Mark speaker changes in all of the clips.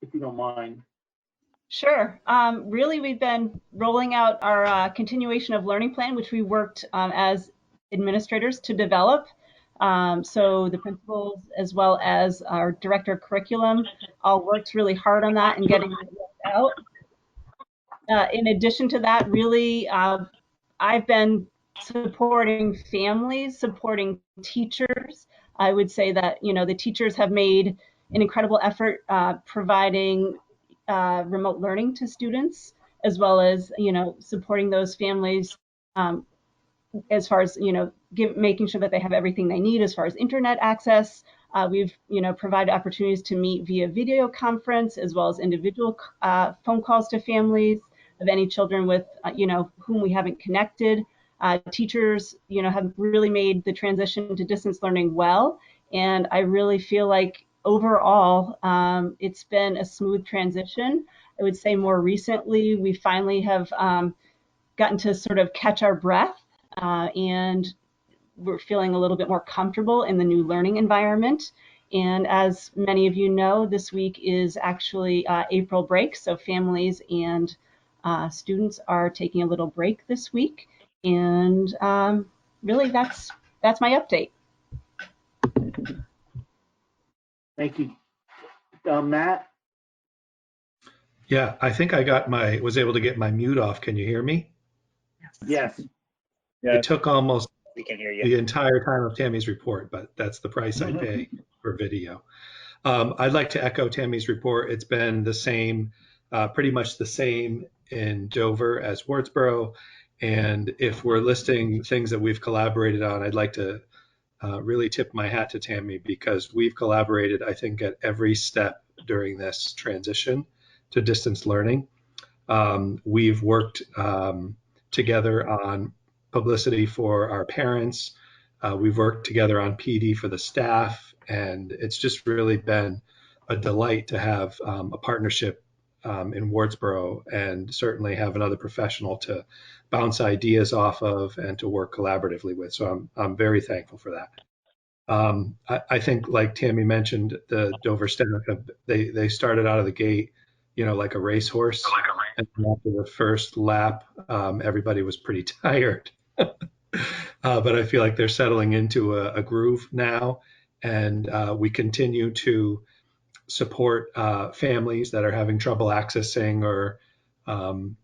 Speaker 1: if you don't mind.
Speaker 2: Sure. Really, we've been rolling out our continuation of learning plan, which we worked as administrators to develop. So the principals, as well as our director of curriculum, all worked really hard on that and getting it worked out. In addition to that, really, I've been supporting families, supporting teachers. I would say that, the teachers have made an incredible effort providing remote learning to students, as well as, supporting those families as far as, making sure that they have everything they need as far as internet access. We've, provided opportunities to meet via video conference, as well as individual phone calls to families of any children with, whom we haven't connected. Teachers, have really made the transition to distance learning well. And I really feel like overall, it's been a smooth transition. I would say more recently, we finally have gotten to sort of catch our breath, and we're feeling a little bit more comfortable in the new learning environment. And as many of you know, this week is actually April break, so families and students are taking a little break this week. And really, that's my update.
Speaker 1: Thank you. Matt?
Speaker 3: Yeah, I think I was able to get my mute off. Can you hear me?
Speaker 1: Yes.
Speaker 3: It took almost
Speaker 4: We can hear you.
Speaker 3: the entire time of Tammy's report, but that's the price I pay for video. I'd like to echo Tammy's report. It's been the same, pretty much the same in Dover as Wardsboro. And if we're listing things that we've collaborated on, I'd like to really tip my hat to Tammy, because we've collaborated, I think, at every step during this transition to distance learning. We've worked together on publicity for our parents. We've worked together on PD for the staff, and it's just really been a delight to have a partnership in Wardsboro, and certainly have another professional to bounce ideas off of and to work collaboratively with. So I'm very thankful for that. I think, like Tammy mentioned, the Dover staff, they started out of the gate, like a racehorse. And after the first lap, everybody was pretty tired. But I feel like they're settling into a groove now, and we continue to support families that are having trouble accessing, or I'm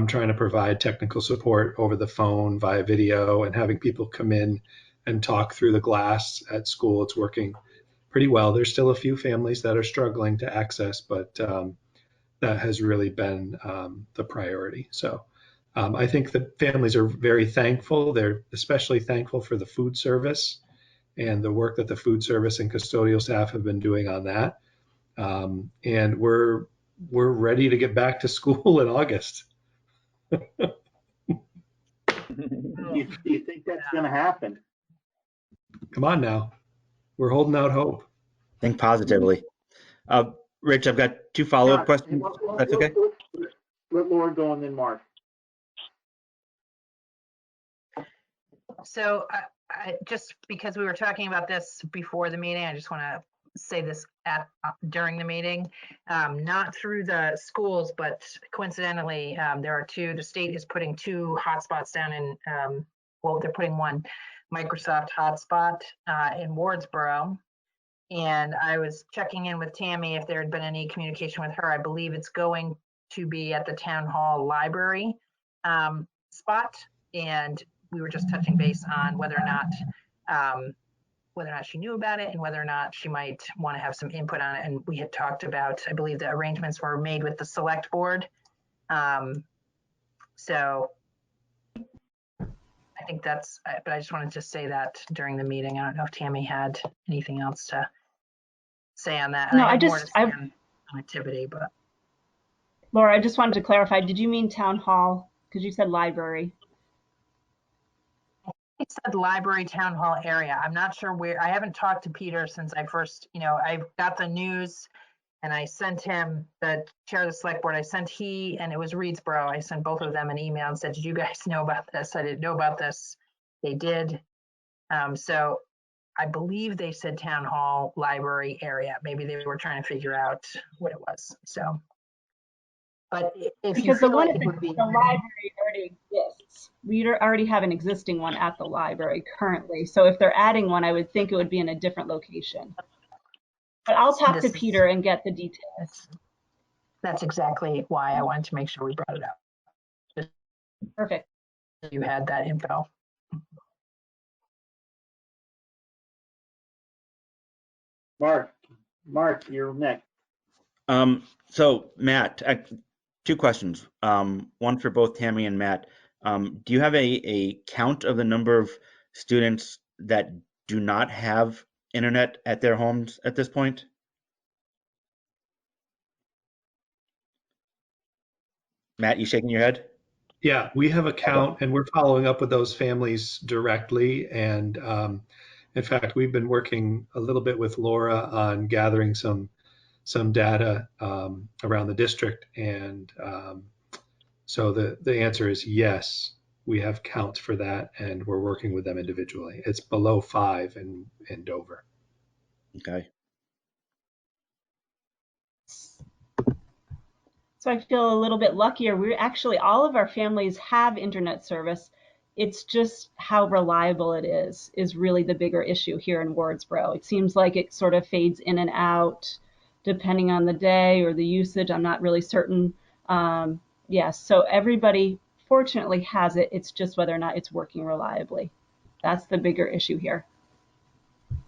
Speaker 3: trying to provide technical support over the phone via video, and having people come in and talk through the glass at school. It's working pretty well. There's still a few families that are struggling to access, but that has really been the priority. So I think the families are very thankful. They're especially thankful for the food service and the work that the food service and custodial staff have been doing on that. And we're ready to get back to school in August.
Speaker 1: Do you think that's going to happen?
Speaker 3: Come on now. We're holding out hope.
Speaker 4: Think positively. Rich, I've got two follow-up questions. That's okay?
Speaker 1: Let Laura go and then Mark.
Speaker 5: So just because we were talking about this before the meeting, I just want to say this during the meeting, not through the schools, but coincidentally, the state is putting 2 hotspots down in, well, they're putting one Microsoft hotspot in Wardsboro. And I was checking in with Tammy if there had been any communication with her. I believe it's going to be at the town hall library spot. And we were just touching base on whether or not she knew about it, and whether or not she might want to have some input on it. And we had talked about, I believe the arrangements were made with the select board. So I think that's, but I just wanted to say that during the meeting. I don't know if Tammy had anything else to say on that.
Speaker 2: No,
Speaker 5: I
Speaker 2: I
Speaker 5: had more
Speaker 2: just,
Speaker 5: to say on activity, but.
Speaker 2: Laura, I just wanted to clarify, did you mean town hall? Because you said library.
Speaker 5: It said library town hall area. I'm not sure where. I haven't talked to Peter since I first, I got the news and I sent him, the chair of the select board, and it was Reedsboro. I sent both of them an email and said, did you guys know about this? I didn't know about this. They did. So I believe they said town hall, library area. Maybe they were trying to figure out what it was. So, but if you
Speaker 2: Because the
Speaker 5: feel
Speaker 2: one
Speaker 5: like
Speaker 2: at
Speaker 5: it would be,
Speaker 2: the library already exists. We already have an existing one at the library currently. So if they're adding one, I would think it would be in a different location. But I'll talk to
Speaker 5: This is-
Speaker 2: Peter and get the details.
Speaker 5: that's exactly why I wanted to make sure we brought it up.
Speaker 2: Perfect.
Speaker 5: You had that info.
Speaker 1: Mark, you're next.
Speaker 4: So Matt, two questions. One for both Tammy and Matt. Do you have a count of the number of students that do not have internet at their homes at this point? Matt, you shaking your head?
Speaker 3: Yeah, we have a count, and we're following up with those families directly. And in fact, we've been working a little bit with Laura on gathering some data around the district. And so the answer is yes, we have counts for that, and we're working with them individually. It's below 5 in Dover.
Speaker 4: Okay.
Speaker 2: So I feel a little bit luckier. We're actually, all of our families have internet service. It's just how reliable it is really the bigger issue here in Wardsboro. It seems like it sort of fades in and out depending on the day or the usage. I'm not really certain. Yes, so everybody fortunately has it. It's just whether or not it's working reliably. That's the bigger issue here.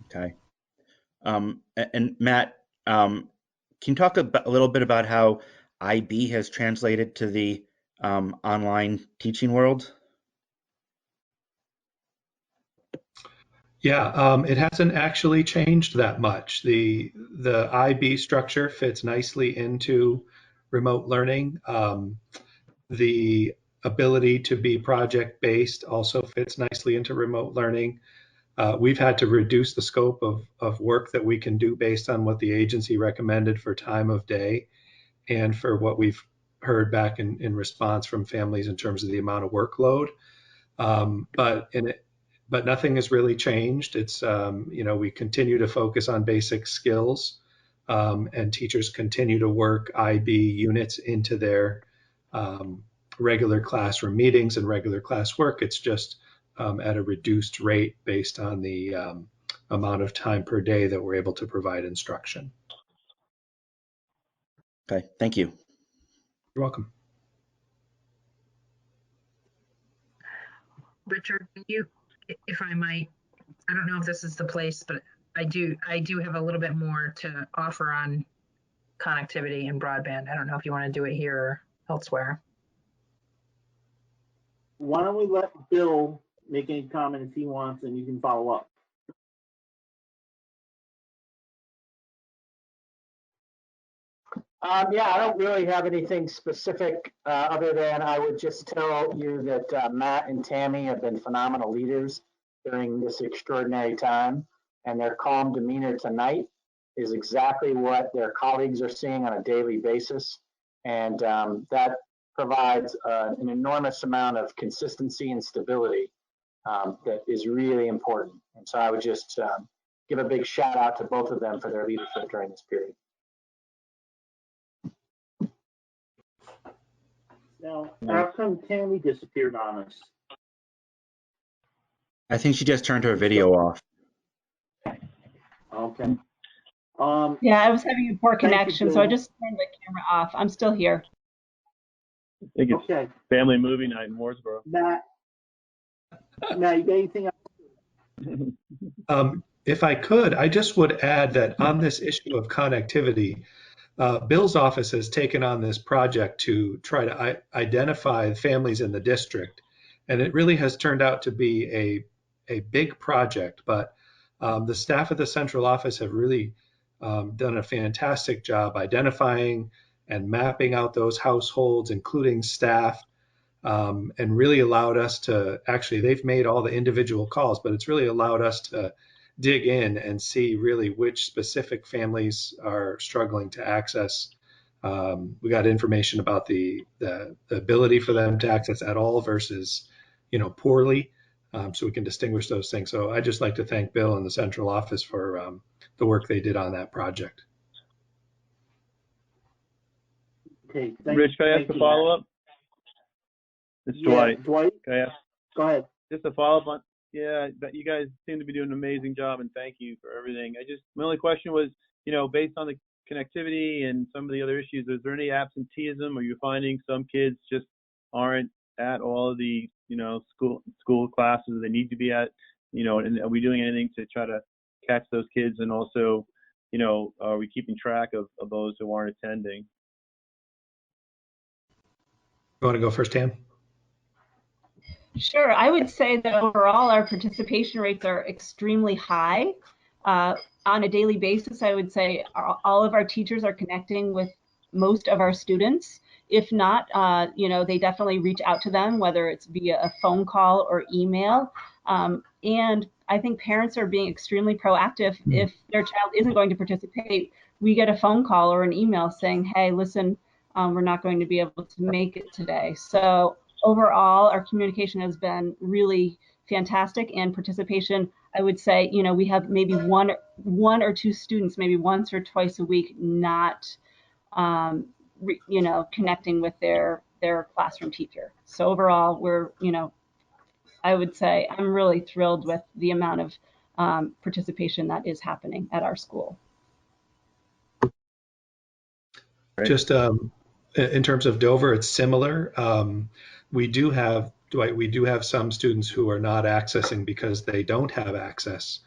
Speaker 4: Okay. And Matt, can you talk a little bit about how IB has translated to the online teaching world?
Speaker 3: Yeah, it hasn't actually changed that much. The IB structure fits nicely into remote learning. The ability to be project based also fits nicely into remote learning. We've had to reduce the scope of work that we can do based on what the agency recommended for time of day and for what we've heard back in response from families in terms of the amount of workload. But nothing has really changed. It's we continue to focus on basic skills, and teachers continue to work IB units into their regular classroom meetings and regular classwork. It's just at a reduced rate based on the amount of time per day that we're able to provide instruction.
Speaker 4: Okay, thank you.
Speaker 3: You're welcome.
Speaker 5: Richard, you, if I might, I don't know if this is the place, but I do have a little bit more to offer on connectivity and broadband. I don't know if you want to do it here or elsewhere.
Speaker 1: Why don't we let Bill make any comments he wants, and you can follow up.
Speaker 6: Yeah, I don't really have anything specific other than I would just tell you that Matt and Tammy have been phenomenal leaders during this extraordinary time, and their calm demeanor tonight is exactly what their colleagues are seeing on a daily basis, and that provides an enormous amount of consistency and stability that is really important. And so I would just give a big shout out to both of them for their leadership during this period.
Speaker 1: Now, how come Tammy disappeared on us?
Speaker 4: I think she just turned her video off.
Speaker 1: Okay.
Speaker 2: Yeah, I was having a poor
Speaker 1: Thank you,
Speaker 2: connection, so I
Speaker 1: Bill.
Speaker 2: just turned the camera off. I'm still here.
Speaker 7: I think it's
Speaker 1: Okay.
Speaker 7: family movie night in Mooresboro.
Speaker 1: Matt, you got anything else?
Speaker 3: If I could, I just would add that on this issue of connectivity, Bill's office has taken on this project to try to identify families in the district. And it really has turned out to be a big project, but the staff at the central office have really done a fantastic job identifying and mapping out those households, including staff, and really allowed us to actually, they've made all the individual calls, but it's really allowed us to dig in and see really which specific families are struggling to access. We got information about the ability for them to access at all versus, poorly. so we can distinguish those things. So I'd just like to thank Bill and the central office for the work they did on that project.
Speaker 1: Okay.
Speaker 7: Rich, can I ask a
Speaker 1: you,
Speaker 7: follow-up? It's Dwight.
Speaker 1: Dwight,
Speaker 7: Can I ask
Speaker 1: go ahead.
Speaker 7: just a follow-up on? Yeah, that you guys seem to be doing an amazing job, and thank you for everything. My only question was, based on the connectivity and some of the other issues, is there any absenteeism? Are you finding some kids just aren't at all of the, school classes they need to be at? And are we doing anything to try to catch those kids? And also, are we keeping track of those who aren't attending?
Speaker 3: You want to go first, Tam?
Speaker 2: Sure. I would say that overall our participation rates are extremely high. On a daily basis, I would say all of our teachers are connecting with most of our students. If not, they definitely reach out to them, whether it's via a phone call or email. And I think parents are being extremely proactive. If their child isn't going to participate, we get a phone call or an email saying, hey, listen, we're not going to be able to make it today. So overall, our communication has been really fantastic, and participation, I would say, we have maybe one or two students, maybe once or twice a week, not, connecting with their classroom teacher. So overall, we're, I would say I'm really thrilled with the amount of participation that is happening at our school.
Speaker 3: Just in terms of Dover, it's similar. We do have, Dwight, we do have some students who are not accessing because they don't have access.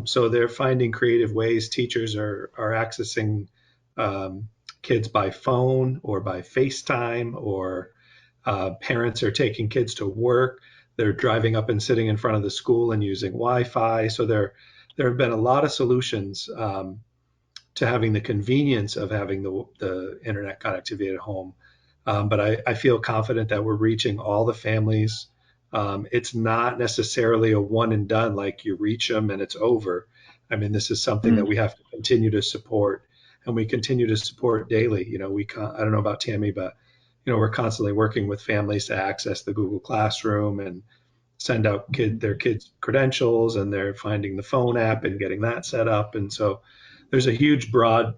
Speaker 3: So they're finding creative ways. Teachers are accessing kids by phone or by FaceTime, or parents are taking kids to work. They're driving up and sitting in front of the school and using Wi-Fi. So there have been a lot of solutions to having the convenience of having the internet connectivity at home. But I feel confident that we're reaching all the families. It's not necessarily a one and done, like you reach them and it's over. I mean, this is something that we have to continue to support, and we continue to support daily. I don't know about Tammy, but we're constantly working with families to access the Google Classroom and send out their kids' credentials, and they're finding the phone app and getting that set up. And so there's a huge broad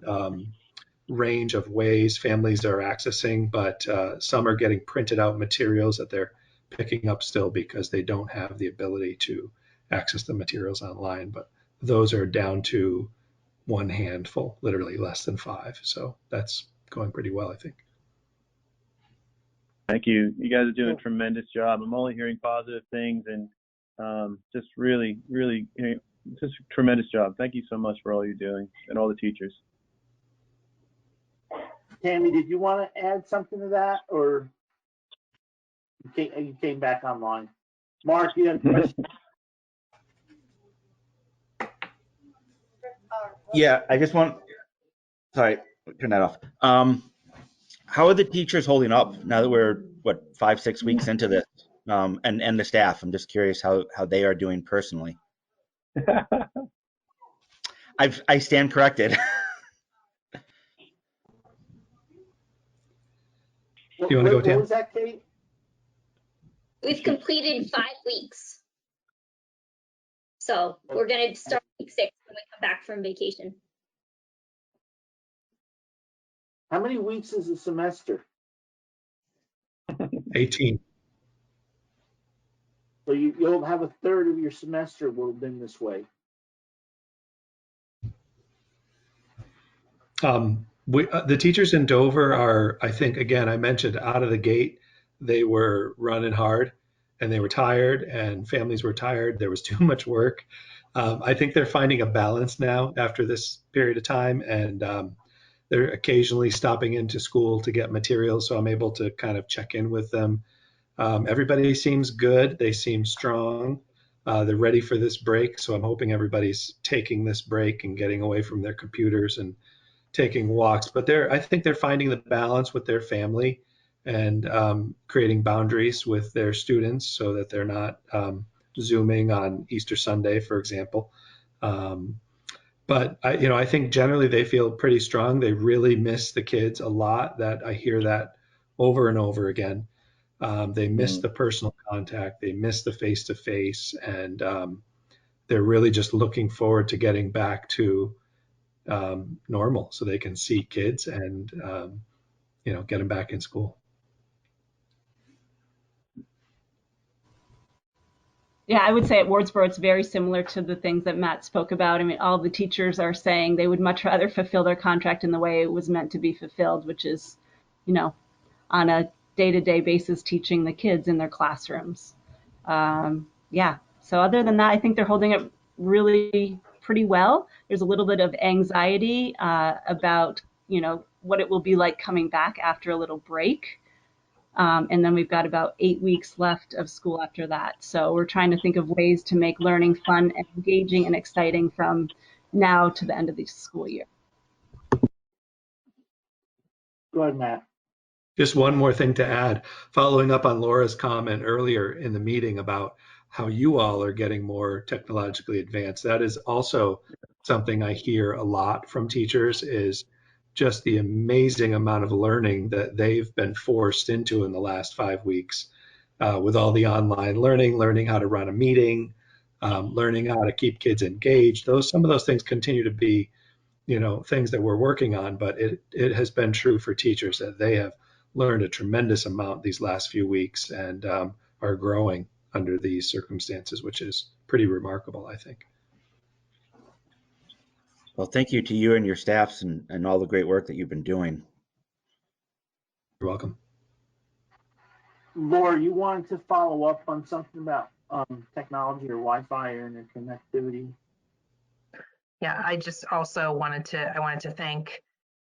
Speaker 3: range of ways families are accessing, but some are getting printed out materials that they're picking up still because they don't have the ability to access the materials online. But those are down to one handful, literally less than 5. So that's going pretty well, I think.
Speaker 7: Thank you. You guys are doing a tremendous job. I'm only hearing positive things, and just really, really, just a tremendous job. Thank you so much for all you're doing, and all the teachers.
Speaker 1: Tammy, did you want to add something to that, or you came back online? Mark, you had a question?
Speaker 4: Yeah, I just want. Sorry, turn that off. How are the teachers holding up now that we're 5-6 weeks into this, and the staff? I'm just curious how they are doing personally. I stand corrected.
Speaker 3: You want to go, Tam?
Speaker 1: What was that, Kate?
Speaker 8: We've completed 5 weeks. So we're going to start week 6 when we come back from vacation.
Speaker 1: How many weeks is a semester?
Speaker 3: 18.
Speaker 1: So you'll have a third of your semester will have been this way.
Speaker 3: The teachers in Dover are, I think, again, I mentioned out of the gate, they were running hard and they were tired, and families were tired. There was too much work. I think they're finding a balance now after this period of time, and they're occasionally stopping into school to get materials, so I'm able to kind of check in with them. Everybody seems good. They seem strong. They're ready for this break, so I'm hoping everybody's taking this break and getting away from their computers and taking walks. But I think they're finding the balance with their family and creating boundaries with their students so that they're not Zooming on Easter Sunday, for example. But I think generally they feel pretty strong. They really miss the kids a lot. That I hear that over and over again. They miss the personal contact. They miss the face-to-face, and they're really just looking forward to getting back to normal so they can see kids and get them back in school.
Speaker 2: Yeah, I would say at Wardsboro, it's very similar to the things that Matt spoke about. I mean, all the teachers are saying they would much rather fulfill their contract in the way it was meant to be fulfilled, which is, on a day-to-day basis, teaching the kids in their classrooms. Yeah. So other than that, I think they're holding it really pretty well. There's a little bit of anxiety about, what it will be like coming back after a little break. And then we've got about 8 weeks left of school after that. So we're trying to think of ways to make learning fun and engaging and exciting from now to the end of the school year.
Speaker 1: Go ahead, Matt.
Speaker 3: Just one more thing to add, following up on Laura's comment earlier in the meeting about how you all are getting more technologically advanced. That is also something I hear a lot from teachers, is just the amazing amount of learning that they've been forced into in the last 5 weeks with all the online learning how to run a meeting, learning how to keep kids engaged. Some of those things continue to be, things that we're working on, but it has been true for teachers that they have learned a tremendous amount these last few weeks and are growing under these circumstances, which is pretty remarkable, I think.
Speaker 4: Well, thank you to you and your staffs and all the great work that you've been doing.
Speaker 3: You're welcome.
Speaker 1: Laura, you wanted to follow up on something about technology or Wi-Fi or interconnectivity?
Speaker 5: Yeah, I just also wanted to thank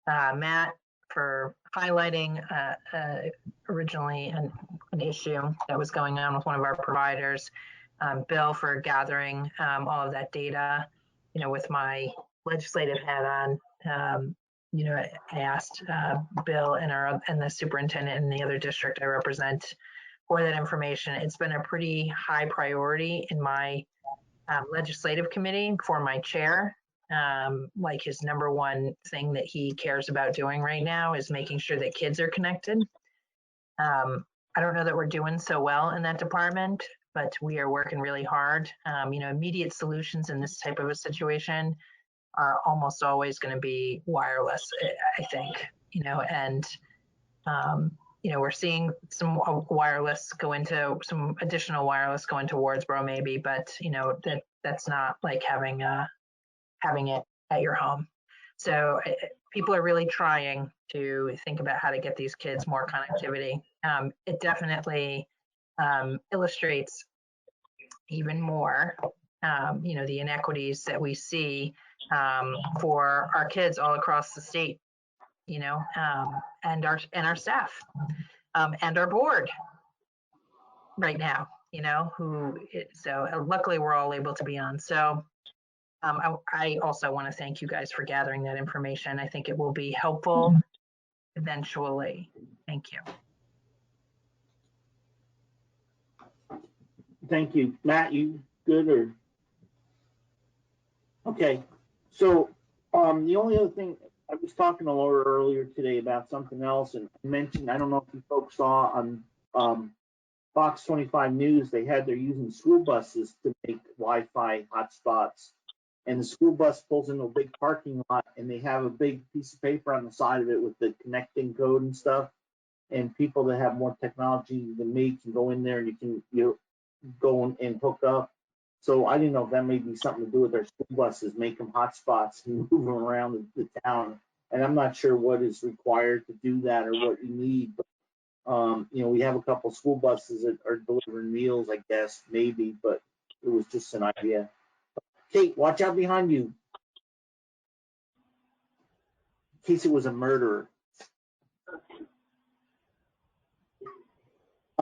Speaker 5: Matt for highlighting originally an issue that was going on with one of our providers, Bill for gathering all of that data, with my legislative hat on. I asked Bill and the superintendent in the other district I represent for that information. It's been a pretty high priority in my legislative committee for my chair. Like his number one thing that he cares about doing right now is making sure that kids are connected. I don't know that we're doing so well in that department, but we are working really hard. Immediate solutions in this type of a situation are almost always going to be wireless, I think, and we're seeing some wireless go into some additional wireless go into Wardsboro maybe, but that's not like having it at your home. So people are really trying to think about how to get these kids more connectivity. It definitely illustrates even more, the inequities that we see for our kids all across the state, and our staff and our board right now, so luckily we're all able to be on. So I also want to thank you guys for gathering that information. I think it will be helpful eventually. Thank you.
Speaker 1: Thank you. Matt, you good or? Okay. So the only other thing, I was talking to Laura earlier today about something else and mentioned, I don't know if you folks saw on Fox 25 News, they're using school buses to make Wi-Fi hotspots. And the school bus pulls into a big parking lot and they have a big piece of paper on the side of it with the connecting code and stuff. And people that have more technology than me can go in there and you can go and hook up. So I didn't know if that may be something to do with their school buses, make them hotspots and move them around the town. And I'm not sure what is required to do that or what you need. But, we have a couple school buses that are delivering meals, I guess, maybe, but it was just an idea. Kate, watch out behind you. In case it was a murderer.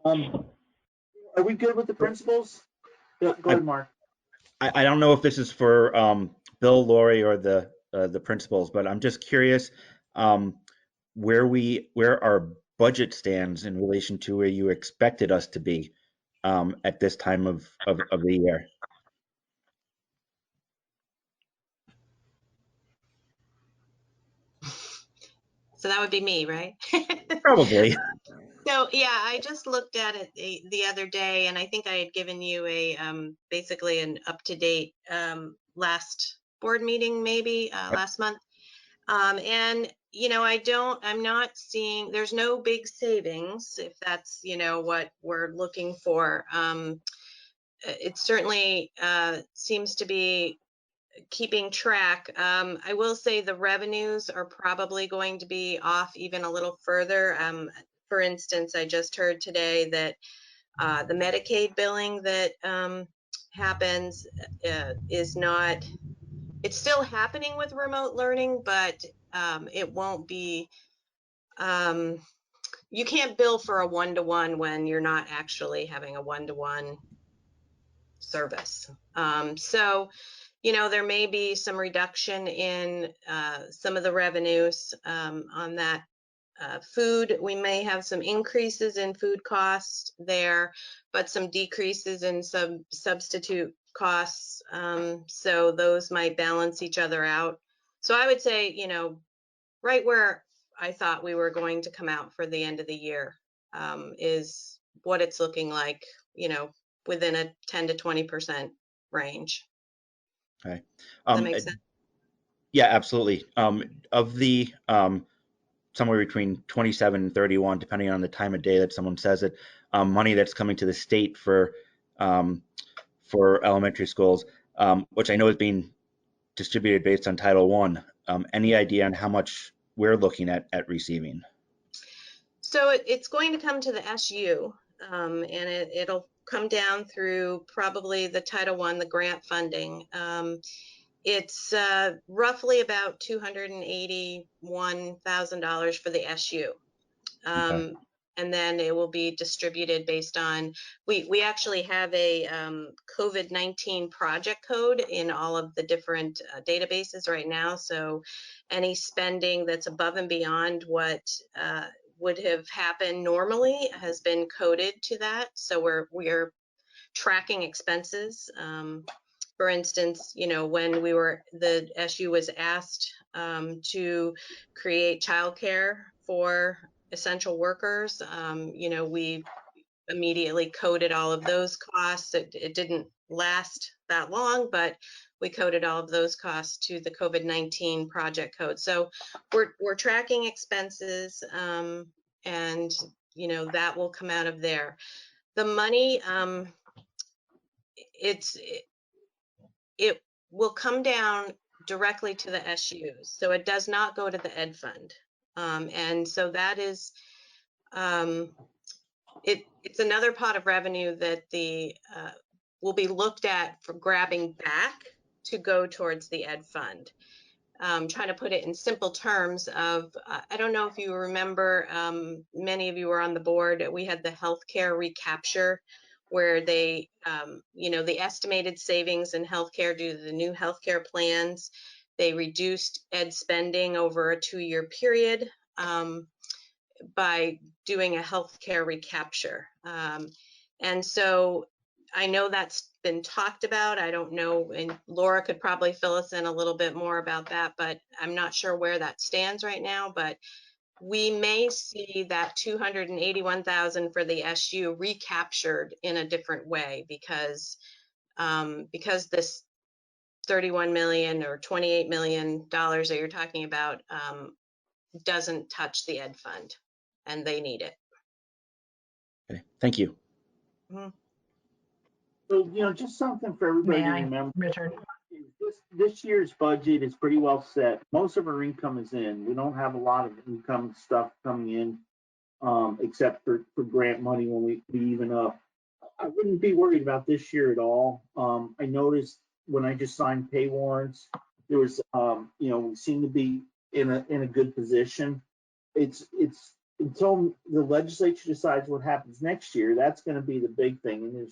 Speaker 1: Are we good with the principals? Go ahead, Mark.
Speaker 4: I don't know if this is for Bill, Lori, or the principals, but I'm just curious where our budget stands in relation to where you expected us to be at this time of the year.
Speaker 9: So that would be me, right?
Speaker 4: Probably.
Speaker 9: So yeah, I just looked at it the other day, and I think I had given you a basically an up-to-date last board meeting, maybe last month. And I'm not seeing, there's no big savings, if that's what we're looking for. It certainly seems to be keeping track. I will say the revenues are probably going to be off even a little further. For instance, I just heard today that the Medicaid billing that happens is not, it's still happening with remote learning, but it won't be, you can't bill for a one-to-one when you're not actually having a one-to-one service. So there may be some reduction in some of the revenues on that. Food, we may have some increases in food costs there, but some decreases in some substitute costs. So those might balance each other out. So I would say, right where I thought we were going to come out for the end of the year is what it's looking like, within a 10 to 20% range.
Speaker 4: Okay.
Speaker 9: Does that make sense?
Speaker 4: Yeah, absolutely. Of the somewhere between 27 and 31, depending on the time of day that someone says it, money that's coming to the state for elementary schools, which I know is being distributed based on Title I. Any idea on how much we're looking at receiving?
Speaker 9: So it's going to come to the SU, and it'll come down through probably the Title I, the grant funding. It's roughly about $281,000 for the SU.
Speaker 4: Okay.
Speaker 9: And then it will be distributed based on, we actually have a COVID-19 project code in all of the different databases right now. So any spending that's above and beyond what would have happened normally has been coded to that. So we're tracking expenses. For instance, when the SU was asked to create childcare for essential workers, we immediately coded all of those costs. It didn't last that long, but we coded all of those costs to the COVID-19 project code. So we're tracking expenses, and that will come out of there. The money, it will come down directly to the SUs. So it does not go to the Ed Fund. And so that is, it's another pot of revenue that will be looked at for grabbing back to go towards the Ed Fund. Trying to put it in simple terms of, I don't know if you remember, many of you were on the board, we had the healthcare recapture, where they, the estimated savings in healthcare due to the new healthcare plans, they reduced ed spending over a 2-year period by doing a healthcare recapture. And so I know that's been talked about. I don't know, and Laura could probably fill us in a little bit more about that, but I'm not sure where that stands right now. But we may see that 281,000 for the SU recaptured in a different way because this 31 million or 28 million dollars that you're talking about doesn't touch the Ed Fund, and they need it.
Speaker 4: Okay. Thank you.
Speaker 9: Mm-hmm.
Speaker 1: So, just something for everybody to remember.
Speaker 5: Richard?
Speaker 1: This year's budget is pretty well set. Most of our income is in. We don't have a lot of income stuff coming in, except for grant money when we even up. I wouldn't be worried about this year at all. I noticed when I just signed pay warrants, there was, we seem to be in a good position. It's until the legislature decides what happens next year, that's going to be the big thing. And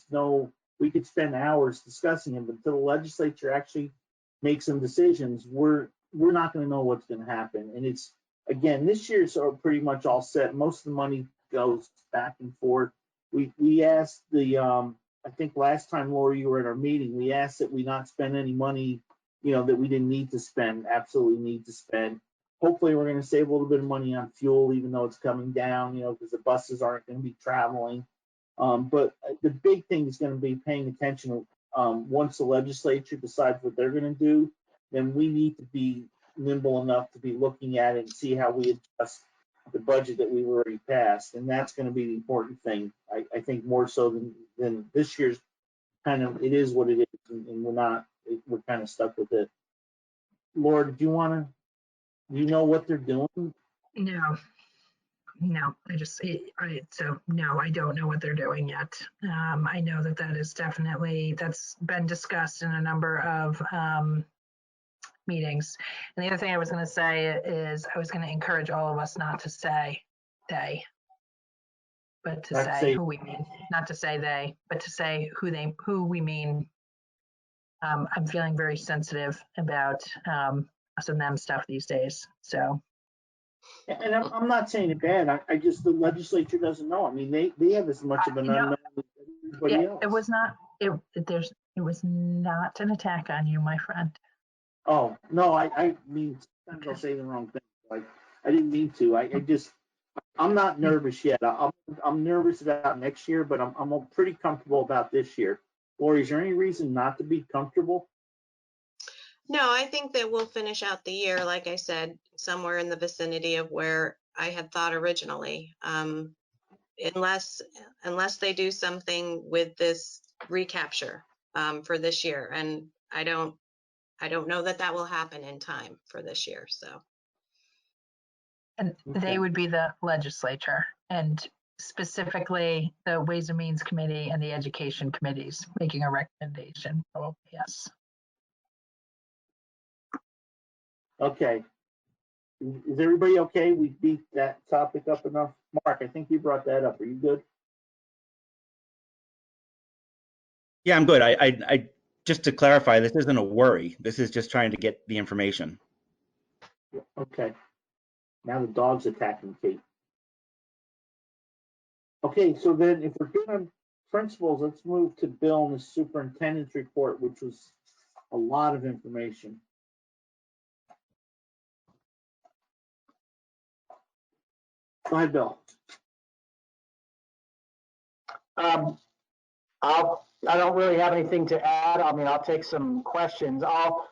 Speaker 1: we could spend hours discussing it, but until the legislature actually makes some decisions, we're not going to know what's going to happen. And it's, again, this year's are pretty much all set. Most of the money goes back and forth. We asked I think last time, Laura, you were at our meeting, we asked that we not spend any money, that we didn't need to spend, absolutely need to spend. hopefully we're going to save a little bit of money on fuel, even though it's coming down, because the buses aren't going to be traveling. But the big thing is going to be paying attention. Once the legislature decides what they're going to do, then we need to be nimble enough to be looking at it and see how we adjust the budget that we've already passed. And that's going to be the important thing. I think more so than this year's kind of, it is what it is, and we're kind of stuck with it. Laura, do you know what they're doing?
Speaker 5: No, no, I don't know what they're doing yet. I know that's been discussed in a number of meetings. And the other thing I was going to say is I was going to encourage all of us not to say they, but to say who we mean. Not to say they, but to say who we mean. I'm feeling very sensitive about us and them stuff these days. So.
Speaker 1: And I'm not saying it bad. I just, the legislature doesn't know. I mean, they have as much of an unknown as everybody else.
Speaker 5: It was not. It was not an attack on you, my friend.
Speaker 1: Oh no, I mean, sometimes I'll say the wrong thing. Like, I didn't mean to. I'm not nervous yet. I'm nervous about next year, but I'm pretty comfortable about this year. Lori, is there any reason not to be comfortable?
Speaker 9: No, I think that we'll finish out the year, like I said, somewhere in the vicinity of where I had thought originally. Unless they do something with this recapture for this year, and I don't know that will happen in time for this year. So,
Speaker 5: and they would be the legislature, and specifically the Ways and Means Committee and the Education Committees making a recommendation. Oh, yes.
Speaker 1: Okay. Is everybody okay? We beat that topic up enough. Mark, I think you brought that up. Are you good?
Speaker 4: Yeah, I'm good. I just to clarify, this isn't a worry. This is just trying to get the information.
Speaker 1: Okay. Now the dog's attacking Kate. Okay, so then if we're good on principles, let's move to Bill and the superintendent's report, which was a lot of information. Go ahead, Bill.
Speaker 6: I don't really have anything to add. I mean, I'll take some questions. I'll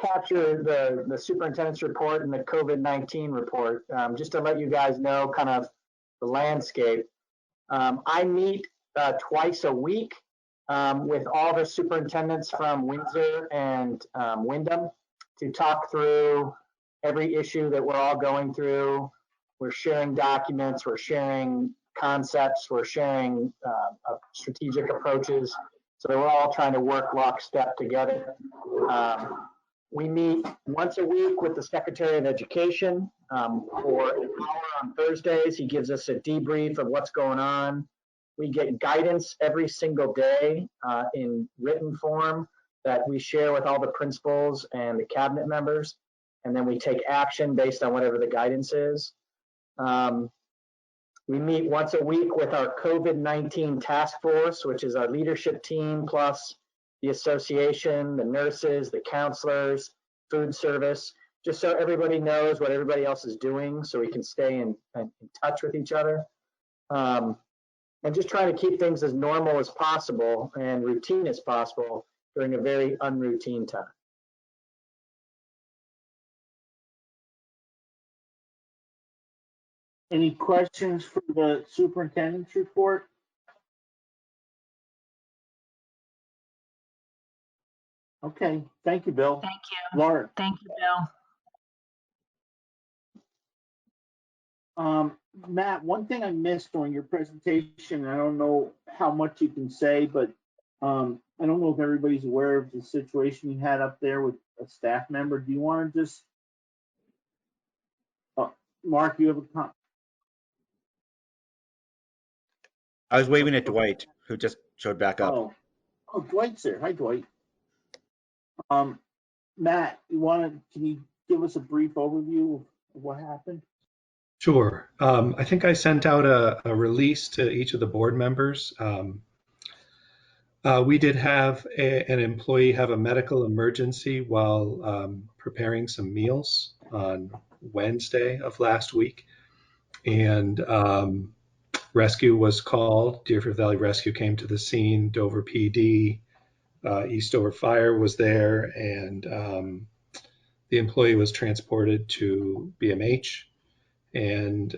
Speaker 6: capture the superintendent's report and the COVID-19 report, just to let you guys know kind of the landscape. I meet twice a week with all the superintendents from Windsor and Wyndham to talk through every issue that we're all going through. We're sharing documents, we're sharing concepts, we're sharing strategic approaches. So we're all trying to work lockstep together. We meet once a week with the Secretary of Education for an hour on Thursdays. He gives us a debrief of what's going on. We get guidance every single day in written form that we share with all the principals and the cabinet members. And then we take action based on whatever the guidance is. We meet once a week with our COVID-19 task force, which is our leadership team, plus the association, the nurses, the counselors, food service, just so everybody knows what everybody else is doing so we can stay in touch with each other. And just trying to keep things as normal as possible and routine as possible during a very unroutine time.
Speaker 1: Any questions for the superintendent's report? Okay, thank you, Bill.
Speaker 5: Thank you.
Speaker 1: Laura.
Speaker 5: Thank you, Bill.
Speaker 1: Matt, one thing I missed during your presentation, I don't know how much you can say, but I don't know if everybody's aware of the situation you had up there with a staff member. Do you want to just, Mark, you have a comment?
Speaker 4: I was waving at Dwight, who just showed back up.
Speaker 1: Oh, Dwight's there. Hi, Dwight. Matt, can you give us a brief overview of what happened?
Speaker 3: Sure. I think I sent out a release to each of the board members. We did have an employee have a medical emergency while preparing some meals on Wednesday of last week. And rescue was called. Deerfield Valley Rescue came to the scene. Dover PD, East Dover Fire was there, and the employee was transported to BMH and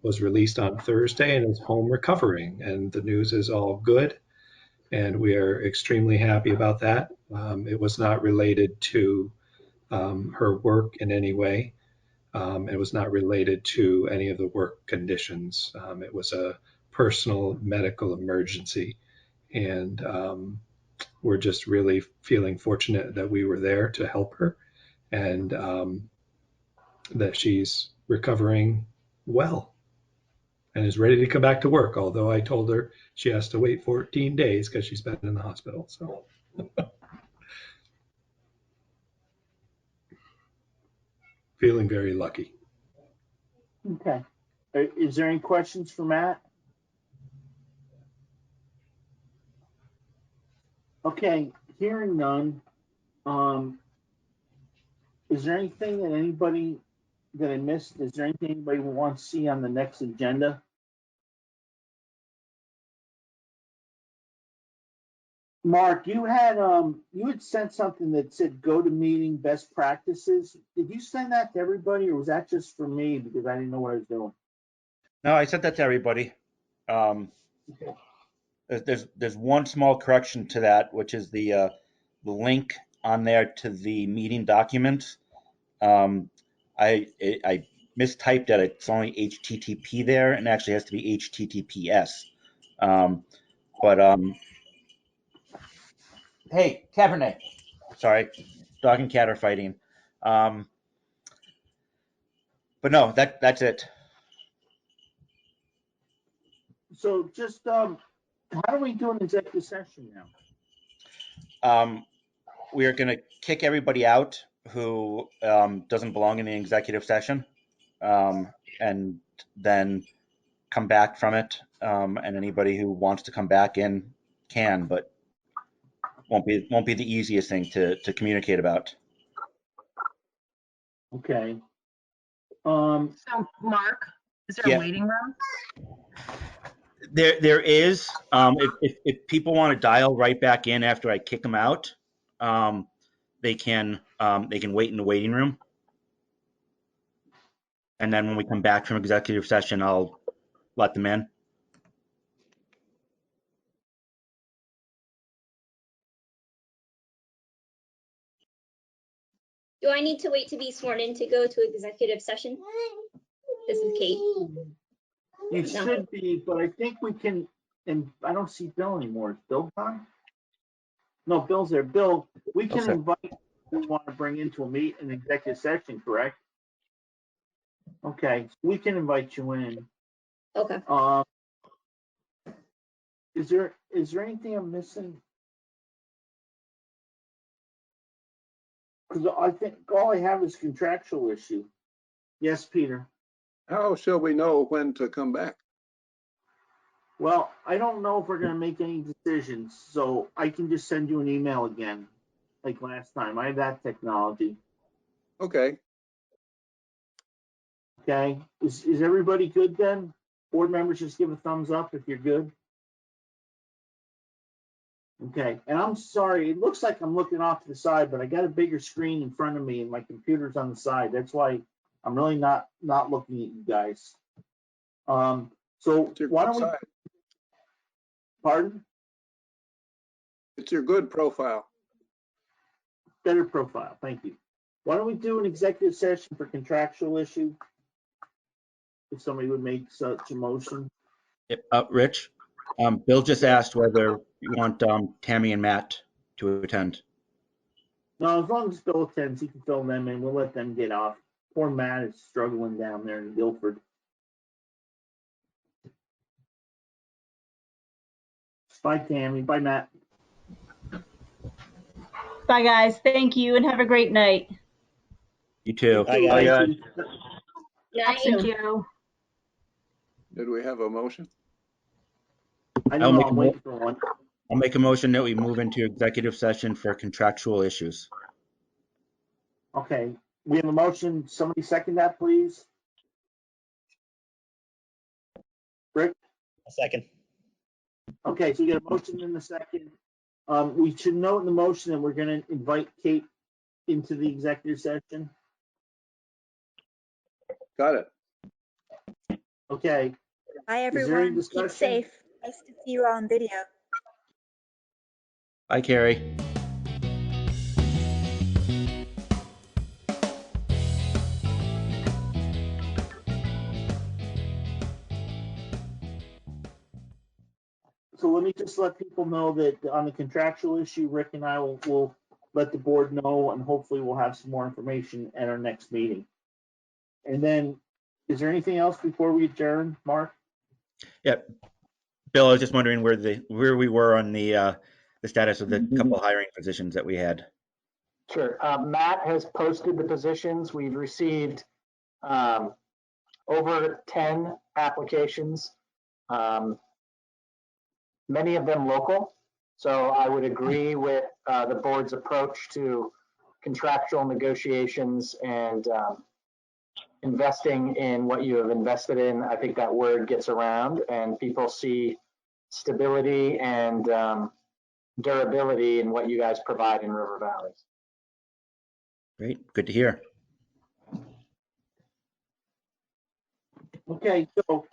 Speaker 3: was released on Thursday and is home recovering. And the news is all good, and we are extremely happy about that. It was not related to her work in any way. It was not related to any of the work conditions. It was a personal medical emergency. And we're just really feeling fortunate that we were there to help her, and that she's recovering well and is ready to come back to work. Although I told her she has to wait 14 days because she's been in the hospital. So feeling very lucky.
Speaker 1: Okay. Is there any questions for Matt? Okay, hearing none. Is there anything that anybody that I missed? Is there anything anybody wants to see on the next agenda? Mark, you had sent something that said go to meeting best practices. Did you send that to everybody, or was that just for me because I didn't know what I was doing?
Speaker 4: No, I sent that to everybody. There's one small correction to that, which is the link on there to the meeting documents. I mistyped it. It's only HTTP there, and it actually has to be HTTPS. Hey, Cabernet. Sorry, dog and cat are fighting. But no, that's it.
Speaker 1: So just how do we do an executive session
Speaker 4: now? We are going to kick everybody out who doesn't belong in the executive session, and then come back from it. And anybody who wants to come back in can, but won't be the easiest thing to communicate about.
Speaker 1: Okay.
Speaker 5: So Mark, is there a waiting room?
Speaker 4: There is. If people want to dial right back in after I kick them out, they can wait in the waiting room. And then when we come back from executive session, I'll let them in.
Speaker 8: Do I need to wait to be sworn in to go to executive session? This is Kate.
Speaker 1: You should be, but I think we can, and I don't see Bill anymore. Is Bill gone? No, Bill's there. Bill, we can invite who we want to bring into an executive session, correct? Okay, we can invite you in.
Speaker 8: Okay.
Speaker 1: Is there anything I'm missing? Because I think all I have is contractual issue. Yes, Peter.
Speaker 10: How shall we know when to come back?
Speaker 1: Well, I don't know if we're going to make any decisions, so I can just send you an email again, like last time. I have that technology.
Speaker 10: Okay.
Speaker 1: Okay. Is everybody good then? Board members, just give a thumbs up if you're good. Okay. And I'm sorry, it looks like I'm looking off to the side, but I got a bigger screen in front of me and my computer's on the side. That's why I'm really not looking at you guys. So why don't we? Pardon?
Speaker 10: It's your good profile.
Speaker 1: Better profile. Thank you. Why don't we do an executive session for contractual issue? If somebody would make such a motion.
Speaker 4: Rich, Bill just asked whether you want Tammy and Matt to attend.
Speaker 1: No, as long as Bill attends, he can fill them in. We'll let them get off. Poor Matt is struggling down there in Guilford. Bye, Tammy. Bye, Matt.
Speaker 2: Bye, guys. Thank you, and have a great night.
Speaker 4: You too.
Speaker 1: Bye, guys.
Speaker 2: Thank you.
Speaker 10: Did we have a motion?
Speaker 1: I don't know. I'm waiting for one.
Speaker 4: I'll make a motion that we move into executive session for contractual issues.
Speaker 1: Okay. we have a motion. Somebody second that, please. Rick?
Speaker 11: A second.
Speaker 1: Okay, so we got a motion in the second. We should note in the motion that we're going to invite Kate into the executive session.
Speaker 10: Got it.
Speaker 1: Okay.
Speaker 12: Hi,
Speaker 1: Is there any
Speaker 12: everyone.
Speaker 1: discussion?
Speaker 12: Keep safe. Nice to see you all on video.
Speaker 4: Hi, Carrie.
Speaker 1: So let me just let people know that on the contractual issue, Rick and I will let the board know, and hopefully we'll have some more information at our next meeting. And then, is there anything else before we adjourn, Mark?
Speaker 4: Yeah, Bill, I was just wondering where we were on the status of the couple hiring positions that we had.
Speaker 6: Sure. Matt has posted the positions. We've received over 10 applications, many of them local. So I would agree with the board's approach to contractual negotiations and investing in what you have invested in. I think that word gets around and people see stability and durability in what you guys provide in River Valley.
Speaker 4: Great, good to hear.
Speaker 1: Okay, so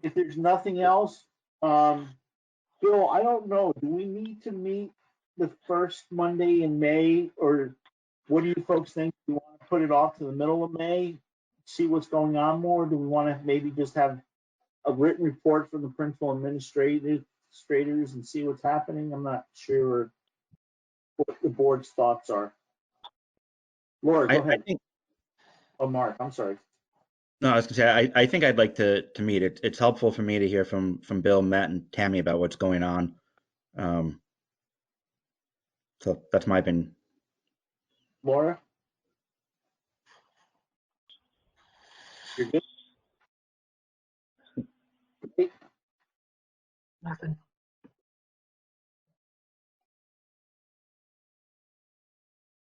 Speaker 1: if there's nothing else, Bill, I don't know, do we need to meet the first Monday in May, or what do you folks think? Do we want to put it off to the middle of May, see what's going on more? Do we want to maybe just have a written report from the principal administrators and see what's happening? I'm not sure what the board's thoughts are. Laura, go ahead. Oh, Mark, I'm sorry.
Speaker 4: No, I was gonna say, I think I'd like to meet it. It's helpful for me to hear from Bill, Matt, and Tammy about what's going on. So that's my opinion.
Speaker 1: Laura? You're good?
Speaker 5: Nothing.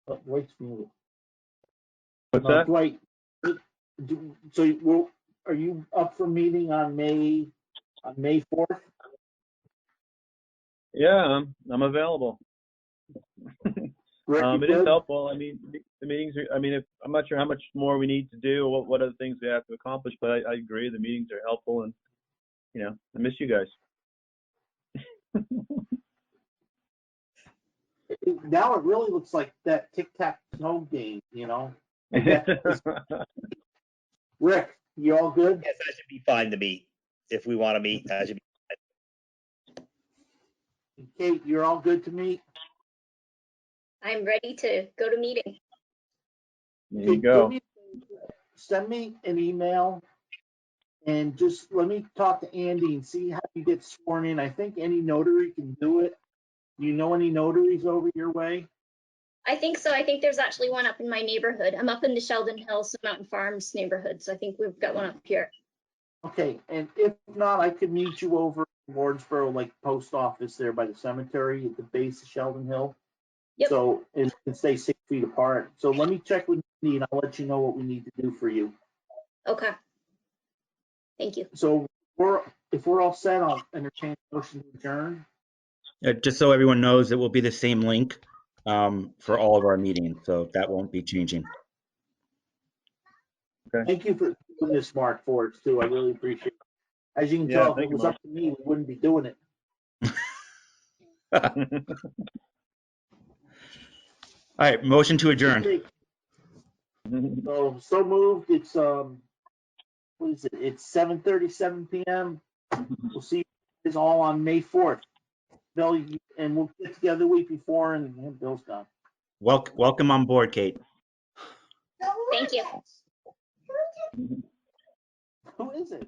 Speaker 1: Oh, Dwight's muted.
Speaker 7: What's that?
Speaker 1: Dwight, are you up for meeting on May 4th?
Speaker 7: Yeah, I'm available.
Speaker 1: Rick,
Speaker 7: It is helpful. I mean, the meetings are, I mean, I'm not sure how much more we need to do, or what other things we have to accomplish, but I agree the meetings are helpful, and, you know, I miss you guys.
Speaker 1: Now it really looks like that tic-tac-toe game, you know? Rick, you all good?
Speaker 11: Yes, that should be fine to meet. If we want to meet, that should be
Speaker 1: Kate, you're all good to meet?
Speaker 8: I'm ready to go to meeting.
Speaker 7: There you go.
Speaker 1: Send me an email and just let me talk to Andy and see how you get sworn in. I think any notary can do it. You know any notaries over your way?
Speaker 8: I think so. I think there's actually one up in my neighborhood. I'm up in the Sheldon Hills Mountain Farms neighborhood, so I think we've got one up here.
Speaker 1: Okay, and if not, I could meet you over in Wardsboro, like post office there by the cemetery at the base of Sheldon Hill.
Speaker 8: Yep.
Speaker 1: So it can stay 6 feet apart. So let me check with Andy and I'll let you know what we need to do for you.
Speaker 8: Okay. Thank you.
Speaker 1: So if we're all set, I'll entertain a motion to adjourn.
Speaker 4: Just so everyone knows, it will be the same link for all of our meetings, so that won't be changing.
Speaker 7: Okay.
Speaker 1: Thank you for doing this, Mark, for us too. I really appreciate it. As you can
Speaker 7: Yeah,
Speaker 1: tell, if
Speaker 7: thank
Speaker 1: it
Speaker 7: you,
Speaker 1: was
Speaker 7: Mark.
Speaker 1: up to me, we wouldn't be doing it.
Speaker 4: All right, motion to adjourn.
Speaker 1: So moved. It's what is it? It's 7:37 p.m. We'll see you guys all on May 4th. Bill, and we'll get together the week before, and Bill's gone.
Speaker 4: Welcome on board, Kate.
Speaker 8: Thank you.
Speaker 1: Who is it?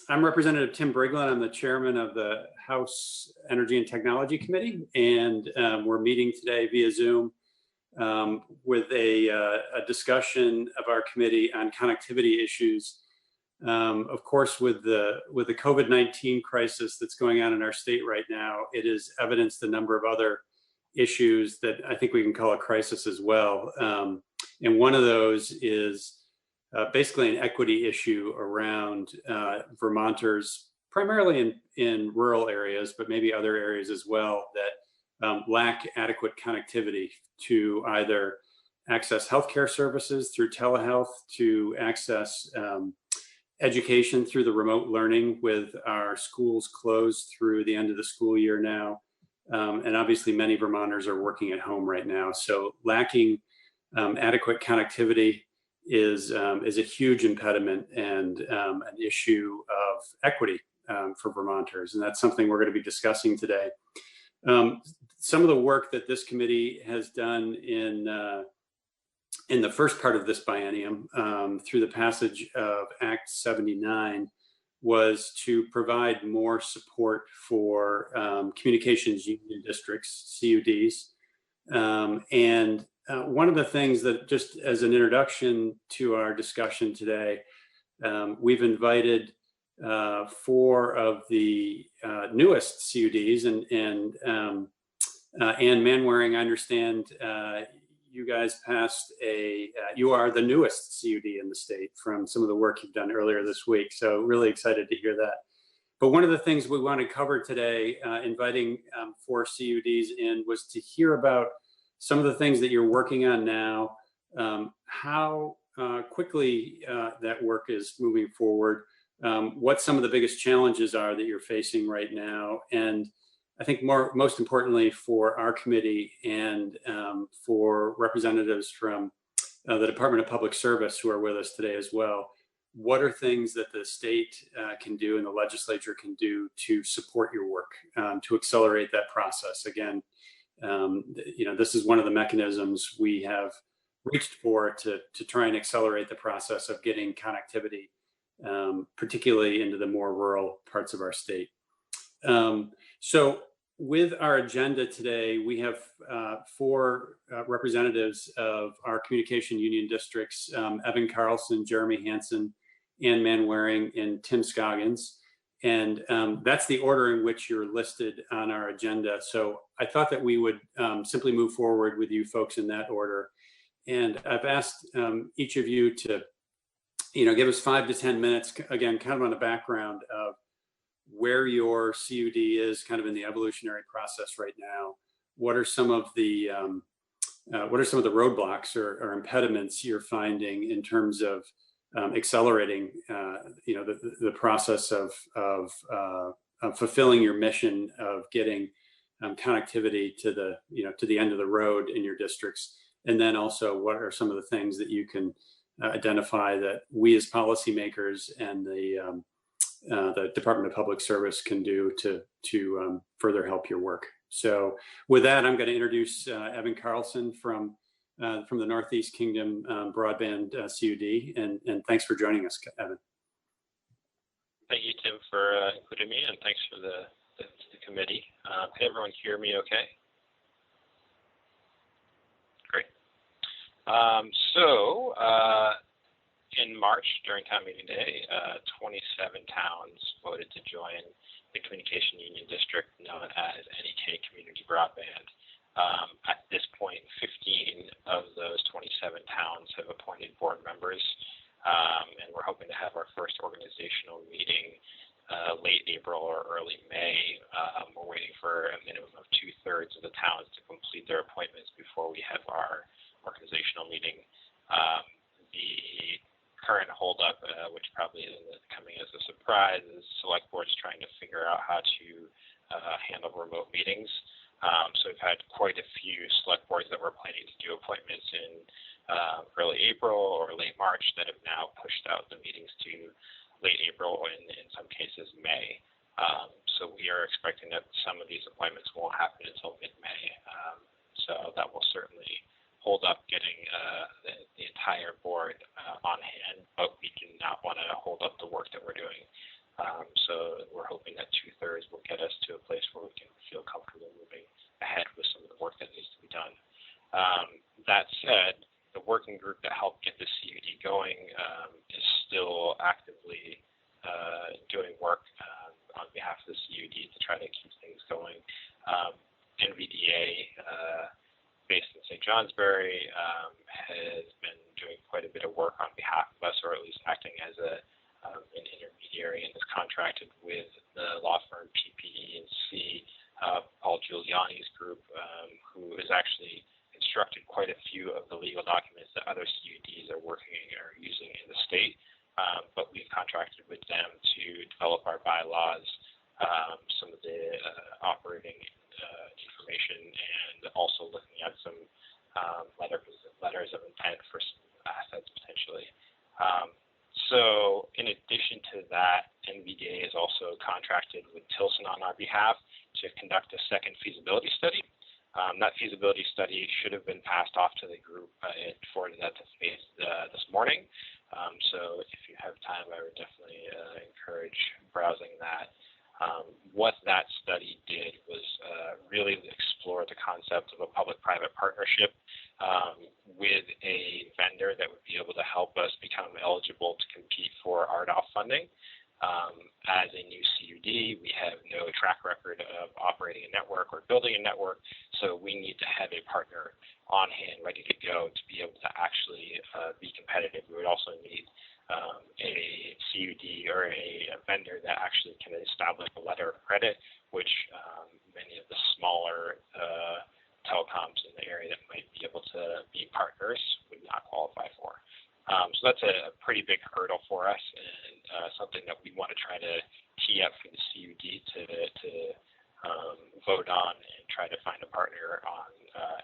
Speaker 13: I'm Representative Tim Briglin. I'm the chairman of the House Energy and Technology Committee, and we're meeting today via Zoom with a discussion of our committee on connectivity issues. Of course, with the COVID-19 crisis that's going on in our state right now, it has evidenced a number of other issues that I think we can call a crisis as well. And one of those is basically an equity issue around Vermonters, primarily in rural areas, but maybe other areas as well, that lack adequate connectivity to either access healthcare services through telehealth, to access education through the remote learning with our schools closed through the end of the school year now. And obviously many Vermonters are working at home right now. So lacking adequate connectivity is a huge impediment and an issue of equity for Vermonters. And that's something we're going to be discussing today. Some of the work that this committee has done in the first part of this biennium through the passage of Act 79 was to provide more support for communications union districts, CUDs. And one of the things that, just as an introduction to our discussion today, we've invited 4 of the newest CUDs, and Ann Manwaring, I understand you guys passed you are the newest CUD in the state from some of the work you've done earlier this week. So really excited to hear that. But one of the things we want to cover today, inviting 4 CUDs in, was to hear about some of the things that you're working on now, how quickly that work is moving forward, what some of the biggest challenges are that you're facing right now, and I think most importantly for our committee and for representatives from the Department of Public Service who are with us today as well, what are things that the state can do and the legislature can do to support your work, to accelerate that process? Again, this is one of the mechanisms we have reached for to try and accelerate the process of getting connectivity, particularly into the more rural parts of our state. So with our agenda today, we have 4 representatives of our communication union districts, Evan Carlson, Jeremy Hansen, Ann Manwaring, and Tim Scoggins. And that's the order in which you're listed on our agenda. So I thought that we would simply move forward with you folks in that order. And I've asked each of you to, give us 5 to 10 minutes, again, kind of on the background of where your CUD is kind of in the evolutionary process right now. What are some of the roadblocks or impediments you're finding in terms of accelerating, the process of fulfilling your mission of getting connectivity to the end of the road in your districts, and then also what are some of the things that you can identify that we as policymakers and the Department of Public Service can do to further help your work. So with that, I'm going to introduce Evan Carlson from the Northeast Kingdom Broadband CUD, and thanks for joining us, Evan.
Speaker 14: Thank you, Tim, for including me, and thanks for the committee. Can everyone hear me okay? Great. In March, during town meeting day, 27 towns voted to join the Communication Union District known as NEK Community Broadband. At this point, 15 of those 27 towns have appointed board members, and we're hoping to have our first organizational meeting late April or early May. We're waiting for a minimum of 2/3 of the towns to complete their appointments before we have our organizational meeting. The current holdup, which probably isn't coming as a surprise, is select boards trying to figure out how to handle remote meetings. So we've had quite a few select boards that were planning to do appointments in early April or late March that have now pushed out the meetings to late April and in some cases May. So we are expecting that some of these appointments won't happen until mid-May. So that will certainly hold up getting the entire board on hand, but we do not want to hold up the work that we're doing So we're hoping that 2/3 will get us to a place where we can feel comfortable moving ahead with some of the work that needs to be done. That said, the working group that helped get the CUD going is still actively doing work on behalf of the CUD to try to keep things going. NVDA, based in St. Johnsbury, has been doing quite a bit of work on behalf of us, or at least acting as an intermediary, and is contracted with the law firm PPE&C, Paul Giuliani's group, who has actually constructed quite a few of the legal documents that other CUDs are using in the state. But we've contracted with them to develop our bylaws, some of the operating information, and also looking at some letters of intent for some assets potentially. So in addition to that, NVDA is also contracted with Tilson on our behalf to conduct a second feasibility study. That feasibility study should have been passed off to the group and forwarded that to FACE this morning. So if you have time, I would definitely encourage browsing that. What that study did was really explore the concept of a public-private partnership with a vendor that would be able to help us become eligible to compete for RDOF funding. As a new CUD, we have no track record of operating a network or building a network, so we need to have a partner on hand ready to go to be able to actually be competitive. We would also need a CUD or a vendor that actually can establish a letter of credit, which many of the smaller telecoms in the area that might be able to be partners would not qualify for. So that's a pretty big hurdle for us, and something that we want to try to tee up for the CUD to vote on and try to find a partner on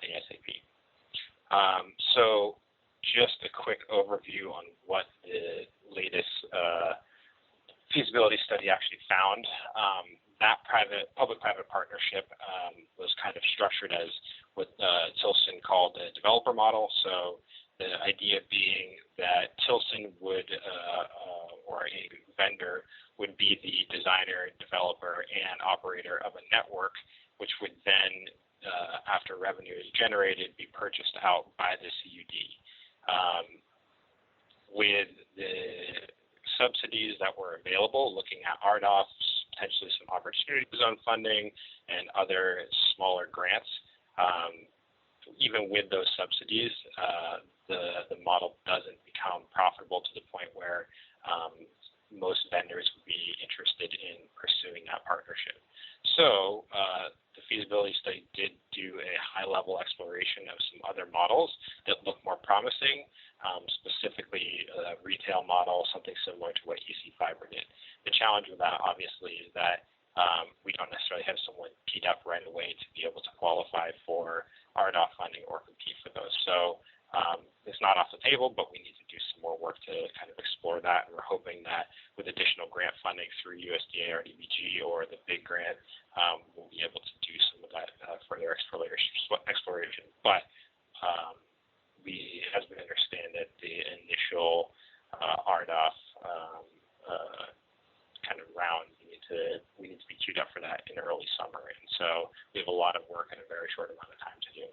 Speaker 14: ASAP. So just a quick overview on what the latest feasibility study actually found. That public-private partnership was kind of structured as what Tilson called the developer model. So the idea being that Tilson would, or a vendor, would be the designer, developer, and operator of a network, which would then, after revenue is generated, be purchased out by the CUD. With the subsidies that were available, looking at RDOF, potentially some opportunity zone funding, and other smaller grants, even with those subsidies, the model doesn't become profitable to the point where most vendors would be interested in pursuing that partnership. So the feasibility study did do a high-level exploration of some other models that look more promising, specifically a retail model, something similar to what EC Fiber did. The challenge with that, obviously, is that we don't necessarily have someone teed up right away to be able to qualify for RDOF funding or compete for those. So it's not off the table, but we need to do some more work to kind of explore that. And we're hoping that with additional grant funding through USDA or DBG or the big grant, we'll be able to do some of that further exploration. But as we understand it, the initial RDOF kind of round, we need to be queued up for that in early summer. And so we have a lot of work in a very short amount of time to do.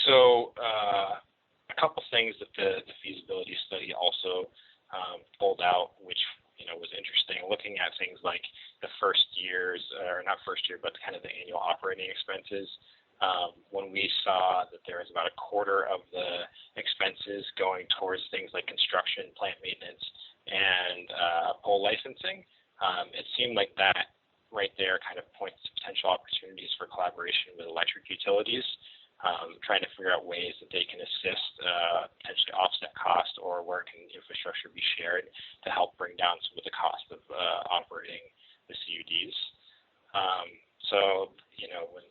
Speaker 14: So a couple things that the feasibility study also pulled out, which was interesting, looking at things like the first year's, or not first year, but kind of the annual operating expenses. When we saw that there was about a quarter of the expenses going towards things like construction, plant maintenance, and pole licensing, it seemed like that right there kind of points to potential opportunities for collaboration with electric utilities, trying to figure out ways that they can assist, potentially offset cost, or where can infrastructure be shared to help bring down some of the cost of operating the CUDs. So, when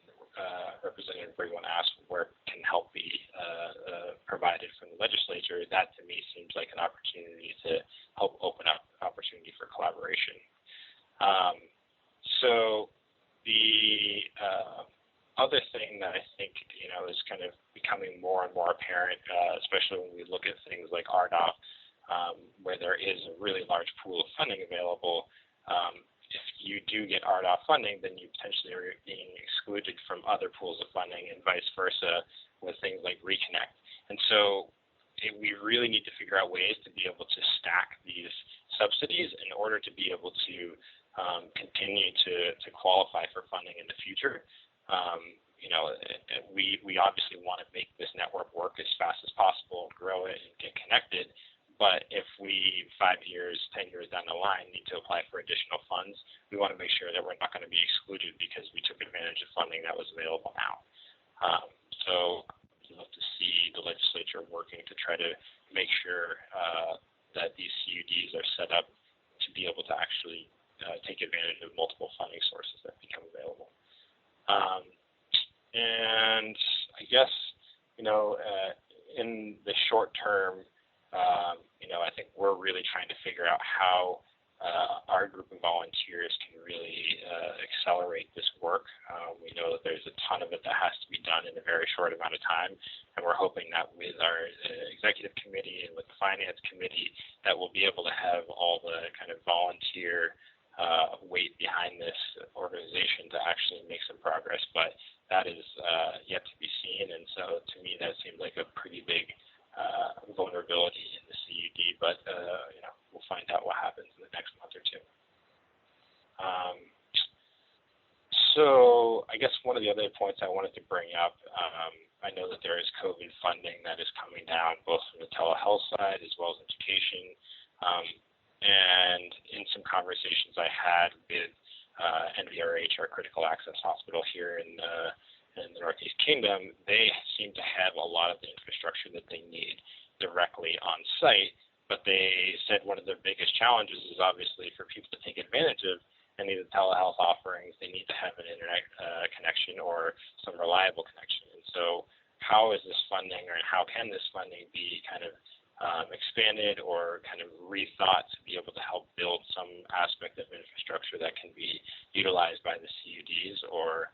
Speaker 14: Representative Brigman asked where can help be provided from the legislature, that to me seems like an opportunity to help open up opportunity for collaboration. So the other thing that I think, is kind of becoming more and more apparent, especially when we look at things like RDOF, where there is a really large pool of funding available, if you do get RDOF funding, then you potentially are being excluded from other pools of funding and vice versa with things like Reconnect. And so we really need to figure out ways to be able to stack these subsidies in order to be able to continue to qualify for funding in the future. You know, we obviously want to make this network work as fast as possible, grow it, and get connected. But if we 5 years, 10 years down the line need to apply for additional funds, we want to make sure that we're not going to be excluded because we took advantage of funding that was available now. So I'd love to see the legislature working to try to make sure that these CUDs are set up to be able to actually take advantage of multiple funding sources that become available. And I guess, you know, in the short term, you know, I think we're really trying to figure out how our group of volunteers can really accelerate this work. We know that there's a ton of it that has to be done in a very short amount of time, and we're hoping that with our executive committee and with the finance committee that we'll be able to have all the kind of volunteer weight behind this organization to actually make some progress. But that is yet to be seen, and so to me that seems like a pretty big vulnerability in the CUD, but you know, we'll find out what happens in the next month or two. So I guess one of the other points I wanted to bring up, I know that there is COVID funding that is coming down both from the telehealth side as well as education. And in some conversations I had with NVRH, our critical access hospital here in the Northeast Kingdom, they seem to have a lot of the infrastructure that they need directly on site, but they said one of their biggest challenges is obviously for people to take advantage of any of the telehealth offerings, they need to have an internet connection or some reliable connection. And so how is this funding, or how can this funding be kind of expanded or kind of rethought to be able to help build some aspect of infrastructure that can be utilized by the CUDs, or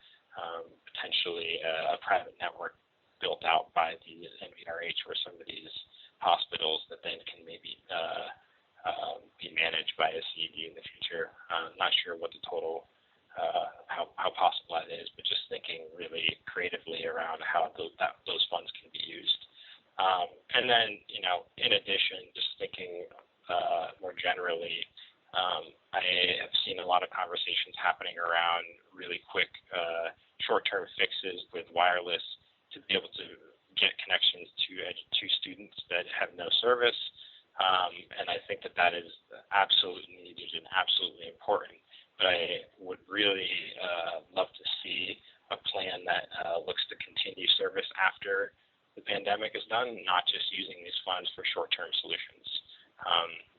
Speaker 14: potentially a private network built out by the NVRH or some of these hospitals that then can maybe be managed by a CUD in the future. Not sure what the total, how possible that is, but just thinking really creatively around how those funds can be used. And then, you know, in addition, just thinking more generally, I have seen a lot of conversations happening around really quick short-term fixes with wireless to be able to get connections to students that have no service. And I think that that is absolutely needed and absolutely important. But I would really love to see a plan that looks to continue service after the pandemic is done, not just using these funds for short-term solutions.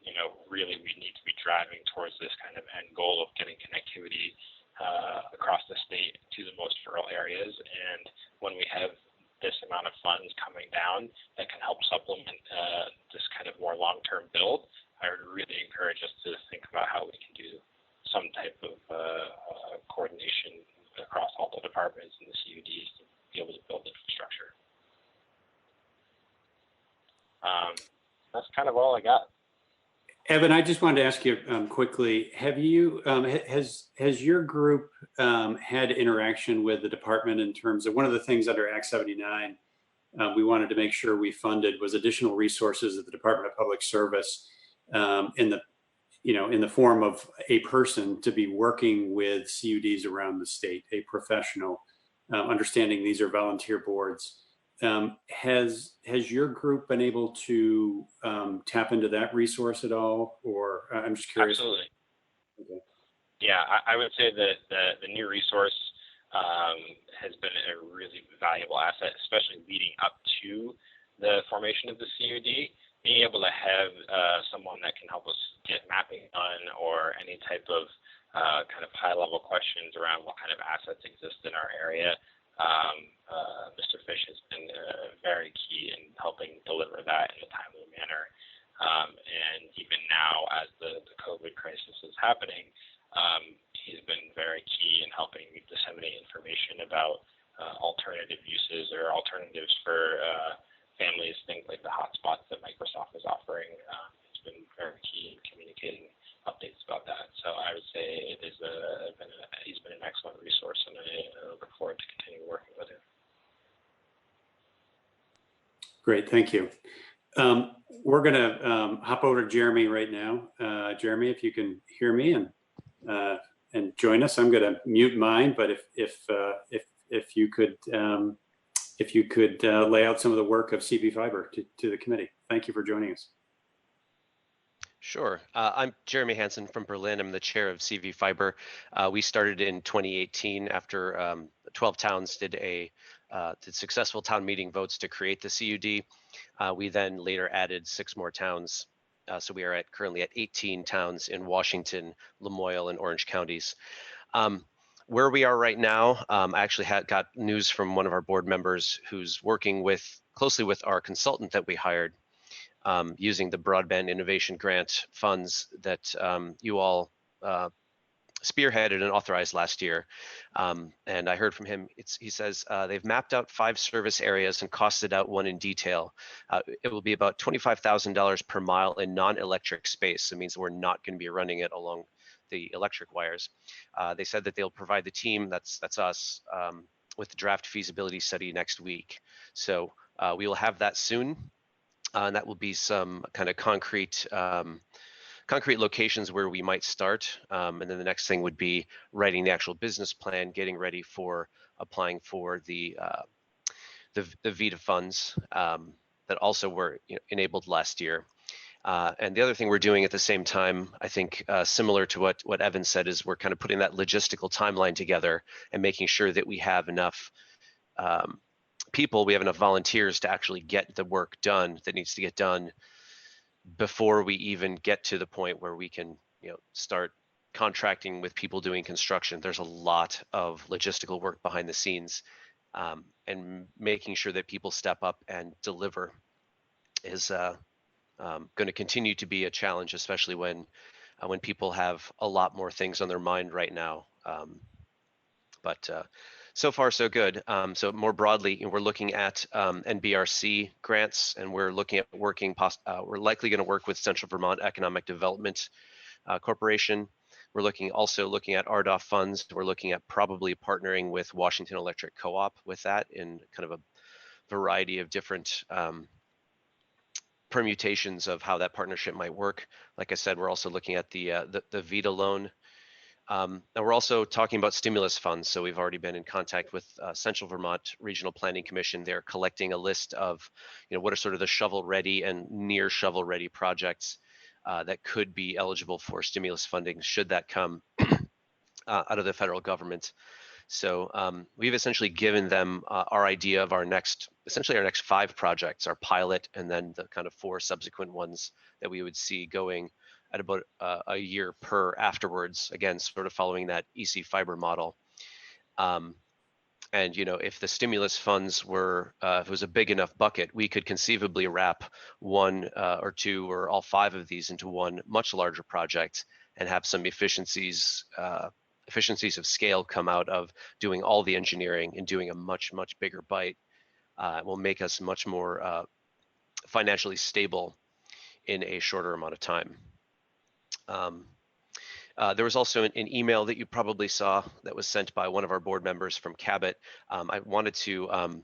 Speaker 14: You know, really we need to be driving towards this kind of end goal of getting connectivity across the state to the most rural areas. And when we have this amount of funds coming down that can help supplement this kind of more long-term build, I would really encourage us to think about how we can do some type of coordination across all the departments and the CUDs to be able to build infrastructure. That's kind of all I got.
Speaker 13: Evan, I just wanted to ask you quickly, have you, has your group had interaction with the department in terms of one of the things under Act 79 we wanted to make sure we funded was additional resources at the Department of Public Service in the form of a person to be working with CUDs around the state, a professional, understanding these are volunteer boards. Has your group been able to tap into that resource at all, or I'm just curious?
Speaker 14: Absolutely.
Speaker 13: Okay.
Speaker 14: Yeah, I would say that the new resource has been a really valuable asset, especially leading up to the formation of the CUD. Being able to have someone that can help us get mapping done or any type of kind of high-level questions around what kind of assets exist in our area. Mr. Fish has been very key in helping deliver that in a timely manner. And even now, as the COVID crisis is happening, he's been very key in helping disseminate information about alternative uses or alternatives for families, things like the hotspots that Microsoft is offering
Speaker 13: Great, thank you. We're going to hop over to Jeremy right now. Jeremy, if you can hear me and join us, I'm going to mute mine. But if you could lay out some of the work of CV Fiber to the committee. Thank you for joining us.
Speaker 15: Sure. I'm Jeremy Hansen from Berlin. I'm the chair of CV Fiber. We started in 2018 after 12 towns did successful town meeting votes to create the CUD. We then later added 6 more towns. So we are currently at 18 towns in Washington, Lamoille, and Orange counties. Where we are right now, I actually got news from one of our board members who's working closely with our consultant that we hired, using the Broadband Innovation Grant funds that you all spearheaded and authorized last year. And I heard from him, he says they've mapped out 5 service areas and costed out 1 in detail. It will be about $25,000 per mile in non-electric space. It means we're not going to be running it along the electric wires. They said that they'll provide the team, that's us, with the draft feasibility study next week. So we will have that soon. And that will be some kind of concrete locations where we might start. And then the next thing would be writing the actual business plan, getting ready for applying for the VITA funds that also were enabled last year. And the other thing we're doing at the same time, I think similar to what Evan said, is we're kind of putting that logistical timeline together and making sure that we have enough we have enough volunteers to actually get the work done that needs to get done before we even get to the point where we can start contracting with people doing construction. There's a lot of logistical work behind the scenes, and making sure that people step up and deliver is going to continue to be a challenge, especially when people have a lot more things on their mind right now. But so far, so good. So more broadly, we're looking at NBRC grants, and we're looking at we're likely going to work with Central Vermont Economic Development Corporation. We're also looking at RDOF funds. We're looking at probably partnering with Washington Electric Co-op with that in kind of a variety of different permutations of how that partnership might work. Like I said, we're also looking at the VITA loan. And we're also talking about stimulus funds. So we've already been in contact with Central Vermont Regional Planning Commission. They're collecting a list of, what are sort of the shovel-ready and near shovel-ready projects that could be eligible for stimulus funding should that come out of the federal government. So we've essentially given them our idea of essentially our next 5 projects, our pilot, and then the kind of 4 subsequent ones that we would see going at about a year per afterwards, again, sort of following that EC fiber model. And, if the stimulus funds were, if it was a big enough bucket, we could conceivably wrap 1 or 2 or all 5 of these into one much larger project and have some efficiencies of scale come out of doing all the engineering and doing a much, much bigger bite. Will make us much more financially stable in a shorter amount of time. There was also an email that you probably saw that was sent by one of our board members from Cabot. I wanted to,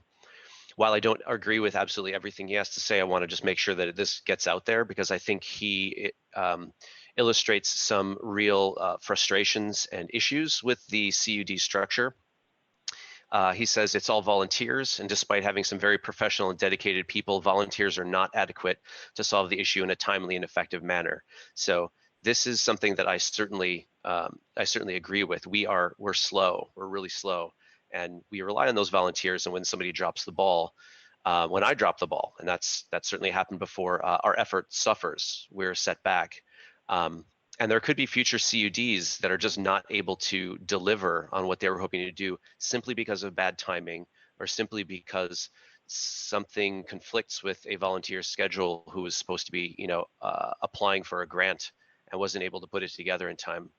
Speaker 15: while I don't agree with absolutely everything he has to say, I want to just make sure that this gets out there because I think he illustrates some real frustrations and issues with the CUD structure. He says it's all volunteers, and despite having some very professional and dedicated people, volunteers are not adequate to solve the issue in a timely and effective manner. So this is something that I certainly agree with. We're slow. We're really slow, and we rely on those volunteers. And when somebody drops the ball, when I drop the ball, and that's certainly happened before, our effort suffers. We're set back. And there could be future CUDs that are just not able to deliver on what they were hoping to do simply because of bad timing or simply because something conflicts with a volunteer schedule who was supposed to be, applying for a grant and wasn't able to put it together in time.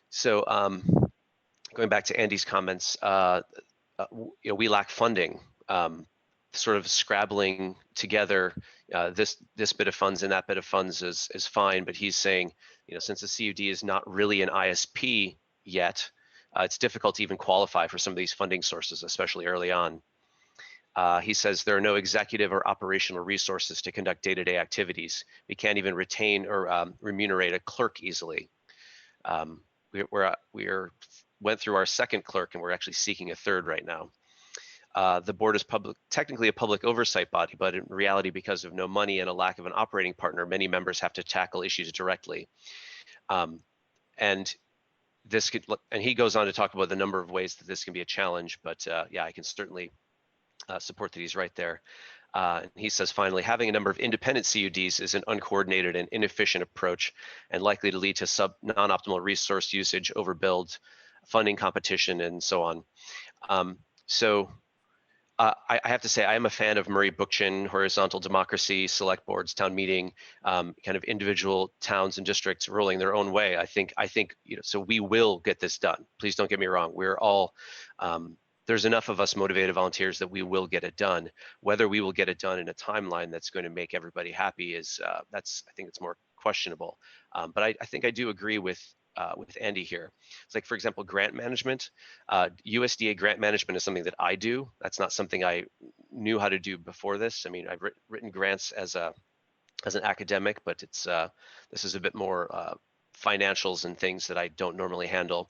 Speaker 15: So going back to Andy's comments, we lack funding. Sort of scrabbling together this bit of funds and that bit of funds is fine, but he's saying, since the CUD is not really an ISP yet, it's difficult to even qualify for some of these funding sources, especially early on. He says there are no executive or operational resources to conduct day-to-day activities. We can't even retain or remunerate a clerk easily. We went through our second clerk, and we're actually seeking a third right now. The board is technically a public oversight body, but in reality, because of no money and a lack of an operating partner, many members have to tackle issues directly. And he goes on to talk about the number of ways that this can be a challenge, but yeah, I can certainly support that he's right there. He says, finally, having a number of independent CUDs is an uncoordinated and inefficient approach and likely to lead to non-optimal resource usage, overbuild, funding competition, and so on. I have to say, I am a fan of Murray Bookchin, horizontal democracy, select boards, town meeting, kind of individual towns and districts rolling their own way. I think, so we will get this done. Please don't get me wrong. We're all, there's enough of us motivated volunteers that we will get it done. Whether we will get it done in a timeline that's going to make everybody happy is, I think it's more questionable. But I think I do agree with Andy here. It's like, for example, grant management. USDA grant management is something that I do. That's not something I knew how to do before this. I mean, I've written grants as an academic, but it's this is a bit more financials and things that I don't normally handle.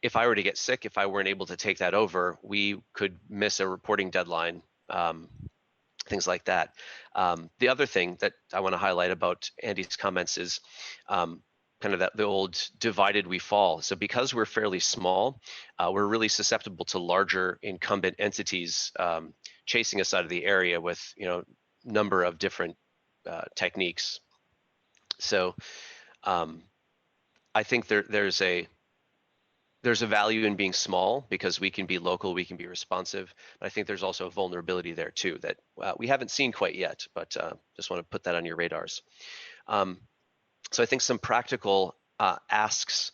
Speaker 15: If I were to get sick, if I weren't able to take that over, we could miss a reporting deadline, things like that. The other thing that I want to highlight about Andy's comments is kind of the old divided we fall. So because we're fairly small, we're really susceptible to larger incumbent entities chasing us out of the area with, number of different techniques. So I think there's a value in being small because we can be local, we can be responsive. But I think there's also a vulnerability there too that we haven't seen quite yet, but just want to put that on your radars. So I think some practical asks.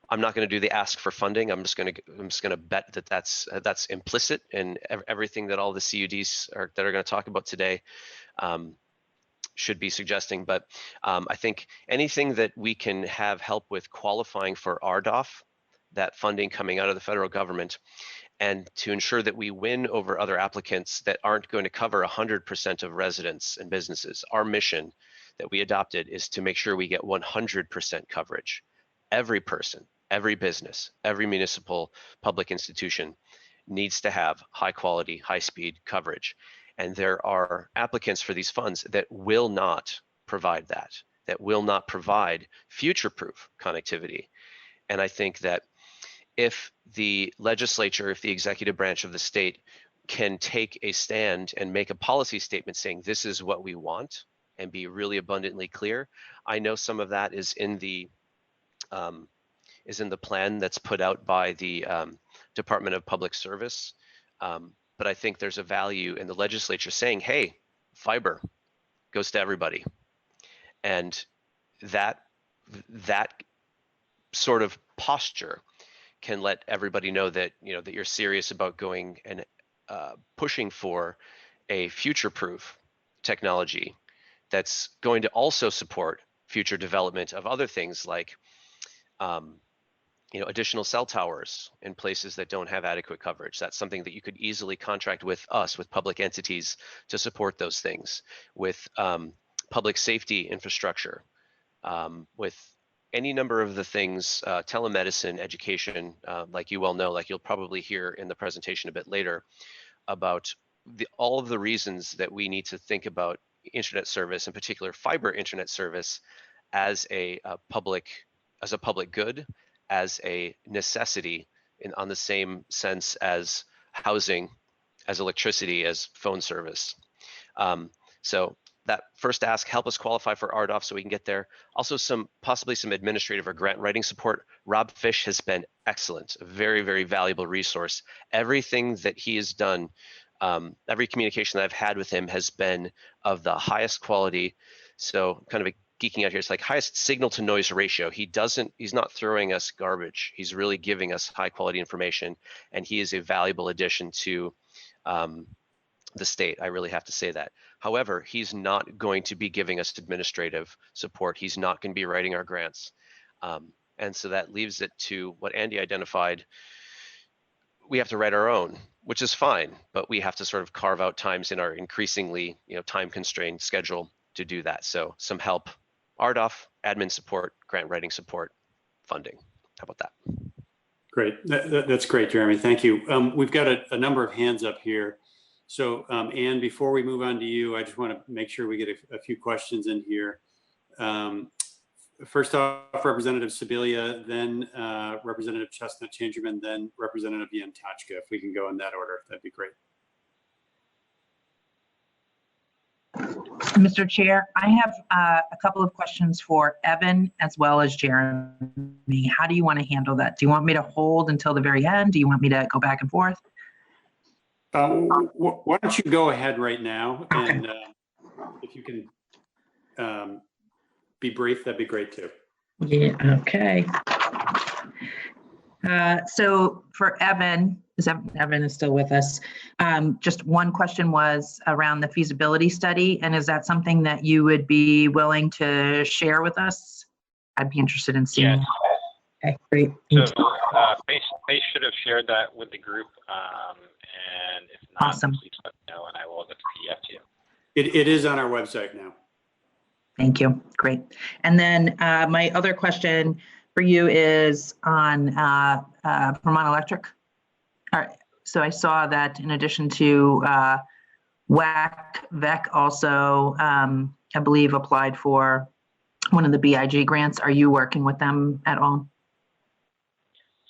Speaker 15: I'm not going to do the ask for funding. I'm just going to bet that that's implicit in everything that all the CUDs that are going to talk about today should be suggesting. But I think anything that we can have help with qualifying for RDOF, that funding coming out of the federal government, and to ensure that we win over other applicants that aren't going to cover 100% of residents and businesses. Our mission that we adopted is to make sure we get 100% coverage. Every person, every business, every municipal public institution needs to have high quality, high speed coverage. And there are applicants for these funds that will not provide that will not provide future-proof connectivity. And I think that if the legislature, if the executive branch of the state can take a stand and make a policy statement saying this is what we want and be really abundantly clear. I know some of that is in the plan that's put out by the Department of Public Service. But I think there's a value in the legislature saying, hey, fiber goes to everybody. And that sort of posture can let everybody know that, that you're serious about going and pushing for a future-proof technology that's going to also support future development of other things like additional cell towers in places that don't have adequate coverage. That's something that you could easily contract with us, with public entities, to support those things, with public safety infrastructure, with any number of the things, telemedicine, education, like you well know, like you'll probably hear in the presentation a bit later about all of the reasons that we need to think about internet service, in particular fiber internet service, as a public good, as a necessity on the same sense as housing, as electricity, as phone service. So that first ask, help us qualify for RDOF so we can get there. Also possibly some administrative or grant writing support. Rob Fish has been excellent, a very, very valuable resource. Everything that he has done, every communication that I've had with him has been of the highest quality. So kind of geeking out here, it's like highest signal to noise ratio. He's not throwing us garbage. He's really giving us high quality information, and he is a valuable addition to the state. I really have to say that. However, he's not going to be giving us administrative support. He's not going to be writing our grants. And so that leaves it to what Andy identified. we have to write our own, which is fine, but we have to sort of carve out times in our increasingly, time constrained schedule to do that. So some help, RDOF, admin support, grant writing support, funding. How about that?
Speaker 13: Great. That's great, Jeremy. Thank you. We've got a number of hands up here. So Anne, before we move on to you, I just want to make sure we get a few questions in here. First off, Representative Sibilia, then Representative Chestnut Changerman, then Representative Yantachka. If we can go in that order, that'd be great.
Speaker 16: Mr. Chair, I have a couple of questions for Evan as well as Jeremy. How do you want to handle that? Do you want me to hold until the very end? Do you want me to go back and forth?
Speaker 13: Why don't you go ahead right now,
Speaker 16: Okay.
Speaker 13: and if you can be brief, that'd be great too.
Speaker 16: Yeah, okay. So for Evan, Evan is still with us. Just one question was around the feasibility study, and is that something that you would be willing to share with us? I'd be interested in seeing.
Speaker 14: Yes.
Speaker 16: Okay, great.
Speaker 14: So they should have shared that with the group, and if not,
Speaker 16: Awesome.
Speaker 14: please let me know, and I will get the PDF to you.
Speaker 13: It is on our website now.
Speaker 16: Thank you. Great. And then my other question for you is on Vermont Electric. All right. So I saw that in addition to VEC also, I believe, applied for one of the BIG grants. Are you working with them at all?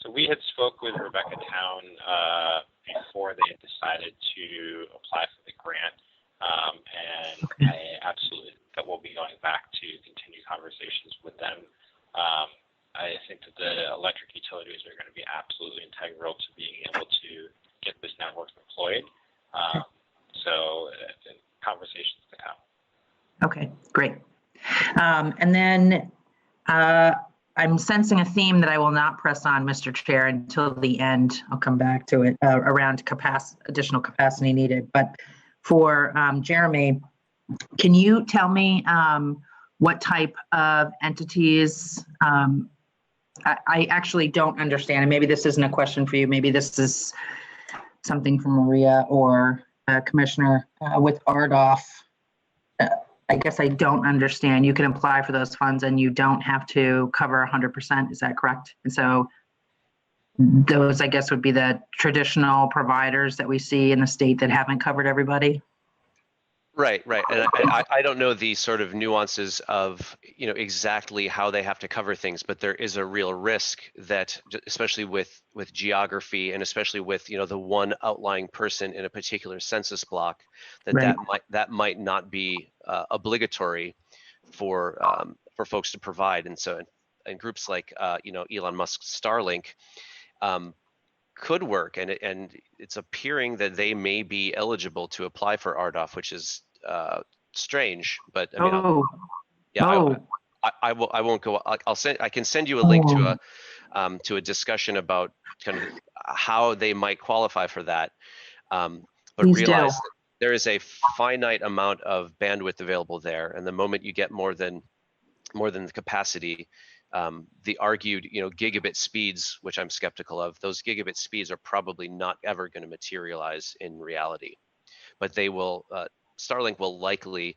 Speaker 14: So we had spoke with Rebecca Town before they had decided to apply for the grant, and
Speaker 16: Okay.
Speaker 14: I absolutely that we'll be going back to continue conversations with them. I think that the electric utilities are going to be absolutely integral to being able to get this network deployed. So conversations to come.
Speaker 16: Okay, great. And then I'm sensing a theme that I will not press on, Mr. Chair, until the end. I'll come back to it around additional capacity needed. But for Jeremy, can you tell me what type of entities? I actually don't understand, and maybe this isn't a question for you. Maybe this is something from Maria or Commissioner with RDOF. I guess I don't understand. You can apply for those funds and you don't have to cover 100%. Is that correct? And so those, I guess, would be the traditional providers that we see in the state that haven't covered everybody.
Speaker 15: Right. And I don't know the sort of nuances of, exactly how they have to cover things, but there is a real risk that, especially with geography and especially with, the one outlying person in a particular census block, that might not be obligatory for folks to provide. And so in groups like, Elon Musk's Starlink, could work, and it's appearing that they may be eligible to apply for RDOF, which is strange. But I mean, I won't go. I can send you a link to a discussion about kind of how they might qualify for that. But
Speaker 16: Please
Speaker 15: realize
Speaker 16: do.
Speaker 15: that there is a finite amount of bandwidth available there, and the moment you get more than the capacity, the argued, gigabit speeds, which I'm skeptical of, those gigabit speeds are probably not ever going to materialize in reality. But they will. Starlink will likely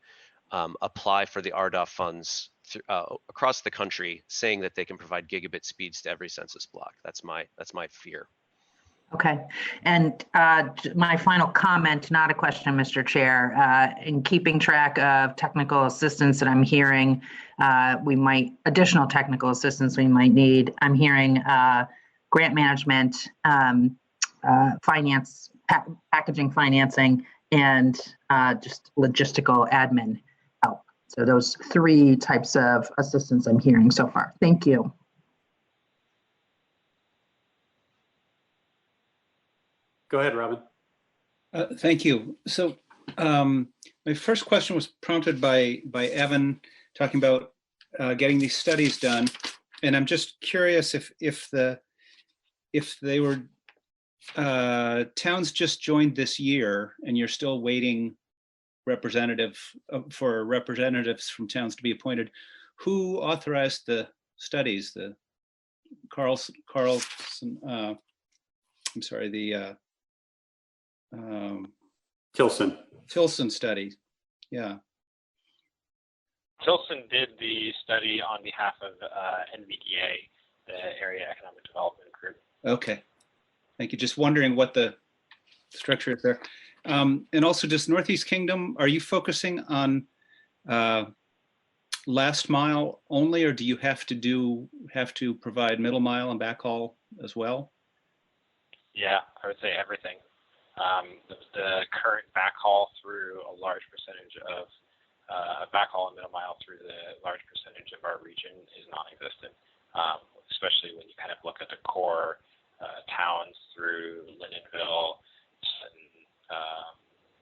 Speaker 15: apply for the RDOF funds across the country, saying that they can provide gigabit speeds to every census block. That's my fear.
Speaker 16: Okay, and my final comment, not a question, Mr. Chair. In keeping track of technical assistance that I'm hearing, additional technical assistance we might need. I'm hearing grant management, finance, packaging financing, and just logistical admin help. So those 3 types of assistance I'm hearing so far. Thank you.
Speaker 13: Go ahead, Robin.
Speaker 17: Thank you. So my first question was prompted by Evan talking about getting these studies done, and I'm just curious if they were towns just joined this year and you're still waiting for representatives from towns to be appointed. Who authorized the studies? The Carlson I'm sorry, the
Speaker 13: Tilson
Speaker 17: study. Yeah.
Speaker 14: Tilson did the study on behalf of NVDA, the Area Economic Development Group.
Speaker 17: Okay. Thank you. Just wondering what the structure is there. And also, just Northeast Kingdom, are you focusing on last mile only, or do you have to provide middle mile and backhaul as well?
Speaker 14: Yeah, I would say everything. The current backhaul through a large percentage of backhaul and middle mile through the large percentage of our region is non-existent, especially when you kind of look at the core towns through Lindenville, Sutton,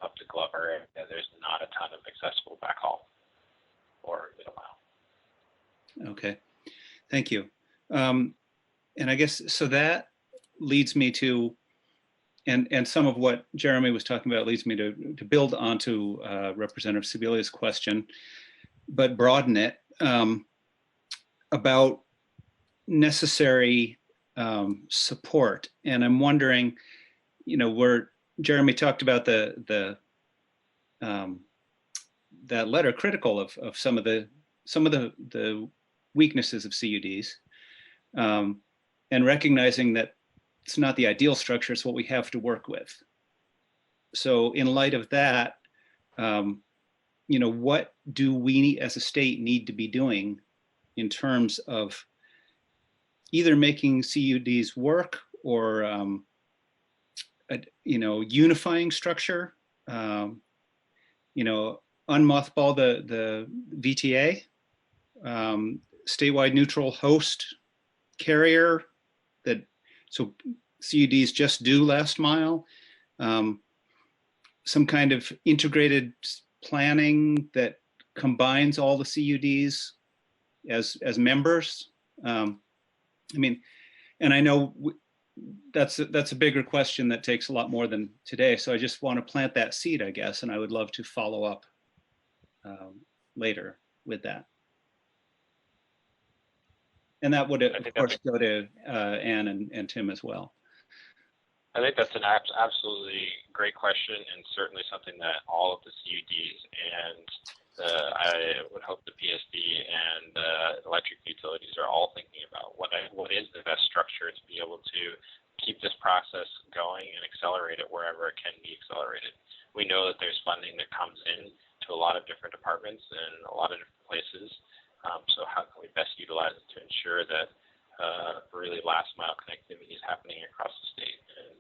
Speaker 14: up to Glover. There's not a ton of accessible backhaul or middle mile.
Speaker 17: Okay, thank you. And I guess, so that leads me to, and some of what Jeremy was talking about leads me to build onto Representative Sebelia's question, but broaden it about necessary support. And I'm wondering, Jeremy talked about that letter critical of some of the weaknesses of CUDs, and recognizing that it's not the ideal structure, it's what we have to work with. So in light of that, what do we as a state need to be doing in terms of either making CUDs work or unifying structure, unmothball the VTA, statewide neutral host carrier, that so CUDs just do last mile, some kind of integrated planning that combines all the CUDs as members. And I know that's a bigger question that takes a lot more than today. So I just want to plant that seed, I guess, and I would love to follow up later with that. And that would, of course, go to Ann and Tim as well.
Speaker 14: I think that's an absolutely great question, and certainly something that all of the CUDs and I would hope the PSD and electric utilities are all thinking about. What is the best structure to be able to keep this process going and accelerate it wherever it can be accelerated. We know that there's funding that comes in to a lot of different departments and a lot of different places. So how can we best utilize it to ensure that really last mile connectivity is happening across the state in an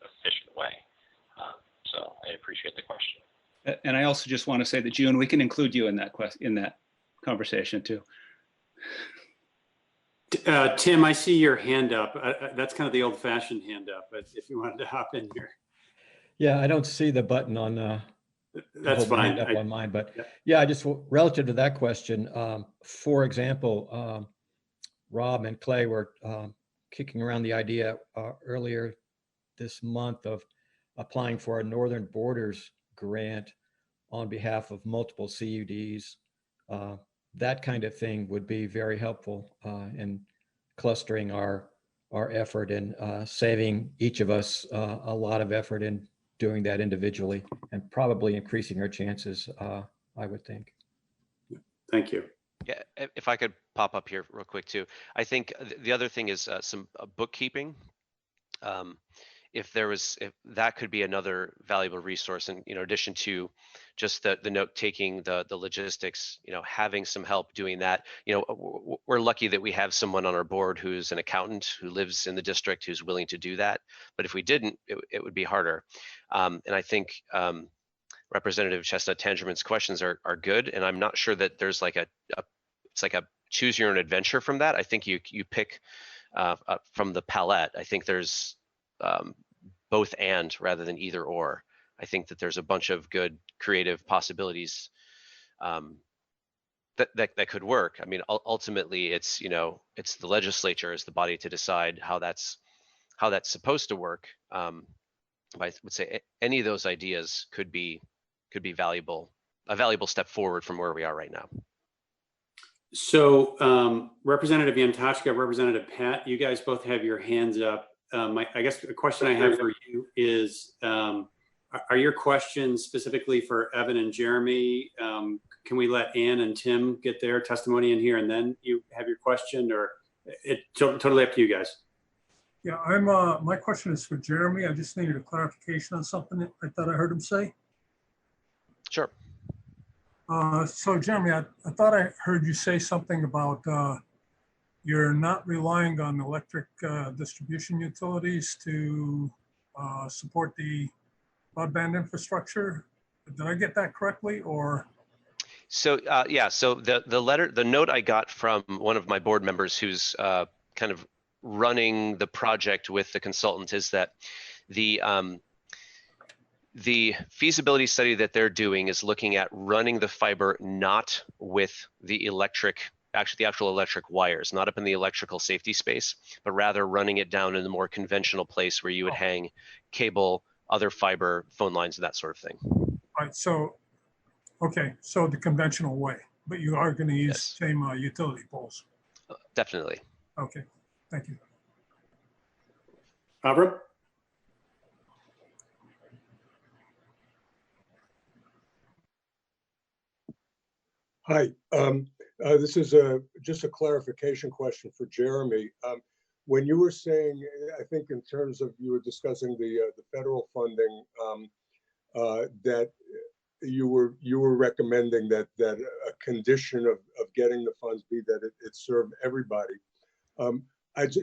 Speaker 14: efficient way? So I appreciate the question.
Speaker 17: And I also just want to say that, June, we can include you in that conversation too.
Speaker 13: Tim, I see your hand up. That's kind of the old-fashioned hand up, but if you wanted to hop in here.
Speaker 18: Yeah, I don't see the button on.
Speaker 13: That's fine.
Speaker 18: Up on mine, but yeah, just relative to that question. For example, Rob and Clay were kicking around the idea earlier this month of applying for a Northern Borders grant on behalf of multiple CUDs. That kind of thing would be very helpful in clustering our effort and saving each of us a lot of effort in doing that individually, and probably increasing our chances, I would think.
Speaker 13: Thank you.
Speaker 15: Yeah, if I could pop up here real quick too. I think the other thing is some bookkeeping. If that could be another valuable resource, and in addition to just the note taking, the logistics, having some help doing that. We're lucky that we have someone on our board who's an accountant who lives in the district who's willing to do that. But if we didn't, it would be harder. And I think Representative Chestnut Tangerman's questions are good, and I'm not sure that there's it's like a choose your own adventure from that. I think you pick from the palette. I think there's both and rather than either or. I think that there's a bunch of good creative possibilities that could work. I mean, ultimately, it's the legislature as the body to decide how that's supposed to work. But I would say any of those ideas could be valuable, a valuable step forward from where we are right now.
Speaker 13: So Representative Yantochka, Representative Pat, you guys both have your hands up. I guess the question I have for you is, are your questions specifically for Evan and Jeremy? Can we let Ann and Tim get their testimony in here and then you have your question, or it's totally up to you guys?
Speaker 19: Yeah, my question is for Jeremy. I just needed a clarification on something that I thought I heard him say.
Speaker 15: Sure.
Speaker 19: So Jeremy, I thought I heard you say something about you're not relying on electric distribution utilities to support the broadband infrastructure. Did I get that correctly, or?
Speaker 15: So yeah, so the note I got from one of my board members who's kind of running the project with the consultant is that the feasibility study that they're doing is looking at running the fiber not with the actual electric wires, not up in the electrical safety space, but rather running it down in a more conventional place where you would hang cable, other fiber, phone lines, and that sort of thing.
Speaker 19: All right, so, okay, so the conventional way, but you are going to use the same utility poles.
Speaker 15: Definitely.
Speaker 19: Okay, thank you.
Speaker 13: Robert?
Speaker 20: Hi, this is just a clarification question for Jeremy. When you were saying, I think in terms of, you were discussing the federal funding, that you were recommending that a condition of getting the funds be that it served everybody.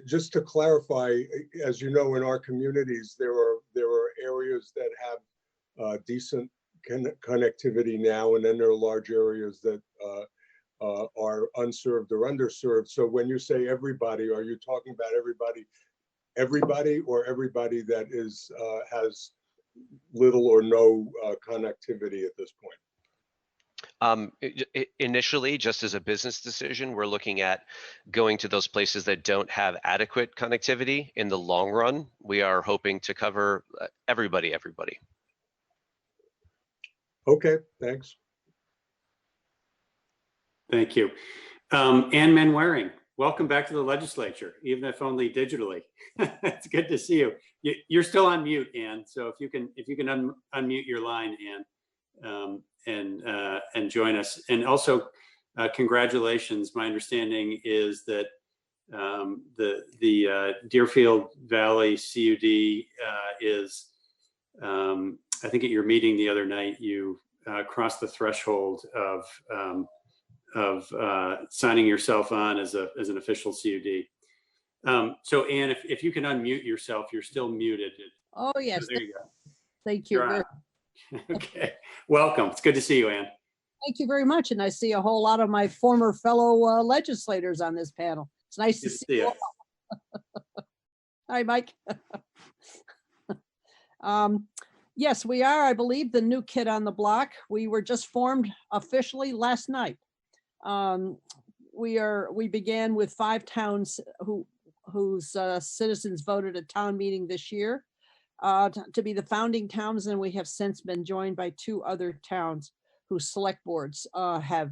Speaker 20: Just to clarify, as you know, in our communities, there are areas that have decent connectivity now, and then there are large areas that are unserved or underserved. So when you say everybody, are you talking about everybody, or everybody that has little or no connectivity at this point?
Speaker 15: Initially, just as a business decision, we're looking at going to those places that don't have adequate connectivity. In the long run, we are hoping to cover everybody.
Speaker 20: Okay, thanks.
Speaker 13: Thank you. Ann Manwaring, welcome back to the legislature, even if only digitally. It's good to see you. You're still on mute, Ann. So if you can unmute your line, Ann, and join us. And also, congratulations. My understanding is that the Deerfield Valley CUD is, I think at your meeting the other night, you crossed the threshold of signing yourself on as an official CUD. So Ann, if you can unmute yourself, you're still muted.
Speaker 21: Oh yes.
Speaker 13: So there you go.
Speaker 21: Thank you.
Speaker 13: Okay. Welcome. It's good to see you, Ann.
Speaker 21: Thank you very much. And I see a whole lot of my former fellow legislators on this panel. It's nice to see you. Hi, Mike. Yes, we are, I believe, the new kid on the block. We were just formed officially last night. We began with 5 towns whose citizens voted at town meeting this year to be the founding towns, and we have since been joined by 2 other towns whose select boards have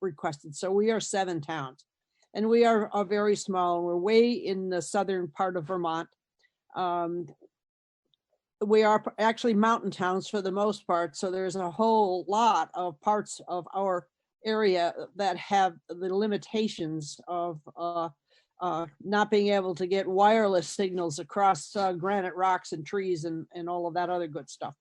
Speaker 21: requested. So we are 7 towns, and we are very small. We're way in the southern part of Vermont. We are actually mountain towns for the most part, so there's a whole lot of parts of our area that have the limitations of not being able to get wireless signals across granite rocks and trees and all of that other good stuff.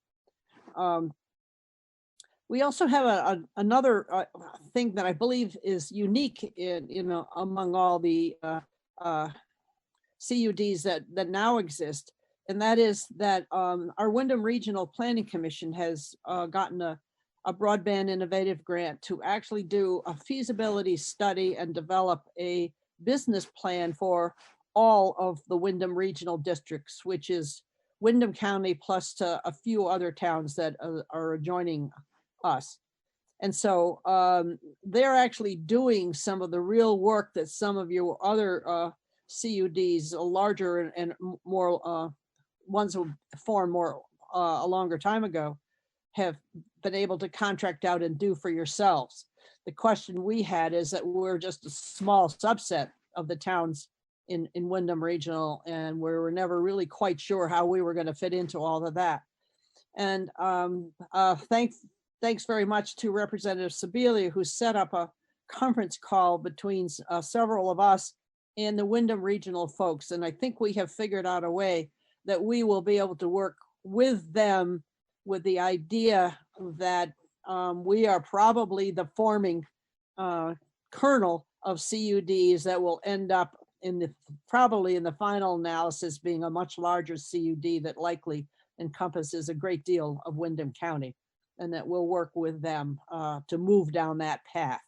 Speaker 21: We also have another thing that I believe is unique among all the CUDs that now exist, and that is that our Windham Regional Planning Commission has gotten a broadband innovative grant to actually do a feasibility study and develop a business plan for all of the Windham regional districts, which is Windham County plus to a few other towns that are adjoining us. And so they're actually doing some of the real work that some of your other CUDs, larger and more ones who formed more a longer time ago, have been able to contract out and do for yourselves. The question we had is that we're just a small subset of the towns in Wyndham Regional, and we were never really quite sure how we were going to fit into all of that. And thanks very much to Representative Sibilia, who set up a conference call between several of us and the Wyndham Regional folks. And I think we have figured out a way that we will be able to work with them with the idea that we are probably the forming kernel of CUDs that will end up probably in the final analysis being a much larger CUD that likely encompasses a great deal of Wyndham County, and that we'll work with them to move down that path.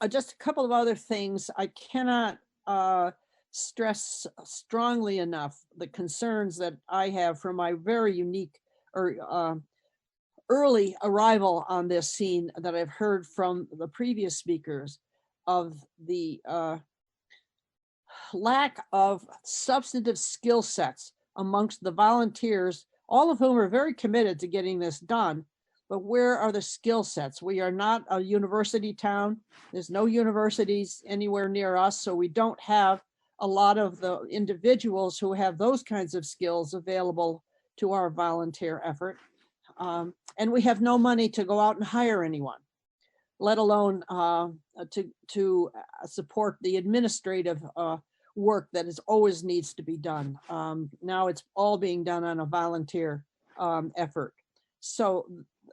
Speaker 21: Just a couple of other things. I cannot stress strongly enough the concerns that I have from my very unique or early arrival on this scene that I've heard from the previous speakers of the lack of substantive skill sets amongst the volunteers, all of whom are very committed to getting this done. But where are the skill sets? We are not a university town. There's no universities anywhere near us, so we don't have a lot of the individuals who have those kinds of skills available to our volunteer effort. And we have no money to go out and hire anyone, let alone to support the administrative work that always needs to be done. Now it's all being done on a volunteer effort. So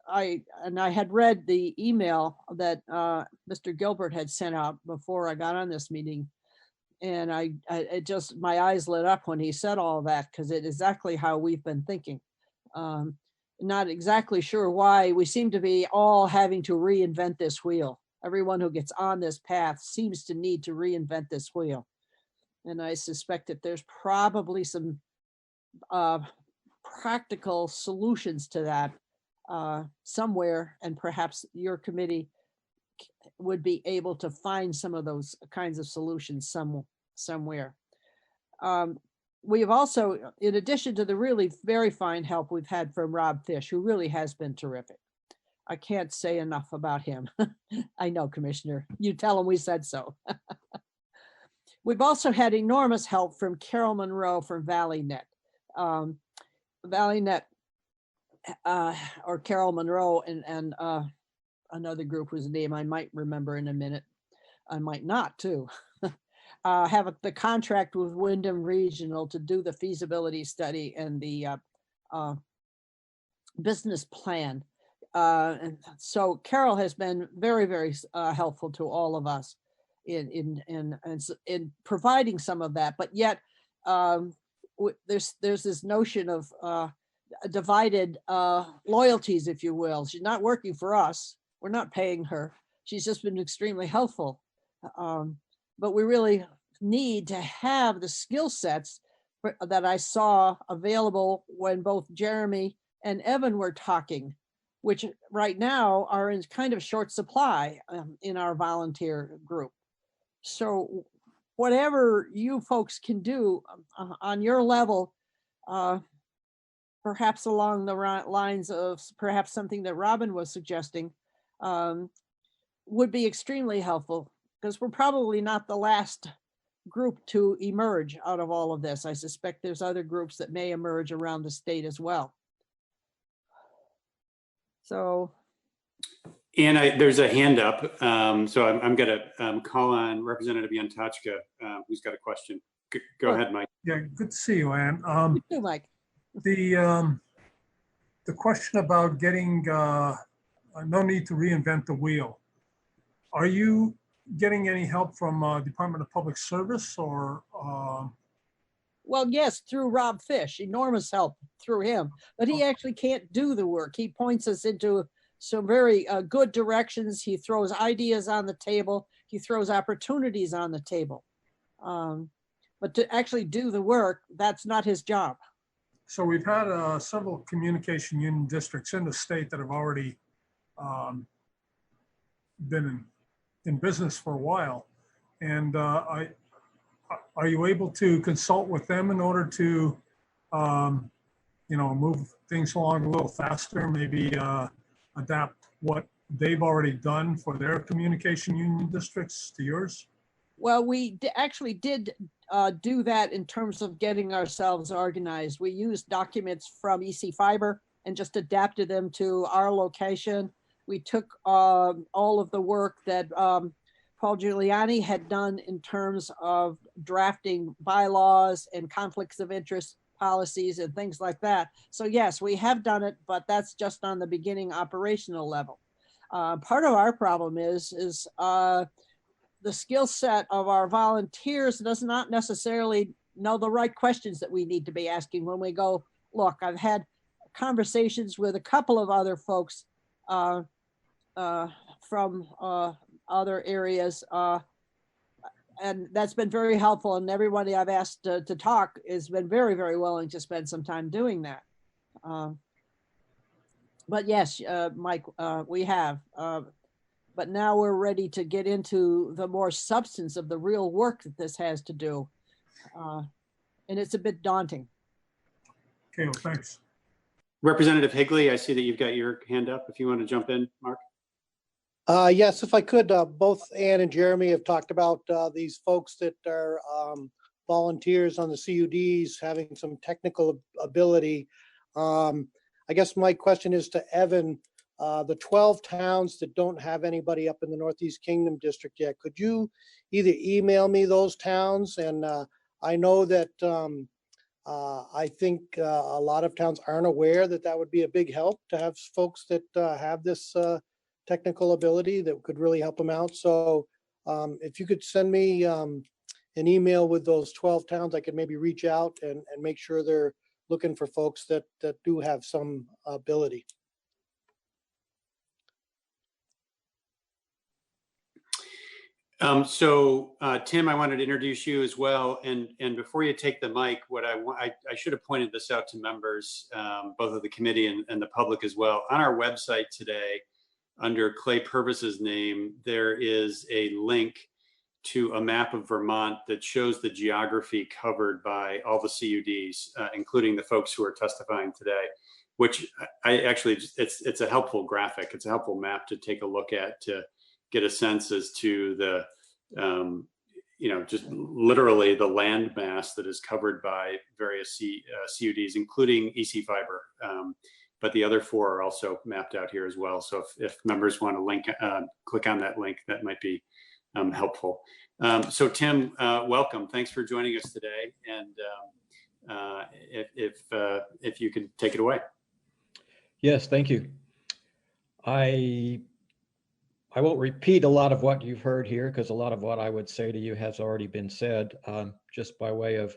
Speaker 21: I had read the email that Mr. Gilbert had sent out before I got on this meeting. And it just, my eyes lit up when he said all that, because it is exactly how we've been thinking. Not exactly sure why we seem to be all having to reinvent this wheel. Everyone who gets on this path seems to need to reinvent this wheel. And I suspect that there's probably some practical solutions to that somewhere, and perhaps your committee would be able to find some of those kinds of solutions somewhere. We've also, in addition to the really very fine help we've had from Rob Fish, who really has been terrific. I can't say enough about him. I know, Commissioner, you tell him we said so. We've also had enormous help from Carol Monroe from ValleyNet. ValleyNet, or Carol Monroe, and another group whose name I might remember in a minute. I might not too. Have the contract with Wyndham Regional to do the feasibility study and the business plan. And so Carol has been very, very helpful to all of us in providing some of that. But yet there's this notion of divided loyalties, if you will. She's not working for us. We're not paying her. She's just been extremely helpful. But we really need to have the skill sets that I saw available when both Jeremy and Evan were talking, which right now are in kind of short supply in our volunteer group. So whatever you folks can do on your level, perhaps along the lines of perhaps something that Robin was suggesting, would be extremely helpful, because we're probably not the last group to emerge out of all of this. I suspect there's other groups that may emerge around the state as well. So.
Speaker 13: And there's a hand up. So I'm going to call on Representative Yantachka, who's got a question. Go ahead, Mike.
Speaker 19: Yeah, good to see you, Ann.
Speaker 21: You too, Mike.
Speaker 19: The question about getting no need to reinvent the wheel. Are you getting any help from Department of Public Service or?
Speaker 21: Well, yes, through Rob Fish, enormous help through him, but he actually can't do the work. He points us into some very good directions. He throws ideas on the table. He throws opportunities on the table. But to actually do the work, that's not his job.
Speaker 19: So we've had several communication union districts in the state that have already been in business for a while. And are you able to consult with them in order to, move things along a little faster, maybe adapt what they've already done for their communication union districts to yours?
Speaker 21: Well, we actually did do that in terms of getting ourselves organized. We used documents from EC Fiber and just adapted them to our location. We took all of the work that Paul Giuliani had done in terms of drafting bylaws and conflicts of interest policies and things like that. So yes, we have done it, but that's just on the beginning operational level. Part of our problem is the skill set of our volunteers does not necessarily know the right questions that we need to be asking when we go, look, I've had conversations with a couple of other folks from other areas, and that's been very helpful. And everybody I've asked to talk has been very, very willing to spend some time doing that. But yes, Mike, we have. But now we're ready to get into the more substance of the real work that this has to do. And it's a bit daunting.
Speaker 19: Okay, well, thanks.
Speaker 13: Representative Higley, I see that you've got your hand up. If you want to jump in, Mark.
Speaker 9: Yes, if I could, both Ann and Jeremy have talked about these folks that are volunteers on the CUDs having some technical ability. I guess my question is to Evan, the 12 towns that don't have anybody up in the Northeast Kingdom district yet, could you either email me those towns? And I know that I think a lot of towns aren't aware that that would be a big help to have folks that have this technical ability that could really help them out. So if you could send me an email with those 12 towns, I could maybe reach out and make sure they're looking for folks that do have some ability.
Speaker 13: Tim, I wanted to introduce you as well. And before you take the mic, what I should have pointed this out to members, both of the committee and the public as well. On our website today, under Clay Purvis's name, there is a link to a map of Vermont that shows the geography covered by all the CUDs, including the folks who are testifying today, which I actually, it's a helpful graphic. It's a helpful map to take a look at to get a sense as to the, just literally the land mass that is covered by various CUDs, including EC Fiber. But the other four are also mapped out here as well. So if members want to click on that link, that might be helpful. So Tim, welcome. Thanks for joining us today. And if you could take it away.
Speaker 18: Yes, thank you. I won't repeat a lot of what you've heard here because a lot of what I would say to you has already been said. Just by way of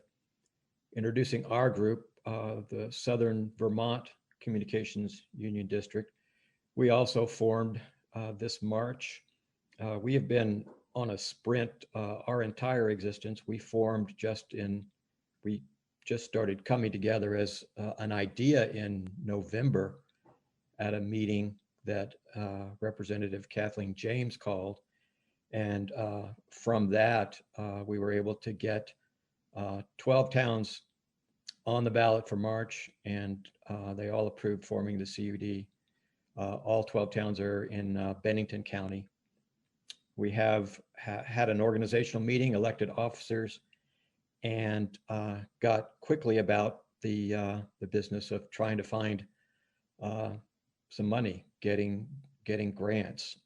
Speaker 18: introducing our group, the Southern Vermont Communications Union District. We also formed this March. We have been on a sprint our entire existence. We just started coming together as an idea in November at a meeting that Representative Kathleen James called. And from that, we were able to get 12 towns on the ballot for March, and they all approved forming the CUD. All 12 towns are in Bennington County. We have had an organizational meeting, elected officers, and got quickly about the business of trying to find some money, getting grants.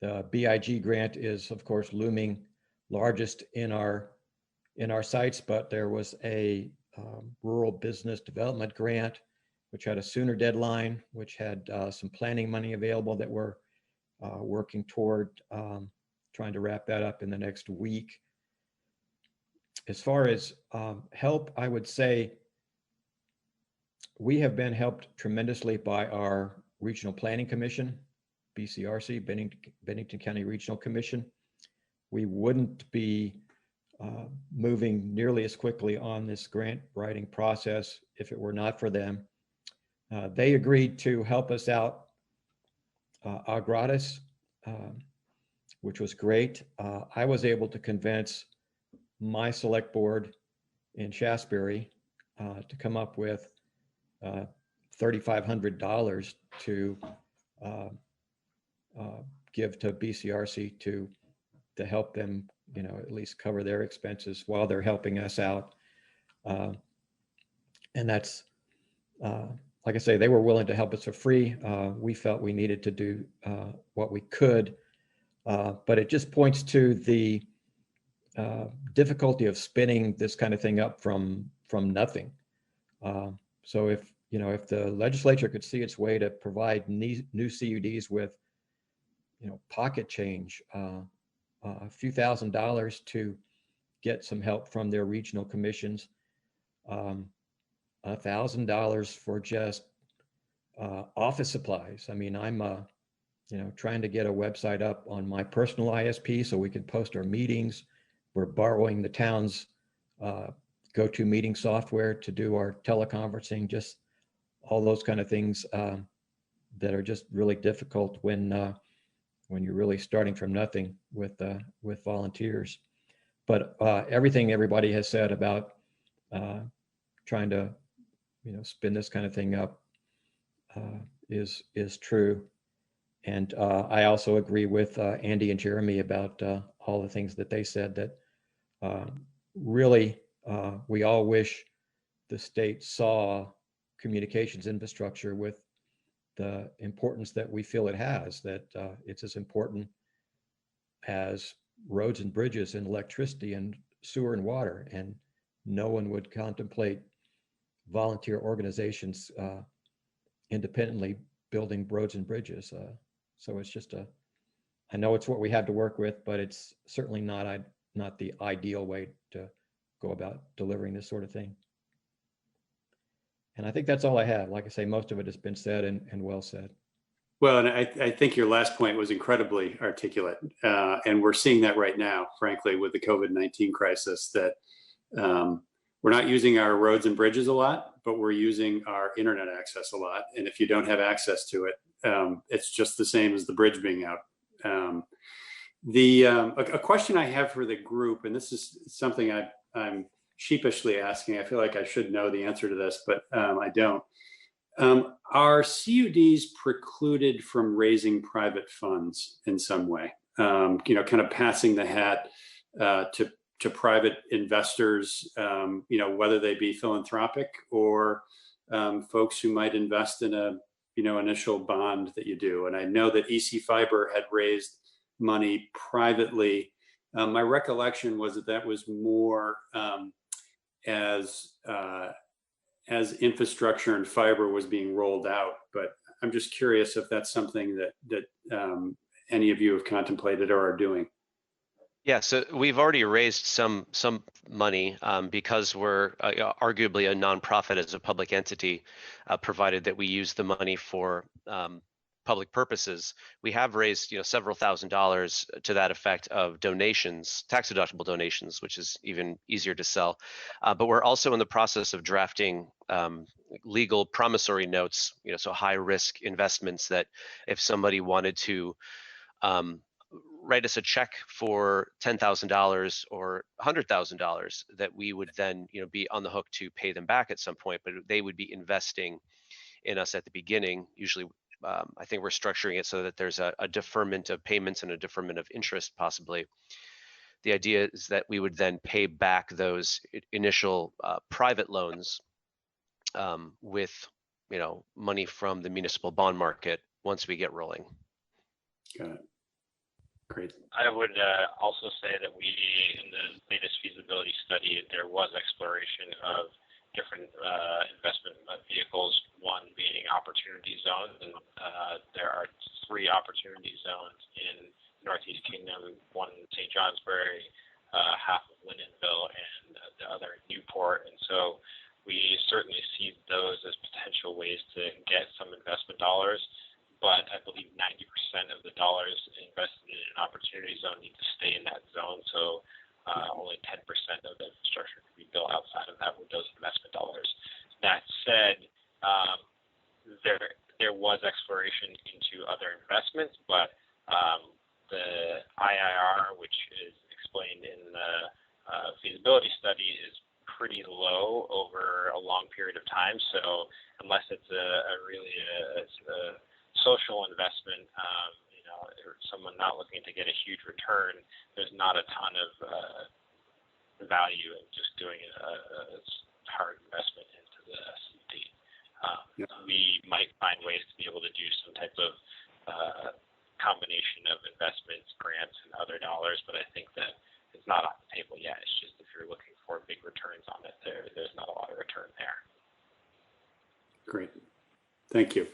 Speaker 18: The BIG grant is, of course, looming largest in our sites, but there was a rural business development grant, which had a sooner deadline, which had some planning money available that we're working toward trying to wrap that up in the next week. As far as help, I would say we have been helped tremendously by our Regional Planning Commission, BCRC, Bennington County Regional Commission. We wouldn't be moving nearly as quickly on this grant writing process if it were not for them. They agreed to help us out gratis, which was great. I was able to convince my select board in Shasberry to come up with $3,500 to give to BCRC to to help them, at least cover their expenses while they're helping us out. And that's, like I say, they were willing to help us for free. We felt we needed to do what we could, but it just points to the difficulty of spinning this kind of thing up from nothing. So if the legislature could see its way to provide new CUDs with, pocket change, a few $1,000s to get some help from their regional commissions, $1,000 for just office supplies. I mean, I'm trying to get a website up on my personal ISP so we can post our meetings. We're borrowing the town's go-to meeting software to do our teleconferencing, just all those kind of things that are just really difficult when you're really starting from nothing with volunteers. But everything everybody has said about trying to spin this kind of thing up is true. And I also agree with Andy and Jeremy about all the things that they said, that really we all wish the state saw communications infrastructure with the importance that we feel it has, that it's as important as roads and bridges and electricity and sewer and water. And no one would contemplate volunteer organizations independently building roads and bridges. So it's just I know it's what we have to work with, but it's certainly not the ideal way to go about delivering this sort of thing. And I think that's all I have. Like I say, most of it has been said and well said.
Speaker 13: Well, and I think your last point was incredibly articulate. And we're seeing that right now, frankly, with the COVID-19 crisis, that we're not using our roads and bridges a lot, but we're using our internet access a lot. And if you don't have access to it, it's just the same as the bridge being out. A question I have for the group, and this is something I'm sheepishly asking, I feel like I should know the answer to this, but I don't. Are CUDs precluded from raising private funds in some way? Kind of passing the hat to private investors, whether they be philanthropic or folks who might invest in a initial bond that you do. And I know that EC Fiber had raised money privately. My recollection was that was more as infrastructure and fiber was being rolled out. But I'm just curious if that's something that any of you have contemplated or are doing.
Speaker 15: Yeah, so we've already raised some money because we're arguably a nonprofit as a public entity, provided that we use the money for public purposes. We have raised several $1,000s to that effect of donations, tax deductible donations, which is even easier to sell. But we're also in the process of drafting legal promissory notes, so high risk investments that if somebody wanted to write us a check for $10,000 or $100,000, that we would then be on the hook to pay them back at some point, but they would be investing in us at the beginning. Usually I think we're structuring it so that there's a deferment of payments and a deferment of interest possibly. The idea is that we would then pay back those initial private loans with money from the municipal bond market once we get rolling.
Speaker 13: Got it. Great.
Speaker 14: I would also say that in the latest feasibility study, there was exploration of different investment vehicles, one being opportunity zones, and there are 3 opportunity zones in Northeast Kingdom, one in St. Johnsbury, half of Lindenville, and the other in Newport. And so we certainly see those as potential ways to get some investment dollars. But I believe 90% of the dollars invested in an opportunity zone need to stay in that zone. So only 10% of the infrastructure can be built outside of that with those investment dollars. That said, there was exploration into other investments, but the IIR, which is explained in the feasibility study, is pretty low over a long period of time. So unless it's a social investment, or someone not looking to get a huge return, there's not a ton of value in just doing a hard investment into the CUD. We might find ways to be able to do some type of combination of investments, grants, and other dollars, but I think that it's not on the table yet. It's just if you're looking for big returns on it, there's not a lot of return there.
Speaker 13: Great. Thank you.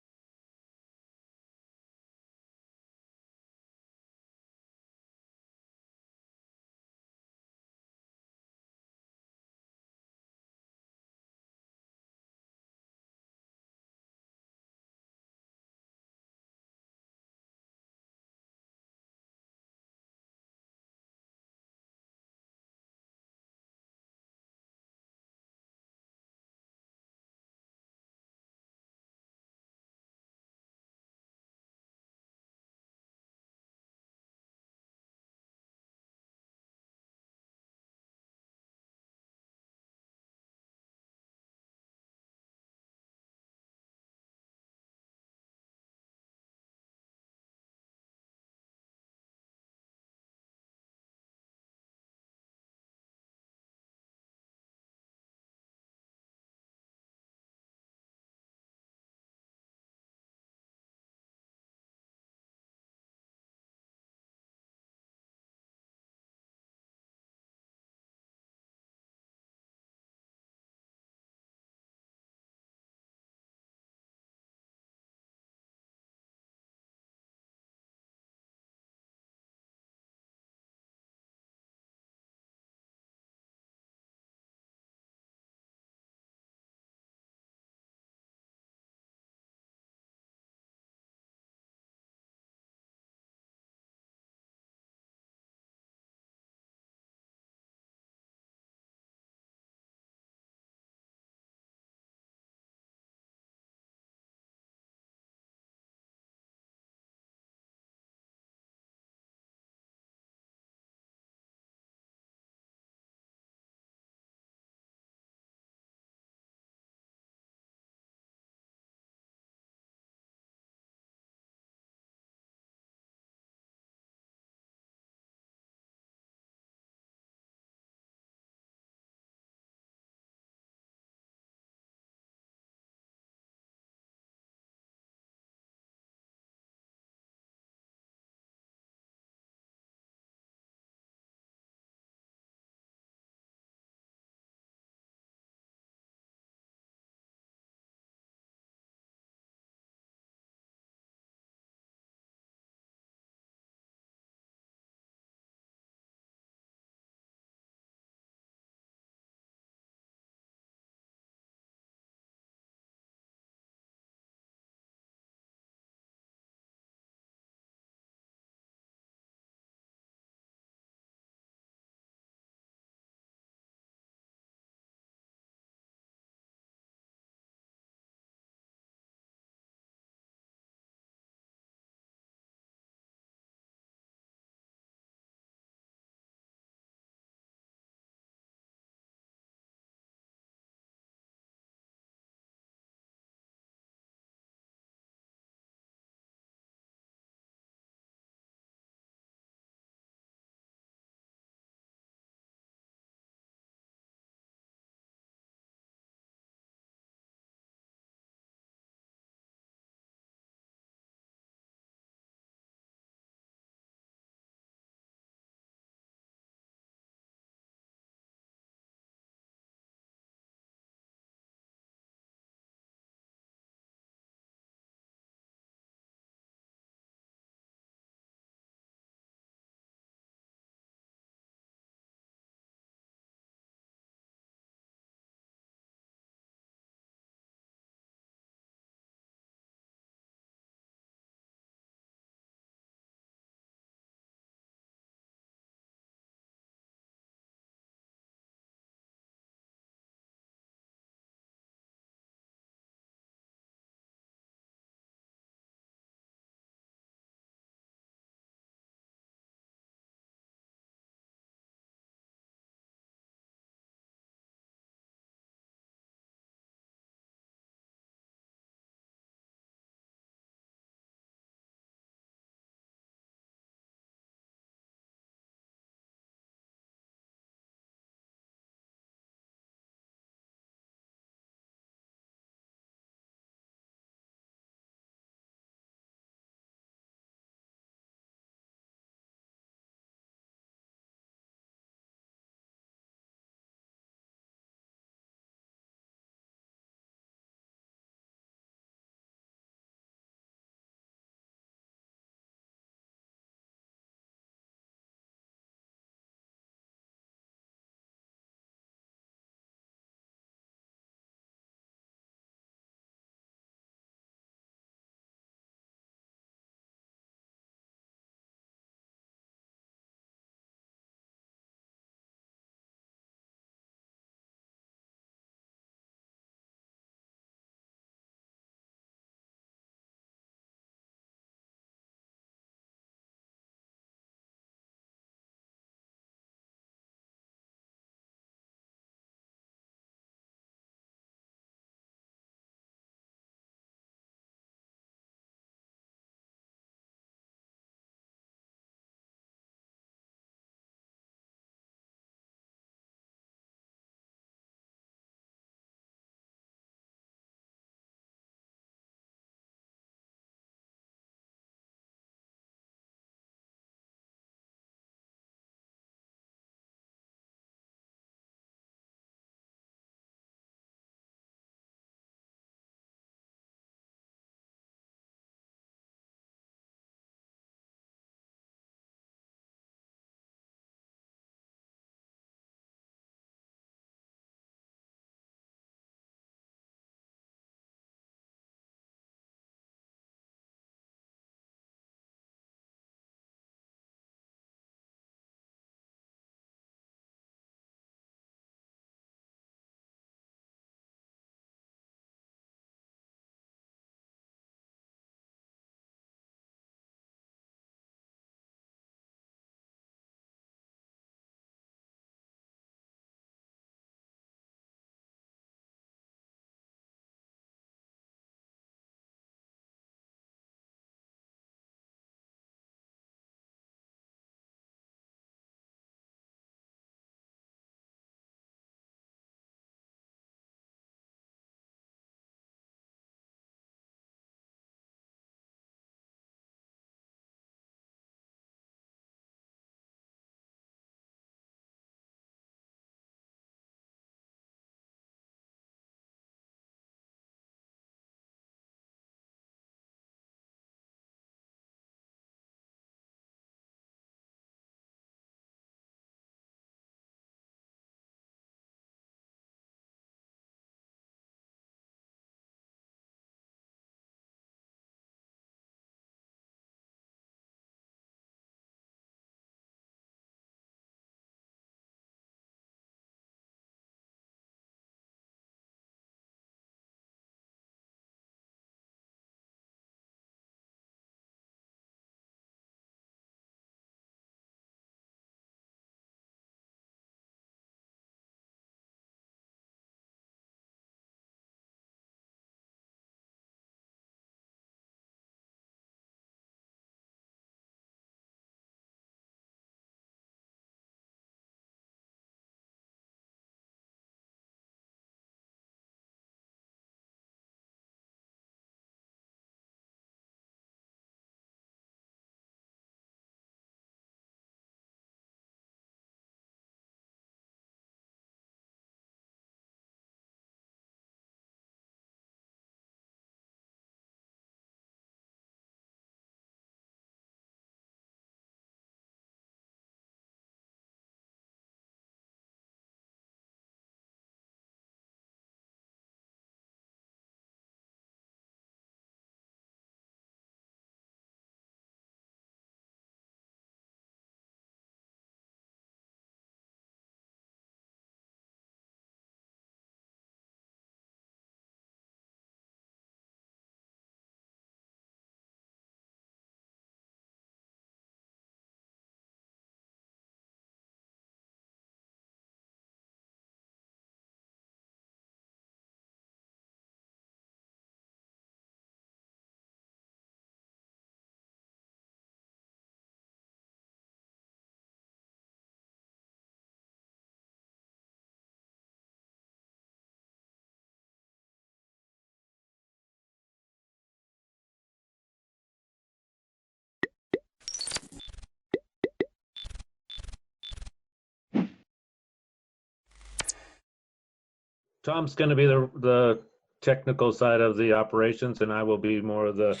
Speaker 3: Tom's going to be the technical side of the operations, and I will be more of the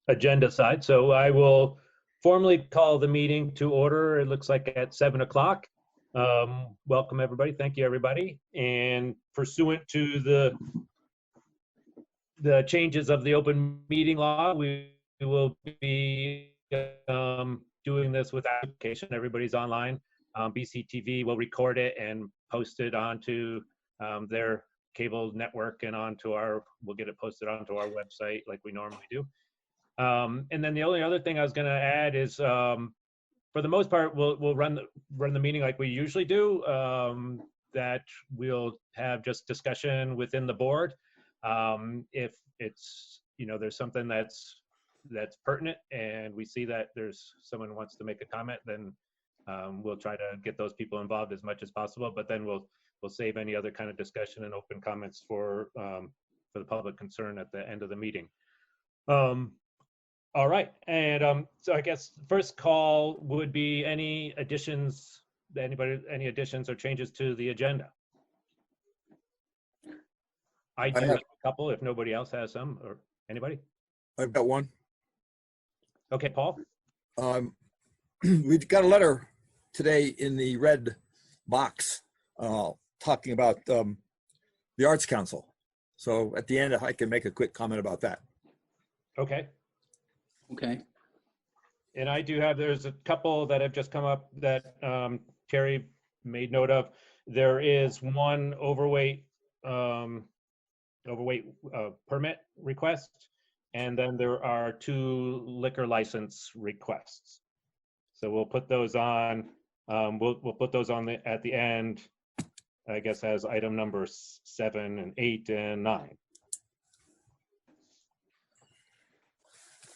Speaker 3: agenda side. So I will formally call the meeting to order. It looks like at 7 o'clock. Welcome, everybody. Thank you, everybody. And pursuant to the changes of the open meeting law, we will be doing this with application. Everybody's online. BCTV will record it and post it onto their cable network and we'll get it posted onto our website like we normally do. And then the only other thing I was going to add is, for the most part, we'll run the meeting like we usually do. That we'll have just discussion within the board. If it's there's something that's pertinent and we see that there's someone who wants to make a comment, then we'll try to get those people involved as much as possible. But then we'll save any other kind of discussion and open comments for the public concern at the end of the meeting. All right, and so I guess first call would be any additions or changes to the agenda? I do have a couple if nobody else has some, or anybody?
Speaker 22: I've got one.
Speaker 3: Okay, Paul?
Speaker 22: We've got a letter today in the red box talking about the Arts Council. So at the end, if I can make a quick comment about that.
Speaker 3: Okay.
Speaker 22: Okay.
Speaker 3: And I do have, there's a couple that have just come up that Terry made note of. There is one overweight permit request, and then there are 2 liquor license requests. So we'll put those on. We'll put those on at the end, I guess, as item number 7 and 8 and 9.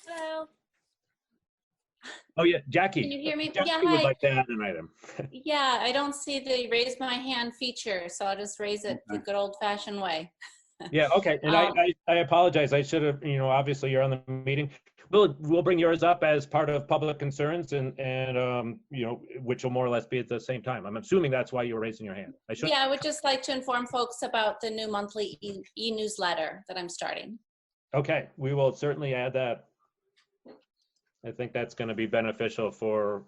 Speaker 23: Hello.
Speaker 3: Oh yeah, Jackie.
Speaker 23: Can you hear me?
Speaker 3: Jackie
Speaker 23: Yeah,
Speaker 3: would
Speaker 23: hi.
Speaker 3: like to add an item.
Speaker 23: Yeah, I don't see the raise my hand feature, so I'll just raise it the good old fashioned way.
Speaker 3: Yeah, okay. And I apologize. I should have, obviously you're on the meeting. We'll bring yours up as part of public concerns and which will more or less be at the same time. I'm assuming that's why you were raising your hand.
Speaker 23: Yeah, I would just like to inform folks about the new monthly e-newsletter that I'm starting.
Speaker 3: Okay, we will certainly add that. I think that's going to be beneficial for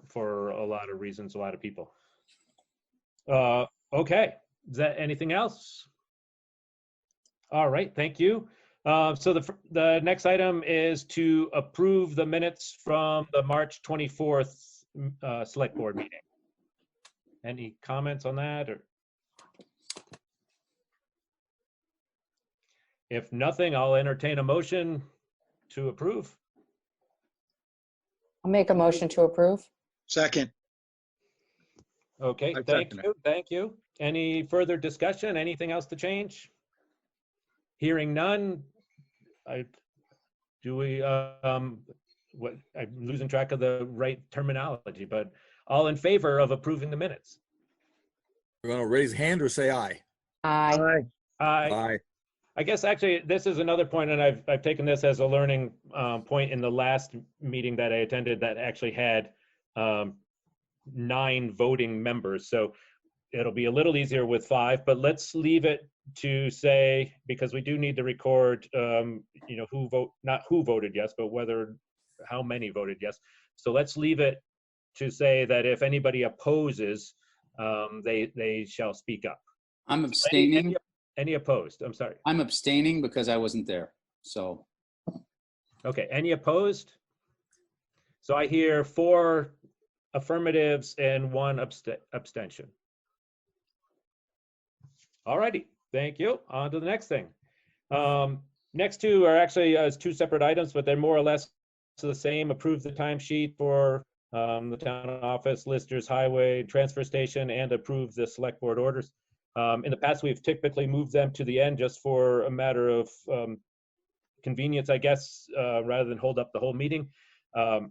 Speaker 3: a lot of reasons, a lot of people. Okay, is that anything else? All right, thank you. So the next item is to approve the minutes from the March 24th Select Board meeting. Any comments on that? Or if nothing, I'll entertain a motion to approve.
Speaker 24: I'll make a motion to approve.
Speaker 22: Second.
Speaker 3: Okay, thank you. Any further discussion? Anything else to change? Hearing none, I'm losing track of the right terminology, but all in favor of approving the minutes?
Speaker 22: We're going to raise hand or say aye?
Speaker 24: Aye.
Speaker 3: Aye. I guess actually this is another point, and I've taken this as a learning point in the last meeting that I attended that actually had 9 voting members. So it'll be a little easier with 5, but let's leave it to say, because we do need to record, not who voted yes, but how many voted yes. So let's leave it to say that if anybody opposes, they shall speak up.
Speaker 25: I'm abstaining.
Speaker 3: Any opposed? I'm sorry.
Speaker 25: I'm abstaining because I wasn't there. So.
Speaker 3: Okay, any opposed? So I hear 4 affirmatives and 1 abstention. All righty, thank you. On to the next thing. Next 2 are actually 2 separate items, but they're more or less the same. Approve the timesheet for the town office, listers, highway, transfer station, and approve the select board orders. In the past, we've typically moved them to the end just for a matter of convenience, I guess, rather than hold up the whole meeting.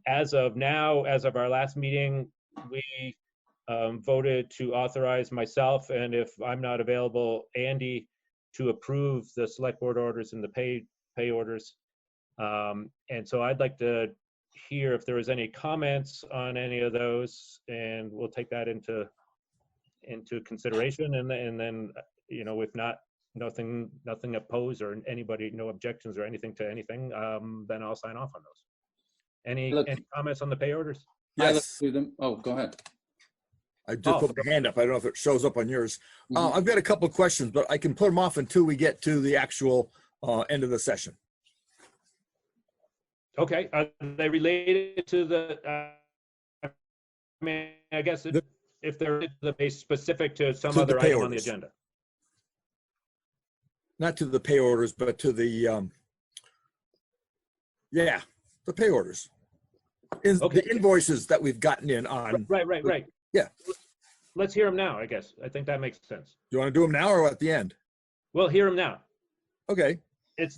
Speaker 3: As of now, as of our last meeting, we voted to authorize myself, and if I'm not available, Andy, to approve the select board orders and the pay orders. And so I'd like to hear if there is any comments on any of those, and we'll take that into consideration. And then, if not, nothing opposed or anybody, no objections or anything to anything, then I'll sign off on those. Any comments on the pay orders?
Speaker 25: I looked
Speaker 22: Yes,
Speaker 25: through them. Oh, go ahead.
Speaker 22: I just put my hand up. I don't know if it shows up on yours. I've got a couple of questions, but I can put them off until we get to the actual end of the session.
Speaker 3: Okay, are they related to the, I mean, I guess if they're specific to some
Speaker 22: To the
Speaker 3: other
Speaker 22: pay
Speaker 3: item on the
Speaker 22: orders.
Speaker 3: agenda.
Speaker 22: Not to the pay orders, but to the, yeah, the pay orders. The invoices that we've gotten in on.
Speaker 3: Right.
Speaker 22: Yeah.
Speaker 3: Let's hear them now, I guess. I think that makes sense.
Speaker 22: You want to do them now or at the end?
Speaker 3: We'll hear them now.
Speaker 22: Okay.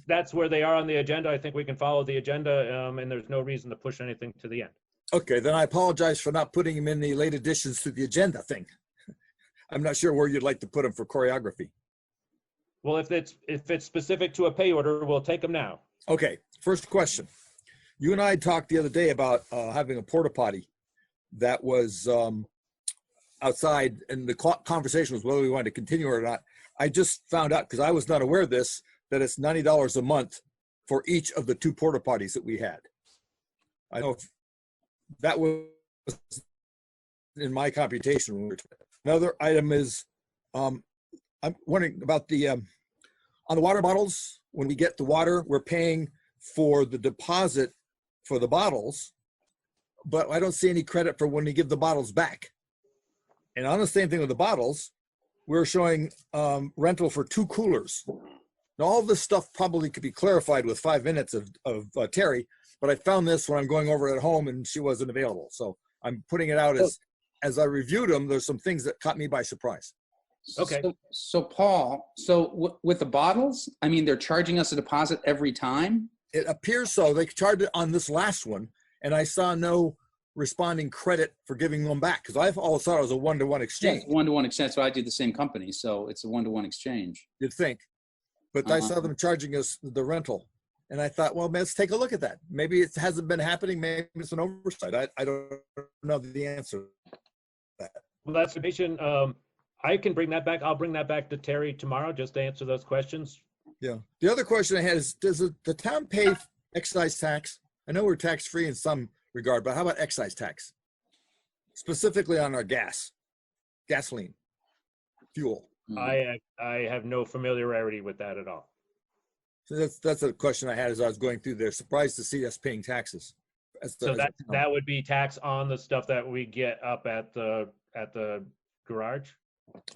Speaker 3: That's where they are on the agenda. I think we can follow the agenda, and there's no reason to push anything to the end.
Speaker 22: Okay, then I apologize for not putting them in the late additions to the agenda thing. I'm not sure where you'd like to put them for choreography.
Speaker 3: Well, if it's specific to a pay order, we'll take them now.
Speaker 22: Okay, first question. You and I talked the other day about having a porta potty that was outside, and the conversation was whether we wanted to continue or not. I just found out, because I was not aware of this, that it's $90 a month for each of the 2 porta potties that we had. I know if that was in my computation. Another item is, I'm wondering about the, on the water bottles, when we get the water, we're paying for the deposit for the bottles, but I don't see any credit for when we give the bottles back. And on the same thing with the bottles, we're showing rental for 2 coolers. Now, all this stuff probably could be clarified with 5 minutes of Terry, but I found this when I'm going over at home and she wasn't available. So I'm putting it out as I reviewed them, there's some things that caught me by surprise.
Speaker 25: Okay. So Paul, with the bottles, I mean, they're charging us a deposit every time?
Speaker 22: It appears so. They charged it on this last one, and I saw no responding credit for giving them back, because I've always thought it was a one-to-one exchange.
Speaker 25: Yeah, one-to-one exchange. So I do the same company, so it's a one-to-one exchange.
Speaker 22: You'd think. But I saw them charging us the rental. And I thought, well, let's take a look at that. Maybe it hasn't been happening. Maybe it's an oversight. I don't know the answer to that.
Speaker 3: Well, that's information. I can bring that back. I'll bring that back to Terry tomorrow just to answer those questions.
Speaker 22: Yeah. The other question I had is, does the town pay excise tax? I know we're tax-free in some regard, but how about excise tax? Specifically on our gasoline, fuel.
Speaker 3: I have no familiarity with that at all.
Speaker 22: So that's a question I had as I was going through there. Surprised to see us paying taxes.
Speaker 3: So that would be tax on the stuff that we get up at the garage?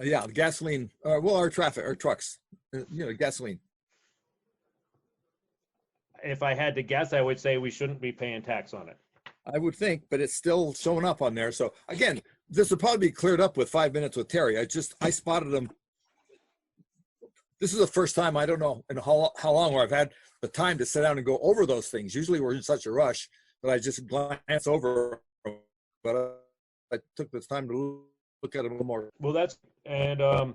Speaker 22: Yeah, the gasoline, well, our trucks, gasoline.
Speaker 3: If I had to guess, I would say we shouldn't be paying tax on it.
Speaker 22: I would think, but it's still showing up on there. So again, this will probably be cleared up with 5 minutes with Terry. I spotted them. This is the first time, I don't know in how long, where I've had the time to sit down and go over those things. Usually we're in such a rush that I just glance over, but I took this time to look at it a little more.
Speaker 3: Well, and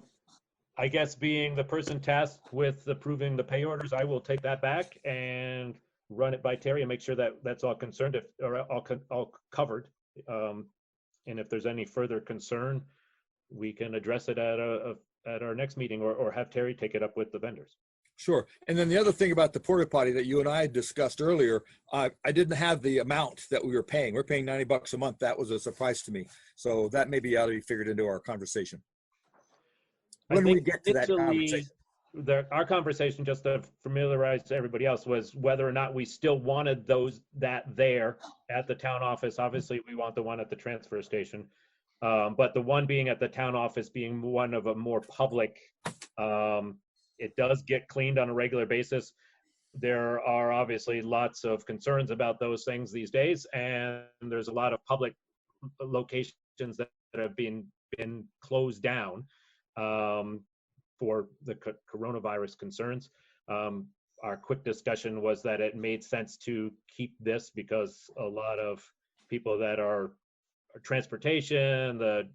Speaker 3: I guess being the person tasked with approving the pay orders, I will take that back and run it by Terry and make sure that that's all all covered. And if there's any further concern, we can address it at our next meeting, or have Terry take it up with the vendors.
Speaker 22: Sure. And then the other thing about the porta potty that you and I discussed earlier, I didn't have the amount that we were paying. We're paying $90 a month. That was a surprise to me. So that maybe ought to be figured into our conversation. When we get to that conversation.
Speaker 3: Our conversation, just to familiarize everybody else, was whether or not we still wanted that there at the town office. Obviously, we want the one at the transfer station. But the one being at the town office being one of a more public, it does get cleaned on a regular basis. There are obviously lots of concerns about those things these days, and there's a lot of public locations that have been closed down for the coronavirus concerns. Our quick discussion was that it made sense to keep this because a lot of people that are transportation, the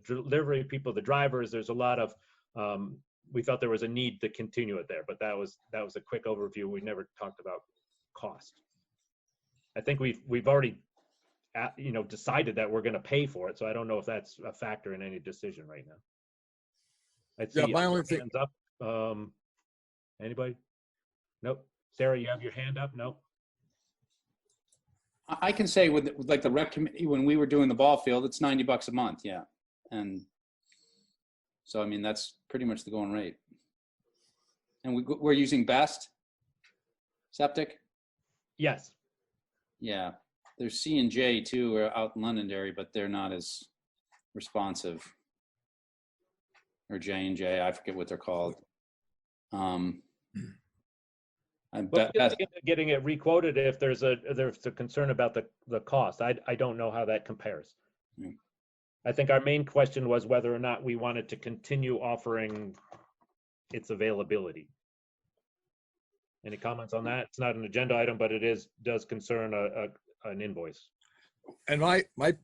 Speaker 3: delivery people, the drivers, there's a lot of, we felt there was a need to continue it there, but that was a quick overview. We never talked about cost. I think we've already, decided that we're going to pay for it. So I don't know if that's a factor in any decision right now.
Speaker 22: Yeah, my only thing.
Speaker 3: Up, Anybody? Nope. Sarah, you have your hand up? Nope.
Speaker 25: I can say with like the rec committee, when we were doing the ball field, it's $90 a month. Yeah. And so, I mean, that's pretty much the going rate. And we're using Best Septic.
Speaker 3: Yes.
Speaker 25: Yeah. There's C&J too, are out in Londonderry, but they're not as responsive. Or J&J, I forget what they're called. I
Speaker 3: Well,
Speaker 25: bet
Speaker 3: getting it requoted if there's a concern about the cost. I don't know how that compares.
Speaker 25: Mm.
Speaker 3: I think our main question was whether or not we wanted to continue offering its availability. Any comments on that? It's not an agenda item, but it does concern an invoice.
Speaker 22: And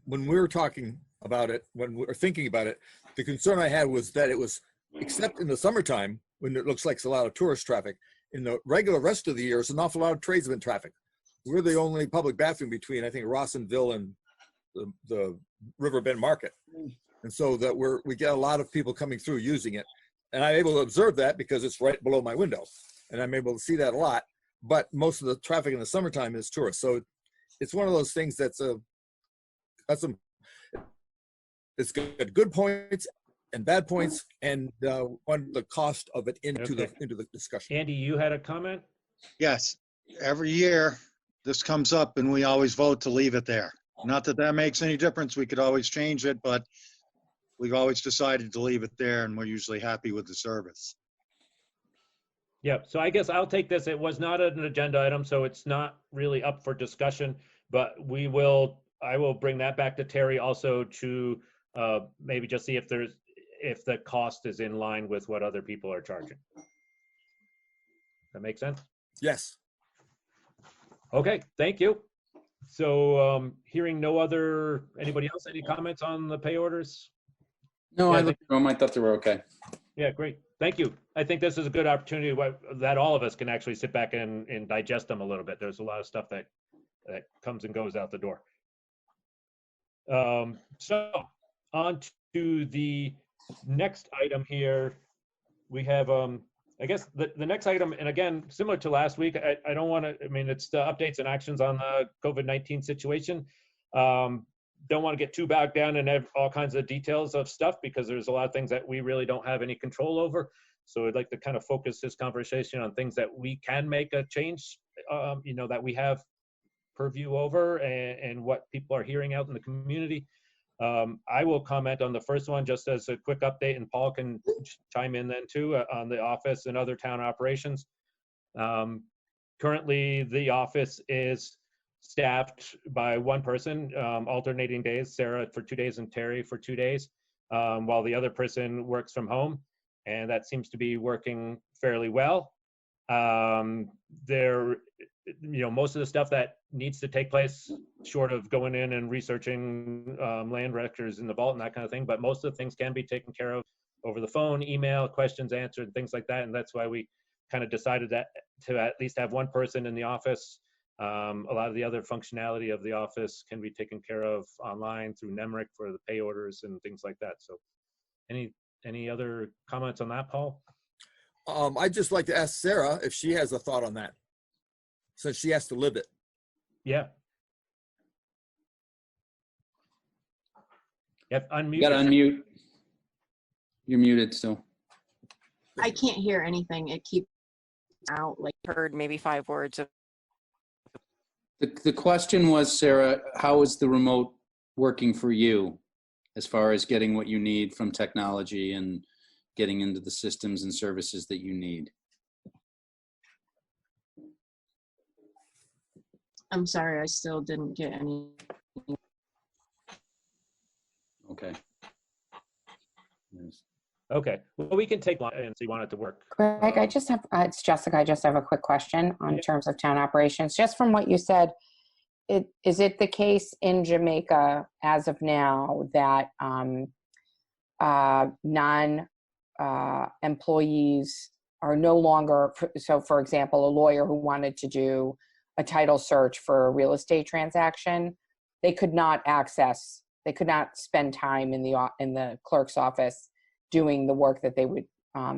Speaker 22: when we were talking about it, when we were thinking about it, the concern I had was that it was, except in the summertime when it looks like it's a lot of tourist traffic, in the regular rest of the year, it's an awful lot of tradesman traffic. We're the only public bathroom between, I think, Rossonville and the Riverbend Market. And so that we get a lot of people coming through using it. And I'm able to observe that because it's right below my window. And I'm able to see that a lot. But most of the traffic in the summertime is tourists. So it's one of those things it's got good points and bad points, and the cost of it into the discussion.
Speaker 3: Andy, you had a comment?
Speaker 2: Yes, every year this comes up and we always vote to leave it there. Not that that makes any difference. We could always change it, but we've always decided to leave it there, and we're usually happy with the service.
Speaker 3: Yeah, so I guess I'll take this. It was not an agenda item, so it's not really up for discussion, but I will bring that back to Terry also to maybe just see if the cost is in line with what other people are charging. That make sense?
Speaker 22: Yes.
Speaker 3: Okay, thank you. So hearing anybody else, any comments on the pay orders?
Speaker 25: No,
Speaker 3: Yeah,
Speaker 25: I looked at them. I thought they were okay.
Speaker 3: Yeah, great. Thank you. I think this is a good opportunity that all of us can actually sit back and digest them a little bit. There's a lot of stuff that comes and goes out the door. So on to the next item here. We have, I guess the next item, and again, similar to last week, I don't want to, I mean, it's the updates and actions on the COVID-19 situation. Don't want to get too bogged down in all kinds of details of stuff because there's a lot of things that we really don't have any control over. So I'd like to kind of focus this conversation on things that we can make a change, that we have purview over and what people are hearing out in the community. I will comment on the first one just as a quick update, and Paul can chime in then too on the office and other town operations. Currently, the office is staffed by one person, alternating days, Sarah for 2 days and Terry for 2 days, while the other person works from home, and that seems to be working fairly well. Most of the stuff that needs to take place, short of going in and researching land records in the vault and that kind of thing, but most of the things can be taken care of over the phone, email, questions answered, things like that, and that's why we kind of decided that to at least have one person in the office. A lot of the other functionality of the office can be taken care of online through NEMRIC for the pay orders and things like that. So any other comments on that, Paul?
Speaker 22: I'd just like to ask Sarah if she has a thought on that, since she has to live it.
Speaker 3: Yeah. Yep, unmute.
Speaker 25: You gotta unmute. You're muted still.
Speaker 5: I can't hear anything. It keeps out, like heard maybe 5 words of.
Speaker 25: The question was, Sarah, how is the remote working for you as far as getting what you need from technology and getting into the systems and services that you need?
Speaker 5: I'm sorry, I still didn't get any.
Speaker 25: Okay. Yes.
Speaker 3: Okay, well, we can take long and see want it to work.
Speaker 24: Greg, I just have, it's Jessica, I just have a quick question on terms of town operations. Just from what you said, is it the case in Jamaica as of now that non-employees are no longer, so for example, a lawyer who wanted to do a title search for a real estate transaction, they could not spend time in the clerk's office doing the work that they would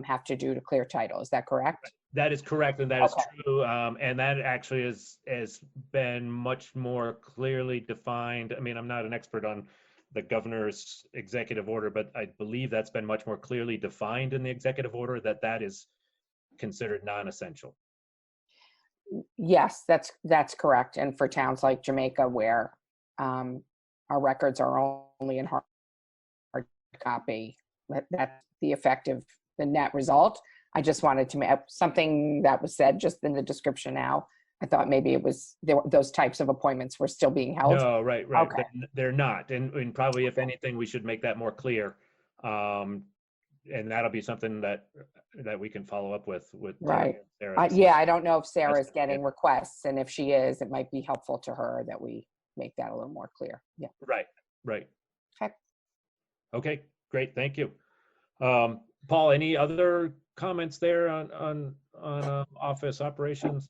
Speaker 24: have to do to clear title. Is that correct?
Speaker 3: That is correct, and that is
Speaker 24: Okay.
Speaker 3: true. And that actually has been much more clearly defined. I mean, I'm not an expert on the governor's executive order, but I believe that's been much more clearly defined in the executive order, that that is considered non-essential.
Speaker 24: Yes, that's correct. And for towns like Jamaica, where our records are only in hard copy, that's the net result. I just wanted to make something that was said just in the description now. I thought maybe it was those types of appointments were still being held.
Speaker 3: No, right.
Speaker 24: Okay.
Speaker 3: They're not. And probably, if anything, we should make that more clear. And that'll be something that we can follow up with
Speaker 24: Right.
Speaker 3: Sarah.
Speaker 24: Yeah, I don't know if Sarah's getting requests, and if she is, it might be helpful to her that we make that a little more clear. Yeah.
Speaker 3: Right.
Speaker 24: Okay.
Speaker 3: Okay, great. Thank you. Paul, any other comments there on office operations?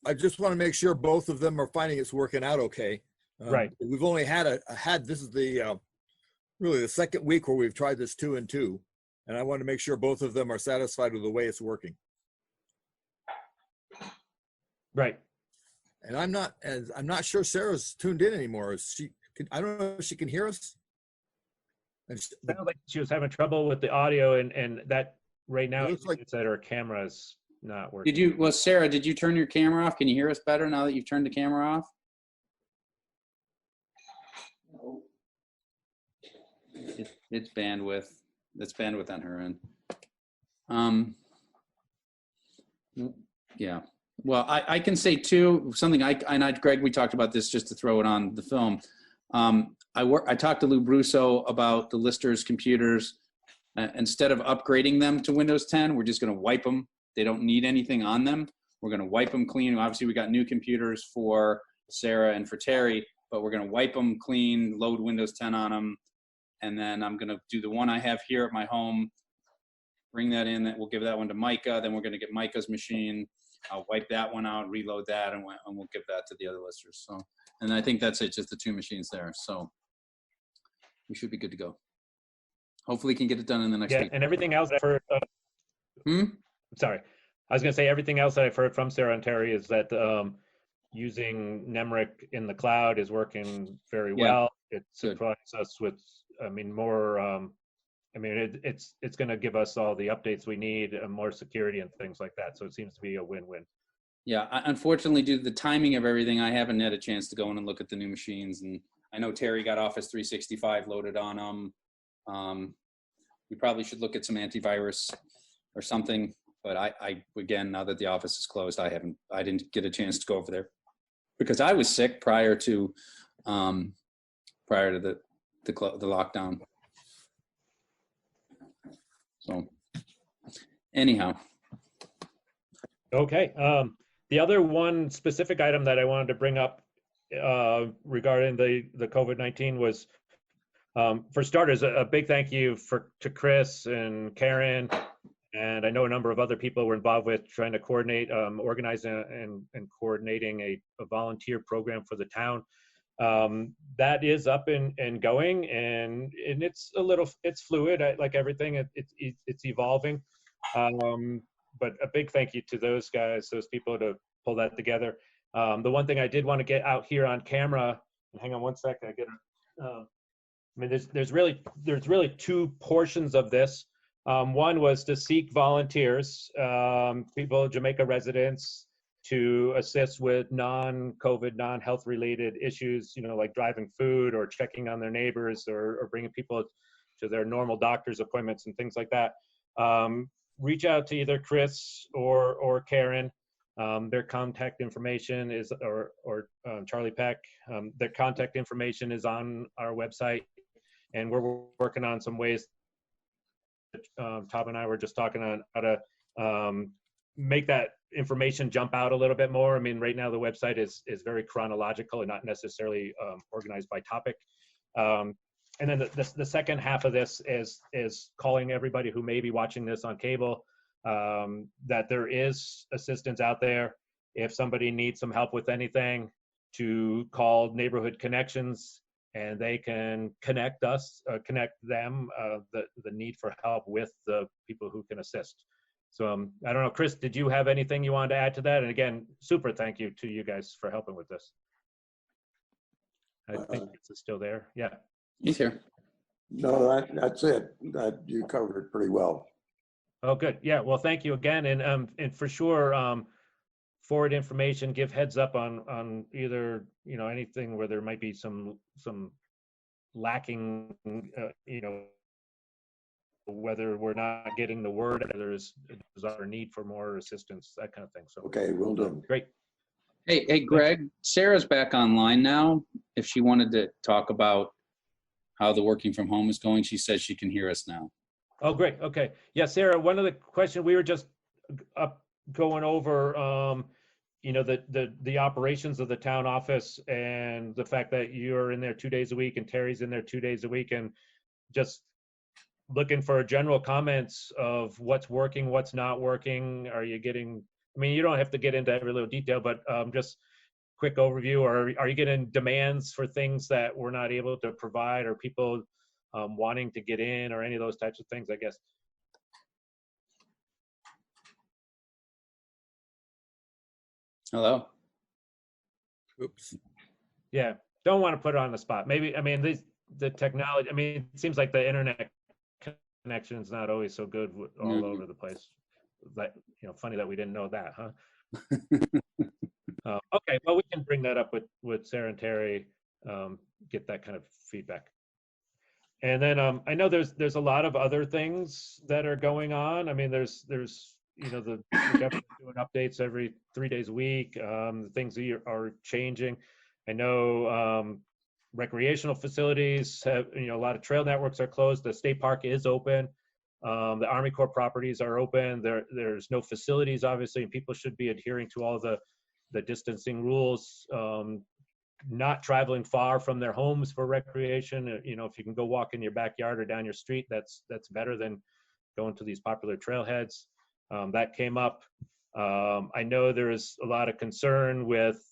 Speaker 22: I just want to make sure both of them are finding it's working out okay.
Speaker 3: Right.
Speaker 22: We've only had this is the really the second week where we've tried this 2 and 2, and I want to make sure both of them are satisfied with the way it's working.
Speaker 3: Right.
Speaker 22: And I'm not sure Sarah's tuned in anymore. I don't know if she can hear us.
Speaker 3: Sounded like she was having trouble with the audio, and that right now
Speaker 22: It looks like
Speaker 3: it's that her camera's not working.
Speaker 25: Sarah, did you turn your camera off? Can you hear us better now that you've turned the camera off? It's bandwidth. It's bandwidth on her end. Yeah. Well, I can say too, something Greg, we talked about this just to throw it on the film. I talked to Lou Brusso about the listers computers. Instead of upgrading them to Windows 10, we're just going to wipe them. They don't need anything on them. We're going to wipe them clean. Obviously, we got new computers for Sarah and for Terry, but we're going to wipe them clean, load Windows 10 on them, and then I'm going to do the one I have here at my home, bring that in. We'll give that one to Micah. Then we're going to get Micah's machine. I'll wipe that one out, reload that, and we'll give that to the other listers. So, and I think that's it, just the 2 machines there. So we should be good to go. Hopefully, we can get it done in the next week.
Speaker 3: And everything else I've heard. Sorry, I was going to say everything else that I've heard from Sarah and Terry is that using Nemric in the cloud is working very well. It surprised us with, more. It's going to give us all the updates we need, more security and things like that. So it seems to be a win-win.
Speaker 25: Yeah, unfortunately, due to the timing of everything, I haven't had a chance to go in and look at the new machines. And I know Terry got Office 365 loaded on them. We probably should look at some antivirus or something. But I again, now that the office is closed, I didn't get a chance to go over there because I was sick prior to the lockdown. So anyhow.
Speaker 3: Okay. The other one specific item that I wanted to bring up regarding the COVID-19 was, for starters, a big thank you to Chris and Karen, and I know a number of other people were involved with trying to coordinate, organizing and coordinating a volunteer program for the town. That is up and going, and it's fluid, like everything. It's evolving. But a big thank you to those guys, those people, to pull that together. The one thing I did want to get out here on camera, and hang on one second, I get it. There's really 2 portions of this. One was to seek volunteers, people, Jamaica residents, to assist with non-COVID, non-health related issues, like driving food or checking on their neighbors or bringing people to their normal doctor's appointments and things like that. Reach out to either Chris or Karen. Their contact information is, or Charlie Peck. Their contact information is on our website, and we're working on some ways. Tom and I were just talking on how to make that information jump out a little bit more. Right now the website is very chronological and not necessarily organized by topic. And then the second half of this is calling everybody who may be watching this on cable, that there is assistance out there. If somebody needs some help with anything, to call Neighborhood Connections, and they can connect them, the need for help with the people who can assist. So I don't know, Chris, did you have anything you wanted to add to that? And again, super thank you to you guys for helping with this. I think it's still there. Yeah.
Speaker 25: He's here.
Speaker 6: No, that's it. You covered it pretty well.
Speaker 3: Oh, good. Yeah. Well, thank you again. And for sure, forward information, give heads up on either, anything where there might be some lacking, whether we're not getting the word, there's our need for more assistance, that kind of thing. So
Speaker 6: okay, will do.
Speaker 3: Great.
Speaker 25: Hey, Greg, Sarah's back online now. If she wanted to talk about how the working from home is going, she says she can hear us now.
Speaker 3: Oh, great. Okay. Yeah, Sarah, one of the questions we were just going over, the operations of the town office and the fact that you're in there 2 days a week and Terry's in there 2 days a week, and just looking for general comments of what's working, what's not working. Are you getting, you don't have to get into every little detail, but just quick overview, or are you getting demands for things that we're not able to provide, or people wanting to get in, or any of those types of things, I guess?
Speaker 25: Hello?
Speaker 3: Oops. Yeah, don't want to put it on the spot. Maybe, the technology, it seems like the internet connection is not always so good all over the place. Like, funny that we didn't know that, huh? Okay, well, we can bring that up with Sarah and Terry, get that kind of feedback. And then I know there's a lot of other things that are going on. There's we're definitely doing updates every 3 days a week. Things are changing. I know recreational facilities have, a lot of trail networks are closed. The state park is open. The Army Corps properties are open. There's no facilities, obviously, and people should be adhering to all the distancing rules, not traveling far from their homes for recreation. If you can go walk in your backyard or down your street, that's better than going to these popular trailheads. That came up. I know there is a lot of concern with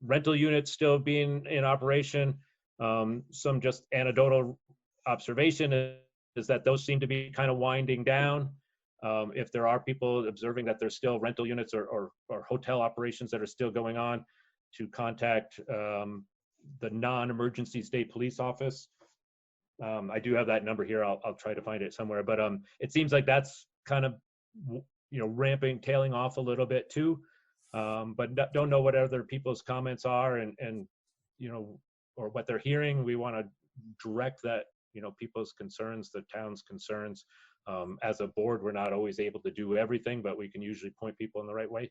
Speaker 3: rental units still being in operation. Some just anecdotal observation is that those seem to be kind of winding down. If there are people observing that there's still rental units or hotel operations that are still going on, to contact the non-emergency state police office. I do have that number here. I'll try to find it somewhere, but it seems like that's kind of tailing off a little bit too. But don't know what other people's comments are and or what they're hearing. We want to direct that, people's concerns, the town's concerns. As a board, we're not always able to do everything, but we can usually point people in the right way.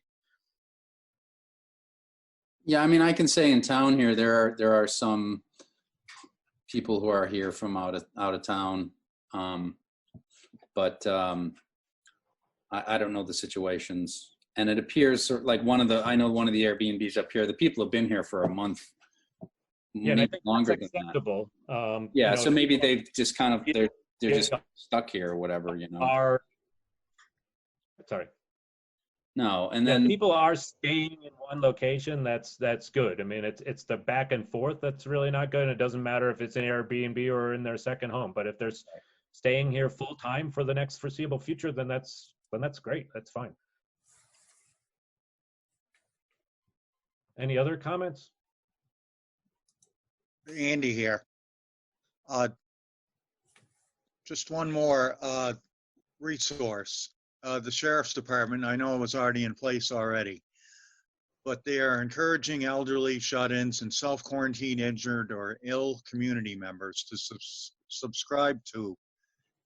Speaker 25: Yeah, I can say in town here, there are some people who are here from out of town, but I don't know the situations. And it appears like I know one of the Airbnbs up here, the people have been here for a month,
Speaker 3: yeah, and I think
Speaker 25: longer
Speaker 3: that's
Speaker 25: than
Speaker 3: acceptable.
Speaker 25: that. Yeah, so maybe they've just they're just stuck here or whatever,
Speaker 3: Sorry.
Speaker 25: No, and then
Speaker 3: people are staying in one location. That's good. It's the back and forth that's really not good. It doesn't matter if it's an Airbnb or in their second home, but if they're staying here full time for the next foreseeable future, then that's great. That's fine. Any other comments?
Speaker 2: Andy here. Just one more resource. The Sheriff's Department, I know it was already in place already, but they are encouraging elderly, shut-ins, and self-quarantine injured or ill community members to subscribe to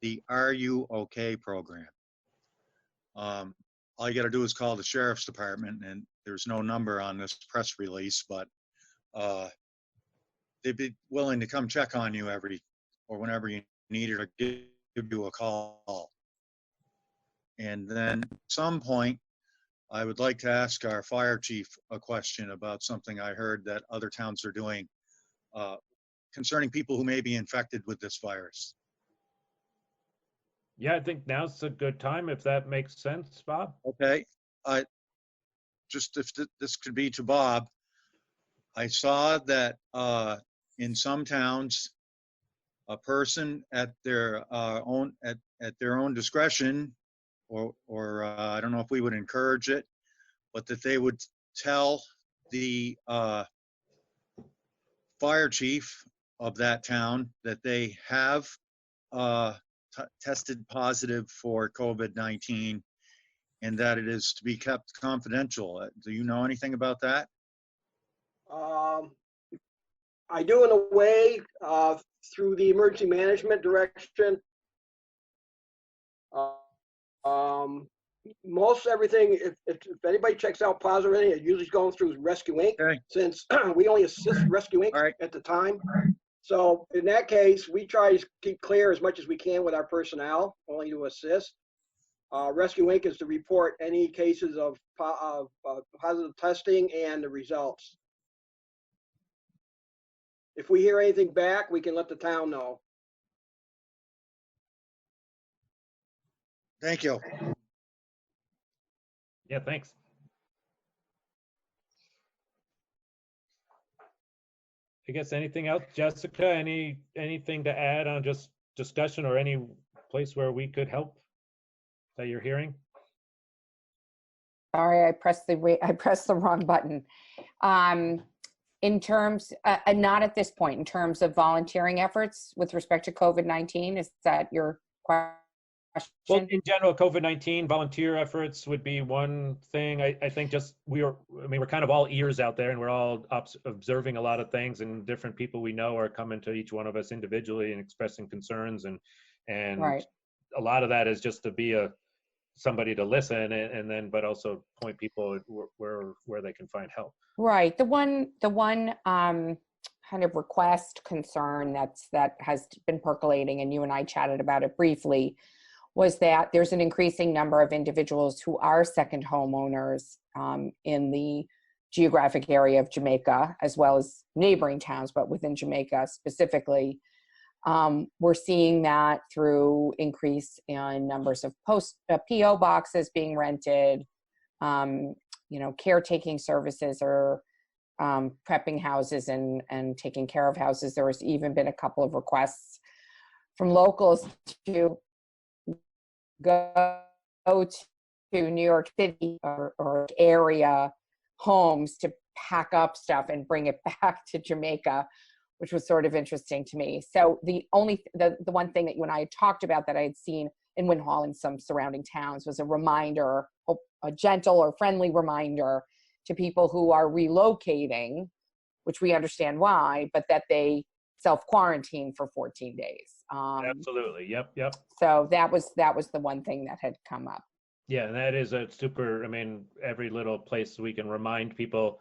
Speaker 2: the Are You OK program. All you got to do is call the Sheriff's Department, and there's no number on this press release, but they'd be willing to come check on you whenever you need it, or give you a call. And then at some point, I would like to ask our fire chief a question about something I heard that other towns are doing concerning people who may be infected with this virus.
Speaker 3: Yeah, I think now's a good time, if that makes sense, Bob.
Speaker 2: Okay. Just if this could be to Bob, I saw that in some towns, a person at their own discretion or I don't know if we would encourage it, but that they would tell the fire chief of that town that they have tested positive for COVID-19 and that it is to be kept confidential. Do you know anything about that?
Speaker 4: I do in a way through the emergency management direction. Most everything, if anybody checks out positive, it usually is going through Rescue Inc.
Speaker 2: Okay.
Speaker 4: Since we only assist Rescue Inc. at the time. So in that case, we try to keep clear as much as we can with our personnel, only to assist. Rescue Inc. is to report any cases of positive testing and the results. If we hear anything back, we can let the town know.
Speaker 2: Thank you.
Speaker 3: Yeah, thanks. I guess anything else, Jessica? Anything to add on just discussion or any place where we could help that you're hearing?
Speaker 24: Sorry, I pressed the wrong button. In terms, not at this point, in terms of volunteering efforts with respect to COVID-19, is that your question?
Speaker 3: Well, in general, COVID-19 volunteer efforts would be one thing. I think just we're kind of all ears out there, and we're all observing a lot of things, and different people we know are coming to each one of us individually and expressing concerns, and
Speaker 24: Right.
Speaker 3: a lot of that is just to be somebody to listen, and then but also point people where they can find help.
Speaker 24: Right. The one kind of request concern that has been percolating, and you and I chatted about it briefly, was that there's an increasing number of individuals who are second homeowners in the geographic area of Jamaica, as well as neighboring towns, but within Jamaica specifically. We're seeing that through increase in numbers of PO boxes being rented, caretaking services or prepping houses and taking care of houses. There has even been a couple of requests from locals to go to New York City or area homes to pack up stuff and bring it back to Jamaica, which was sort of interesting to me. So the one thing that you and I had talked about that I had seen in Winhall and some surrounding towns was a reminder, a gentle or friendly reminder to people who are relocating, which we understand why, but that they self-quarantine for 14 days.
Speaker 3: Absolutely. Yep.
Speaker 24: So that was the one thing that had come up.
Speaker 3: Yeah, and that is a super, every little place we can remind people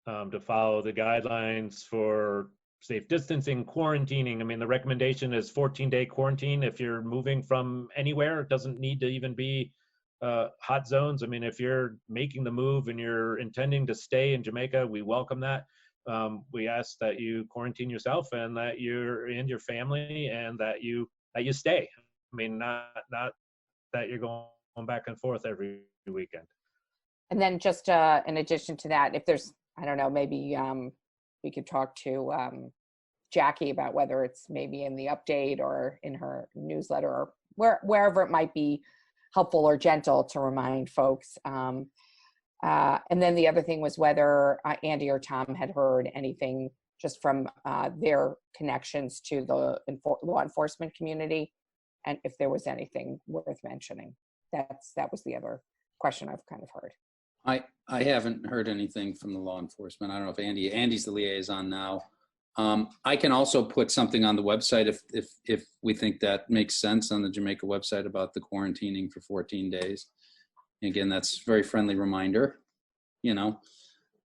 Speaker 3: to follow the guidelines for safe distancing, quarantining. The recommendation is 14-day quarantine if you're moving from anywhere. It doesn't need to even be hot zones. If you're making the move and you're intending to stay in Jamaica, we welcome that. We ask that you quarantine yourself and that you're in your family and that you stay. Not that you're going back and forth every weekend.
Speaker 24: And then just in addition to that, if there's, I don't know, maybe we could talk to Jackie about whether it's maybe in the update or in her newsletter or wherever it might be helpful or gentle to remind folks. And then the other thing was whether Andy or Tom had heard anything just from their connections to the law enforcement community, and if there was anything worth mentioning. That was the other question I've kind of heard.
Speaker 25: I haven't heard anything from the law enforcement. I don't know if Andy's the liaison now. I can also put something on the website if we think that makes sense on the Jamaica website about the quarantining for 14 days. Again, that's a very friendly reminder,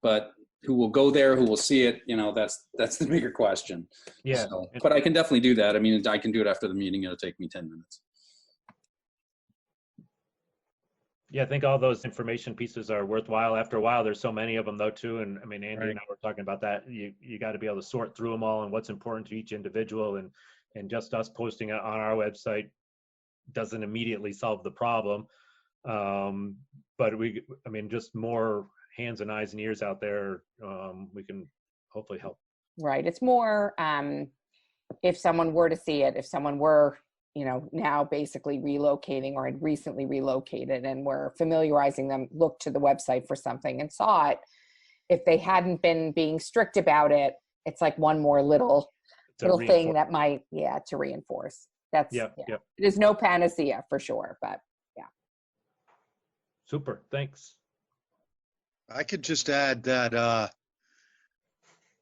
Speaker 25: but who will go there, who will see it, that's the bigger question.
Speaker 3: Yeah.
Speaker 25: So, but I can definitely do that. I can do it after the meeting. It'll take me 10 minutes.
Speaker 3: Yeah, I think all those information pieces are worthwhile. After a while, there's so many of them though too. And Andy
Speaker 2: Right.
Speaker 3: and I were talking about that. You got to be able to sort through them all and what's important to each individual, and just us posting it on our website doesn't immediately solve the problem. But just more hands and eyes and ears out there, we can hopefully help.
Speaker 24: Right. It's more if someone were to see it, if someone were now basically relocating or had recently relocated, and we're familiarizing them, looked to the website for something and saw it. If they hadn't been being strict about it, it's like one more little thing that might, to reinforce. That's,
Speaker 3: Yep.
Speaker 24: There's no panacea for sure, but yeah.
Speaker 3: Super, thanks.
Speaker 2: I could just add that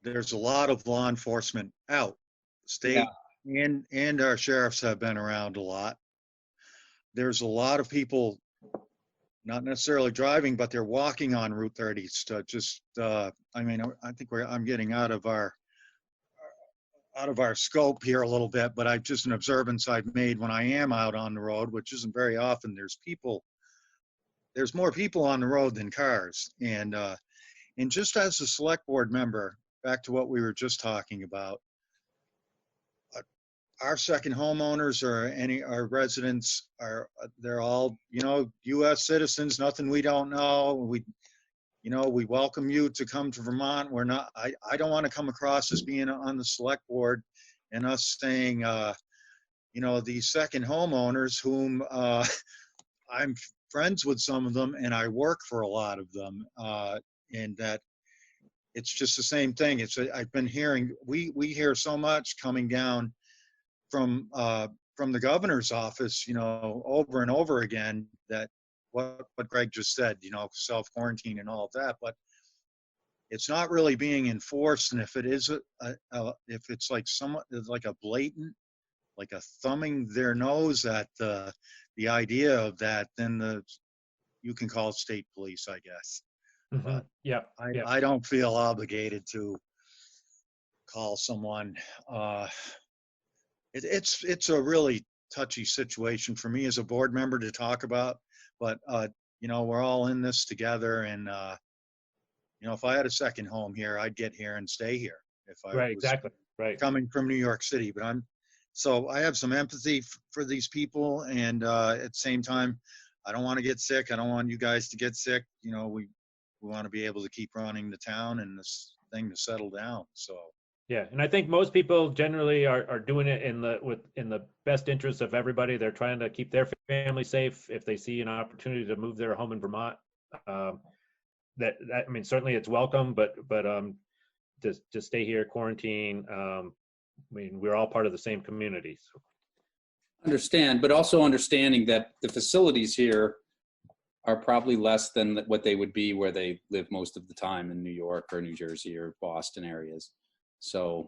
Speaker 2: there's a lot of law enforcement out. State and our sheriffs have been around a lot. There's a lot of people not necessarily driving, but they're walking on Route 30 to just, I think I'm getting out of our scope here a little bit, but just an observance I've made when I am out on the road, which isn't very often. There's more people on the road than cars. And just as a select board member, back to what we were just talking about, our second homeowners or our residents they're all, U.S. citizens, nothing we don't know. We welcome you to come to Vermont. I don't want to come across as being on the select board and us saying, these second homeowners whom I'm friends with some of them and I work for a lot of them, and that it's just the same thing. I've been hearing, we hear so much coming down from the governor's office, over and over again, that what Greg just said, self-quarantine and all of that, but it's not really being enforced. And if it is if it's like like a blatant, like a thumbing their nose at the idea of that, then you can call state police, I guess.
Speaker 3: Mm-hmm.
Speaker 2: But I don't feel obligated to call someone. It's a really touchy situation for me as a board member to talk about, but we're all in this together, and if I had a second home here, I'd get here and stay here if I was coming from New York City. But so I have some empathy for these people, and at the same time, I don't want to get sick. I don't want you guys to get sick. We want to be able to keep running the town and this thing to settle down. So.
Speaker 3: Yeah, and I think most people generally are doing it in the best interest of everybody. They're trying to keep their family safe. If they see an opportunity to move their home in Vermont, certainly it's welcome. But to stay here, quarantine. We're all part of the same community. So.
Speaker 25: Understand, but also understanding that the facilities here are probably less than what they would be where they live most of the time in New York or New Jersey or Boston areas. So,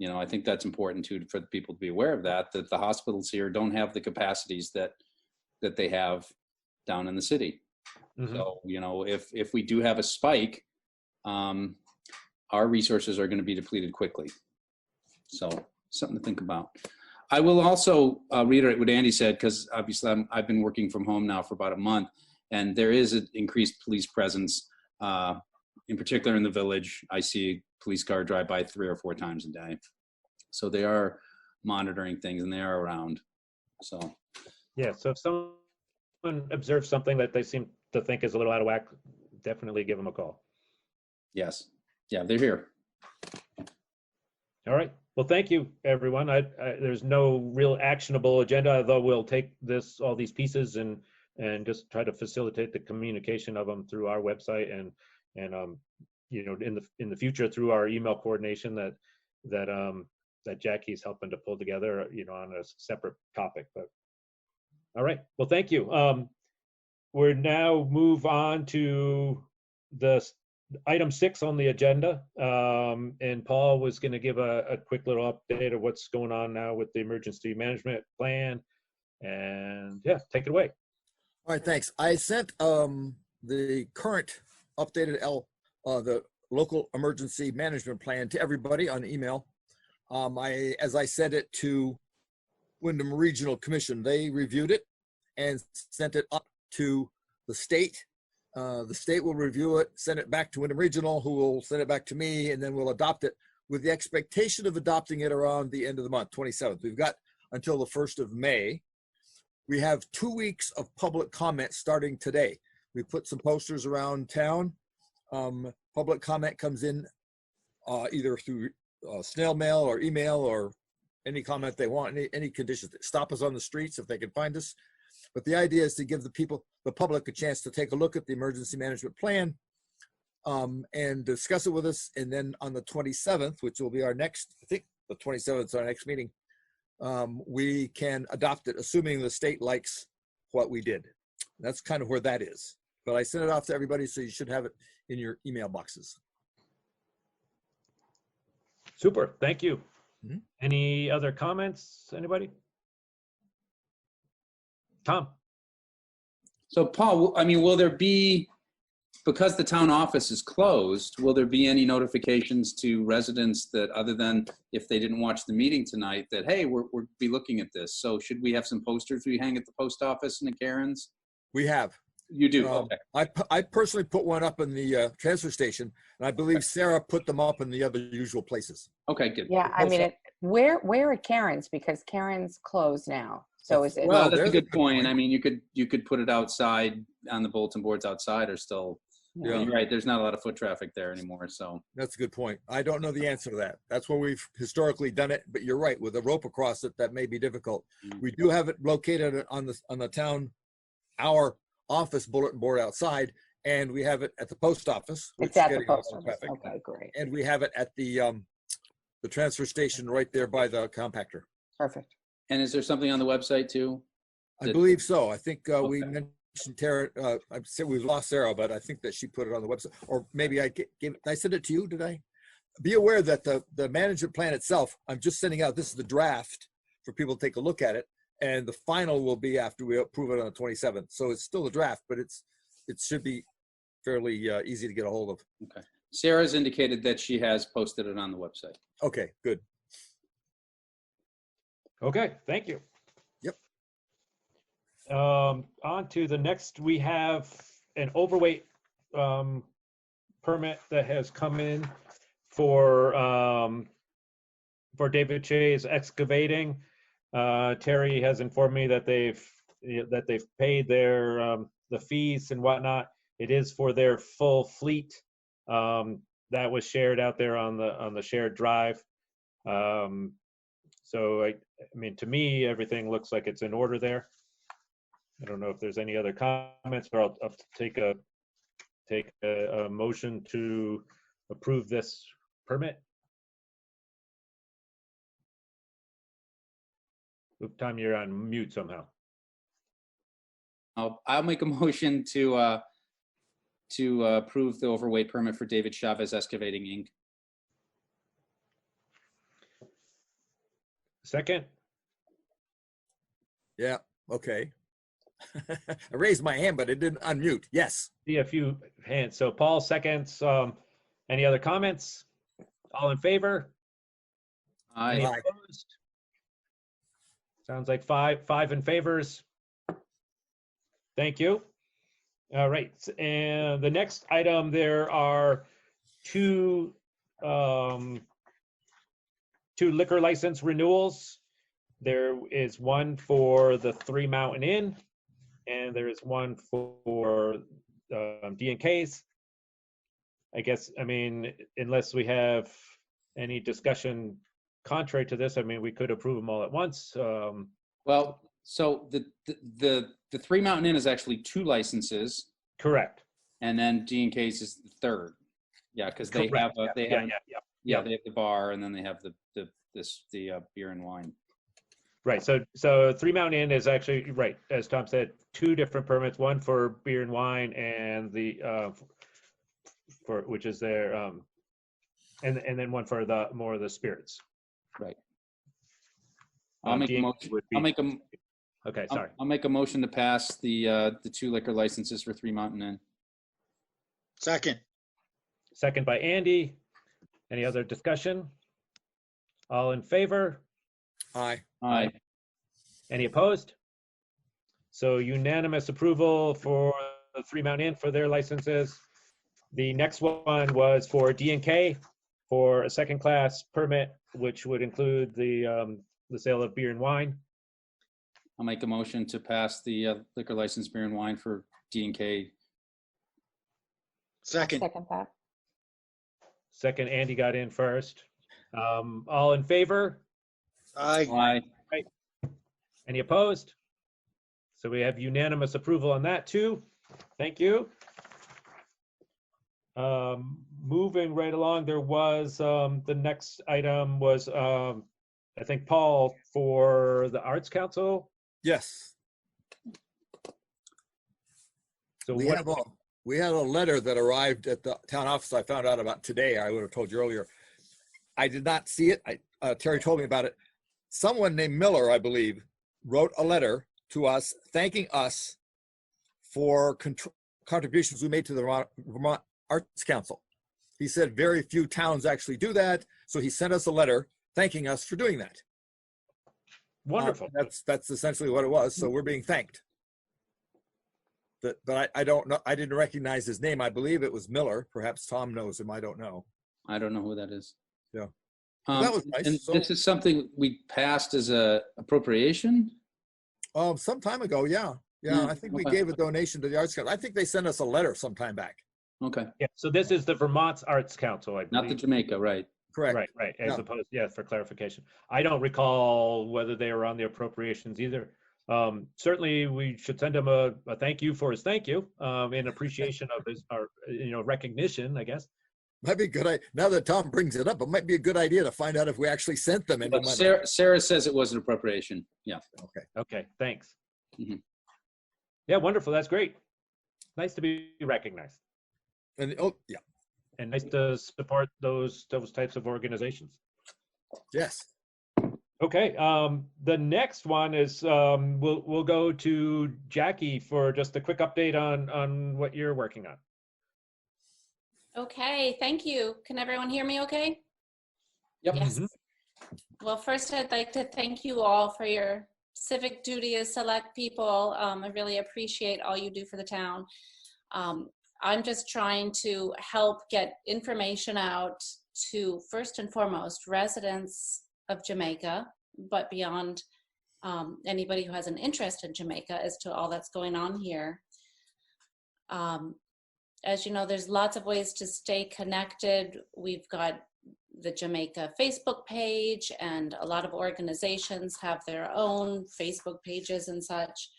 Speaker 25: I think that's important too for the people to be aware of that the hospitals here don't have the capacities that they have down in the city. Mm-hmm. So, if we do have a spike, our resources are going to be depleted quickly. So, something to think about. I will also reiterate what Andy said, because obviously I've been working from home now for about a month, and there is an increased police presence. In particular in the village, I see a police car drive by 3 or 4 times a day. So they are monitoring things and they are around. So.
Speaker 3: Yeah, so if someone observes something that they seem to think is a little out of whack, definitely give them a call.
Speaker 25: Yes. Yeah, they're here.
Speaker 3: All right. Well, thank you, everyone. There's no real actionable agenda, although we'll take all these pieces and just try to facilitate the communication of them through our website and in the future through our email coordination that Jackie's helping to pull together, on a separate topic. But all right, well, thank you. We're now move on to the item 6 on the agenda, and Paul was going to give a quick little update of what's going on now with the emergency management plan, and take it away.
Speaker 22: All right, thanks. I sent the current updated the local emergency management plan to everybody on email. As I sent it to Wyndham Regional Commission, they reviewed it and sent it up to the state. The state will review it, send it back to Wyndham Regional, who will send it back to me, and then we'll adopt it with the expectation of adopting it around the end of the month, 27th. We've got until the 1st of May. We have 2 weeks of public comment starting today. We put some posters around town. Public comment comes in either through snail mail or email or any comment they want, any conditions. Stop us on the streets if they can find us. But the idea is to give the public a chance to take a look at the emergency management plan and discuss it with us. And then on the 27th, which will be our next, I think the 27th is our next meeting, we can adopt it, assuming the state likes what we did. That's kind of where that is. But I sent it off to everybody, so you should have it in your email boxes.
Speaker 3: Super, thank you.
Speaker 22: Mm-hmm.
Speaker 3: Any other comments, anybody? Tom?
Speaker 25: So Paul, I mean, will there be, because the town office is closed, will there be any notifications to residents that, other than if they didn't watch the meeting tonight, that, hey, we're be looking at this? So should we have some posters we hang at the post office and at Karen's?
Speaker 22: We have.
Speaker 25: You do? Okay.
Speaker 22: I personally put one up in the transfer station, and I believe Sarah put them up in the other usual places.
Speaker 25: Okay, good.
Speaker 24: Yeah, I mean, where at Karen's? Because Karen's closed now. So is it?
Speaker 25: Well, that's a good point. I mean, you could put it outside on the bulletin boards outside, or still. Yeah, you're right. There's not a lot of foot traffic there anymore. So
Speaker 22: that's a good point. I don't know the answer to that. That's where we've historically done it. But you're right. With a rope across it, that may be difficult. Mm-hmm. We do have it located on the town, our office bulletin board outside, and we have it at the post office.
Speaker 24: It's at the post office. Okay, great.
Speaker 22: And we have it at the transfer station right there by the compactor.
Speaker 24: Perfect.
Speaker 25: And is there something on the website too?
Speaker 22: I believe so. I think we mentioned Tara. I said we've lost Sarah, but I think that she put it on the website. Or maybe I sent it to you, did I? Be aware that the management plan itself, I'm just sending out, this is the draft for people to take a look at it. And the final will be after we approve it on the 27th. So it's still a draft, but it should be fairly easy to get a hold of.
Speaker 25: Okay. Sarah's indicated that she has posted it on the website.
Speaker 22: Okay, good.
Speaker 3: Okay, thank you.
Speaker 22: Yep.
Speaker 3: On to the next, we have an overweight permit that has come in for David Che's excavating. Terry has informed me that they've paid their the fees and whatnot. It is for their full fleet. That was shared out there on the shared drive. So I mean, to me, everything looks like it's in order there. I don't know if there's any other comments, or I'll take a motion to approve this permit. Tom, you're on mute somehow.
Speaker 25: I'll make a motion to approve the overweight permit for David Chavez Excavating Inc.
Speaker 3: Second.
Speaker 22: Yeah. Okay. I raised my hand, but it didn't unmute. Yes.
Speaker 3: See a few hands. So Paul seconds. Any other comments? All in favor?
Speaker 25: Aye.
Speaker 3: Any opposed? Sounds like five in favors. Thank you. All right, and the next item, there are two liquor license renewals. There is one for the Three Mountain Inn, and there is one for D&K's. I guess, I mean, unless we have any discussion contrary to this, I mean, we could approve them all at once.
Speaker 25: Well, so the Three Mountain Inn is actually 2 licenses.
Speaker 3: Correct.
Speaker 25: And then D&K's is the 3rd. Yeah, because they have they have the bar, and then they have the beer and wine.
Speaker 3: Right. So Three Mountain Inn is actually, right, as Tom said, 2 different permits, one for beer and wine, and the for which is their and then one for the more of the spirits.
Speaker 25: Right. I'll make a motion.
Speaker 3: Okay, sorry.
Speaker 25: I'll make a motion to pass the 2 liquor licenses for Three Mountain Inn.
Speaker 2: Second.
Speaker 3: Second by Andy. Any other discussion? All in favor?
Speaker 22: Aye.
Speaker 25: Aye.
Speaker 3: Any opposed? So unanimous approval for the Three Mountain Inn for their licenses. The next one was for D&K for a second class permit, which would include the sale of beer and wine.
Speaker 25: I'll make a motion to pass the liquor license beer and wine for D&K.
Speaker 2: Second.
Speaker 24: Second that.
Speaker 3: Second, Andy got in first. All in favor?
Speaker 2: Aye.
Speaker 3: Right. Any opposed? So we have unanimous approval on that too. Thank you. Moving right along, there was the next item was I think Paul for the Arts Council.
Speaker 22: Yes.
Speaker 3: So
Speaker 22: we had a letter that arrived at the town office. I found out about today. I would have told you earlier. I did not see it. Terry told me about it. Someone named Miller, I believe, wrote a letter to us thanking us for contributions we made to the Vermont Arts Council. He said very few towns actually do that, so he sent us a letter thanking us for doing that.
Speaker 3: Wonderful.
Speaker 22: That's essentially what it was. So we're being thanked. But I don't know. I didn't recognize his name. I believe it was Miller. Perhaps Tom knows him. I don't know.
Speaker 25: I don't know who that is.
Speaker 22: Yeah. That was nice.
Speaker 25: And this is something we passed as a appropriation?
Speaker 22: Some time ago, yeah. Yeah, I think we gave a donation to the Arts Council. I think they sent us a letter some time back.
Speaker 25: Okay.
Speaker 3: Yeah, so this is the Vermont Arts Council, I believe.
Speaker 25: Not the Jamaica, right?
Speaker 22: Correct.
Speaker 3: Right, as opposed, for clarification. I don't recall whether they were on the appropriations either. Certainly, we should send him a thank you for his thank you in appreciation of his, recognition, I guess.
Speaker 22: Might be good. Now that Tom brings it up, it might be a good idea to find out if we actually sent them any
Speaker 25: But
Speaker 22: money.
Speaker 25: Sarah says it was an appropriation. Yeah.
Speaker 22: Okay.
Speaker 3: Okay, thanks.
Speaker 25: Mm-hmm.
Speaker 3: Yeah, wonderful. That's great. Nice to be recognized.
Speaker 22: And yeah.
Speaker 3: And nice to support those types of organizations.
Speaker 22: Yes.
Speaker 3: Okay. The next one is we'll go to Jackie for just a quick update on what you're working on.
Speaker 23: Okay, thank you. Can everyone hear me okay?
Speaker 25: Yep.
Speaker 23: Yes. Well, first I'd like to thank you all for your civic duty as select people. I really appreciate all you do for the town. I'm just trying to help get information out to, first and foremost, residents of Jamaica, but beyond anybody who has an interest in Jamaica as to all that's going on here. As you know, there's lots of ways to stay connected. We've got the Jamaica Facebook page, and a lot of organizations have their own Facebook pages and such.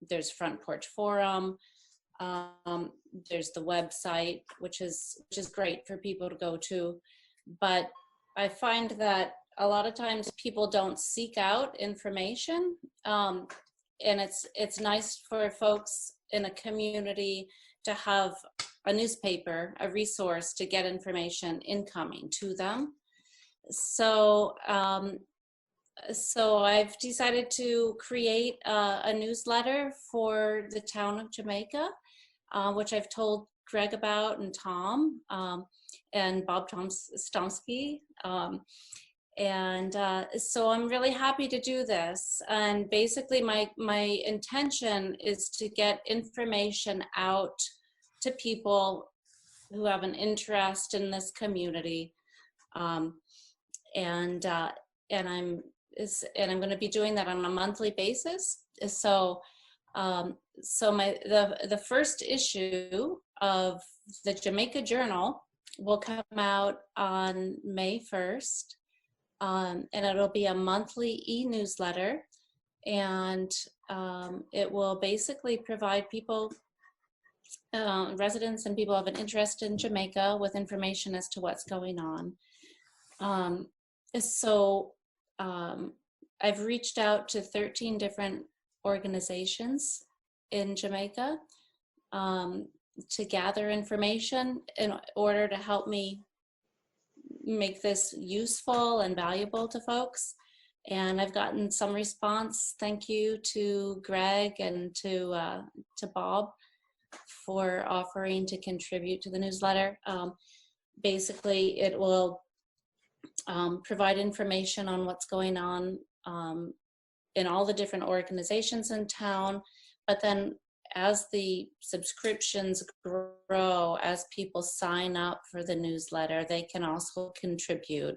Speaker 23: There's Front Porch Forum. There's the website, which is great for people to go to. But I find that a lot of times people don't seek out information, and it's nice for folks in a community to have a newspaper, a resource to get information incoming to them. So I've decided to create a newsletter for the town of Jamaica, which I've told Greg about, and Tom, and Bob Stomsky. So I'm really happy to do this. And basically my intention is to get information out to people who have an interest in this community. And I'm going to be doing that on a monthly basis. So the first issue of the Jamaica Journal will come out on May 1st. And it'll be a monthly e-newsletter, and it will basically provide people, residents and people who have an interest in Jamaica, with information as to what's going on. I've reached out to 13 different organizations in Jamaica to gather information in order to help me make this useful and valuable to folks. And I've gotten some response. Thank you to Greg and to Bob for offering to contribute to the newsletter. Basically, it will provide information on what's going on in all the different organizations in town, but then as the subscriptions grow, as people sign up for the newsletter, they can also contribute.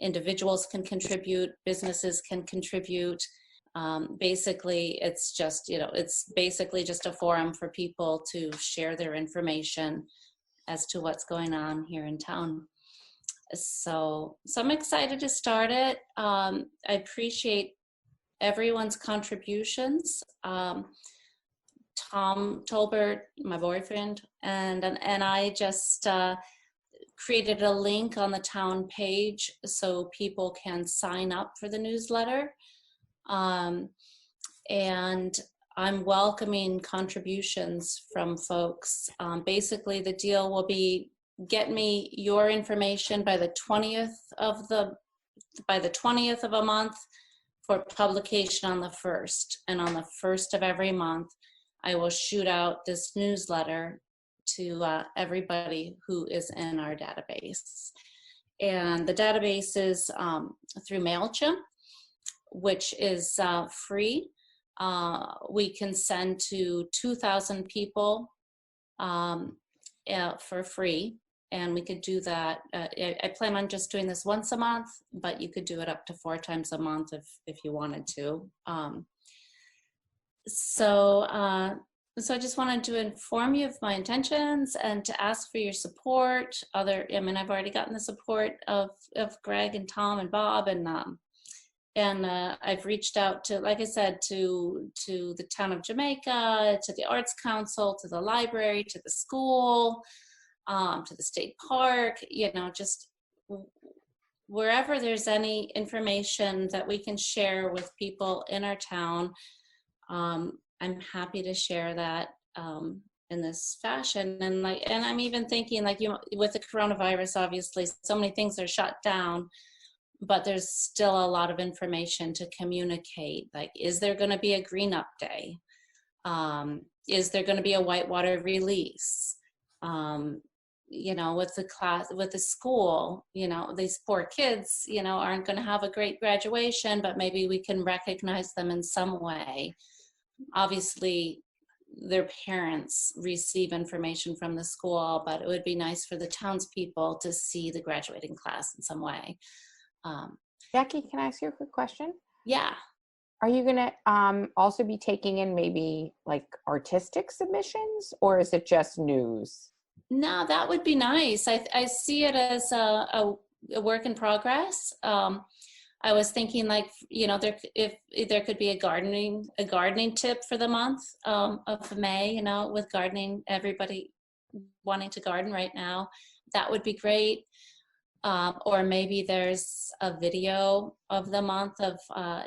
Speaker 23: Individuals can contribute, businesses can contribute. Basically, it's just, it's basically just a forum for people to share their information as to what's going on here in town. So I'm excited to start it. I appreciate everyone's contributions. Tom Tolbert, my boyfriend, and I just created a link on the town page so people can sign up for the newsletter. And I'm welcoming contributions from folks. Basically, the deal will be get me your information by the 20th of a month for publication on the 1st. And on the 1st of every month, I will shoot out this newsletter to everybody who is in our database. And the database is through MailChimp, which is free. We can send to 2,000 people for free. And we could do that. I plan on just doing this once a month, but you could do it up to 4 times a month if you wanted to. So I just wanted to inform you of my intentions and to ask for your support. I've already gotten the support of Greg and Tom and Bob, and I've reached out to, like I said, to the town of Jamaica, to the Arts Council, to the library, to the school, to the state park, just wherever there's any information that we can share with people in our town. I'm happy to share that in this fashion. And I'm even thinking, with the coronavirus, obviously, so many things are shut down, but there's still a lot of information to communicate. Like, is there going to be a green up day? Is there going to be a whitewater release? With the class, with the school, these poor kids, aren't going to have a great graduation, but maybe we can recognize them in some way. Obviously, their parents receive information from the school, but it would be nice for the townspeople to see the graduating class in some way.
Speaker 24: Jackie, can I ask you a quick question?
Speaker 23: Yeah.
Speaker 24: Are you going to also be taking in maybe like artistic submissions, or is it just news?
Speaker 23: No, that would be nice. I see it as a work in progress. I was thinking, if there could be a gardening tip for the month of May, with gardening, everybody wanting to garden right now, that would be great. Or maybe there's a video of the month of,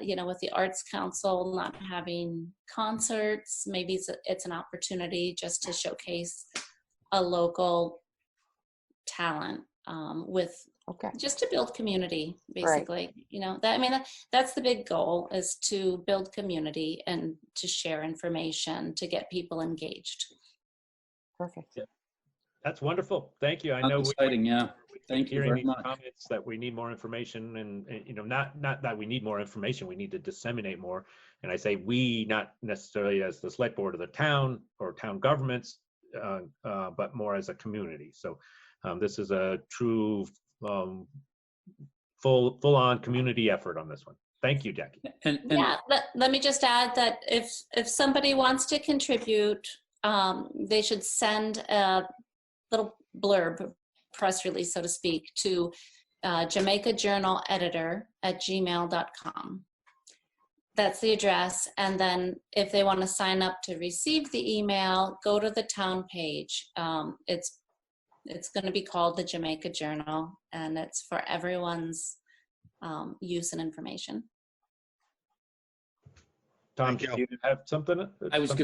Speaker 23: with the Arts Council not having concerts. Maybe it's an opportunity just to showcase a local talent just to build community, basically. Right. That's the big goal, is to build community and to share information to get people engaged.
Speaker 24: Perfect.
Speaker 3: Yeah. That's wonderful. Thank you. I know
Speaker 25: exciting. Yeah. Thank you very much.
Speaker 3: Comments that we need more information, and not that we need more information, we need to disseminate more. And I say we, not necessarily as the select board of the town or town governments, but more as a community. So this is a true full-on community effort on this one. Thank you, Jackie.
Speaker 23: Yeah, let me just add that if somebody wants to contribute, they should send a little blurb, press release, so to speak, to jamaicajournaleditor@gmail.com. That's the address. And then if they want to sign up to receive the email, go to the town page. It's going to be called the Jamaica Journal, and it's for everyone's use and information.
Speaker 3: Tom, do you have something?
Speaker 25: I was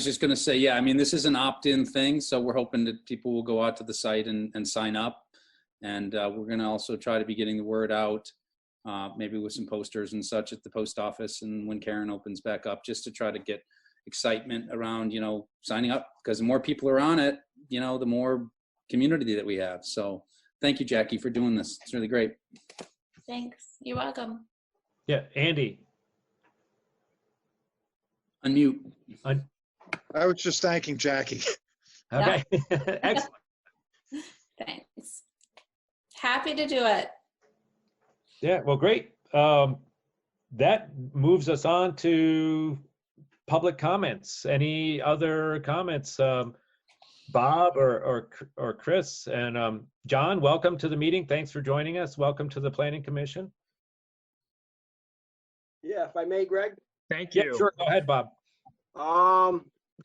Speaker 25: just going to say, yeah, this is an opt-in thing, so we're hoping that people will go out to the site and sign up. And we're going to also try to be getting the word out, maybe with some posters and such at the post office, and when Karen opens back up, just to try to get excitement around, signing up, because the more people are on it, the more community that we have. So thank you, Jackie, for doing this. It's really great.
Speaker 23: Thanks. You're welcome.
Speaker 3: Yeah, Andy.
Speaker 25: Unmute.
Speaker 2: I was just thanking Jackie.
Speaker 3: Okay. Excellent.
Speaker 23: Thanks. Happy to do it.
Speaker 3: Yeah, well, great. That moves us on to public comments. Any other comments? Bob or Chris. And John, welcome to the meeting. Thanks for joining us. Welcome to the Planning Commission.
Speaker 4: Yeah, if I may, Greg.
Speaker 3: Thank you. Yeah, sure. Go ahead, Bob.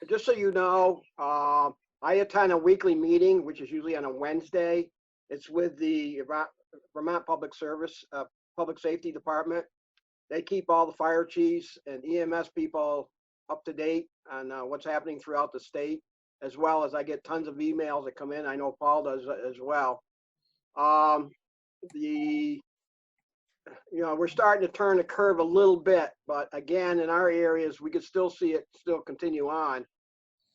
Speaker 4: Just so you know, I attend a weekly meeting, which is usually on a Wednesday. It's with the Vermont Public Safety Department. They keep all the fire chiefs and EMS people up to date on what's happening throughout the state, as well as I get tons of emails that come in. I know Paul does as well. We're starting to turn the curve a little bit, but again, in our areas, we could still see it still continue on.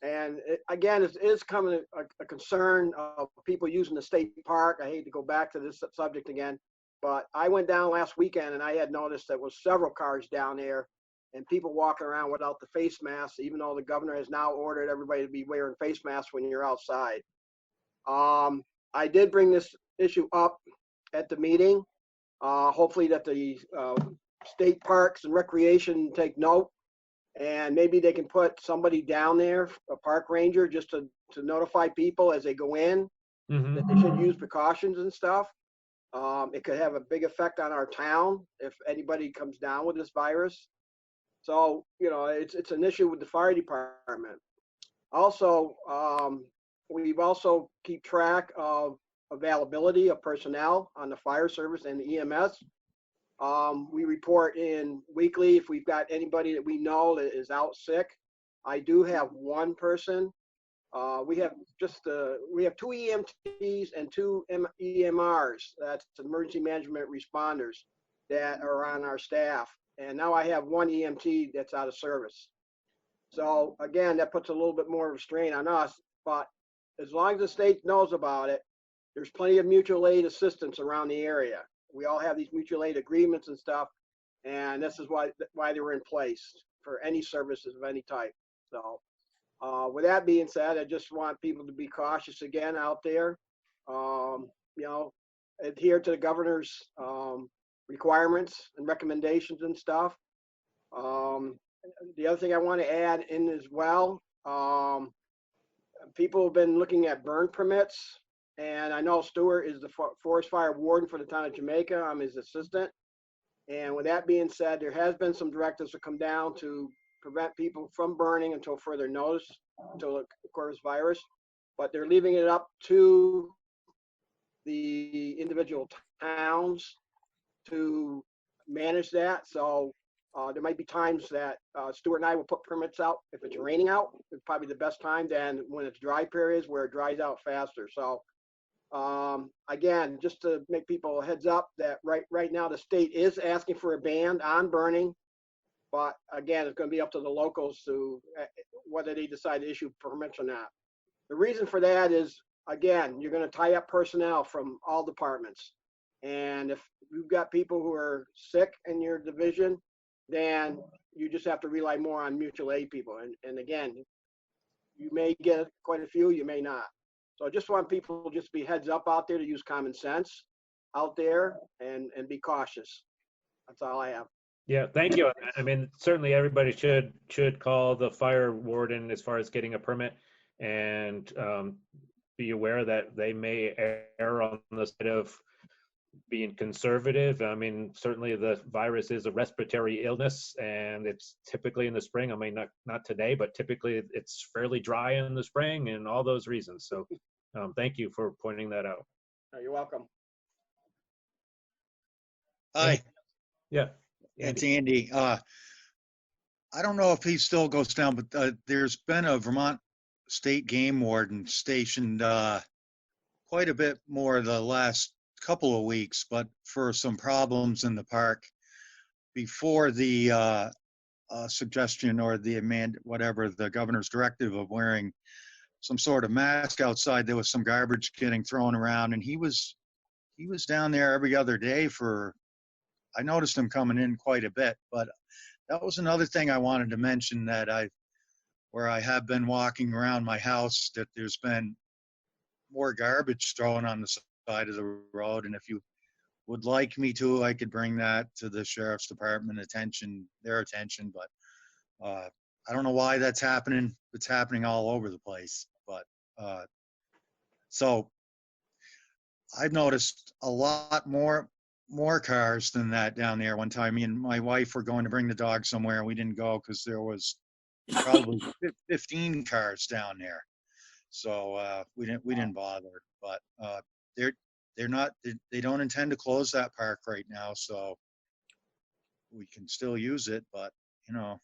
Speaker 4: And again, it is coming a concern of people using the state park. I hate to go back to this subject again, but I went down last weekend and I had noticed there was several cars down there and people walking around without the face masks, even though the governor has now ordered everybody to be wearing face masks when you're outside. I did bring this issue up at the meeting. Hopefully that the state parks and recreation take note, and maybe they can put somebody down there, a park ranger, just to notify people as they go in that they should use precautions and stuff. It could have a big effect on our town if anybody comes down with this virus. So, it's an issue with the fire department. Also, we've also keep track of availability of personnel on the fire service and the EMS. We report in weekly if we've got anybody that we know that is out sick. I do have one person. We have two EMTs and two EMRs, that's emergency management responders, that are on our staff. And now I have one EMT that's out of service. So again, that puts a little bit more of a strain on us, but as long as the state knows about it, there's plenty of mutual aid assistance around the area. We all have these mutual aid agreements and stuff, and this is why they were in place for any services of any type. So with that being said, I just want people to be cautious again out there. Adhere to the governor's requirements and recommendations and stuff. The other thing I want to add in as well, people have been looking at burn permits, and I know Stuart is the forest fire warden for the town of Jamaica. I'm his assistant. And with that being said, there has been some directives to come down to prevent people from burning until further notice, until it occurs virus, but they're leaving it up to the individual towns to manage that. So there might be times that Stuart and I will put permits out. If it's raining out, it's probably the best time than when it's dry periods where it dries out faster. So again, just to make people a heads up that right now the state is asking for a ban on burning, but again, it's going to be up to the locals to whether they decide to issue permits or not. The reason for that is, again, you're going to tie up personnel from all departments. And if you've got people who are sick in your division, then you just have to rely more on mutual aid people. And again, you may get quite a few, you may not. So I just want people to just be heads up out there, to use common sense out there and be cautious. That's all I have.
Speaker 3: Yeah, thank you. I mean, certainly everybody should call the fire warden as far as getting a permit, and be aware that they may err on the side of being conservative. I mean, certainly the virus is a respiratory illness, and it's typically in the spring. I mean, not today, but typically it's fairly dry in the spring, and all those reasons. So thank you for pointing that out.
Speaker 4: You're welcome.
Speaker 2: Hi.
Speaker 3: Yeah.
Speaker 2: It's Andy. I don't know if he still goes down, but there's been a Vermont state game warden stationed quite a bit more the last couple of weeks, but for some problems in the park before the suggestion or the whatever the governor's directive of wearing some sort of mask outside, there was some garbage getting thrown around, and he was down there every other day I noticed him coming in quite a bit. But that was another thing I wanted to mention, that where I have been walking around my house, that there's been more garbage thrown on the side of the road. And if you would like me to, I could bring that to the sheriff's department their attention. But I don't know why that's happening. It's happening all over the place. But So I've noticed a lot more cars than that down there. One time, me and my wife were going to bring the dog somewhere, and we didn't go because there was probably 15 cars down there. So we didn't bother. But they're not, they don't intend to close that park right now, so we can still use it, but you know,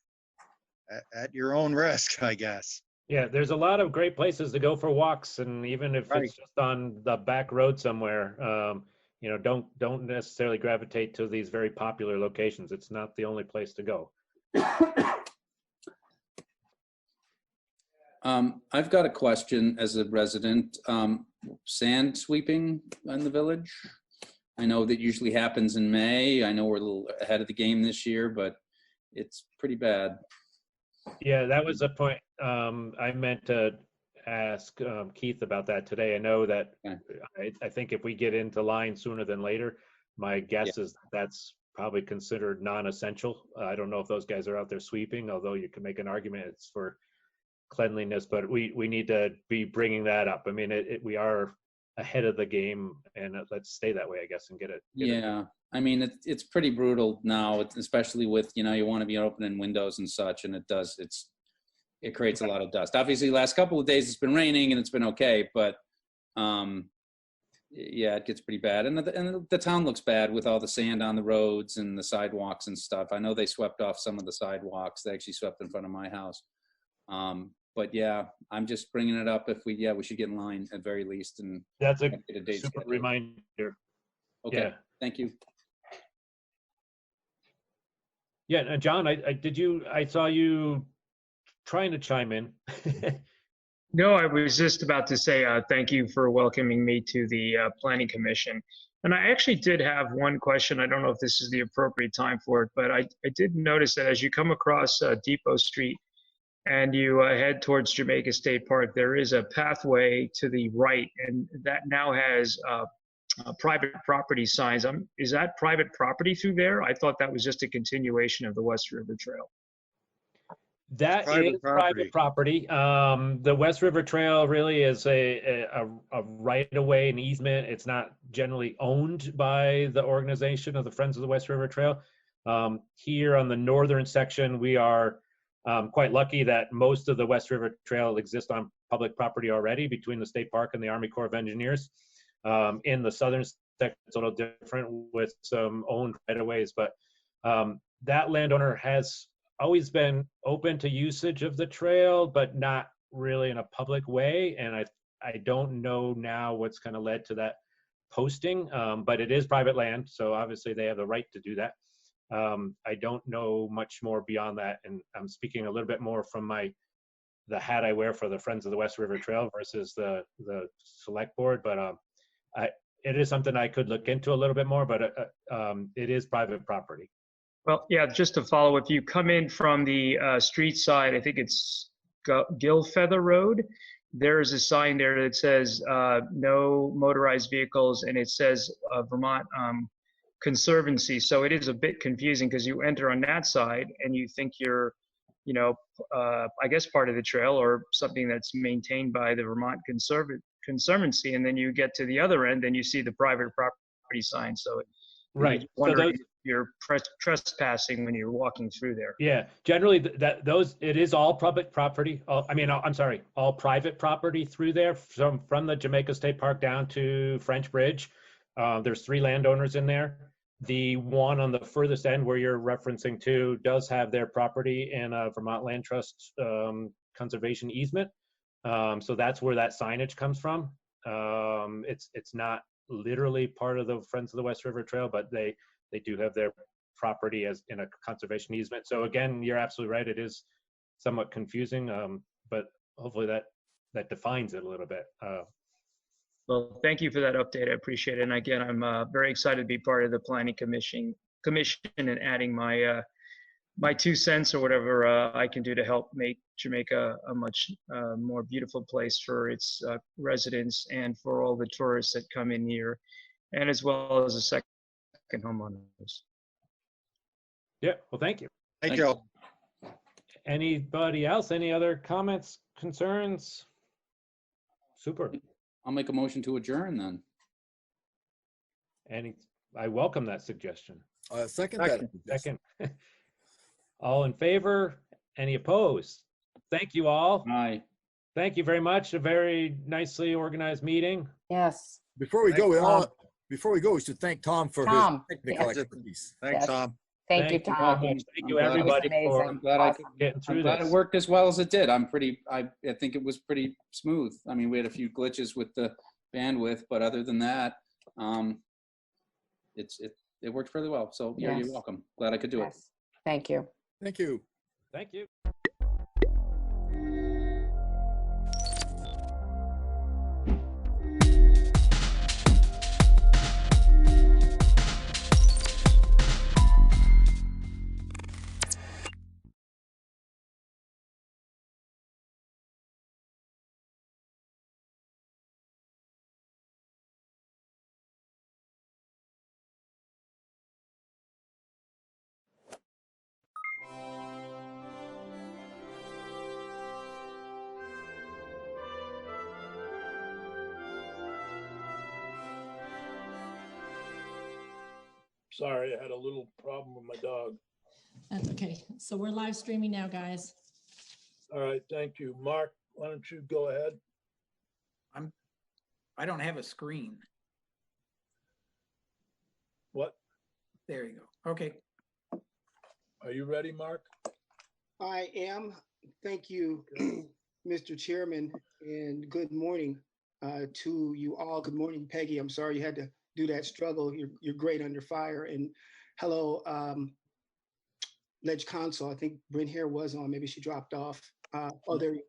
Speaker 2: at your own risk, I guess.
Speaker 3: Yeah, there's a lot of great places to go for walks, and even if
Speaker 2: Right.
Speaker 3: it's just on the back road somewhere, you know, don't necessarily gravitate to these very popular locations. It's not the only place to go.
Speaker 25: I've got a question as a resident. Sand sweeping in the village? I know that usually happens in May. I know we're a little ahead of the game this year, but it's pretty bad.
Speaker 3: Yeah, that was a point I meant to ask Keith about that today. I know that I think if we get into line sooner than later, my guess is that's probably considered non-essential. I don't know if those guys are out there sweeping, although you can make an argument it's for cleanliness, but we need to be bringing that up. I mean, we are ahead of the game, and let's stay that way, I guess, and get it.
Speaker 25: Yeah, I mean, it's pretty brutal now, especially with, you know, you want to be opening windows and such, and it creates a lot of dust. Obviously, last couple of days it's been raining and it's been okay, but yeah, it gets pretty bad. And the town looks bad with all the sand on the roads and the sidewalks and stuff. I know they swept off some of the sidewalks. They actually swept in front of my house. But yeah, I'm just bringing it up. If we should get in line at very least. And
Speaker 3: that's a
Speaker 25: date
Speaker 3: super
Speaker 25: scheduled.
Speaker 3: reminder.
Speaker 25: Okay,
Speaker 3: Yeah.
Speaker 25: Thank you.
Speaker 3: Yeah, and John, I saw you trying to chime in.
Speaker 7: No, I was just about to say thank you for welcoming me to the Planning Commission. And I actually did have one question. I don't know if this is the appropriate time for it, but I did notice that as you come across Depot Street and you head towards Jamaica State Park, there is a pathway to the right, and that now has private property signs. Is that private property through there? I thought that was just a continuation of the West River Trail.
Speaker 3: That is private property. The West River Trail really is a right of way, an easement. It's not generally owned by the organization of the Friends of the West River Trail. Here on the northern section, we are quite lucky that most of the West River Trail exists on public property already between the State Park and the Army Corps of Engineers. In the southern section, it's a little different with some owned right of ways, but that landowner has always been open to usage of the trail, but not really in a public way. And I don't know now what's kind of led to that posting, but it is private land, so obviously they have the right to do that. I don't know much more beyond that, and I'm speaking a little bit more from the hat I wear for the Friends of the West River Trail versus the select board, but it is something I could look into a little bit more, but it is private property.
Speaker 7: Well, yeah, just to follow, if you come in from the street side, I think it's Gillfeather Road, there is a sign there that says no motorized vehicles, and it says Vermont Conservancy. So it is a bit confusing because you enter on that side and you think you're, you know, I guess part of the trail or something that's maintained by the Vermont Conservancy, and then you get to the other end and you see the private property sign. So
Speaker 3: right,
Speaker 7: wondering if you're trespassing when you're walking through there.
Speaker 3: Yeah, generally it is all public property. I'm sorry, all private property through there from the Jamaica State Park down to French Bridge. There's 3 landowners in there. The one on the furthest end where you're referencing to does have their property in a Vermont Land Trust conservation easement. So that's where that signage comes from. It's not literally part of the Friends of the West River Trail, but they do have their property as in a conservation easement. So again, you're absolutely right. It is somewhat confusing, but hopefully that defines it a little bit.
Speaker 7: Well, thank you for that update. I appreciate it. And again, I'm very excited to be part of the Planning Commission and adding my my 2 cents or whatever I can do to help make Jamaica a much more beautiful place for its residents and for all the tourists that come in here, and as well as a second homeowners.
Speaker 3: Yeah, well, thank you.
Speaker 2: Thank you.
Speaker 3: Anybody else? Any other comments, concerns? Super.
Speaker 25: I'll make a motion to adjourn then.
Speaker 3: And I welcome that suggestion.
Speaker 22: Second that.
Speaker 3: Second. All in favor? Any opposed? Thank you all.
Speaker 25: Aye.
Speaker 3: Thank you very much. A very nicely organized meeting.
Speaker 24: Yes.
Speaker 22: Before we go, we should thank Tom for
Speaker 24: Tom.
Speaker 22: his technical
Speaker 24: Yes.
Speaker 22: expertise.
Speaker 2: Thanks,
Speaker 24: Yes.
Speaker 2: Tom.
Speaker 24: Thank you,
Speaker 3: Thank you very
Speaker 24: Tom.
Speaker 3: much. Thank
Speaker 25: I'm
Speaker 3: you,
Speaker 25: glad-
Speaker 3: everybody, for
Speaker 24: amazing.
Speaker 25: I'm glad I could
Speaker 3: getting through
Speaker 25: I'm glad
Speaker 3: this.
Speaker 25: it worked as well as it did. I think it was pretty smooth. I mean, we had a few glitches with the bandwidth, but other than that, it worked really well. So yeah,
Speaker 24: Yes.
Speaker 25: you're welcome. Glad I could do it.
Speaker 24: Yes. Thank you.
Speaker 22: Thank you.
Speaker 3: Thank you.
Speaker 1: Sorry, I had a little problem with my dog.
Speaker 8: That's okay. So we're live streaming now, guys.
Speaker 1: All right, thank you. Mark, why don't you go ahead?
Speaker 10: I don't have a screen.
Speaker 1: What?
Speaker 10: There you go. Okay.
Speaker 1: Are you ready, Mark?
Speaker 11: I am. Thank you, Mr. Chairman, and good morning to you all. Good morning, Peggy. I'm sorry you had to do that struggle. You're great under fire. And hello, Ledge Console. I think Bryn Hare was on. Maybe she dropped off. Oh, there you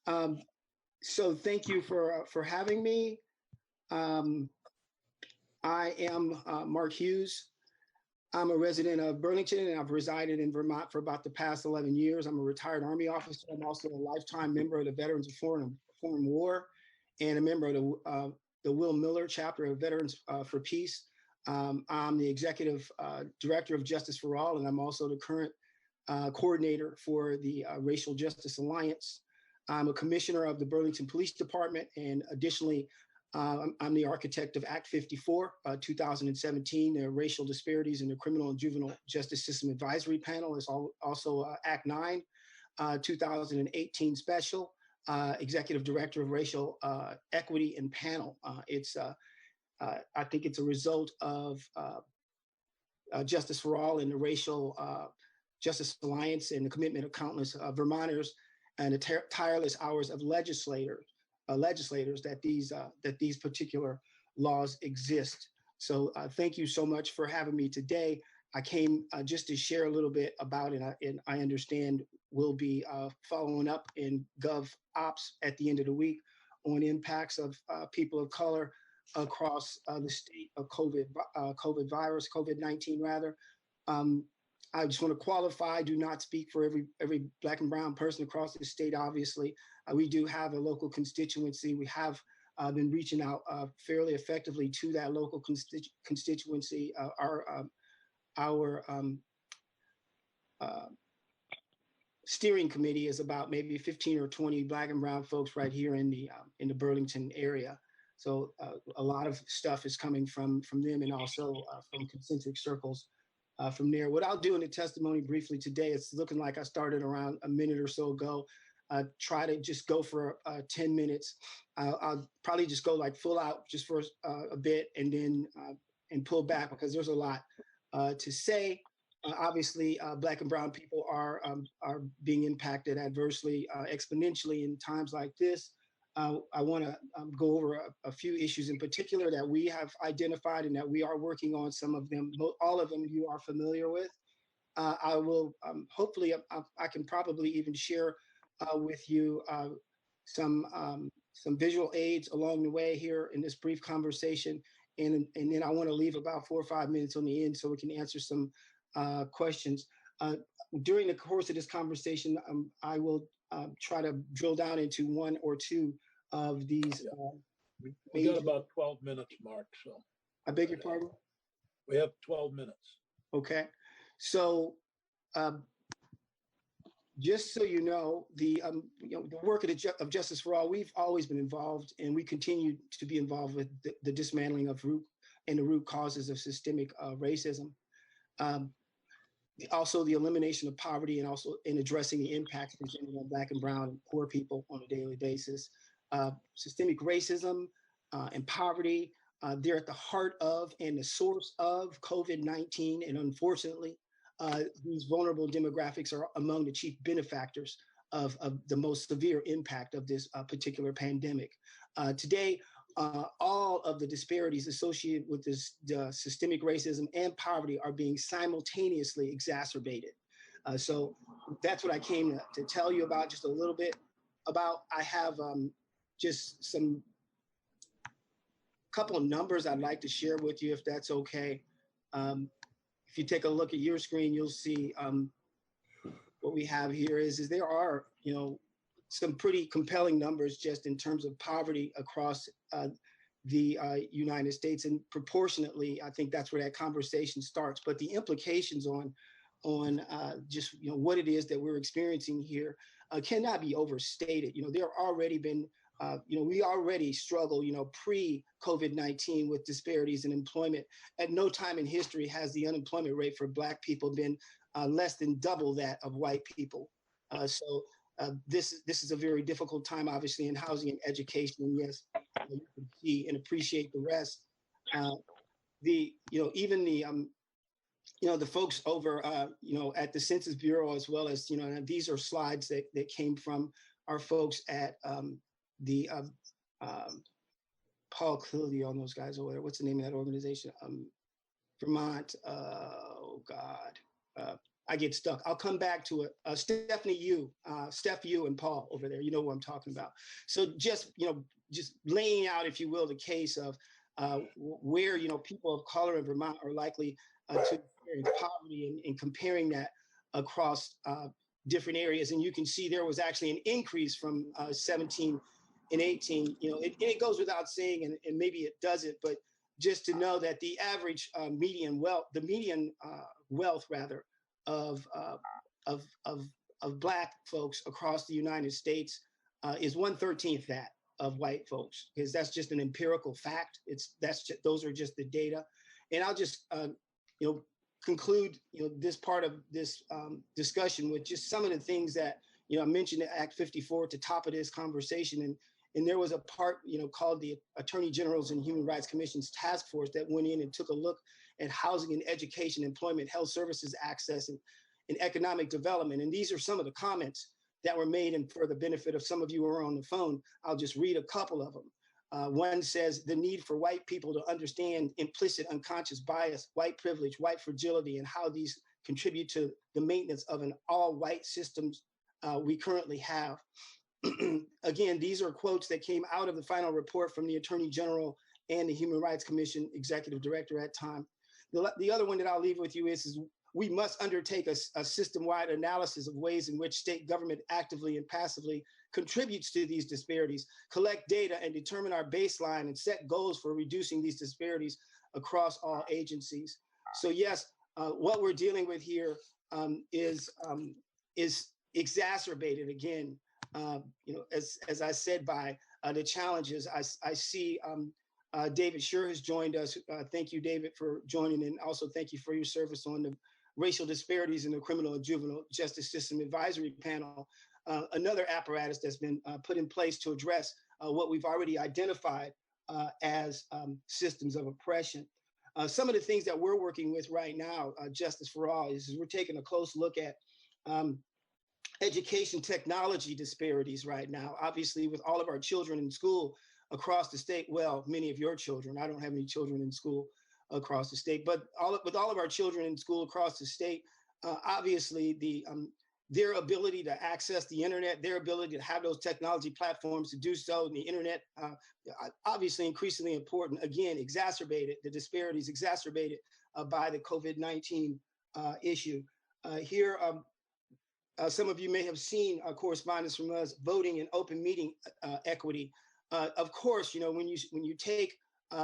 Speaker 11: are. So thank you for having me. I am Mark Hughes. I'm a resident of Burlington, and I've resided in Vermont for about the past 11 years. I'm a retired Army officer. I'm also a lifetime member of the Veterans of Foreign War and a member of the Will Miller chapter of Veterans for Peace. I'm the executive director of Justice for All, and I'm also the current coordinator for the Racial Justice Alliance. I'm a commissioner of the Burlington Police Department, and additionally, I'm the architect of Act 54, 2017, the Racial Disparities in the Criminal and Juvenile Justice System Advisory Panel. Is also Act 9, 2018 Special, Executive Director of Racial Equity and Panel. I think it's a result of Justice for All and the Racial Justice Alliance and the commitment of countless Vermonters and the tireless hours of legislators that these particular laws exist. So thank you so much for having me today. I came just to share a little bit about it, and I understand we'll be following up in Gov Ops at the end of the week on impacts of people of color across the state of COVID-19 rather. I just want to qualify, I do not speak for every Black and brown person across the state, obviously. We do have a local constituency. We have been reaching out fairly effectively to that local constituency. Our steering committee is about maybe 15 or 20 Black and brown folks right here in the Burlington area. So a lot of stuff is coming from them and also from concentric circles from there. What I'll do in the testimony briefly today, it's looking like I started around a minute or so ago. Try to just go for 10 minutes. I'll probably just go like full out just for a bit and then and pull back because there's a lot to say. Obviously, Black and brown people are being impacted adversely exponentially in times like this. I want to go over a few issues in particular that we have identified and that we are working on. Some of them, all of them you are familiar with. I will hopefully, I can probably even share with you some visual aids along the way here in this brief conversation. And then I want to leave about 4 or 5 minutes on the end so we can answer some questions. During the course of this conversation, I will try to drill down into one or two of these.
Speaker 1: We got about 12 minutes, Mark, so.
Speaker 11: I beg your pardon?
Speaker 1: We have 12 minutes.
Speaker 11: Okay, so just so you know, the work of Justice for All, we've always been involved, and we continue to be involved with the dismantling of the root causes of systemic racism. Also the elimination of poverty, and also in addressing the impacts presented on Black and Brown and poor people on a daily basis. Systemic racism and poverty, they're at the heart of and the source of COVID-19. And unfortunately, these vulnerable demographics are among the chief benefactors of the most severe impact of this particular pandemic. Today, all of the disparities associated with this systemic racism and poverty are being simultaneously exacerbated. So that's what I came to tell you about, just a little bit about. I have just some couple of numbers I'd like to share with you, if that's okay. If you take a look at your screen, you'll see what we have here is there are, some pretty compelling numbers just in terms of poverty across the United States, and proportionately, I think that's where that conversation starts. But the implications on just what it is that we're experiencing here cannot be overstated. There have already been, we already struggle, pre-COVID-19 with disparities in employment. At no time in history has the unemployment rate for Black people been less than double that of white people. So this is a very difficult time, obviously, in housing and education. And yes, you can see and appreciate the rest. Even the folks over, at the Census Bureau, as well as, and these are slides that came from our folks at Paul clearly on those guys over there. What's the name of that organization? Vermont. Oh God. I get stuck. I'll come back to it. Steph Yu and Paul over there. You know what I'm talking about. So just laying out, if you will, the case of where people of color in Vermont are likely to experience poverty, and comparing that across different areas. And you can see there was actually an increase from 17 and 18. It goes without saying, and maybe it doesn't, but just to know that the average median wealth of Black folks across the United States is 1/13 that of white folks, because that's just an empirical fact. Those are just the data. And I'll just conclude this part of this discussion with just some of the things that I mentioned in Act 54 at the top of this conversation, and there was a part called the Attorney General's and Human Rights Commission's task force that went in and took a look at housing and education, employment, health services access, and economic development. And these are some of the comments that were made, and for the benefit of some of you who are on the phone, I'll just read a couple of them. One says, the need for white people to understand implicit unconscious bias, white privilege, white fragility, and how these contribute to the maintenance of an all-white systems we currently have. Again, these are quotes that came out of the final report from the Attorney General and the Human Rights Commission Executive Director at time. The other one that I'll leave with you is we must undertake a system-wide analysis of ways in which state government actively and passively contributes to these disparities, collect data and determine our baseline, and set goals for reducing these disparities across all agencies. So yes, what we're dealing with here is exacerbated again, as I said, by the challenges. I see David Sure has joined us. Thank you, David, for joining, and also thank you for your service on the Racial Disparities in the Criminal and Juvenile Justice System Advisory Panel, another apparatus that's been put in place to address what we've already identified as systems of oppression. Some of the things that we're working with right now, Justice for All, is we're taking a close look at education technology disparities right now. Obviously, with all of our children in school across the state, well, many of your children, I don't have any children in school across the state, but with all of our children in school across the state, obviously their ability to access the internet, their ability to have those technology platforms to do so, and the internet, obviously increasingly important, again, the disparities exacerbated by the COVID-19 issue. Here, some of you may have seen correspondence from us, voting and open meeting equity. Of course, when you take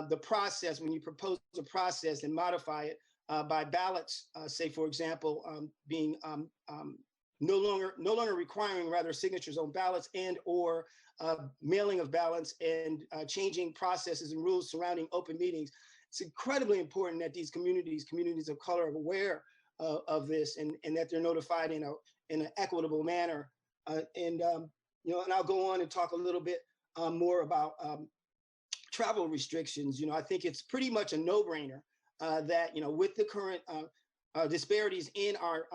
Speaker 11: the process, when you propose a process and modify it by ballots, say, for example, being no longer requiring rather signatures on ballots and or mailing of ballots and changing processes and rules surrounding open meetings. It's incredibly important that these communities of color are aware of this and that they're notified in an equitable manner. And I'll go on and talk a little bit more about travel restrictions. I think it's pretty much a no-brainer that, with the current disparities in our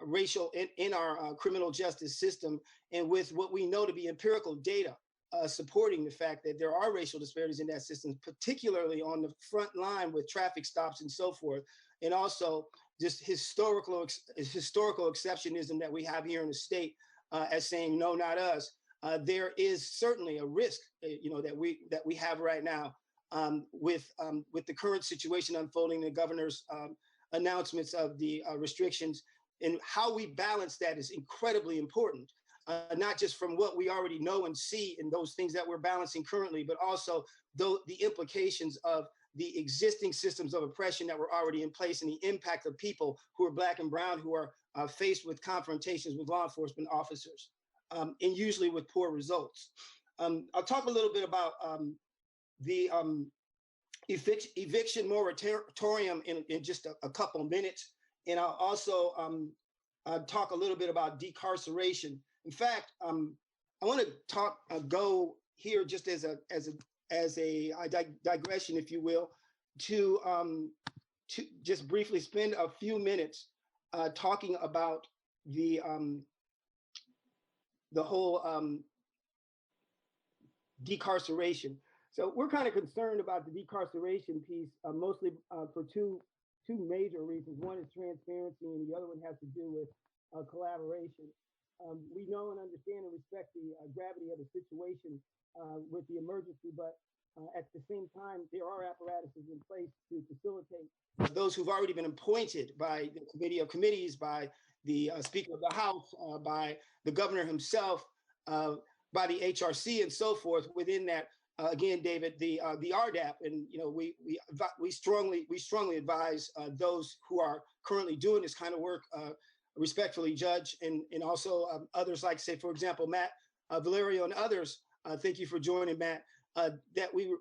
Speaker 11: racial, in our criminal justice system, and with what we know to be empirical data supporting the fact that there are racial disparities in that system, particularly on the front line with traffic stops and so forth, and also just historical exceptionism that we have here in the state as saying, no, not us. There is certainly a risk, that we have right now with the current situation unfolding, the governor's announcements of the restrictions, and how we balance that is incredibly important. Not just from what we already know and see in those things that we're balancing currently, but also the implications of the existing systems of oppression that were already in place and the impact of people who are Black and brown who are faced with confrontations with law enforcement officers, and usually with poor results. I'll talk a little bit about the eviction moratorium in just a couple minutes, and I'll also talk a little bit about decarceration. In fact, I want to go here just as a digression, if you will, to just briefly spend a few minutes talking about the whole decarceration. So we're kind of concerned about the decarceration piece, mostly for two major reasons. One is transparency, and the other one has to do with collaboration. We know and understand and respect the gravity of the situation with the emergency, but at the same time, there are apparatuses in place to facilitate those who've already been appointed by the committee of committees, by the Speaker of the House, by the governor himself, by the HRC, and so forth. Within that, again, David, the RDAP, and we strongly advise those who are currently doing this kind of work. Respectfully, Judge, and also others, like, say, for example, Matt Valerio and others. Thank you for joining, Matt. That we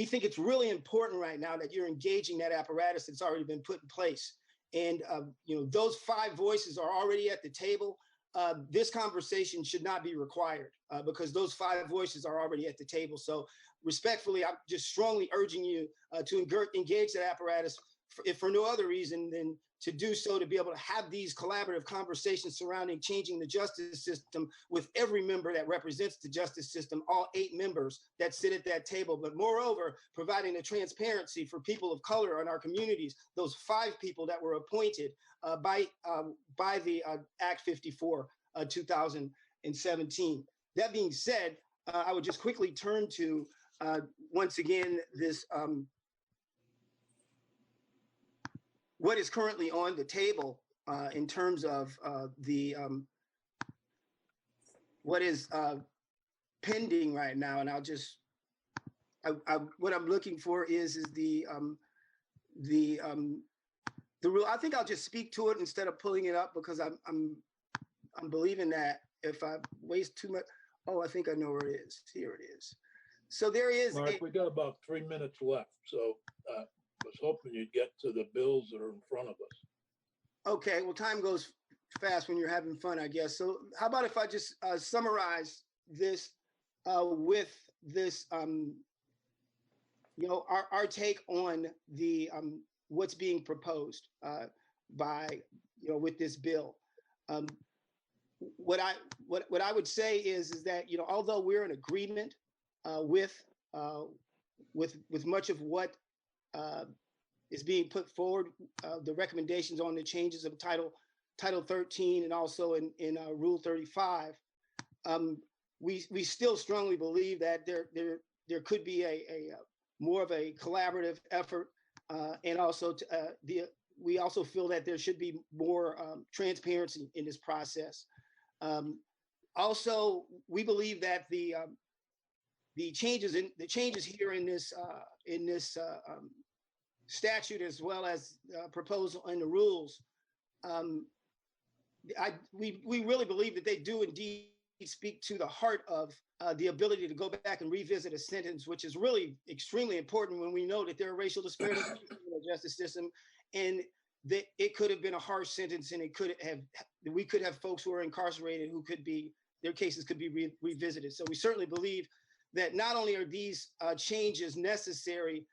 Speaker 11: think it's really important right now that you're engaging that apparatus that's already been put in place, and those 5 voices are already at the table. This conversation should not be required because those 5 voices are already at the table. So, respectfully, I'm just strongly urging you to engage that apparatus, if for no other reason than to do so, to be able to have these collaborative conversations surrounding changing the justice system with every member that represents the justice system, all 8 members that sit at that table. But moreover, providing the transparency for people of color in our communities, those 5 people that were appointed by the Act 54, 2017. That being said, I would just quickly turn to, once again, this what is currently on the table in terms of what is pending right now. And I'll just, what I'm looking for is the rule. I think I'll just speak to it instead of pulling it up, because I'm believing that if I waste too much, I think I know where it is. Here it is. So there is.
Speaker 1: Mark, we got about 3 minutes left. So was hoping you'd get to the bills that are in front of us.
Speaker 11: Okay, well, time goes fast when you're having fun, I guess. So how about if I just summarize this with this, our take on the what's being proposed by, with this bill. What I would say is that, although we're in agreement with much of what is being put forward, the recommendations on the changes of Title 13 and also in Rule 35, we still strongly believe that there could be a more of a collaborative effort, and also we also feel that there should be more transparency in this process. Also, we believe that the changes here in this statute, as well as proposal in the rules, we really believe that they do indeed speak to the heart of the ability to go back and revisit a sentence, which is really extremely important when we know that there are racial disparities in the criminal justice system, and that it could have been a harsh sentence, and we could have folks who are incarcerated who could be, their cases could be revisited. So we certainly believe that not only are these changes necessary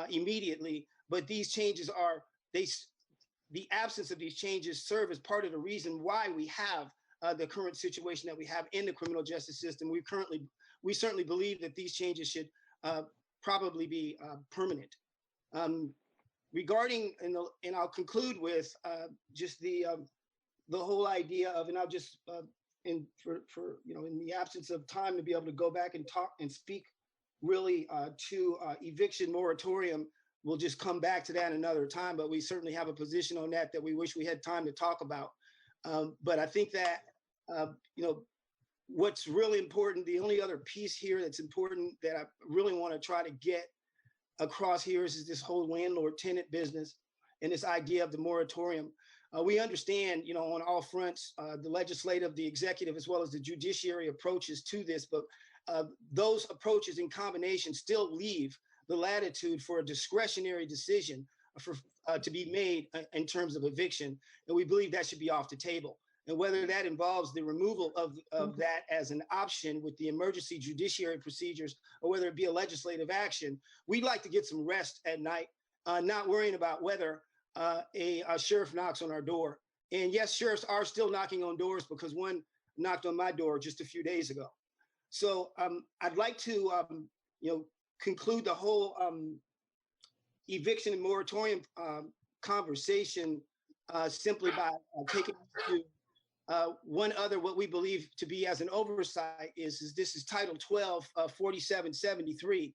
Speaker 11: immediately, but these changes are, the absence of these changes serve as part of the reason why we have the current situation that we have in the criminal justice system. We certainly believe that these changes should probably be permanent. Regarding, and I'll conclude with just the whole idea of, and I'll just in the absence of time to be able to go back and talk and speak really to eviction moratorium. We'll just come back to that another time, but we certainly have a position on that we wish we had time to talk about. But I think that, what's really important, the only other piece here that's important that I really want to try to get across here is this whole landlord-tenant business and this idea of the moratorium. We understand, on all fronts, the legislative, the executive, as well as the judiciary approaches to this, but those approaches in combination still leave the latitude for a discretionary decision to be made in terms of eviction. And we believe that should be off the table. And whether that involves the removal of that as an option with the emergency judiciary procedures, or whether it be a legislative action, we'd like to get some rest at night, not worrying about whether a sheriff knocks on our door. And yes, sheriffs are still knocking on doors, because one knocked on my door just a few days ago. So I'd like to, conclude the whole eviction and moratorium conversation simply by taking to one other, what we believe to be as an oversight is this is Title 12, 4773.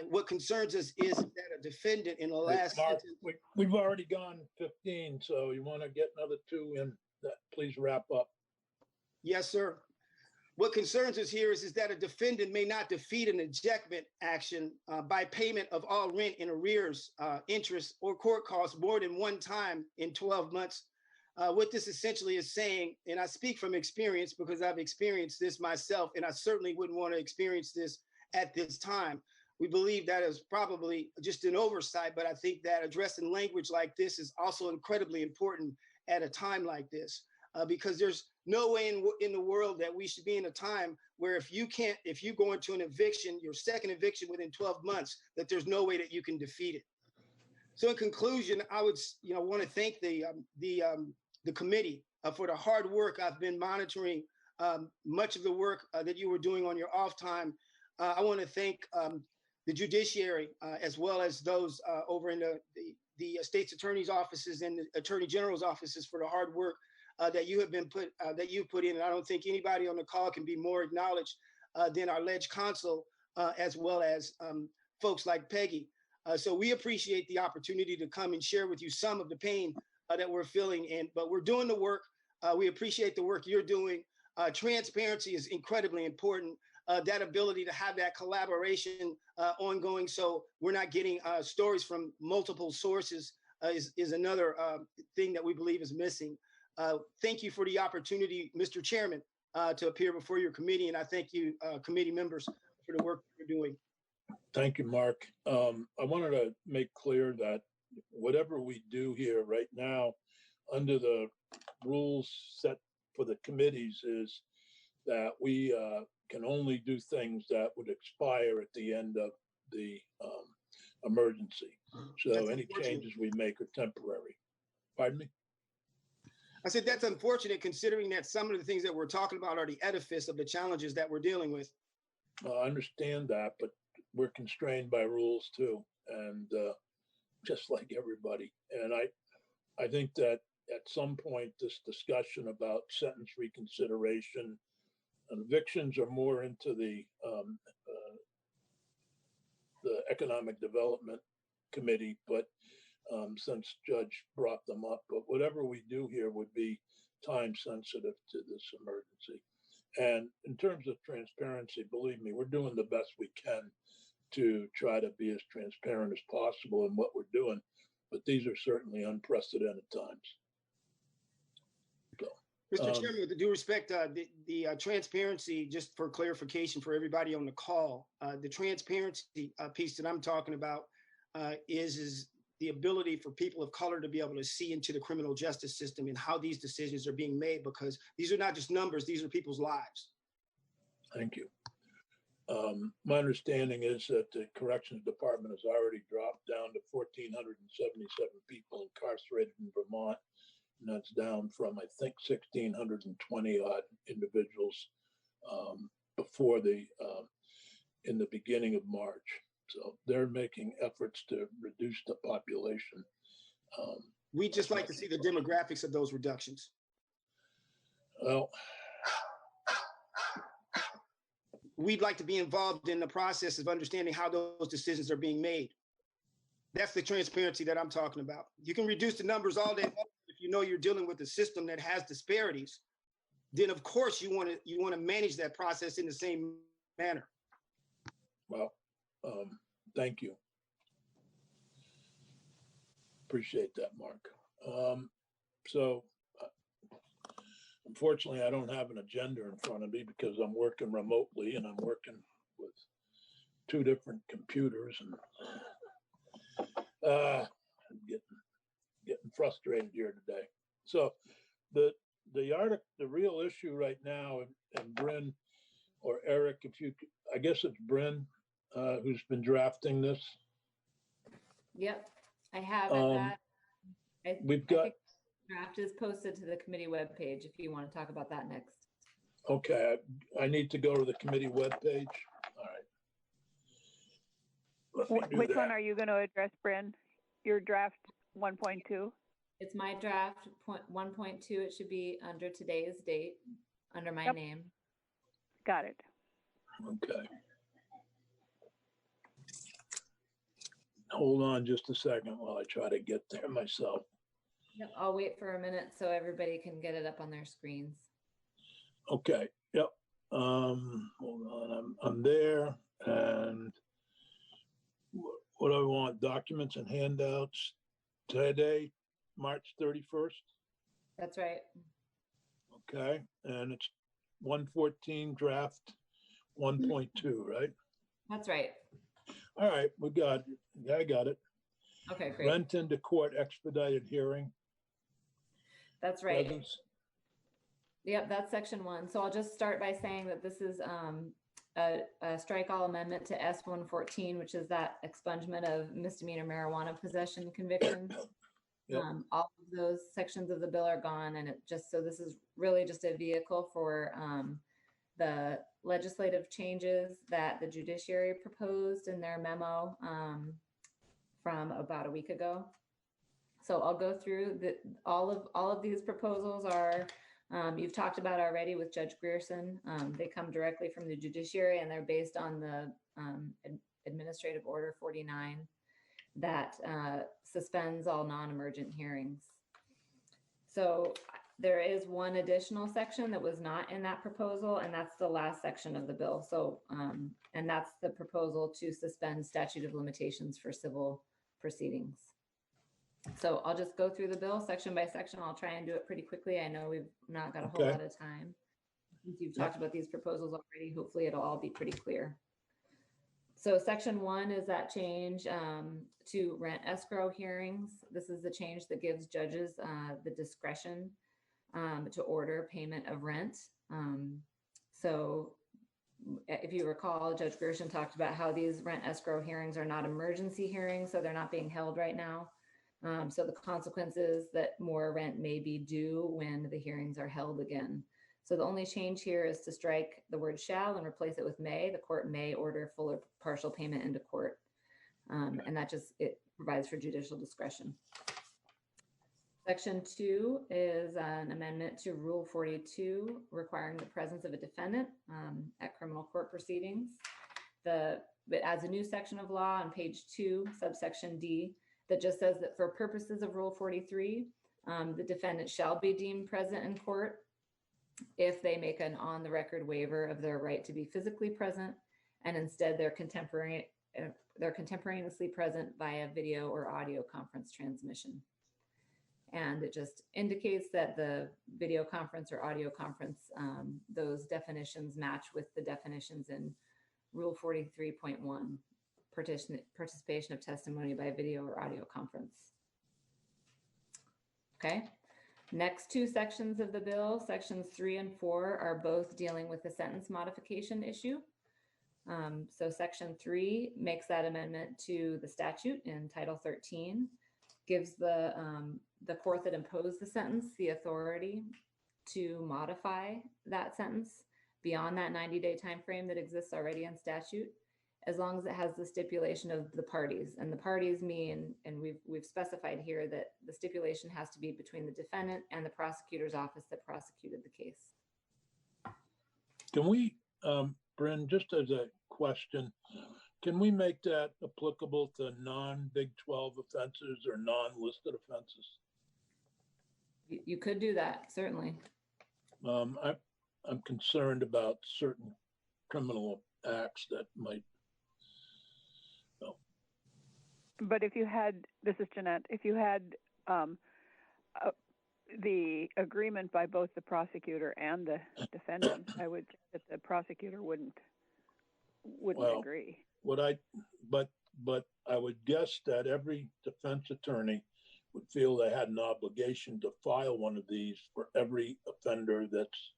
Speaker 11: What concerns us is that a defendant in the last
Speaker 1: Mark, we've already gone 15, so you want to get another 2 in, please wrap up.
Speaker 11: Yes, sir. What concerns us here is that a defendant may not defeat an ejectment action by payment of all rent in arrears, interest, or court costs more than one time in 12 months. What this essentially is saying, and I speak from experience because I've experienced this myself, and I certainly wouldn't want to experience this at this time. We believe that is probably just an oversight, but I think that addressing language like this is also incredibly important at a time like this, because there's no way in the world that we should be in a time where if you go into an eviction, your second eviction within 12 months, that there's no way that you can defeat it. So in conclusion, I would want to thank the committee for the hard work. I've been monitoring much of the work that you were doing on your off time. I want to thank the judiciary as well as those over in the state's attorney's offices and the attorney general's offices for the hard work that you have put in. And I don't think anybody on the call can be more acknowledged than our ledge counsel, as well as folks like Peggy. So we appreciate the opportunity to come and share with you some of the pain that we're feeling, but we're doing the work. We appreciate the work you're doing. Transparency is incredibly important. That ability to have that collaboration ongoing, so we're not getting stories from multiple sources is another thing that we believe is missing. Thank you for the opportunity, Mr. Chairman, to appear before your committee, and I thank you, committee members, for the work you're doing.
Speaker 1: Thank you, Mark. I wanted to make clear that whatever we do here right now, under the rules set for the committees, is that we can only do things that would expire at the end of the emergency. So any changes we make are temporary. Pardon me?
Speaker 11: I said that's unfortunate, considering that some of the things that we're talking about are the edifice of the challenges that we're dealing with.
Speaker 1: I understand that, but we're constrained by rules too, and just like everybody. And I think that at some point, this discussion about sentence reconsideration and evictions are more into the Economic Development Committee, but since Judge brought them up, but whatever we do here would be time sensitive to this emergency. And in terms of transparency, believe me, we're doing the best we can to try to be as transparent as possible in what we're doing, but these are certainly unprecedented times. So.
Speaker 11: Mr. Chairman, with due respect, the transparency, just for clarification for everybody on the call, the transparency piece that I'm talking about is the ability for people of color to be able to see into the criminal justice system and how these decisions are being made, because these are not just numbers, these are people's lives.
Speaker 1: Thank you. My understanding is that the Corrections Department has already dropped down to 1,477 people incarcerated in Vermont. And that's down from, I think, 1,620 odd individuals before in the beginning of March. So they're making efforts to reduce the population.
Speaker 11: We'd just like to see the demographics of those reductions.
Speaker 1: Well,
Speaker 11: we'd like to be involved in the process of understanding how those decisions are being made. That's the transparency that I'm talking about. You can reduce the numbers all day long if you know you're dealing with a system that has disparities. Then of course you want to manage that process in the same manner.
Speaker 1: Well, thank you. Appreciate that, Mark. So unfortunately, I don't have an agenda in front of me because I'm working remotely and I'm working with 2 different computers, and I'm getting frustrated here today. So the real issue right now, and Bryn or Eric, if you, I guess it's Bryn who's been drafting this.
Speaker 12: Yep, I have that.
Speaker 1: We've got.
Speaker 12: Draft is posted to the committee webpage if you want to talk about that next.
Speaker 1: Okay, I need to go to the committee webpage. All right. Let me do
Speaker 16: Which
Speaker 1: that.
Speaker 16: one are you going to address, Bryn? Your draft 1.2?
Speaker 12: It's my draft 1.2. It should be under today's date, under my name.
Speaker 16: Got it.
Speaker 1: Okay. Hold on just a second while I try to get there myself.
Speaker 12: Yep, I'll wait for a minute so everybody can get it up on their screens.
Speaker 1: Okay. Yep. Hold on. I'm there. And what do I want? Documents and handouts today, March 31st.
Speaker 12: That's right.
Speaker 1: Okay. And it's 114 draft 1.2, right?
Speaker 12: That's right.
Speaker 1: All right. We got it. Yeah, I got it.
Speaker 12: Okay, great.
Speaker 1: Rent into court expedited hearing.
Speaker 12: That's right.
Speaker 1: Presence.
Speaker 12: Yep, that's section 1. So I'll just start by saying that this is a strike all amendment to S114, which is that expungement of misdemeanor marijuana possession convictions.
Speaker 1: Yep.
Speaker 12: All of those sections of the bill are gone, and so this is really just a vehicle for the legislative changes that the judiciary proposed in their memo from about a week ago. So I'll go through all of these proposals are you've talked about already with Judge Grierson. They come directly from the judiciary, and they're based on the Administrative Order 49 that suspends all non-emergent hearings. So there is one additional section that was not in that proposal, and that's the last section of the bill. So and that's the proposal to suspend statute of limitations for civil proceedings. So I'll just go through the bill section by section. I'll try and do it pretty quickly. I know we've not got a whole lot of time. Since you've talked about these proposals already, hopefully it'll all be pretty clear. So section 1 is that change to rent escrow hearings. This is the change that gives judges the discretion to order payment of rent. So if you recall, Judge Grierson talked about how these rent escrow hearings are not emergency hearings, so they're not being held right now. So the consequence is that more rent may be due when the hearings are held again. So the only change here is to strike the word shall and replace it with may. The court may order full or partial payment into court. And that it provides for judicial discretion. Section 2 is an amendment to Rule 42 requiring the presence of a defendant at criminal court proceedings. It adds a new section of law on page 2, subsection D, that just says that for purposes of Rule 43, the defendant shall be deemed present in court if they make an on-the-record waiver of their right to be physically present, and instead they're contemporaneously present via video or audio conference transmission. And it just indicates that the video conference or audio conference, those definitions match with the definitions in Rule 43.1, participation of testimony by video or audio conference. Okay. Next two sections of the bill, sections 3 and 4, are both dealing with the sentence modification issue. So section 3 makes that amendment to the statute in Title 13, gives the court that imposed the sentence the authority to modify that sentence beyond that 90-day time frame that exists already in statute, as long as it has the stipulation of the parties. And the parties mean, and we've specified here that the stipulation has to be between the defendant and the prosecutor's office that prosecuted the case.
Speaker 1: Can we, Bryn, just as a question, can we make that applicable to non-Big 12 offenses or non-listed offenses?
Speaker 12: You could do that, certainly.
Speaker 1: I'm concerned about certain criminal acts that might.
Speaker 16: But if you had, this is Jeanette, if you had the agreement by both the prosecutor and the defendant, I would think that the prosecutor wouldn't agree.
Speaker 1: But I would guess that every defense attorney would feel they had an obligation to file one of these for every offender that's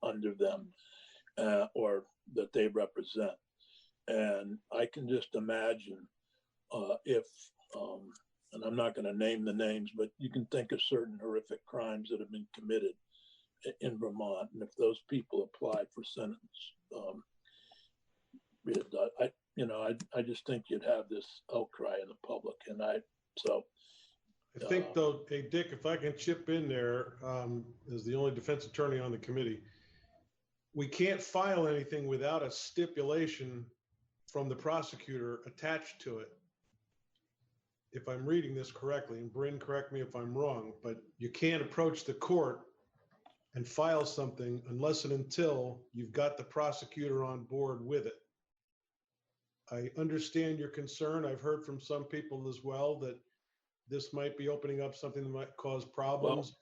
Speaker 1: under them or that they represent. And I can just imagine if, and I'm not going to name the names, but you can think of certain horrific crimes that have been committed in Vermont. And if those people applied for sentence, I just think you'd have this outcry in the public. And I think
Speaker 9: though, hey, Dick, if I can chip in there, as the only defense attorney on the committee, we can't file anything without a stipulation from the prosecutor attached to it. If I'm reading this correctly, and Bryn, correct me if I'm wrong, but you can't approach the court and file something unless and until you've got the prosecutor on board with it. I understand your concern. I've heard from some people as well that this might be opening up something that might cause problems.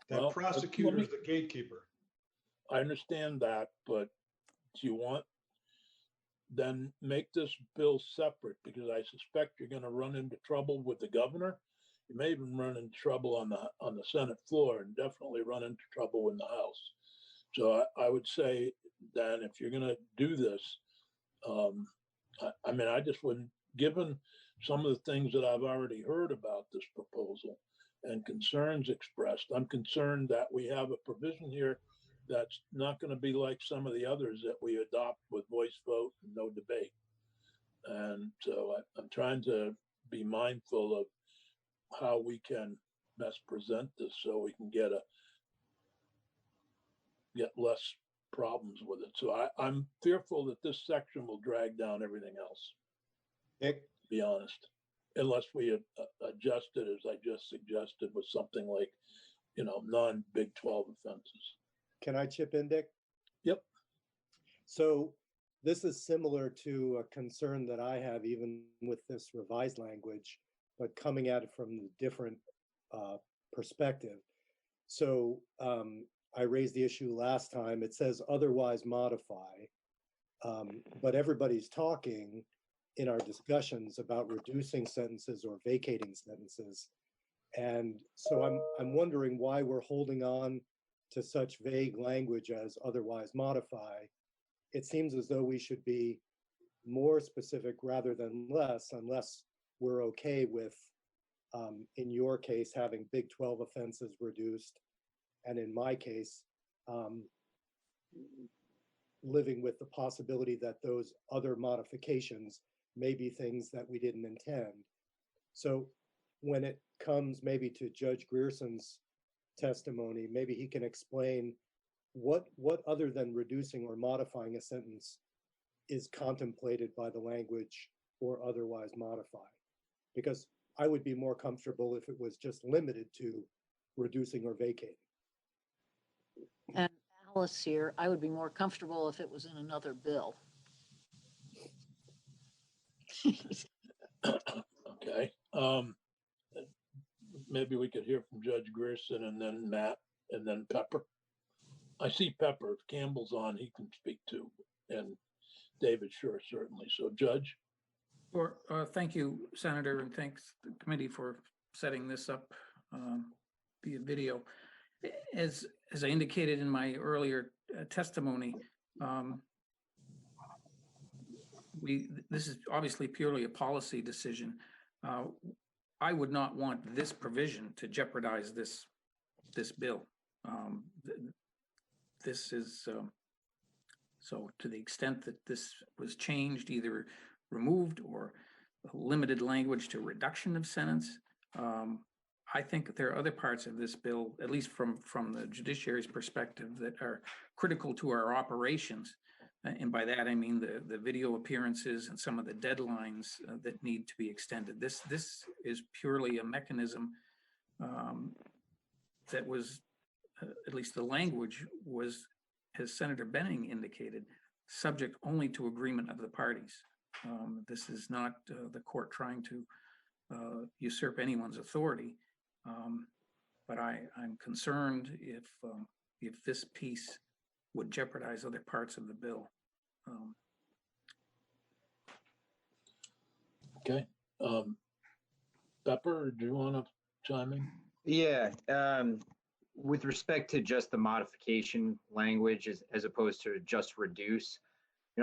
Speaker 9: But that prosecutor is the gatekeeper.
Speaker 1: I understand that, but do you want, then make this bill separate, because I suspect you're going to run into trouble with the governor. You may even run into trouble on the Senate floor, and definitely run into trouble in the House. So I would say, Dan, if you're going to do this, I just wouldn't, given some of the things that I've already heard about this proposal and concerns expressed, I'm concerned that we have a provision here that's not going to be like some of the others that we adopt with voice vote and no debate. And so I'm trying to be mindful of how we can best present this so we can get less problems with it. So I'm fearful that this section will drag down everything else.
Speaker 18: Nick?
Speaker 1: To be honest, unless we adjust it, as I just suggested, with something like, non-Big 12 offenses.
Speaker 17: Can I chip in, Dick?
Speaker 1: Yep.
Speaker 17: So this is similar to a concern that I have even with this revised language, but coming at it from a different perspective. So I raised the issue last time. It says otherwise modify, but everybody's talking in our discussions about reducing sentences or vacating sentences. And so I'm wondering why we're holding on to such vague language as otherwise modify. It seems as though we should be more specific rather than less, unless we're okay with, in your case, having Big 12 offenses reduced, and in my case, living with the possibility that those other modifications may be things that we didn't intend. So when it comes maybe to Judge Grierson's testimony, maybe he can explain what other than reducing or modifying a sentence is contemplated by the language or otherwise modify. Because I would be more comfortable if it was just limited to reducing or vacating.
Speaker 19: And Alice here, I would be more comfortable if it was in another bill.
Speaker 1: Okay. maybe we could hear from Judge Grierson and then Matt and then Pepper. I see Pepper. If Campbell's on, he can speak too. And David, sure, certainly. So Judge?
Speaker 10: Or, thank you, Senator, and thanks the committee for setting this up via video. As I indicated in my earlier testimony, this is obviously purely a policy decision. I would not want this provision to jeopardize this bill. This is so to the extent that this was changed, either removed or limited language to reduction of sentence. I think there are other parts of this bill, at least from the judiciary's perspective, that are critical to our operations. And by that, I mean the video appearances and some of the deadlines that need to be extended. This is purely a mechanism that was, at least the language was, as Senator Benning indicated, subject only to agreement of the parties. This is not the court trying to usurp anyone's authority. But I'm concerned if this piece would jeopardize other parts of the bill.
Speaker 1: Okay. Pepper, do you want to chime in?
Speaker 13: Yeah. With respect to just the modification language as opposed to just reduce,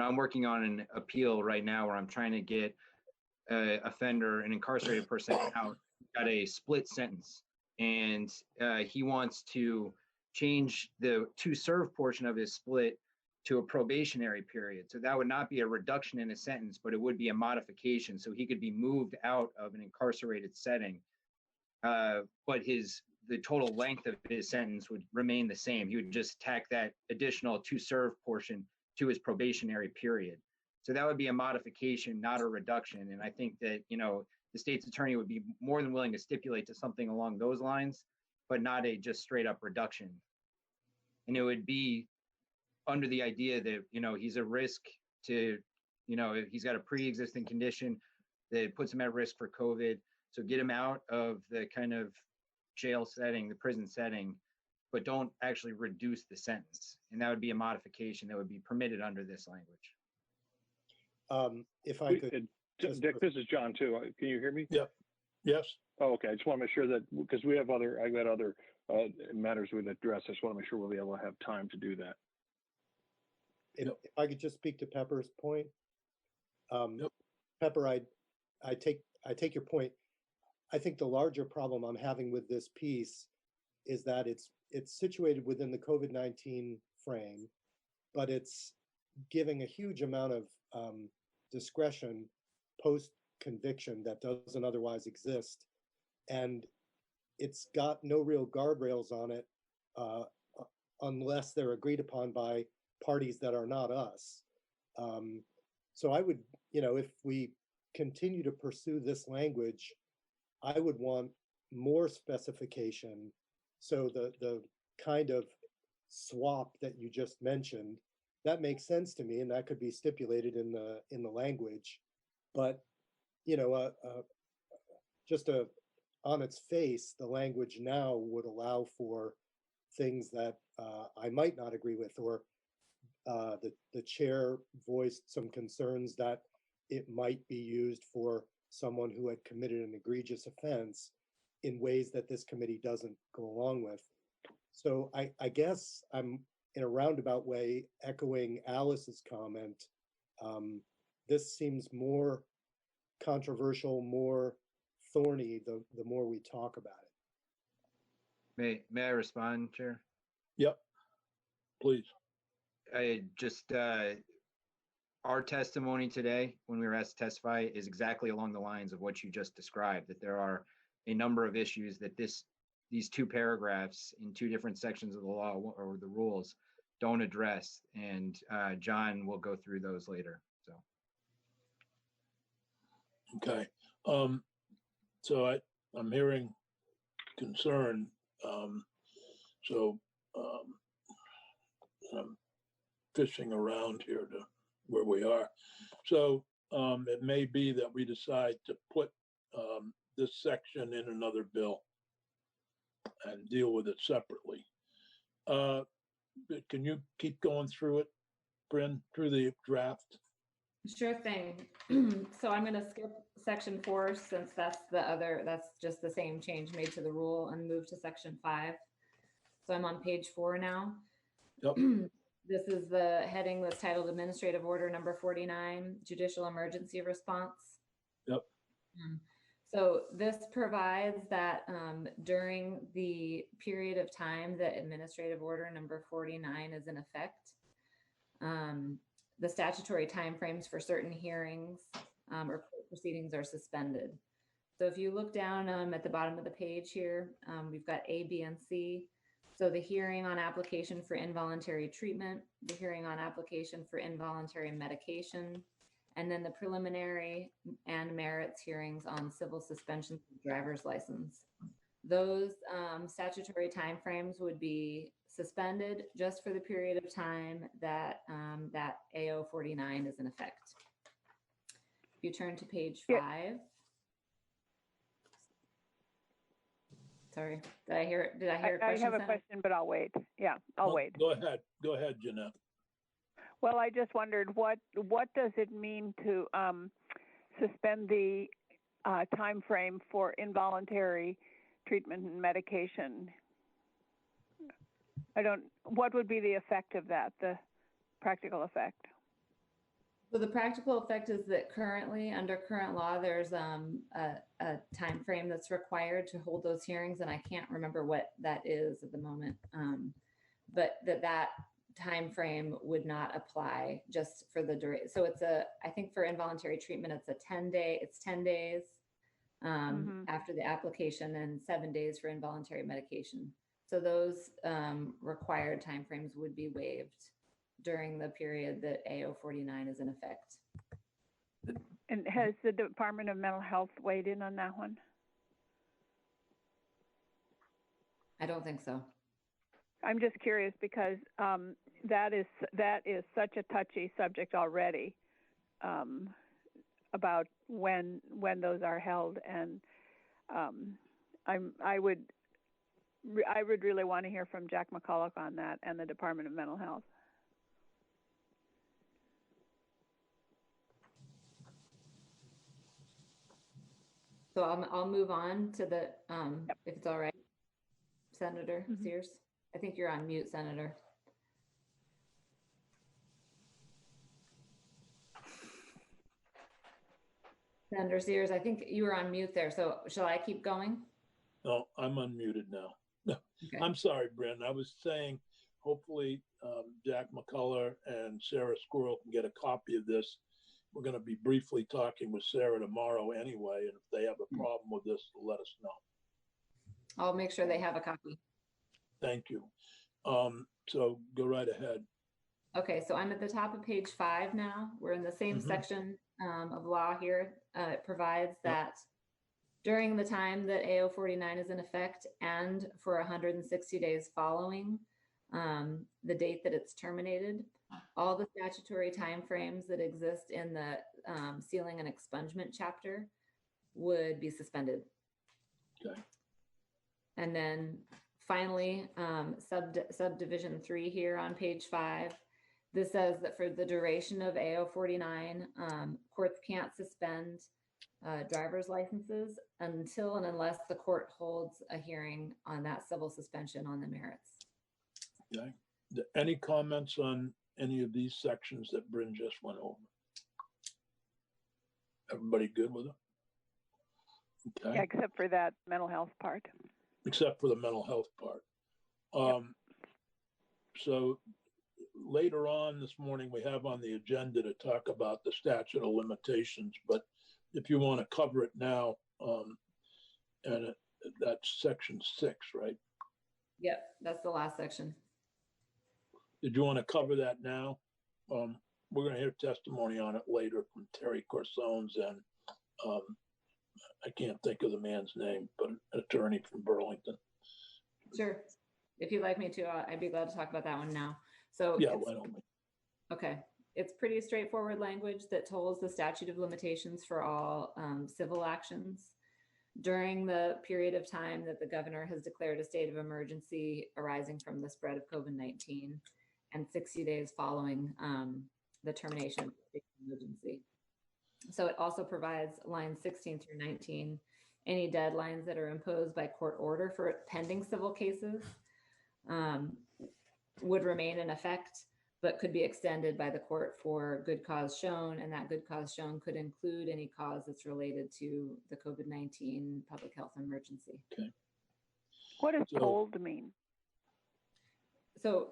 Speaker 13: I'm working on an appeal right now where I'm trying to get an offender, an incarcerated person out, got a split sentence. And he wants to change the to serve portion of his split to a probationary period. So that would not be a reduction in a sentence, but it would be a modification. So he could be moved out of an incarcerated setting, but the total length of his sentence would remain the same. He would just tack that additional to serve portion to his probationary period. So that would be a modification, not a reduction. And I think that, the state's attorney would be more than willing to stipulate to something along those lines, but not a just straight up reduction. And it would be under the idea that, he's a risk to, if he's got a pre-existing condition that puts him at risk for COVID. So get him out of the kind of jail setting, the prison setting, but don't actually reduce the sentence. And that would be a modification that would be permitted under this language.
Speaker 17: If I could.
Speaker 14: Dick, this is John too. Can you hear me?
Speaker 1: Yeah. Yes.
Speaker 14: Oh, okay. I just want to make sure that because I've got other matters we'd address. I just want to make sure we'll be able to have time to do that.
Speaker 17: If I could just speak to Pepper's point. Pepper, I take your point. I think the larger problem I'm having with this piece is that it's situated within the COVID-19 frame, but it's giving a huge amount of discretion post-conviction that doesn't otherwise exist. And it's got no real guardrails on it unless they're agreed upon by parties that are not us. So I would, if we continue to pursue this language, I would want more specification. So the kind of swap that you just mentioned, that makes sense to me, and that could be stipulated in the language. But on its face, the language now would allow for things that I might not agree with, or the chair voiced some concerns that it might be used for someone who had committed an egregious offense in ways that this committee doesn't go along with. So I guess I'm in a roundabout way echoing Alice's comment. This seems more controversial, more thorny the more we talk about
Speaker 13: it. May I respond, Chair?
Speaker 1: Yep, please.
Speaker 13: I just our testimony today, when we were asked to testify, is exactly along the lines of what you just described, that there are a number of issues that these two paragraphs in two different sections of the law or the rules don't address. And John will go through those later. So.
Speaker 1: Okay. So I'm hearing concern. So I'm fishing around here to where we are. So it may be that we decide to put this section in another bill and deal with it separately. Can you keep going through it, Bryn, through the draft?
Speaker 12: Sure thing. So I'm going to skip section 4 since that's just the same change made to the rule, and move to section 5. So I'm on page 4 now.
Speaker 1: Yep.
Speaker 12: This is the heading that's titled Administrative Order Number 49, Judicial Emergency Response.
Speaker 1: Yep.
Speaker 12: So this provides that during the period of time that Administrative Order Number 49 is in effect, the statutory timeframes for certain hearings or proceedings are suspended. So if you look down at the bottom of the page here, we've got A, B, and C. So the hearing on application for involuntary treatment, the hearing on application for involuntary medication, and then the preliminary and merits hearings on civil suspension of driver's license. Those statutory timeframes would be suspended just for the period of time that that AO 49 is in effect. If you turn to page 5. Sorry, did I hear a question?
Speaker 16: I have a question, but I'll wait. Yeah, I'll wait.
Speaker 1: Go ahead, Jeanette.
Speaker 16: Well, I just wondered what does it mean to suspend the time frame for involuntary treatment and medication? What would be the effect of that, the practical effect?
Speaker 12: So the practical effect is that currently, under current law, there's a time frame that's required to hold those hearings, and I can't remember what that is at the moment. But that time frame would not apply just for the duration. So I think for involuntary treatment, it's 10 days after the application, and 7 days for involuntary medication. So those required timeframes would be waived during the period that AO 49 is in effect.
Speaker 16: And has the Department of Mental Health weighed in on that one?
Speaker 12: I don't think so.
Speaker 16: I'm just curious because that is such a touchy subject already about when those are held, and I would really want to hear from Jack McCulloch on that and the Department of Mental Health.
Speaker 12: So I'll move on to the if it's all right, Senator Sears. I think you're on mute, Senator. Senator Sears, I think you were on mute there. So shall I keep going?
Speaker 1: No, I'm unmuted now. Okay. I'm sorry, Bryn. I was saying, hopefully Jack McCullough and Sarah Squirrel can get a copy of this. We're going to be briefly talking with Sarah tomorrow anyway, and if they have a problem with this, let us know.
Speaker 12: I'll make sure they have a copy.
Speaker 1: Thank you. So go right ahead.
Speaker 12: Okay, so I'm at the top of page 5 now. We're in the same section of law here. It provides that during the time that AO 49 is in effect and for 160 days following the date that it's terminated, all the statutory timeframes that exist in the sealing and expungement chapter would be suspended.
Speaker 1: Okay.
Speaker 12: And then finally, subdivision 3 here on page 5, this says that for the duration of AO 49, courts can't suspend driver's licenses until and unless the court holds a hearing on that civil suspension on the merits.
Speaker 1: Okay. Any comments on any of these sections that Bryn just went over? Everybody good with it? Okay.
Speaker 16: Yeah, except for that mental health part.
Speaker 1: Except for the mental health part. So later on this morning, we have on the agenda to talk about the statute of limitations, but if you want to cover it now, and that's section 6, right?
Speaker 12: Yep, that's the last section.
Speaker 1: Did you want to cover that now? We're going to hear testimony on it later from Terry Corsones and I can't think of the man's name, but an attorney from Burlington.
Speaker 12: Sure. If you'd like me to, I'd be glad to talk about that one now. So
Speaker 1: yeah, why don't we?
Speaker 12: Okay. It's pretty straightforward language that tolls the statute of limitations for all civil actions. during the period of time that the governor has declared a state of emergency arising from the spread of COVID-19 and 60 days following the termination of the state of emergency. So it also provides lines 16 through 19, any deadlines that are imposed by court order for pending civil cases would remain in effect, but could be extended by the court for good cause shown, and that good cause shown could include any cause that's related to the COVID-19 public health emergency.
Speaker 1: Okay.
Speaker 16: What does told mean?
Speaker 12: So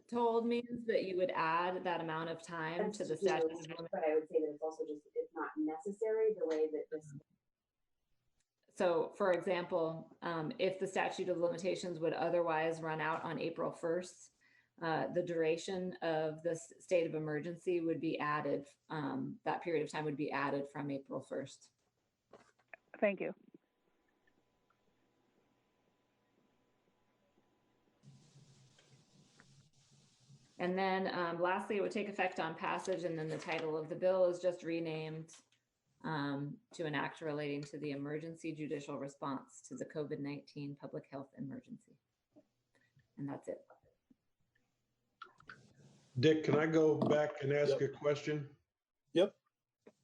Speaker 12: told means that you would add that amount of time to the statute of limitations.
Speaker 24: But I would say that it's also just, it's not necessary the way that this.
Speaker 12: So for example, if the statute of limitations would otherwise run out on April 1st, the duration of this state of emergency would be added, that period of time would be added from April 1st.
Speaker 16: Thank you.
Speaker 12: And then lastly, it would take effect on passage, and then the title of the bill is just renamed to an act relating to the emergency judicial response to the COVID-19 public health emergency. And that's it.
Speaker 9: Dick, can I go back and ask a question?
Speaker 1: Yep.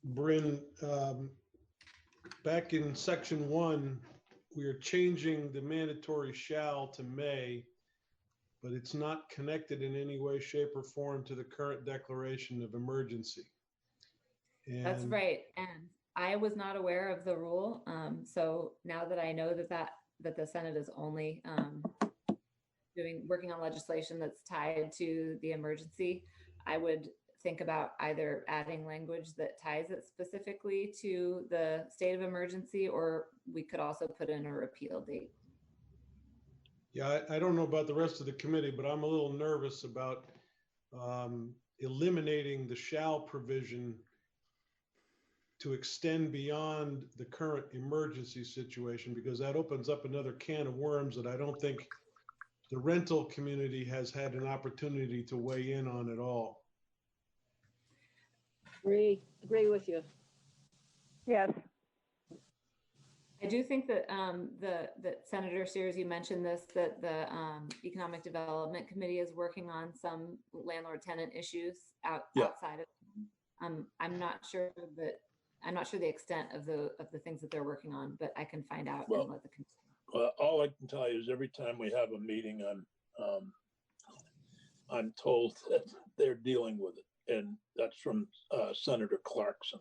Speaker 9: Bryn, back in section 1, we are changing the mandatory shall to may, but it's not connected in any way, shape, or form to the current declaration of emergency.
Speaker 12: That's right. And I was not aware of the rule. So now that I know that the Senate is only working on legislation that's tied to the emergency, I would think about either adding language that ties it specifically to the state of emergency, or we could also put in a repeal date.
Speaker 9: Yeah, I don't know about the rest of the committee, but I'm a little nervous about eliminating the shall provision to extend beyond the current emergency situation, because that opens up another can of worms that I don't think the rental community has had an opportunity to weigh in on at all.
Speaker 19: Agree with you.
Speaker 16: Yes.
Speaker 12: I do think that that Senator Sears, you mentioned this, that the Economic Development Committee is working on some landlord-tenant issues outside of. I'm not sure the extent of the things that they're working on, but I can find out and let the committee.
Speaker 1: All I can tell you is every time we have a meeting, I'm told that they're dealing with it, and that's from Senator Clarkson.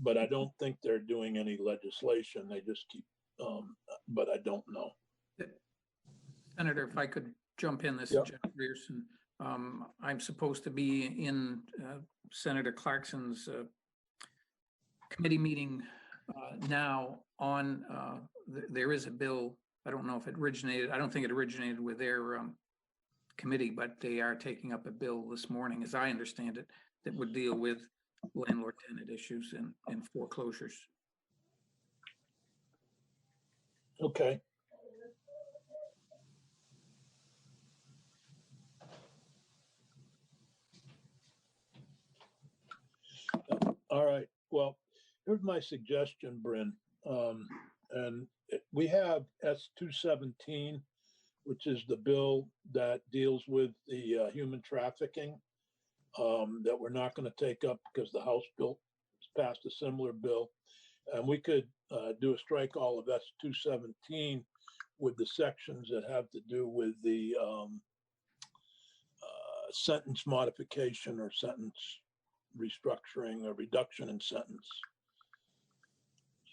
Speaker 1: But I don't think they're doing any legislation. They just keep, but I don't know.
Speaker 10: Senator, if I could jump in, this is Jeff Grierson. I'm supposed to be in Senator Clarkson's committee meeting now on, there is a bill. I don't know if it originated, I don't think it originated with their committee, but they are taking up a bill this morning, as I understand it, that would deal with landlord tenant issues and foreclosures.
Speaker 1: Okay. All right. Well, here's my suggestion, Bryn. We have S-217, which is the bill that deals with the human trafficking that we're not going to take up because the House bill passed a similar bill. And we could do a strike all of S-217 with the sections that have to do with the sentence modification or sentence restructuring or reduction in sentence.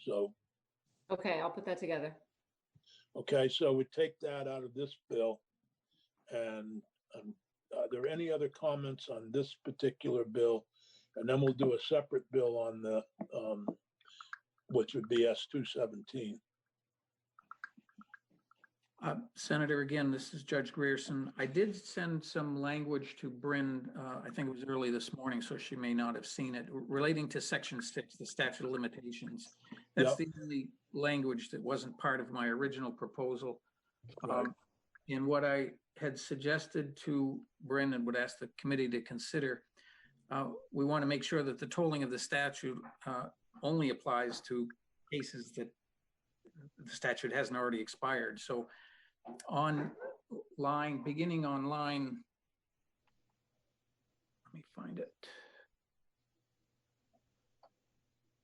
Speaker 1: So.
Speaker 12: Okay, I'll put that together.
Speaker 1: Okay, so we take that out of this bill. And are there any other comments on this particular bill? And then we'll do a separate bill on the, which would be S-217.
Speaker 10: Senator, again, this is Judge Grierson. I did send some language to Bryn, I think it was early this morning, so she may not have seen it, relating to Section 6, the statute of limitations. That's the only language that wasn't part of my original proposal. And what I had suggested to Bryn and would ask the committee to consider, we want to make sure that the tolling of the statute only applies to cases that the statute hasn't already expired. So on line, beginning on line, let me find it.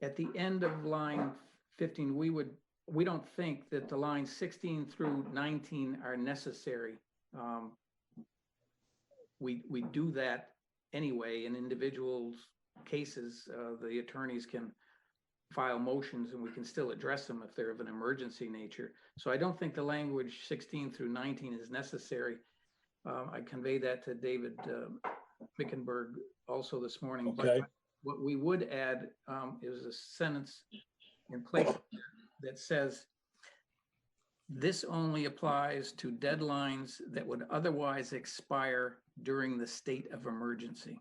Speaker 10: At the end of line 15, we don't think that the lines 16 through 19 are necessary. We do that anyway in individuals' cases. The attorneys can file motions and we can still address them if they're of an emergency nature. So I don't think the language 16 through 19 is necessary. I conveyed that to David Mickenberg also this morning.
Speaker 1: Okay.
Speaker 10: But what we would add is a sentence in place that says, this only applies to deadlines that would otherwise expire during the state of emergency.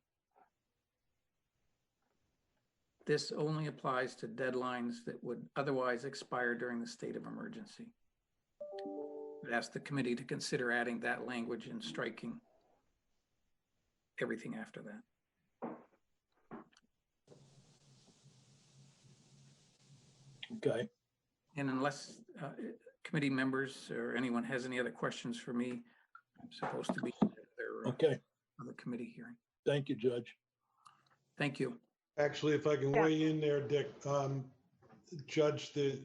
Speaker 10: This only applies to deadlines that would otherwise expire during the state of emergency. I'd ask the committee to consider adding that language and striking everything after that.
Speaker 1: Okay.
Speaker 10: And unless committee members or anyone has any other questions for me, I'm supposed to be there.
Speaker 1: Okay.
Speaker 10: On the committee hearing.
Speaker 1: Thank you, Judge.
Speaker 10: Thank you.
Speaker 9: Actually, if I can weigh in there, Dick, Judge, the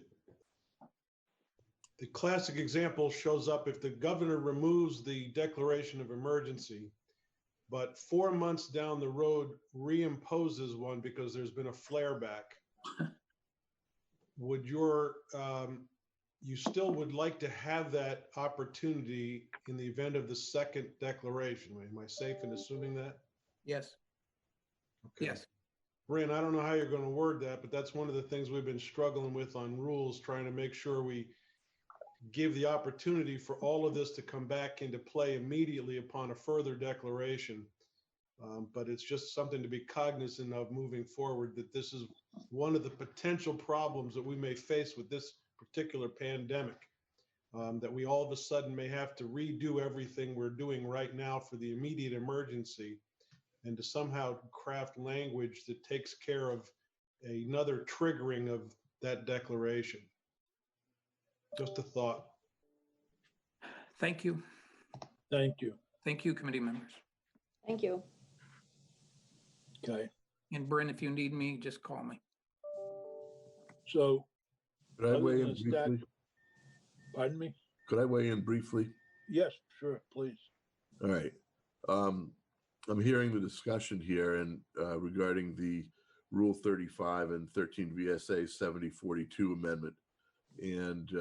Speaker 9: classic example shows up if the governor removes the declaration of emergency, but 4 months down the road reimposes one because there's been a flare back. Would your, you still would like to have that opportunity in the event of the second declaration? Am I safe in assuming that?
Speaker 10: Yes.
Speaker 9: Okay.
Speaker 10: Yes.
Speaker 9: Bryn, I don't know how you're going to word that, but that's one of the things we've been struggling with on rules, trying to make sure we give the opportunity for all of this to come back into play immediately upon a further declaration. But it's just something to be cognizant of moving forward, that this is one of the potential problems that we may face with this particular pandemic, that we all of a sudden may have to redo everything we're doing right now for the immediate emergency, and to somehow craft language that takes care of another triggering of that declaration. Just a thought.
Speaker 10: Thank you.
Speaker 1: Thank you.
Speaker 10: Thank you, committee members.
Speaker 12: Thank you.
Speaker 1: Okay.
Speaker 10: And Bryn, if you need me, just call me.
Speaker 1: So.
Speaker 5: Could I
Speaker 1: other
Speaker 5: weigh
Speaker 1: than
Speaker 5: in
Speaker 1: the
Speaker 5: briefly?
Speaker 1: Pardon me?
Speaker 5: Could I weigh in briefly?
Speaker 1: Yes, sure, please.
Speaker 5: All right. I'm hearing the discussion here and regarding the Rule 35 and 13 VSA 7042 amendment. And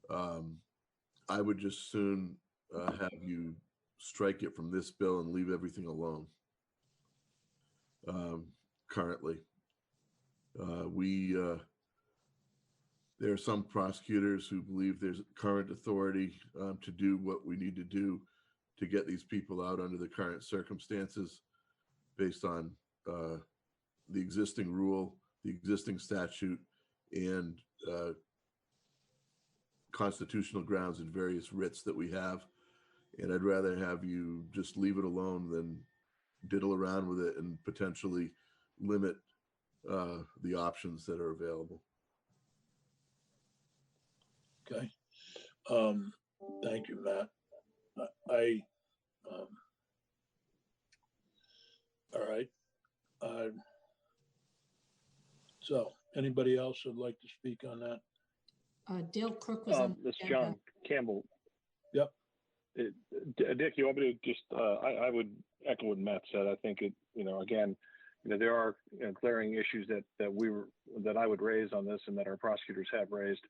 Speaker 5: I would just soon have you strike it from this bill and leave everything alone. Currently, there are some prosecutors who believe there's current authority to do what we need to do to get these people out under the current circumstances based on the existing rule, the existing statute, and constitutional grounds and various writs that we have. And I'd rather have you just leave it alone than diddle around with it and potentially limit the options that are available.
Speaker 1: Okay. Thank you, Matt. All right. So anybody else would like to speak on that?
Speaker 8: Dale Crook was on.
Speaker 14: This is John Campbell.
Speaker 1: Yep.
Speaker 14: Dick, you want me to just, I would echo what Matt said. I think again, there are glaring issues that I would raise on this and that our prosecutors have raised.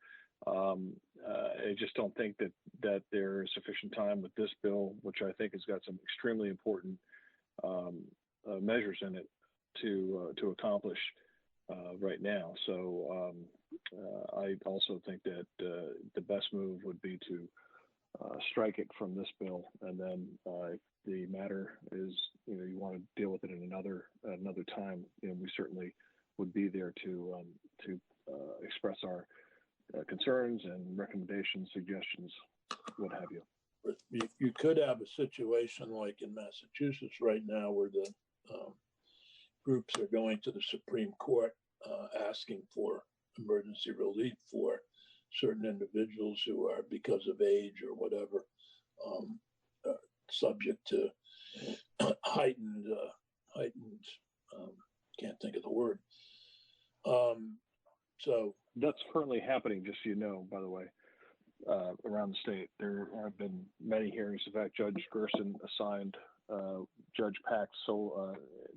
Speaker 14: I just don't think that there is sufficient time with this bill, which I think has got some extremely important measures in it to accomplish right now. So I also think that the best move would be to strike it from this bill, and then if the matter is you want to deal with it in another time, we certainly would be there to express our concerns and recommendations, suggestions, what have you.
Speaker 1: You could have a situation like in Massachusetts right now where the groups are going to the Supreme Court asking for emergency relief for certain individuals who are, because of age or whatever, um, subject to heightened, can't think of the word. So
Speaker 14: that's currently happening, just so you know, by the way, around the state. There have been many hearings. In fact, Judge Gerson assigned Judge Pax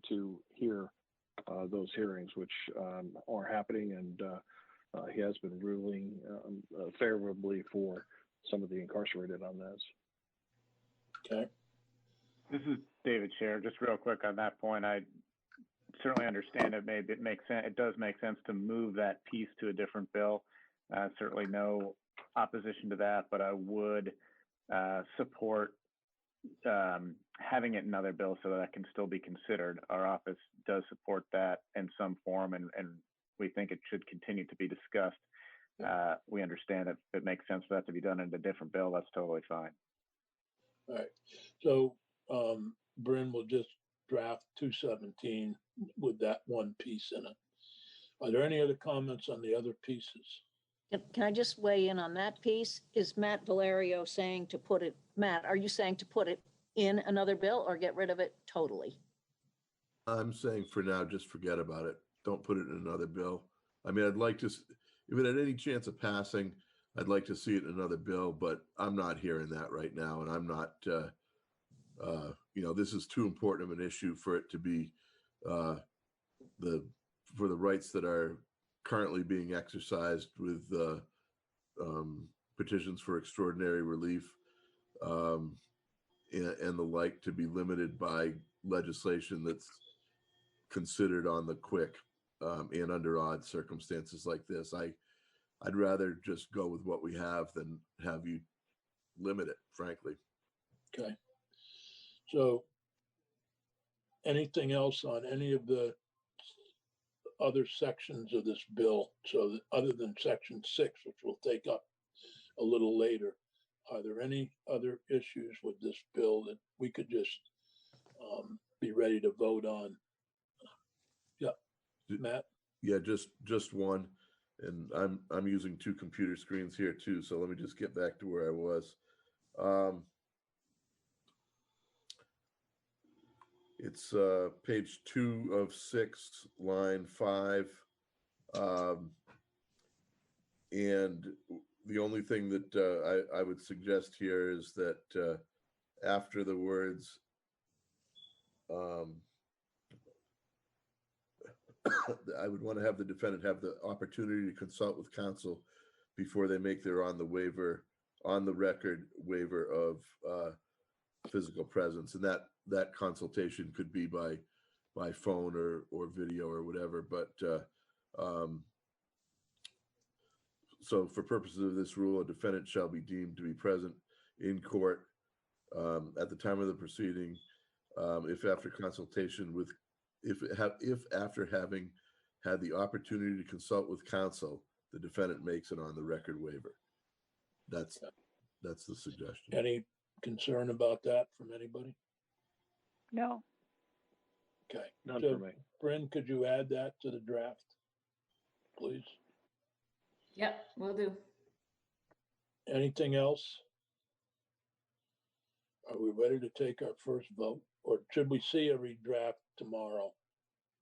Speaker 14: to hear those hearings, which are happening, and he has been ruling favorably for some of the incarcerated on this.
Speaker 1: Okay.
Speaker 6: This is David Scher. Just real quick on that point, I certainly understand it. Maybe it makes sense. It does make sense to move that piece to a different bill. Certainly no opposition to that, but I would support having it in another bill so that can still be considered. Our office does support that in some form, and we think it should continue to be discussed. We understand if it makes sense for that to be done in a different bill, that's totally fine.
Speaker 1: All right. So Bryn will just draft 217 with that one piece in it. Are there any other comments on the other pieces?
Speaker 19: Can I just weigh in on that piece? Is Matt Valerio saying to put it, Matt, are you saying to put it in another bill or get rid of it totally?
Speaker 5: I'm saying for now, just forget about it. Don't put it in another bill. I mean, I'd like to, if it had any chance of passing, I'd like to see it in another bill, but I'm not hearing that right now. And I'm not, this is too important of an issue for it to be for the rights that are currently being exercised with petitions for extraordinary relief and the like to be limited by legislation that's considered on the quick and under odd circumstances like this. I'd rather just go with what we have than have you limit it, frankly.
Speaker 1: Okay. So anything else on any of the other sections of this bill? So that other than section 6, which we'll take up a little later, are there any other issues with this bill that we could just be ready to vote on? Yeah, Matt?
Speaker 5: Yeah, just one. And I'm using 2 computer screens here too. So let me just get back to where I was. It's page 2 of 6, line 5. And the only thing that I would suggest here is that after the words I would want to have the defendant have the opportunity to consult with counsel before they make their on the record waiver of physical presence, and that consultation could be by phone or video or whatever. But so for purposes of this rule, a defendant shall be deemed to be present in court at the time of the proceeding if after consultation with if after having had the opportunity to consult with counsel, the defendant makes it on the record waiver. That's the suggestion.
Speaker 1: Any concern about that from anybody?
Speaker 16: No.
Speaker 1: Okay.
Speaker 14: None
Speaker 1: so,
Speaker 14: for me.
Speaker 1: Bryn, could you add that to the draft, please?
Speaker 12: Yep, will do.
Speaker 1: Anything else? Are we ready to take our first vote, or should we see a redraft tomorrow?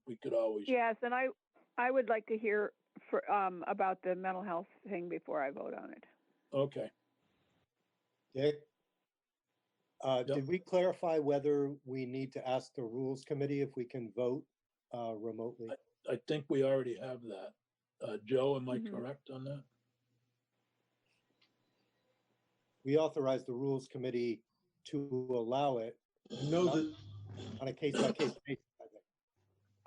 Speaker 1: We could always.
Speaker 16: Yes, and I would like to hear about the mental health thing before I vote on it.
Speaker 1: Okay.
Speaker 17: Dick, did we clarify whether we need to ask the Rules Committee if we can vote remotely?
Speaker 1: I think we already have that. Joe, am I correct on that?
Speaker 17: We authorized the Rules Committee to allow it.
Speaker 9: No, that
Speaker 17: on a case-by-case basis, I think.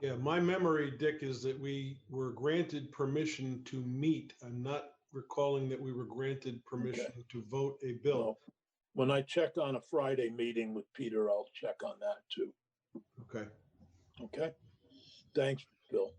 Speaker 9: Yeah, my memory, Dick, is that we were granted permission to meet. I'm not recalling that we were granted permission to vote a bill.
Speaker 1: Well, when I check on a Friday meeting with Peter, I'll check on that too.
Speaker 9: Okay.
Speaker 1: Okay. Thanks, Bill.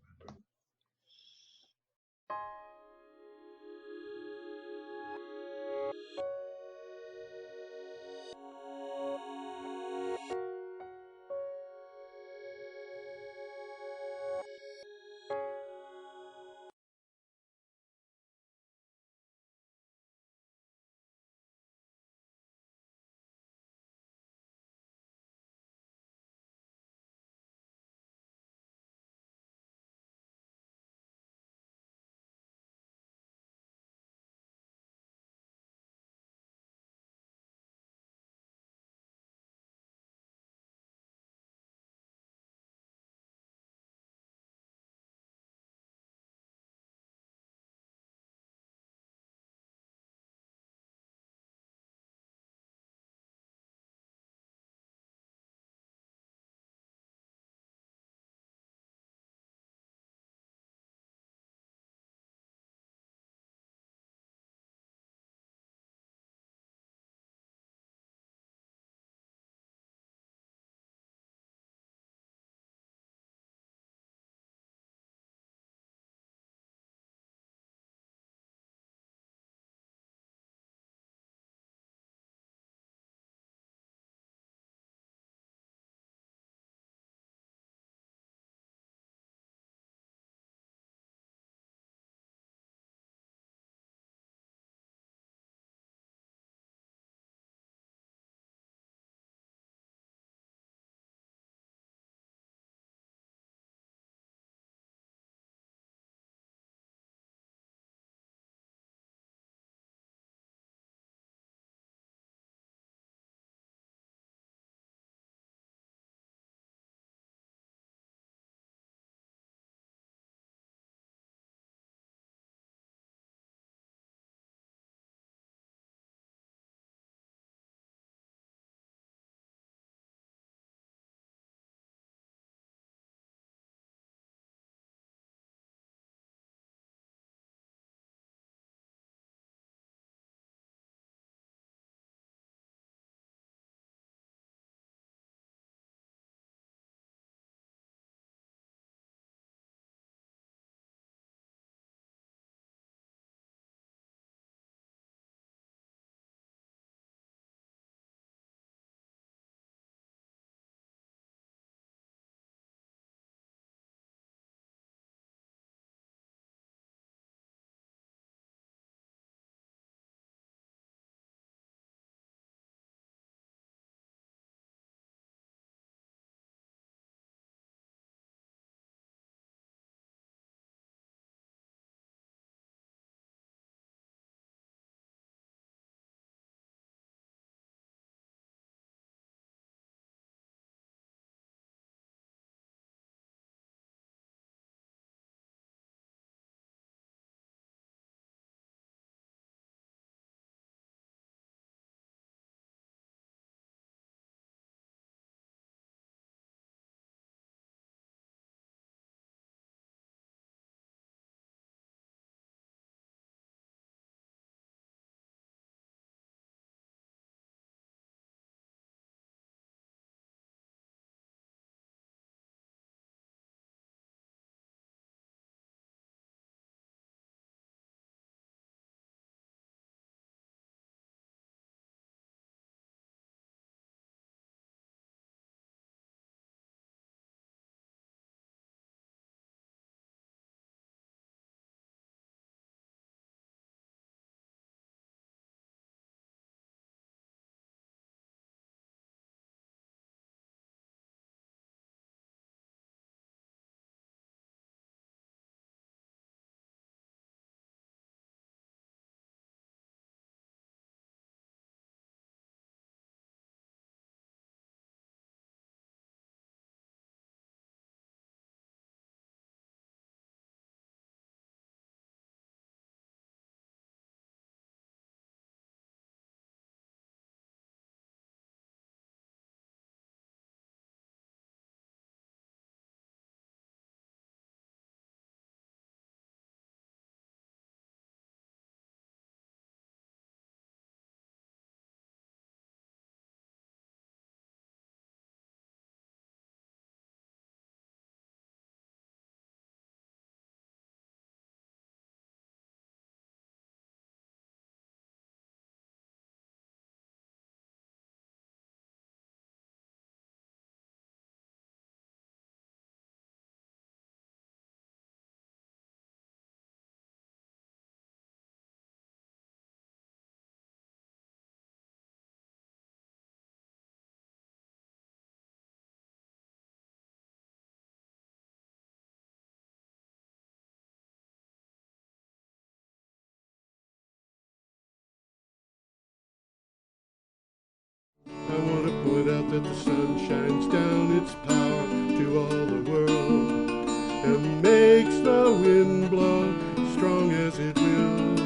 Speaker 4: point out that the sun shines down its power to all the world and makes the wind blow strong as it will.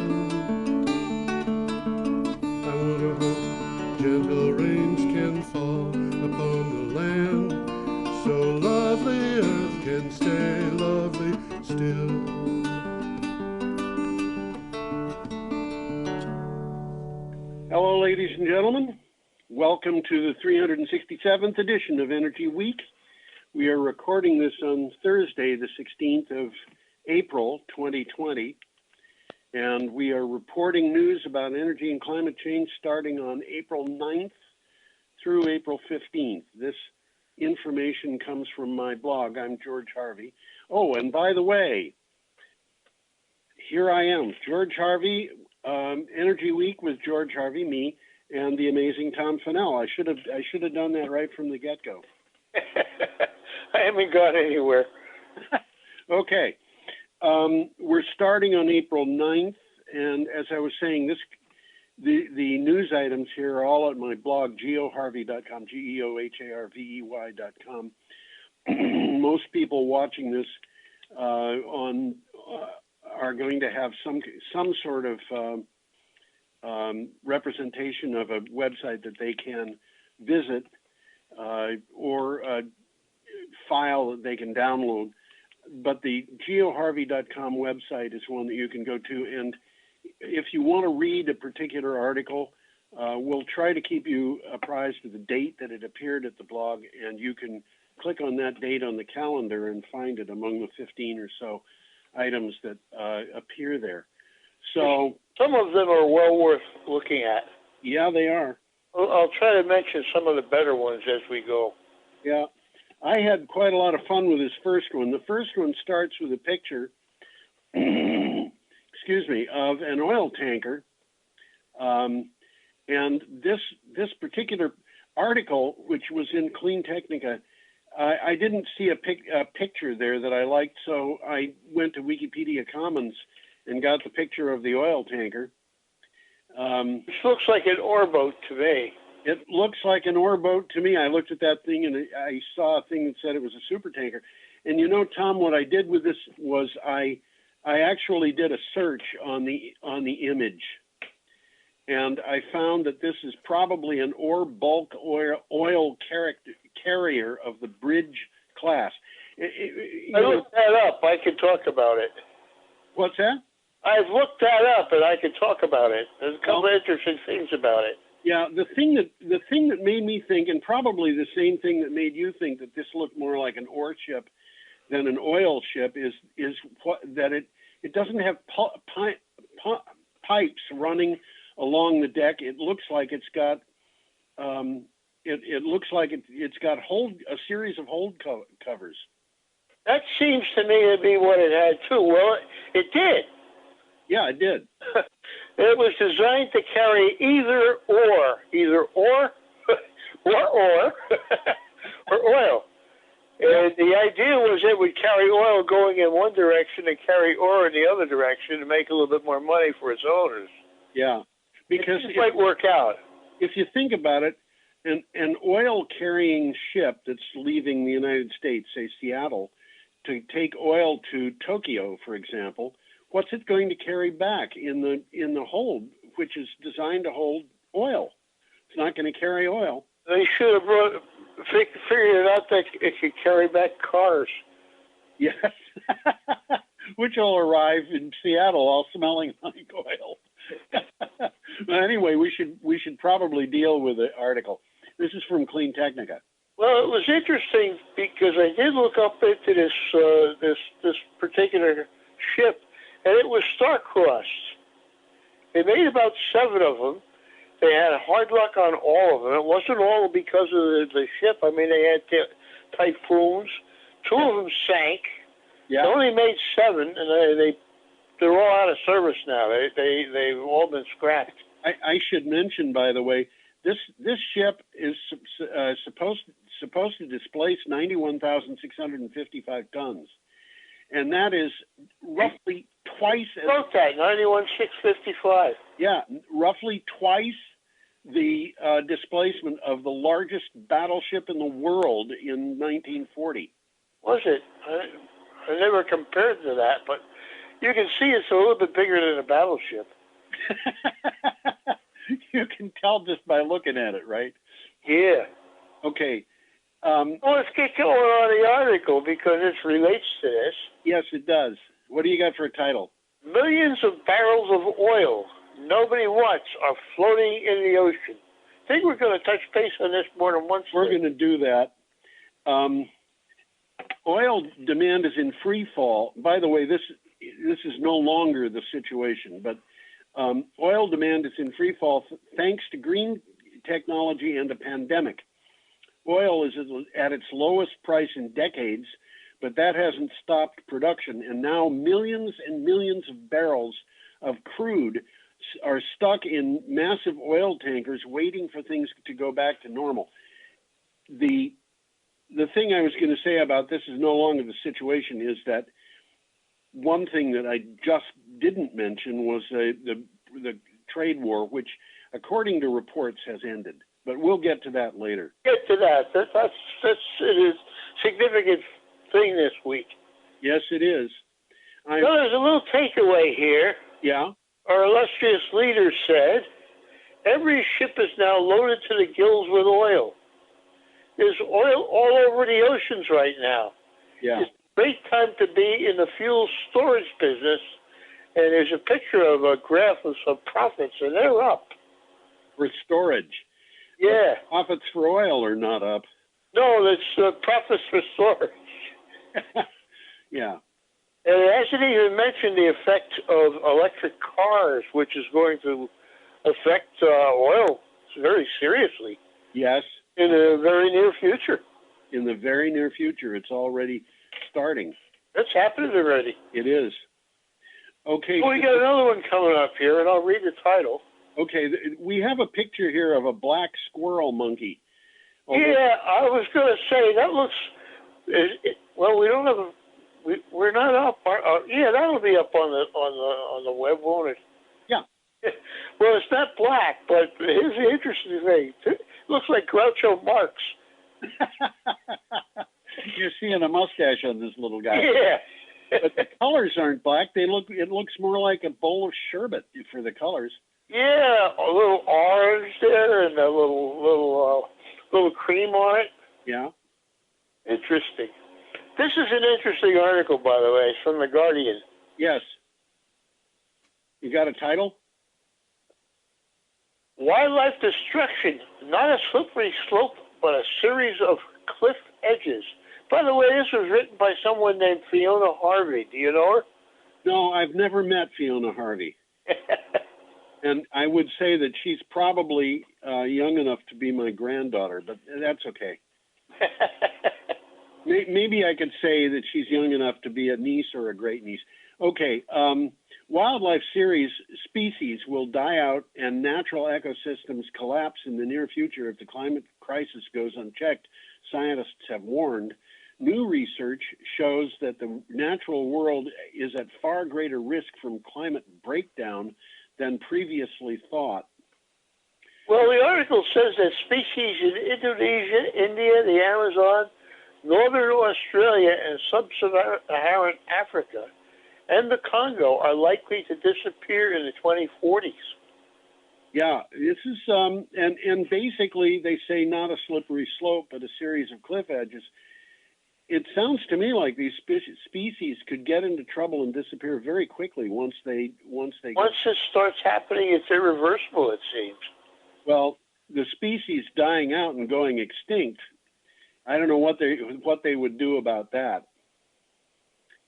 Speaker 4: I wanna hope gentle rains can fall upon the land, so lovely earth can stay lovely still.
Speaker 15: Hello, ladies and gentlemen. Welcome to the 367th edition of Energy Week. We are recording this on Thursday, the 16th of April, 2020. And we are reporting news about energy and climate change starting on April 9th through April 15th. This information comes from my blog. I'm George Harvey. Oh, and by the way, here I am, George Harvey, Energy Week with George Harvey, me, and the amazing Tom Fennell. I should have done that right from the get-go.
Speaker 20: I haven't gone anywhere.
Speaker 15: Okay. We're starting on April 9th, and as I was saying, the news items here are all at my blog, geoharvey.com, geoharvey.com. Most people watching this are going to have some sort of representation of a website that they can visit or a file that they can download. But the geoharvey.com website is one that you can go to. And if you want to read a particular article, we'll try to keep you apprised of the date that it appeared at the blog. And you can click on that date on the calendar and find it among the 15 or so items that appear there. So
Speaker 20: some of them are well worth looking at.
Speaker 15: Yeah, they are.
Speaker 20: I'll try to mention some of the better ones as we go.
Speaker 15: Yeah. I had quite a lot of fun with this first one. The first one starts with a picture, excuse me, of an oil tanker. And this particular article, which was in Clean Technica, I didn't see a picture there that I liked, so I went to Wikipedia Commons and got the picture of the oil tanker.
Speaker 20: This looks like an ore boat to me.
Speaker 15: It looks like an ore boat to me. I looked at that thing and I saw a thing that said it was a super tanker. And you know, Tom, what I did with this was I actually did a search on the image, and I found that this is probably an ore bulk oil carrier of the bridge class.
Speaker 20: I looked that up. I can talk about it.
Speaker 15: What's that?
Speaker 20: I've looked that up and I can talk about it. There's a couple of interesting things about it.
Speaker 15: Yeah, the thing that made me think, and probably the same thing that made you think that this looked more like an ore ship than an oil ship, is that it doesn't have pipes running along the deck. It looks like it's got it looks like it's got a series of hold covers.
Speaker 20: That seems to me to be what it had too. Well, it did.
Speaker 15: Yeah, it did.
Speaker 20: It was designed to carry either ore or oil. And the idea was it would carry oil going in one direction and carry ore in the other direction to make a little bit more money for its owners.
Speaker 15: Yeah, because
Speaker 20: it might work out.
Speaker 15: If you think about it, an oil carrying ship that's leaving the United States, say Seattle, to take oil to Tokyo, for example, what's it going to carry back in the hold, which is designed to hold oil? It's not going to carry oil.
Speaker 20: They should have figured out that it could carry back cars.
Speaker 15: Yes, which will arrive in Seattle all smelling like oil. But anyway, we should probably deal with the article. This is from Clean Technica.
Speaker 20: Well, it was interesting because I did look up into this particular ship, and it was star-crossed. They made about 7 of them. They had hard luck on all of them. It wasn't all because of the ship. I mean, they had typhoons. 2 of them sank.
Speaker 15: Yeah.
Speaker 20: They only made 7, and they're all out of service now. They've all been scrapped.
Speaker 15: I should mention, by the way, this ship is supposed to displace 91,655 tons, and that is roughly twice.
Speaker 20: Wrote that 91,655.
Speaker 15: Yeah, roughly twice the displacement of the largest battleship in the world in 1940.
Speaker 20: Was it? I never compared to that, but you can see it's a little bit bigger than a battleship.
Speaker 15: You can tell just by looking at it, right?
Speaker 20: Yeah.
Speaker 15: Okay.
Speaker 20: Well, let's get going on the article because it relates to this.
Speaker 15: Yes, it does. What do you got for a title?
Speaker 20: Millions of barrels of oil nobody wants are floating in the ocean. I think we're going to touch base on this more than once.
Speaker 15: We're going to do that. Oil demand is in free fall. By the way, this is no longer the situation, but oil demand is in free fall thanks to green technology and a pandemic. Oil is at its lowest price in decades, but that hasn't stopped production. And now millions and millions of barrels of crude are stuck in massive oil tankers waiting for things to go back to normal. The thing I was going to say about this is no longer the situation is that one thing that I just didn't mention was the trade war, which according to reports has ended. But we'll get to that later.
Speaker 20: Get to that. That's it is a significant thing this week.
Speaker 15: Yes, it is.
Speaker 20: So there's a little takeaway here.
Speaker 15: Yeah.
Speaker 20: Our illustrious leader said, every ship is now loaded to the gills with oil. There's oil all over the oceans right now.
Speaker 15: Yeah.
Speaker 20: It's a great time to be in the fuel storage business. And there's a picture of a graph of some profits, and they're up.
Speaker 15: For storage.
Speaker 20: Yeah.
Speaker 15: But profits for oil are not up.
Speaker 20: No, that's profits for storage.
Speaker 15: Yeah.
Speaker 20: And it hasn't even mentioned the effect of electric cars, which is going to affect oil very seriously.
Speaker 15: Yes.
Speaker 20: In the very near future.
Speaker 15: In the very near future. It's already starting.
Speaker 20: It's happening already.
Speaker 15: It is. Okay.
Speaker 20: Well, we got another one coming up here, and I'll read the title.
Speaker 15: Okay. We have a picture here of a black squirrel monkey.
Speaker 20: Yeah, I was going to say, that looks... well, we don't have a... We're not up. Yeah, that'll be up on the web, won't it?
Speaker 15: Yeah.
Speaker 20: Well, it's not black, but here's the interesting thing. It looks like Groucho Marx.
Speaker 15: You're seeing a mustache on this little guy.
Speaker 20: Yeah.
Speaker 15: But the colors aren't black. It looks more like a bowl of sherbet for the colors.
Speaker 20: Yeah, a little orange there and a little cream on it.
Speaker 15: Yeah.
Speaker 20: Interesting. This is an interesting article, by the way. It's from The Guardian.
Speaker 15: Yes. You got a title?
Speaker 20: Wildlife destruction, not a slippery slope, but a series of cliff edges. By the way, this was written by someone named Fiona Harvey. Do you know her?
Speaker 15: No, I've never met Fiona Harvey. And I would say that she's probably young enough to be my granddaughter, but that's okay. Maybe I could say that she's young enough to be a niece or a great niece. Okay, wildlife species will die out and natural ecosystems collapse in the near future if the climate crisis goes unchecked, scientists have warned. New research shows that the natural world is at far greater risk from climate breakdown than previously thought.
Speaker 20: Well, the article says that species in Indonesia, India, the Amazon, Northern Australia, and sub-Saharan Africa, and the Congo are likely to disappear in the 2040s.
Speaker 15: Yeah, this is, and basically they say not a slippery slope, but a series of cliff edges. It sounds to me like these species could get into trouble and disappear very quickly once this
Speaker 20: starts happening, it's irreversible, it seems.
Speaker 15: Well, the species dying out and going extinct, I don't know what they would do about that.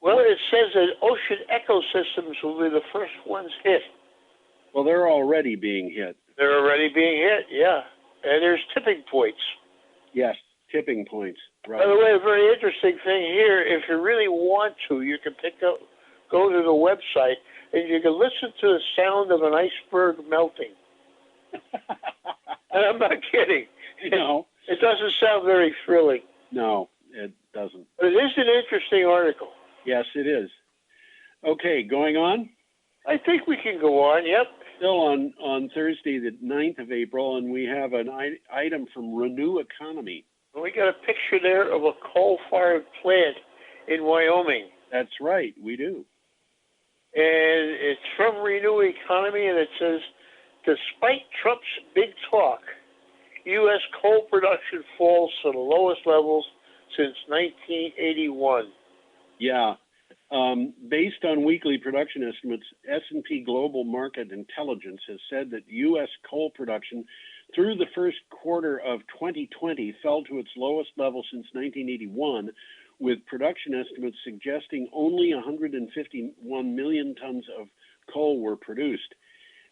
Speaker 20: Well, it says that ocean ecosystems will be the first ones hit.
Speaker 15: Well, they're already being hit.
Speaker 20: They're already being hit, yeah. And there's tipping points.
Speaker 15: Yes, tipping points. Right.
Speaker 20: By the way, a very interesting thing here, if you really want to, you can go to the website, and you can listen to the sound of an iceberg melting. And I'm not kidding.
Speaker 15: No.
Speaker 20: It doesn't sound very thrilling.
Speaker 15: No, it doesn't.
Speaker 20: But it is an interesting article.
Speaker 15: Yes, it is. Okay, going on?
Speaker 20: I think we can go on, yep.
Speaker 15: still on Thursday, the 9th of April, and we have an item from Renew Economy.
Speaker 20: We got a picture there of a coal-fired plant in Wyoming.
Speaker 15: That's right, we do.
Speaker 20: And it's from Renew Economy, and it says, despite Trump's big talk, U.S. coal production falls to the lowest levels since 1981.
Speaker 15: Yeah. Based on weekly production estimates, S&P Global Market Intelligence has said that U.S. coal production through the first quarter of 2020 fell to its lowest level since 1981, with production estimates suggesting only 151 million tons of coal were produced.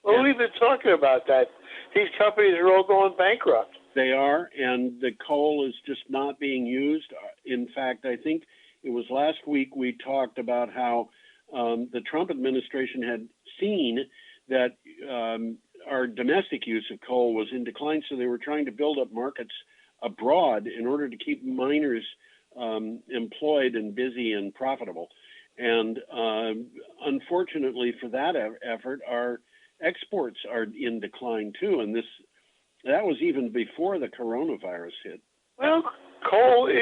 Speaker 20: Well, we've been talking about that. These companies are all going bankrupt.
Speaker 15: They are, and the coal is just not being used. In fact, I think it was last week we talked about how the Trump administration had seen that our domestic use of coal was in decline, so they were trying to build up markets abroad in order to keep miners employed and busy and profitable. And unfortunately for that effort, our exports are in decline too, and that was even before the coronavirus hit.
Speaker 20: Well, coal is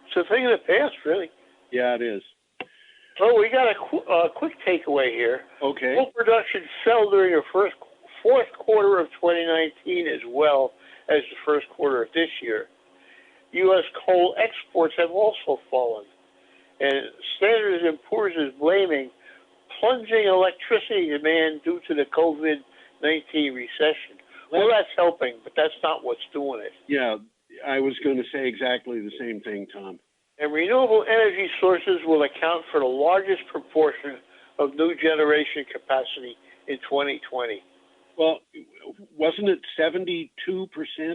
Speaker 20: it's a thing of the past, really.
Speaker 15: Yeah, it is.
Speaker 20: So we got a quick takeaway here.
Speaker 15: Okay.
Speaker 20: Coal production fell during the fourth quarter of 2019 as well as the first quarter of this year. U.S. coal exports have also fallen, and Standard & Poor's is blaming plunging electricity demand due to the COVID-19 recession. Well, that's helping, but that's not what's doing it.
Speaker 15: Yeah, I was going to say exactly the same thing, Tom.
Speaker 20: And renewable energy sources will account for the largest proportion of new generation capacity in 2020.
Speaker 15: Well, wasn't it 72%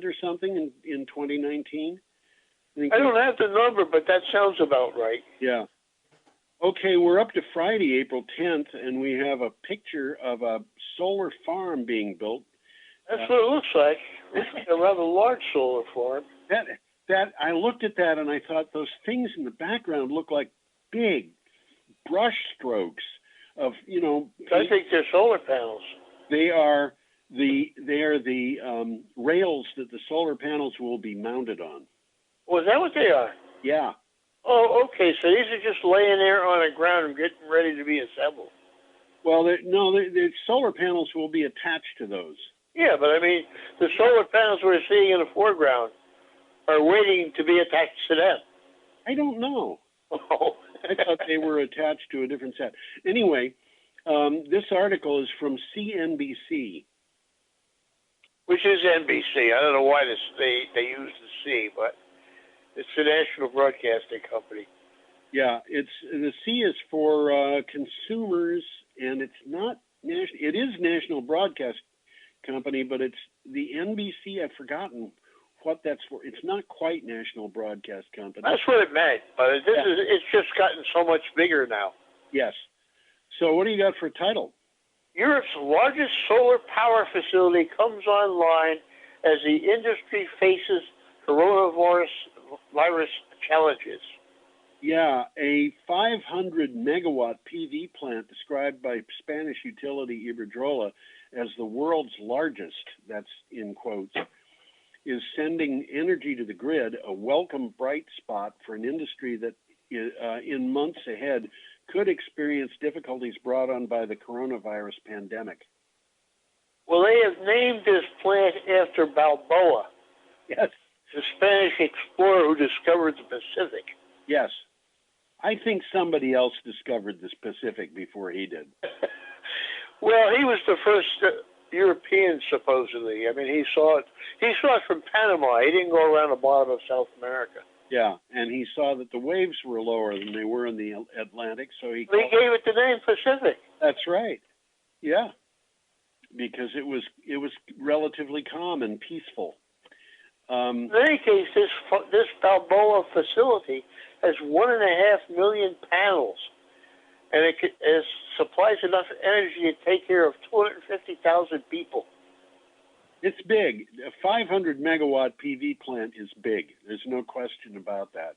Speaker 15: or something in 2019?
Speaker 20: I don't have the number, but that sounds about right.
Speaker 15: Yeah. Okay, we're up to Friday, April 10th, and we have a picture of a solar farm being built.
Speaker 20: That's what it looks like. It looks like a rather large solar farm.
Speaker 15: That I looked at that and I thought those things in the background look like big brush strokes of,
Speaker 20: I think they're solar panels.
Speaker 15: They are the rails that the solar panels will be mounted on.
Speaker 20: Oh, is that what they are?
Speaker 15: Yeah.
Speaker 20: Oh, okay. So these are just laying there on the ground and getting ready to be assembled.
Speaker 15: Well, the solar panels will be attached to those.
Speaker 20: Yeah, but I mean, the solar panels we're seeing in the foreground are waiting to be attached to them.
Speaker 15: I don't know.
Speaker 20: Oh.
Speaker 15: I thought they were attached to a different set. Anyway, this article is from CNBC.
Speaker 20: Which is NBC. I don't know why they use the C, but it's the National Broadcasting Company.
Speaker 15: Yeah, the C is for consumers, and it's not national. It is National Broadcast Company, but it's the NBC. I've forgotten what that's for. It's not quite National Broadcast Company.
Speaker 20: That's what it meant, but it's just gotten so much bigger now.
Speaker 15: Yes. So what do you got for a title?
Speaker 20: Europe's largest solar power facility comes online as the industry faces coronavirus challenges.
Speaker 15: Yeah, a 500 megawatt PV plant described by Spanish utility Iberdrola as the world's largest, that's in quotes, is sending energy to the grid, a welcome bright spot for an industry that in months ahead could experience difficulties brought on by the coronavirus pandemic.
Speaker 20: Well, they have named this plant after Balboa.
Speaker 15: Yes.
Speaker 20: The Spanish explorer who discovered the Pacific.
Speaker 15: Yes. I think somebody else discovered the Pacific before he did.
Speaker 20: Well, he was the first European, supposedly. I mean, he saw it from Panama. He didn't go around the bottom of South America.
Speaker 15: Yeah, and he saw that the waves were lower than they were in the Atlantic, so he
Speaker 20: gave it the name Pacific.
Speaker 15: That's right. Yeah, because it was relatively calm and peaceful.
Speaker 20: In any case, this Balboa facility has 1.5 million panels, and it supplies enough energy to take care of 250,000 people.
Speaker 15: It's big. A 500 megawatt PV plant is big. There's no question about that.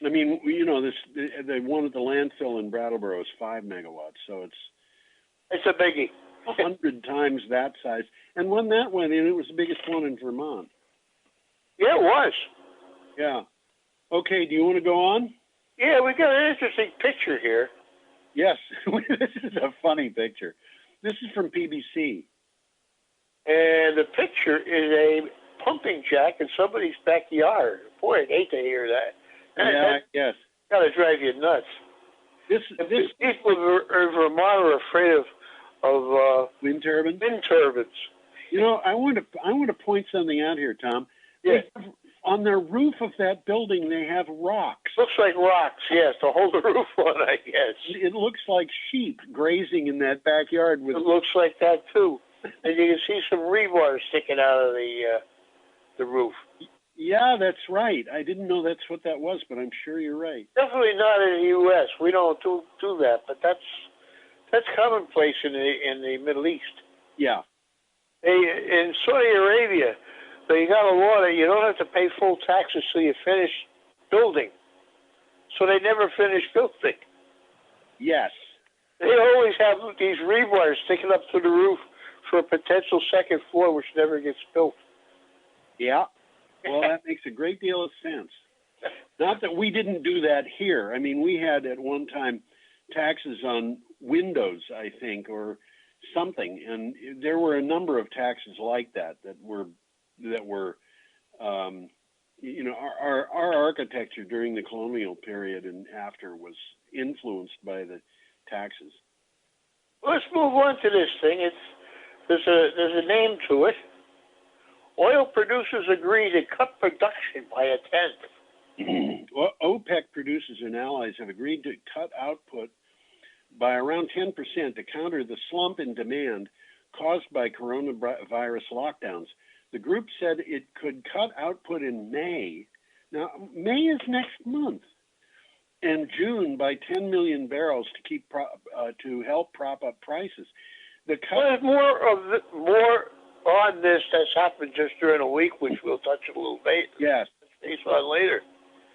Speaker 15: I mean, the one at the landfill in Brattleboro is 5 megawatts, so
Speaker 20: It's a biggie.
Speaker 15: 100 times that size. And when that went in, it was the biggest one in Vermont.
Speaker 20: Yeah, it was.
Speaker 15: Yeah. Okay, do you want to go on?
Speaker 20: Yeah, we got an interesting picture here.
Speaker 15: Yes, this is a funny picture. This is from PBC.
Speaker 20: And the picture is a pumping jack in somebody's backyard. Boy, I'd hate to hear that.
Speaker 15: Yeah, yes.
Speaker 20: Gotta drive you nuts.
Speaker 15: This
Speaker 20: people in Vermont are afraid of
Speaker 15: wind turbines.
Speaker 20: Wind turbines.
Speaker 15: You know, I want to point something out here, Tom.
Speaker 20: Yeah.
Speaker 15: On the roof of that building, they have rocks.
Speaker 20: Looks like rocks, yes, to hold the roof on, I guess.
Speaker 15: It looks like sheep grazing in that backyard. With
Speaker 20: It looks like that too, and you can see some rebar sticking out of the roof.
Speaker 15: Yeah, that's right. I didn't know that's what that was, but I'm sure you're right.
Speaker 20: Definitely not in the U.S. We don't do that, but that's commonplace in the Middle East.
Speaker 15: Yeah.
Speaker 20: In Saudi Arabia, they got a law that you don't have to pay full taxes till you finish building. So they never finish building.
Speaker 15: Yes.
Speaker 20: They always have these rebars sticking up to the roof for a potential second floor, which never gets built.
Speaker 15: Yeah. Well, that makes a great deal of sense. Not that we didn't do that here. I mean, we had at one time taxes on windows, I think, or something, and there were a number of taxes like that were you know, our architecture during the colonial period and after was influenced by the taxes.
Speaker 20: Let's move on to this thing. There's a name to it. Oil producers agree to cut production by a tenth.
Speaker 15: Well, OPEC producers and allies have agreed to cut output by around 10% to counter the slump in demand caused by coronavirus lockdowns. The group said it could cut output in May. Now, May is next month, and June by 10 million barrels to keep to help prop up prices. The cut.
Speaker 20: There's more on this that's happened just during a week, which we'll touch a little bit.
Speaker 15: Yes.
Speaker 20: Based on later.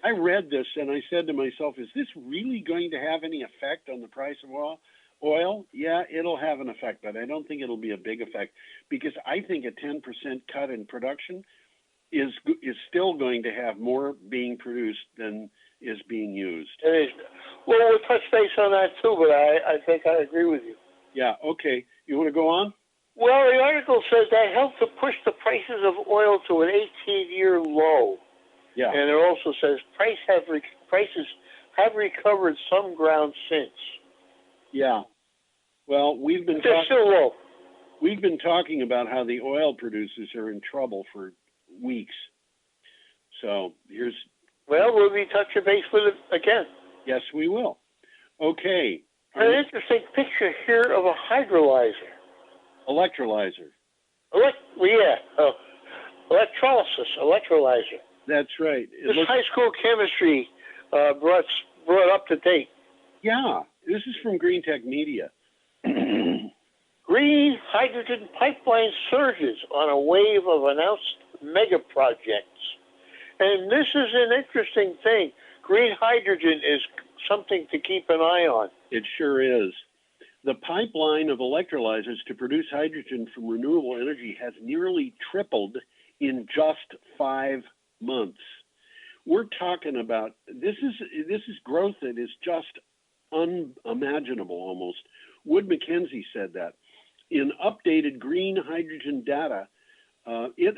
Speaker 15: I read this and I said to myself, is this really going to have any effect on the price of oil? Yeah, it'll have an effect, but I don't think it'll be a big effect because I think a 10% cut in production is still going to have more being produced than is being used.
Speaker 20: It is. Well, we'll touch base on that too, but I think I agree with you.
Speaker 15: Yeah, okay. You want to go on?
Speaker 20: Well, the article says that helped to push the prices of oil to an 18-year low.
Speaker 15: Yeah.
Speaker 20: And it also says prices have recovered some ground since.
Speaker 15: Yeah. Well,
Speaker 20: They're still low.
Speaker 15: We've been talking about how the oil producers are in trouble for weeks. So here's.
Speaker 20: Well, we'll be touching base with it again.
Speaker 15: Yes, we will. Okay.
Speaker 20: An interesting picture here of a hydrolyzer.
Speaker 15: Electrolyzer.
Speaker 20: Electrolysis, electrolyzer.
Speaker 15: That's right.
Speaker 20: This high school chemistry brought up to date.
Speaker 15: Yeah, this is from Green Tech Media.
Speaker 20: Green hydrogen pipeline surges on a wave of announced mega projects. And this is an interesting thing. Green hydrogen is something to keep an eye on.
Speaker 15: It sure is. The pipeline of electrolyzers to produce hydrogen from renewable energy has nearly tripled in just 5 months. We're talking about this is growth that is just unimaginable almost. Wood Mackenzie said that. In updated green hydrogen data, it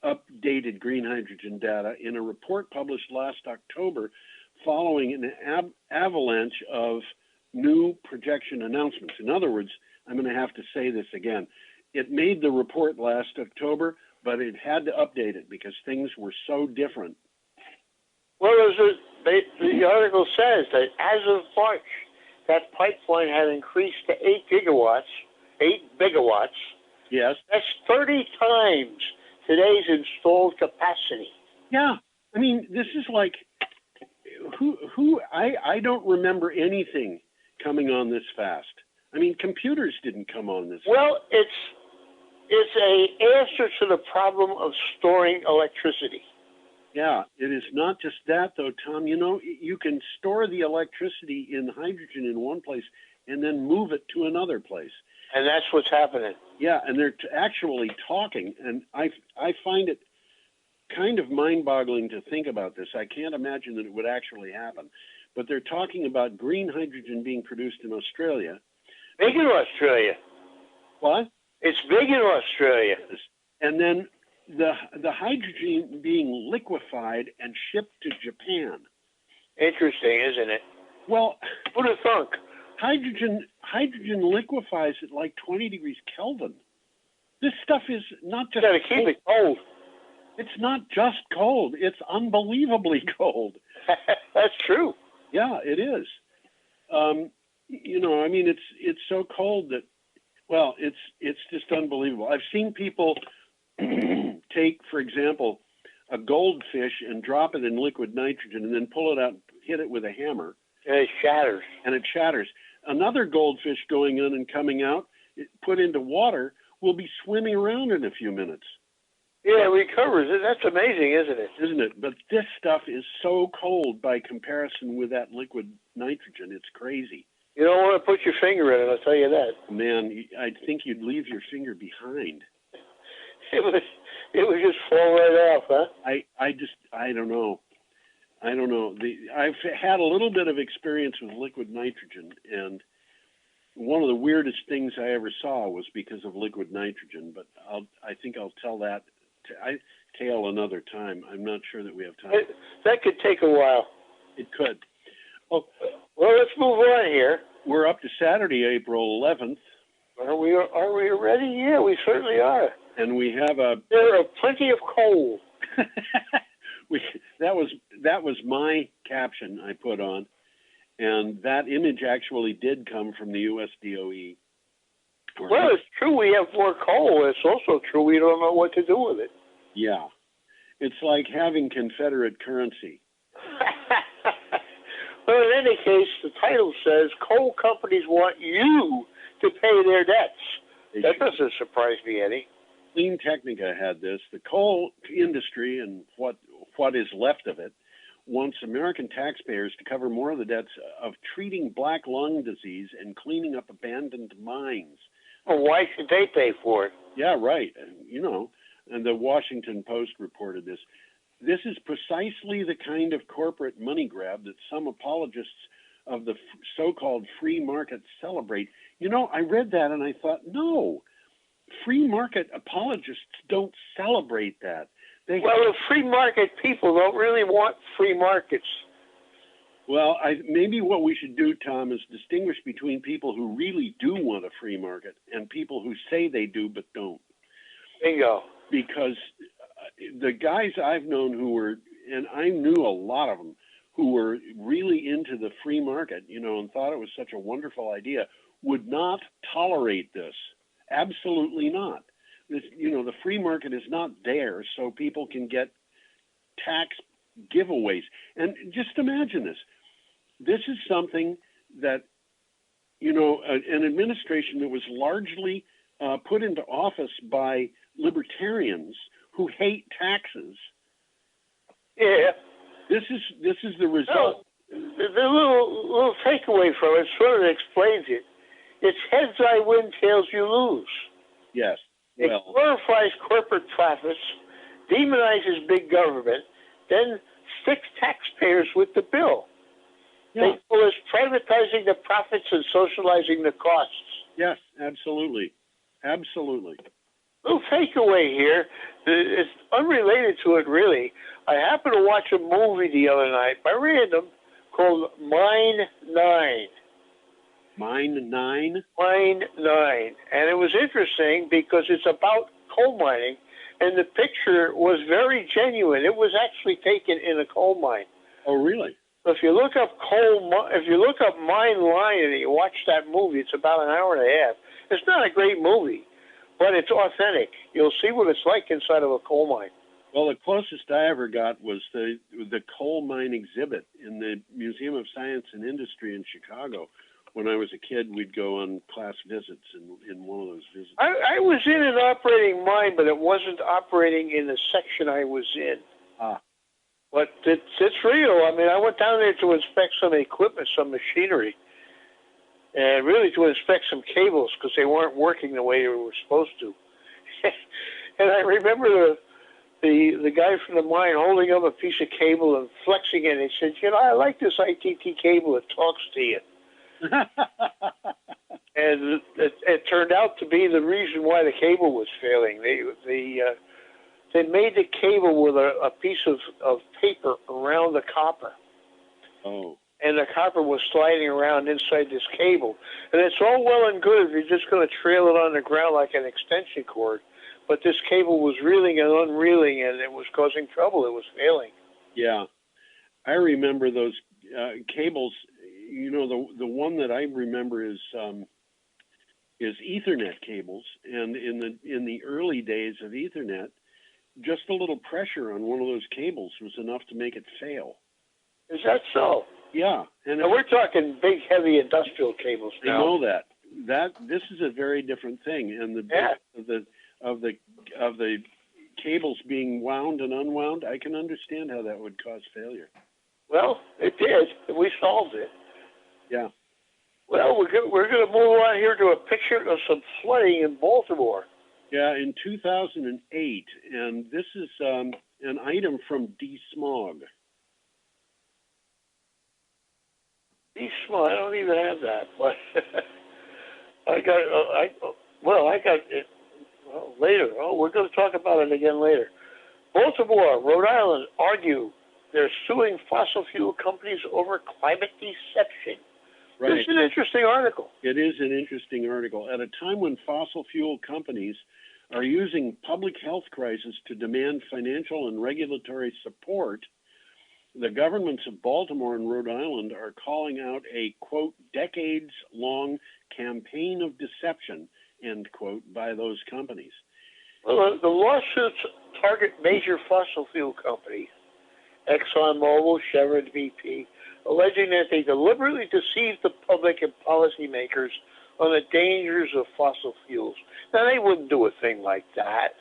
Speaker 15: updated green hydrogen data in a report published last October following an avalanche of new projection announcements. In other words, I'm going to have to say this again. It made the report last October, but it had to update it because things were so different.
Speaker 20: Well, the article says that as of March, that pipeline had increased to 8 gigawatts.
Speaker 15: Yes.
Speaker 20: That's 30 times today's installed capacity.
Speaker 15: Yeah. I mean, this is like, I don't remember anything coming on this fast. I mean, computers didn't come on this fast.
Speaker 20: Well, it's an answer to the problem of storing electricity.
Speaker 15: Yeah, it is not just that, though, Tom. You know, you can store the electricity in hydrogen in one place and then move it to another place.
Speaker 20: And that's what's happening.
Speaker 15: Yeah, and they're actually talking, and I find it kind of mind-boggling to think about this. I can't imagine that it would actually happen, but they're talking about green hydrogen being produced in Australia.
Speaker 20: Big in Australia.
Speaker 15: What?
Speaker 20: It's big in Australia.
Speaker 15: And then the hydrogen being liquefied and shipped to Japan.
Speaker 20: Interesting, isn't it?
Speaker 15: Well,
Speaker 20: who'd have thunk?
Speaker 15: Hydrogen liquefies at like 20 degrees Kelvin. This stuff is not just.
Speaker 20: You gotta keep it cold.
Speaker 15: It's not just cold. It's unbelievably cold.
Speaker 20: That's true.
Speaker 15: Yeah, it is. You know, I mean, it's so cold that, well, it's just unbelievable. I've seen people take, for example, a goldfish and drop it in liquid nitrogen and then pull it out and hit it with a hammer.
Speaker 20: And it shatters.
Speaker 15: And it shatters. Another goldfish going in and coming out, put into water, will be swimming around in a few minutes.
Speaker 20: Yeah, it recovers. That's amazing, isn't it?
Speaker 15: Isn't it? But this stuff is so cold by comparison with that liquid nitrogen. It's crazy.
Speaker 20: You don't want to put your finger in it, I'll tell you that.
Speaker 15: Man, I think you'd leave your finger behind.
Speaker 20: It would just fall right off, huh?
Speaker 15: I don't know. I've had a little bit of experience with liquid nitrogen, and one of the weirdest things I ever saw was because of liquid nitrogen. But I think I'll tell that tale another time. I'm not sure that we have time.
Speaker 20: That could take a while.
Speaker 15: It could. Oh,
Speaker 20: well, let's move on here.
Speaker 15: We're up to Saturday, April 11th.
Speaker 20: Are we ready? Yeah, we certainly are.
Speaker 15: And we have
Speaker 20: there are plenty of coal.
Speaker 15: That was my caption I put on, and that image actually did come from the U.S. DOE.
Speaker 20: Well, it's true we have more coal. It's also true we don't know what to do with it.
Speaker 15: Yeah. It's like having Confederate currency.
Speaker 20: Well, in any case, the title says coal companies want you to pay their debts. That doesn't surprise me any.
Speaker 15: Clean Technica had this. The coal industry and what is left of it wants American taxpayers to cover more of the debts of treating black lung disease and cleaning up abandoned mines.
Speaker 20: Well, why should they pay for it?
Speaker 15: Yeah, right. You know, and the Washington Post reported this. This is precisely the kind of corporate money grab that some apologists of the so-called free market celebrate. You know, I read that and I thought, no, free market apologists don't celebrate that.
Speaker 20: Well, the free market people don't really want free markets.
Speaker 15: Well, maybe what we should do, Tom, is distinguish between people who really do want a free market and people who say they do but don't.
Speaker 20: Bingo.
Speaker 15: Because the guys I've known who were, and I knew a lot of them, who were really into the free market, you know, and thought it was such a wonderful idea, would not tolerate this. Absolutely not. This, you know, the free market is not there so people can get tax giveaways. And just imagine this. This is something that, you know, an administration that was largely put into office by libertarians who hate taxes.
Speaker 20: Yeah.
Speaker 15: This is the result.
Speaker 20: The little takeaway from it sort of explains it. It's heads I win, tails you lose.
Speaker 15: Yes.
Speaker 20: It glorifies corporate profits, demonizes big government, then sticks taxpayers with the bill.
Speaker 15: Yeah.
Speaker 20: They call us privatizing the profits and socializing the costs.
Speaker 15: Yes, absolutely. Absolutely.
Speaker 20: Little takeaway here. It's unrelated to it, really. I happened to watch a movie the other night by random called Mine 9.
Speaker 15: Mine 9?
Speaker 20: Mine 9. And it was interesting because it's about coal mining, and the picture was very genuine. It was actually taken in a coal mine.
Speaker 15: Oh, really?
Speaker 20: If you look up Mine Line and you watch that movie, it's about an hour and a half. It's not a great movie, but it's authentic. You'll see what it's like inside of a coal mine.
Speaker 15: Well, the closest I ever got was the coal mine exhibit in the Museum of Science and Industry in Chicago. When I was a kid, we'd go on class visits in one of those visits.
Speaker 20: I was in an operating mine, but it wasn't operating in the section I was in.
Speaker 15: Ah.
Speaker 20: But it's real. I mean, I went down there to inspect some equipment, some machinery. and really to inspect some cables because they weren't working the way they were supposed to. And I remember the guy from the mine holding up a piece of cable and flexing it. He said, "You know, I like this ITT cable. It talks to you." And it turned out to be the reason why the cable was failing. They made the cable with a piece of paper around the copper.
Speaker 15: Oh.
Speaker 20: And the copper was sliding around inside this cable. And it's all well and good if you're just going to trail it on the ground like an extension cord. But this cable was reeling and unreeling, and it was causing trouble. It was failing.
Speaker 15: Yeah. I remember those cables. You know, the one that I remember is Ethernet cables. And in the early days of Ethernet, just a little pressure on one of those cables was enough to make it fail.
Speaker 20: Is that so?
Speaker 15: Yeah, and
Speaker 20: we're talking big, heavy industrial cables now.
Speaker 15: I know that. This is a very different thing, and of the cables being wound and unwound, I can understand how that would cause failure.
Speaker 20: Well, it did. We solved it.
Speaker 15: Yeah.
Speaker 20: Well, we're going to move on here to a picture of some flooding in Baltimore.
Speaker 15: Yeah, in 2008, and this is an item from D-Smog.
Speaker 20: D-Smog, I don't even have that, but I got it later. Oh, we're going to talk about it again later. Baltimore, Rhode Island argue they're suing fossil fuel companies over climate deception.
Speaker 15: Right.
Speaker 20: This is an interesting article.
Speaker 15: It is an interesting article. At a time when fossil fuel companies are using public health crisis to demand financial and regulatory support, the governments of Baltimore and Rhode Island are calling out a, quote, decades-long campaign of deception, end quote, by those companies.
Speaker 20: Well, the lawsuits target major fossil fuel companies, ExxonMobil, Chevron, BP, alleging that they deliberately deceived the public and policymakers on the dangers of fossil fuels. Now, they wouldn't do a thing like that.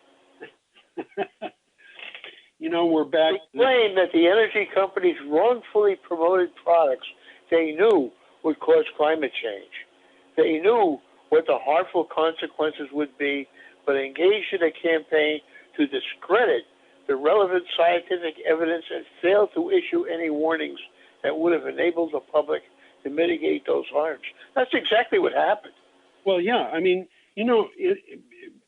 Speaker 15: You know, we're back.
Speaker 20: They claim that the energy companies wrongfully promoted products they knew would cause climate change. They knew what the harmful consequences would be, but engaged in a campaign to discredit the relevant scientific evidence and failed to issue any warnings that would have enabled the public to mitigate those harms. That's exactly what happened.
Speaker 15: Well, yeah, I mean, you know,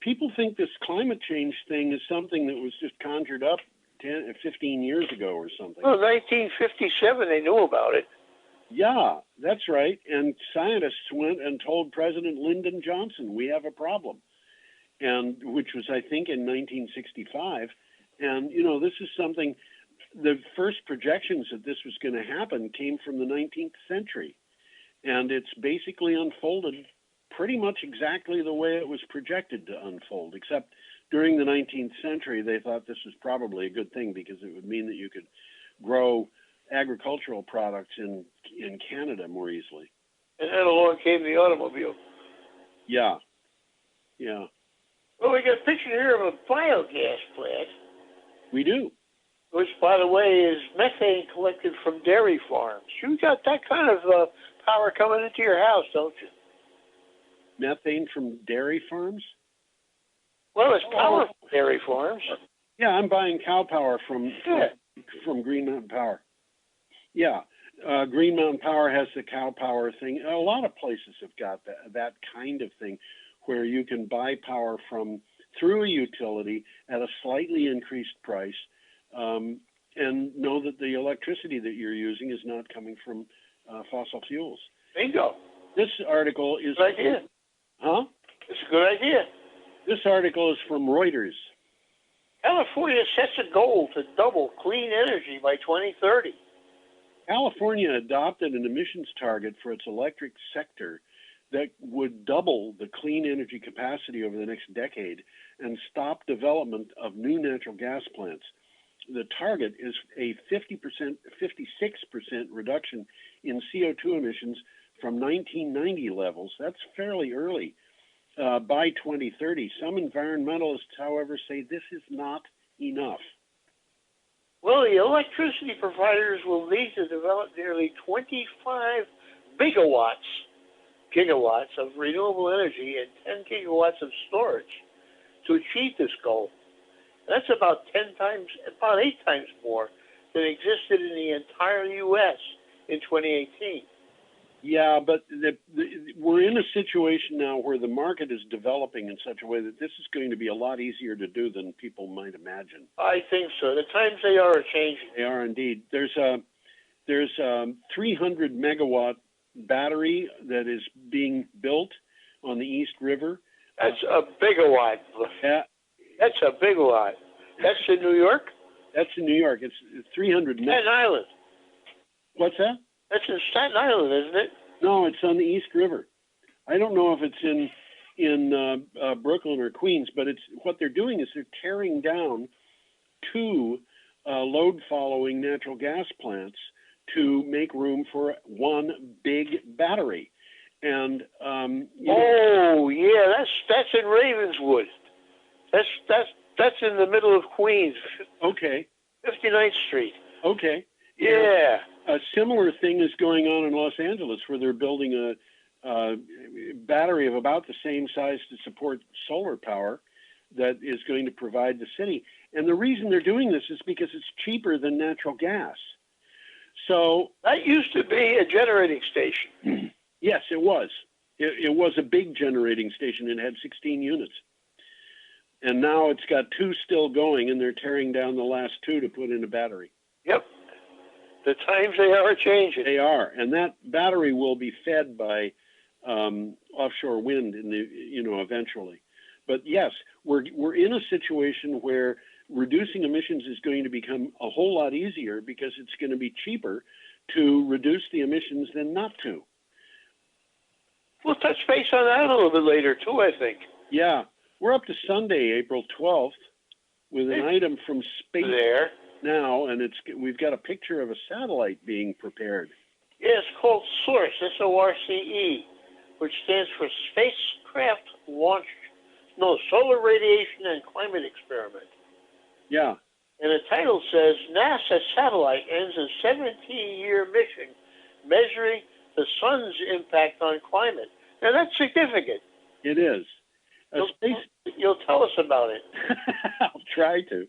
Speaker 15: people think this climate change thing is something that was just conjured up 10, 15 years ago or something.
Speaker 20: Well, 1957, they knew about it.
Speaker 15: Yeah, that's right. And scientists went and told President Lyndon Johnson, we have a problem. And which was, I think, in 1965. And, you know, this is something, the first projections that this was going to happen came from the 19th century. And it's basically unfolded pretty much exactly the way it was projected to unfold, except during the 19th century, they thought this was probably a good thing because it would mean that you could grow agricultural products in Canada more easily.
Speaker 20: And then along came the automobile.
Speaker 15: Yeah. Yeah.
Speaker 20: Well, we got a picture here of a biogas plant.
Speaker 15: We do.
Speaker 20: Which, by the way, is methane collected from dairy farms. You got that kind of power coming into your house, don't you?
Speaker 15: Methane from dairy farms?
Speaker 20: Well, it's power from dairy farms.
Speaker 15: Yeah, I'm buying cow power from Green Mountain Power. Yeah, Green Mountain Power has the cow power thing. A lot of places have got that kind of thing where you can buy power through a utility at a slightly increased price and know that the electricity that you're using is not coming from fossil fuels.
Speaker 20: Bingo.
Speaker 15: This article is...
Speaker 20: Good idea.
Speaker 15: Huh?
Speaker 20: It's a good idea.
Speaker 15: This article is from Reuters.
Speaker 20: California sets a goal to double clean energy by 2030.
Speaker 15: California adopted an emissions target for its electric sector that would double the clean energy capacity over the next decade and stop development of new natural gas plants. The target is a 56% reduction in CO2 emissions from 1990 levels. That's fairly early. By 2030. Some environmentalists, however, say this is not enough.
Speaker 20: Well, the electricity providers will need to develop nearly 25 gigawatts gigawatts of renewable energy and 10 gigawatts of storage to achieve this goal. That's about 8 times more than existed in the entire U.S. in 2018.
Speaker 15: Yeah, but we're in a situation now where the market is developing in such a way that this is going to be a lot easier to do than people might imagine.
Speaker 20: I think so. The times they are changing.
Speaker 15: They are indeed. There's a 300 megawatt battery that is being built on the East River.
Speaker 20: That's a bigawatt.
Speaker 15: Yeah.
Speaker 20: That's a bigawatt. That's in New York?
Speaker 15: That's in New York. It's 300
Speaker 20: Staten Island.
Speaker 15: What's that?
Speaker 20: That's in Staten Island, isn't it?
Speaker 15: No, it's on the East River. I don't know if it's in Brooklyn or Queens, but it's what they're doing is they're tearing down 2 load-following natural gas plants to make room for one big battery. And
Speaker 20: yeah, that's in Ravenswood. That's in the middle of Queens.
Speaker 15: Okay.
Speaker 20: 59th Street.
Speaker 15: Okay.
Speaker 20: Yeah.
Speaker 15: A similar thing is going on in Los Angeles, where they're building a battery of about the same size to support solar power that is going to provide the city. And the reason they're doing this is because it's cheaper than natural gas. So
Speaker 20: that used to be a generating station.
Speaker 15: Yes, it was. It was a big generating station. It had 16 units. And now it's got 2 still going, and they're tearing down the last 2 to put in a battery.
Speaker 20: Yep. The times they are changing.
Speaker 15: They are, and that battery will be fed by offshore wind in the eventually. But yes, we're in a situation where reducing emissions is going to become a whole lot easier because it's going to be cheaper to reduce the emissions than not to.
Speaker 20: We'll touch base on that a little bit later too, I think.
Speaker 15: Yeah, we're up to Sunday, April 12th, with an item from Space
Speaker 20: there
Speaker 15: now, and we've got a picture of a satellite being prepared.
Speaker 20: Yeah, it's called SORCE, SORCE, which stands for Spacecraft Solar Radiation and Climate Experiment.
Speaker 15: Yeah.
Speaker 20: And the title says, NASA satellite ends a 17-year mission measuring the sun's impact on climate. Now, that's significant.
Speaker 15: It is.
Speaker 20: You'll tell us about it.
Speaker 15: I'll try to.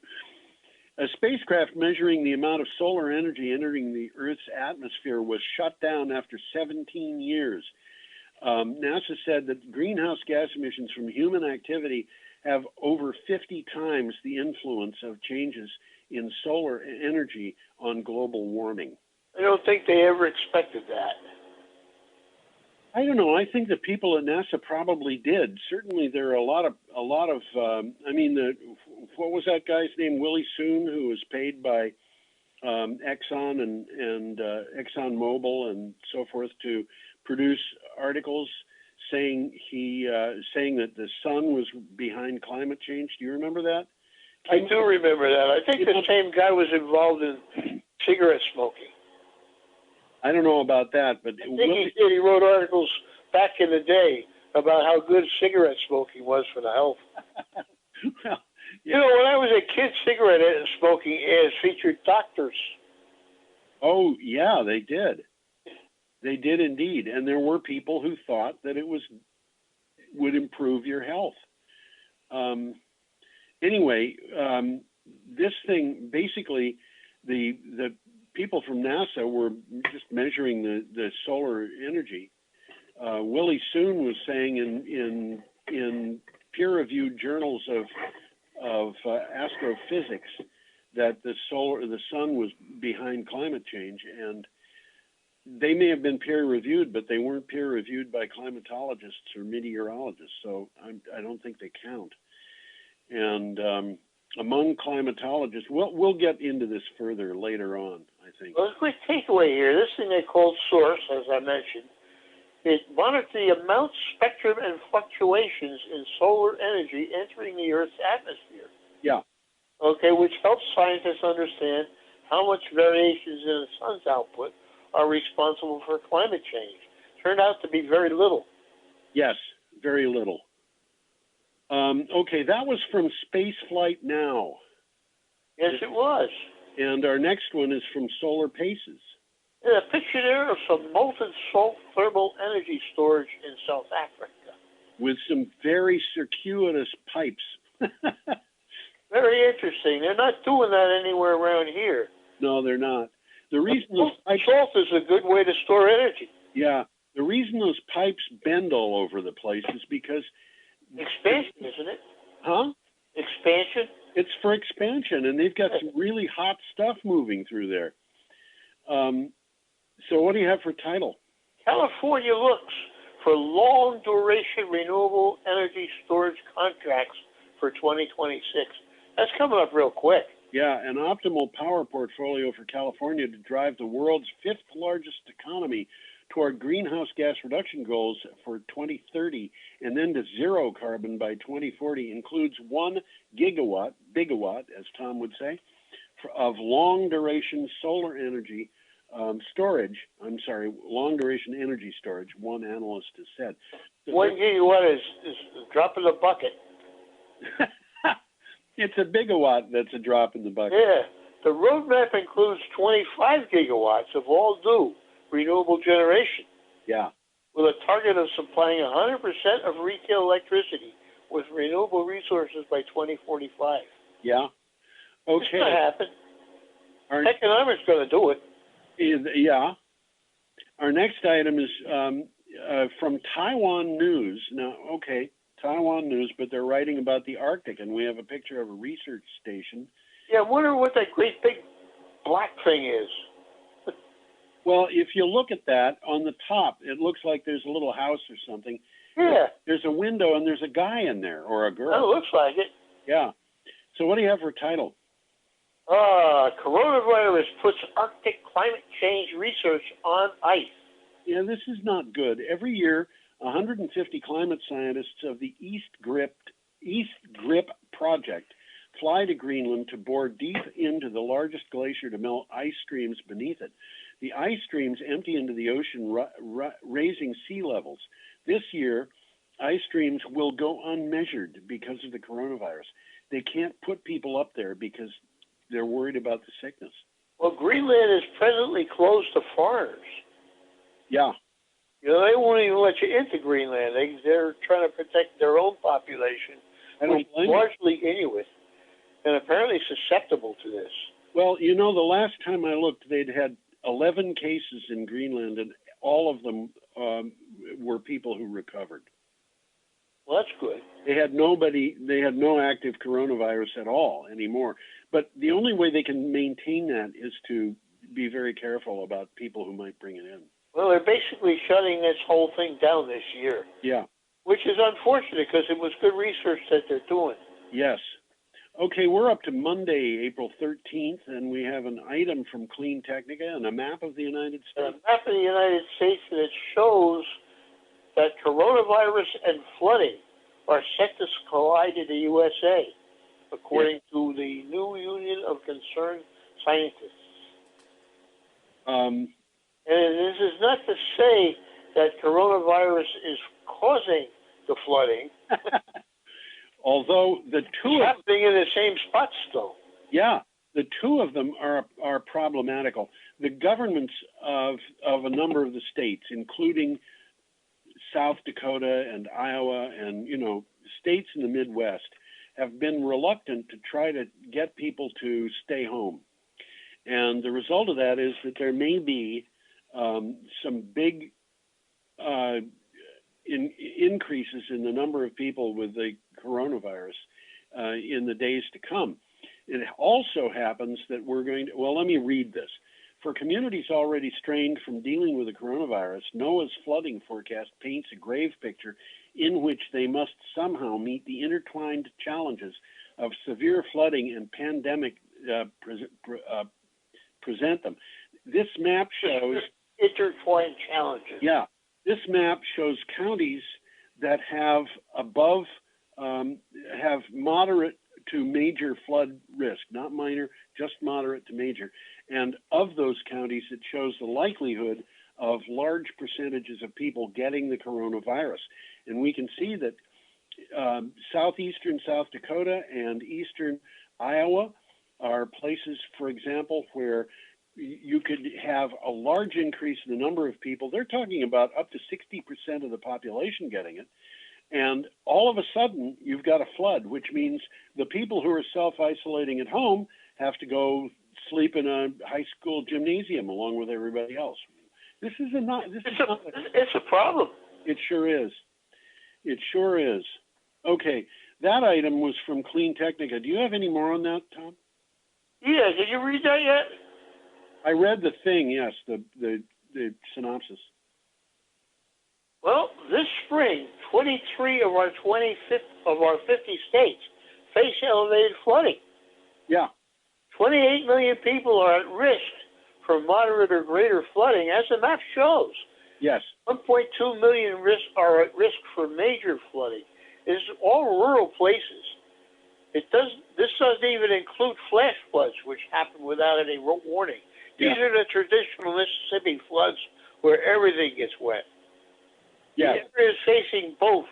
Speaker 15: A spacecraft measuring the amount of solar energy entering the Earth's atmosphere was shut down after 17 years. NASA said that greenhouse gas emissions from human activity have over 50 times the influence of changes in solar energy on global warming.
Speaker 20: I don't think they ever expected that.
Speaker 15: I don't know. I think the people at NASA probably did. Certainly, there are a lot of. What was that guy's name? Willie Soon, who was paid by Exxon and Exxon Mobil and so forth to produce articles saying that the sun was behind climate change. Do you remember that?
Speaker 20: I do remember that. I think the same guy was involved in cigarette smoking.
Speaker 15: I don't know about that, but
Speaker 20: I think he did. He wrote articles back in the day about how good cigarette smoking was for the health.
Speaker 15: Well,
Speaker 20: you know, when I was a kid, cigarette smoking ads featured doctors.
Speaker 15: Oh, yeah, they did. They did indeed. And there were people who thought that it would improve your health. Anyway, this thing, basically, the people from NASA were just measuring the solar energy. Willie Soon was saying in peer-reviewed journals of astrophysics that the sun was behind climate change, and they may have been peer-reviewed, but they weren't peer-reviewed by climatologists or meteorologists, so I don't think they count. And among climatologists, we'll get into this further later on, I think.
Speaker 20: Well, a quick takeaway here. This thing they call SORCE, as I mentioned, it monitors the amount, spectrum, and fluctuations in solar energy entering the Earth's atmosphere.
Speaker 15: Yeah.
Speaker 20: Okay, which helps scientists understand how much variations in the sun's output are responsible for climate change. Turned out to be very little.
Speaker 15: Yes, very little. Okay, that was from Spaceflight Now.
Speaker 20: Yes, it was.
Speaker 15: And our next one is from Solar Paces.
Speaker 20: And a picture there of some molten salt thermal energy storage in South Africa.
Speaker 15: with some very circuitous pipes.
Speaker 20: Very interesting. They're not doing that anywhere around here.
Speaker 15: No, they're not. The reason those pipes,
Speaker 20: salt is a good way to store energy.
Speaker 15: yeah, the reason those pipes bend all over the place is because
Speaker 20: Expansion, isn't it?
Speaker 15: huh?
Speaker 20: Expansion?
Speaker 15: It's for expansion, and they've got some really hot stuff moving through there. So what do you have for title?
Speaker 20: California looks for long duration renewable energy storage contracts for 2026. That's coming up real quick.
Speaker 15: Yeah, an optimal power portfolio for California to drive the world's fifth largest economy toward greenhouse gas reduction goals for 2030 and then to zero carbon by 2040 includes 1 gigawatt, as Tom would say, of long duration solar energy storage. I'm sorry, long duration energy storage, one analyst has said.
Speaker 20: 1 gigawatt is a drop in the bucket.
Speaker 15: It's a bigawatt that's a drop in the bucket.
Speaker 20: Yeah. The roadmap includes 25 gigawatts of all new renewable generation.
Speaker 15: Yeah.
Speaker 20: With a target of supplying 100% of retail electricity with renewable resources by 2045.
Speaker 15: Yeah. Okay.
Speaker 20: It's going to happen. Economics going to do it.
Speaker 15: Yeah. Our next item is from Taiwan News. Now, okay, Taiwan News, but they're writing about the Arctic, and we have a picture of a research station.
Speaker 20: Yeah, I wonder what that great big black thing is.
Speaker 15: Well, if you look at that on the top, it looks like there's a little house or something.
Speaker 20: Yeah.
Speaker 15: There's a window and there's a guy in there or a girl.
Speaker 20: That looks like it.
Speaker 15: Yeah. So what do you have for title?
Speaker 20: Coronavirus puts Arctic climate change research on ice.
Speaker 15: Yeah, this is not good. Every year, 150 climate scientists of the East Grip project fly to Greenland to bore deep into the largest glacier to melt ice streams beneath it. The ice streams empty into the ocean, raising sea levels. This year, ice streams will go unmeasured because of the coronavirus. They can't put people up there because they're worried about the sickness.
Speaker 20: Well, Greenland is presently closed to foreigners.
Speaker 15: Yeah.
Speaker 20: You know, they won't even let you into Greenland. They're trying to protect their own population, which is largely Inuit, and apparently susceptible to this.
Speaker 15: Well, you know, the last time I looked, they'd had 11 cases in Greenland, and all of them were people who recovered.
Speaker 20: Well, that's good.
Speaker 15: They had no active coronavirus at all anymore. But the only way they can maintain that is to be very careful about people who might bring it in.
Speaker 20: Well, they're basically shutting this whole thing down this year.
Speaker 15: Yeah.
Speaker 20: Which is unfortunate because it was good research that they're doing.
Speaker 15: Yes. Okay, we're up to Monday, April 13th, and we have an item from Clean Technica and a map of the United States.
Speaker 20: A map of the United States that shows that coronavirus and flooding are set to collide in the USA, according to the new Union of Concerned Scientists. And this is not to say that coronavirus is causing the flooding.
Speaker 15: Although the two
Speaker 20: it's happening in the same spots, though.
Speaker 15: Yeah, the two of them are problematical. The governments of a number of the states, including South Dakota and Iowa and, you know, states in the Midwest, have been reluctant to try to get people to stay home. And the result of that is that there may be some big increases in the number of people with the coronavirus in the days to come. It also happens that we're going to, well, let me read this. For communities already strained from dealing with the coronavirus, NOAA's flooding forecast paints a grave picture in which they must somehow meet the intertwined challenges of severe flooding and pandemic present them. This map shows
Speaker 20: intertwined challenges.
Speaker 15: Yeah, this map shows counties that have have moderate to major flood risk, not minor, just moderate to major. And of those counties, it shows the likelihood of large percentages of people getting the coronavirus. And we can see that southeastern South Dakota and eastern Iowa are places, for example, where you could have have a large increase in the number of people. They're talking about up to 60% of the population getting it. And all of a sudden, you've got a flood, which means the people who are self-isolating at home have to go sleep in a high school gymnasium along with everybody else. This is
Speaker 20: it's a problem.
Speaker 15: It sure is. It sure is. Okay, that item was from Clean Technica. Do you have any more on that, Tom?
Speaker 20: Yeah, did you read that yet?
Speaker 15: I read the thing, yes, the synopsis.
Speaker 20: Well, this spring, 23 of our 50 states face elevated flooding.
Speaker 15: Yeah.
Speaker 20: 28 million people are at risk for moderate or greater flooding, as the map shows.
Speaker 15: Yes.
Speaker 20: 1.2 million are at risk for major flooding. It's all rural places. This doesn't even include flash floods, which happen without any warning. These are the traditional Mississippi floods where everything gets wet.
Speaker 15: Yeah.
Speaker 20: The areas facing both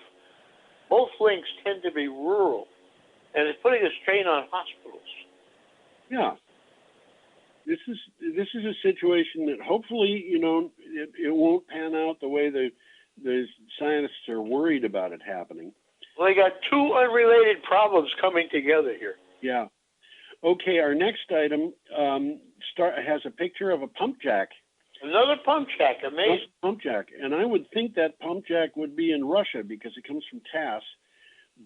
Speaker 20: links tend to be rural, and it's putting a strain on hospitals.
Speaker 15: Yeah. This is a situation that hopefully, it won't pan out the way the scientists are worried about it happening.
Speaker 20: Well, they got two unrelated problems coming together here.
Speaker 15: Yeah. Okay, our next item has a picture of a pump jack.
Speaker 20: Another pump jack, amazing.
Speaker 15: Pump jack, and I would think that pump jack would be in Russia because it comes from TASS,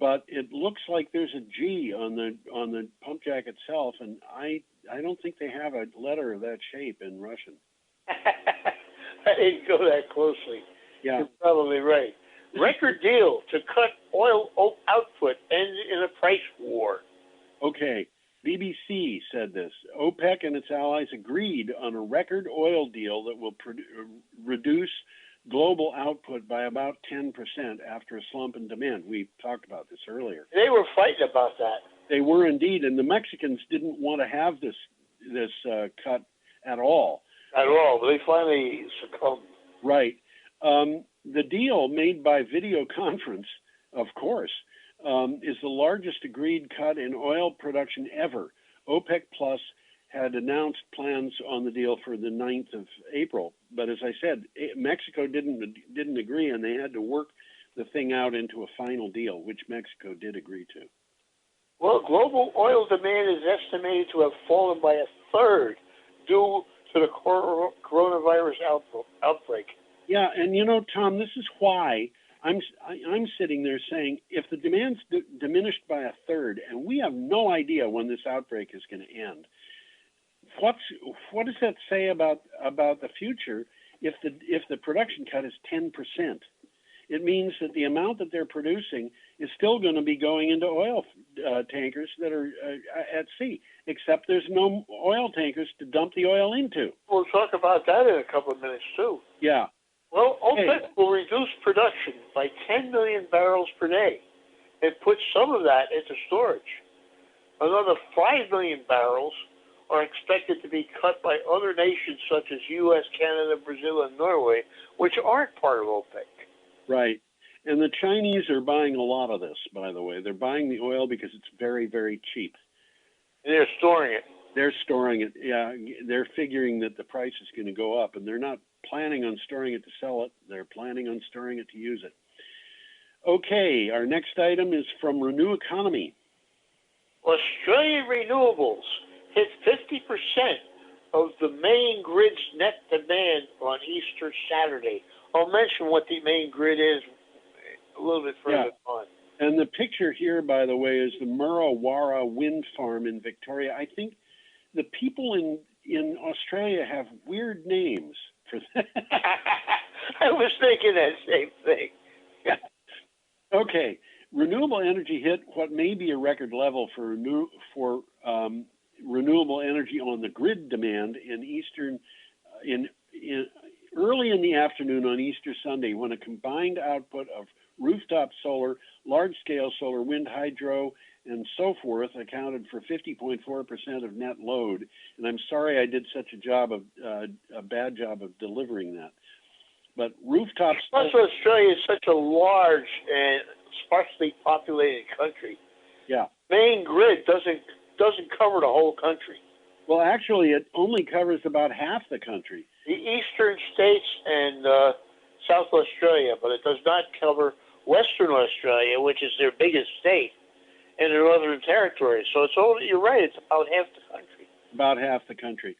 Speaker 15: but it looks like there's a G on the pump jack itself, and I don't think they have a letter of that shape in Russian.
Speaker 20: I didn't go that closely.
Speaker 15: Yeah.
Speaker 20: You're probably right. Record deal to cut oil output ends in a price war.
Speaker 15: Okay. BBC said this. OPEC and its allies agreed on a record oil deal that will reduce global output by about 10% after a slump in demand. We talked about this earlier.
Speaker 20: They were fighting about that.
Speaker 15: They were indeed, and the Mexicans didn't want to have this cut at all.
Speaker 20: At all, but they finally succumbed.
Speaker 15: Right. The deal made by video conference, of course, is the largest agreed cut in oil production ever. OPEC Plus had announced plans on the deal for the 9th of April, but as I said, Mexico didn't agree, and they had to work the thing out into a final deal, which Mexico did agree to.
Speaker 20: Well, global oil demand is estimated to have fallen by a third due to the coronavirus outbreak.
Speaker 15: Yeah, and Tom, this is why I'm sitting there saying if the demand's diminished by a third, and we have no idea when this outbreak is going to end, what does that say about the future if the production cut is 10%? It means that the amount that they're producing is still going to be going into oil tankers that are at sea, except there's no oil tankers to dump the oil into.
Speaker 20: We'll talk about that in a couple of minutes, too.
Speaker 15: Yeah.
Speaker 20: Well, OPEC will reduce production by 10 million barrels per day and put some of that into storage. Another 5 million barrels are expected to be cut by other nations such as U.S., Canada, Brazil, and Norway, which aren't part of OPEC.
Speaker 15: Right. And the Chinese are buying a lot of this, by the way. They're buying the oil because it's very, very cheap.
Speaker 20: And they're storing it.
Speaker 15: They're storing it. Yeah, they're figuring that the price is going to go up, and they're not planning on storing it to sell it. They're planning on storing it to use it. Okay, our next item is from Renew Economy.
Speaker 20: Australian renewables hit 50% of the main grid's net demand on Easter Saturday. I'll mention what the main grid is a little bit further on.
Speaker 15: And the picture here, by the way, is the Murra wind farm in Victoria. I think the people in Australia have weird names for that.
Speaker 20: I was thinking that same thing.
Speaker 15: Yeah. Okay. Renewable energy hit what may be a record level for renewable energy on the grid demand in early in the afternoon on Easter Sunday, when a combined output of rooftop solar, large-scale solar, wind, hydro, and so forth accounted for 50.4% of net load. And I'm sorry I did such a bad job of delivering that. But rooftop solar...
Speaker 20: Plus, Australia is such a large and sparsely populated country.
Speaker 15: Yeah.
Speaker 20: Main grid doesn't cover the whole country.
Speaker 15: Well, actually, it only covers about half the country.
Speaker 20: the eastern states and South Australia, but it does not cover Western Australia, which is their biggest state, and the Northern Territory. So it's only, you're right, it's about half the country.
Speaker 15: About half the country.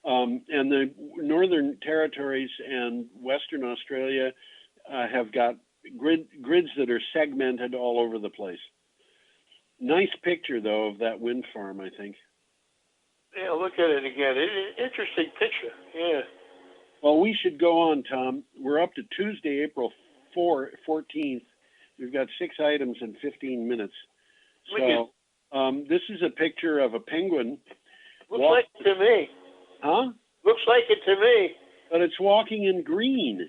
Speaker 15: And the Northern Territories and Western Australia have got grids that are segmented all over the place. Nice picture, though, of that wind farm, I think.
Speaker 20: Yeah, look at it again. Interesting picture, yeah.
Speaker 15: Well, we should go on, Tom. We're up to Tuesday, April 14th. We've got 6 items in 15 minutes. So this is a picture of a penguin.
Speaker 20: Looks like it to me.
Speaker 15: Huh?
Speaker 20: Looks like it to me.
Speaker 15: But it's walking in green.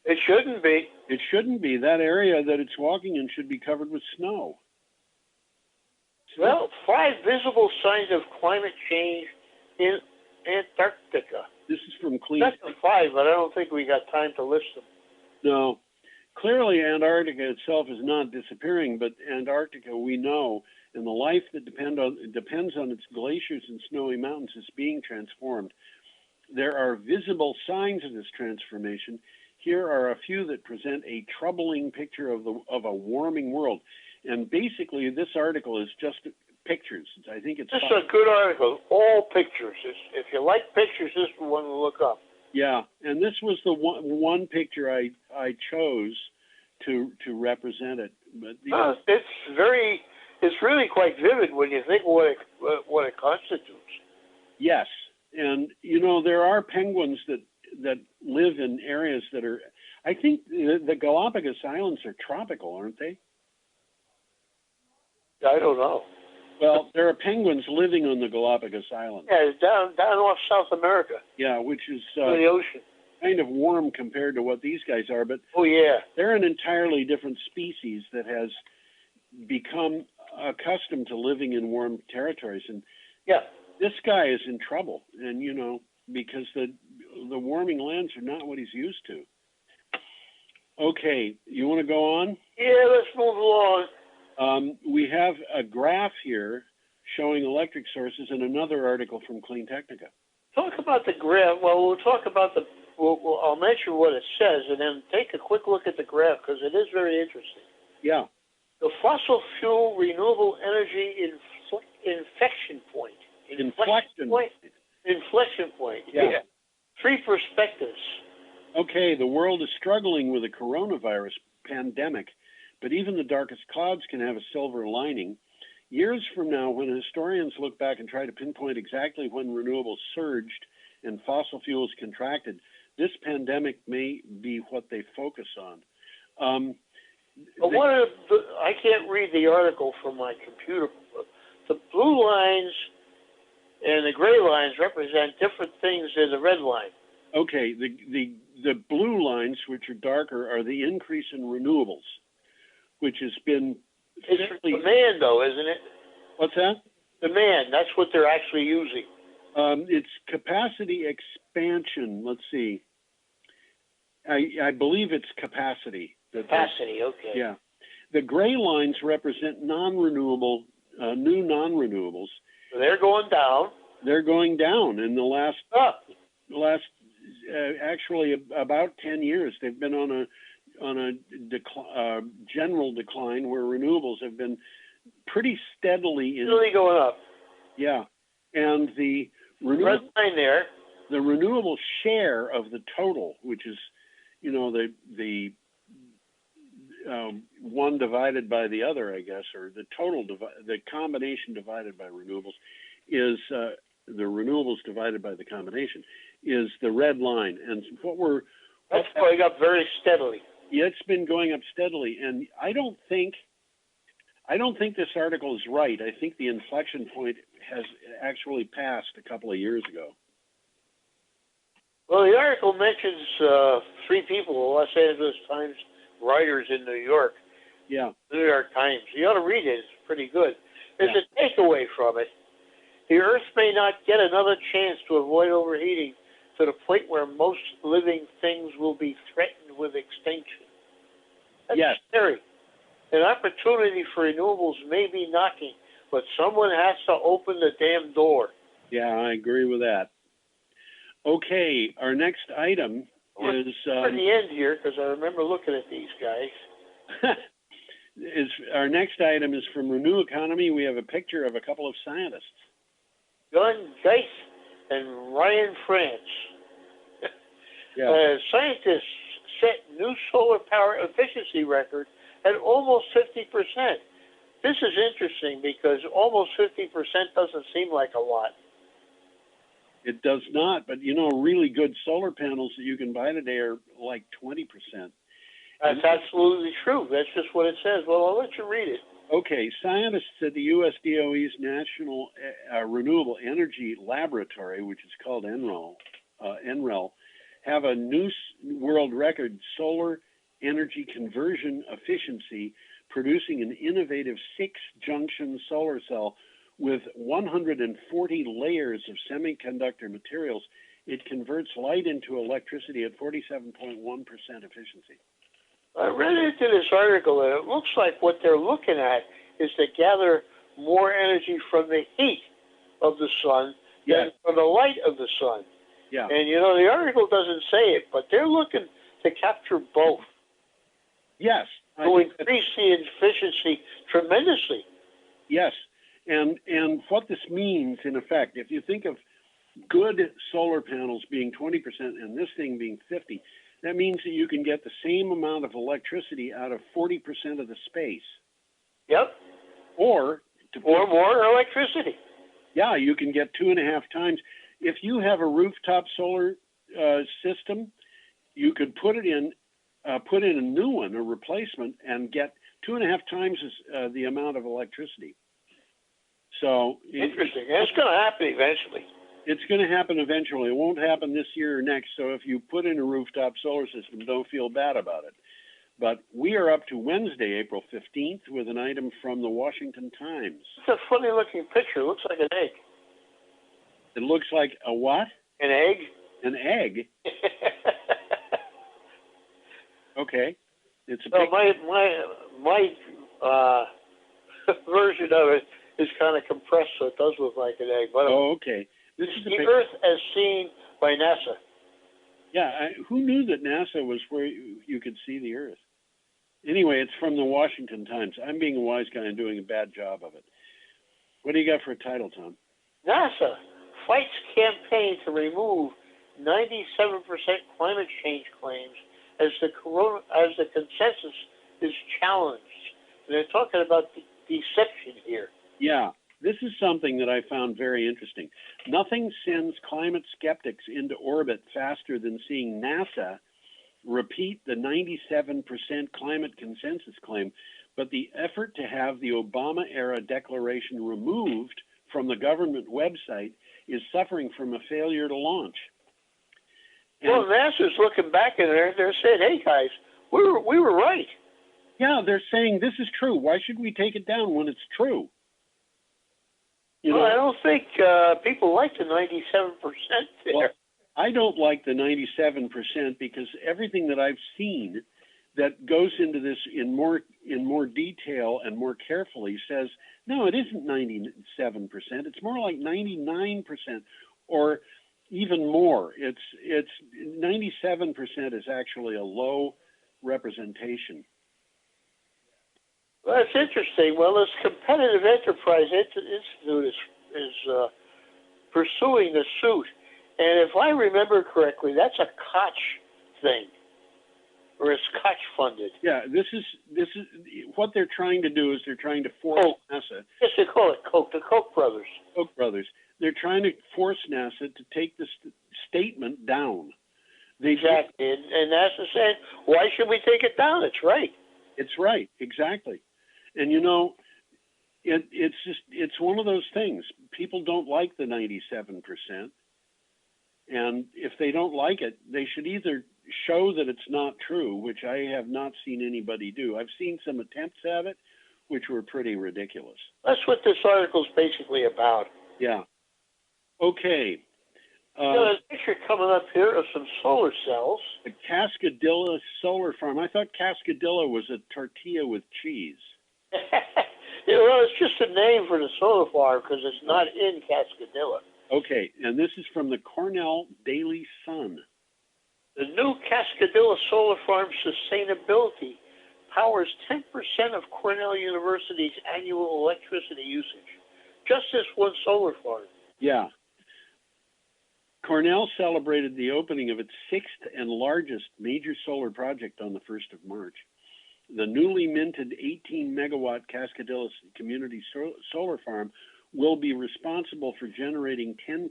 Speaker 20: It shouldn't be.
Speaker 15: It shouldn't be. That area that it's walking in should be covered with snow.
Speaker 20: Well, 5 visible signs of climate change in Antarctica.
Speaker 15: This is from Clean.
Speaker 20: That's the 5, but I don't think we got time to list them.
Speaker 15: No. Clearly, Antarctica itself is not disappearing, but Antarctica, we know, and the life that depends on its glaciers and snowy mountains is being transformed. There are visible signs of this transformation. Here are a few that present a troubling picture of a warming world. And basically, this article is just pictures. I think it's...
Speaker 20: This is a good article. All pictures. If you like pictures, this is the one to look up.
Speaker 15: Yeah, and this was the one picture I chose to represent it. But it's really quite vivid when you think what it constitutes. Yes, and you know there are penguins that live in areas that are. I think the Galapagos Islands are tropical, aren't they?
Speaker 20: I don't know.
Speaker 15: Well, there are penguins living on the Galapagos Islands.
Speaker 20: Yeah, it's down off South America.
Speaker 15: Yeah, which is
Speaker 20: in the ocean.
Speaker 15: Kind of warm compared to what these guys are, but
Speaker 20: oh yeah,
Speaker 15: they're an entirely different species that has become accustomed to living in warm territories. And
Speaker 20: yeah,
Speaker 15: this guy is in trouble, and you know, because the warming lands are not what he's used to. Okay, you want to go on?
Speaker 20: Yeah, let's move along.
Speaker 15: We have a graph here showing electric sources and another article from Clean Technica.
Speaker 20: Talk about the graph. Well, we'll talk about I'll mention what it says and then take a quick look at the graph because it is very interesting.
Speaker 15: Yeah.
Speaker 20: The fossil fuel renewable energy inflection point. Inflection point.
Speaker 15: Yeah.
Speaker 20: 3 perspectives.
Speaker 15: Okay, the world is struggling with a coronavirus pandemic, but even the darkest clouds can have a silver lining. Years from now, when historians look back and try to pinpoint exactly when renewables surged and fossil fuels contracted, this pandemic may be what they focus on. I can't read the article from my computer. The blue lines and the gray lines represent different things than the red line. Okay, the blue lines, which are darker, are the increase in renewables, which has been...
Speaker 20: It's demand, though, isn't it?
Speaker 15: What's that?
Speaker 20: Demand, that's what they're actually using.
Speaker 15: It's capacity expansion. Let's see. I believe it's capacity.
Speaker 20: Capacity, okay.
Speaker 15: Yeah. The gray lines represent non-renewable, new non-renewables.
Speaker 20: So they're going down.
Speaker 15: They're going down in the last actually about 10 years. They've been on a general decline where renewables have been pretty steadily
Speaker 20: going up.
Speaker 15: Yeah, and the
Speaker 20: red line there.
Speaker 15: The renewable share of the total, which is, you know, the one divided by the other, I guess, or the total the combination divided by renewables, is the renewables divided by the combination is the red line, and
Speaker 20: that's going up very steadily.
Speaker 15: Yeah, it's been going up steadily, and I don't think this article is right. I think the inflection point has actually passed a couple of years ago.
Speaker 20: Well, the article mentions 3 people, the Los Angeles Times writers in New York.
Speaker 15: Yeah.
Speaker 20: The New York Times. You ought to read it. It's pretty good. There's a takeaway from it. The Earth may not get another chance to avoid overheating to the point where most living things will be threatened with extinction. That's scary. An opportunity for renewables may be knocking, but someone has to open the damn door.
Speaker 15: Yeah, I agree with that. Okay, our next item is
Speaker 20: We're at the end here because I remember looking at these guys.
Speaker 15: our next item is from Renew Economy. We have a picture of a couple of scientists.
Speaker 20: John Geis and Ryan France.
Speaker 15: Yeah.
Speaker 20: Scientists set new solar power efficiency record at almost 50%. This is interesting because almost 50% doesn't seem like a lot.
Speaker 15: It does not, but you know, really good solar panels that you can buy today are like 20%.
Speaker 20: That's absolutely true. That's just what it says. Well, I'll let you read it.
Speaker 15: Okay, scientists at the U.S. DOE's National Renewable Energy Laboratory, which is called NREL, have a new world record solar energy conversion efficiency, producing an innovative 6-junction solar cell with 140 layers of semiconductor materials. It converts light into electricity at 47.1% efficiency.
Speaker 20: I read into this article, and it looks like what they're looking at is to gather more energy from the heat of the sun than from the light of the sun.
Speaker 15: Yeah.
Speaker 20: And, you know, the article doesn't say it, but they're looking to capture both.
Speaker 15: Yes.
Speaker 20: To increase the efficiency tremendously.
Speaker 15: Yes. And what this means, in effect, if you think of good solar panels being 20% and this thing being 50%, that means that you can get the same amount of electricity out of 40% of the space.
Speaker 20: Yep.
Speaker 15: Or
Speaker 20: more electricity.
Speaker 15: Yeah, you can get 2.5 times. If you have a rooftop solar system, you could put in a new one, a replacement, and get 2.5 times the amount of electricity. So
Speaker 20: interesting. It's going to happen eventually.
Speaker 15: It's going to happen eventually. It won't happen this year or next. So if you put in a rooftop solar system, don't feel bad about it. But we are up to Wednesday, April 15th, with an item from the Washington Times.
Speaker 20: It's a funny looking picture. It looks like an egg.
Speaker 15: It looks like a what?
Speaker 20: An egg.
Speaker 15: An egg? Okay. It's a
Speaker 20: no, my version of it is kind of compressed, so it does look like an egg. But
Speaker 15: okay. This is
Speaker 20: the Earth as seen by NASA.
Speaker 15: Yeah, who knew that NASA was where you could see the Earth? Anyway, it's from the Washington Times. I'm being a wise guy and doing a bad job of it. What do you got for a title, Tom?
Speaker 20: NASA fights campaign to remove 97% climate change claims as the consensus is challenged. And they're talking about deception here.
Speaker 15: Yeah, this is something that I found very interesting. Nothing sends climate skeptics into orbit faster than seeing NASA repeat the 97% climate consensus claim, but the effort to have the Obama-era declaration removed from the government website is suffering from a failure to launch.
Speaker 20: Well, NASA's looking back and they're saying, hey, guys, we were right.
Speaker 15: Yeah, they're saying this is true. Why should we take it down when it's true?
Speaker 20: Well, I don't think people like the 97% there.
Speaker 15: Well, I don't like the 97% because everything that I've seen that goes into this in more detail and more carefully says, no, it isn't 97%. It's more like 99% or even more. It's 97% is actually a low representation.
Speaker 20: Well, that's interesting. Well, this Competitive Enterprise Institute is pursuing the suit. And if I remember correctly, that's a Koch thing, or it's Koch funded.
Speaker 15: Yeah, this is what they're trying to do is they're trying to force NASA.
Speaker 20: Yes, they call it Koch, the Koch brothers.
Speaker 15: Koch brothers. They're trying to force NASA to take this statement down.
Speaker 20: Exactly, and NASA said, "Why should we take it down? It's right."
Speaker 15: It's right, exactly. And you know, it's one of those things. People don't like the 97%. And if they don't like it, they should either show that it's not true, which I have not seen anybody do. I've seen some attempts at it, which were pretty ridiculous.
Speaker 20: That's what this article is basically about.
Speaker 15: Yeah. Okay.
Speaker 20: There's a picture coming up here of some solar cells.
Speaker 15: The Cascadilla Solar Farm. I thought Cascadilla was a tortilla with cheese.
Speaker 20: Well, it's just a name for the solar farm because it's not in Cascadilla.
Speaker 15: Okay, and this is from the Cornell Daily Sun.
Speaker 20: The new Cascadilla Solar Farm sustainability powers 10% of Cornell University's annual electricity usage. Just this one solar farm.
Speaker 15: Yeah. Cornell celebrated the opening of its 6th and largest major solar project on the 1st of March. The newly minted 18 megawatt Cascadilla Community Solar Farm will be responsible for generating 10%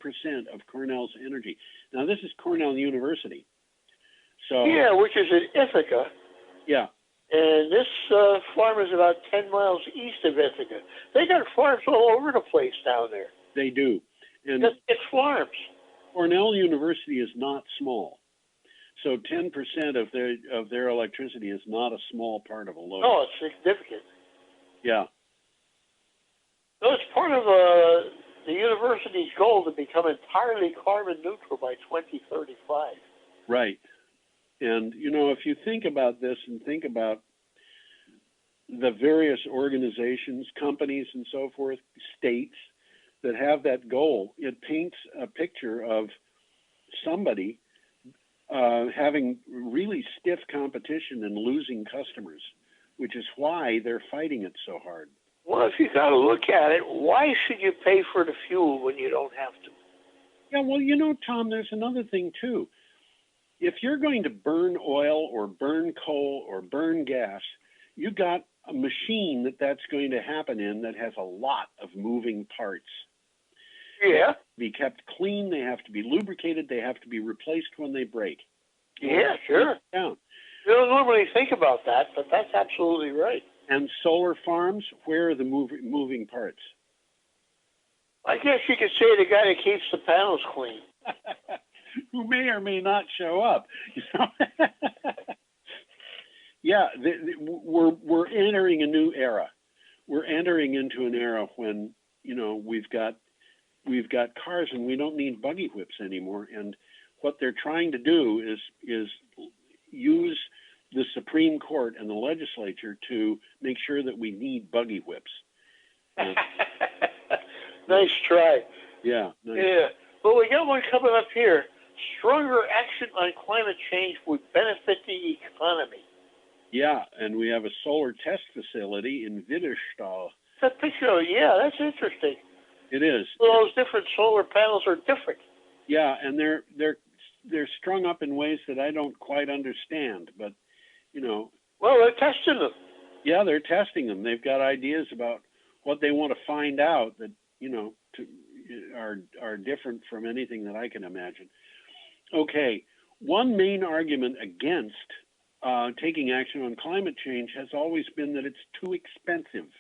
Speaker 15: of Cornell's energy. Now, this is Cornell University. So
Speaker 20: yeah, which is in Ithaca.
Speaker 15: Yeah.
Speaker 20: And this farm is about 10 miles east of Ithaca. They got farms all over the place down there.
Speaker 15: They do. And
Speaker 20: it's farms.
Speaker 15: Cornell University is not small. So 10% of their electricity is not a small part of a load.
Speaker 20: No, it's significant.
Speaker 15: Yeah.
Speaker 20: No, it's part of the university's goal to become entirely carbon neutral by 2035.
Speaker 15: Right. And, you know, if you think about this and think about the various organizations, companies, and so forth, states that have that goal, it paints a picture of somebody having really stiff competition and losing customers, which is why they're fighting it so hard.
Speaker 20: Well, if you got to look at it, why should you pay for the fuel when you don't have to?
Speaker 15: Yeah, well, you know, Tom, there's another thing, too. If you're going to burn oil or burn coal or burn gas, you got a machine that's going to happen in that has a lot of moving parts.
Speaker 20: Yeah.
Speaker 15: Be kept clean, they have to be lubricated, they have to be replaced when they break.
Speaker 20: Yeah, sure.
Speaker 15: Down.
Speaker 20: You don't normally think about that, but that's absolutely right.
Speaker 15: And solar farms, where are the moving parts?
Speaker 20: I guess you could say the guy that keeps the panels clean.
Speaker 15: Who may or may not show up. You know? Yeah, we're entering a new era. We're entering into an era when, you know, we've got cars and we don't need buggy whips anymore. And what they're trying to do is use the Supreme Court and the legislature to make sure that we need buggy whips.
Speaker 20: Nice try.
Speaker 15: Yeah. Nice.
Speaker 20: Yeah. Well, we got one coming up here. Stronger action on climate change would benefit the economy.
Speaker 15: Yeah, and we have a solar test facility in Widerstall.
Speaker 20: That picture, yeah, that's interesting.
Speaker 15: It is.
Speaker 20: Well, those different solar panels are different.
Speaker 15: Yeah, and they're strung up in ways that I don't quite understand, but you know.
Speaker 20: Well, they're testing them.
Speaker 15: Yeah, they're testing them. They've got ideas about what they want to find out that, you know, are different from anything that I can imagine. Okay, one main argument against taking action on climate change has always been that it's too expensive.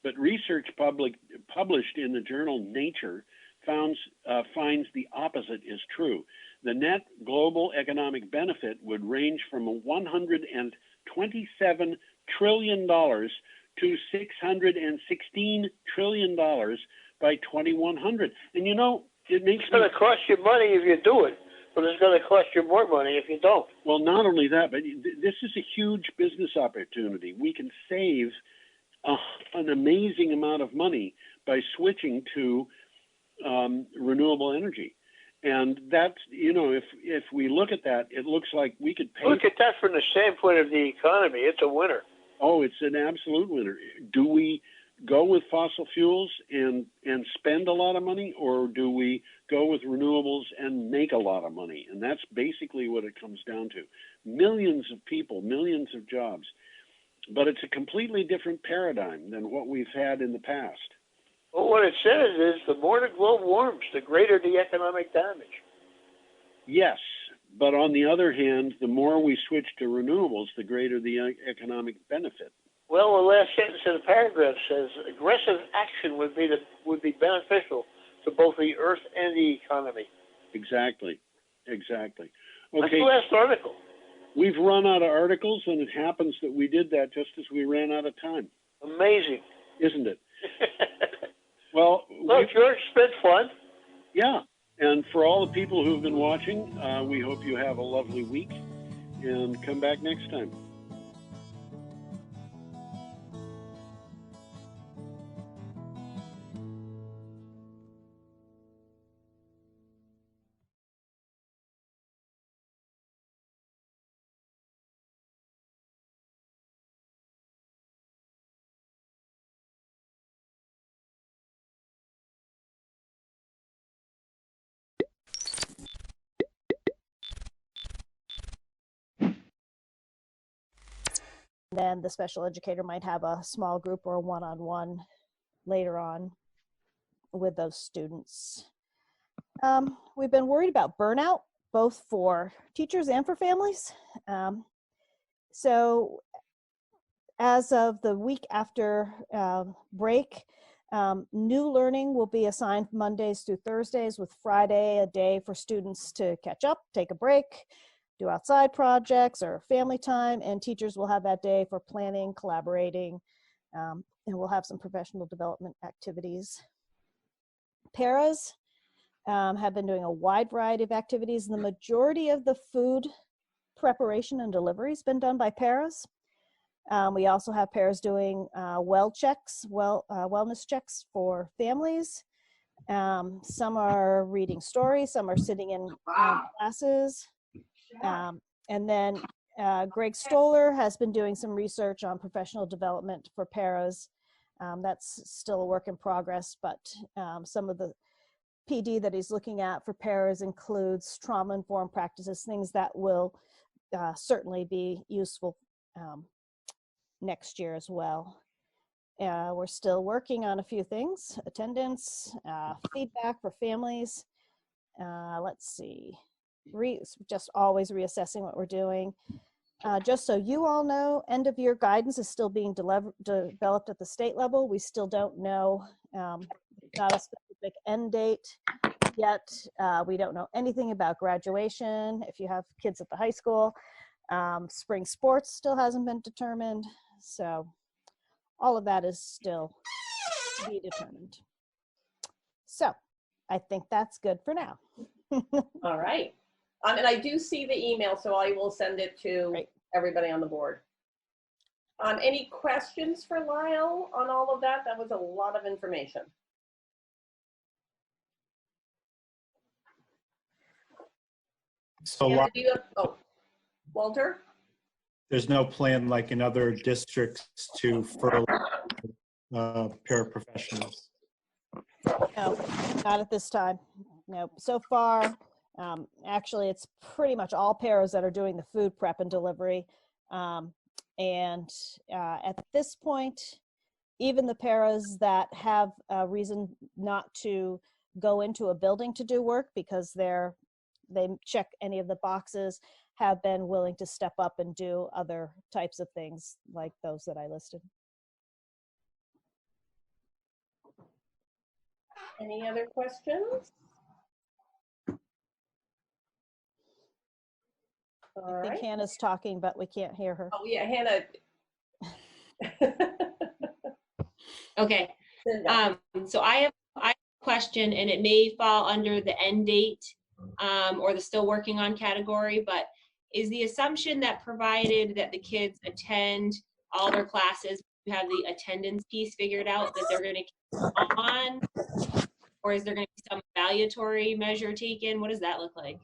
Speaker 15: But research published in the journal Nature finds the opposite is true. The net global economic benefit would range from $127 trillion to $616 trillion by 2100. And you know, it makes
Speaker 20: it's going to cost you money if you do it, but it's going to cost you more money if you don't.
Speaker 15: Well, not only that, but this is a huge business opportunity. We can save an amazing amount of money by switching to renewable energy. And that's, you know, if we look at that, it looks like we could pay.
Speaker 20: Look at that from the standpoint of the economy. It's a winner.
Speaker 15: Oh, it's an absolute winner. Do we go with fossil fuels and spend a lot of money, or do we go with renewables and make a lot of money? And that's basically what it comes down to. Millions of people, millions of jobs. But it's a completely different paradigm than what we've had in the past.
Speaker 20: Well, what it says is the more the globe warms, the greater the economic damage.
Speaker 15: Yes, but on the other hand, the more we switch to renewables, the greater the economic benefit.
Speaker 20: Well, the last sentence of the paragraph says aggressive action would be beneficial to both the earth and the economy.
Speaker 15: Exactly. Okay.
Speaker 20: That's the last article.
Speaker 15: We've run out of articles, and it happens that we did that just as we ran out of time.
Speaker 20: Amazing.
Speaker 15: Isn't it? Well,
Speaker 20: George, it's been fun.
Speaker 15: Yeah. And for all the people who've been watching, we hope you have a lovely week and come back next time.
Speaker 2: then the special educator might have a small group or a one-on-one later on with those students. We've been worried about burnout, both for teachers and for families. So as of the week after break, new learning will be assigned Mondays through Thursdays, with Friday a day for students to catch up, take a break, do outside projects or family time, and teachers will have that day for planning, collaborating, and we'll have some professional development activities. Paras have been doing a wide variety of activities, and the majority of the food preparation and delivery has been done by paras. We also have paras doing wellness checks for families. Some are reading stories, some are sitting in classes. And then Greg Stoller has been doing some research on professional development for paras. That's still a work in progress, but some of the PD that he's looking at for paras includes trauma-informed practices, things that will certainly be useful next year as well. We're still working on a few things: attendance, feedback for families. Let's see, just always reassessing what we're doing. Just so you all know, end of year guidance is still being developed at the state level. We still don't know, not a specific end date yet. We don't know anything about graduation if you have kids at the high school. Spring sports still hasn't been determined. So all of that is still to be determined. So I think that's good for now.
Speaker 7: All right. And I do see the email, so I will send it to everybody on the board. Any questions for Lyle on all of that? That was a lot of information.
Speaker 21: So
Speaker 7: Anna, do you have, oh, Walter?
Speaker 21: there's no plan like in other districts to furlough paraprofessionals.
Speaker 2: No, not at this time. No, so far, actually, it's pretty much all paras that are doing the food prep and delivery. And at this point, even the paras that have a reason not to go into a building to do work because they check any of the boxes, have been willing to step up and do other types of things like those that I listed.
Speaker 7: Any other questions?
Speaker 2: I think Hannah's talking, but we can't hear her.
Speaker 7: Oh yeah, Hannah.
Speaker 23: Okay. So I have a question, and it may fall under the end date or the still working on category, but is the assumption that provided that the kids attend all their classes, you have the attendance piece figured out, that they're going to keep on, or is there going to be some evaluatory measure taken? What does that look like?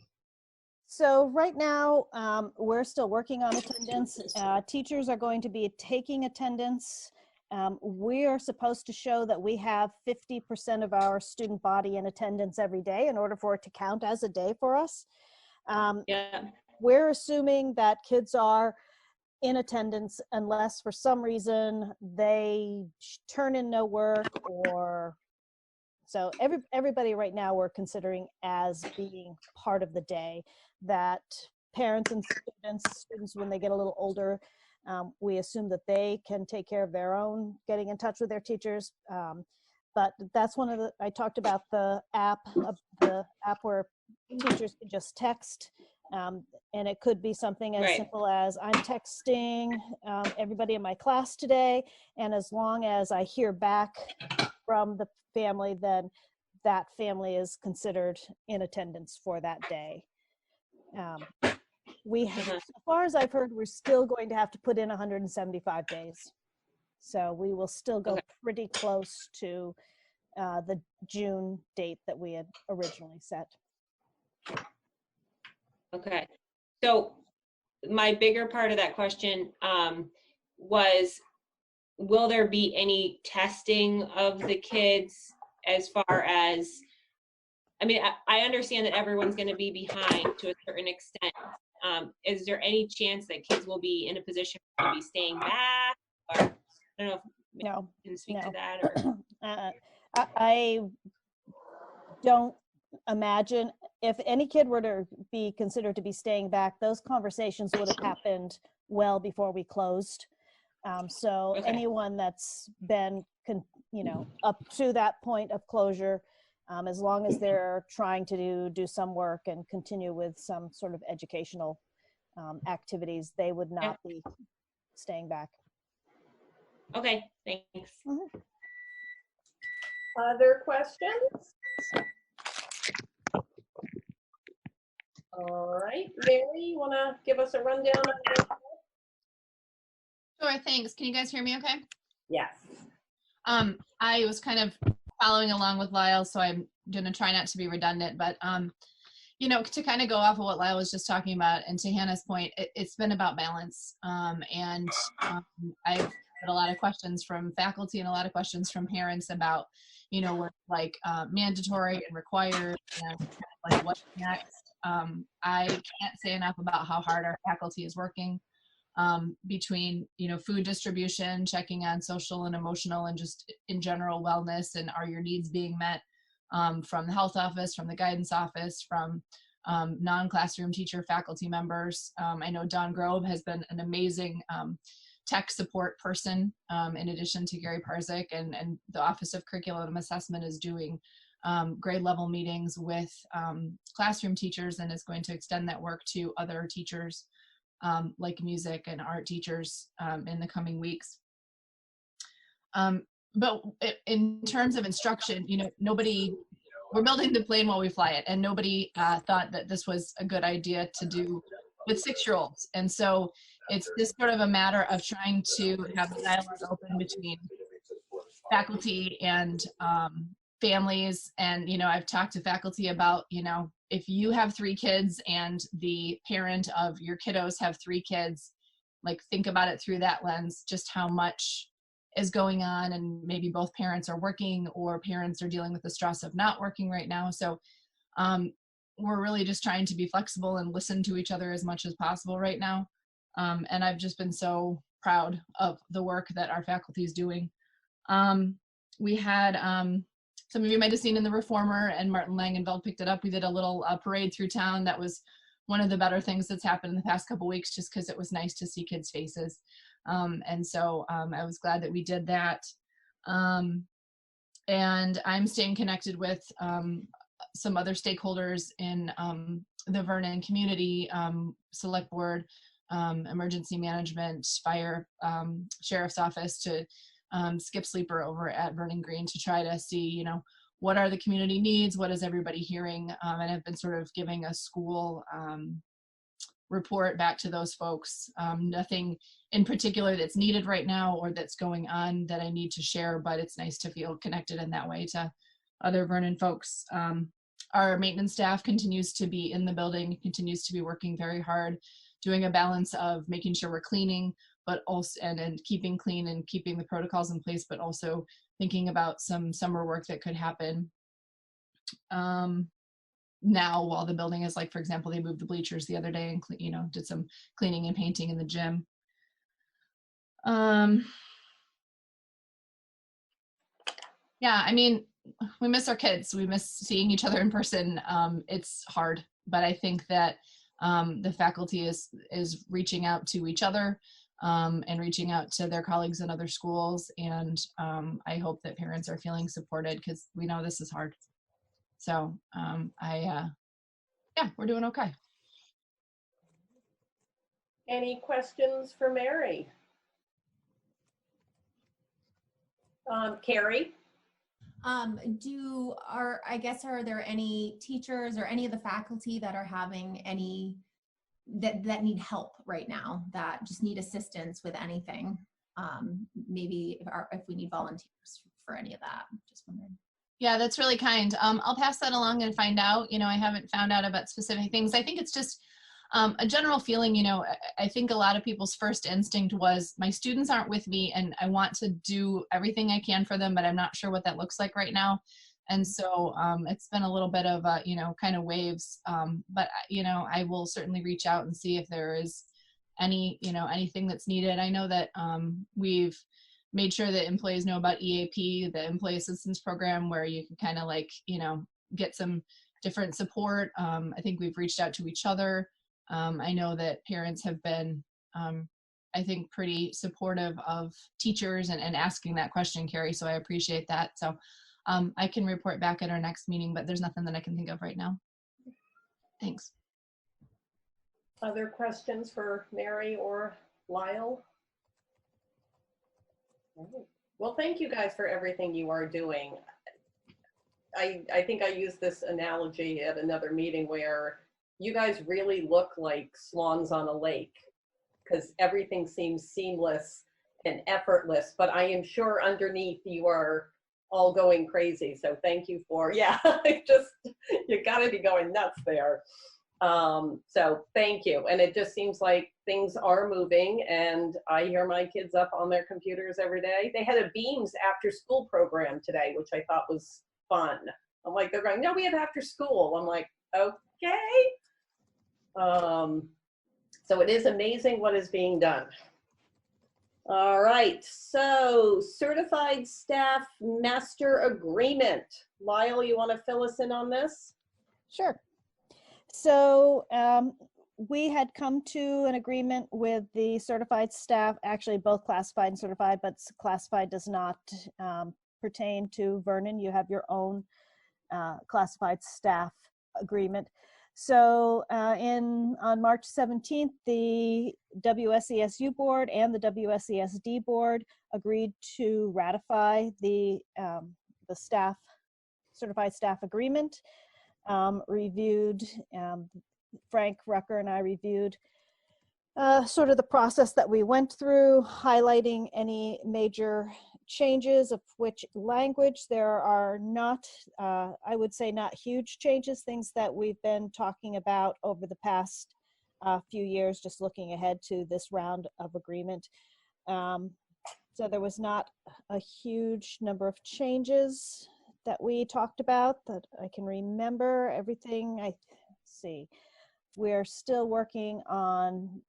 Speaker 2: So right now, we're still working on attendance. Teachers are going to be taking attendance. We are supposed to show that we have 50% of our student body in attendance every day in order for it to count as a day for us. We're assuming that kids are in attendance unless for some reason they turn in no work, or so everybody right now we're considering as being part of the day. That parents and students when they get a little older, we assume that they can take care of their own getting in touch with their teachers. But that's one of the, I talked about the app where teachers can just text. And it could be something as simple as I'm texting everybody in my class today, and as long as I hear back from the family, then that family is considered in attendance for that day. We have, as far as I've heard, we're still going to have to put in 175 days. So we will still go pretty close to the June date that we had originally set.
Speaker 23: Okay. So my bigger part of that question was, will there be any testing of the kids as far as, I mean, I understand that everyone's going to be behind to a certain extent, Is there any chance that kids will be in a position to be staying back? Or I don't know if
Speaker 2: No,
Speaker 23: you can speak
Speaker 2: no.
Speaker 23: to that. Or
Speaker 2: I don't imagine if any kid were to be considered to be staying back, those conversations would have happened well before we closed. So
Speaker 23: Okay.
Speaker 2: anyone that's been, up to that point of closure, as long as they're trying to do some work and continue with some sort of educational activities, they would not be staying back.
Speaker 23: Okay, thanks.
Speaker 7: Other questions? All right, Mary, you want to give us a rundown of this?
Speaker 3: Sure, thanks. Can you guys hear me okay?
Speaker 7: Yes.
Speaker 3: I was kind of following along with Lyle, so I'm going to try not to be redundant, but to kind of go off of what Lyle was just talking about, and to Hannah's point, it's been about balance. I've had a lot of questions from faculty and a lot of questions from parents about, what's like mandatory and required and like what's next. I can't say enough about how hard our faculty is working between, food distribution, checking on social and emotional and just in general wellness, and are your needs being met from the health office, from the guidance office, from non-classroom teacher faculty members. I know Don Grove has been an amazing tech support person, in addition to Gary Parzik, and the Office of Curriculum Assessment is doing grade level meetings with classroom teachers and is going to extend that work to other teachers like music and art teachers in the coming weeks. But in terms of instruction, we're building the plane while we fly it, and nobody thought that this was a good idea to do with 6-year-olds. And so it's just sort of a matter of trying to have the dialogue open between faculty and families. And, I've talked to faculty about, if you have 3 kids and the parent of your kiddos have 3 kids, like think about it through that lens, just how much is going on, and maybe both parents are working or parents are dealing with the stress of not working right now. So we're really just trying to be flexible and listen to each other as much as possible right now. And I've just been so proud of the work that our faculty is doing. We had, some of you might have seen in the Reformer, and Martin Langenfeld picked it up. We did a little parade through town. That was one of the better things that's happened in the past couple weeks, just because it was nice to see kids' faces. And so I was glad that we did that. And I'm staying connected with some other stakeholders in the Vernon community, select board, emergency management, fire, sheriff's office, to skip sleeper over at Vernon Green to try to see, what are the community needs, what is everybody hearing, and I've been sort of giving a school report back to those folks. Nothing in particular that's needed right now or that's going on that I need to share, but it's nice to feel connected in that way to other Vernon folks. Our maintenance staff continues to be in the building, continues to be working very hard, doing a balance of making sure we're cleaning, but also and keeping clean and keeping the protocols in place, but also thinking about some summer work that could happen now while the building is, like, for example, they moved the bleachers the other day and did some cleaning and painting in the gym. Yeah, I mean, we miss our kids. We miss seeing each other in person. It's hard, but I think that the faculty is reaching out to each other and reaching out to their colleagues in other schools. And I hope that parents are feeling supported, because we know this is hard. So yeah, we're doing okay.
Speaker 7: Any questions for Mary? Carrie?
Speaker 11: Are there any teachers or any of the faculty that are having any that need help right now, that just need assistance with anything? Maybe if we need volunteers for any of that, just wondering.
Speaker 3: Yeah, that's really kind. I'll pass that along and find out. I haven't found out about specific things. I think it's just a general feeling. I think a lot of people's first instinct was, my students aren't with me and I want to do everything I can for them, but I'm not sure what that looks like right now. And so it's been a little bit of a, you know, kind of waves. But, you know, I will certainly reach out and see if there is any, you know, anything that's needed. I know that we've made sure that employees know about EAP, the Employee Assistance Program, where you can kind of like, you know, get some different support. I think we've reached out to each other. I know that parents have been, I think, pretty supportive of teachers and asking that question, Carrie, so I appreciate that. So I can report back at our next meeting, but there's nothing that I can think of right now. Thanks.
Speaker 7: Other questions for Mary or Lyle? Well, thank you guys for everything you are doing. I think I used this analogy at another meeting where you guys really look like swans on a lake because everything seems seamless and effortless, but I am sure underneath you are all going crazy. So thank you for, yeah, you gotta be going nuts there. So thank you. And it just seems like things are moving, and I hear my kids up on their computers every day. They had a Beams after school program today, which I thought was fun. I'm like, they're going, no, we have after school. I'm like, okay. So it is amazing what is being done. All right, so certified staff master agreement. Lyle, you want to fill us in on this?
Speaker 2: Sure. So we had come to an agreement with the certified staff, actually both classified and certified, but classified does not pertain to Vernon. You have your own classified staff agreement. So on March 17th, the WSESU board and the WSESD board agreed to ratify the staff certified staff agreement. Reviewed, Frank Rucker and I reviewed sort of the process that we went through, highlighting any major changes, of which language there are not, I would say not huge changes, things that we've been talking about over the past few years, just looking ahead to this round of agreement. So there was not a huge number of changes that we talked about that I can remember. Everything, let's see, we're still working on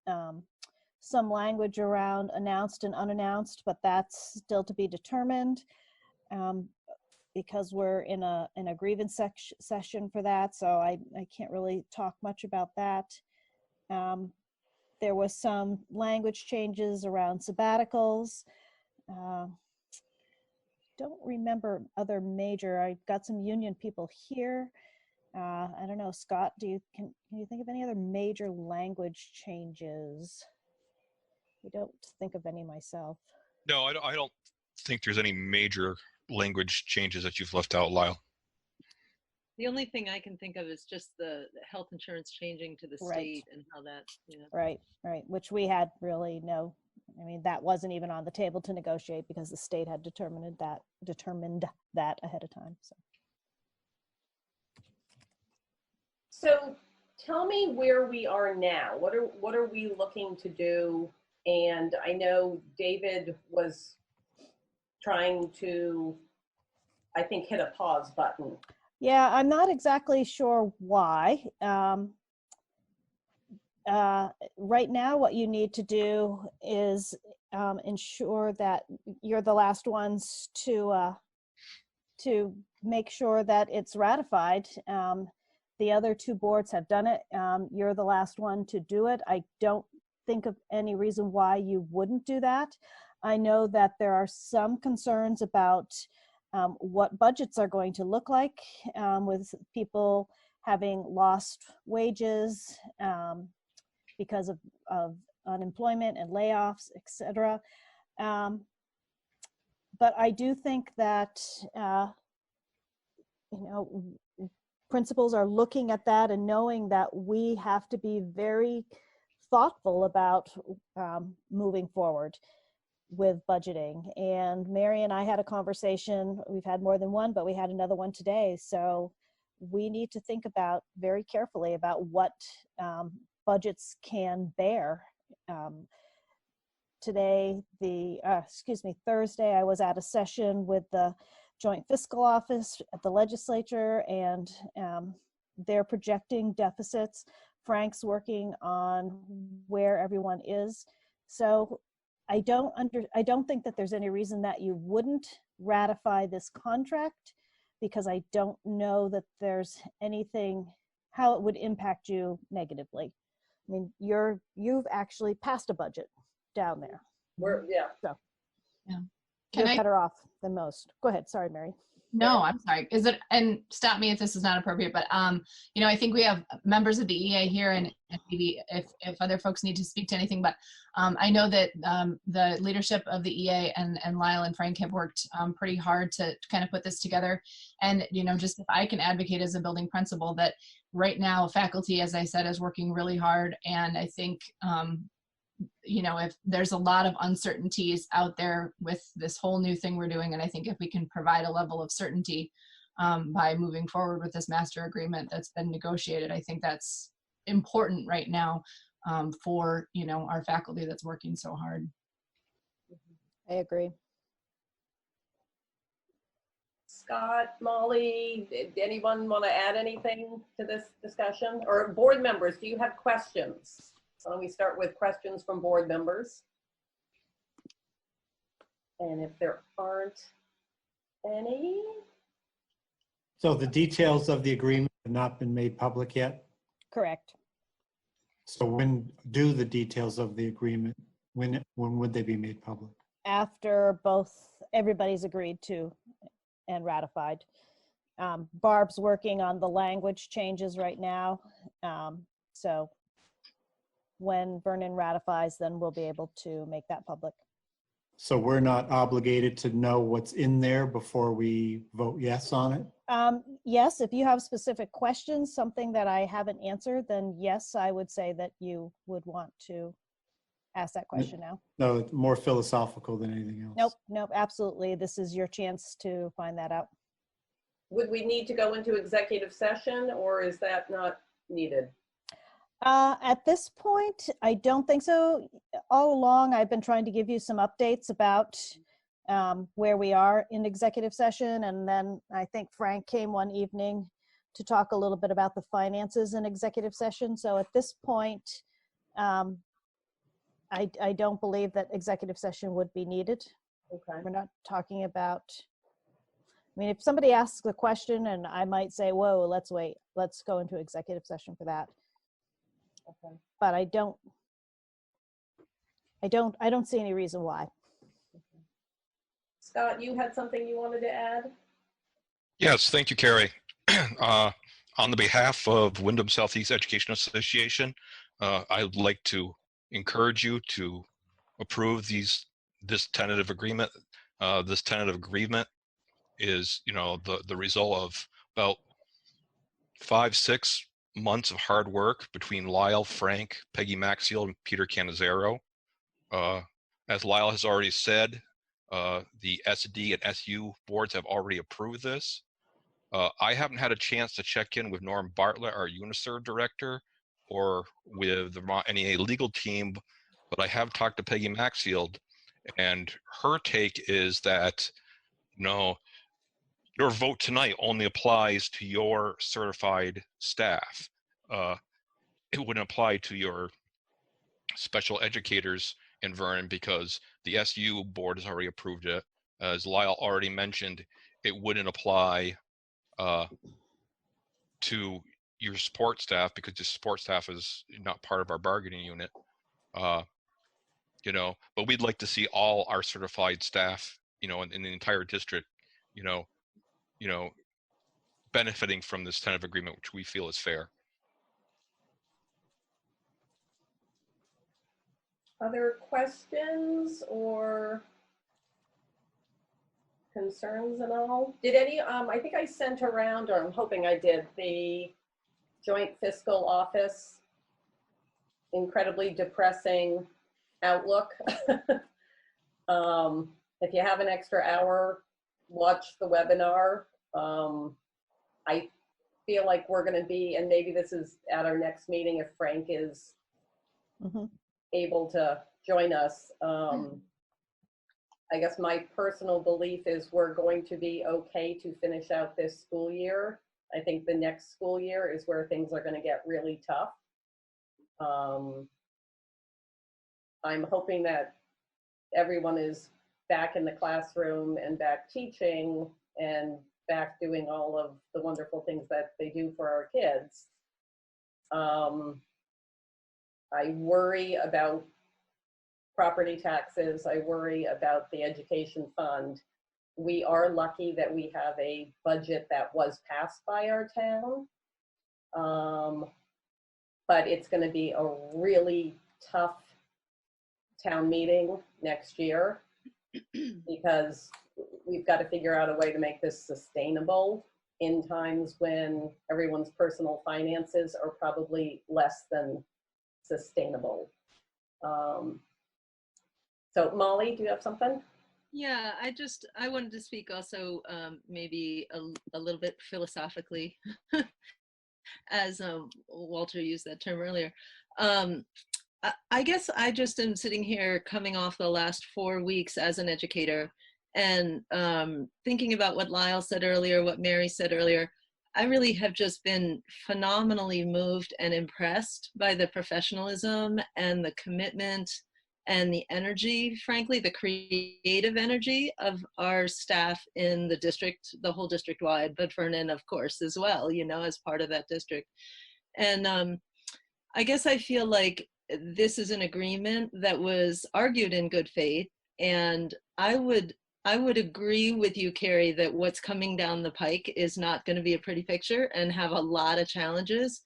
Speaker 2: some language around announced and unannounced, but that's still to be determined because we're in a grievance session for that, so I can't really talk much about that. There was some language changes around sabbaticals. Don't remember other major. I got some union people here. I don't know, Scott, can you think of any other major language changes? I don't think of any myself.
Speaker 13: No, I don't think there's any major language changes that you've left out, Lyle.
Speaker 18: The only thing I can think of is just the health insurance changing to the state and how that, you know.
Speaker 2: Right, which we had really no, I mean, that wasn't even on the table to negotiate because the state had determined that ahead of time.
Speaker 7: So tell me where we are now. What are we looking to do? And I know David was trying to, I think, hit a pause button.
Speaker 2: Yeah, I'm not exactly sure why. Right now, what you need to do is ensure that you're the last ones to make sure that it's ratified. The other two boards have done it. You're the last one to do it. I don't think of any reason why you wouldn't do that. I know that there are some concerns about what budgets are going to look like with people having lost wages because of unemployment and layoffs, etc. But I do think that principals are looking at that and knowing that we have to be very thoughtful about moving forward with budgeting. And Mary and I had a conversation. We've had more than one, but we had another one today. So we need to think about very carefully about what budgets can bear. Thursday, I was at a session with the joint fiscal office at the legislature, and they're projecting deficits. Frank's working on where everyone is. So I don't think that there's any reason that you wouldn't ratify this contract, because I don't know that there's anything, how it would impact you negatively. I mean, you've actually passed a budget down there. So
Speaker 3: Yeah.
Speaker 2: you're better off than most. Go ahead. Sorry, Mary.
Speaker 3: No, I'm sorry. Is it, and stop me if this is not appropriate, but you know, I think we have members of the EA here, and maybe if other folks need to speak to anything, but I know that the leadership of the EA and Lyle and Frank have worked pretty hard to kind of put this together. And, you know, just if I can advocate as a building principal, that right now faculty, as I said, is working really hard. And I think, you know, if there's a lot of uncertainties out there with this whole new thing we're doing, and I think if we can provide a level of certainty by moving forward with this master agreement that's been negotiated, I think that's important right now for, you know, our faculty that's working so hard.
Speaker 2: I agree.
Speaker 7: Scott, Molly, did anyone want to add anything to this discussion? Or board members, do you have questions? So let me start with questions from board members. And if there aren't any.
Speaker 21: So the details of the agreement have not been made public yet?
Speaker 2: Correct.
Speaker 21: So when do the details of the agreement, when would they be made public?
Speaker 2: After everybody's agreed to and ratified. Barb's working on the language changes right now. So when Vernon ratifies, then we'll be able to make that public.
Speaker 21: So we're not obligated to know what's in there before we vote yes on it?
Speaker 2: Yes, if you have specific questions, something that I haven't answered, then yes, I would say that you would want to ask that question now.
Speaker 21: No, it's more philosophical than anything else.
Speaker 2: Nope, absolutely. This is your chance to find that out.
Speaker 7: Would we need to go into executive session, or is that not needed?
Speaker 2: At this point, I don't think so. All along, I've been trying to give you some updates about where we are in executive session. And then I think Frank came one evening to talk a little bit about the finances in executive session. So at this point, I don't believe that executive session would be needed.
Speaker 7: Okay.
Speaker 2: We're not talking about, I mean, if somebody asks a question and I might say, whoa, let's wait, let's go into executive session for that.
Speaker 7: Okay.
Speaker 2: But I don't see any reason why.
Speaker 7: Okay. Scott, you had something you wanted to add?
Speaker 13: Yes, thank you, Carrie. On the behalf of Wyndham Southeast Education Association, I'd like to encourage you to approve this tentative agreement. This tentative agreement is, you know, the result of about 5-6 months of hard work between Lyle, Frank, Peggy Maxiel, and Peter Canizero. As Lyle has already said, the SD and SU boards have already approved this. I haven't had a chance to check in with Norm Bartlett, our UNICEF director, or with the Vermont NEA legal team, but I have talked to Peggy Maxiel, and her take is that, no, your vote tonight only applies to your certified staff. It wouldn't apply to your special educators in Vernon because the SU board has already approved it. As Lyle already mentioned, it wouldn't apply to your support staff because the support staff is not part of our bargaining unit. You know, but we'd like to see all our certified staff, you know, in the entire district, you know, benefiting from this tentative agreement, which we feel is fair.
Speaker 7: Other questions or concerns at all? Did any, I think I sent around, or I'm hoping I did, the joint fiscal office incredibly depressing outlook. If you have an extra hour, watch the webinar. I feel like we're going to be, and maybe this is at our next meeting if Frank is able to join us. I guess my personal belief is we're going to be okay to finish out this school year. I think the next school year is where things are going to get really tough. I'm hoping that everyone is back in the classroom and back teaching and back doing all of the wonderful things that they do for our kids. I worry about property taxes. I worry about the education fund. We are lucky that we have a budget that was passed by our town. But it's going to be a really tough town meeting next year because we've got to figure out a way to make this sustainable in times when everyone's personal finances are probably less than sustainable. So Molly, do you have something?
Speaker 18: Yeah, I wanted to speak also maybe a little bit philosophically, as Walter used that term earlier. I guess I just am sitting here coming off the last 4 weeks as an educator and thinking about what Lyle said earlier, what Mary said earlier. I really have just been phenomenally moved and impressed by the professionalism and the commitment and the energy, frankly, the creative energy of our staff in the district, the whole district wide, but Vernon, of course, as well, you know, as part of that district. And I guess I feel like this is an agreement that was argued in good faith. And I would agree with you, Carrie, that what's coming down the pike is not going to be a pretty picture and have a lot of challenges.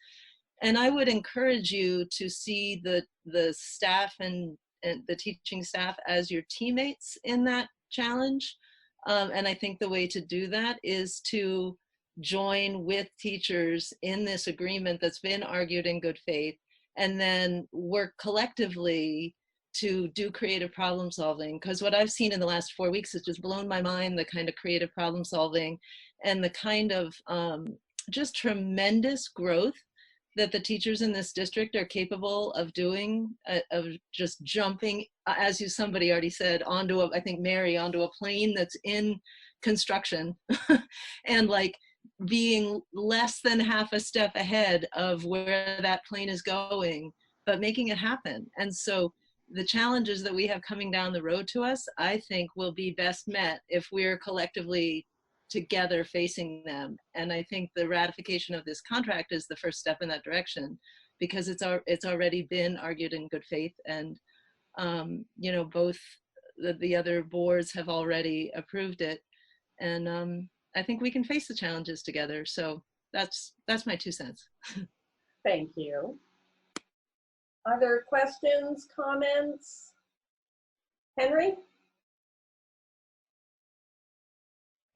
Speaker 18: And I would encourage you to see the staff and the teaching staff as your teammates in that challenge. And I think the way to do that is to join with teachers in this agreement that's been argued in good faith, and then work collectively to do creative problem solving. Because what I've seen in the last 4 weeks has just blown my mind, the kind of creative problem solving and the kind of just tremendous growth that the teachers in this district are capable of doing, of just jumping, as somebody already said, onto I think Mary, onto a plane that's in construction and like being less than half a step ahead of where that plane is going, but making it happen. And so the challenges that we have coming down the road to us, I think will be best met if we're collectively together facing them. And I think the ratification of this contract is the first step in that direction, because it's already been argued in good faith, and you know, both the other boards have already approved it, and I think we can face the challenges together. So that's my 2 cents.
Speaker 7: Thank you. Other questions, comments? Henry?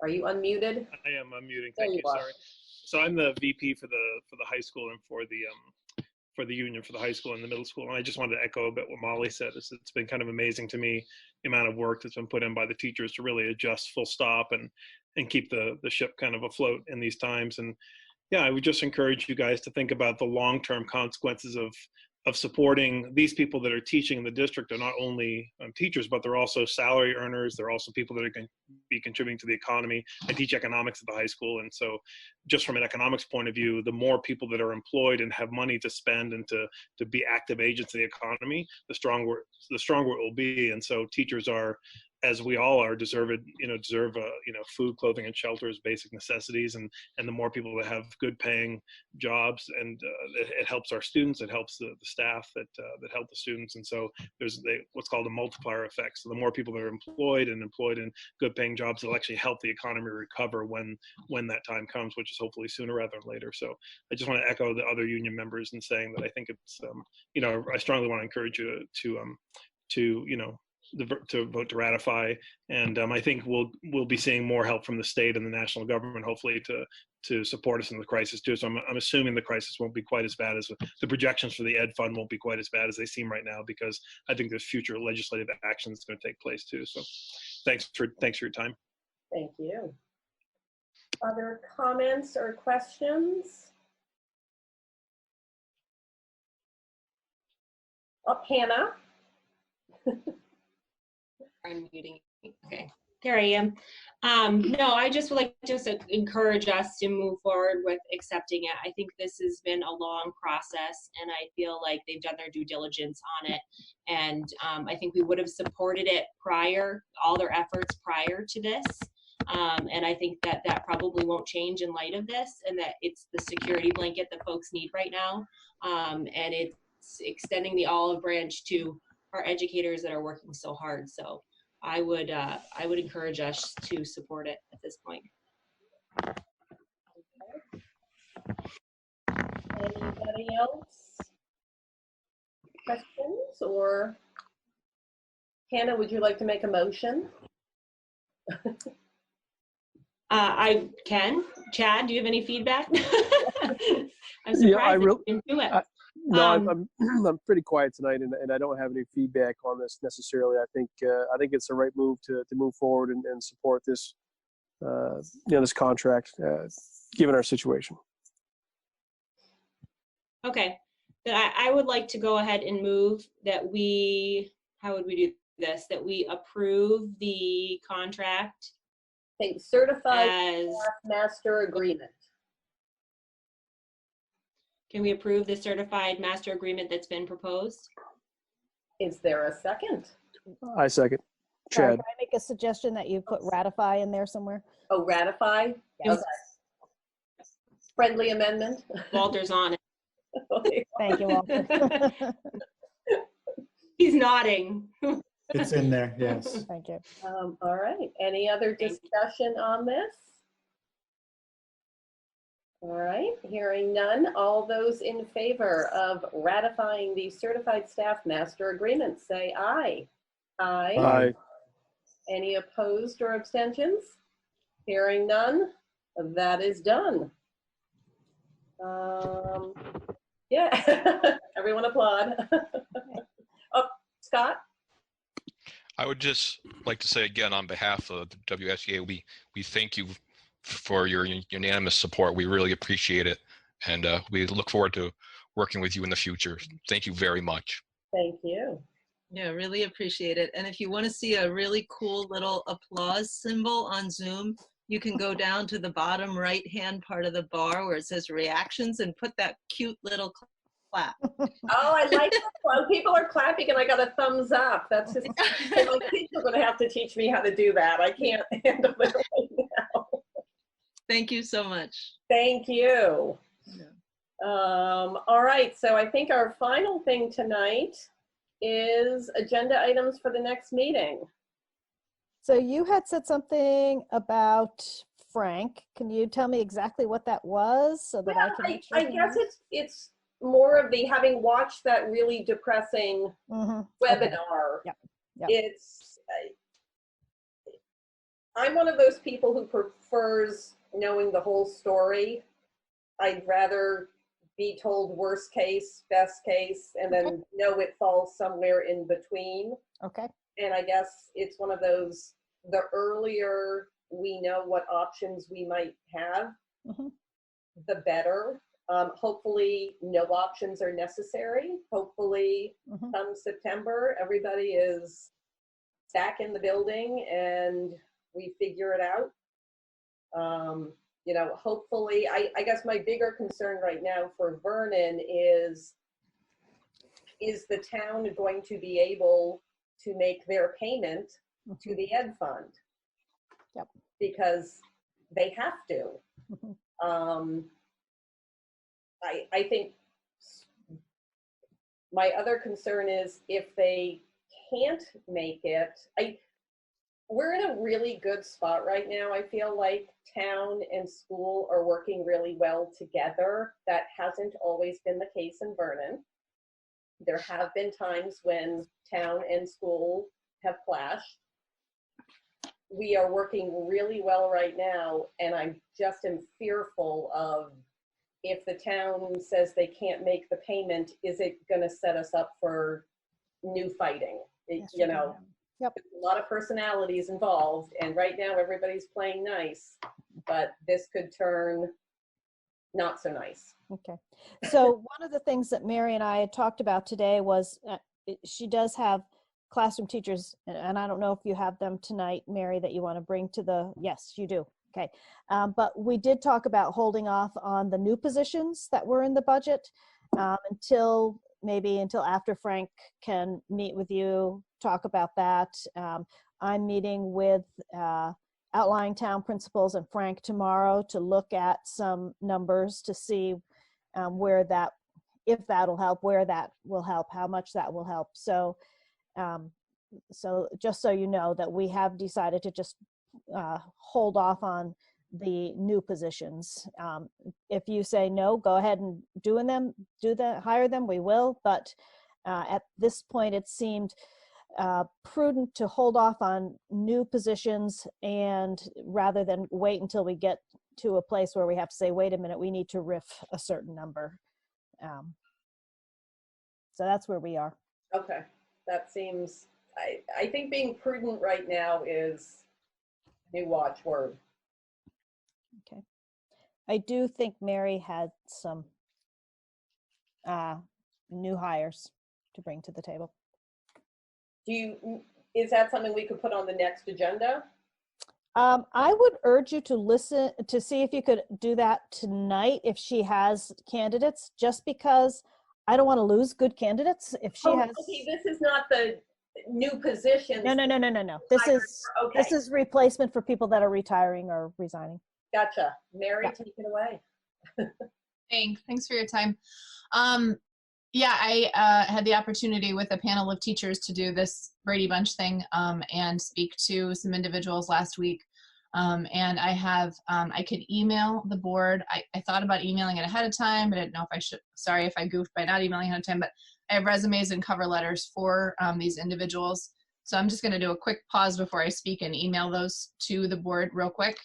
Speaker 7: Are you unmuted?
Speaker 8: I am unmuting.
Speaker 7: There
Speaker 8: Thank you.
Speaker 7: are.
Speaker 8: Sorry. So I'm the VP for the high school and for the union for the high school and the middle school. And I just wanted to echo a bit what Molly said. It's been kind of amazing to me, the amount of work that's been put in by the teachers to really adjust full stop and keep the ship kind of afloat in these times. And yeah, I would just encourage you guys to think about the long-term consequences of supporting these people that are teaching in the district. Are not only teachers, but they're also salary earners. They're also people that are going to be contributing to the economy. I teach economics at the high school, and so just from an economics point of view, the more people that are employed and have money to spend and to be active agents of the economy, the stronger it will be. And so teachers are, as we all are, deserve food, clothing, and shelter as basic necessities, and the more people that have good paying jobs, and it helps our students, it helps the staff that help the students, and so there's what's called a multiplier effect. So the more people that are employed in good paying jobs, it'll actually help the economy recover when that time comes, which is hopefully sooner rather than later. So I just want to echo the other union members in saying that I think it's I strongly want to encourage you to vote to ratify, and I think we'll be seeing more help from the state and the national government, hopefully, to support us in the crisis too. So I'm assuming the crisis won't be quite as bad as the projections for the Ed Fund won't be quite as bad as they seem right now, because I think there's future legislative action that's going to take place too. So thanks for your time.
Speaker 7: Thank you. Other comments or questions? Hannah.
Speaker 23: Unmuting Okay, there I am. No, I just would like to encourage us to move forward with accepting it. I think this has been a long process, and I feel like they've done their due diligence on it. And I think we would have supported it prior, all their efforts prior to this. And I think that that probably won't change in light of this, and that it's the security blanket that folks need right now. And it's extending the olive branch to our educators that are working so hard. So I would encourage us to support it at this point.
Speaker 7: Anybody else? Questions? Or Hannah, would you like to make a motion?
Speaker 23: I can. Chad, do you have any feedback? I'm surprised
Speaker 6: Yeah, I really
Speaker 23: you didn't do it.
Speaker 6: no, I'm pretty quiet tonight, and I don't have any feedback on this necessarily. I think it's the right move to move forward and support this this contract given our situation.
Speaker 23: Okay, then I would like to go ahead and move that we, how would we do this? That we approve the contract.
Speaker 7: Think certified
Speaker 23: as
Speaker 7: staff master agreement.
Speaker 23: Can we approve the certified master agreement that's been proposed?
Speaker 7: Is there a second?
Speaker 6: I second.
Speaker 2: Sorry,
Speaker 6: Chad.
Speaker 2: can I make a suggestion that you put ratify in there somewhere?
Speaker 7: Oh, ratify?
Speaker 2: Yes.
Speaker 7: Okay. Friendly amendment?
Speaker 23: Walter's on it.
Speaker 2: Thank you, Walter.
Speaker 23: He's nodding.
Speaker 21: It's in there, yes.
Speaker 2: Thank you.
Speaker 7: All right. Any other discussion on this? All right. Hearing none. All those in favor of ratifying the certified staff master agreement, say aye. Aye.
Speaker 6: Aye.
Speaker 7: Any opposed or abstentions? Hearing none. That is done. Yeah. Everyone applaud. Oh, Scott?
Speaker 13: I would just like to say again, on behalf of the WSEA, we thank you for your unanimous support. We really appreciate it. And we look forward to working with you in the future. Thank you very much.
Speaker 7: Thank you.
Speaker 18: Yeah, really appreciate it. And if you want to see a really cool little applause symbol on Zoom, you can go down to the bottom right-hand part of the bar where it says reactions and put that cute little clap.
Speaker 7: Oh, I like that one. People are clapping and I got a thumbs up. That's just, my kids are going to have to teach me how to do that. I can't handle it right now.
Speaker 18: Thank you so much.
Speaker 7: Thank you.
Speaker 18: Yeah.
Speaker 7: All right, so I think our final thing tonight is agenda items for the next meeting.
Speaker 2: So you had said something about Frank. Can you tell me exactly what that was so that I can make sure?
Speaker 7: I guess it's more of the, having watched that really depressing webinar.
Speaker 2: Yep.
Speaker 7: It's, I'm one of those people who prefers knowing the whole story. I'd rather be told worst case, best case, and then know it falls somewhere in between.
Speaker 2: Okay.
Speaker 7: And I guess it's one of those, the earlier we know what options we might have, the better. Hopefully no options are necessary. Hopefully come September, everybody is back in the building and we figure it out. You know, hopefully, I guess my bigger concern right now for Vernon is the town going to be able to make their payment to the Ed Fund?
Speaker 2: Yep.
Speaker 7: Because they have to. I think my other concern is if they can't make it, we're in a really good spot right now. I feel like town and school are working really well together. That hasn't always been the case in Vernon. There have been times when town and school have clashed. We are working really well right now, and I just am fearful of if the town says they can't make the payment, is it going to set us up for new fighting? You know,
Speaker 2: Yep.
Speaker 7: a lot of personalities involved, and right now everybody's playing nice, but this could turn not so nice.
Speaker 2: Okay. So one of the things that Mary and I had talked about today was she does have classroom teachers, and I don't know if you have them tonight, Mary, that you want to bring to the, yes, you do. Okay. But we did talk about holding off on the new positions that were in the budget until after Frank can meet with you, talk about that. I'm meeting with outlying town principals and Frank tomorrow to look at some numbers to see where that, if that'll help, where that will help, how much that will help. So, so just so you know that we have decided to just hold off on the new positions. If you say no, go ahead and hire them, we will. But at this point, it seemed prudent to hold off on new positions, and rather than wait until we get to a place where we have to say, wait a minute, we need to riff a certain number. So that's where we are.
Speaker 7: Okay, that seems, I think being prudent right now is a watchword.
Speaker 2: Okay. I do think Mary had some new hires to bring to the table.
Speaker 7: Is that something we could put on the next agenda?
Speaker 2: I would urge you to listen to see if you could do that tonight if she has candidates, just because I don't want to lose good candidates. If she has.
Speaker 7: Okay, this is not the new positions.
Speaker 2: No. This is replacement for people that are retiring or resigning.
Speaker 7: Gotcha. Mary, take it away.
Speaker 3: Thanks for your time. Yeah, I had the opportunity with a panel of teachers to do this Brady Bunch thing and speak to some individuals last week. And I have, I could email the board. I thought about emailing it ahead of time, but I didn't know if I should. Sorry if I goofed by not emailing ahead of time, but I have resumes and cover letters for these individuals. So I'm just going to do a quick pause before I speak and email those to the board real quick,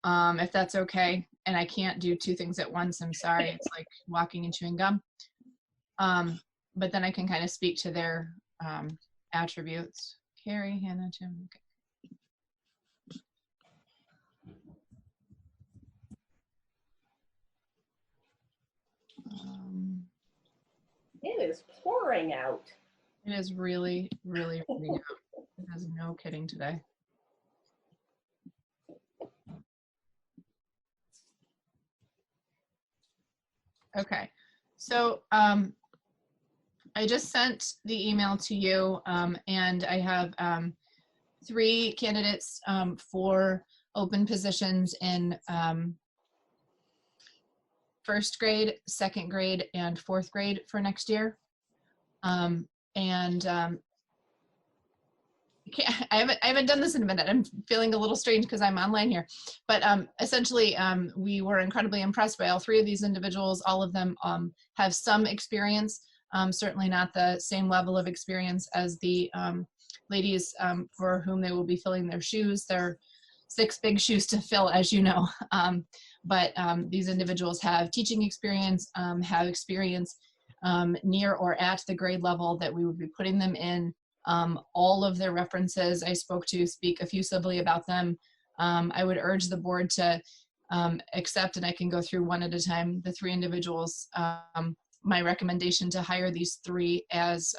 Speaker 3: if that's okay. And I can't do two things at once. I'm sorry. It's like walking and chewing gum. But then I can kind of speak to their attributes. Carrie, Hannah, Jim. Okay.
Speaker 7: It is pouring out.
Speaker 3: It is really, really pouring out. It has no kidding today. Okay, so I just sent the email to you, and I have 3 candidates for open positions in first grade, second grade, and fourth grade for next year. I haven't done this in a minute. I'm feeling a little strange because I'm online here. But essentially, we were incredibly impressed by all 3 of these individuals. All of them have some experience, certainly not the same level of experience as the ladies for whom they will be filling their shoes. They're 6 big shoes to fill, as you know. But these individuals have teaching experience, have experience near or at the grade level that we would be putting them in. All of their references I spoke to speak effusively about them. I would urge the board to accept, and I can go through one at a time, the 3 individuals. My recommendation to hire these 3 as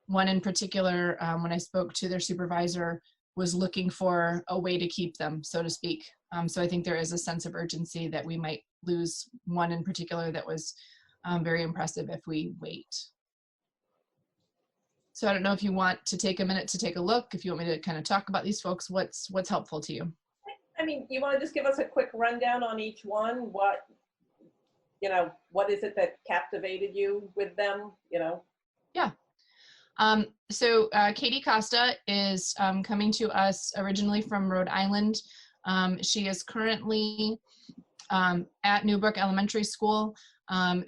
Speaker 3: one in particular, when I spoke to their supervisor, was looking for a way to keep them, so to speak. So I think there is a sense of urgency that we might lose one in particular that was very impressive if we wait. So I don't know if you want to take a minute to take a look, if you want me to kind of talk about these folks, what's helpful to you?
Speaker 7: I mean, you want to just give us a quick rundown on each one? What is it that captivated you with them,
Speaker 3: Yeah. So Katie Costa is coming to us originally from Rhode Island. She is currently at Newbrook Elementary School.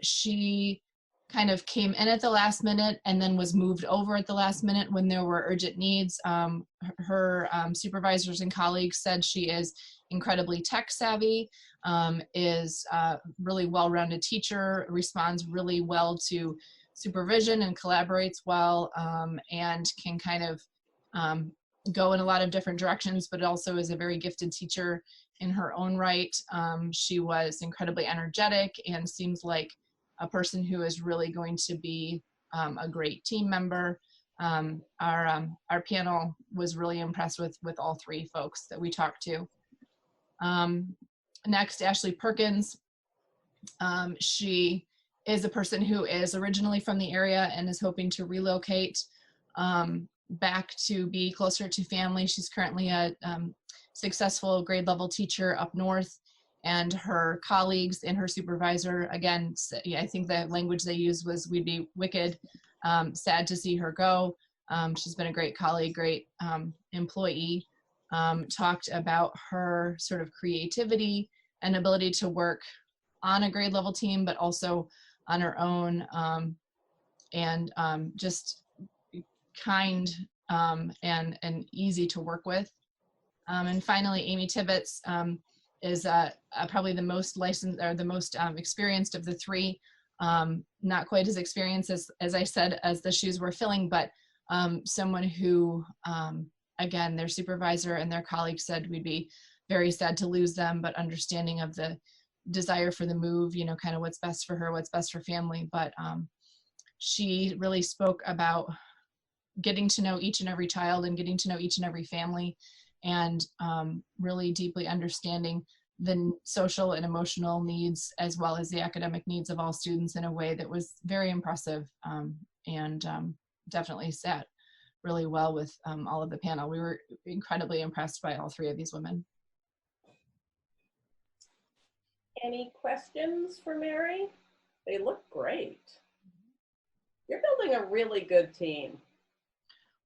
Speaker 3: She kind of came in at the last minute and then was moved over at the last minute when there were urgent needs. Her supervisors and colleagues said she is incredibly tech savvy, is a really well-rounded teacher, responds really well to supervision and collaborates well, and can kind of go in a lot of different directions, but also is a very gifted teacher in her own right. She was incredibly energetic and seems like a person who is really going to be a great team member. our panel was really impressed with all three folks that we talked to. Next, Ashley Perkins. She is a person who is originally from the area and is hoping to relocate back to be closer to family. She's currently a successful grade level teacher up north, and her colleagues and her supervisor, again, I think the language they used was, "We'd be wicked sad to see her go." She's been a great colleague, great employee. Talked about her sort of creativity and ability to work on a grade level team, but also on her own, and just kind and easy to work with. And finally, Amy Tibbetts is probably the most licensed or the most experienced of the three. Not quite as experienced as I said, as the shoes were filling, but someone who, again, their supervisor and their colleagues said we'd be very sad to lose them, but understanding of the desire for the move, you know, kind of what's best for her, what's best for family. But she really spoke about getting to know each and every child and getting to know each and every family, and really deeply understanding the social and emotional needs as well as the academic needs of all students in a way that was very impressive, and definitely sat really well with all of the panel. We were incredibly impressed by all three of these women.
Speaker 7: Any questions for Mary? They look great. You're building a really good team.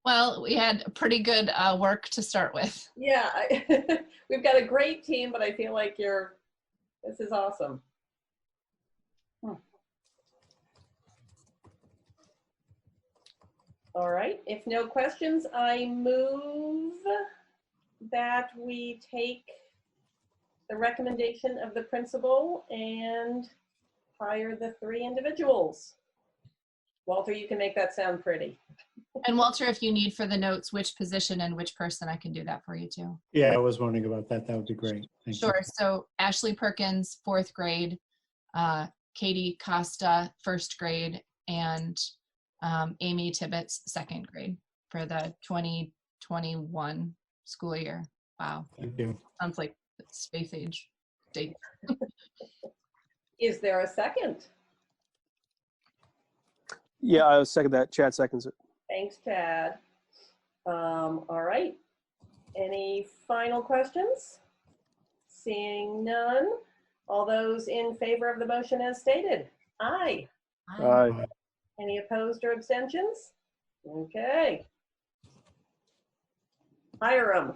Speaker 3: Well, we had pretty good work to start with.
Speaker 7: Yeah, we've got a great team, but I feel like this is awesome. All right, if no questions, I move that we take the recommendation of the principal and hire the three individuals. Walter, you can make that sound pretty.
Speaker 3: And Walter, if you need for the notes which position and which person, I can do that for you too.
Speaker 21: Yeah, I was wondering about that. That would be great. Thank
Speaker 3: Sure.
Speaker 21: you.
Speaker 3: So Ashley Perkins, 4th grade, Katie Costa, 1st grade, and Amy Tibbetts, 2nd grade for the 2021 school year. Wow.
Speaker 21: Thank you.
Speaker 3: Sounds like space age date.
Speaker 7: Is there a second?
Speaker 6: Yeah, I'll second that. Chad seconds it.
Speaker 7: Thanks, Chad. All right. Any final questions? Seeing none. All those in favor of the motion as stated? Aye.
Speaker 6: Aye.
Speaker 7: Any opposed or abstentions? Okay. Hire them.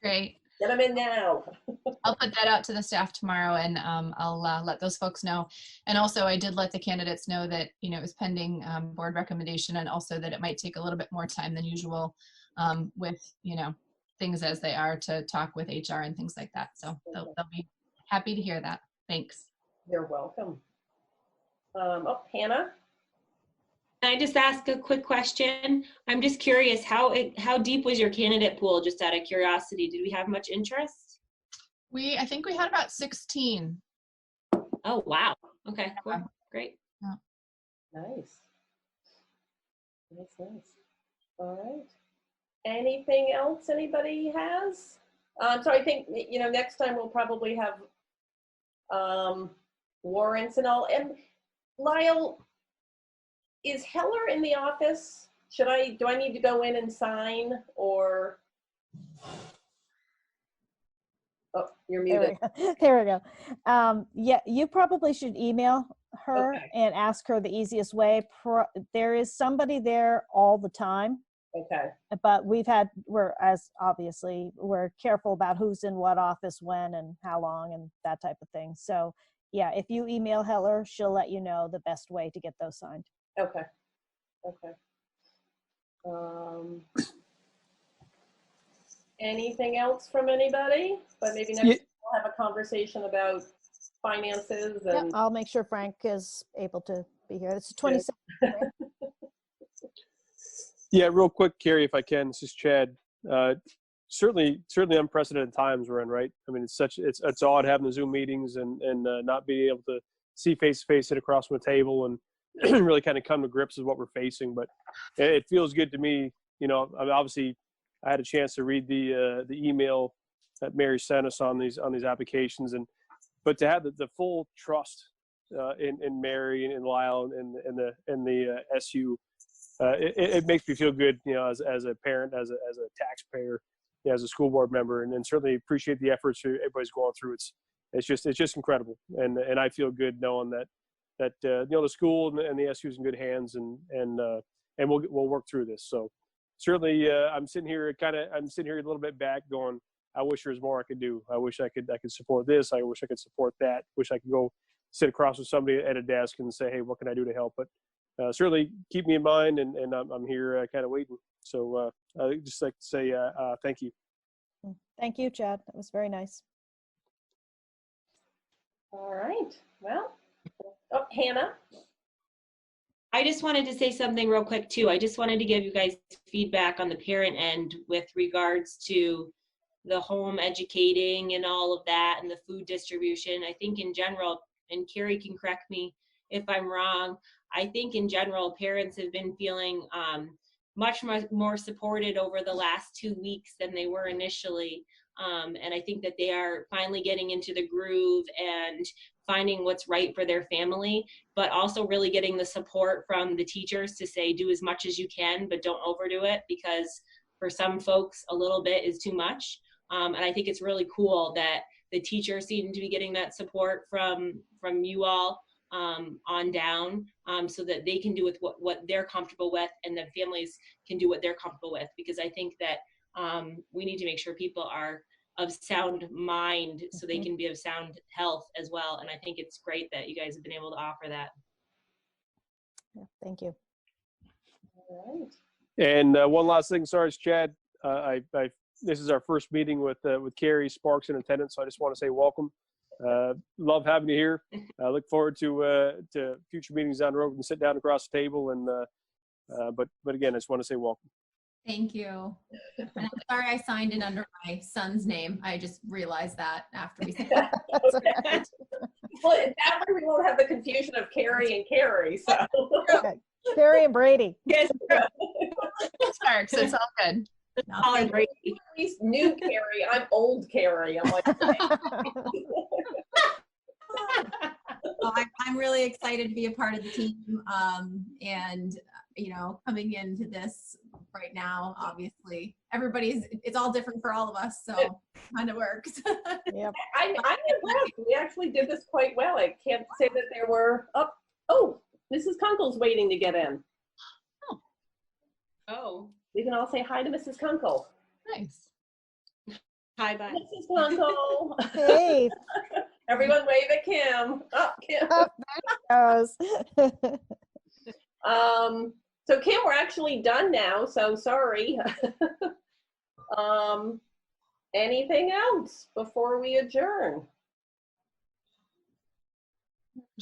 Speaker 3: Great.
Speaker 7: Get them in now.
Speaker 3: I'll put that out to the staff tomorrow, and I'll let those folks know. And also, I did let the candidates know that, you know, it was pending board recommendation, and also that it might take a little bit more time than usual with, you know, things as they are to talk with HR and things like that. So they'll be happy to hear that. Thanks.
Speaker 7: You're welcome. Oh, Hannah?
Speaker 23: Can I just ask a quick question? I'm just curious, how deep was your candidate pool, just out of curiosity? Did we have much interest?
Speaker 3: I think we had about 16.
Speaker 23: Oh, wow. Okay, cool. Great.
Speaker 3: Yeah.
Speaker 7: Nice. Nice. All right. Anything else anybody has? So I think, you know, next time we'll probably have warrants and all. And Lyle, is Heller in the office? Do I need to go in and sign, or? Oh, you're muted.
Speaker 2: There we go. Yeah, you probably should email her and ask her the easiest way. There is somebody there all the time.
Speaker 7: Okay.
Speaker 2: But we're careful about who's in what office when and how long and that type of thing. So yeah, if you email Heller, she'll let you know the best way to get those signed.
Speaker 7: Okay. Anything else from anybody? But maybe next we'll have a conversation about finances. And
Speaker 2: yeah, I'll make sure Frank is able to be here. It's 27th. Right?
Speaker 6: Yeah, real quick, Carrie, if I can. This is Chad. Certainly unprecedented times we're in, right? I mean, it's odd having the Zoom meetings and not being able to see face to face, sit across from a table, and really kind of come to grips with what we're facing. But it feels good to me. You know, I mean, obviously, I had a chance to read the email that Mary sent us on these applications, but to have the full trust in Mary and in Lyle and the SU, it makes me feel good. You know, as a parent, as a taxpayer, you know, as a school board member, and certainly appreciate the efforts everybody's going through. It's just incredible, and I feel good knowing that you know, the school and the SU is in good hands, and we'll work through this. So certainly, I'm sitting here a little bit back, going, I wish there was more I could do. I wish I could support this. I wish I could support that. Wish I could go sit across with somebody at a desk and say, hey, what can I do to help? But certainly keep me in mind, and I'm here kind of waiting. So I'd just like to say thank you.
Speaker 2: Thank you, Chad. That was very nice.
Speaker 7: All right. Well, oh, Hannah.
Speaker 23: I just wanted to say something real quick too. I just wanted to give you guys feedback on the parent end with regards to the home educating and all of that and the food distribution. I think in general, and Carrie can correct me if I'm wrong, I think in general, parents have been feeling much more supported over the last 2 weeks than they were initially. And I think that they are finally getting into the groove and finding what's right for their family, but also really getting the support from the teachers to say, do as much as you can, but don't overdo it, because for some folks, a little bit is too much. And I think it's really cool that the teachers seem to be getting that support from you all on down, so that they can do with what they're comfortable with, and the families can do what they're comfortable with, because I think that we need to make sure people are of sound mind so they can be of sound health as well. And I think it's great that you guys have been able to offer that.
Speaker 2: Yeah, thank you.
Speaker 7: All right.
Speaker 6: And one last thing, sorry, Chad. This is our first meeting with Carrie Sparks in attendance, so I just want to say welcome. Love having you here. I look forward to future meetings down the road. We can sit down across the table, and but again, I just want to say welcome.
Speaker 11: Thank you. And I'm sorry I signed in under my son's name. I just realized that after we said that.
Speaker 7: Okay. Well, that way we won't have the confusion of Carrie and Carrie. So
Speaker 2: Okay. Carrie and Brady.
Speaker 3: Yes, Sparks, it's all good.
Speaker 7: He's new Carrie. I'm old Carrie. I'm like,
Speaker 11: Well, I'm really excited to be a part of the team, and you know, coming into this right now, obviously it's all different for all of us, so it kind of works.
Speaker 2: Yep.
Speaker 7: I'm impressed. We actually did this quite well. I can't say that there were Mrs. Kunkel's waiting to get in.
Speaker 23: Oh,
Speaker 7: we can all say hi to Mrs. Kunkel.
Speaker 23: Nice. Hi, bye.
Speaker 7: Mrs. Kunkel.
Speaker 2: Hey.
Speaker 7: Everyone wave at Kim. Oh, Kim.
Speaker 2: Oh, there it goes.
Speaker 7: So Kim, we're actually done now, so sorry. Anything else before we adjourn?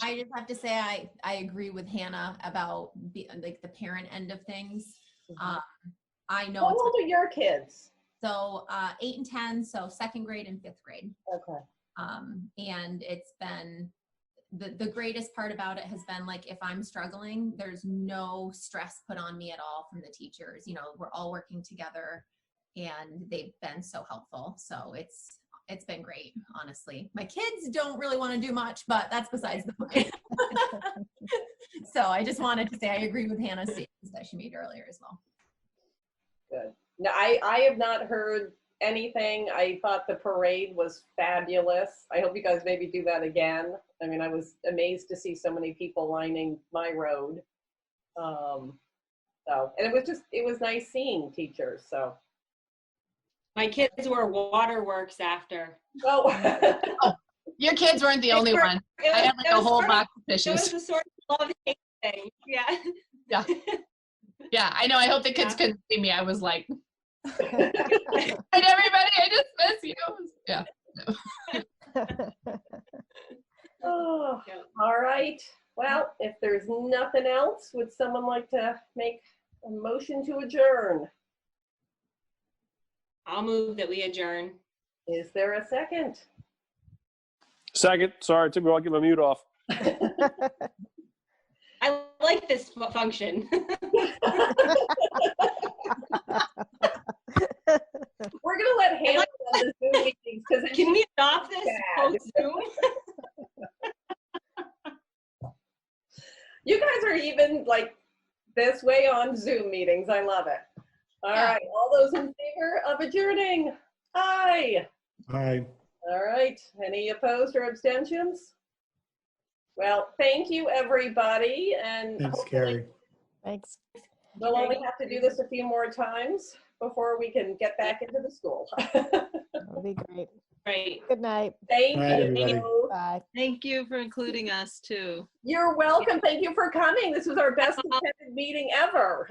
Speaker 11: I just have to say I agree with Hannah about like the parent end of things. I know.
Speaker 7: How old are your kids?
Speaker 11: So 8 and 10, so 2nd grade and 5th grade.
Speaker 7: Okay.
Speaker 11: And it's been the greatest part about it has been, like, if I'm struggling, there's no stress put on me at all from the teachers. You know, we're all working together, and they've been so helpful. So it's been great, honestly. My kids don't really want to do much, but that's besides the point. So I just wanted to say I agree with Hannah's statements that she made earlier as well.
Speaker 7: Good. No, I have not heard anything. I thought the parade was fabulous. I hope you guys maybe do that again. I mean, I was amazed to see so many people lining my road. And it was nice seeing teachers. So
Speaker 23: my kids were waterworks after.
Speaker 7: Oh,
Speaker 3: your kids weren't the only one. I had like a whole box of fishes.
Speaker 23: It was the sort of love hate thing. Yeah.
Speaker 3: Yeah. Yeah, I know. I hope the kids couldn't see me. I was like, and everybody, I just miss you. Yeah.
Speaker 7: Oh, all right. Well, if there's nothing else, would someone like to make a motion to adjourn?
Speaker 23: I'll move that we adjourn.
Speaker 7: Is there a second?
Speaker 6: Second. Sorry, it took me a while to get my mute off.
Speaker 23: I like this function.
Speaker 7: We're gonna let Hannah run the Zoom meetings because
Speaker 23: can we adopt this post Zoom?
Speaker 7: You guys are even like this way on Zoom meetings. I love it. All right, all those in favor of adjourning? Aye.
Speaker 21: Aye.
Speaker 7: All right, any opposed or abstentions? Well, thank you, everybody, and
Speaker 21: Thanks, Carrie.
Speaker 2: Thanks.
Speaker 7: we'll only have to do this a few more times before we can get back into the school.
Speaker 2: That'll be great.
Speaker 23: Great.
Speaker 2: Good night.
Speaker 7: Thank
Speaker 21: Night,
Speaker 7: you.
Speaker 21: everybody.
Speaker 2: Bye.
Speaker 18: Thank you for including us too.
Speaker 7: You're welcome. Thank you for coming. This was our best attended meeting ever.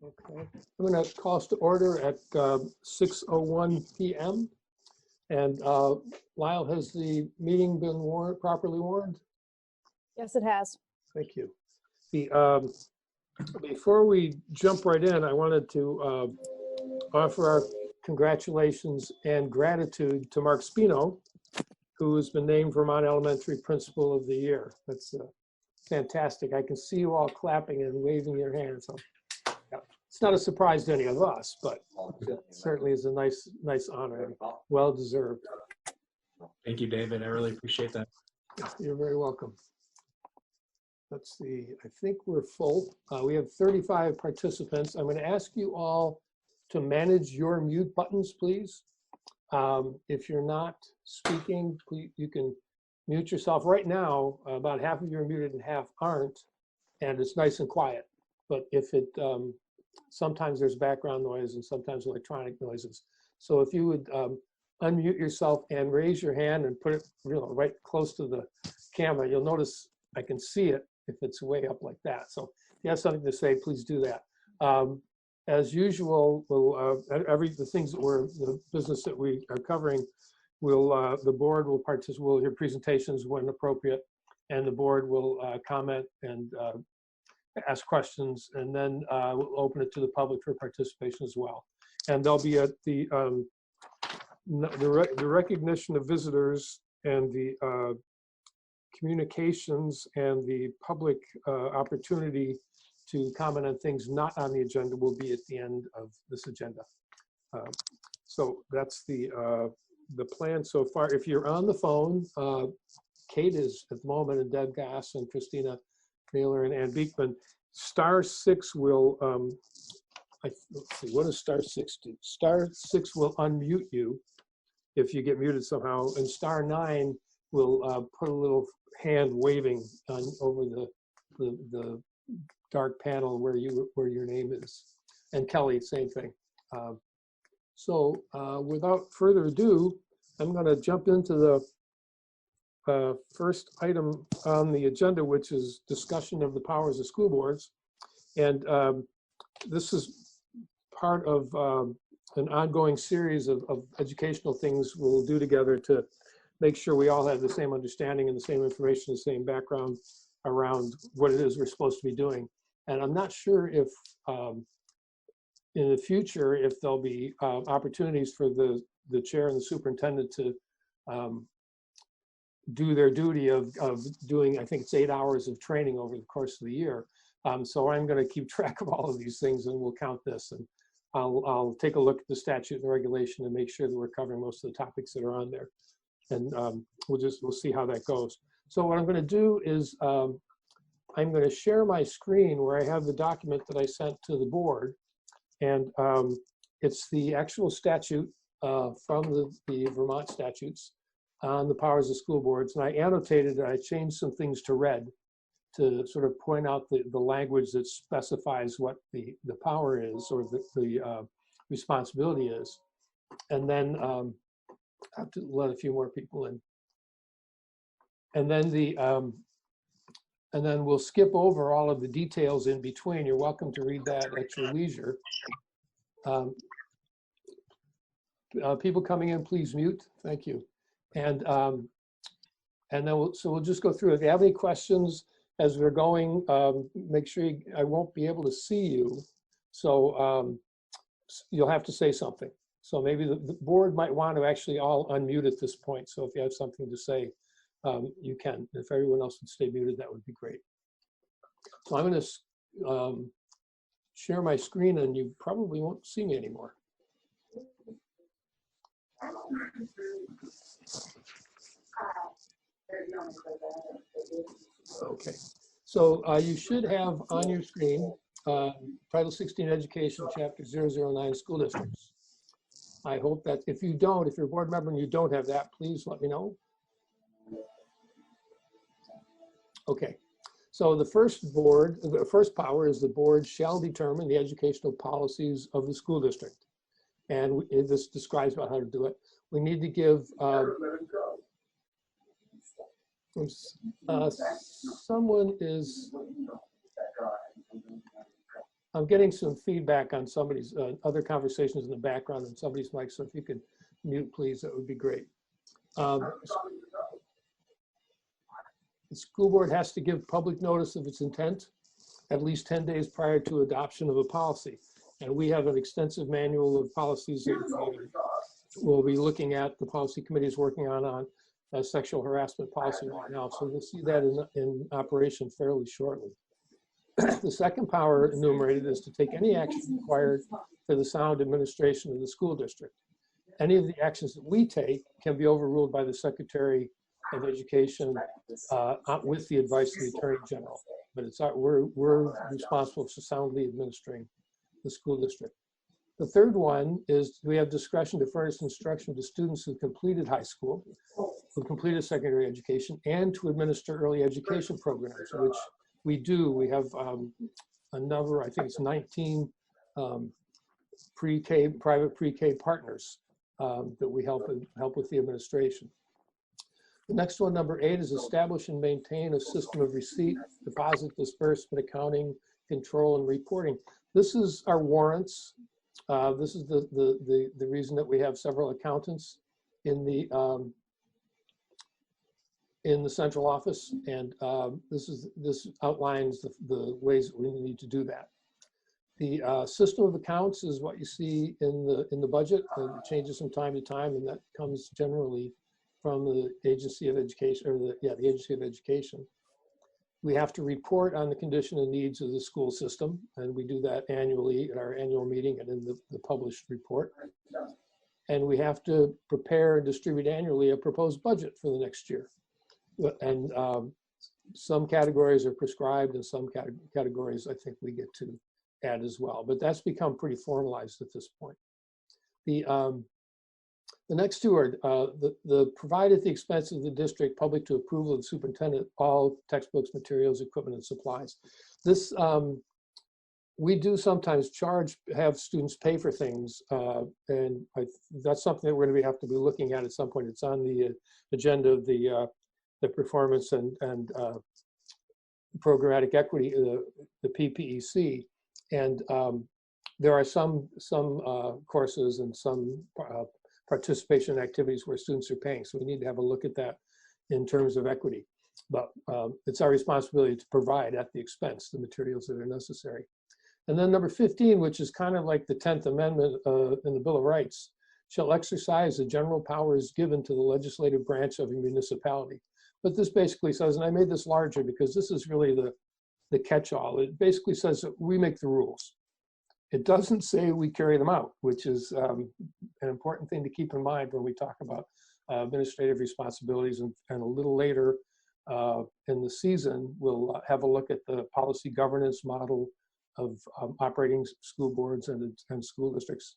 Speaker 10: Okay, I'm going to call us to order at 6:01 p.m. And Lyle, has the meeting been properly warned?
Speaker 2: Yes, it has.
Speaker 10: Thank you. Before we jump right in, I wanted to offer our congratulations and gratitude to Mark Spino, who has been named Vermont Elementary Principal of the Year. That's fantastic. I can see you all clapping and waving your hands. So, yeah. It's not a surprise to any of us, but it certainly is a nice honor and well deserved.
Speaker 19: Thank you, David. I really appreciate that.
Speaker 10: You're very welcome. Let's see, I think we're full. We have 35 participants. I'm going to ask you all to manage your mute buttons, please. If you're not speaking, please, you can mute yourself. Right now, about half of you are muted and half aren't, and it's nice and quiet. But if it, sometimes there's background noise and sometimes electronic noises. So if you would unmute yourself and raise your hand and put it right close to the camera, you'll notice I can see it if it's way up like that. So if you have something to say, please do that. As usual, we'll, the business that we are covering, the board will participate, we'll hear presentations when appropriate, and the board will comment and ask questions, and then we'll open it to the public for participation as well. And there'll be the recognition of visitors and the communications and the public opportunity to comment on things not on the agenda will be at the end of this agenda. So that's the plan so far. If you're on the phone, Kate is at the moment, and Deb Gass and Christina Mailer and Ann Beekman. *6 will, let's see, what does *6 do? *6 will unmute you if you get muted somehow, and *9 will put a little hand waving over the dark panel where your name is. And Kelly, same thing. So without further ado, I'm going to jump into the first item on the agenda, which is discussion of the powers of school boards. And this is part of an ongoing series of educational things we'll do together to make sure we all have the same understanding and the same information, the same background around what it is we're supposed to be doing. And I'm not sure if in the future, if there'll be opportunities for the chair and the superintendent to do their duty of doing, I think it's 8 hours of training over the course of the year. So I'm going to keep track of all of these things, and we'll count this. And I'll take a look at the statute and the regulation and make sure that we're covering most of the topics that are on there. And we'll see how that goes. So what I'm going to do is I'm going to share my screen where I have the document that I sent to the board. And it's the actual statute from the Vermont statutes on the powers of school boards. And I annotated and I changed some things to red to sort of point out the language that specifies what the power is or the responsibility is. And then I have to let a few more people in. And then and then we'll skip over all of the details in between. You're welcome to read that at your leisure. People coming in, please mute. Thank you. And then we'll just go through. If you have any questions as we're going, make sure I won't be able to see you. So you'll have to say something. So maybe the board might want to actually all unmute at this point. So if you have something to say, you can. If everyone else would stay muted, that would be great. So I'm going to share my screen, and you probably won't see me anymore. Okay. So you should have on your screen Title 16 Education, Chapter 009, School Districts. I hope that if you're a board member and you don't have that, please let me know. Okay. So the first power is the board shall determine the educational policies of the school district. And this describes about how to do it. We need to give someone is I'm getting some feedback on somebody's other conversations in the background on somebody's mic. So if you could mute, please, that would be great. The school board has to give public notice of its intent at least 10 days prior to adoption of a policy. And we have an extensive manual of policies that we'll be looking at. The policy committee is working on sexual harassment policy right now. So we'll see that in operation fairly shortly. The second power enumerated is to take any action required for the sound administration of the school district. Any of the actions that we take can be overruled by the Secretary of Education with the advice of the Attorney General. But it's we're responsible for soundly administering the school district. The third one is we have discretion to furnish instruction to students who completed high school, who completed secondary education, and to administer early education programs, which we do. We have a number, I think it's 19 pre-K, private pre-K partners that we help with the administration. The next one, number 8, is establish and maintain a system of receipt, deposit, disbursement, accounting, control, and reporting. This is our warrants. This is the reason that we have several accountants in the central office, and this outlines the ways that we need to do that. The system of accounts is what you see in the budget. It changes from time to time, and that comes generally from the Agency of Education, or the Agency of Education. We have to report on the condition and needs of the school system, and we do that annually at our annual meeting and in the published report. And we have to prepare and distribute annually a proposed budget for the next year. And some categories are prescribed, and some categories I think we get to add as well. But that's become pretty formalized at this point. The next two are the provide at the expense of the district, public to approval of the superintendent, all textbooks, materials, equipment, and supplies. This we do sometimes have students pay for things, and that's something that we're going to have to be looking at some point. It's on the agenda of the performance and programmatic equity, the PPEC, and there are some courses and some participation activities where students are paying. So we need to have a look at that in terms of equity. But it's our responsibility to provide at the expense the materials that are necessary. And then number 15, which is kind of like the 10th Amendment in the Bill of Rights, shall exercise the general powers given to the legislative branch of a municipality. But this basically says, and I made this larger because this is really the catch-all. It basically says that we make the rules. It doesn't say we carry them out, which is an important thing to keep in mind when we talk about administrative responsibilities. And a little later in the season, we'll have a look at the policy governance model of operating school boards and school districts.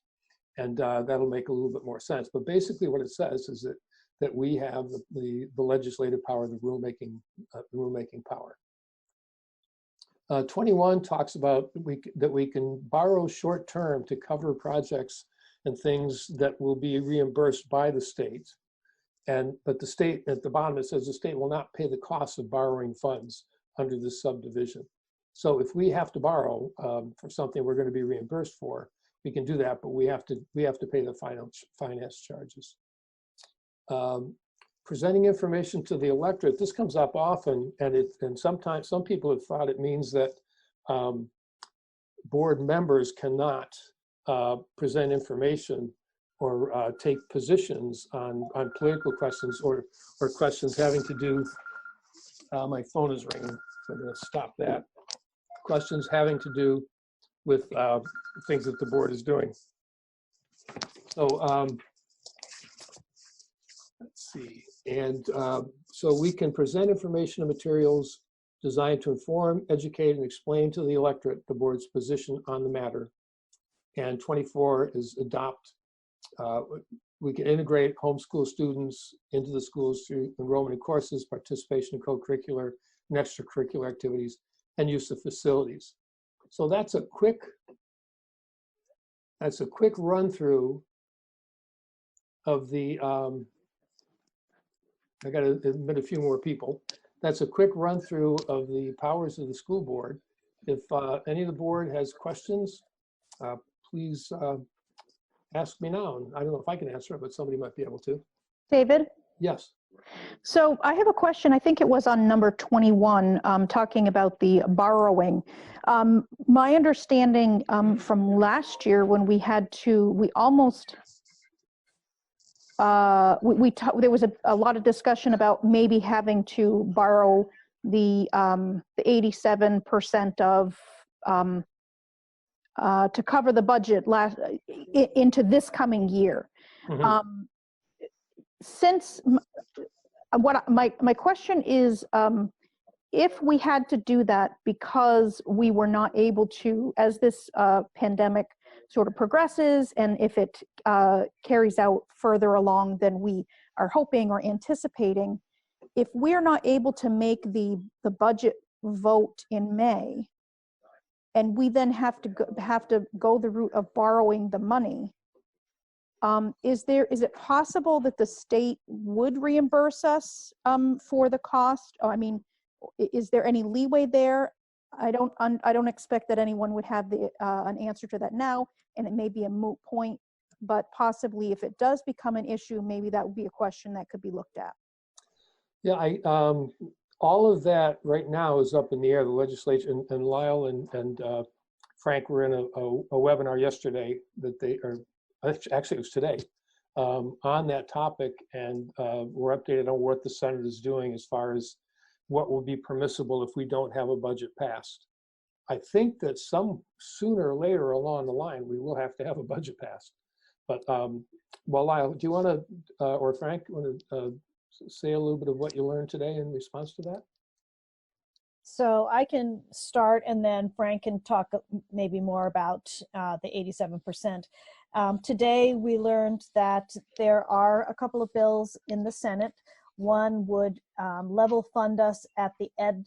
Speaker 10: And that'll make a little bit more sense. But basically what it says is that we have the legislative power, the rulemaking power. 21 talks about that we can borrow short term to cover projects and things that will be reimbursed by the state. But the state, at the bottom, it says the state will not pay the cost of borrowing funds under this subdivision. So if we have to borrow for something we're going to be reimbursed for, we can do that, but we have to pay the finance charges. Presenting information to the electorate, this comes up often, and sometimes some people have thought it means that board members cannot present information or take positions on political questions or questions having to do, my phone is ringing, so I'm going to stop that. Questions having to do with things that the board is doing. So let's see. And so we can present information and materials designed to inform, educate, and explain to the electorate the board's position on the matter. And 24 is adopt. We can integrate homeschool students into the schools through enrollment in courses, participation in co-curricular and extracurricular activities, and use of facilities. So that's a quick run through of the I got to admit a few more people. That's a quick run through of the powers of the school board If any of the board has questions, please ask me now. And I don't know if I can answer it, but somebody might be able to.
Speaker 5: David?
Speaker 10: Yes.
Speaker 5: So I have a question. I think it was on number 21, talking about the borrowing. My understanding from last year when we had to, we almost, there was a lot of discussion about maybe having to borrow the 87% of, to cover the budget into this coming year. Mm-hmm. Since what my question is, if we had to do that because we were not able to, as this pandemic sort of progresses, and if it carries out further along than we are hoping or anticipating, if we're not able to make the budget vote in May, and we then have to go the route of borrowing the money, is it possible that the state would reimburse us for the cost? Oh, I mean, is there any leeway there? I don't expect that anyone would have an answer to that now, and it may be a moot point, but possibly if it does become an issue, maybe that would be a question that could be looked at.
Speaker 10: Yeah, all of that right now is up in the air. The legislature and Lyle and Frank were in a webinar yesterday that they are. Actually, it was today, on that topic, and we're updated on what the Senate is doing as far as what will be permissible if we don't have a budget passed. I think that sooner or later along the line, we will have to have a budget passed. But, well, Lyle, do you want to, or Frank, want to say a little bit of what you learned today in response to that?
Speaker 2: So I can start, and then Frank can talk maybe more about the 87%. Today, we learned that there are a couple of bills in the Senate. One would level fund us at the ed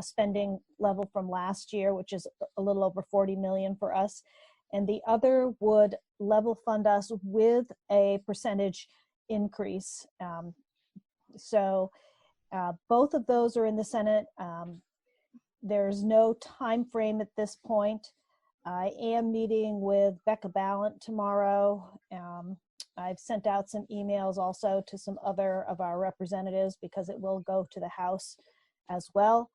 Speaker 2: spending level from last year, which is a little over 40 million for us. And the other would level fund us with a percentage increase. So both of those are in the Senate. There's no time frame at this point. I am meeting with Becca Ballant tomorrow. I've sent out some emails also to some other of our representatives because it will go to the House as well,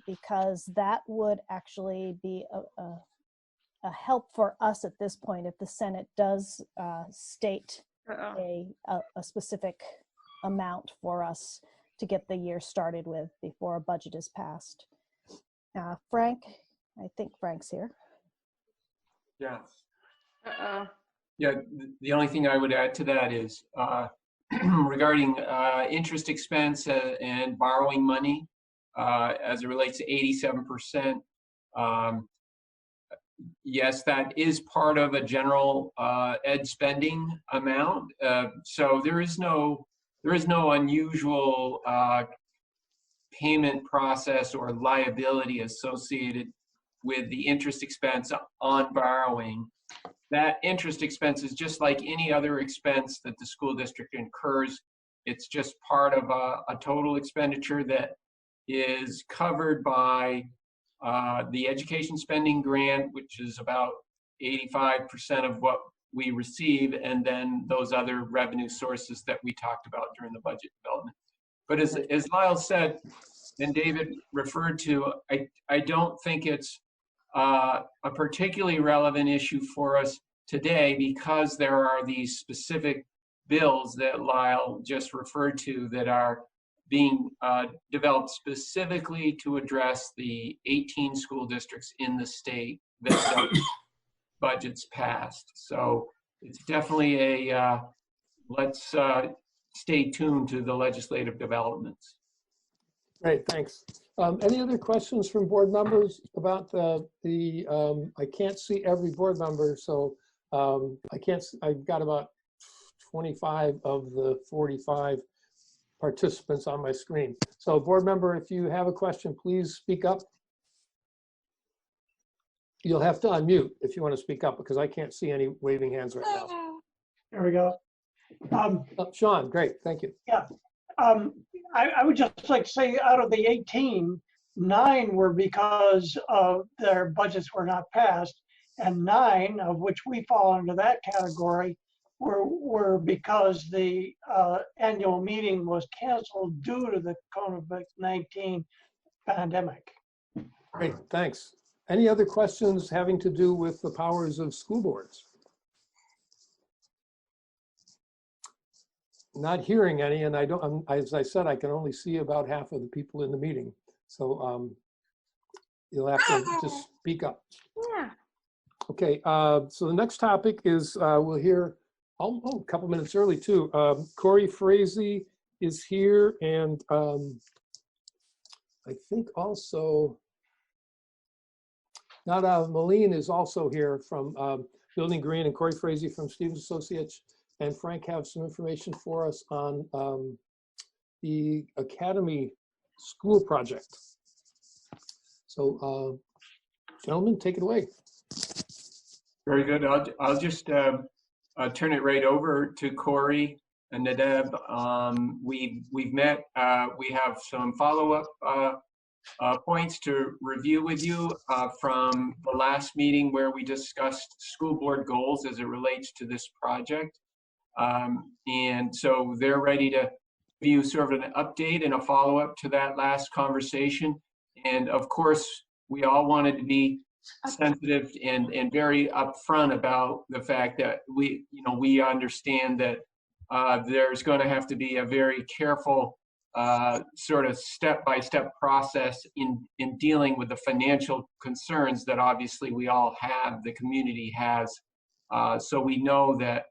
Speaker 2: because that would actually be a help for us at this point if the Senate does state a specific amount for us to get the year started with before a budget is passed. Frank, I think Frank's here.
Speaker 14: Yeah. Yeah, the only thing I would add to that is regarding interest expense and borrowing money as it relates to 87%. Yes, that is part of a general ed spending amount. So there is no unusual payment process or liability associated with the interest expense on borrowing. That interest expense is just like any other expense that the school district incurs. It's just part of a total expenditure that is covered by the education spending grant, which is about 85% of what we receive, and then those other revenue sources that we talked about during the budget development. But as Lyle said, and David referred to, I don't think it's a particularly relevant issue for us today because there are these specific bills that Lyle just referred to that are being developed specifically to address the 18 school districts in the state that those budgets passed. So it's definitely a let's stay tuned to the legislative developments.
Speaker 10: Great, thanks. Any other questions from board members about I can't see every board member, so I've got about 25 of the 45 participants on my screen. So board member, if you have a question, please speak up. You'll have to unmute if you want to speak up because I can't see any waving hands right now.
Speaker 22: There we go.
Speaker 10: Sean, great, thank you.
Speaker 22: Yeah, I would just like to say out of the 18,
Speaker 12: 9 were because of their budgets were not passed, and 9, of which we fall under that category, were because the annual meeting was canceled due to the COVID-19 pandemic.
Speaker 10: Great, thanks. Any other questions having to do with the powers of school boards? Not hearing any, and I don't, as I said, I can only see about half of the people in the meeting. So you'll have to just speak up.
Speaker 5: Yeah.
Speaker 10: Okay, so the next topic is we'll hear, a couple minutes early too. Corey Frazee is here, and I think also, Nada Moline is also here from Building Green, and Corey Frazee from Stevens Associates. And Frank have some information for us on the Academy School project. So, gentlemen, take it away.
Speaker 14: Very good. I'll just turn it right over to Corey and Nadeb. We've met. We have some follow-up points to review with you from the last meeting where we discussed school board goals as it relates to this project. And so they're ready to give you sort of an update and a follow-up to that last conversation. And of course, we all wanted to be sensitive and very upfront about the fact that we understand that there's going to have to be a very careful sort of step-by-step process in dealing with the financial concerns that obviously we all have, the community has. So we know that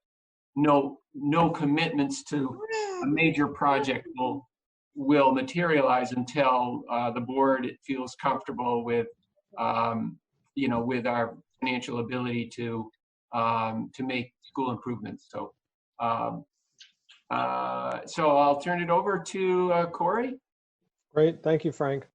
Speaker 14: no commitments to a major project will materialize until the board feels comfortable with with our financial ability to make school improvements. So so I'll turn it over to Corey.
Speaker 16: Great, thank you, Frank.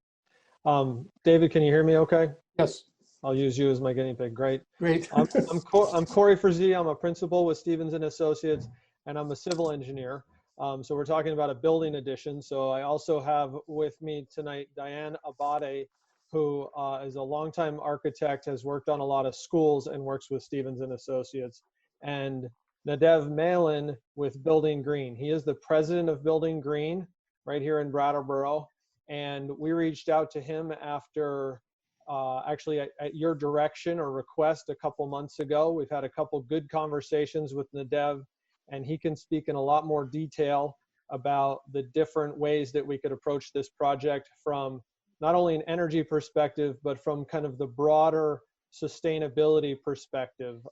Speaker 16: David, can you hear me okay?
Speaker 10: Yes.
Speaker 16: I'll use you as my guinea pig. Great.
Speaker 10: Great.
Speaker 16: I'm Corey Frazee. I'm a principal with Stevens and Associates, and I'm a civil engineer. So we're talking about a building addition. So I also have with me tonight Diane Abate, who is a longtime architect, has worked on a lot of schools and works with Stevens and Associates, and Nadev Malin with Building Green. He is the president of Building Green right here in Brattleboro, and we reached out to him after actually at your direction or request a couple months ago. We've had a couple good conversations with Nadev, and he can speak in a lot more detail about the different ways that we could approach this project from not only an energy perspective, but from kind of the broader sustainability perspective,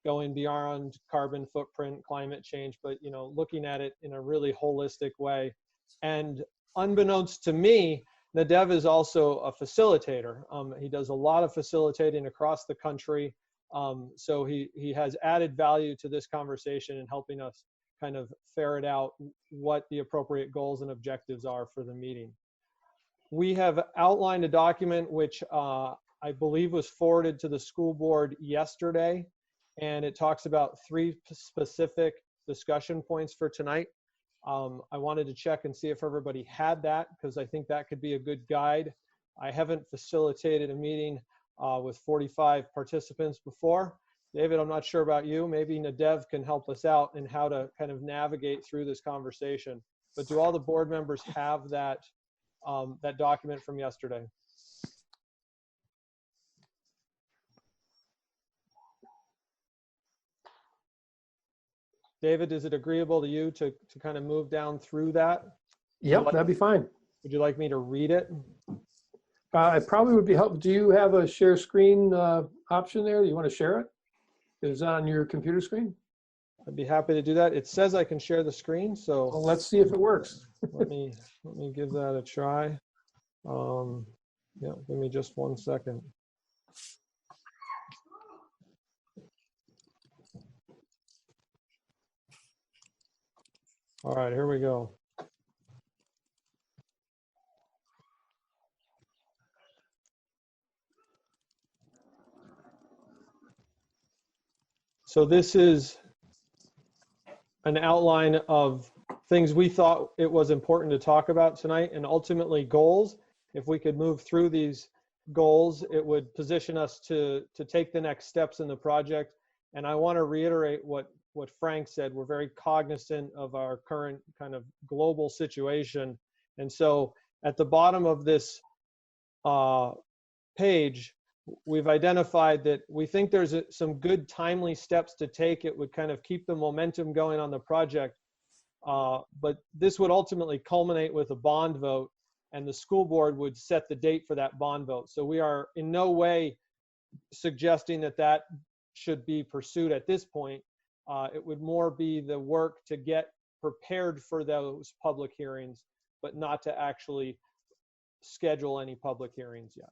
Speaker 16: going beyond carbon footprint, climate change, but looking at it in a really holistic way. And unbeknownst to me, Nadev is also a facilitator. He does a lot of facilitating across the country. So he has added value to this conversation in helping us kind of ferret out what the appropriate goals and objectives are for the meeting. We have outlined a document which I believe was forwarded to the school board yesterday, and it talks about 3 specific discussion points for tonight. I wanted to check and see if everybody had that, because I think that could be a good guide. I haven't facilitated a meeting with 45 participants before. David, I'm not sure about you. Maybe Nadev can help us out in how to kind of navigate through this conversation. But do all the board members have that, that document from yesterday? David, is it agreeable to you to kind of move down through that?
Speaker 10: Yep, that'd be fine.
Speaker 16: Would you like me to read it?
Speaker 10: It probably would be helpful. Do you have a share screen option there? Do you want to share it? Is it on your computer screen?
Speaker 16: I'd be happy to do that. It says I can share the screen, so
Speaker 10: well, let's see if it works.
Speaker 16: let me give that a try. Yeah, give me just 1 second. All right, here we go. So this is an outline of things we thought it was important to talk about tonight, and ultimately goals. if we could move through these goals, it would position us to take the next steps in the project. And I want to reiterate what Frank said. We're very cognizant of our current kind of global situation. And so at the bottom of this page, we've identified that we think there's some good timely steps to take. It would kind of keep the momentum going on the project. But this would ultimately culminate with a bond vote, and the school board would set the date for that bond vote. So we are in no way suggesting that that should be pursued at this point. It would more be the work to get prepared for those public hearings, but not to actually schedule any public hearings yet.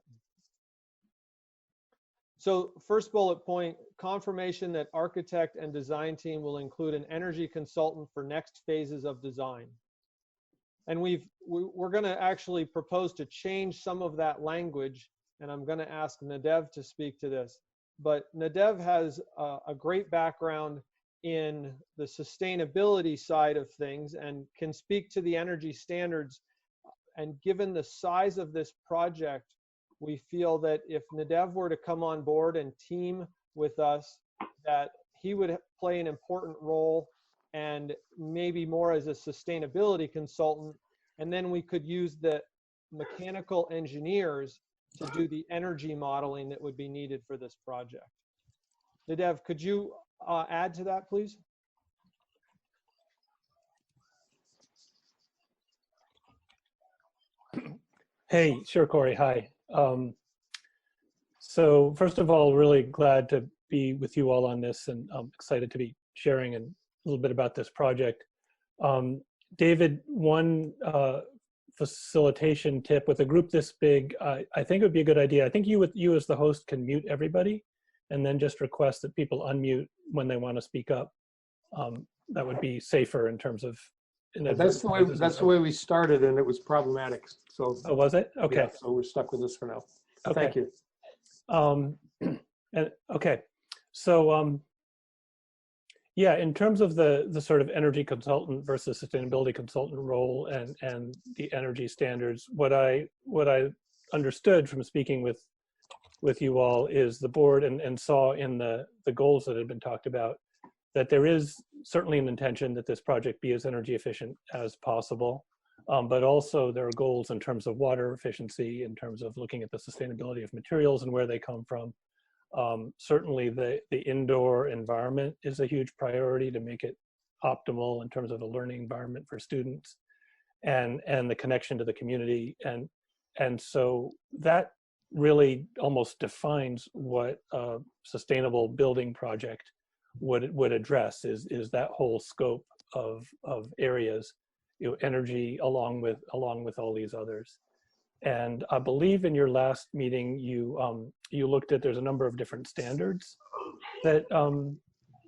Speaker 16: So first bullet point, confirmation that architect and design team will include an energy consultant for next phases of design. And we're going to actually propose to change some of that language, and I'm going to ask Nadev to speak to this. But Nadev has a great background in the sustainability side of things and can speak to the energy standards. And given the size of this project, we feel that if Nadev were to come on board and team with us, that he would play an important role, and maybe more as a sustainability consultant. And then we could use the mechanical engineers to do the energy modeling that would be needed for this project. Nadev, could you add to that, please?
Speaker 9: Hey, sure, Corey. Hi. So first of all, really glad to be with you all on this, and I'm excited to be sharing a little bit about this project. David, one facilitation tip with a group this big, I think it would be a good idea. I think you as the host can mute everybody and then just request that people unmute when they want to speak up. That would be safer in terms of.
Speaker 10: That's the way we started, and it was problematic. So.
Speaker 9: Oh, was it? Okay.
Speaker 10: Yeah, so we're stuck with this for now.
Speaker 9: Okay.
Speaker 10: Thank you.
Speaker 9: And okay, so yeah, in terms of the sort of energy consultant versus sustainability consultant role and the energy standards, what I understood from speaking with you all is the board and saw in the goals that had been talked about that there is certainly an intention that this project be as energy efficient as possible. But also there are goals in terms of water efficiency, in terms of looking at the sustainability of materials and where they come from. Certainly the indoor environment is a huge priority to make it optimal in terms of a learning environment for students and the connection to the community. And so that really almost defines what a sustainable building project would address is that whole scope of areas. Energy along with all these others. And I believe in your last meeting, you looked at, there's a number of different standards that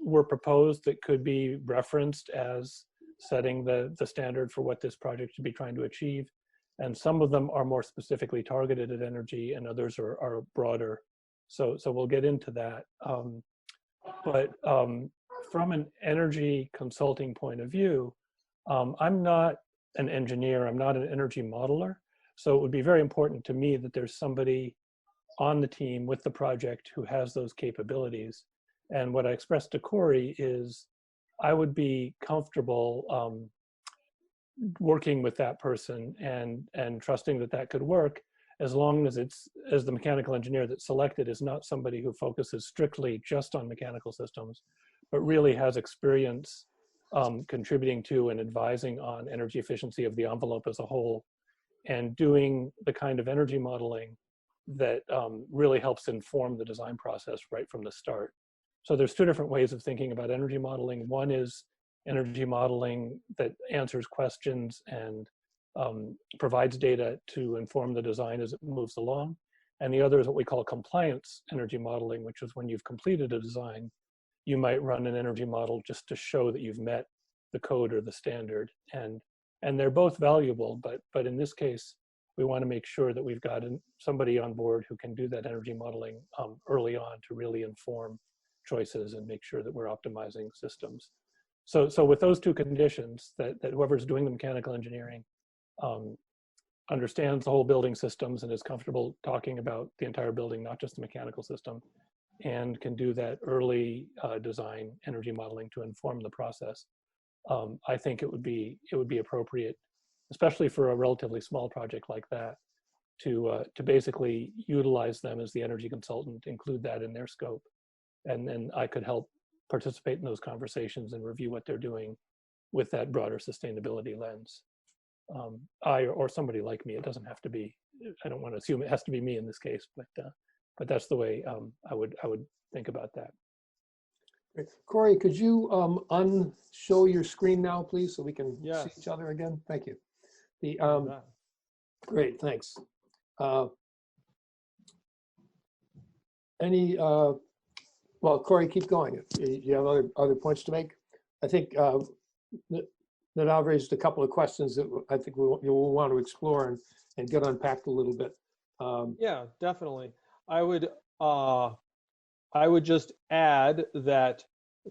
Speaker 9: were proposed that could be referenced as setting the standard for what this project should be trying to achieve. And some of them are more specifically targeted at energy and others are broader. So we'll get into that. But from an energy consulting point of view, I'm not an engineer, I'm not an energy modeler, so it would be very important to me that there's somebody on the team with the project who has those capabilities. And what I expressed to Corey is I would be comfortable working with that person and trusting that that could work as long as as the mechanical engineer that's selected is not somebody who focuses strictly just on mechanical systems, but really has experience contributing to and advising on energy efficiency of the envelope as a whole, and doing the kind of energy modeling that really helps inform the design process right from the start. So there's two different ways of thinking about energy modeling. One is energy modeling that answers questions and provides data to inform the design as it moves along. And the other is what we call compliance energy modeling, which is when you've completed a design, you might run an energy model just to show that you've met the code or the standard. And they're both valuable, but in this case, we want to make sure that we've got somebody on board who can do that energy modeling early on to really inform choices and make sure that we're optimizing systems. So with those two conditions, that whoever's doing the mechanical engineering understands the whole building systems and is comfortable talking about the entire building, not just the mechanical system, and can do that early design energy modeling to inform the process. I think it would be appropriate, especially for a relatively small project like that, to basically utilize them as the energy consultant, include that in their scope, and then I could help participate in those conversations and review what they're doing with that broader sustainability lens. I or somebody like me. It doesn't have to be. I don't want to assume it has to be me in this case, but that's the way I would think about that.
Speaker 10: Great. Corey, could you unshow your screen now, please, so we can see each other again? Thank you. The great, thanks. Any well, Corey, keep going. You have other points to make? I think that I've raised a couple of questions that I think you'll want to explore and get unpacked a little bit.
Speaker 16: Yeah, definitely. I would just add that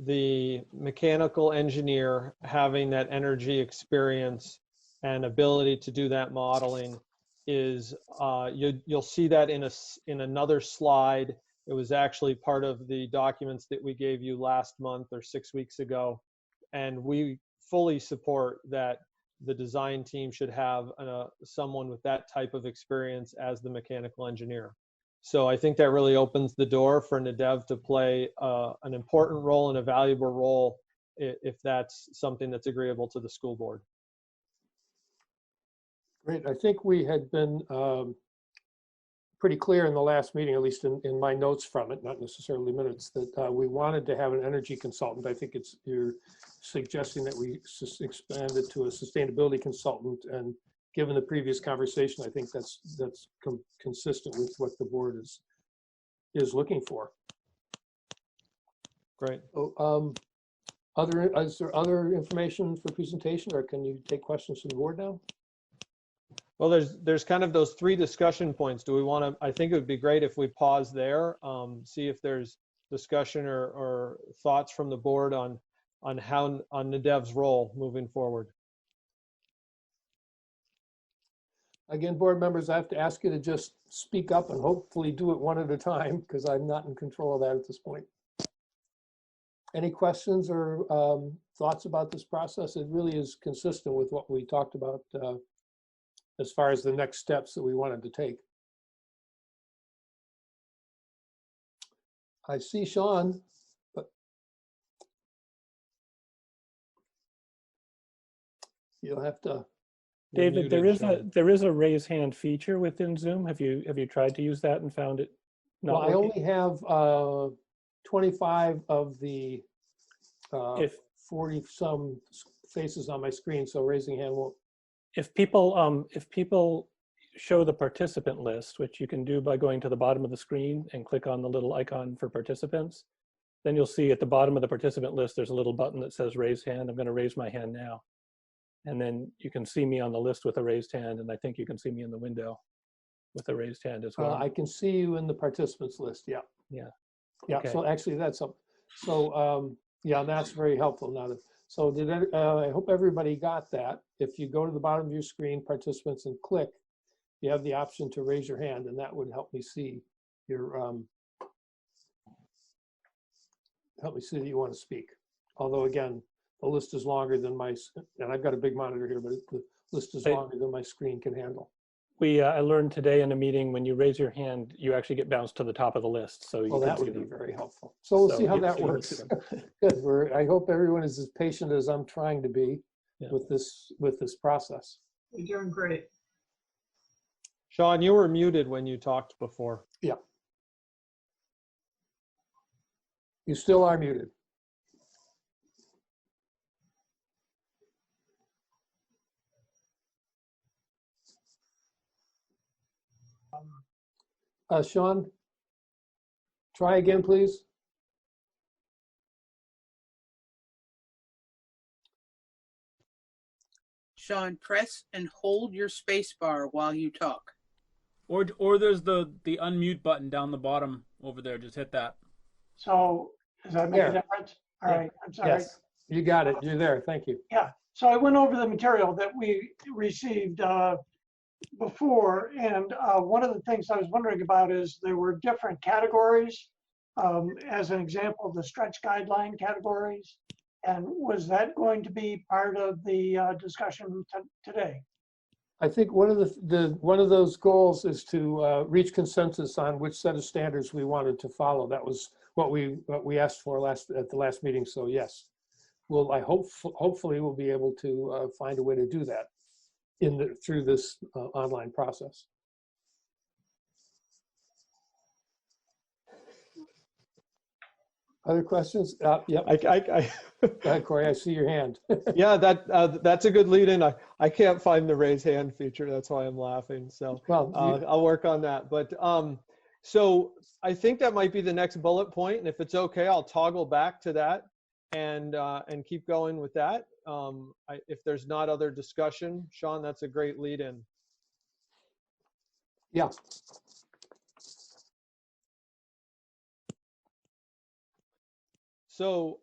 Speaker 16: the mechanical engineer having that energy experience and ability to do that modeling is you'll see that in another slide. It was actually part of the documents that we gave you last month or 6 weeks ago, and we fully support that the design team should have someone with that type of experience as the mechanical engineer. So I think that really opens the door for NADEV to play an important role and a valuable role if that's something that's agreeable to the school board.
Speaker 10: Great. I think we had been pretty clear in the last meeting, at least in my notes from it, not necessarily minutes, that we wanted to have an energy consultant. I think you're suggesting that we expand it to a sustainability consultant, and given the previous conversation, I think that's consistent with what the board is looking for.
Speaker 16: Great.
Speaker 10: So, is there other information for presentation, or can you take questions from the board now?
Speaker 16: Well, there's kind of those 3 discussion points. Do we want to? I think it would be great if we pause there, see if there's discussion or thoughts from the board on NADEV's role moving forward.
Speaker 10: Again, board members, I have to ask you to just speak up and hopefully do it one at a time, because I'm not in control of that at this point. Any questions or thoughts about this process? It really is consistent with what we talked about as far as the next steps that we wanted to take. I see Sean, but you'll have to.
Speaker 9: David, there is a raise hand feature within Zoom. Have you tried to use that and found it not
Speaker 10: Well, I
Speaker 9: working?
Speaker 10: only have 25 of the 40 some faces on my screen, so raising hand won't.
Speaker 9: If people show the participant list, which you can do by going to the bottom of the screen and click on the little icon for participants, then you'll see at the bottom of the participant list, there's a little button that says raise hand. I'm going to raise my hand now. And then you can see me on the list with a raised hand, and I think you can see me in the window with a raised hand as well.
Speaker 10: I can see you in the participants list, yeah.
Speaker 9: Yeah.
Speaker 10: Yeah,
Speaker 9: Okay.
Speaker 10: so actually that's up. So yeah, that's very helpful now. So I hope everybody got that. If you go to the bottom of your screen, participants, and click, you have the option to raise your hand, and that would help me see your help me see that you want to speak. Although again, the list is longer than and I've got a big monitor here, but the list is longer than my screen can handle.
Speaker 9: I learned today in a meeting, when you raise your hand, you actually get bounced to the top of the list. So
Speaker 10: Well, that would be very helpful. So we'll see how that works. Good. I hope everyone is as patient as I'm trying to be with this process.
Speaker 12: You're doing great.
Speaker 16: Sean, you were muted when you talked before.
Speaker 10: Yeah. You still are muted. Sean, try again, please.
Speaker 1: Sean, press and hold your space bar while you talk.
Speaker 17: Or there's the unmute button down the bottom over there. Just hit that.
Speaker 12: So does that make a difference? All right, I'm sorry.
Speaker 10: Yes, you got it. You're there. Thank you.
Speaker 12: Yeah, so I went over the material that we received before, and one of the things I was wondering about is there were different categories. As an example, the stretch guideline categories. And was that going to be part of the discussion today?
Speaker 10: I think one of one of those goals is to reach consensus on which set of standards we wanted to follow. That was what we asked for at the last meeting. So yes, hopefully we'll be able to find a way to do that through this online process. Other questions? Yeah.
Speaker 16: Go
Speaker 10: ahead, Corey. I see your hand.
Speaker 16: Yeah, that's a good lead in. I can't find the raise hand feature. That's why I'm laughing. So
Speaker 10: well,
Speaker 16: I'll work on that. But so I think that might be the next bullet point. And if it's okay, I'll toggle back to that and keep going with that. If there's not other discussion, Sean, that's a great lead in.
Speaker 10: Yeah.
Speaker 16: So,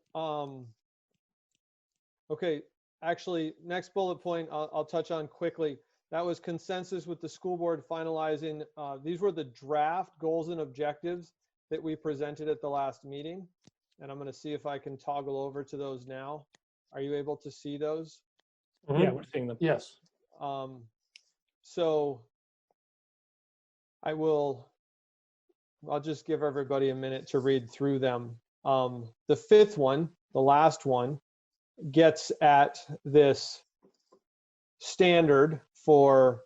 Speaker 16: okay, actually, next bullet point I'll touch on quickly. That was consensus with the school board finalizing. These were the draft goals and objectives that we presented at the last meeting. And I'm going to see if I can toggle over to those now. Are you able to see those?
Speaker 10: Mm-hmm.
Speaker 9: Yeah, we're seeing them.
Speaker 10: Yes.
Speaker 16: So I'll just give everybody a minute to read through them. The fifth one, the last one, gets at this standard for,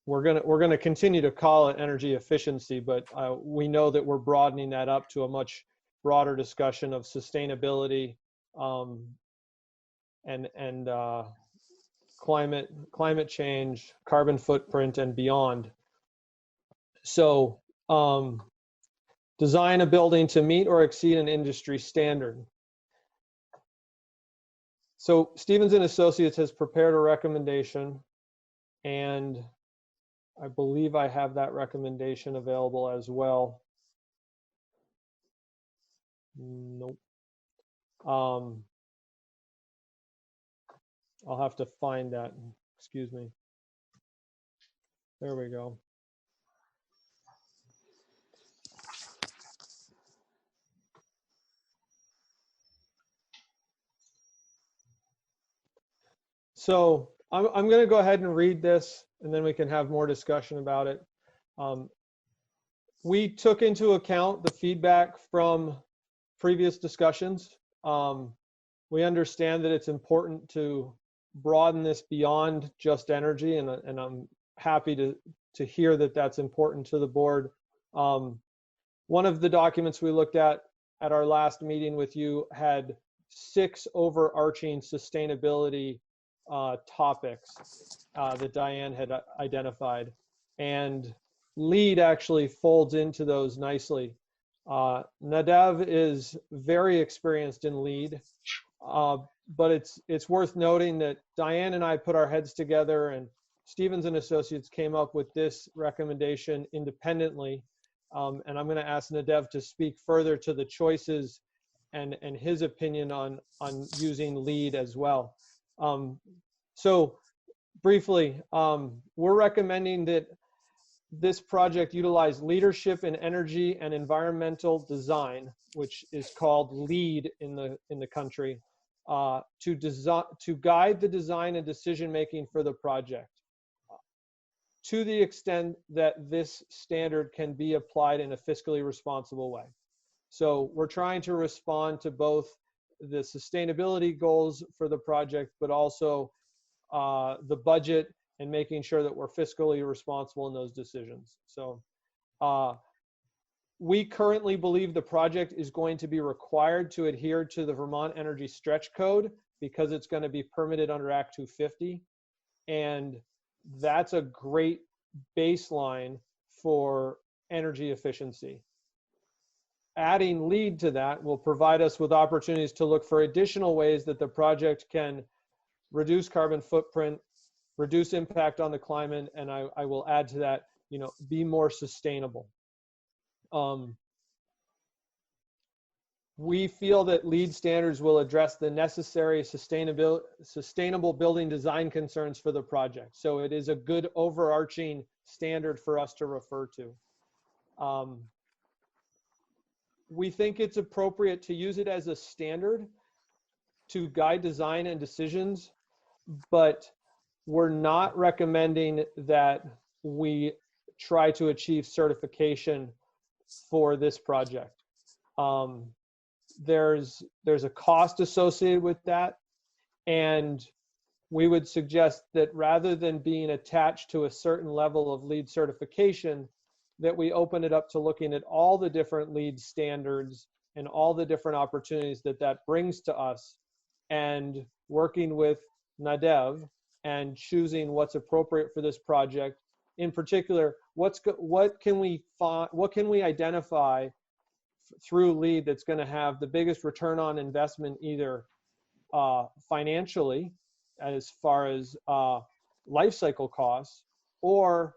Speaker 16: we're gonna continue to call it energy efficiency, but we know that we're broadening that up to a much broader discussion of sustainability and climate change, carbon footprint, and beyond. So design a building to meet or exceed an industry standard. So Stevens and Associates has prepared a recommendation, and I believe I have that recommendation available as well. Nope. I'll have to find that. Excuse me. There we go. So I'm going to go ahead and read this, and then we can have more discussion about it. We took into account the feedback from previous discussions. We understand that it's important to broaden this beyond just energy, and I'm happy to hear that that's important to the board. One of the documents we looked at our last meeting with you had 6 overarching sustainability topics that Diane had identified, and LEED actually folds into those nicely. Nadav is very experienced in LEED, but it's worth noting that Diane and I put our heads together, and Stevens and Associates came up with this recommendation independently. And I'm going to ask Nadav to speak further to the choices and his opinion on using LEED as well. So briefly, we're recommending that this project utilize leadership in energy and environmental design, which is called LEED in the country, to guide the design and decision making for the project, to the extent that this standard can be applied in a fiscally responsible way. So we're trying to respond to both the sustainability goals for the project, but also the budget and making sure that we're fiscally responsible in those decisions. So we currently believe the project is going to be required to adhere to the Vermont Energy Stretch Code because it's going to be permitted under Act 250. And that's a great baseline for energy efficiency. Adding LEED to that will provide us with opportunities to look for additional ways that the project can reduce carbon footprint, reduce impact on the climate, and I will add to that, be more sustainable. We feel that LEED standards will address the necessary sustainable building design concerns for the project. So it is a good overarching standard for us to refer to. We think it's appropriate to use it as a standard to guide design and decisions, but we're not recommending that we try to achieve certification for this project. There's a cost associated with that, and we would suggest that rather than being attached to a certain level of LEED certification, that we open it up to looking at all the different LEED standards and all the different opportunities that that brings to us, and working with Nadev and choosing what's appropriate for this project. In particular, what can we identify through LEED that's going to have the biggest return on investment, either financially, as far as life cycle costs, or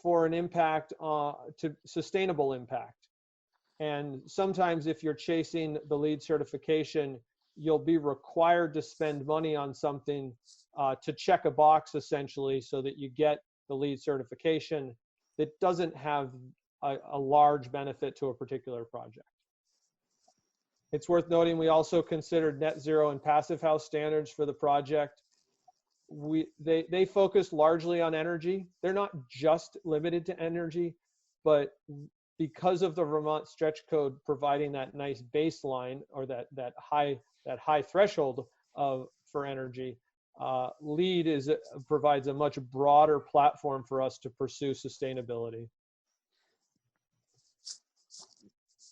Speaker 16: for an impact to sustainable impact. And sometimes if you're chasing the LEED certification, you'll be required to spend money on something to check a box, essentially, so that you get the LEED certification that doesn't have a large benefit to a particular project. It's worth noting we also considered net zero and passive house standards for the project. They focus largely on energy. They're not just limited to energy, but because of the Vermont stretch code providing that nice baseline, or that high threshold for energy, LEED provides a much broader platform for us to pursue sustainability.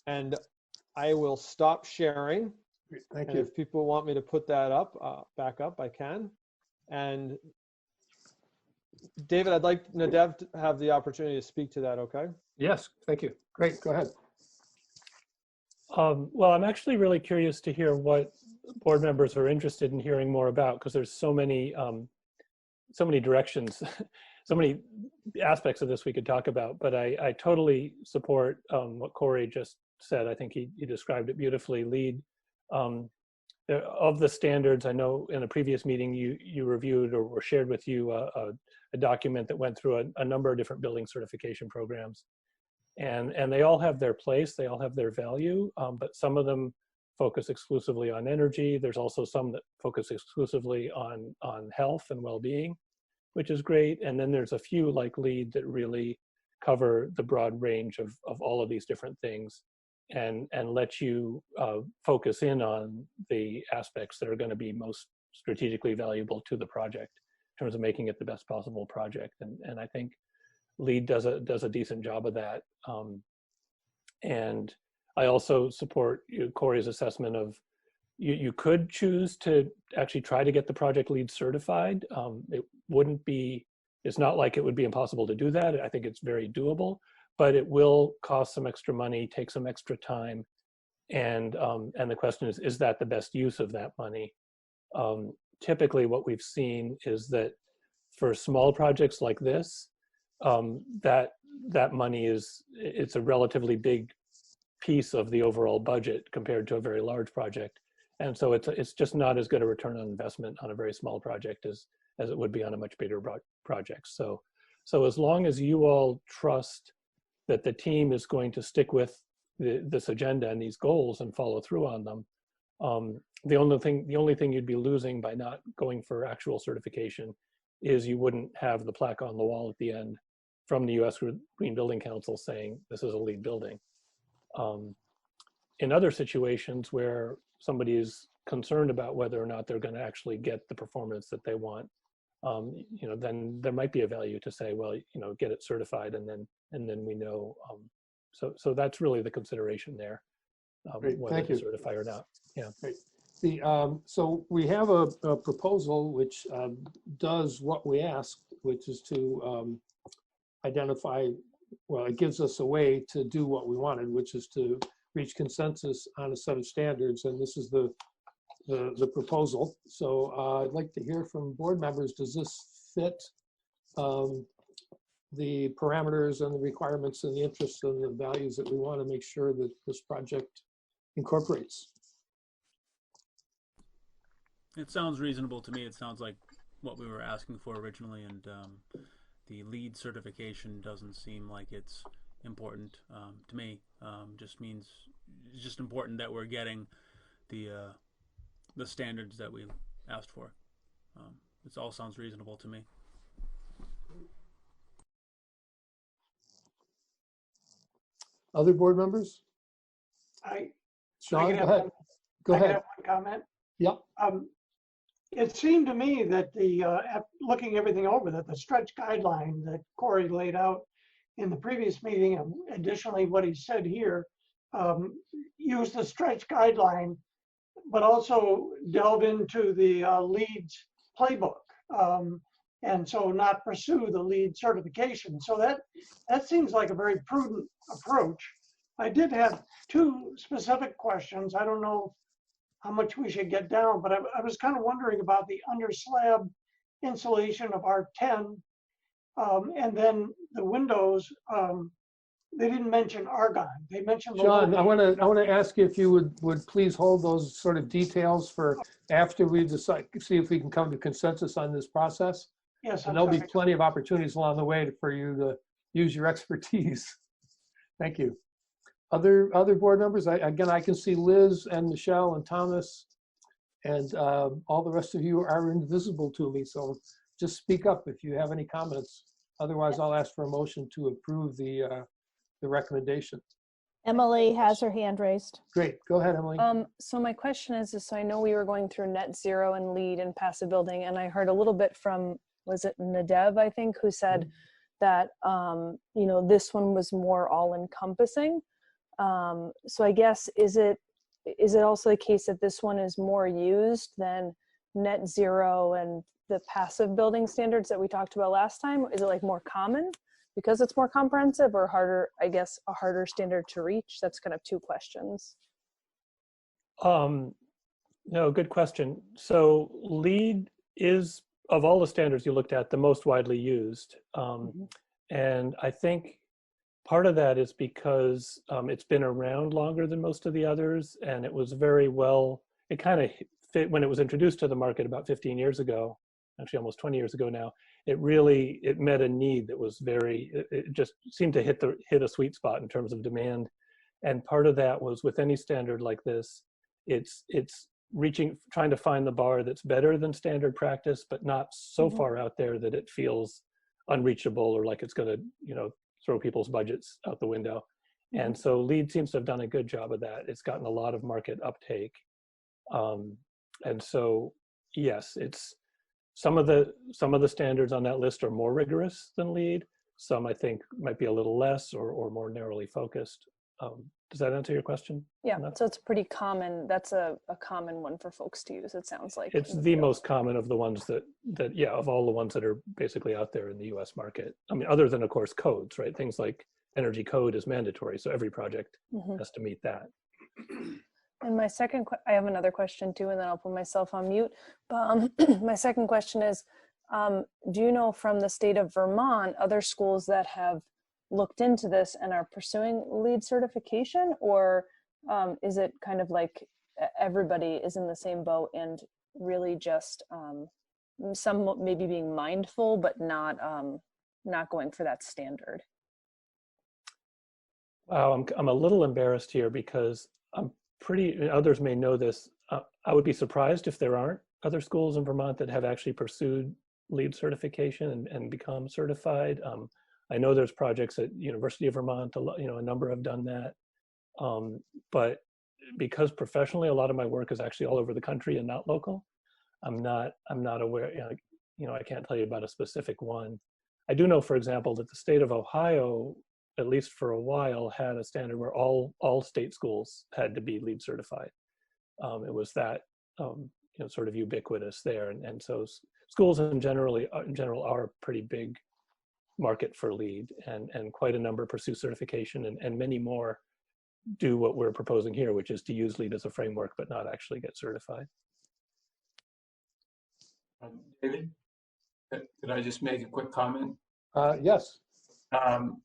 Speaker 16: And I will stop sharing.
Speaker 10: Thank
Speaker 16: and
Speaker 10: you.
Speaker 16: If people want me to put that up, back up, I can. And David, I'd like Nadev to have the opportunity to speak to that, okay?
Speaker 10: Yes, thank you. Great, go ahead.
Speaker 9: Well, I'm actually really curious to hear what board members are interested in hearing more about, because there's so many directions, so many aspects of this we could talk about. But I totally support what Corey just said. I think he described it beautifully. LEED, of the standards, I know in a previous meeting you reviewed or shared with you a document that went through a number of different building certification programs. And they all have their place, they all have their value, but some of them focus exclusively on energy. There's also some that focus exclusively on health and well-being, which is great. And then there's a few like LEED that really cover the broad range of all of these different things, and let you focus in on the aspects that are going to be most strategically valuable to the project in terms of making it the best possible project. And I think LEED does a decent job of that. And I also support Corey's assessment of you could choose to actually try to get the project LEED certified. It's not like it would be impossible to do that. I think it's very doable, but it will cost some extra money, take some extra time. And the question is that the best use of that money? Typically what we've seen is that for small projects like this, that money it's a relatively big piece of the overall budget compared to a very large project, and so it's just not as good a return on investment on a very small project as it would be on a much bigger project. So as long as you all trust that the team is going to stick with this agenda and these goals and follow through on them, the only thing you'd be losing by not going for actual certification is you wouldn't have the plaque on the wall at the end from the U.S. Green Building Council saying this is a LEED building. In other situations where somebody is concerned about whether or not they're going to actually get the performance that they want, then there might be a value to say, well, get it certified, and then we know. So that's really the consideration there, whether to certify or not. Yeah.
Speaker 10: Great. So we have a proposal which does what we asked, which is to identify, well, it gives us a way to do what we wanted, which is to reach consensus on a set of standards, and this is the proposal. So I'd like to hear from board members. Does this fit the parameters and the requirements and the interests and the values that we want to make sure that this project incorporates.
Speaker 17: It sounds reasonable to me. It sounds like what we were asking for originally, and the LEED certification doesn't seem like it's important to me. Just means it's just important that we're getting the standards that we asked for. It all sounds reasonable to me.
Speaker 10: Other board members? Sean, go ahead. Go ahead.
Speaker 12: I have one comment.
Speaker 10: Yeah.
Speaker 12: It seemed to me that looking everything over, that the stretch guideline that Corey laid out in the previous meeting, and additionally what he said here, use the stretch guideline, but also delve into the LEED's playbook, and so not pursue the LEED certification. So that seems like a very prudent approach. I did have two specific questions. I don't know how much we should get down, but I was kind of wondering about the under slab insulation of R10, and then the windows. They didn't mention argon. They mentioned the
Speaker 10: John, I want to ask you if you would please hold those sort of details for after we decide, see if we can come to consensus on this process.
Speaker 12: Yes,
Speaker 10: and there'll be plenty of opportunities along the way for you to use your expertise. Thank you. Other board members? Again, I can see Liz and Michelle and Thomas, and all the rest of you are invisible to me. So just speak up if you have any comments. Otherwise, I'll ask for a motion to approve the recommendation.
Speaker 2: Emily has her hand raised.
Speaker 10: Great, go ahead, Emily.
Speaker 4: So my question is, so I know we were going through net zero and LEED and passive building, and I heard a little bit from, was it Nadev, I think, who said that, you know, this one was more all encompassing. So I guess, is it also the case that this one is more used than net zero and the passive building standards that we talked about last time? Is it like more common because it's more comprehensive, or harder, I guess, a harder standard to reach? That's kind of two questions.
Speaker 9: No, good question. So LEED is, of all the standards you looked at, the most widely used. And I think part of that is because it's been around longer than most of the others, and it was very well, it kind of fit when it was introduced to the market about 15 years ago, actually almost 20 years ago now. It met a need that was it just seemed to hit a sweet spot in terms of demand. And part of that was, with any standard like this, it's trying to find the bar that's better than standard practice, but not so far out there that it feels unreachable or like it's going to, you know, throw people's budgets out the window. And so LEED seems to have done a good job of that. It's gotten a lot of market uptake. And so, yes, it's some of the standards on that list are more rigorous than LEED. Some, I think, might be a little less or more narrowly focused. Does that answer your question?
Speaker 4: Yeah, so it's pretty common. That's a common one for folks to use, it sounds like.
Speaker 9: It's the most common of the ones that yeah, of all the ones that are basically out there in the US market. I mean, other than, of course, codes, right? Things like energy code is mandatory, so every project has to meet that.
Speaker 4: And my second, I have another question too, and then I'll put myself on mute. But my second question is, do you know from the state of Vermont, other schools that have looked into this and are pursuing LEED certification, or is it kind of like everybody is in the same boat and really just some maybe being mindful but not going for that standard?
Speaker 9: Wow, I'm a little embarrassed here because others may know this. I would be surprised if there aren't other schools in Vermont that have actually pursued LEED certification and become certified. I know there's projects at University of Vermont, you know, a number have done that. But because professionally, a lot of my work is actually all over the country and not local, I'm not aware, you know, I can't tell you about a specific one. I do know, for example, that the state of Ohio, at least for a while, had a standard where all state schools had to be LEED certified. It was that, you know, sort of ubiquitous there. And so schools in general are a pretty big market for LEED, and quite a number pursue certification, and many more do what we're proposing here, which is to use LEED as a framework, but not actually get certified.
Speaker 14: David, could I just make a quick comment?
Speaker 10: Yes.
Speaker 14: And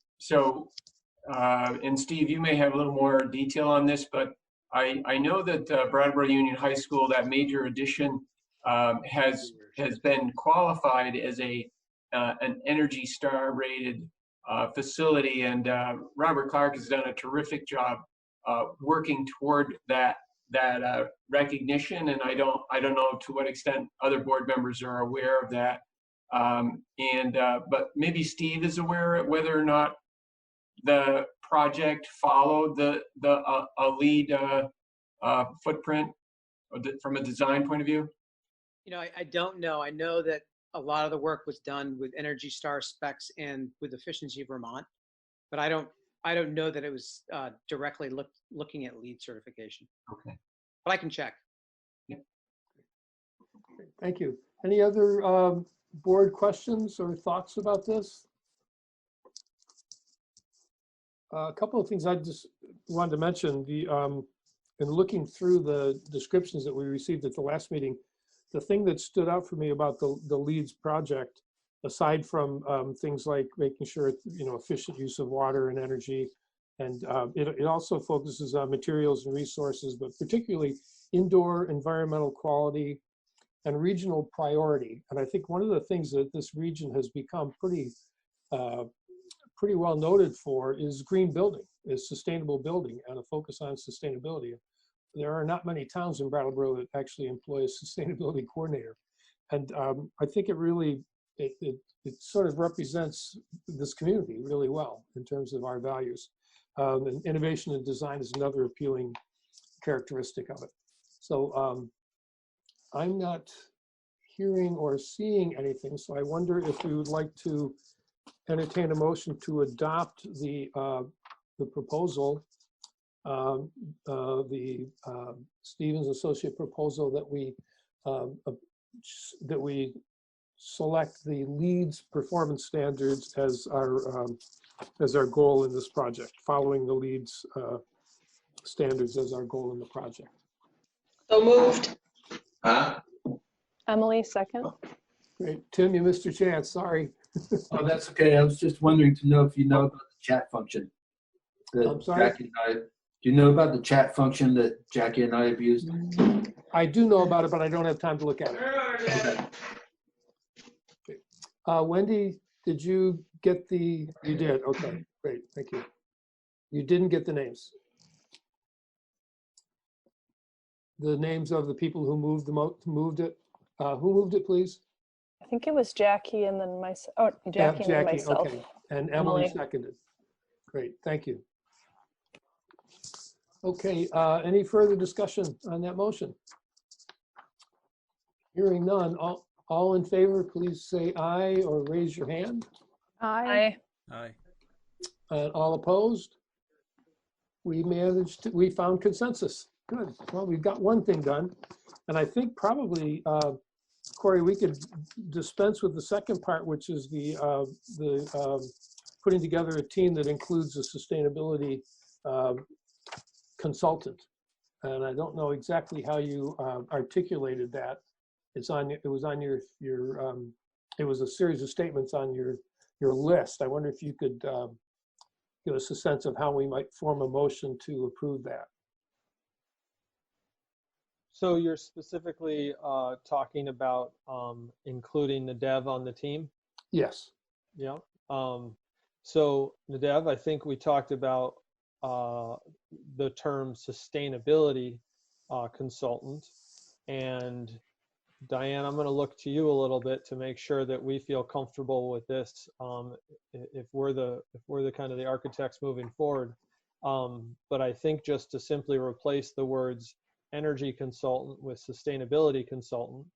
Speaker 14: Steve, you may have a little more detail on this, but I know that Brattleboro Union High School, that major addition, has been qualified as an Energy Star rated facility, and Robert Clark has done a terrific job working toward that recognition. And I don't know to what extent other board members are aware of that. But maybe Steve is aware of whether or not the project followed a lead footprint from a design point of view?
Speaker 15: You know, I don't know. I know that a lot of the work was done with Energy Star specs and with Efficiency Vermont, but I don't know that it was directly looking at lead certification.
Speaker 14: Okay.
Speaker 15: But I can check.
Speaker 14: Yeah.
Speaker 10: Thank you. Any other board questions or thoughts about this? A couple of things I just wanted to mention. In looking through the descriptions that we received at the last meeting, the thing that stood out for me about the LEEDS project, aside from things like making sure efficient use of water and energy, and it also focuses on materials and resources, but particularly indoor environmental quality and regional priority. And I think one of the things that this region has become pretty well noted for is green building, is sustainable building, and a focus on sustainability. There are not many towns in Brattleboro that actually employ a sustainability coordinator. And I think it really, it sort of represents this community really well in terms of our values. And innovation and design is another appealing characteristic of it. So I'm not hearing or seeing anything. So I wonder if we would like to entertain a motion to adopt the proposal, the Stevens Associate proposal that we select the LEEDS performance standards as our goal in this project, following the LEEDS standards as our goal in the project.
Speaker 7: So moved.
Speaker 4: Emily, second.
Speaker 10: Great. Tim, you missed your chance. Sorry.
Speaker 20: Oh, that's okay. I was just wondering to know if you know about the chat function.
Speaker 10: I'm sorry?
Speaker 20: Jackie and I, do you know about the chat function that Jackie and I have used?
Speaker 10: I do know about it, but I don't have time to look at it. Okay. Wendy, did you get the, you did, okay, great, thank you. You didn't get the names. The names of the people who moved it. Who moved it, please?
Speaker 4: I think it was Jackie and then myself. Oh, Jackie and then myself.
Speaker 10: Okay. And Emily seconded. Great, thank you. Okay, any further discussion on that motion? Hearing none, all in favor, please say aye or raise your hand.
Speaker 4: Aye.
Speaker 17: Aye.
Speaker 10: All opposed? We found consensus. Good. Well, we've got one thing done. And I think probably, Corey, we could dispense with the second part, which is the putting together a team that includes a sustainability consultant. And I don't know exactly how you articulated that. It was a series of statements on your list. I wonder if you could give us a sense of how we might form a motion to approve that.
Speaker 16: So you're specifically talking about including Nadev on the team?
Speaker 10: Yes.
Speaker 16: Yeah. So Nadev, I think we talked about the term sustainability consultant. And Diane, I'm going to look to you a little bit to make sure that we feel comfortable with this. If we're the kind of the architects moving forward. But I think just to simply replace the words energy consultant with sustainability consultant,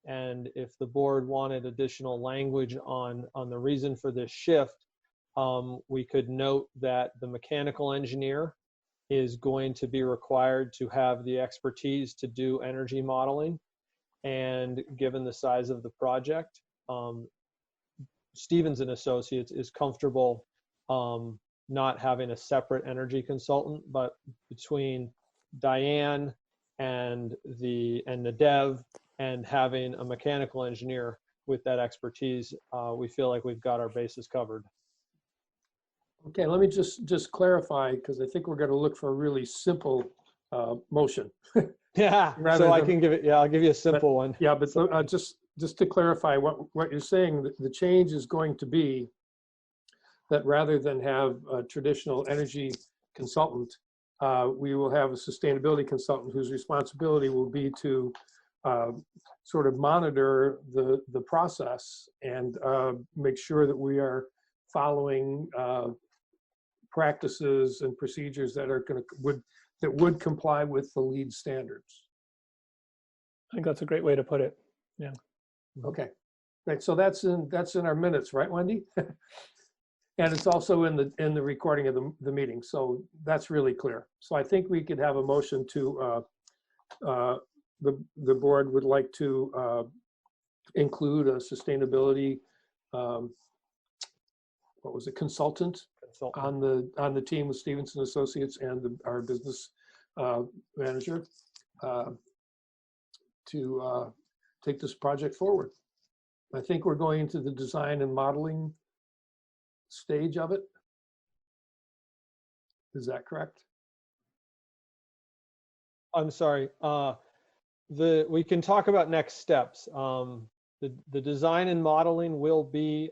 Speaker 16: and if the board wanted additional language on the reason for this shift, we could note that the mechanical engineer is going to be required to have the expertise to do energy modeling. And given the size of the project, Stevens and Associates is comfortable not having a separate energy consultant, but between Diane and Nadev and having a mechanical engineer with that expertise, we feel like we've got our bases covered.
Speaker 10: Okay, let me just clarify, because I think we're going to look for a really simple motion.
Speaker 16: Yeah,
Speaker 10: Rather
Speaker 16: so I
Speaker 10: than-
Speaker 16: can give it, yeah, I'll give you a simple one.
Speaker 10: Yeah, but just to clarify what you're saying, the change is going to be that rather than have a traditional energy consultant, we will have a sustainability consultant whose responsibility will be to sort of monitor the process and make sure that we are following practices and procedures that are would comply with the LEED standards.
Speaker 9: I think that's a great way to put it. Yeah.
Speaker 10: Okay, right. So that's in our minutes, right, Wendy? And it's also in the recording of the meeting. So that's really clear. So I think we could have a motion to the board would like to include a sustainability what was it, consultant on the team with Stevenson Associates and our business manager to take this project forward. I think we're going into the design and modeling stage of it. Is that correct?
Speaker 16: I'm sorry. We can talk about next steps. The design and modeling will be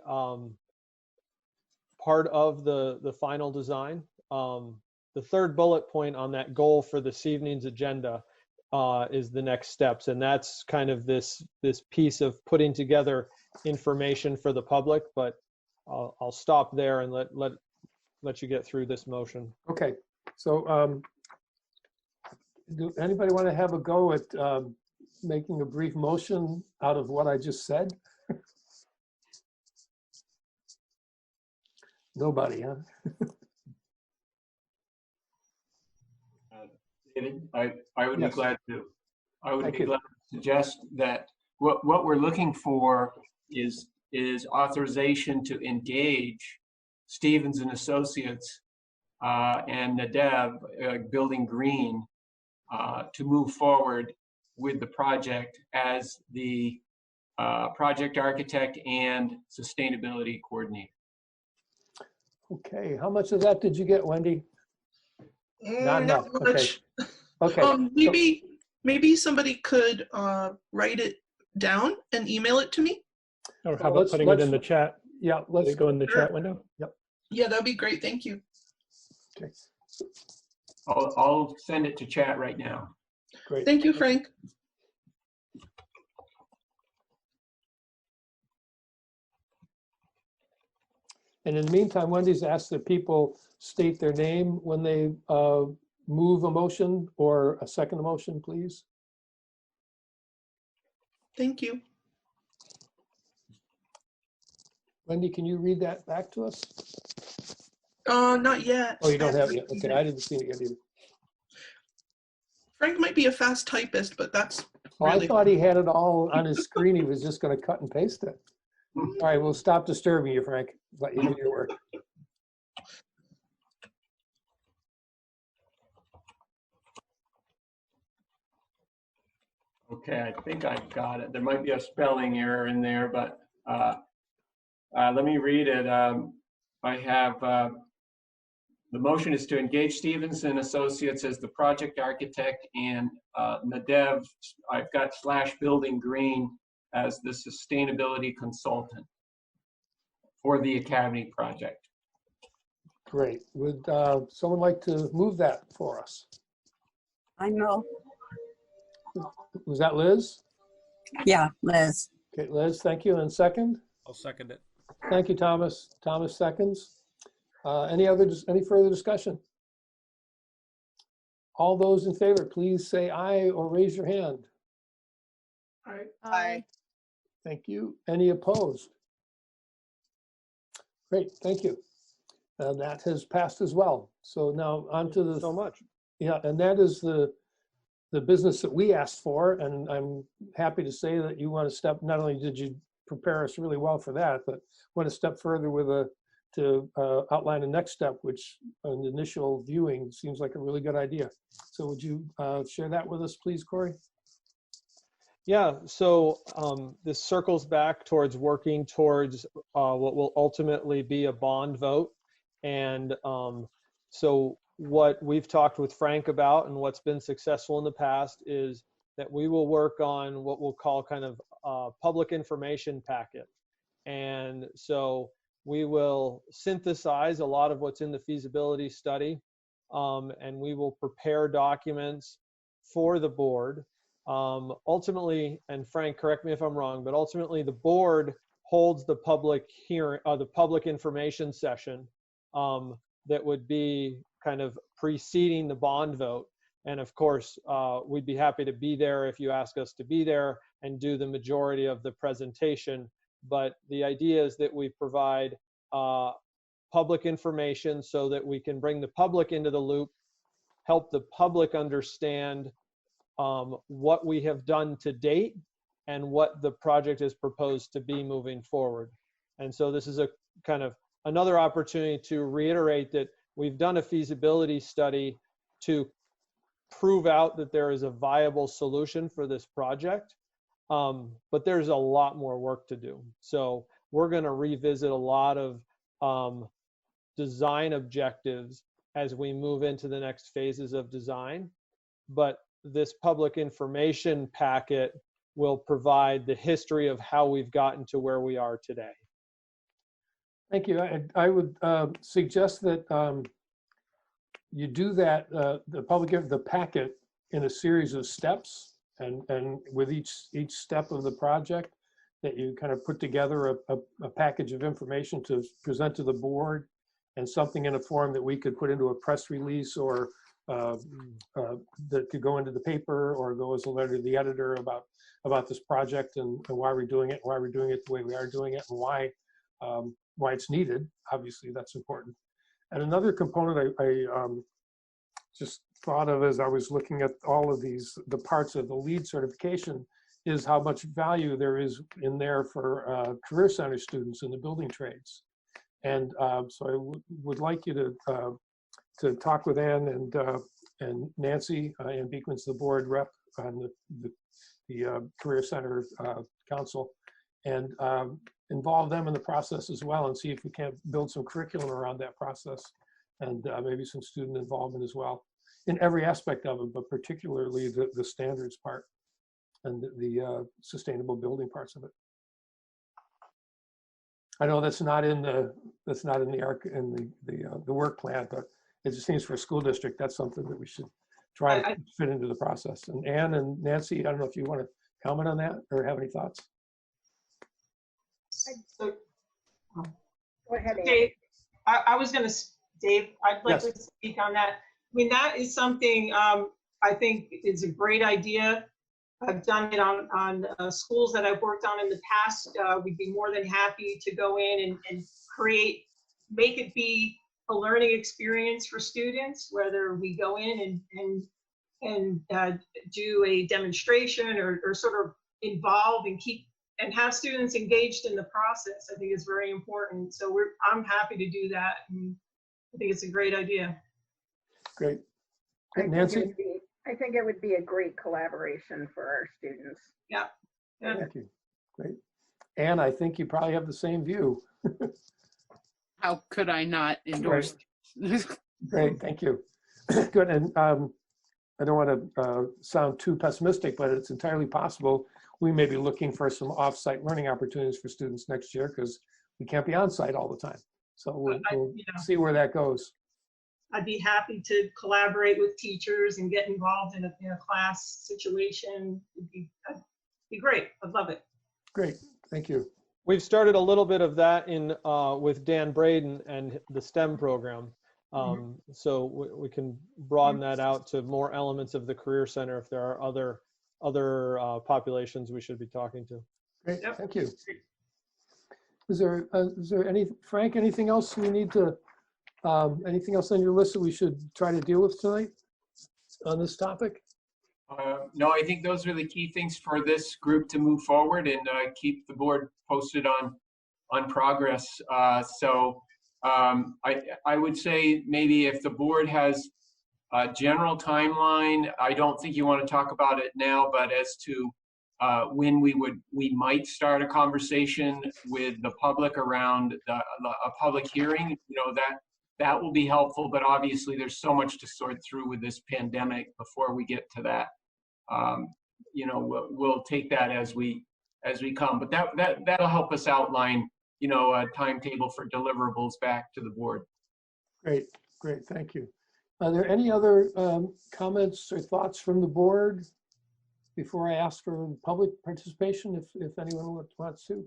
Speaker 16: part of the final design. The third bullet point on that goal for this evening's agenda is the next steps, and that's kind of this piece of putting together information for the public. But I'll stop there and let you get through this motion.
Speaker 10: Okay, so do anybody want to have a go at making a brief motion out of what I just said? Nobody, huh?
Speaker 14: David, I would
Speaker 10: Yes.
Speaker 14: be glad to. I would
Speaker 10: Thank
Speaker 14: be
Speaker 10: you.
Speaker 14: glad to suggest that what we're looking for is authorization to engage Stevens and Associates and Nadev Building Green to move forward with the project as the project architect and sustainability coordinator.
Speaker 10: Okay, how much of that did you get, Wendy? Not enough.
Speaker 8: Not much.
Speaker 10: Okay.
Speaker 8: Maybe somebody could write it down and email it to me.
Speaker 9: Or how about putting it in the chat?
Speaker 10: Yeah,
Speaker 9: let's go in the
Speaker 8: Sure.
Speaker 9: chat window.
Speaker 10: Yep.
Speaker 8: Yeah, that'd be great. Thank you.
Speaker 10: Okay.
Speaker 14: I'll send it to chat right now.
Speaker 10: Great.
Speaker 8: Thank you, Frank.
Speaker 10: And in the meantime, Wendy's asked that people state their name when they move a motion or a second motion, please.
Speaker 8: Thank you.
Speaker 10: Wendy, can you read that back to us?
Speaker 8: Not yet.
Speaker 10: Oh, you don't have it yet. Okay, I didn't see it yet either.
Speaker 8: Frank might be a fast typist, but that's
Speaker 10: Oh,
Speaker 8: really
Speaker 10: I thought he had it all on his screen. He was just going to cut and paste it. All right, we'll stop disturbing you, Frank. Let you do your work.
Speaker 14: Okay, I think I've got it. There might be a spelling error in there, but let me read it. I have the motion is to engage Stevens and Associates as the project architect and Nadev, I've got / Building Green as the sustainability consultant for the Academy project.
Speaker 10: Great. Would someone like to move that for us?
Speaker 13: I know.
Speaker 10: Was that Liz?
Speaker 13: Yeah, Liz.
Speaker 10: Okay, Liz, thank you. And second?
Speaker 17: I'll second it.
Speaker 10: Thank you, Thomas. Thomas seconds. Any further discussion? All those in favor, please say aye or raise your hand.
Speaker 8: Aye.
Speaker 10: Thank you. Any opposed? Great, thank you. That has passed as well. So now on to the.
Speaker 16: So much.
Speaker 10: Yeah, and that is the business that we asked for, and I'm happy to say that you want to step. Not only did you prepare us really well for that, but want to step further with to outline the next step, which an initial viewing seems like a really good idea. So would you share that with us, please, Corey?
Speaker 16: Yeah, so this circles back towards working towards what will ultimately be a bond vote. And so what we've talked with Frank about and what's been successful in the past is that we will work on what we'll call kind of a public information packet. And so we will synthesize a lot of what's in the feasibility study, and we will prepare documents for the board. Ultimately, and Frank, correct me if I'm wrong, but ultimately the board holds the public hearing, the public information session that would be kind of preceding the bond vote. And of course, we'd be happy to be there if you ask us to be there and do the majority of the presentation. But the idea is that we provide public information so that we can bring the public into the loop, help the public understand what we have done to date and what the project is proposed to be moving forward. And so this is a kind of another opportunity to reiterate that we've done a feasibility study to prove out that there is a viable solution for this project. But there's a lot more work to do. So we're going to revisit a lot of design objectives as we move into the next phases of design. But this public information packet will provide the history of how we've gotten to where we are today.
Speaker 10: Thank you. I would suggest that you do that, the packet in a series of steps, and with each step of the project, that you kind of put together a package of information to present to the board, and something in a form that we could put into a press release, or that could go into the paper or go as a letter to the editor about this project and why we're doing it, the way we are doing it, and why it's needed. Obviously, that's important. And another component I just thought of as I was looking at all of the parts of the LEED certification, is how much value there is in there for Career Center students in the building trades. And so I would like you to talk with Ann and Nancy. Ann Beekman's the board rep on the Career Center Council, and involve them in the process as well, and see if we can't build some curriculum around that process, and maybe some student involvement as well in every aspect of it, but particularly the standards part and the sustainable building parts of it. I know that's not in the work plan, but it just seems for a school district that's something that we should try to fit into the process. And Ann and Nancy, I don't know if you want to comment on that or have any thoughts.
Speaker 3: So,
Speaker 11: go ahead,
Speaker 3: Dave. I was going to, Dave, I'd like
Speaker 10: Yes.
Speaker 3: to speak on that. I mean, that is something I think is a great idea. I've done it on schools that I've worked on in the past. We'd be more than happy to go in and make it be a learning experience for students, whether we go in and do a demonstration or sort of involve and have students engaged in the process. I think is very important. So I'm happy to do that. And I think it's a great idea.
Speaker 10: Great.
Speaker 11: Nancy? I think it would be a great collaboration for our students.
Speaker 3: Yeah.
Speaker 10: Thank you. Great. Ann, I think you probably have the same view.
Speaker 1: How could I not endorse?
Speaker 10: Great, thank you. Good, and I don't want to sound too pessimistic, but it's entirely possible we may be looking for some off-site learning opportunities for students next year, because we can't be on-site all the time. So we'll see where that goes.
Speaker 3: I'd be happy to collaborate with teachers and get involved in a class situation. It'd be great. I'd love it.
Speaker 10: Great, thank you.
Speaker 16: We've started a little bit of that in with Dan Braden and the STEM program. So we can broaden that out to more elements of the Career Center if there are other populations we should be talking to.
Speaker 10: Great, thank you. Is there Frank, anything else we need to, anything else on your list that we should try to deal with tonight on this topic?
Speaker 14: No, I think those are the key things for this group to move forward and keep the board posted on progress. So I would say maybe if the board has a general timeline, I don't think you want to talk about it now, but as to when we might start a conversation with the public around a public hearing, that will be helpful, but obviously there's so much to sort through with this pandemic before we get to that. You know, we'll take that as we come, but that'll help us outline, you know, a timetable for deliverables back to the board.
Speaker 10: Great, great, thank you. Are there any other comments or thoughts from the board before I ask for public participation, if anyone wants to?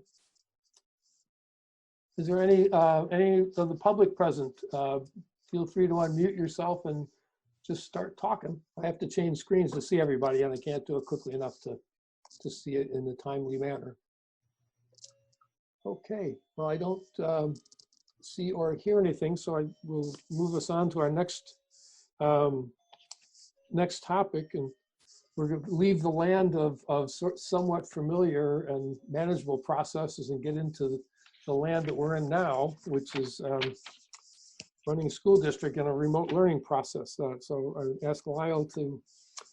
Speaker 10: Is there any of the public present? Feel free to unmute yourself and just start talking. I have to change screens to see everybody, and I can't do it quickly enough to see it in a timely manner. Okay, well, I don't see or hear anything, so I will move us on to our next next topic, and we're going to leave the land of somewhat familiar and manageable processes and get into the land that we're in now, which is running a school district in a remote learning process. So I ask Lyle to,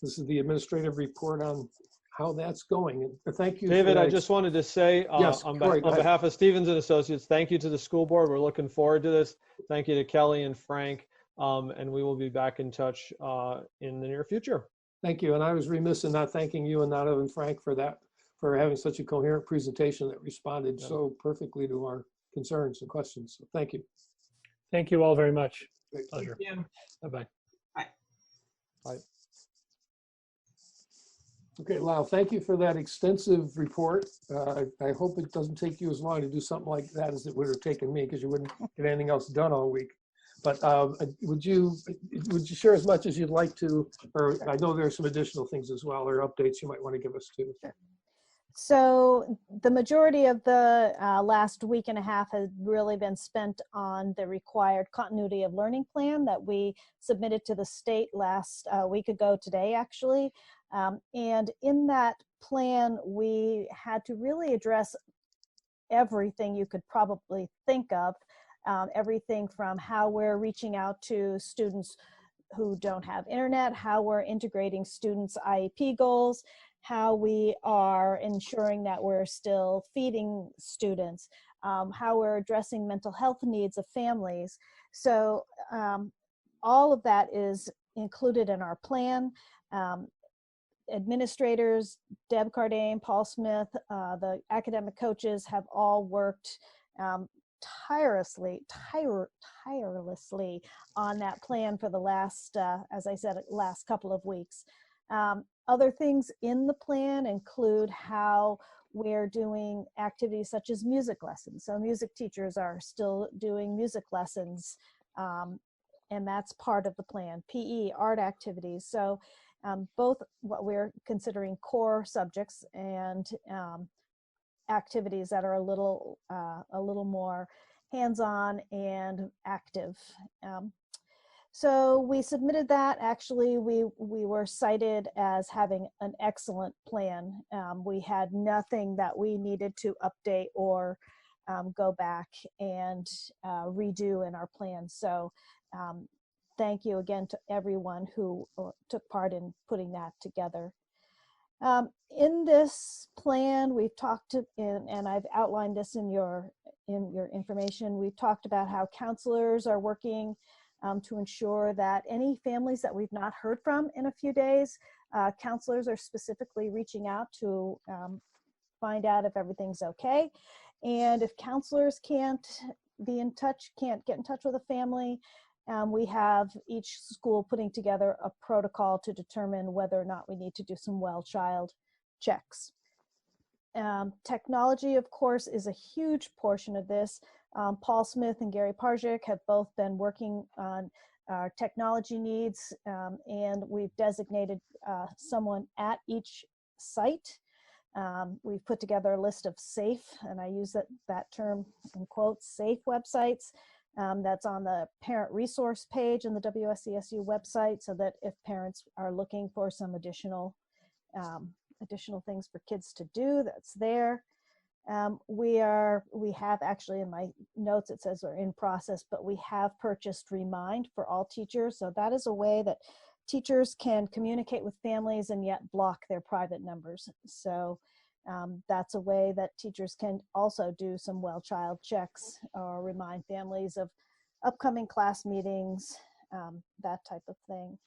Speaker 10: this is the administrative report on how that's going. And thank you,
Speaker 16: David. I just wanted to say,
Speaker 10: yes,
Speaker 16: on
Speaker 10: Corey,
Speaker 16: on behalf of Stevens and Associates, thank you to the school board. We're looking forward to this. Thank you to Kelly and Frank, and we will be back in touch in the near future.
Speaker 10: Thank you. And I was remiss in not thanking you and not even Frank for that, for having such a coherent presentation that responded so perfectly to our concerns and questions. So thank you.
Speaker 9: Thank you all very much.
Speaker 10: Great.
Speaker 9: Pleasure.
Speaker 3: Yeah.
Speaker 9: Bye-bye.
Speaker 3: Bye.
Speaker 10: Bye. Okay, Lyle, thank you for that extensive report. I hope it doesn't take you as long to do something like that as it would have taken me, because you wouldn't get anything else done all week. But would you share as much as you'd like to, or I know there are some additional things as well, or updates you might want to give us too.
Speaker 2: Sure. So the majority of the last week and a half has really been spent on the required continuity of learning plan that we submitted to the state last week ago today, actually. And in that plan, we had to really address everything you could probably think of, everything from how we're reaching out to students who don't have internet, how we're integrating students' IEP goals, how we are ensuring that we're still feeding students, how we're addressing mental health needs of families. So all of that is included in our plan. Administrators, Deb Cardane, Paul Smith, the academic coaches have all worked tirelessly on that plan for the last, as I said, last couple of weeks. Other things in the plan include how we're doing activities such as music lessons. So music teachers are still doing music lessons, and that's part of the plan. PE, art activities. So both what we're considering core subjects and activities that are a little more hands-on and active. So we submitted that. Actually, we were cited as having an excellent plan. We had nothing that we needed to update or go back and redo in our plan. So thank you again to everyone who took part in putting that together. In this plan, we've talked and I've outlined this in your information. We've talked about how counselors are working to ensure that any families that we've not heard from in a few days, counselors are specifically reaching out to find out if everything's okay. And if counselors can't get in touch with a family, we have each school putting together a protocol to determine whether or not we need to do some well child checks. Technology, of course, is a huge portion of this. Paul Smith and Gary Parzik have both been working on our technology needs, and we've designated someone at each site. We've put together a list of safe, and I use that term in quotes, safe websites. That's on the parent resource page on the WSCSU website, so that if parents are looking for some additional things for kids to do, that's there. We have actually, in my notes it says we're in process, but we have purchased Remind for all teachers. So that is a way that teachers can communicate with families and yet block their private numbers. So that's a way that teachers can also do some well child checks or remind families of upcoming class meetings, that type of thing.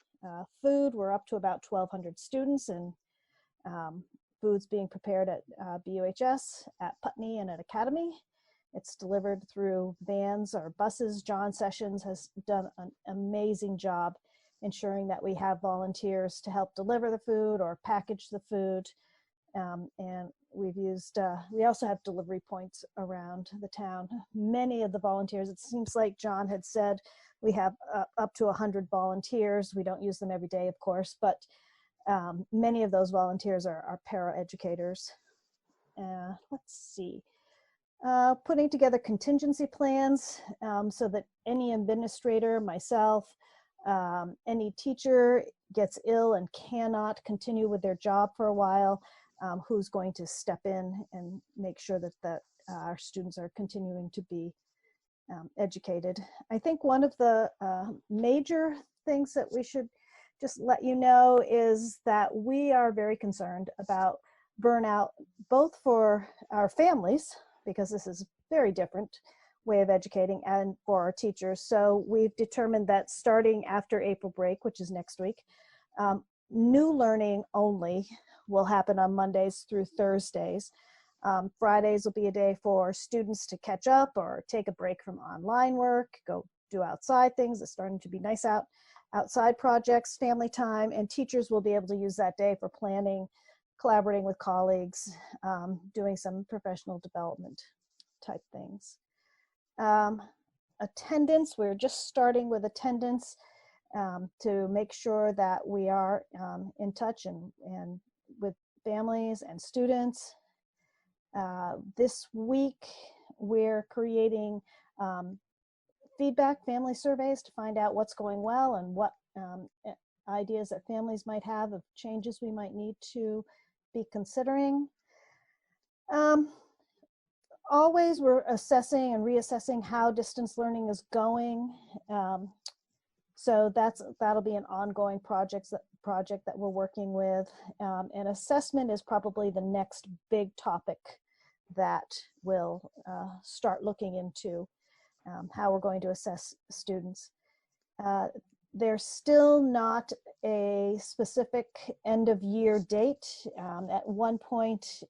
Speaker 2: Food, we're up to about 1,200 students, and food's being prepared at BUHS, at Putney, and at Academy. It's delivered through vans or buses. John Sessions has done an amazing job ensuring that we have volunteers to help deliver the food or package the food. And we've used, we also have delivery points around the town. Many of the volunteers, it seems like John had said, we have up to 100 volunteers. We don't use them every day, of course, but many of those volunteers are para-educators. Let's see. Putting together contingency plans so that any administrator, myself, any teacher gets ill and cannot continue with their job for a while, who's going to step in and make sure that our students are continuing to be educated. I think one of the major things that we should just let you know is that we are very concerned about burnout, both for our families, because this is a very different way of educating, and for our teachers. So we've determined that starting after April break, which is next week, new learning only will happen on Mondays through Thursdays. Fridays will be a day for students to catch up or take a break from online work, go do outside things. It's starting to be nice out. Outside projects, family time, and teachers will be able to use that day for planning, collaborating with colleagues, doing some professional development type things. Attendance, we're just starting with attendance to make sure that we are in touch and with families and students. This week, we're creating feedback family surveys to find out what's going well and what ideas that families might have of changes we might need to be considering. Always we're assessing and reassessing how distance learning is going. So that'll be an ongoing project that we're working with. And assessment is probably the next big topic that we'll start looking into, how we're going to assess students. There's still not a specific end of year date. At one point,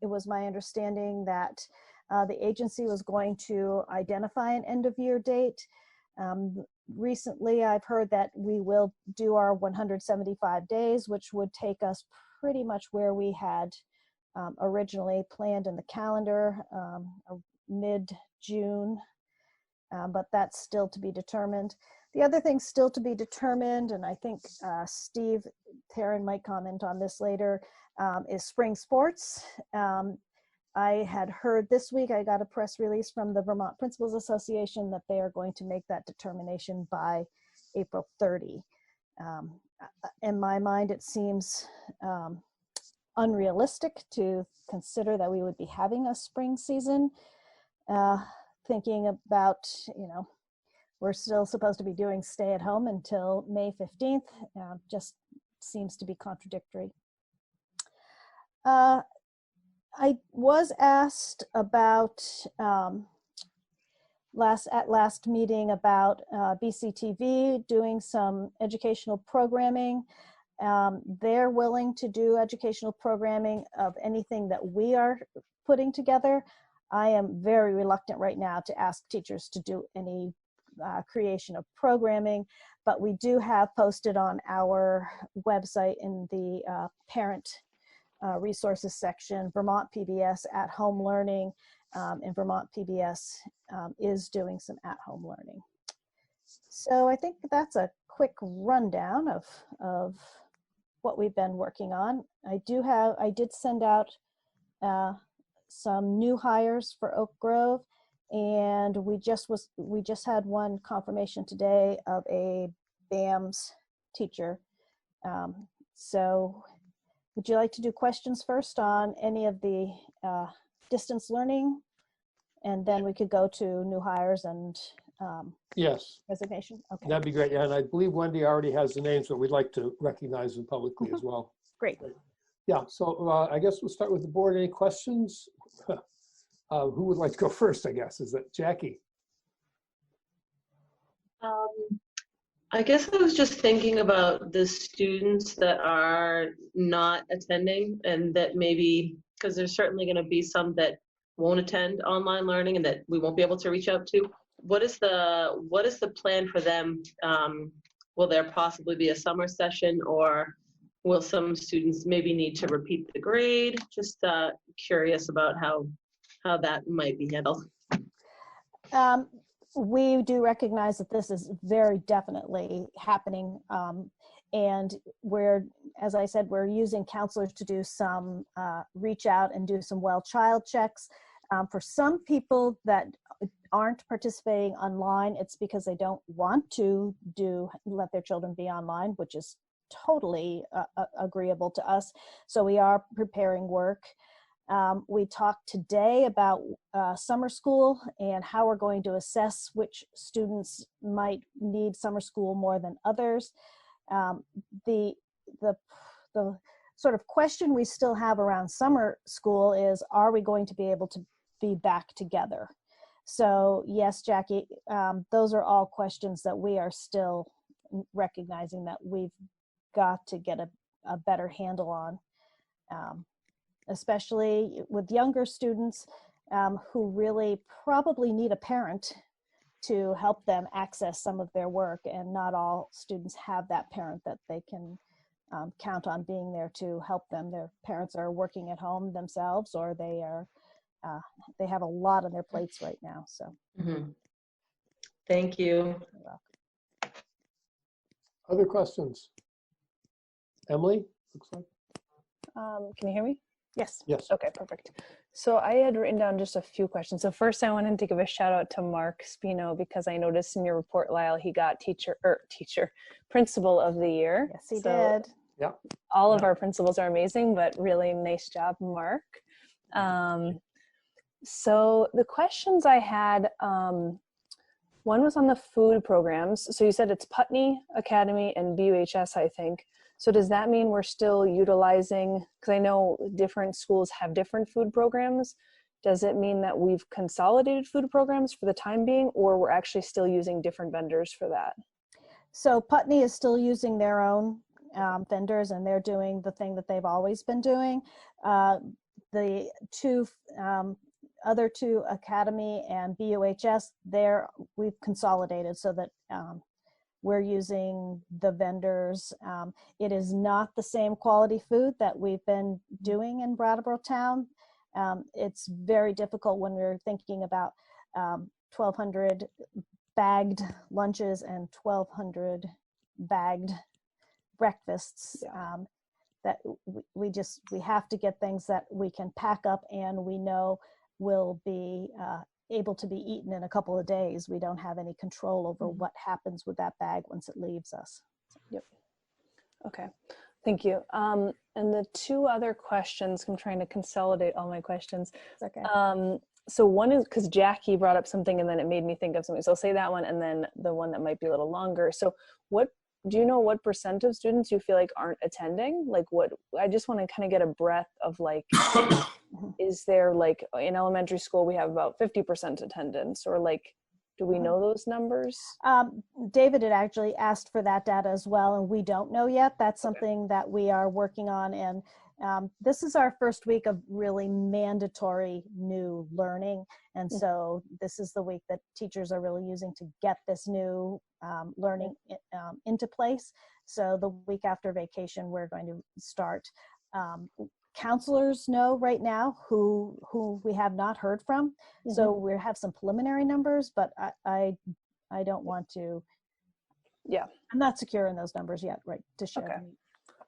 Speaker 2: it was my understanding that the agency was going to identify an end of year date. Recently, I've heard that we will do our 175 days, which would take us pretty much where we had originally planned in the calendar, mid-June, but that's still to be determined. The other thing still to be determined, and I think Steve Theron might comment on this later, is spring sports. I had heard this week, I got a press release from the Vermont Principals Association that they are going to make that determination by April 30. In my mind, it seems unrealistic to consider that we would be having a spring season. Thinking about, we're still supposed to be doing stay at home until May 15th, just seems to be contradictory. I was asked about last meeting about BCTV doing some educational programming. They're willing to do educational programming of anything that we are putting together. I am very reluctant right now to ask teachers to do any creation of programming, but we do have posted on our website in the parent resources section, Vermont PBS at-home learning, and Vermont PBS is doing some at-home learning. So I think that's a quick rundown of what we've been working on. I did send out some new hires for Oak Grove, and we just had one confirmation today of a BAMS teacher. So would you like to do questions first on any of the distance learning? And then we could go to new hires and
Speaker 10: yes,
Speaker 2: resignation. Okay.
Speaker 10: That'd be great. Yeah, and I believe Wendy already has the names, but we'd like to recognize them publicly as well.
Speaker 2: Great.
Speaker 10: Yeah, so I guess we'll start with the board. Any questions? Who would like to go first, I guess? Is that Jackie?
Speaker 6: I guess I was just thinking about the students that are not attending and that maybe, because there's certainly going to be some that won't attend online learning and that we won't be able to reach out to. What is the plan for them? Will there possibly be a summer session, or will some students maybe need to repeat the grade? Just curious about how that might be handled.
Speaker 2: We do recognize that this is very definitely happening. And as I said, we're using counselors to do some reach out and do some well child checks. For some people that aren't participating online, it's because they don't want to let their children be online, which is totally agreeable to us. So we are preparing work. We talked today about summer school and how we're going to assess which students might need summer school more than others. The sort of question we still have around summer school is, are we going to be able to be back together? So yes, Jackie, those are all questions that we are still recognizing that we've got to get a better handle on. Especially with younger students who really probably need a parent to help them access some of their work, and not all students have that parent that they can count on being there to help them. Their parents are working at home themselves, or they have a lot on their plates right now. So,
Speaker 6: Thank you.
Speaker 2: You're welcome.
Speaker 10: Other questions? Emily, looks like.
Speaker 4: Can you hear me?
Speaker 2: Yes.
Speaker 10: Yes.
Speaker 4: Okay, perfect. So I had written down just a few questions. So first I wanted to give a shout out to Mark Spino, because I noticed in your report, Lyle, he got principal of the year.
Speaker 2: Yes, he did.
Speaker 10: Yeah.
Speaker 4: All of our principals are amazing, but really nice job, Mark. So the questions I had, one was on the food programs. So you said it's Putney Academy and BUHS, I think. So does that mean we're still utilizing, because I know different schools have different food programs. Does it mean that we've consolidated food programs for the time being, or we're actually still using different vendors for that?
Speaker 2: So Putney is still using their own vendors, and they're doing the thing that they've always been doing. The other two, Academy and BUHS, we've consolidated so that we're using the vendors. It is not the same quality food that we've been doing in Brattleboro Town. It's very difficult when we're thinking about 1,200 bagged lunches and 1,200 bagged breakfasts. That we have to get things that we can pack up and we know will be able to be eaten in a couple of days. We don't have any control over what happens with that bag once it leaves us.
Speaker 4: Yep. Okay, thank you. And the two other questions, I'm trying to consolidate all my questions.
Speaker 2: It's okay.
Speaker 4: So one is, because Jackie brought up something and then it made me think of something. So I'll say that one, and then the one that might be a little longer. So do you know what % of students you feel like aren't attending? Like I just want to kind of get a breadth of like, is there like in elementary school, we have about 50% attendance, or like, do we know those numbers?
Speaker 2: David had actually asked for that data as well, and we don't know yet. That's something that we are working on. And this is our first week of really mandatory new learning. And so this is the week that teachers are really using to get this new learning into place. So the week after vacation, we're going to start. Counselors know right now who we have not heard from. So we have some preliminary numbers, but I don't want to.
Speaker 4: Yeah,
Speaker 2: I'm not secure in those numbers yet, right, to share.
Speaker 4: Okay,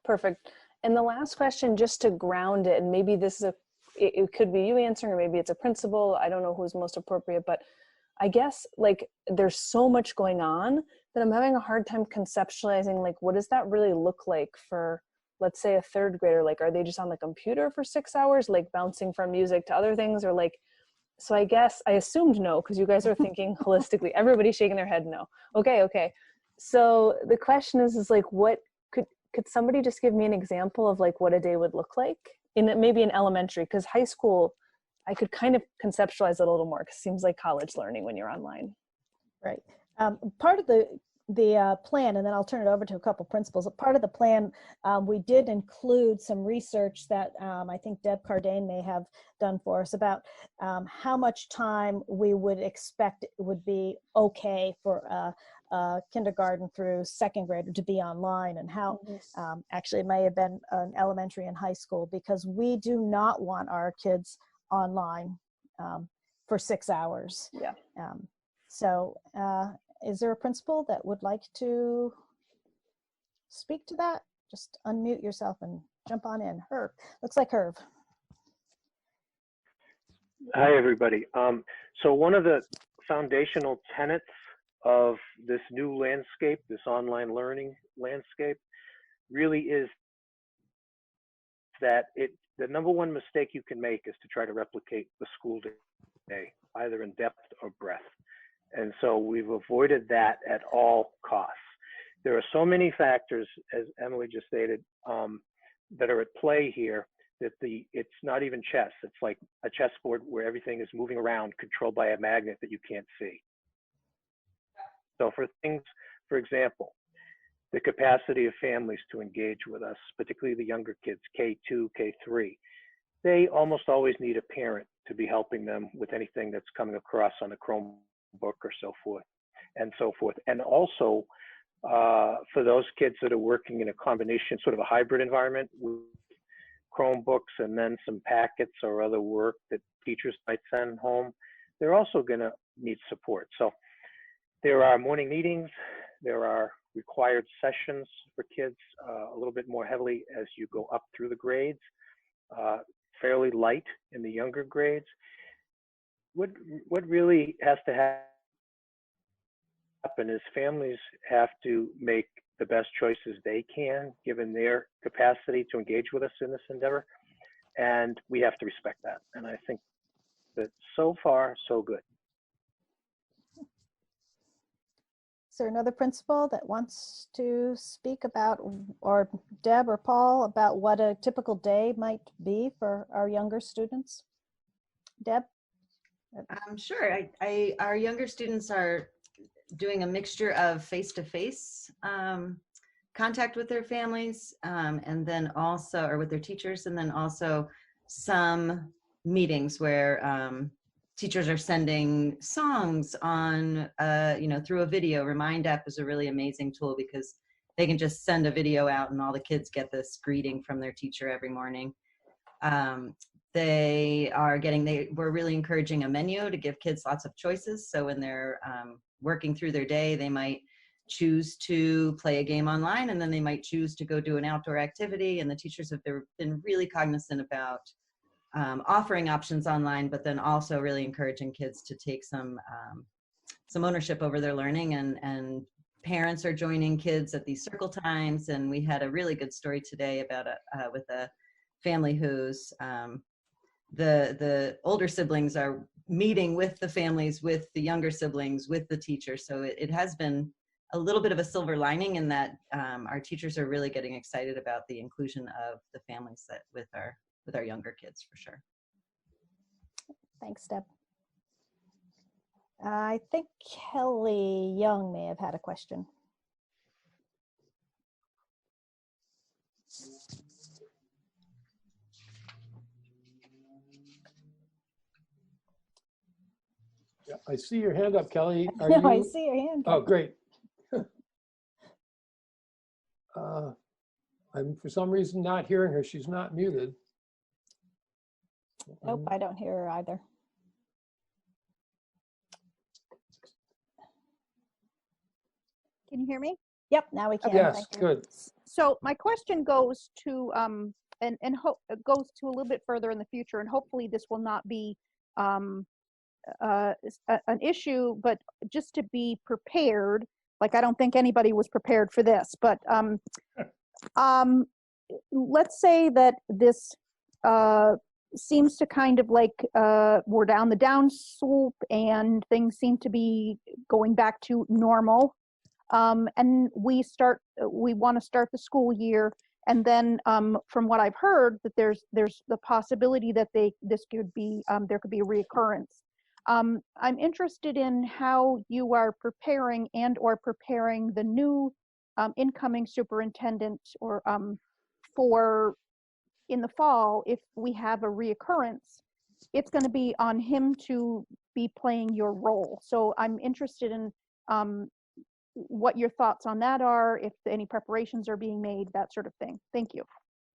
Speaker 4: perfect. And the last question, just to ground it, and maybe this is it could be you answering, or maybe it's a principal. I don't know who's most appropriate, but I guess like there's so much going on that I'm having a hard time conceptualizing, like, what does that really look like for, let's say, a third grader? Like, are they just on the computer for 6 hours, like bouncing from music to other things? Or like, so I guess I assumed no, because you guys are thinking holistically. Everybody's shaking their head no. Okay. So the question is like, what could somebody just give me an example of like what a day would look like maybe in elementary? Because high school, I could kind of conceptualize it a little more, because it seems like college learning when you're online.
Speaker 2: Right. Part of the plan, and then I'll turn it over to a couple principals. Part of the plan, we did include some research that I think Deb Cardane may have done for us about how much time we would expect it would be okay for kindergarten through second grade to be online, and how actually it may have been an elementary and high school, because we do not want our kids online for 6 hours.
Speaker 4: Yeah.
Speaker 2: So is there a principal that would like to speak to that? Just unmute yourself and jump on in. Herb, looks like Herb.
Speaker 21: Hi, everybody. So one of the foundational tenets of this new landscape, this online learning landscape, really is that the number one mistake you can make is to try to replicate the school day, either in depth or breadth. And so we've avoided that at all costs. There are so many factors, as Emily just stated, that are at play here, that it's not even chess. It's like a chessboard where everything is moving around, controlled by a magnet that you can't see. So for things, for example, the capacity of families to engage with us, particularly the younger kids, K2, K3, they almost always need a parent to be helping them with anything that's coming across on a Chromebook or so forth and so forth. And also for those kids that are working in a combination, sort of a hybrid environment with Chromebooks and then some packets or other work that teachers might send home, they're also going to need support. So there are morning meetings, there are required sessions for kids a little bit more heavily as you go up through the grades, fairly light in the younger grades. What really has to happen is families have to make the best choices they can, given their capacity to engage with us in this endeavor. And we have to respect that. And I think that so far, so good.
Speaker 2: Is there another principal that wants to speak about, or Deb or Paul, about what a typical day might be for our younger students? Deb?
Speaker 22: Sure. Our younger students are doing a mixture of face-to-face contact with their families, and then also, or with their teachers, and then also some meetings where teachers are sending songs on, through a video. Remind app is a really amazing tool because they can just send a video out and all the kids get this greeting from their teacher every morning. We're really encouraging a menu to give kids lots of choices. So when they're working through their day, they might choose to play a game online, and then they might choose to go do an outdoor activity. And the teachers have been really cognizant about offering options online, but then also really encouraging kids to take some ownership over their learning, and parents are joining kids at these circle times. And we had a really good story today about with a family whose the older siblings are meeting with the families, with the younger siblings, with the teachers. So it has been a little bit of a silver lining in that our teachers are really getting excited about the inclusion of the families that with our younger kids, for sure.
Speaker 2: Thanks, Deb. I think Kelly Young may have had a question.
Speaker 10: Yeah, I see your hand up, Kelly. Are
Speaker 2: No,
Speaker 10: you?
Speaker 2: I see your hand.
Speaker 10: Oh, great. I'm for some reason not hearing her. She's not muted.
Speaker 2: Nope, I don't hear her either.
Speaker 5: Can you hear me?
Speaker 2: Yep, now we can.
Speaker 10: Yes, good.
Speaker 5: So my question goes to goes to a little bit further in the future, and hopefully this will not be an issue, but just to be prepared. Like, I don't think anybody was prepared for this, but let's say that this seems to kind of like we're down the down slope and things seem to be going back to normal. And we want to start the school year, and then from what I've heard, that there's the possibility that there could be a reoccurrence. I'm interested in how you are preparing and or preparing the new incoming superintendent or for in the fall, if we have a reoccurrence, it's going to be on him to be playing your role. So I'm interested in what your thoughts on that are, if any preparations are being made, that sort of thing. Thank you.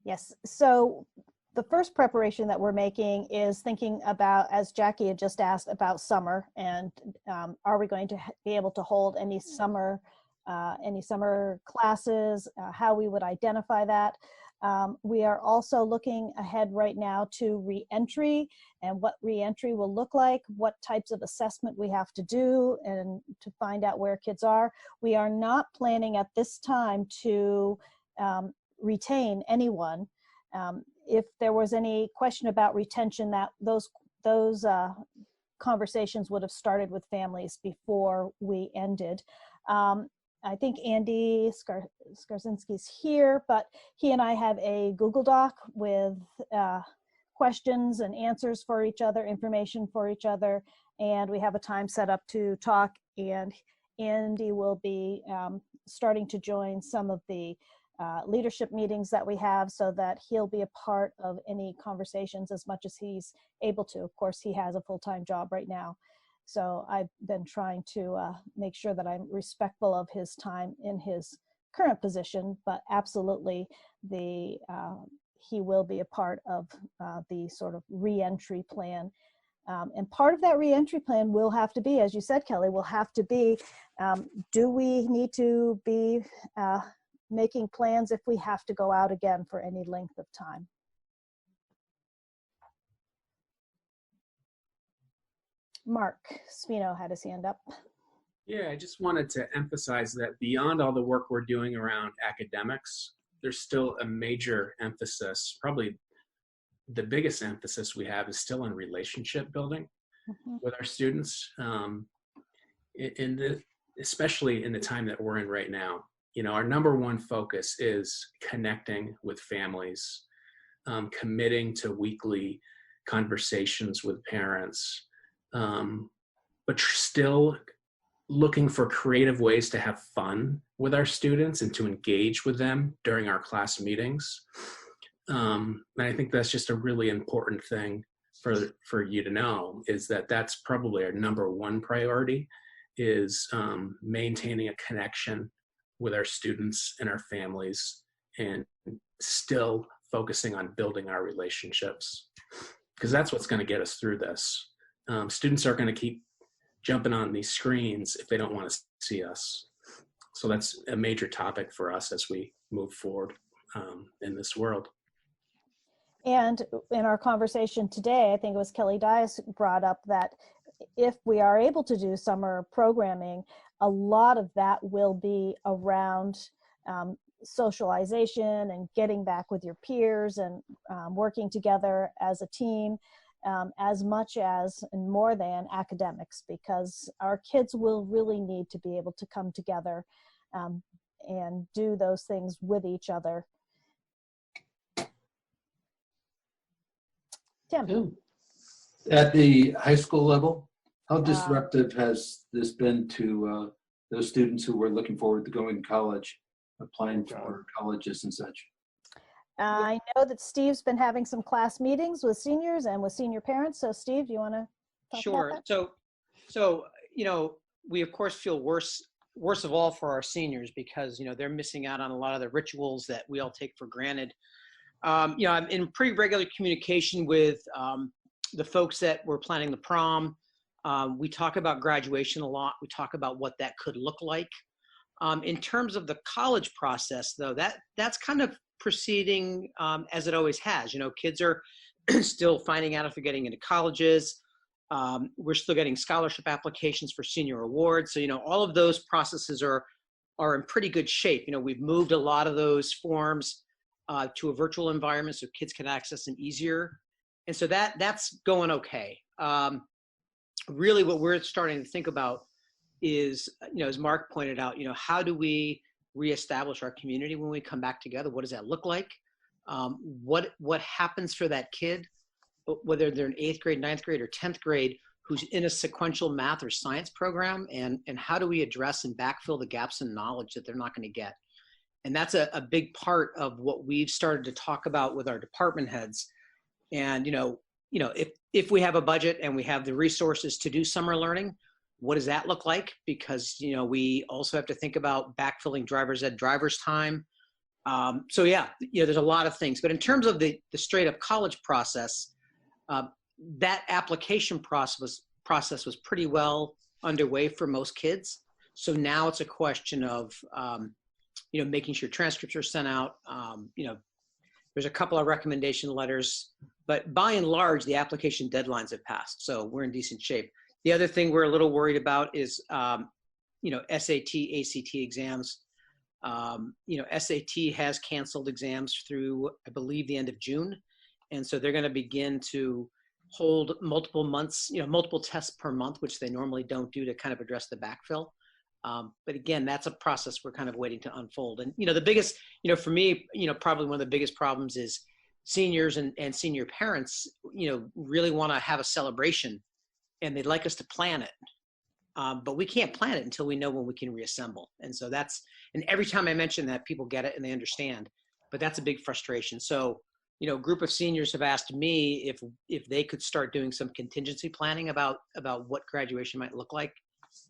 Speaker 2: Yes. So the first preparation that we're making is thinking about, as Jackie had just asked, about summer, and are we going to be able to hold any summer classes, how we would identify that. We are also looking ahead right now to reentry and what reentry will look like, what types of assessment we have to do, and to find out where kids are. We are not planning at this time to retain anyone. If there was any question about retention, that those conversations would have started with families before we ended. I think Andy Skarzinski's here, but he and I have a Google Doc with questions and answers for each other, information for each other, and we have a time set up to talk, and Andy will be starting to join some of the leadership meetings that we have, so that he'll be a part of any conversations as much as he's able to. Of course, he has a full-time job right now. So I've been trying to make sure that I'm respectful of his time in his current position, but absolutely he will be a part of the sort of reentry plan. And part of that reentry plan will have to be, as you said, Kelly, will have to be, do we need to be making plans if we have to go out again for any length of time? Mark Spino had his hand up.
Speaker 18: Yeah, I just wanted to emphasize that beyond all the work we're doing around academics, there's still a major emphasis, probably the biggest emphasis we have is still on relationship building with our students. Especially in the time that we're in right now, you know, our number one focus is connecting with families, committing to weekly conversations with parents, but still looking for creative ways to have fun with our students and to engage with them during our class meetings. And I think that's just a really important thing for you to know, is that that's probably our number one priority, is maintaining a connection with our students and our families, and still focusing on building our relationships, because that's what's going to get us through this. Students are going to keep jumping on these screens if they don't want to see us. So that's a major topic for us as we move forward in this world.
Speaker 2: And in our conversation today, I think it was Kelly Dias brought up that if we are able to do summer programming, a lot of that will be around socialization and getting back with your peers and working together as a team, as much as and more than academics, because our kids will really need to be able to come together and do those things with each other. Tim.
Speaker 20: At the high school level, how disruptive has this been to those students who were looking forward to going to college, applying for colleges and such?
Speaker 2: I know that Steve's been having some class meetings with seniors and with senior parents. So Steve, do you want to talk about that?
Speaker 15: So, you know, we of course feel worst of all for our seniors, because, you know, they're missing out on a lot of the rituals that we all take for granted. You know, I'm in pretty regular communication with the folks that were planning the prom. We talk about graduation a lot. We talk about what that could look like. In terms of the college process, though, that's kind of proceeding as it always has. You know, kids are still finding out if they're getting into colleges. We're still getting scholarship applications for senior awards. So, you know, all of those processes are in pretty good shape. You know, we've moved a lot of those forms to a virtual environment so kids can access them easier. And so that's going okay. Really what we're starting to think about is, you know, as Mark pointed out, you know, how do we reestablish our community when we come back together? What does that look like? What happens for that kid, whether they're in 8th grade, 9th grade, or 10th grade, who's in a sequential math or science program, and how do we address and backfill the gaps in knowledge that they're not going to get? And that's a big part of what we've started to talk about with our department heads. And, if we have a budget and we have the resources to do summer learning, what does that look like? Because, we also have to think about backfilling driver's ed driver's time. So yeah, there's a lot of things. But in terms of the straight up college process, that application process was pretty well underway for most kids. So now it's a question of, making sure transcripts are sent out. There's a couple of recommendation letters, but by and large, the application deadlines have passed. So we're in decent shape. The other thing we're a little worried about is, SAT, ACT exams. SAT has canceled exams through, I believe, the end of June. And so they're going to begin to hold multiple months, multiple tests per month, which they normally don't do to kind of address the backfill. But again, that's a process we're kind of waiting to unfold. And, the biggest, for me, probably one of the biggest problems is seniors and senior parents, really want to have a celebration and they'd like us to plan it. But we can't plan it until we know when we can reassemble. And so and every time I mention that, people get it and they understand, but that's a big frustration. So, a group of seniors have asked me if they could start doing some contingency planning about what graduation might look like,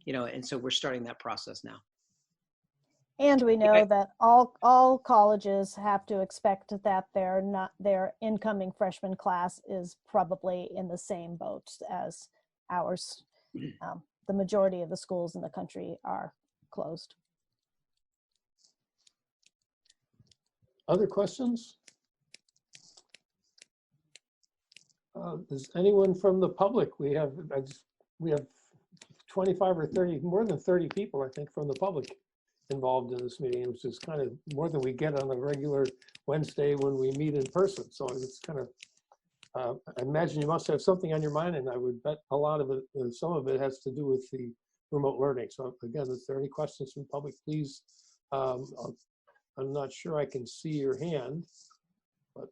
Speaker 15: and so we're starting that process now.
Speaker 2: And we know that all colleges have to expect that their incoming freshman class is probably in the same boat as ours. The majority of the schools in the country are closed.
Speaker 10: Other questions? Is anyone from the public? We have 25 or 30, more than 30 people, I think, from the public involved in this meeting, which is kind of more than we get on a regular Wednesday when we meet in person. So it's kind of, I imagine you must have something on your mind, and I would bet a lot of it, some of it has to do with the remote learning. So again, if there are any questions from the public, please, I'm not sure I can see your hand, but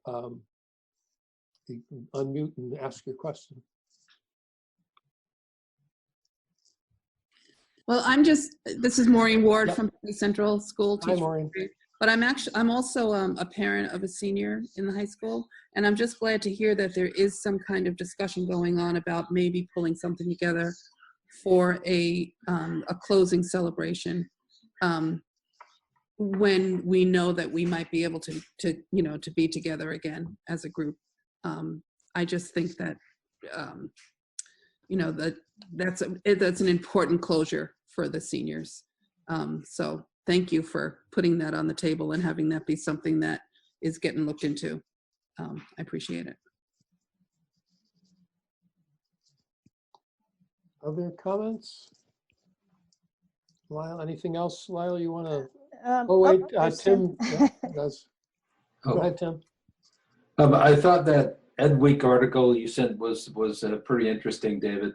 Speaker 10: you can unmute and ask your question.
Speaker 12: Well, this is Maureen Ward from Central School.
Speaker 10: Hi, Maureen.
Speaker 12: But I'm also a parent of a senior in the high school, and I'm just glad to hear that there is some kind of discussion going on about maybe pulling something together for a closing celebration when we know that we might be able to be together again as a group. I just think that that's an important closure for the seniors. So thank you for putting that on the table and having that be something that is getting looked into. I appreciate it.
Speaker 10: Other comments? Lyle, anything else, Lyle, you want to? Tim does. Go ahead, Tim.
Speaker 20: I thought that Ed Week article you sent was pretty interesting, David.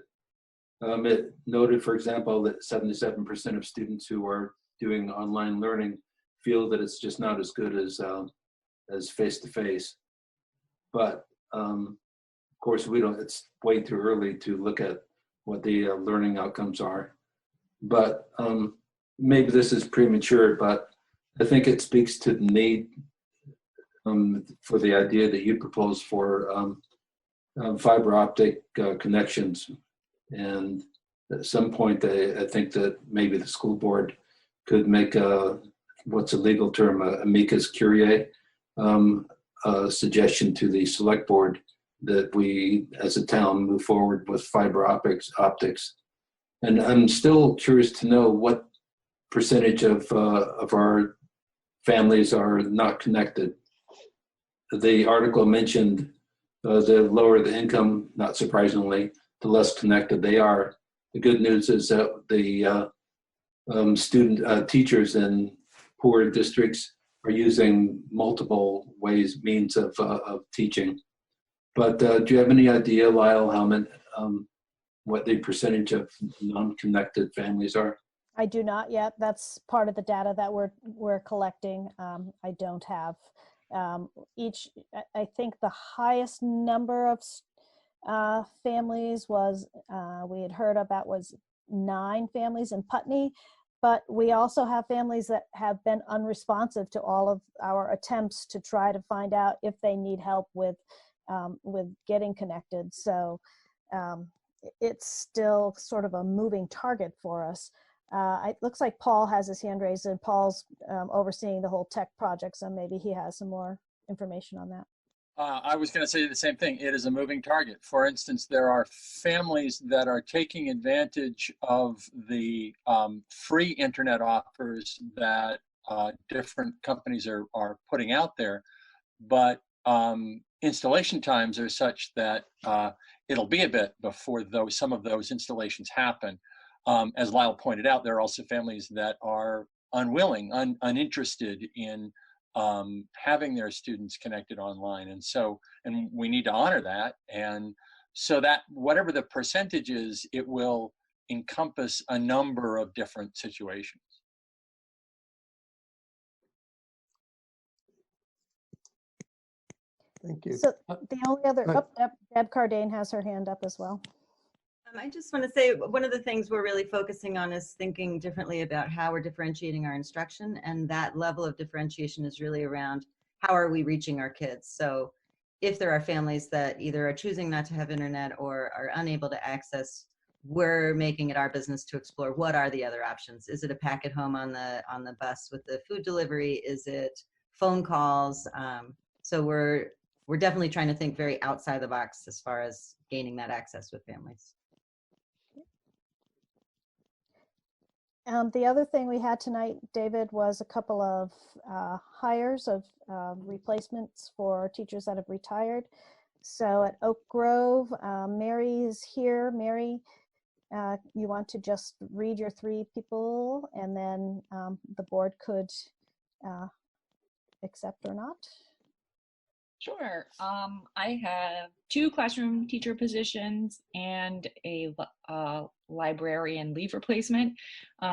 Speaker 20: It noted, for example, that 77% of students who are doing online learning feel that it's just not as good as face-to-face. But of course, it's way too early to look at what the learning outcomes are. But maybe this is premature, but I think it speaks to the need for the idea that you propose for fiber optic connections. And at some point, I think that maybe the school board could make what's a legal term, amicus curiae, a suggestion to the select board that we, as a town, move forward with fiber optics. And I'm still curious to know what percentage of our families are not connected. The article mentioned the lower the income, not surprisingly, the less connected they are. The good news is that the teachers in poor districts are using multiple means of teaching. But do you have any idea, Lyle, what the percentage of non-connected families are?
Speaker 2: I do not yet. That's part of the data that we're collecting. I don't have I think the highest number families was, we had heard about was 9 families in Putney, but we also have families that have been unresponsive to all of our attempts to try to find out if they need help with getting connected. So it's still sort of a moving target for us. It looks like Paul has his hand raised, and Paul's overseeing the whole tech project, so maybe he has some more information on that.
Speaker 7: I was going to say the same thing. It is a moving target. For instance, there are families that are taking advantage of the free internet offers that different companies are putting out there, but installation times are such that it'll be a bit before some of those installations happen. As Lyle pointed out, there are also families that are unwilling, uninterested in having their students connected online. And we need to honor that. And so that whatever the percentage is, it will encompass a number of different situations.
Speaker 10: Thank you.
Speaker 2: So the only other, Deb Cardane has her hand up as well.
Speaker 22: I just want to say one of the things we're really focusing on is thinking differently about how we're differentiating our instruction, and that level of differentiation is really around how are we reaching our kids. So if there are families that either are choosing not to have internet or are unable to access, we're making it our business to explore what are the other options. Is it a pack at home on the bus with the food delivery? Is it phone calls? So we're definitely trying to think very outside the box as far as gaining that access with families.
Speaker 2: The other thing we had tonight, David, was a couple of hires of replacements for teachers that have retired. So at Oak Grove, Mary is here. Mary, you want to just read your 3 people, and then the board could accept or not?
Speaker 19: Sure. I have 2 classroom teacher positions and a librarian leave replacement.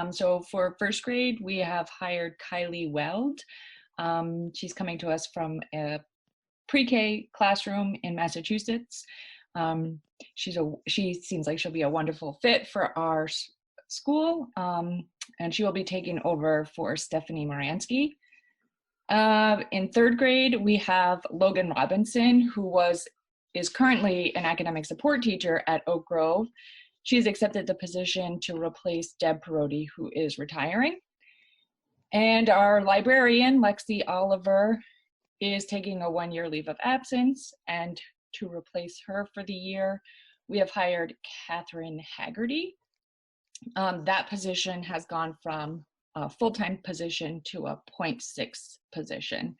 Speaker 19: So for first grade, we have hired Kylie Weld. She's coming to us from a pre-K classroom in Massachusetts. She seems like she'll be a wonderful fit for our school, and she will be taking over for Stephanie Moransky. In third grade, we have Logan Robinson, who is currently an academic support teacher at Oak Grove. She's accepted the position to replace Deb Perotti, who is retiring. And our librarian, Lexi Oliver, is taking a 1-year leave of absence. And to replace her for the year, we have hired Catherine Haggerty. That position has gone from a full-time position to a 0.6 position.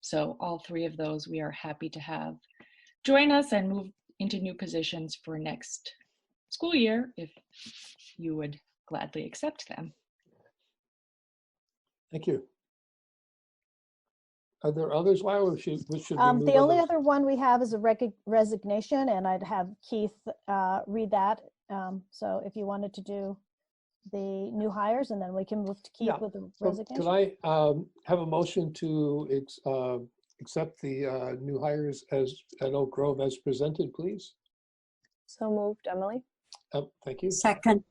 Speaker 19: So all 3 of those we are happy to have join us and move into new positions for next school year if you would gladly accept them.
Speaker 10: Thank you. Are there others, Lyle, or should we move
Speaker 2: The
Speaker 10: on
Speaker 2: only
Speaker 10: those?
Speaker 2: other one we have is a resignation, and I'd have Keith read that. So if you wanted to do the new hires, and then we can move to Keith with the resignation.
Speaker 10: Could I have a motion to accept the new hires at Oak Grove as presented, please?
Speaker 4: So moved, Emily.
Speaker 10: Thank you.
Speaker 13: Second.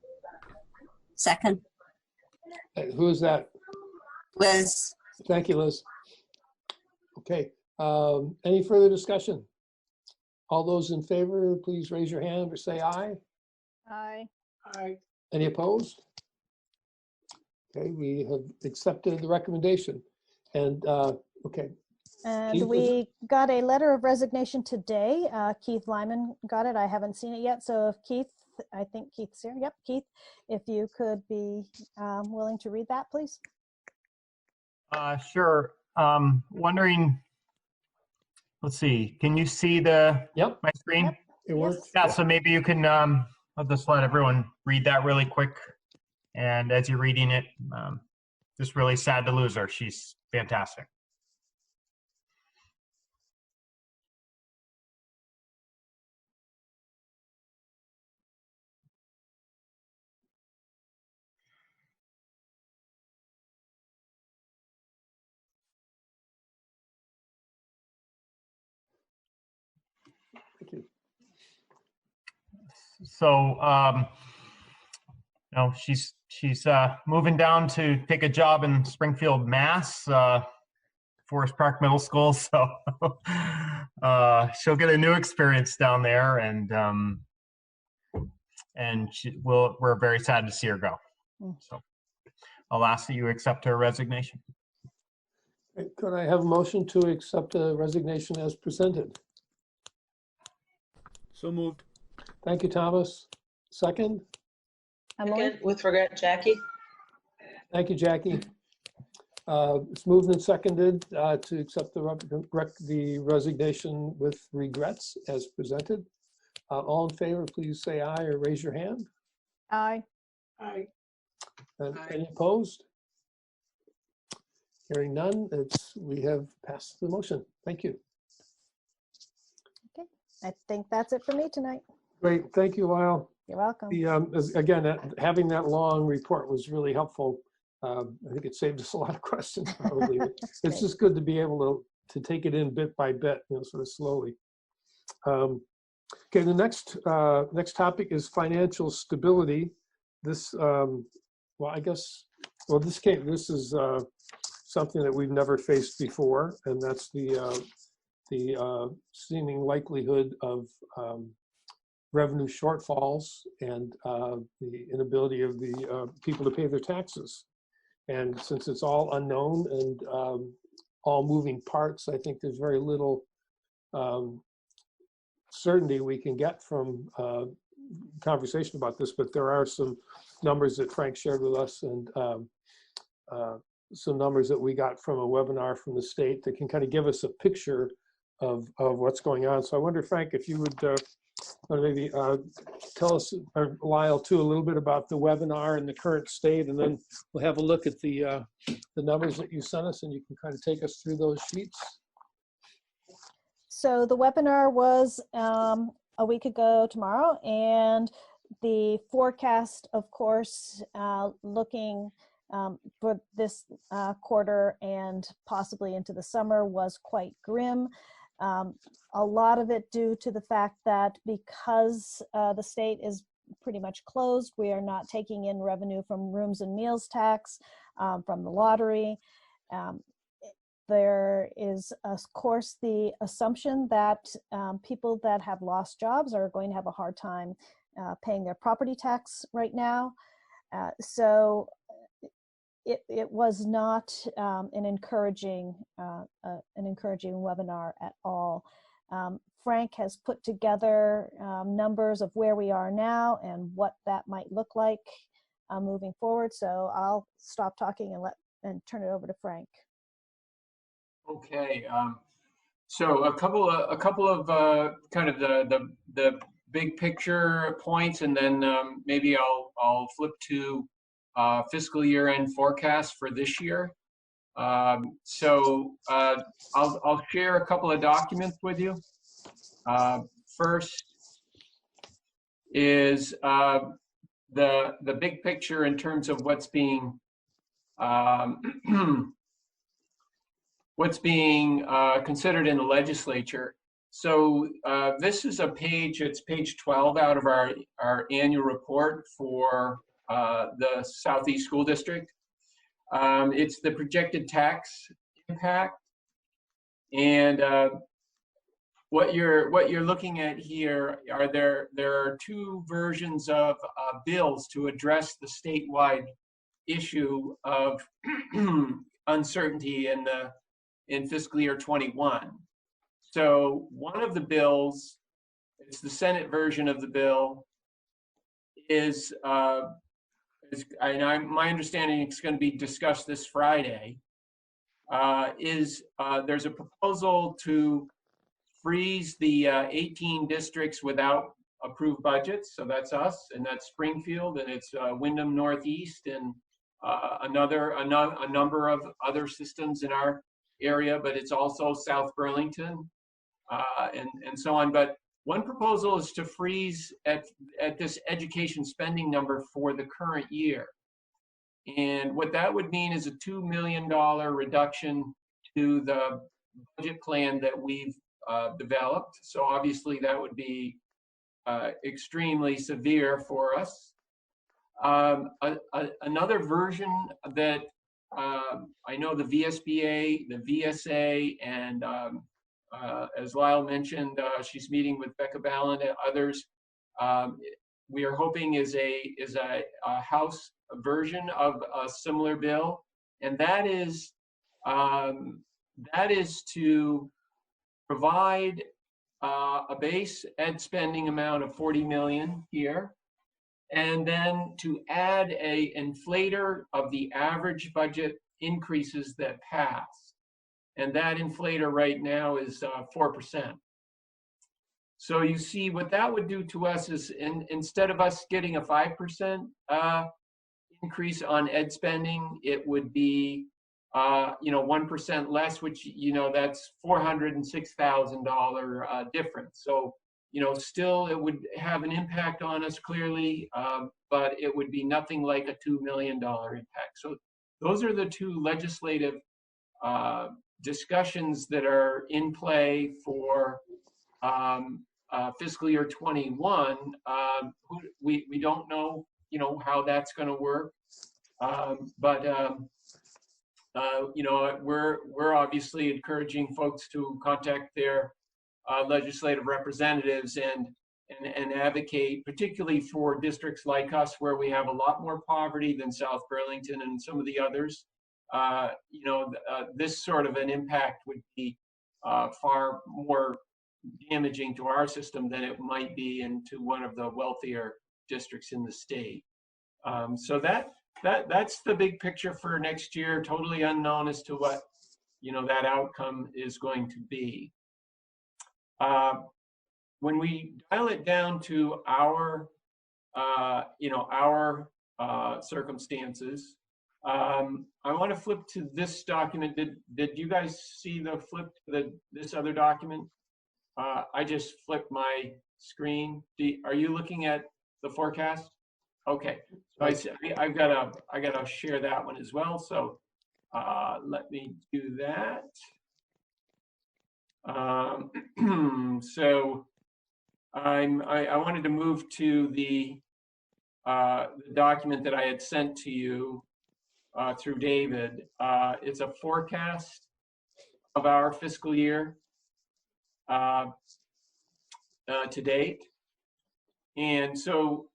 Speaker 10: Who is that?
Speaker 13: Liz.
Speaker 10: Thank you, Liz. Okay. Any further discussion? All those in favor, please raise your hand or say aye.
Speaker 2: Aye.
Speaker 10: Aye. Any opposed? Okay, we have accepted the recommendation. And okay.
Speaker 2: And
Speaker 10: Keith,
Speaker 2: we got a letter of resignation today. Keith Lyman got it. I haven't seen it yet. So if Keith, I think Keith's here. Yep, Keith, if you could be willing to read that, please.
Speaker 23: Sure. Wondering, let's see, can you see my screen?
Speaker 2: Yep.
Speaker 10: It works.
Speaker 23: Yeah, so maybe you can, I'll just let everyone read that really quick. And as you're reading it, just really sad to lose her. She's fantastic.
Speaker 10: Thank you.
Speaker 23: So, she's moving down to take a job in Springfield, Mass. Forest Park Middle School. So she'll get a new experience down there, and we're very sad to see her go. So I'll ask that you accept her resignation.
Speaker 10: Could I have a motion to accept the resignation as presented?
Speaker 8: So moved.
Speaker 10: Thank you, Thomas. Second?
Speaker 6: Second, with regret, Jackie.
Speaker 10: Thank you, Jackie. It's moved and seconded to accept the resignation with regrets as presented. All in favor, please say aye or raise your hand.
Speaker 2: Aye.
Speaker 10: Aye. Any opposed? Hearing none, we have passed the motion. Thank you.
Speaker 2: Okay, I think that's it for me tonight.
Speaker 10: Great, thank you, Lyle.
Speaker 2: You're welcome.
Speaker 10: Again, having that long report was really helpful. I think it saved us a lot of questions, probably. It's just good to be able to take it in bit by bit, sort of slowly. Okay, the next topic is financial stability. This, this is something that we've never faced before, and that's the seeming likelihood of revenue shortfalls and the inability of the people to pay their taxes. And since it's all unknown and all moving parts, I think there's very little certainty we can get from conversation about this, but there are some numbers that Frank shared with us and some numbers that we got from a webinar from the state that can kind of give us a picture of what's going on. So I wonder, Frank, if you would maybe tell us, or Lyle too, a little bit about the webinar and the current state, and then we'll have a look at the numbers that you sent us, and you can kind of take us through those sheets.
Speaker 2: So the webinar was a week ago tomorrow, and the forecast, of course, looking for this quarter and possibly into the summer was quite grim. A lot of it due to the fact that because the state is pretty much closed, we are not taking in revenue from rooms and meals tax, from the lottery. There is, of course, the assumption that people that have lost jobs are going to have a hard time paying their property tax right now. So it was not an encouraging webinar at all. Frank has put together numbers of where we are now and what that might look like moving forward. So I'll stop talking and turn it over to Frank.
Speaker 14: Okay, so a couple of kind of the big picture points, and then maybe I'll flip to fiscal year end forecast for this year. So I'll share a couple of documents with you. First is the big picture in terms of what's being considered in the legislature. So this is a page, it's page 12 out of our annual report for the Southeast School District. It's the projected tax impact. And what you're looking at here are there are two versions of bills to address the statewide issue of uncertainty in fiscal year 21. So one of the bills, it's the Senate version of the bill, my understanding it's going to be discussed this Friday, there's a proposal to freeze the 18 districts without approved budgets. So that's us, and that's Springfield, and it's Wyndham Northeast, and a number of other systems in our area, but it's also South Burlington, and so on. But one proposal is to freeze at this education spending number for the current year. And what that would mean is a $2 million reduction to the budget plan that we've developed. So obviously that would be extremely severe for us. Another version that I know the VSBA, the VSA, and as Lyle mentioned, she's meeting with Becca Ballin and others. We are hoping is a House version of a similar bill, and that is to provide a base ed spending amount of 40 million here, and then to add a inflator of the average budget increases that pass. And that inflator right now is 4%. So you see what that would do to us is instead of us getting a 5% increase on ed spending, it would be 1% less, which, that's $406,000 difference. So, still it would have an impact on us clearly, but it would be nothing like a $2 million impact. So those are the two legislative discussions that are in play for fiscal year 21. We don't know, how that's going to work, but we're obviously encouraging folks to contact their legislative representatives and advocate, particularly for districts like us where we have a lot more poverty than South Burlington and some of the others. This sort of an impact would be far more damaging to our system than it might be into one of the wealthier districts in the state. So that's the big picture for next year. Totally unknown as to what that outcome is going to be. When we dial it down to our circumstances, I want to flip to this document. Did you guys see the flip to this other document? I just flipped my screen. Are you looking at the forecast? Okay, so I've got to share that one as well. So let me do that. So I wanted to move to the document that I had sent to you through David. It's a forecast of our fiscal year to date, and so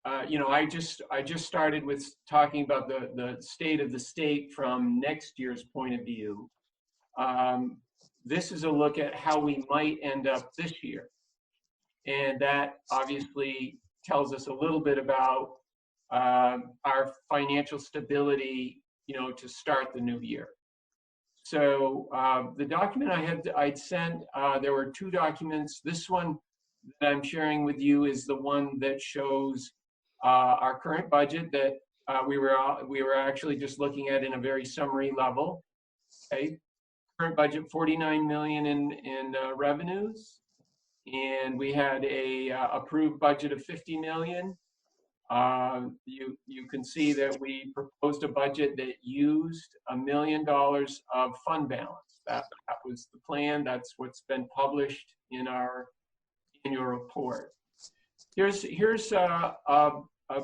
Speaker 14: I just started with talking about the state of the state from next year's point of view. This is a look at how we might end up this year. And that obviously tells us a little bit about our financial stability, to start the new year. So the document I'd sent, there were two documents. This one that I'm sharing with you is the one that shows our current budget that we were actually just looking at in a very summary level. Okay, current budget 49 million in revenues, and we had a approved budget of 50 million. You can see that we proposed a budget that used $1 million of fund balance. That was the plan. That's what's been published in our annual report. Here's a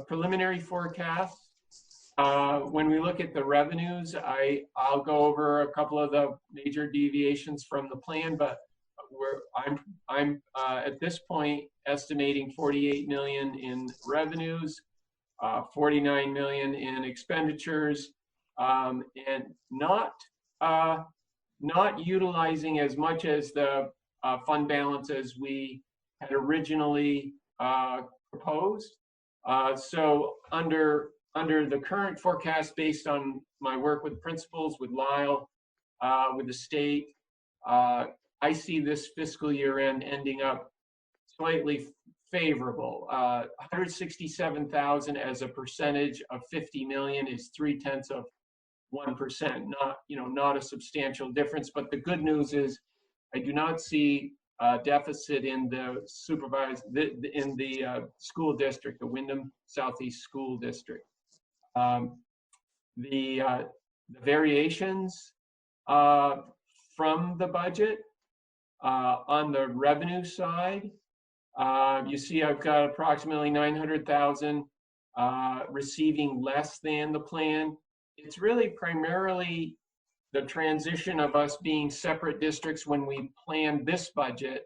Speaker 14: preliminary forecast. When we look at the revenues, I'll go over a couple of the major deviations from the plan, but I'm at this point estimating 48 million in revenues, 49 million in expenditures, and not utilizing as much as the fund balance as we had originally proposed. So under the current forecast, based on my work with principals, with Lyle, with the state, I see this fiscal year end ending up slightly favorable. 167,000 as a percentage of 50 million is 0.3%. Not a substantial difference. But the good news is, I do not see a deficit in the school district, the Wyndham Southeast School District. The variations from the budget on the revenue side You see I've got approximately 900,000 receiving less than the plan. It's really primarily the transition of us being separate districts when we planned this budget,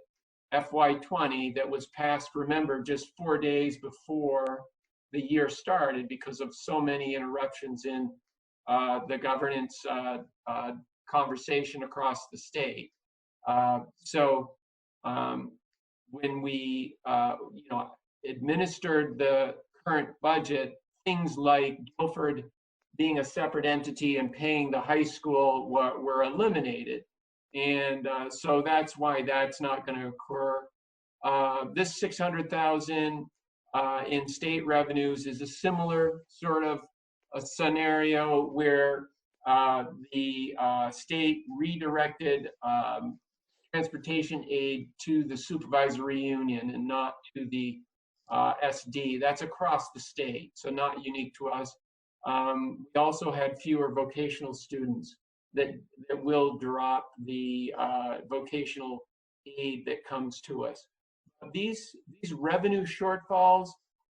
Speaker 14: FY20, that was passed, remember, just 4 days before the year started because of so many interruptions in the governance conversation across the state. When we administered the current budget, things like Guilford being a separate entity and paying the high school were eliminated. And so that's why that's not going to occur. This 600,000 in state revenues is a similar sort of a scenario where the state redirected transportation aid to the supervisory union and not to the SD. That's across the state, so not unique to us. We also had fewer vocational students that will drop the vocational aid that comes to us. These revenue shortfalls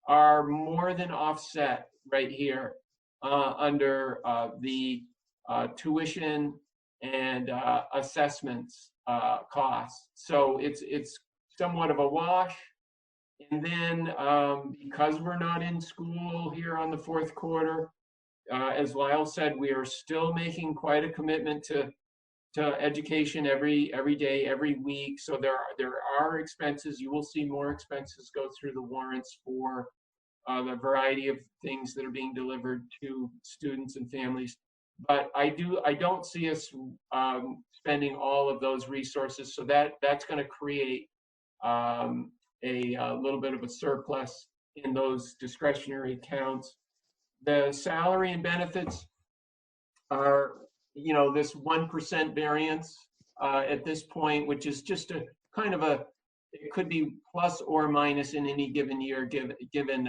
Speaker 14: are more than offset right here under the tuition and assessments costs. So it's somewhat of a wash. And then because we're not in school here on the fourth quarter, as Lyle said, we are still making quite a commitment to education every day, every week. So there are expenses. You will see more expenses go through the warrants for the variety of things that are being delivered to students and families. But I don't see us spending all of those resources. So that's going to create a little bit of a surplus in those discretionary accounts. The salary and benefits are, this 1% variance at this point, which is just a kind of it could be plus or minus in any given year, given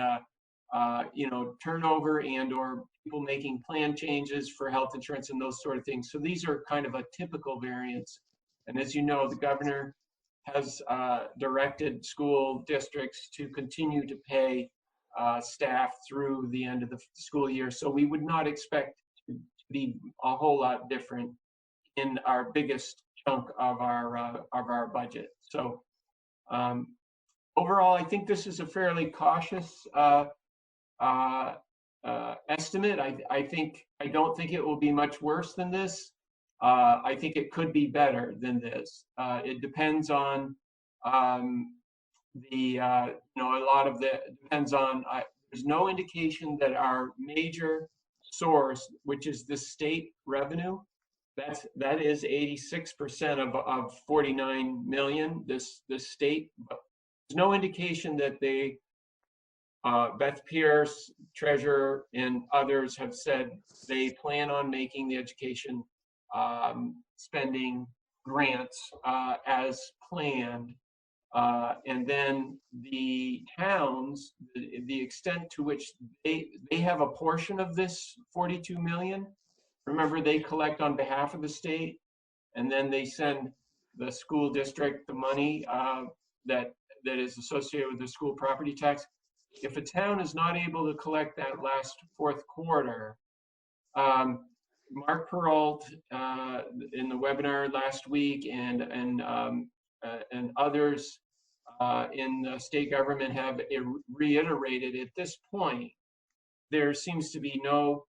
Speaker 14: turnover and or people making plan changes for health insurance and those sort of things. So these are kind of a typical variance. And as you know, the governor has directed school districts to continue to pay staff through the end of the school year. So we would not expect to be a whole lot different in our biggest chunk of our budget. So overall, I think this is a fairly cautious estimate. I don't think it will be much worse than this. I think it could be better than this. It depends on there's no indication that our major source, which is the state revenue, that is 86% of 49 million, this state. There's no indication that they, Beth Pierce, treasurer, and others have said they plan on making the education spending grants as planned. And then the towns, the extent to which they have a portion of this 42 million. Remember, they collect on behalf of the state, and then they send the school district the money that is associated with the school property tax. If a town is not able to collect that last fourth quarter, Mark Peralt in the webinar last week and others in the state government have reiterated at this point, there seems to be no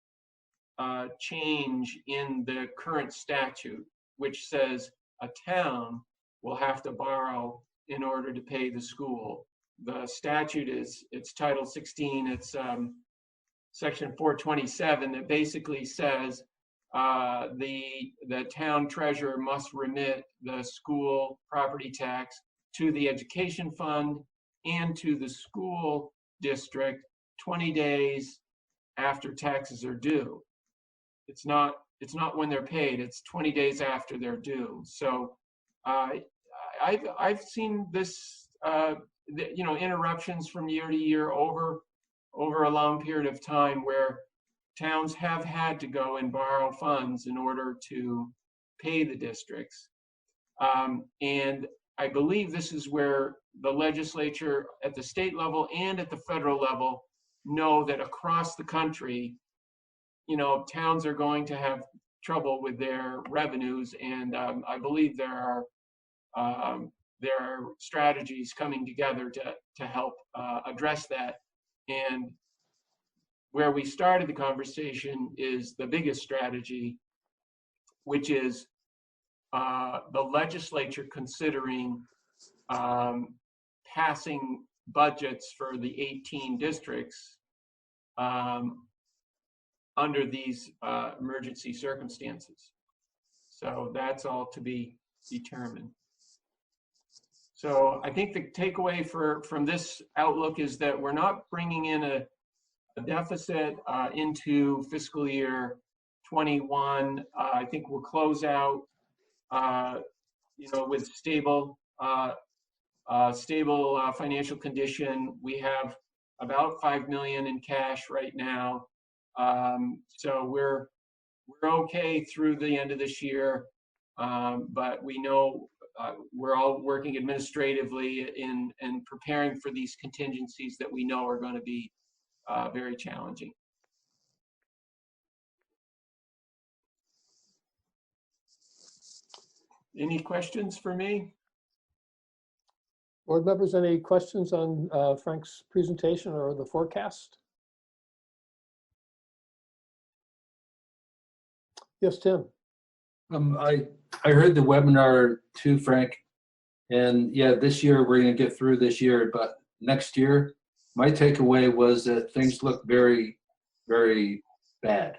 Speaker 14: change in the current statute, which says a town will have to borrow in order to pay the school. The statute it's Title 16, it's Section 427 that basically says the town treasurer must remit the school property tax to the education fund and to the school district 20 days after taxes are due. It's not when they're paid, it's 20 days after they're due. So I've seen this interruptions from year to year over a long period of time where towns have had to go and borrow funds in order to pay the districts. And I believe this is where the legislature at the state level and at the federal level know that across the country, towns are going to have trouble with their revenues, and I believe there are strategies coming together to help address that. And where we started the conversation is the biggest strategy, which is the legislature considering passing budgets for the 18 districts under these emergency circumstances. So that's all to be determined. So I think the takeaway from this outlook is that we're not bringing in a deficit into fiscal year 21. I think we'll close out, with stable financial condition. We have about $5 million in cash right now. So we're okay through the end of this year, but we know we're all working administratively in preparing for these contingencies that we know are going to be very challenging. Any questions for me?
Speaker 10: Board members, any questions on Frank's presentation or the forecast? Yes, Tim.
Speaker 20: I heard the webinar too, Frank, and yeah, this year we're going to get through this year, but next year, my takeaway was that things look very, very bad.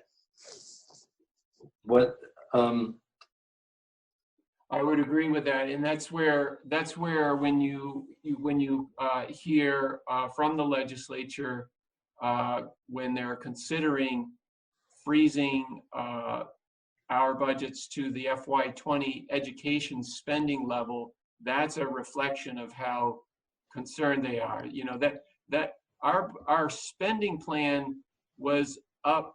Speaker 20: What?
Speaker 14: I would agree with that, and that's where when you hear from the legislature when they're considering freezing our budgets to the FY20 education spending level, that's a reflection of how concerned they are. That our spending plan was up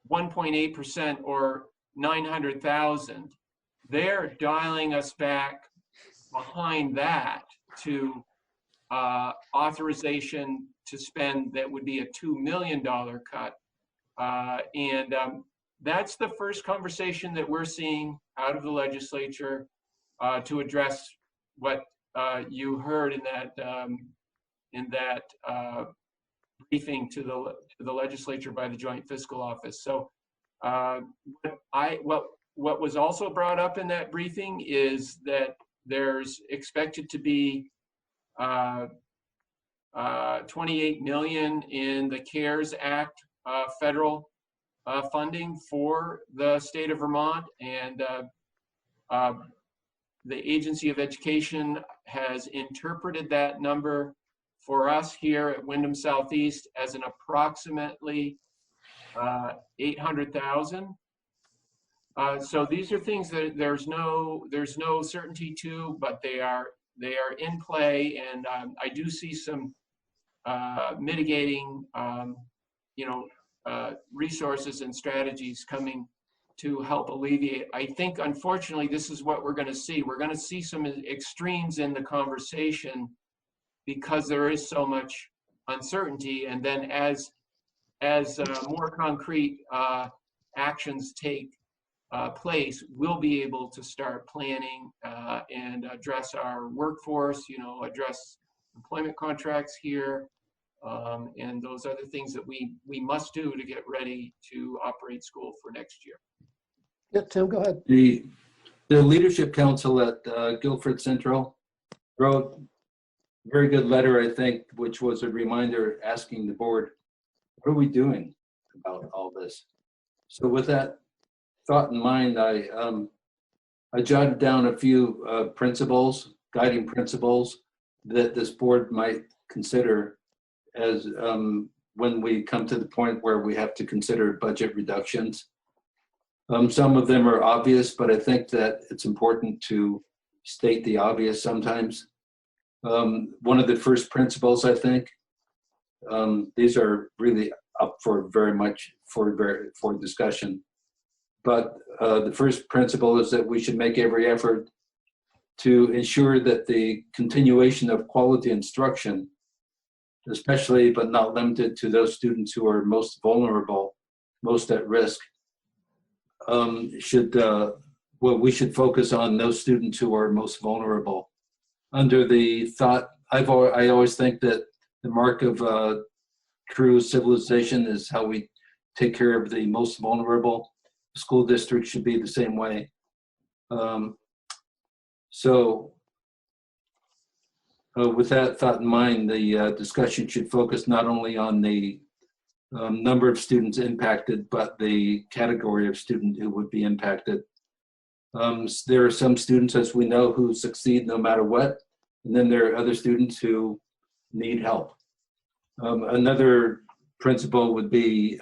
Speaker 14: 1.8% or 900,000. They're dialing us back behind that to authorization to spend that would be a $2 million cut. And that's the first conversation that we're seeing out of the legislature to address what you heard in that briefing to the legislature by the Joint Fiscal Office. So what was also brought up in that briefing is that there's expected to be 28 million in the CARES Act federal funding for the state of Vermont, and the Agency of Education has interpreted that number for us here at Wyndham Southeast as an approximately 800,000. So these are things that there's no certainty to, but they are in play, and I do see some mitigating resources and strategies coming to help alleviate. I think, unfortunately, this is what we're going to see. We're going to see some extremes in the conversation because there is so much uncertainty, and then as more concrete actions take place, we'll be able to start planning and address our workforce, address employment contracts here, and those other things that we must do to get ready to operate school for next year.
Speaker 10: Yeah, Tim, go ahead.
Speaker 20: The Leadership Council at Guilford Central wrote a very good letter, I think, which was a reminder asking the board, what are we doing about all this? So with that thought in mind, I jotted down a few guiding principles that this board might consider as when we come to the point where we have to consider budget reductions. Some of them are obvious, but I think that it's important to state the obvious sometimes. One of the first principles, I think, these are really up for discussion. But the first principle is that we should make every effort to ensure that the continuation of quality instruction, especially but not limited to those students who are most vulnerable, most at risk, we should focus on those students who are most vulnerable. Under the thought, I always think that the mark of true civilization is how we take care of the most vulnerable. School districts should be the same way. With that thought in mind, the discussion should focus not only on the number of students impacted, but the category of student who would be impacted. There are some students, as we know, who succeed no matter what, and then there are other students who need help. Another principle would be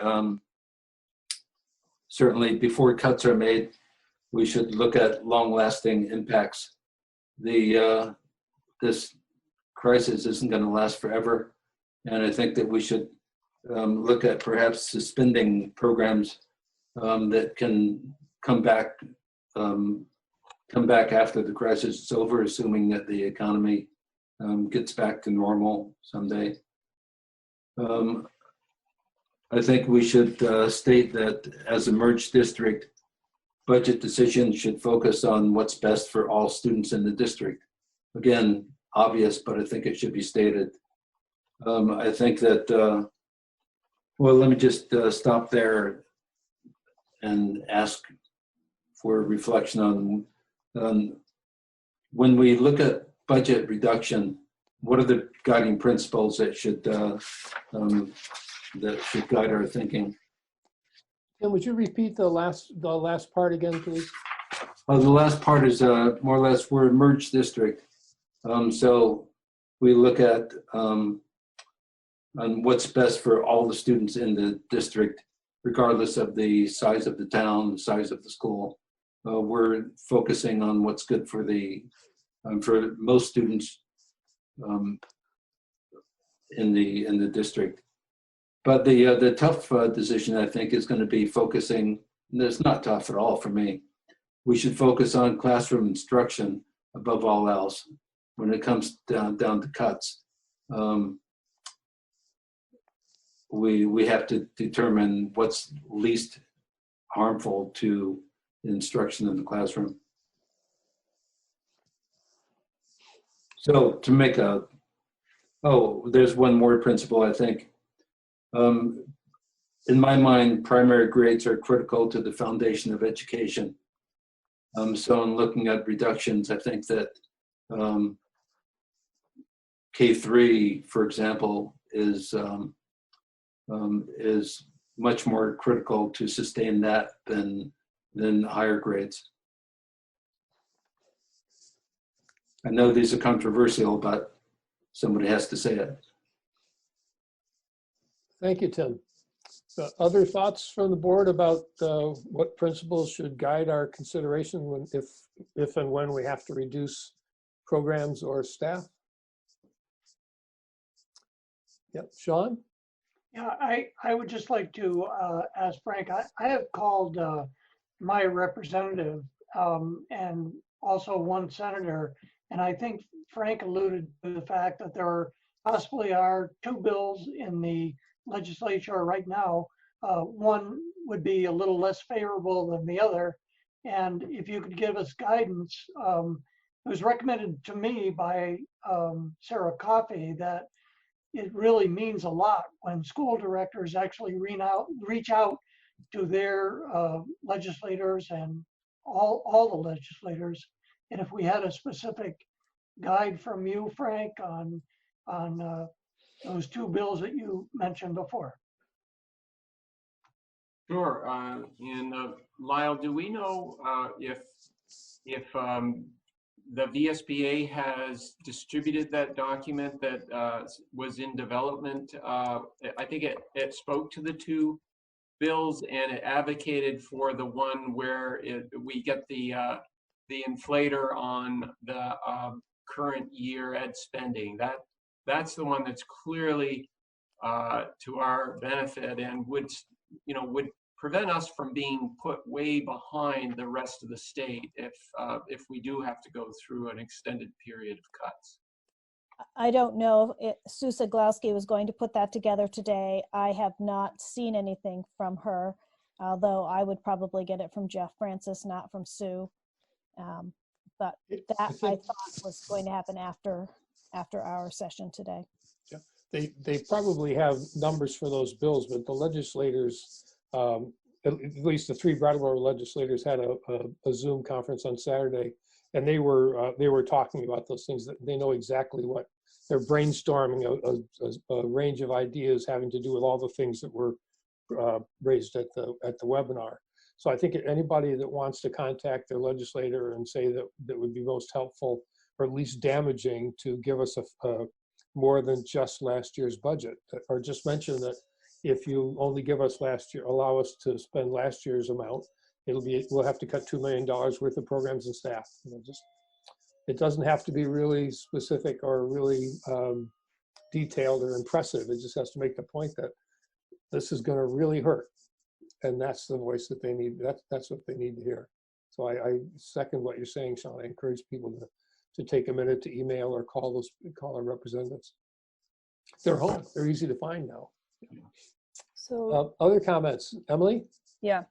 Speaker 20: certainly before cuts are made, we should look at long-lasting impacts. This crisis isn't going to last forever, and I think that we should look at perhaps suspending programs that can come back after the crisis is over, assuming that the economy gets back to normal someday. I think we should state that as a merged district, budget decisions should focus on what's best for all students in the district. Again, obvious, but I think it should be stated. I think that, well, let me just stop there and ask for reflection on when we look at budget reduction, what are the guiding principles that should guide our thinking?
Speaker 10: And would you repeat the last part again, please?
Speaker 20: The last part is more or less we're a merged district. So we look at on what's best for all the students in the district, regardless of the size of the town, the size of the school. We're focusing on what's good for for most students in the district. But the tough decision, I think, is going to be focusing, and it's not tough at all for me. We should focus on classroom instruction above all else when it comes down to cuts. We have to determine what's least harmful to instruction in the classroom. So to make there's one more principle, I think. In my mind, primary grades are critical to the foundation of education. So in looking at reductions, I think that K3, for example, is much more critical to sustain that than higher grades. I know these are controversial, but somebody has to say it.
Speaker 10: Thank you, Tim. Other thoughts from the board about what principles should guide our consideration if and when we have to reduce programs or staff? Yep, Sean?
Speaker 8: Yeah, I would just like to ask Frank, I have called my representative and also one senator, and I think Frank alluded to the fact that there possibly are two bills in the legislature right now. One would be a little less favorable than the other. And if you could give us guidance, it was recommended to me by Sarah Coffey that it really means a lot when school directors actually reach out to their legislators and all the legislators. And if we had a specific guide from you, Frank, on those two bills that you mentioned before.
Speaker 14: Sure. And Lyle, do we know if the VSBA has distributed that document that was in development? I think it spoke to the two bills and it advocated for the one where we get the inflator on the current year ed spending. That's the one that's clearly to our benefit and would prevent us from being put way behind the rest of the state if we do have to go through an extended period of cuts.
Speaker 2: I don't know if Sue Siglowski was going to put that together today. I have not seen anything from her, although I would probably get it from Jeff Francis, not from Sue. But that I thought was going to happen after our session today.
Speaker 10: Yeah. They probably have numbers for those bills, but the legislators, at least the 3 Brattleboro legislators, had a Zoom conference on Saturday, and they were talking about those things. That they know exactly what they're brainstorming a range of ideas having to do with all the things that were raised at the webinar. So I think anybody that wants to contact their legislator and say that would be most helpful or at least damaging to give us a more than just last year's budget, or just mention that if you only give us allow us to spend last year's amount, we'll have to cut $2 million worth of programs and staff. It doesn't have to be really specific or really detailed or impressive. It just has to make the point that this is going to really hurt. And that's the voice that they need. That's what they need to hear. So I second what you're saying, Sean. I encourage people to take a minute to email or call our representatives. They're home. They're easy to find now.
Speaker 4: So
Speaker 10: other comments, Emily?
Speaker 4: Yeah.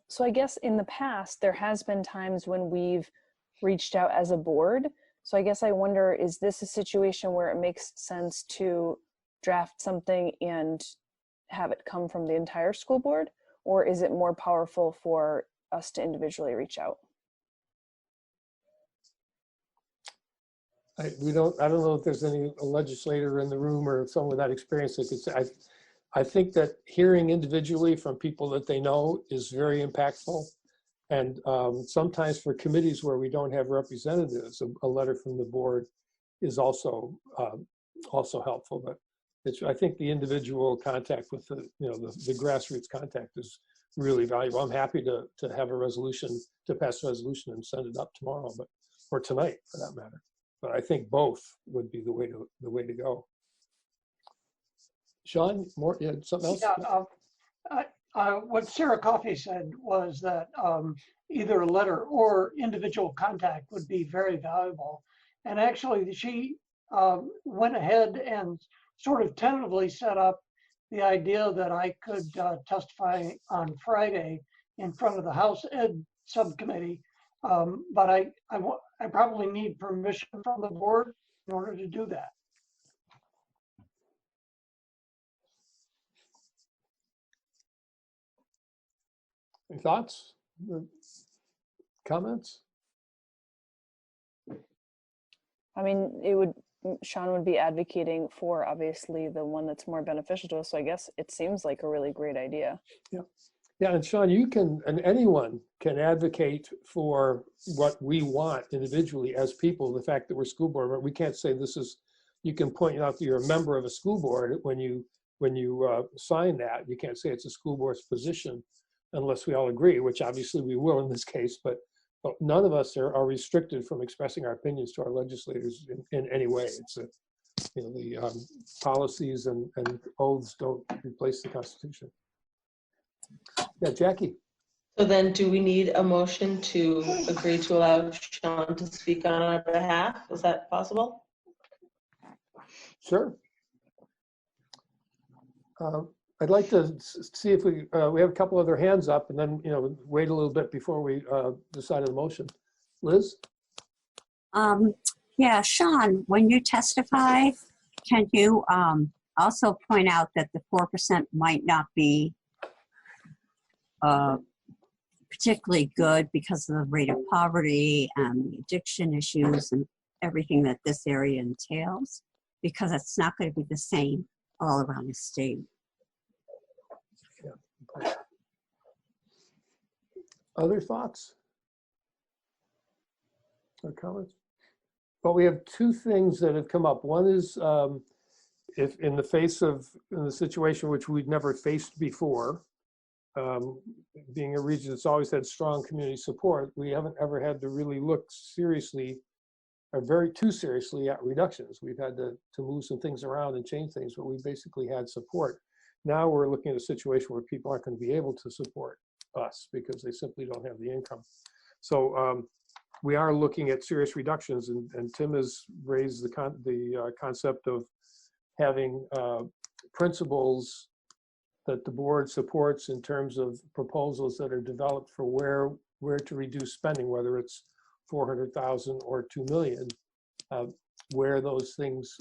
Speaker 4: So I guess in the past, there has been times when we've reached out as a board. So I guess I wonder, is this a situation where it makes sense to draft something and have it come from the entire school board, or is it more powerful for us to individually reach out?
Speaker 10: I don't know if there's any legislator in the room or someone with that experience that could say. I think that hearing individually from people that they know is very impactful. And sometimes for committees where we don't have representatives, a letter from the board is also helpful. But I think the individual contact with the grassroots contact is really valuable. I'm happy to have a resolution, to pass a resolution and send it up tomorrow, or tonight for that matter. But I think both would be the way to go. Sean, something else?
Speaker 8: Yeah, what Sarah Coffey said was that either a letter or individual contact would be very valuable. And actually, she went ahead and sort of tentatively set up the idea that I could testify on Friday in front of the House Ed subcommittee. But I probably need permission from the board in order to do that.
Speaker 10: Any thoughts? Comments?
Speaker 4: I mean, Sean would be advocating for obviously the one that's more beneficial to us. So I guess it seems like a really great idea.
Speaker 10: Yeah. Yeah, and Sean, and anyone can advocate for what we want individually as people. The fact that we're school board, but we can't say you can point out that you're a member of a school board when you sign that. You can't say it's a school board's position unless we all agree, which obviously we will in this case, but none of us are restricted from expressing our opinions to our legislators in any way. It's the policies and oaths don't replace the Constitution. Yeah, Jackie.
Speaker 6: So then do we need a motion to agree to allow Sean to speak on our behalf? Is that possible?
Speaker 10: Sure. I'd like to see if we have a couple other hands up, and then wait a little bit before we decide on the motion. Liz?
Speaker 13: Yeah, Sean, when you testify, can you also point out that the 4% might not be particularly good because of the rate of poverty and the addiction issues and everything that this area entails, because it's not going to be the same all around the state.
Speaker 10: Yeah. Other thoughts or comments? Well, we have two things that have come up. One is if in the situation which we'd never faced before, being a region that's always had strong community support, we haven't ever had to really look seriously or too seriously at reductions. We've had to move some things around and change things, but we basically had support. Now we're looking at a situation where people aren't going to be able to support us because they simply don't have the income. So we are looking at serious reductions, and Tim has raised the concept of having principles that the board supports in terms of proposals that are developed for where to reduce spending, whether it's 400,000 or 2 million, where those things,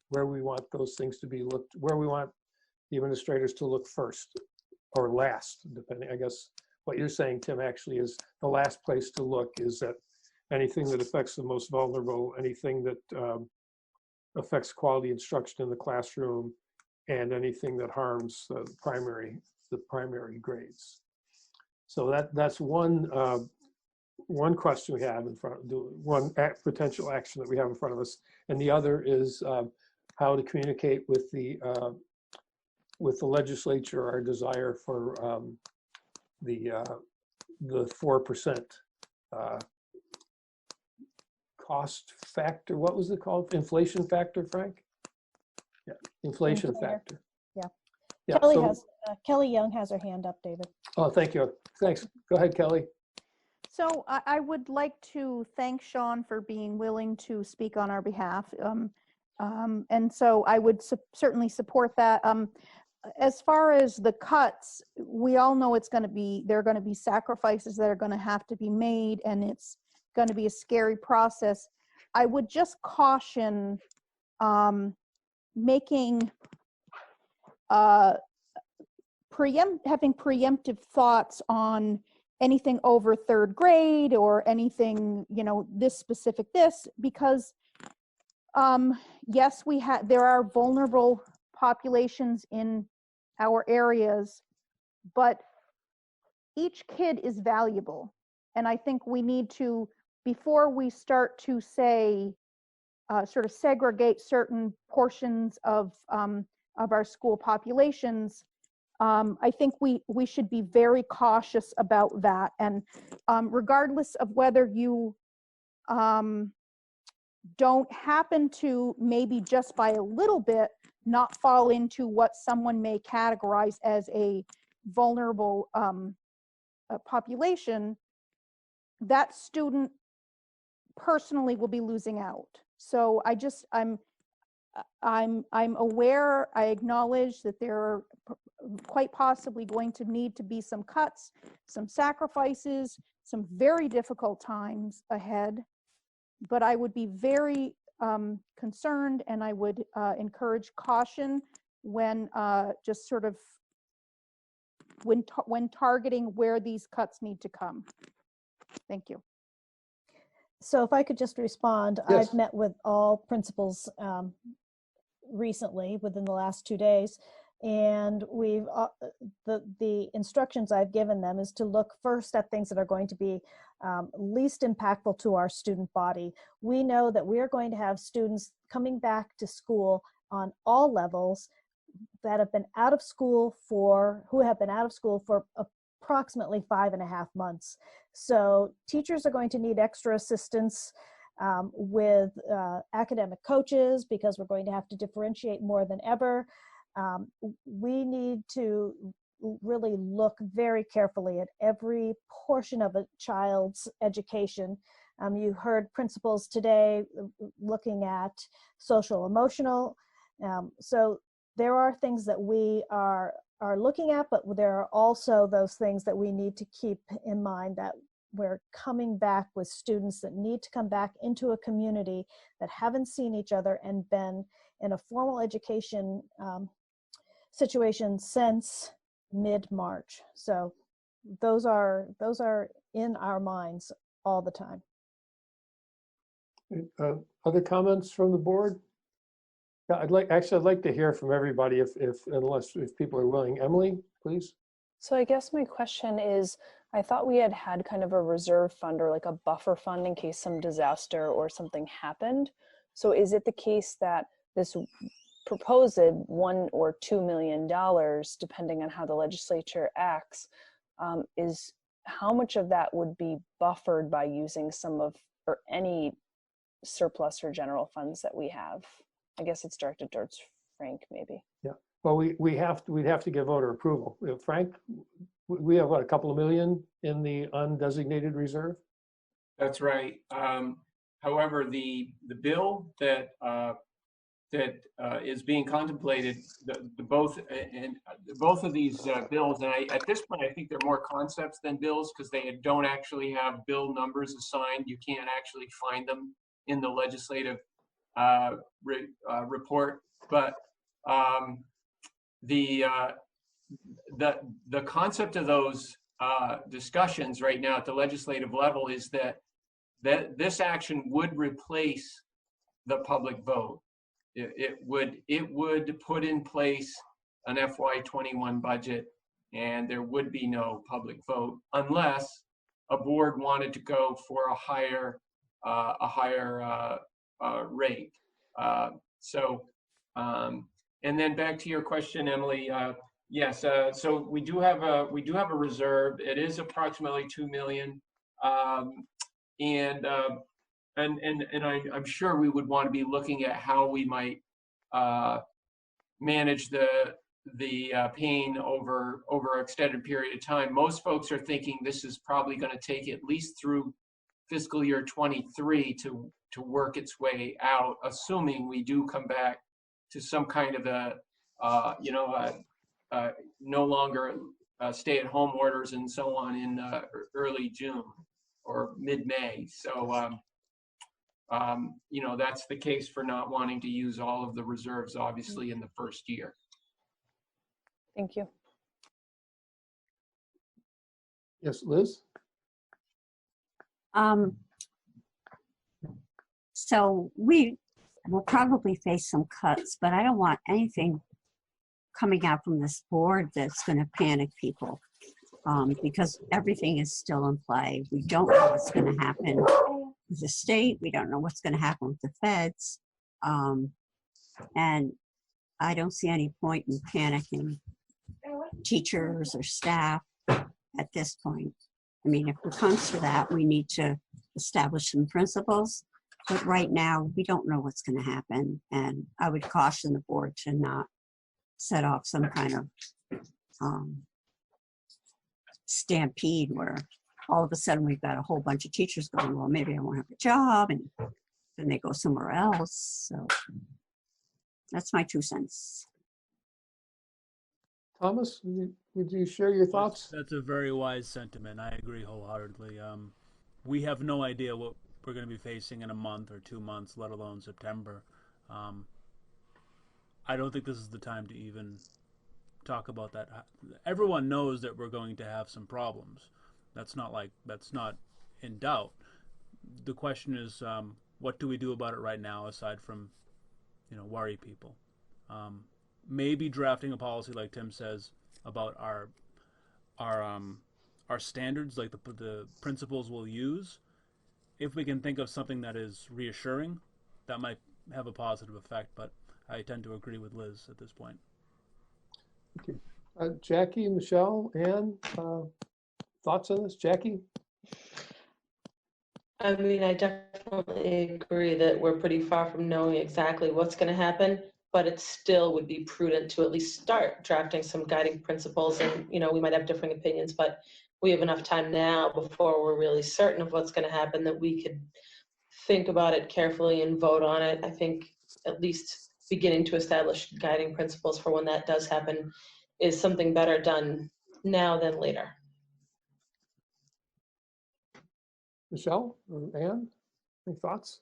Speaker 10: where we want those things to be looked, where we want the administrators to look first or last, depending. I guess what you're saying, Tim, actually is the last place to look is at anything that affects the most vulnerable, anything that affects quality instruction in the classroom, and anything that harms the primary grades. So that's one question we have in front of one potential action that we have in front of us, and the other is how to communicate with the legislature our desire for the 4% cost factor. What was it called? Inflation factor, Frank? Yeah, inflation factor.
Speaker 2: Yeah.
Speaker 10: Yeah,
Speaker 2: Kelly Young has her hand up, David.
Speaker 10: Oh, thank you. Thanks. Go ahead, Kelly.
Speaker 5: So I would like to thank Sean for being willing to speak on our behalf. And so I would certainly support that. As far as the cuts, we all know there are going to be sacrifices that are going to have to be made, and it's going to be a scary process. I would just caution making having preemptive thoughts on anything over third grade or anything, this specific because yes, there are vulnerable populations in our areas, but each kid is valuable. And I think we need to, before we start to say, sort of segregate certain portions of our school populations, I think we should be very cautious about that. And regardless of whether you don't happen to, maybe just by a little bit, not fall into what someone may categorize as a vulnerable population, that student personally will be losing out. So I'm aware, I acknowledge that there are quite possibly going to need to be some cuts, some sacrifices, some very difficult times ahead, but I would be very concerned, and I would encourage caution when just sort of when targeting where these cuts need to come. Thank you.
Speaker 2: So if I could just respond,
Speaker 10: Yes.
Speaker 2: I've met with all principals recently within the last 2 days, and we've the instructions I've given them is to look first at things that are going to be least impactful to our student body. We know that we are going to have students coming back to school on all levels that have been out of school for approximately 5.5 months. So teachers are going to need extra assistance with academic coaches, because we're going to have to differentiate more than ever. We need to really look very carefully at every portion of a child's education. You heard principals today looking at social emotional. So there are things that we are looking at, but there are also those things that we need to keep in mind, that we're coming back with students that need to come back into a community that haven't seen each other and been in a formal education situation since mid-March. So those are in our minds all the time.
Speaker 10: Other comments from the board? Yeah, I'd like to hear from everybody if people are willing. Emily, please.
Speaker 4: So I guess my question is, I thought we had kind of a reserve fund or like a buffer fund in case some disaster or something happened. So is it the case that this proposed $1 or $2 million, depending on how the legislature acts, is how much of that would be buffered by using some of or any surplus or general funds that we have? I guess it's directed towards Frank, maybe.
Speaker 10: Yeah. Well, we'd have to get voter approval. Frank, we have what, a couple of million in the undesignated reserve?
Speaker 14: That's right. However, the bill that is being contemplated, both of these bills, and at this point, I think they're more concepts than bills because they don't actually have bill numbers assigned. You can't actually find them in the legislative report. But the concept of those discussions right now at the legislative level is that this action would replace the public vote. It would put in place an FY21 budget, and there would be no public vote unless a board wanted to go for a higher rate. And then back to your question, Emily. Yes, so we do have a reserve. It is approximately 2 million, and I'm sure we would want to be looking at how we might manage the pain over an extended period of time. Most folks are thinking this is probably going to take at least through fiscal year 23 to work its way out, assuming we do come back to some kind of no longer stay-at-home orders and so on in early June or mid-May. So, that's the case for not wanting to use all of the reserves, obviously, in the first year.
Speaker 4: Thank you.
Speaker 10: Yes, Liz?
Speaker 13: So we will probably face some cuts, but I don't want anything coming out from this board that's going to panic people, because everything is still in play. We don't know what's going to happen with the state. We don't know what's going to happen with the feds. And I don't see any point in panicking teachers or staff at this point. I mean, if it comes to that, we need to establish some principles. But right now, we don't know what's going to happen. And I would caution the board to not set off some kind of stampede where all of a sudden we've got a whole bunch of teachers going, well, maybe I won't have a job, and then they go somewhere else. So that's my 2 cents.
Speaker 10: Thomas, would you share your thoughts?
Speaker 1: That's a very wise sentiment. I agree wholeheartedly. We have no idea what we're going to be facing in a month or 2 months, let alone September. I don't think this is the time to even talk about that. Everyone knows that we're going to have some problems. That's not in doubt. The question is, what do we do about it right now, aside from, worry people? Maybe drafting a policy, like Tim says, about our standards, like the principles we'll use. If we can think of something that is reassuring, that might have a positive effect. But I tend to agree with Liz at this point.
Speaker 10: Okay. Jackie, Michelle, Ann, thoughts on this? Jackie?
Speaker 6: I mean, I definitely agree that we're pretty far from knowing exactly what's going to happen, but it still would be prudent to at least start drafting some guiding principles. And, we might have differing opinions, but we have enough time now before we're really certain of what's going to happen that we could think about it carefully and vote on it. I think at least beginning to establish guiding principles for when that does happen is something better done now than later.
Speaker 10: Michelle or Ann, any thoughts?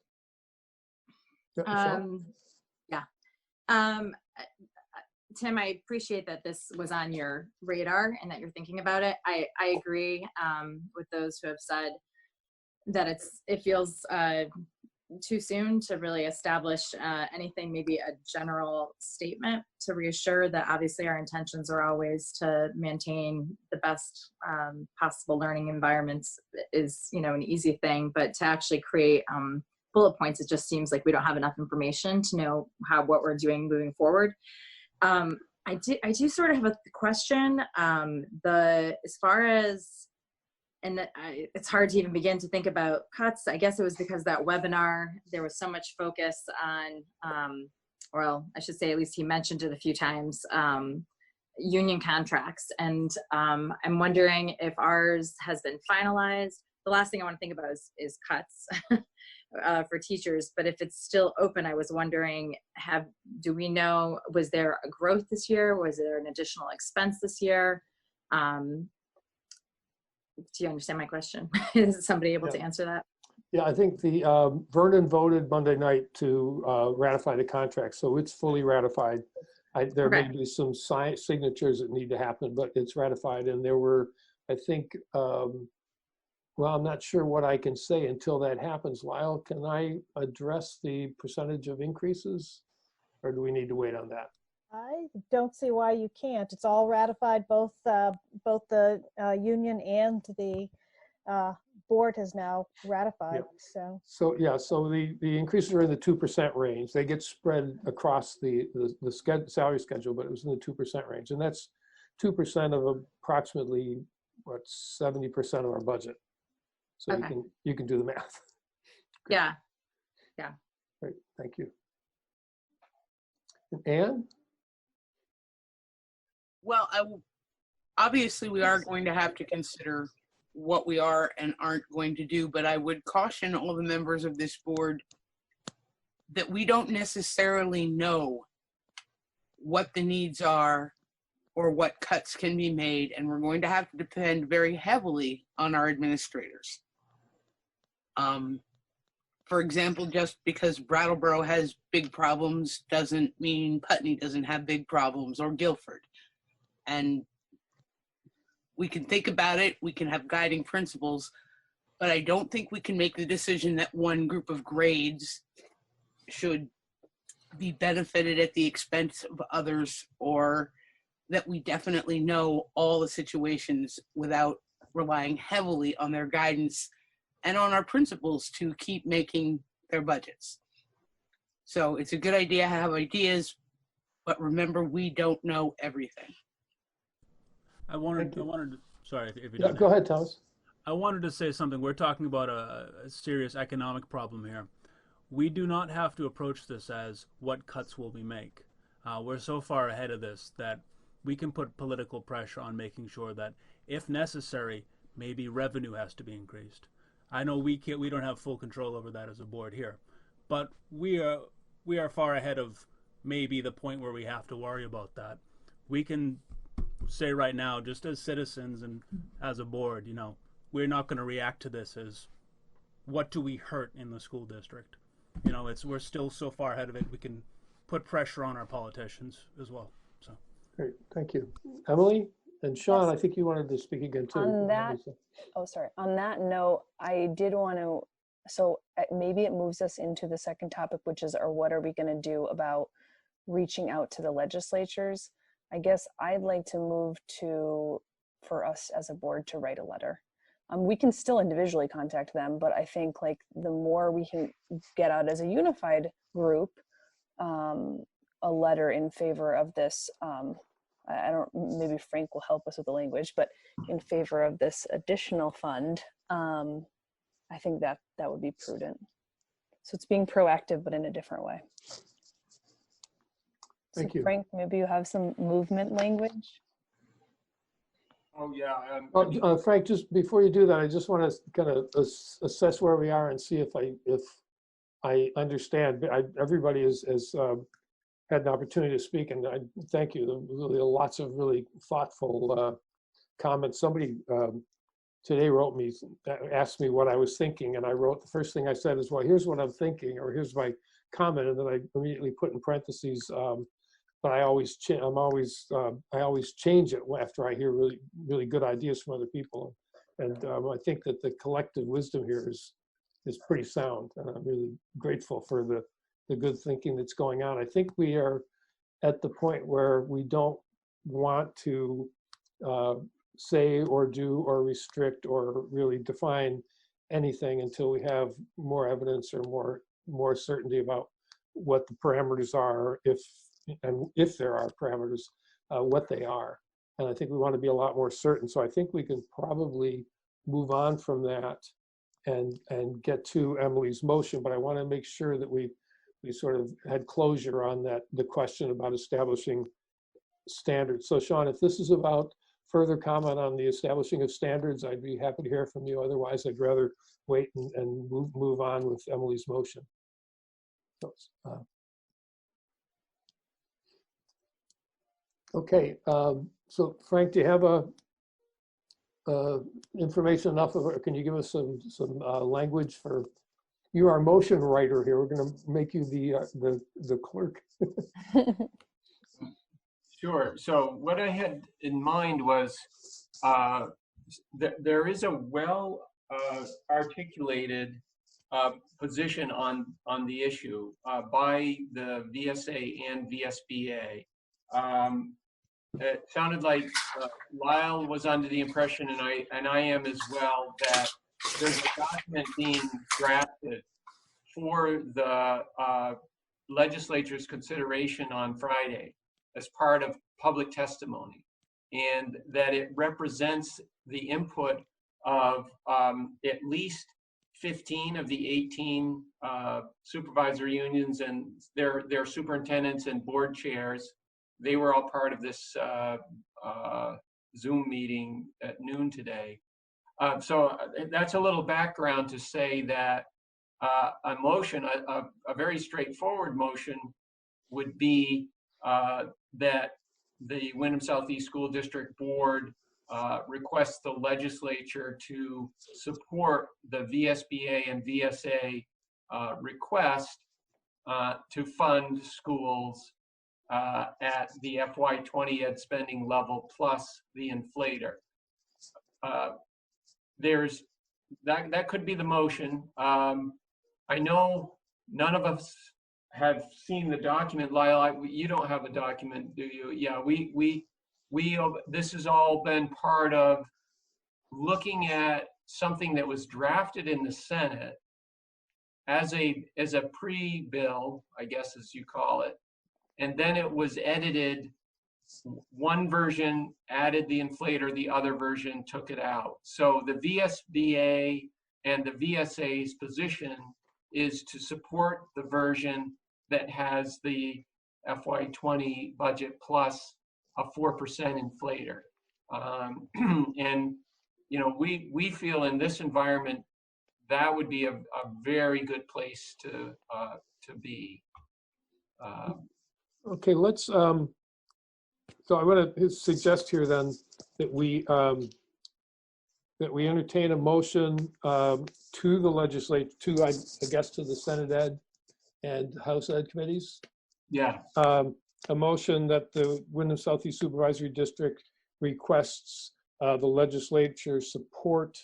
Speaker 10: Yeah,
Speaker 11: yeah. Tim, I appreciate that this was on your radar and that you're thinking about it. I agree with those who have said that it feels too soon to really establish anything, maybe a general statement to reassure that obviously our intentions are always to maintain the best possible learning environments is, an easy thing, but to actually create bullet points, it just seems like we don't have enough information to know what we're doing moving forward. I do sort of have a question. As far as, and it's hard to even begin to think about cuts. I guess it was because that webinar, there was so much focus on well, I should say at least he mentioned it a few times, union contracts. And I'm wondering if ours has been finalized. The last thing I want to think about is cuts for teachers, but if it's still open, I was wondering, do we know, was there a growth this year? Was there an additional expense this year? Do you understand my question? Is somebody able to answer that?
Speaker 10: Yeah, I think the Vernon voted Monday night to ratify the contract, so it's fully ratified. There may be some signatures that need to happen, but it's ratified. And there were, I think, well, I'm not sure what I can say until that happens. Lyle, can I address the percentage of increases, or do we need to wait on that?
Speaker 2: I don't see why you can't. It's all ratified. Both the union and the board has now ratified.
Speaker 10: So yeah, so the increases are in the 2% range. They get spread across the salary schedule, but it was in the 2% range, and that's 2% of approximately what 70% of our budget. So you can do the math.
Speaker 11: Yeah.
Speaker 10: Great, thank you. And Anne?
Speaker 9: Well, obviously we are going to have to consider what we are and aren't going to do, but I would caution all the members of this board that we don't necessarily know what the needs are or what cuts can be made, and we're going to have to depend very heavily on our administrators. For example, just because Brattleboro has big problems doesn't mean Putney doesn't have big problems, or Guilford. And we can think about it, we can have guiding principles, but I don't think we can make the decision that one group of grades should be benefited at the expense of others, or that we definitely know all the situations without relying heavily on their guidance and on our principals to keep making their budgets. So it's a good idea to have ideas, but remember, we don't know everything.
Speaker 1: I wanted to, sorry if you
Speaker 10: Yeah,
Speaker 1: don't
Speaker 10: go ahead, Thomas.
Speaker 1: I wanted to say something. We're talking about a serious economic problem here. We do not have to approach this as what cuts will we make. We're so far ahead of this that we can put political pressure on making sure that, if necessary, maybe revenue has to be increased. I know we don't have full control over that as a board here, but we are far ahead of maybe the point where we have to worry about that. We can say right now, just as citizens and as a board, we're not going to react to this as what do we hurt in the school district. We're still so far ahead of it. We can put pressure on our politicians as well. So
Speaker 10: great, thank you, Emily. And Sean, I think you wanted to speak again too.
Speaker 4: On that, on that note, I did want to, so maybe it moves us into the second topic, which is, or what are we going to do about reaching out to the legislatures? I guess I'd like to move for us as a board to write a letter. We can still individually contact them, but I think like the more we can get out as a unified group, a letter in favor of this, maybe Frank will help us with the language, but in favor of this additional fund, I think that would be prudent. So it's being proactive, but in a different way.
Speaker 10: Thank you.
Speaker 4: Frank, maybe you have some movement language?
Speaker 14: Oh, yeah.
Speaker 10: Frank, just before you do that, I just want to kind of assess where we are and see if I understand. Everybody has had an opportunity to speak, and I thank you. There were lots of really thoughtful comments. Somebody today asked me what I was thinking, and I wrote, the first thing I said is, well, here's what I'm thinking, or here's my comment, and then I immediately put in parentheses, but I always change it after I hear really, really good ideas from other people. And I think that the collective wisdom here is pretty sound, and I'm really grateful for the good thinking that's going on. I think we are at the point where we don't want to say or do or restrict or really define anything until we have more evidence or more certainty about what the parameters are, if there are parameters, what they are. And I think we want to be a lot more certain. So I think we can probably move on from that and get to Emily's motion, but I want to make sure that we we sort of had closure on that, the question about establishing standards. So Sean, if this is about further comment on the establishing of standards, I'd be happy to hear from you. Otherwise, I'd rather wait and move on with Emily's motion. So, okay, so Frank, do you have information enough of it? Can you give us some language for? You are a motion writer here. We're going to make you the clerk.
Speaker 14: Sure. So what I had in mind was there is a well articulated position on the issue by the VSA and VSBA. It sounded like Lyle was under the impression, and I am as well, that there's a document being drafted for the legislature's consideration on Friday as part of public testimony, and that it represents the input of at least 15 of the 18 supervisor unions and their superintendents and board chairs. They were all part of this Zoom meeting at noon today. So that's a little background to say that a motion, a very straightforward motion, would be that the Wyndham Southeast School District Board requests the legislature to support the VSBA and VSA request to fund schools at the FY20 ed spending level plus the inflator. There's that could be the motion. I know none of us have seen the document. Lyle, you don't have a document, do you? Yeah, we this has all been part of looking at something that was drafted in the Senate as a pre-bill, I guess as you call it, and then it was edited. One version added the inflator, the other version took it out. So the VSBA and the VSA's position is to support the version that has the FY20 budget plus a 4% inflator. And you know, we feel in this environment that would be a very good place to be.
Speaker 10: Okay, let's. So I want to suggest here then that we entertain a motion to the legislature, I guess to the Senate Ed and House Ed committees.
Speaker 14: Yeah.
Speaker 10: A motion that the Wyndham Southeast Supervisory District requests the legislature support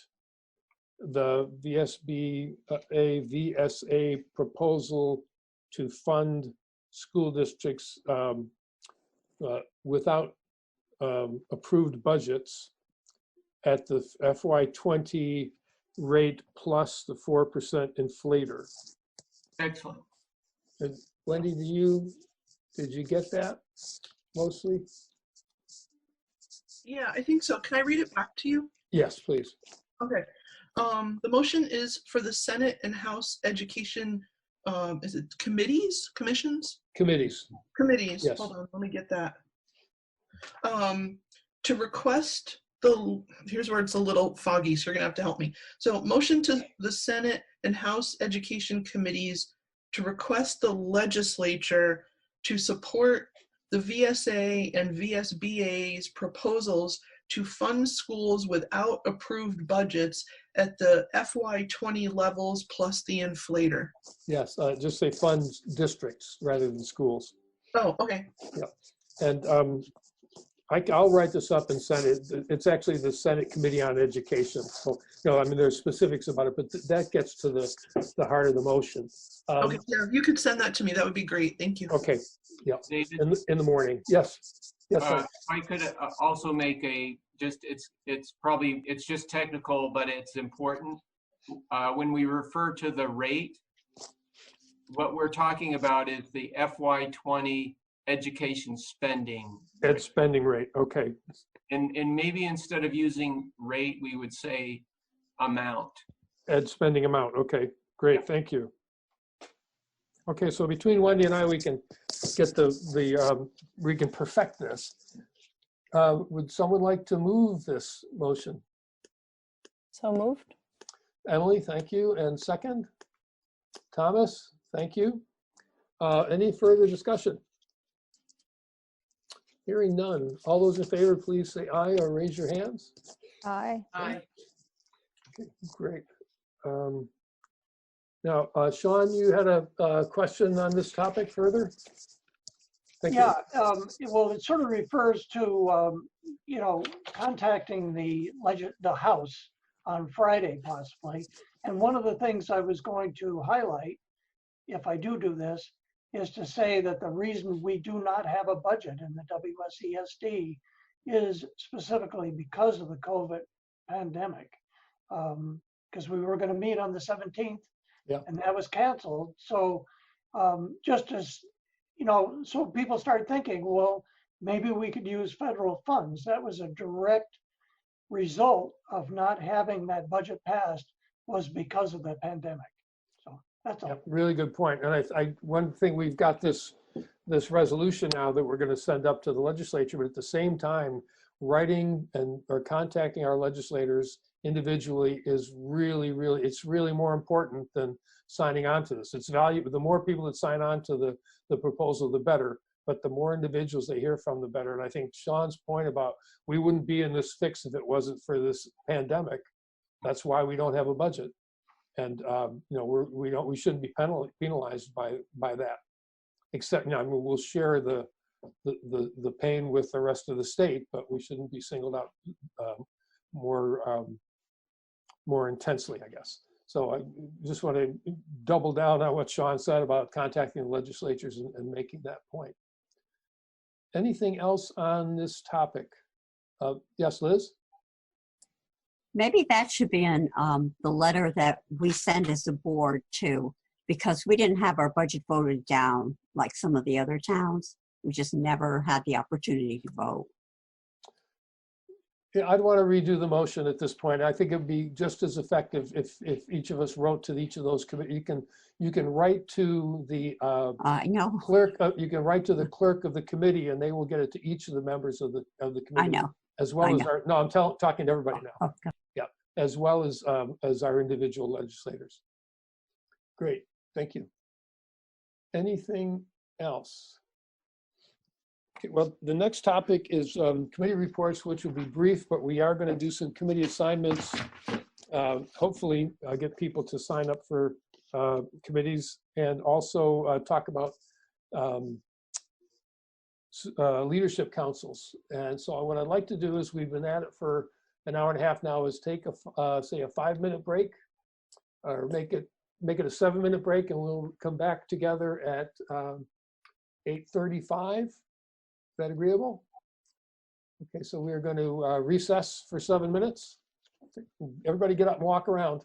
Speaker 10: the VSBA VSA proposal to fund school districts without approved budgets at the FY20 rate plus the 4% inflator.
Speaker 14: Excellent.
Speaker 10: And Wendy, did you get that mostly?
Speaker 3: Yeah, I think so. Can I read it back to you?
Speaker 10: Yes, please.
Speaker 3: Okay. The motion is for the Senate and House Education, is it committees, commissions?
Speaker 10: Committees.
Speaker 3: Committees,
Speaker 10: Yes.
Speaker 3: Hold on, let me get that. To request here's where it's a little foggy, so you're gonna have to help me. So motion to the Senate and House Education Committees to request the legislature to support the VSA and VSBA's proposals to fund schools without approved budgets at the FY20 levels plus the inflator.
Speaker 10: Yes, just say funds districts rather than schools.
Speaker 3: Oh, okay.
Speaker 10: Yeah, and I'll write this up and send it. It's actually the Senate Committee on Education. So, you know, I mean, there's specifics about it, but that gets to the heart of the motion.
Speaker 3: Okay, yeah, if you could send that to me, that would be great. Thank you.
Speaker 10: Okay, yeah,
Speaker 14: David,
Speaker 10: in the morning. Yes, yes.
Speaker 14: I could also make it's just technical, but it's important. When we refer to the rate, what we're talking about is the FY20 education spending.
Speaker 10: Ed spending rate, okay.
Speaker 14: And maybe instead of using rate, we would say amount.
Speaker 10: Ed spending amount, okay, great, thank you. Okay, so between Wendy and I, we can get we can perfect this. Would someone like to move this motion?
Speaker 4: So moved.
Speaker 10: Emily, thank you. And second? Thomas, thank you. Any further discussion? Hearing none. All those in favor, please say aye or raise your hands.
Speaker 2: Aye.
Speaker 9: Aye.
Speaker 10: Okay, great. Now, Sean, you had a question on this topic further? Thank
Speaker 8: Yeah,
Speaker 10: you.
Speaker 8: well, it sort of refers to, you know, contacting the House on Friday possibly. And one of the things I was going to highlight, if I do this, is to say that the reason we do not have a budget in the WSESD is specifically because of the COVID pandemic. Because we were going to meet on the 17th,
Speaker 10: yeah,
Speaker 8: and that was canceled. So just as, you know, so people start thinking, well, maybe we could use federal funds. That was a direct result of not having that budget passed, was because of the pandemic. So that's all.
Speaker 10: Yeah, really good point. And one thing, we've got this resolution now that we're going to send up to the legislature, but at the same time, writing or contacting our legislators individually is really, it's really more important than signing on to this. It's valuable. The more people that sign on to the proposal, the better. But the more individuals they hear from, the better. And I think Sean's point about we wouldn't be in this fix if it wasn't for this pandemic. That's why we don't have a budget. And you know, we shouldn't be penalized by that. Except, you know, I mean, we'll share the pain with the rest of the state, but we shouldn't be singled out more intensely, I guess. So I just want to double down on what Sean said about contacting the legislatures and making that point. Anything else on this topic? Yes, Liz?
Speaker 13: Maybe that should be in the letter that we send as a board too, because we didn't have our budget voted down like some of the other towns. We just never had the opportunity to vote.
Speaker 10: Yeah, I'd want to redo the motion at this point. I think it'd be just as effective if each of us wrote to each of those committees. You can write to the clerk. You can write to the clerk of the committee, and they will get it to each of the members of the committee.
Speaker 13: I know.
Speaker 10: As well as our. No, I'm talking to everybody now.
Speaker 13: Okay.
Speaker 10: Yeah, as well as our individual legislators. Great, thank you. Anything else? Okay, well, the next topic is committee reports, which will be brief, but we are going to do some committee assignments. Hopefully, get people to sign up for committees, and also talk about leadership councils. And so what I'd like to do is, we've been at it for an hour and a half now, is take say a 5-minute break, or make it a 7-minute break, and we'll come back together at 8:35. Is that agreeable? Okay, so we are going to recess for 7 minutes. Everybody get up and walk around.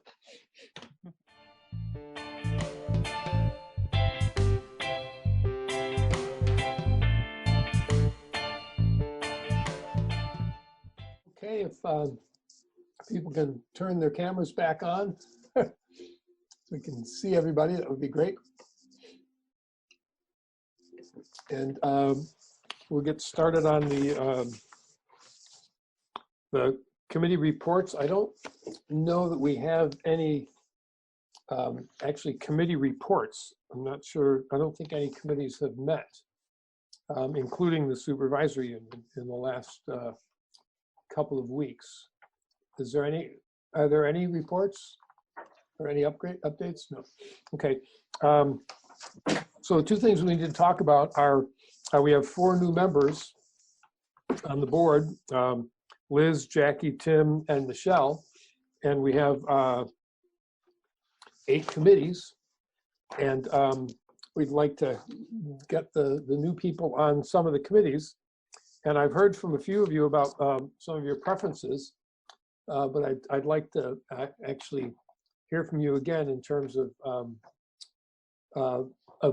Speaker 10: Okay, if people can turn their cameras back on, so we can see everybody, that would be great. And we'll get started on the committee reports. I don't know that we have any actually committee reports. I'm not sure. I don't think any committees have met, including the supervisory union, in the last couple of weeks. Are there any reports or any updates? No. Okay. So the two things we need to talk about are we have 4 new members on the board, Liz, Jackie, Tim, and Michelle, and we have 8 committees, and we'd like to get the new people on some of the committees. And I've heard from a few of you about some of your preferences, but I'd like to actually hear from you again in terms of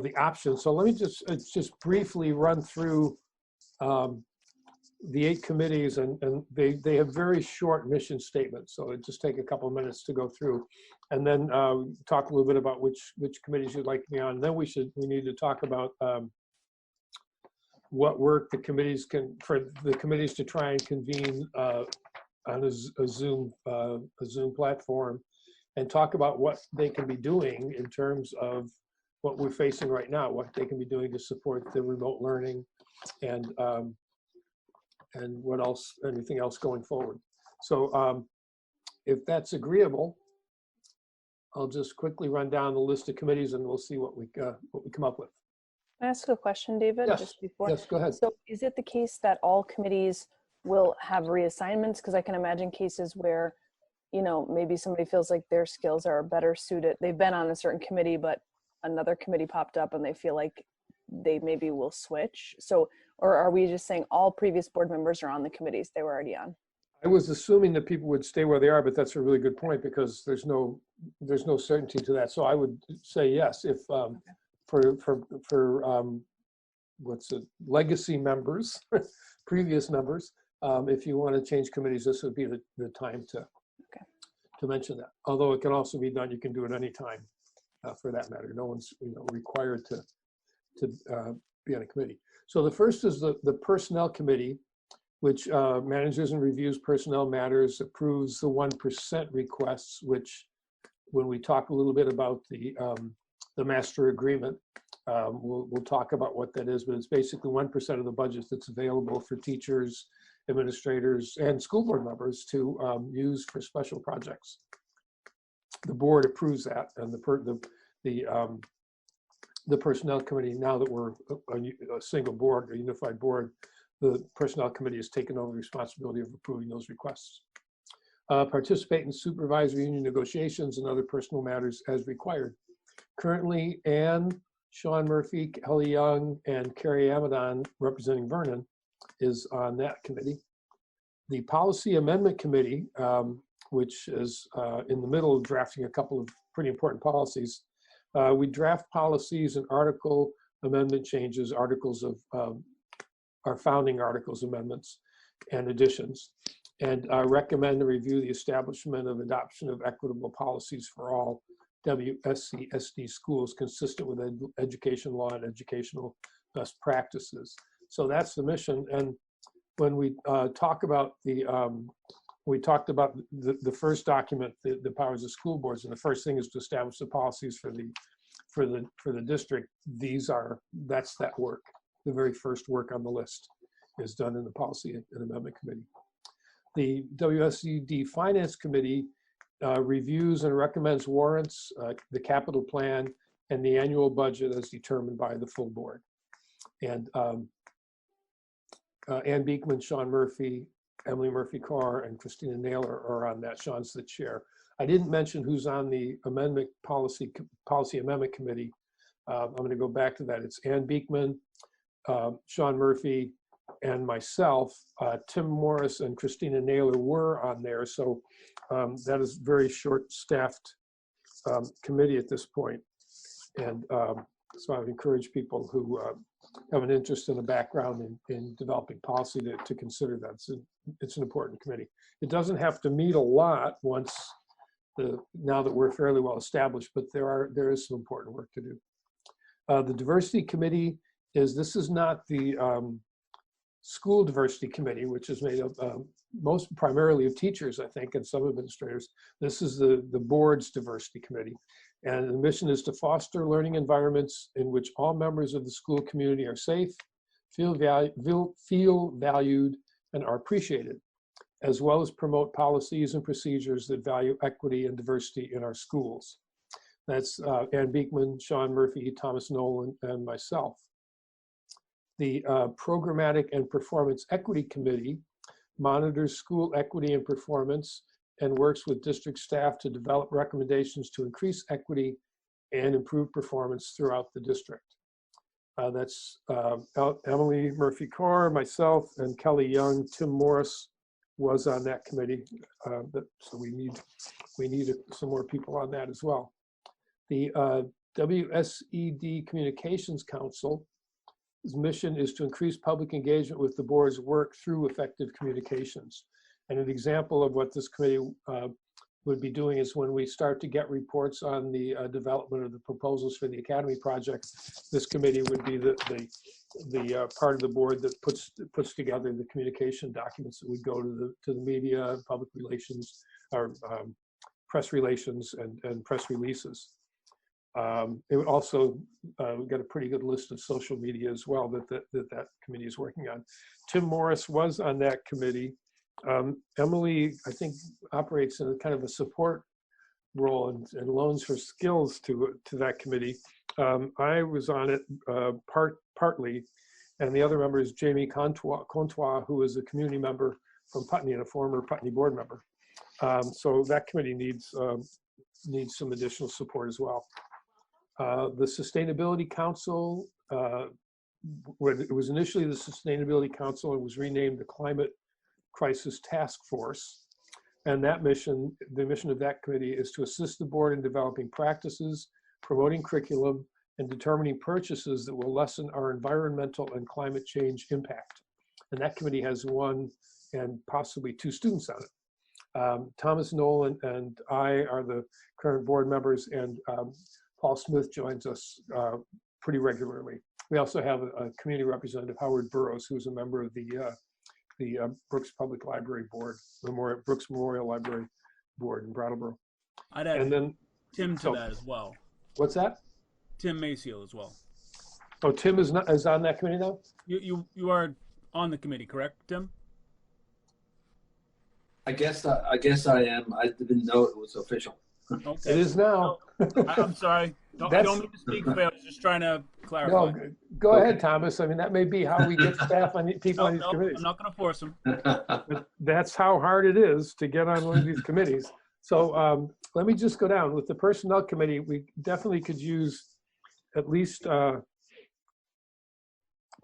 Speaker 10: the options. So let me just briefly run through the 8 committees, and they have very short mission statements, so it just take a couple of minutes to go through, and then talk a little bit about which committees you'd like to be on. And then we need to talk about what work the committees to try and convene on a Zoom platform, and talk about what they can be doing in terms of what we're facing right now, what they can be doing to support the remote learning, and what else, anything else going forward. So if that's agreeable, I'll just quickly run down the list of committees and we'll see what we come up with.
Speaker 4: Can I ask a question, David?
Speaker 10: Yes.
Speaker 4: Just before.
Speaker 10: Yes, go ahead.
Speaker 4: So is it the case that all committees will have reassignments? Because I can imagine cases where, you know, maybe somebody feels like their skills are better suited. They've been on a certain committee, but another committee popped up and they feel like they maybe will switch. So, or are we just saying all previous board members are on the committees they were already on?
Speaker 10: I was assuming that people would stay where they are, but that's a really good point because there's no certainty to that. So I would say yes, if for what's it, legacy members, previous members, if you want to change committees, this would be the time to mention that. Although it can also be done, you can do it any time for that matter. No one's required to be on a committee. So the first is the Personnel Committee, which manages and reviews personnel matters, approves the 1% requests, which when we talk a little bit about the master agreement, we'll talk about what that is, but it's basically 1% of the budget that's available for teachers, administrators, and school board members to use for special projects. The board approves that, and the Personnel Committee, now that we're a single board, a unified board, the Personnel Committee has taken over the responsibility of approving those requests. Participate in supervisory union negotiations and other personal matters as required. Currently, Anne, Sean Murphy, Kelly Young, and Carrie Amadon, representing Vernon, is on that committee. The Policy Amendment Committee, which is in the middle of drafting a couple of pretty important policies. We draft policies and article amendment changes, articles of our founding articles amendments and additions, and recommend and review the establishment of adoption of equitable policies for all WSC/SD schools consistent with education law and educational best practices. So that's the mission. And when we talk about we talked about the first document, the powers of school boards, and the first thing is to establish the policies for the district. That's that work. The very first work on the list is done in the Policy and Amendment Committee. The WSED Finance Committee reviews and recommends warrants, the capital plan, and the annual budget as determined by the full board. And Ann Beekman, Sean Murphy, Emily Murphy-Carr, and Christina Naylor are on that. Sean's the chair. I didn't mention who's on the Policy Amendment Committee. I'm going to go back to that. It's Ann Beekman, Sean Murphy, and myself. Tim Morris and Christina Naylor were on there. So that is very short-staffed committee at this point. And so I would encourage people who have an interest in a background in developing policy to consider that. It's an important committee. It doesn't have to meet a lot now that we're fairly well established, but there is some important work to do. The Diversity Committee this is not the School Diversity Committee, which is made up most primarily of teachers, I think, and some administrators. This is the board's Diversity Committee. And the mission is to foster learning environments in which all members of the school community are safe, feel valued, and are appreciated, as well as promote policies and procedures that value equity and diversity in our schools. That's Ann Beekman, Sean Murphy, Thomas Nolan, and myself. The Programmatic and Performance Equity Committee monitors school equity and performance and works with district staff to develop recommendations to increase equity and improve performance throughout the district. That's Emily Murphy-Carr, myself, and Kelly Young. Tim Morris was on that committee, so we need some more people on that as well. The WSED Communications Council mission is to increase public engagement with the board's work through effective communications. And an example of what this committee would be doing is when we start to get reports on the development of the proposals for the academy project, this committee would be the part of the board that puts together the communication documents that would go to the media, public relations, or press relations and press releases. It would also get a pretty good list of social media as well that committee is working on. Tim Morris was on that committee. Emily, I think, operates in a kind of a support role and loans her skills to that committee. I was on it partly, and the other member is Jamie Contois, who is a community member from Putney and a former Putney board member. So that committee needs some additional support as well. The Sustainability Council, it was initially the Sustainability Council, it was renamed the Climate Crisis Task Force. And that mission, the mission of that committee is to assist the board in developing practices, promoting curriculum, and determining purchases that will lessen our environmental and climate change impact. And that committee has 1 and possibly 2 students on it. Thomas Nolan and I are the current board members, and Paul Smith joins us pretty regularly. We also have a community representative, Howard Burrows, who's a member of the Brooks Public Library Board, the Brooks Memorial Library Board in Brattleboro.
Speaker 1: I'd add Tim to that as well.
Speaker 10: What's that?
Speaker 1: Tim Maciel as well.
Speaker 10: Oh, Tim is on that committee now?
Speaker 1: You are on the committee, correct, Tim?
Speaker 20: I guess I am. I didn't know it was official.
Speaker 1: Okay.
Speaker 10: It is now.
Speaker 1: I'm sorry. I don't mean to speak for you. I was just trying to clarify.
Speaker 10: No, go ahead, Thomas. I mean, that may be how we get staff on people on these committees.
Speaker 1: I'm not going to force them.
Speaker 10: But that's how hard it is to get on one of these committees. So let me just go down. With the Personnel Committee, we definitely could use at least, well,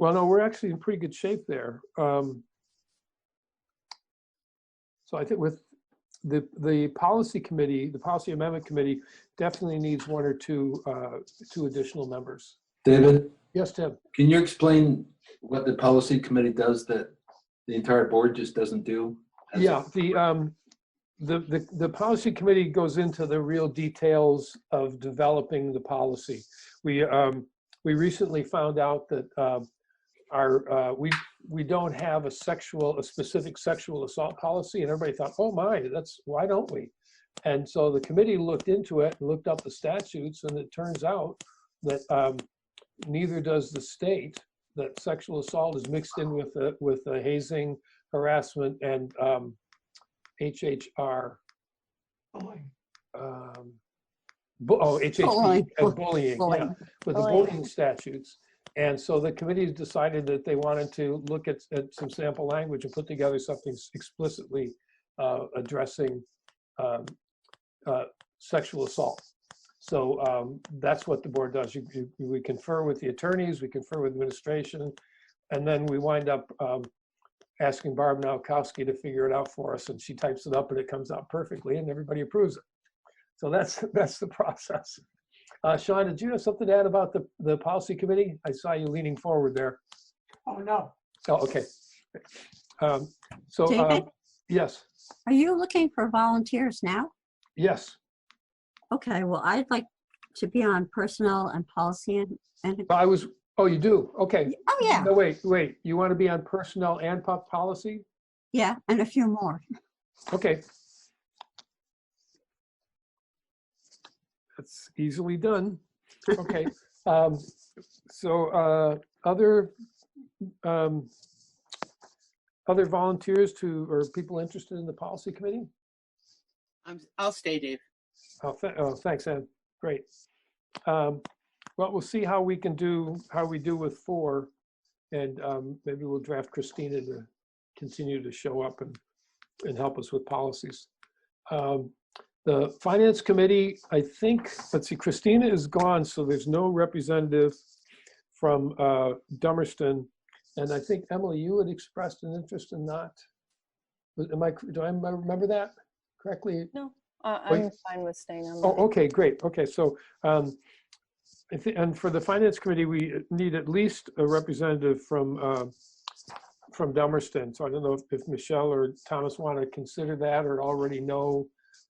Speaker 10: no, we're actually in pretty good shape there. So I think with the Policy Committee, the Policy Amendment Committee definitely needs 1 or 2 additional members.
Speaker 20: David?
Speaker 10: Yes, Tim?
Speaker 20: Can you explain what the Policy Committee does that the entire board just doesn't do?
Speaker 10: Yeah, the Policy Committee goes into the real details of developing the policy. We recently found out that we don't have a specific sexual assault policy, and everybody thought, oh my, why don't we? And so the committee looked into it and looked up the statutes, and it turns out that neither does the state. That sexual assault is mixed in with the hazing, harassment, and HHR. HHP and bullying. Yeah, with the bullying statutes. And so the committee decided that they wanted to look at some sample language and put together something explicitly addressing sexual assault. So that's what the board does. We confer with the attorneys, we confer with administration, and then we wind up asking Barb Nowakowski to figure it out for us, and she types it up and it comes out perfectly and everybody approves it. So that's the process. Sean, did you have something to add about the policy committee? I saw you leaning forward there.
Speaker 8: Oh, no.
Speaker 10: Oh, okay.
Speaker 13: David?
Speaker 10: Yes.
Speaker 13: Are you looking for volunteers now?
Speaker 10: Yes.
Speaker 13: Okay, well, I'd like to be on personnel and policy and
Speaker 10: oh, you do? Okay.
Speaker 13: Oh, yeah.
Speaker 10: No, wait. You want to be on personnel and policy?
Speaker 13: Yeah, and a few more.
Speaker 10: Okay. That's easily done. Okay. So other volunteers or people interested in the policy committee?
Speaker 9: I'll stay, Dave.
Speaker 10: Oh, thanks, Ann. Great. Well, we'll see how we do with 4, and maybe we'll draft Christina to continue to show up and help us with policies. The Finance Committee, I think, let's see, Christina is gone, so there's no representative from Dummerston. And I think, Emily, you had expressed an interest in that. Do I remember that correctly?
Speaker 4: No, I'm fine with staying on.
Speaker 10: Oh, okay, great. Okay, so And for the finance committee, we need at least a representative from Dummerston. So I don't know if Michelle or Thomas want to consider that or already know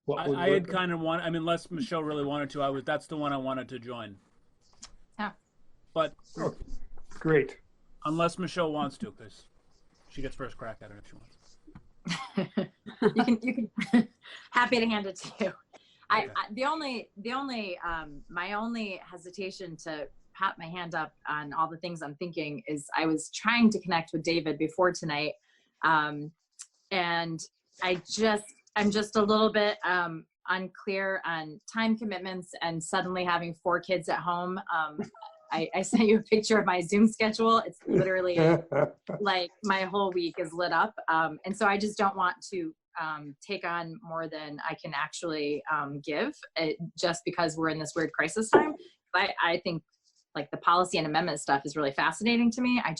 Speaker 10: what would
Speaker 1: I had
Speaker 10: work.
Speaker 1: kind of wanted, I mean, unless Michelle really wanted to, that's the one I wanted to join.
Speaker 11: Yeah.
Speaker 1: But
Speaker 10: Oh, great.
Speaker 1: Unless Michelle wants to, because she gets first crack at it if she wants.
Speaker 11: You can happy to hand it to you. The only my only hesitation to pat my hand up on all the things I'm thinking is I was trying to connect with David before tonight, and I'm just a little bit unclear on time commitments and suddenly having 4 kids at home. I sent you a picture of my Zoom schedule. It's literally like my whole week is lit up. And so I just don't want to take on more than I can actually give just because we're in this weird crisis time. I think like the policy and amendment stuff is really fascinating to me. I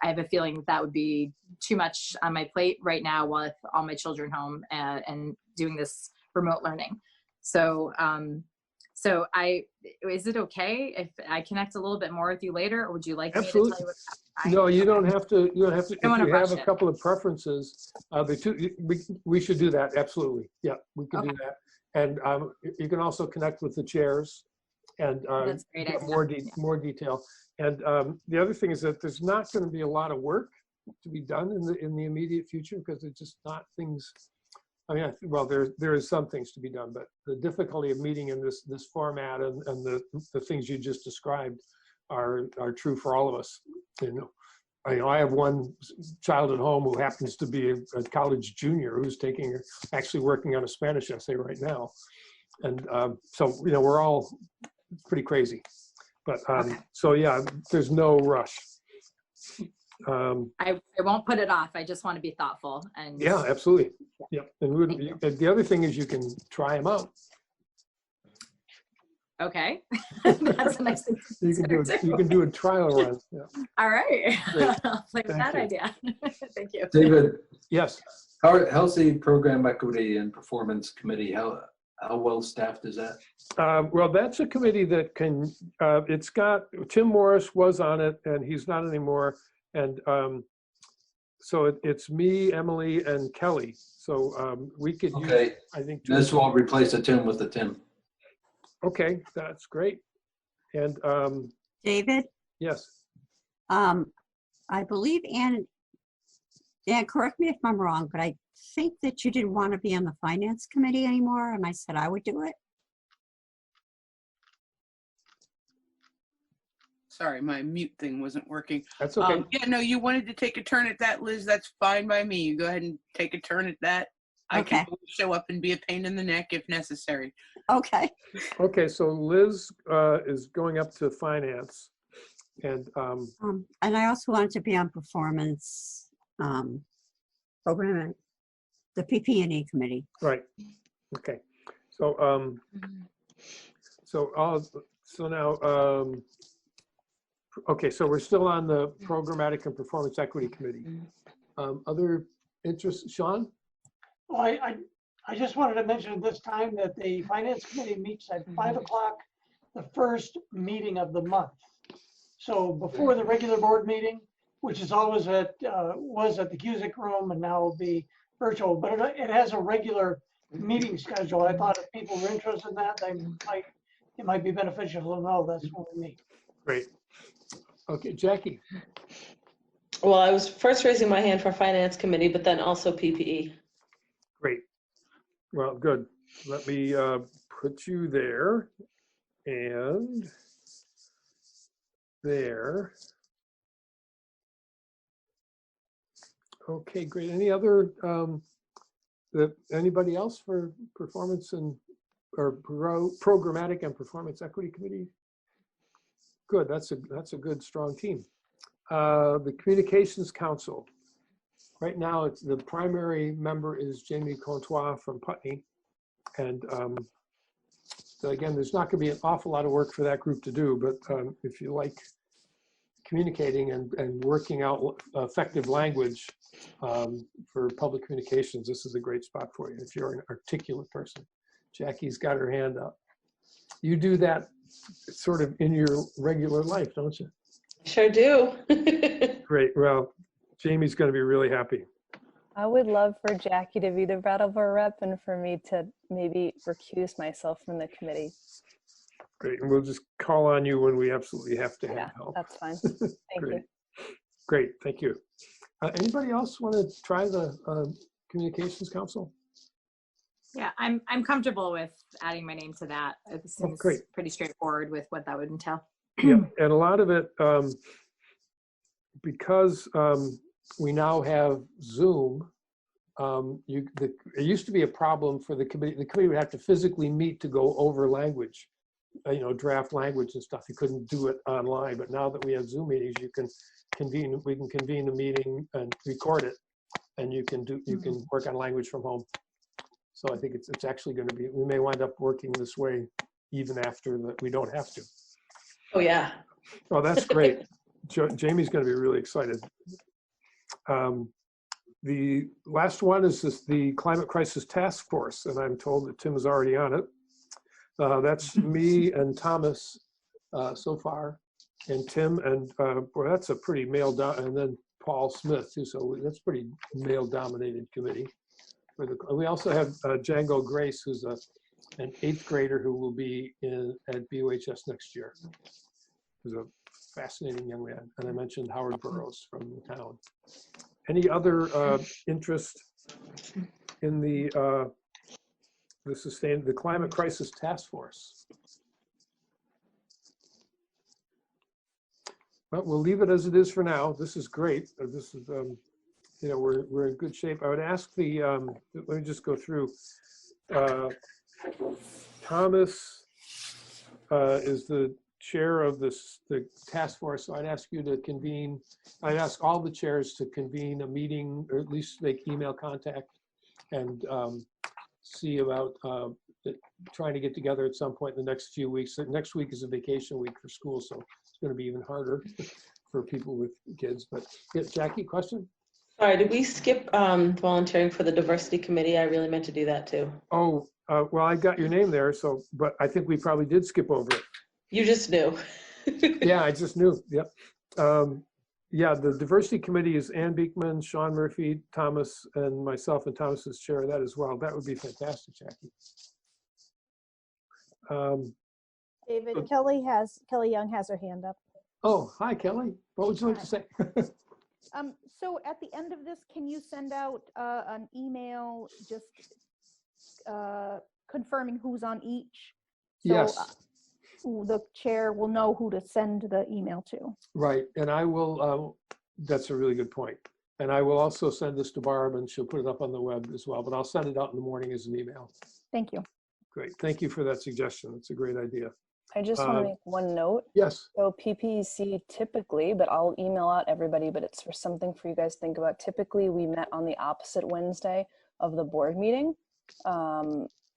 Speaker 11: have a feeling that would be too much on my plate right now with all my children home and doing this remote learning. So, is it okay if I connect a little bit more with you later, or would you like
Speaker 10: Absolutely.
Speaker 11: me to tell you what?
Speaker 10: No, you don't have to. You don't have to. If you have a
Speaker 11: it.
Speaker 10: couple of preferences, we should do that. Absolutely. Yeah, we can do that. And you can also connect with the chairs and
Speaker 11: That's a great
Speaker 10: get
Speaker 11: idea.
Speaker 10: more detail. And the other thing is that there's not going to be a lot of work to be done in the immediate future because it's just not things. I mean, well, there is some things to be done, but the difficulty of meeting in this format and the things you just described are true for all of us. You know, I have one child at home who happens to be a college junior who's actually working on a Spanish essay right now, and so you know we're all pretty crazy. But so yeah, there's no rush.
Speaker 11: I won't put it off. I just want to be thoughtful and
Speaker 10: Yeah, absolutely. Yeah, and the other thing is you can try them out.
Speaker 11: okay. That's a nice thing to
Speaker 10: You can do a trial run. Yeah.
Speaker 11: All right.
Speaker 10: Great.
Speaker 11: I'll play with
Speaker 10: Thank
Speaker 11: that
Speaker 10: you.
Speaker 11: idea. Thank you.
Speaker 20: David.
Speaker 10: Yes.
Speaker 20: How's the program equity and performance committee? How well staffed is that?
Speaker 10: Well, that's a committee that can. It's got Tim Morris was on it, and he's not anymore. And so it's me, Emily, and Kelly. So we could use, I think.
Speaker 20: This won't replace a Tim with a Tim.
Speaker 10: Okay, that's great. And
Speaker 13: David?
Speaker 10: Yes.
Speaker 13: I believe Ann, correct me if I'm wrong, but I think that you didn't want to be on the finance committee anymore, and I said I would do it.
Speaker 9: Sorry, my mute thing wasn't working.
Speaker 10: That's okay.
Speaker 9: Yeah, no, you wanted to take a turn at that, Liz. That's fine by me. You go ahead and take a turn at that. I can show up and be a pain in the neck if necessary.
Speaker 13: Okay.
Speaker 10: Okay, so Liz is going up to finance, and
Speaker 13: I also wanted to be on performance program, the PP&E committee.
Speaker 10: Right. Okay. So so now okay, so we're still on the programmatic and performance equity committee. Other interests, Sean?
Speaker 8: Well, I just wanted to mention at this time that the finance committee meets at 5 o'clock, the first meeting of the month. So before the regular board meeting, which is always was at the Cusick room and now will be virtual, but it has a regular meeting schedule. I thought if people were interested in that, it might be beneficial to know that's when we meet.
Speaker 10: Great. Okay, Jackie.
Speaker 6: Well, I was first raising my hand for finance committee, but then also PPE.
Speaker 10: Great. Well, good. Let me put you there and there. Okay, great. Any other, anybody else for performance or programmatic and performance equity committee? Good, that's a good, strong team. The Communications Council. Right now, the primary member is Jamie Contois from Putney. And so again, there's not going to be an awful lot of work for that group to do, but if you like communicating and working out effective language for public communications, this is a great spot for you if you're an articulate person. Jackie's got her hand up. You do that sort of in your regular life, don't you?
Speaker 6: Sure do.
Speaker 10: Great. Well, Jamie's going to be really happy.
Speaker 4: I would love for Jackie to be the Brattleboro rep and for me to maybe recuse myself from the committee.
Speaker 10: Great. And we'll just call on you when we absolutely have to have
Speaker 4: Yeah,
Speaker 10: help.
Speaker 4: that's fine. Thank
Speaker 10: Great.
Speaker 4: you.
Speaker 10: Great. Thank you. Anybody else want to try the Communications Council?
Speaker 11: Yeah, I'm comfortable with adding my name to that. It seems
Speaker 10: great.
Speaker 11: pretty straightforward with what that would entail.
Speaker 10: Yeah, and a lot of it, because we now have Zoom, it used to be a problem for the committee. The committee would have to physically meet to go over language, draft language and stuff. You couldn't do it online, but now that we have Zoom meetings, we can convene a meeting and record it, and you can work on language from home. So I think it's actually going to be, we may wind up working this way even after we don't have to.
Speaker 6: Oh, yeah.
Speaker 10: Oh, that's great. Jamie's going to be really excited. The last one is the Climate Crisis Task Force, and I'm told that Tim is already on it. That's me and Thomas so far, and Tim, and boy, that's a pretty and then Paul Smith too. So that's pretty male-dominated committee. We also have Django Grace, who's an 8th grader who will be at BUHS next year. Who's a fascinating young man. And I mentioned Howard Burroughs from the town. Any other interest in the Climate Crisis Task Force? Well, we'll leave it as it is for now. This is great. This is, we're in good shape. I would ask let me just go through. Thomas is the chair of the task force, so I'd ask you to convene. I'd ask all the chairs to convene a meeting, or at least make email contact, and see about trying to get together at some point in the next few weeks. Next week is a vacation week for school, so it's going to be even harder for people with kids. But yeah, Jackie, question?
Speaker 6: Sorry, did we skip volunteering for the diversity committee? I really meant to do that too.
Speaker 10: Oh, well, I got your name there, but I think we probably did skip over it.
Speaker 6: You just knew.
Speaker 10: Yeah, I just knew. Yep. Yeah, the diversity committee is Ann Beekman, Sean Murphy, Thomas, and myself, and Thomas is chair of that as well. That would be fantastic, Jackie.
Speaker 2: David, Kelly Young has her hand up.
Speaker 10: Oh, hi, Kelly. What would you like to say?
Speaker 5: So at the end of this, can you send out an email just confirming who's on each? So,
Speaker 10: yes.
Speaker 5: The chair will know who to send the email to.
Speaker 10: Right, and I will, that's a really good point. And I will also send this to Barb, and she'll put it up on the web as well, but I'll send it out in the morning as an email.
Speaker 5: Thank you.
Speaker 10: Great, thank you for that suggestion. It's a great idea.
Speaker 4: I just want to make one note.
Speaker 10: Yes.
Speaker 4: So PPC typically, but I'll email out everybody, but it's for something for you guys to think about. Typically, we met on the opposite Wednesday of the board meeting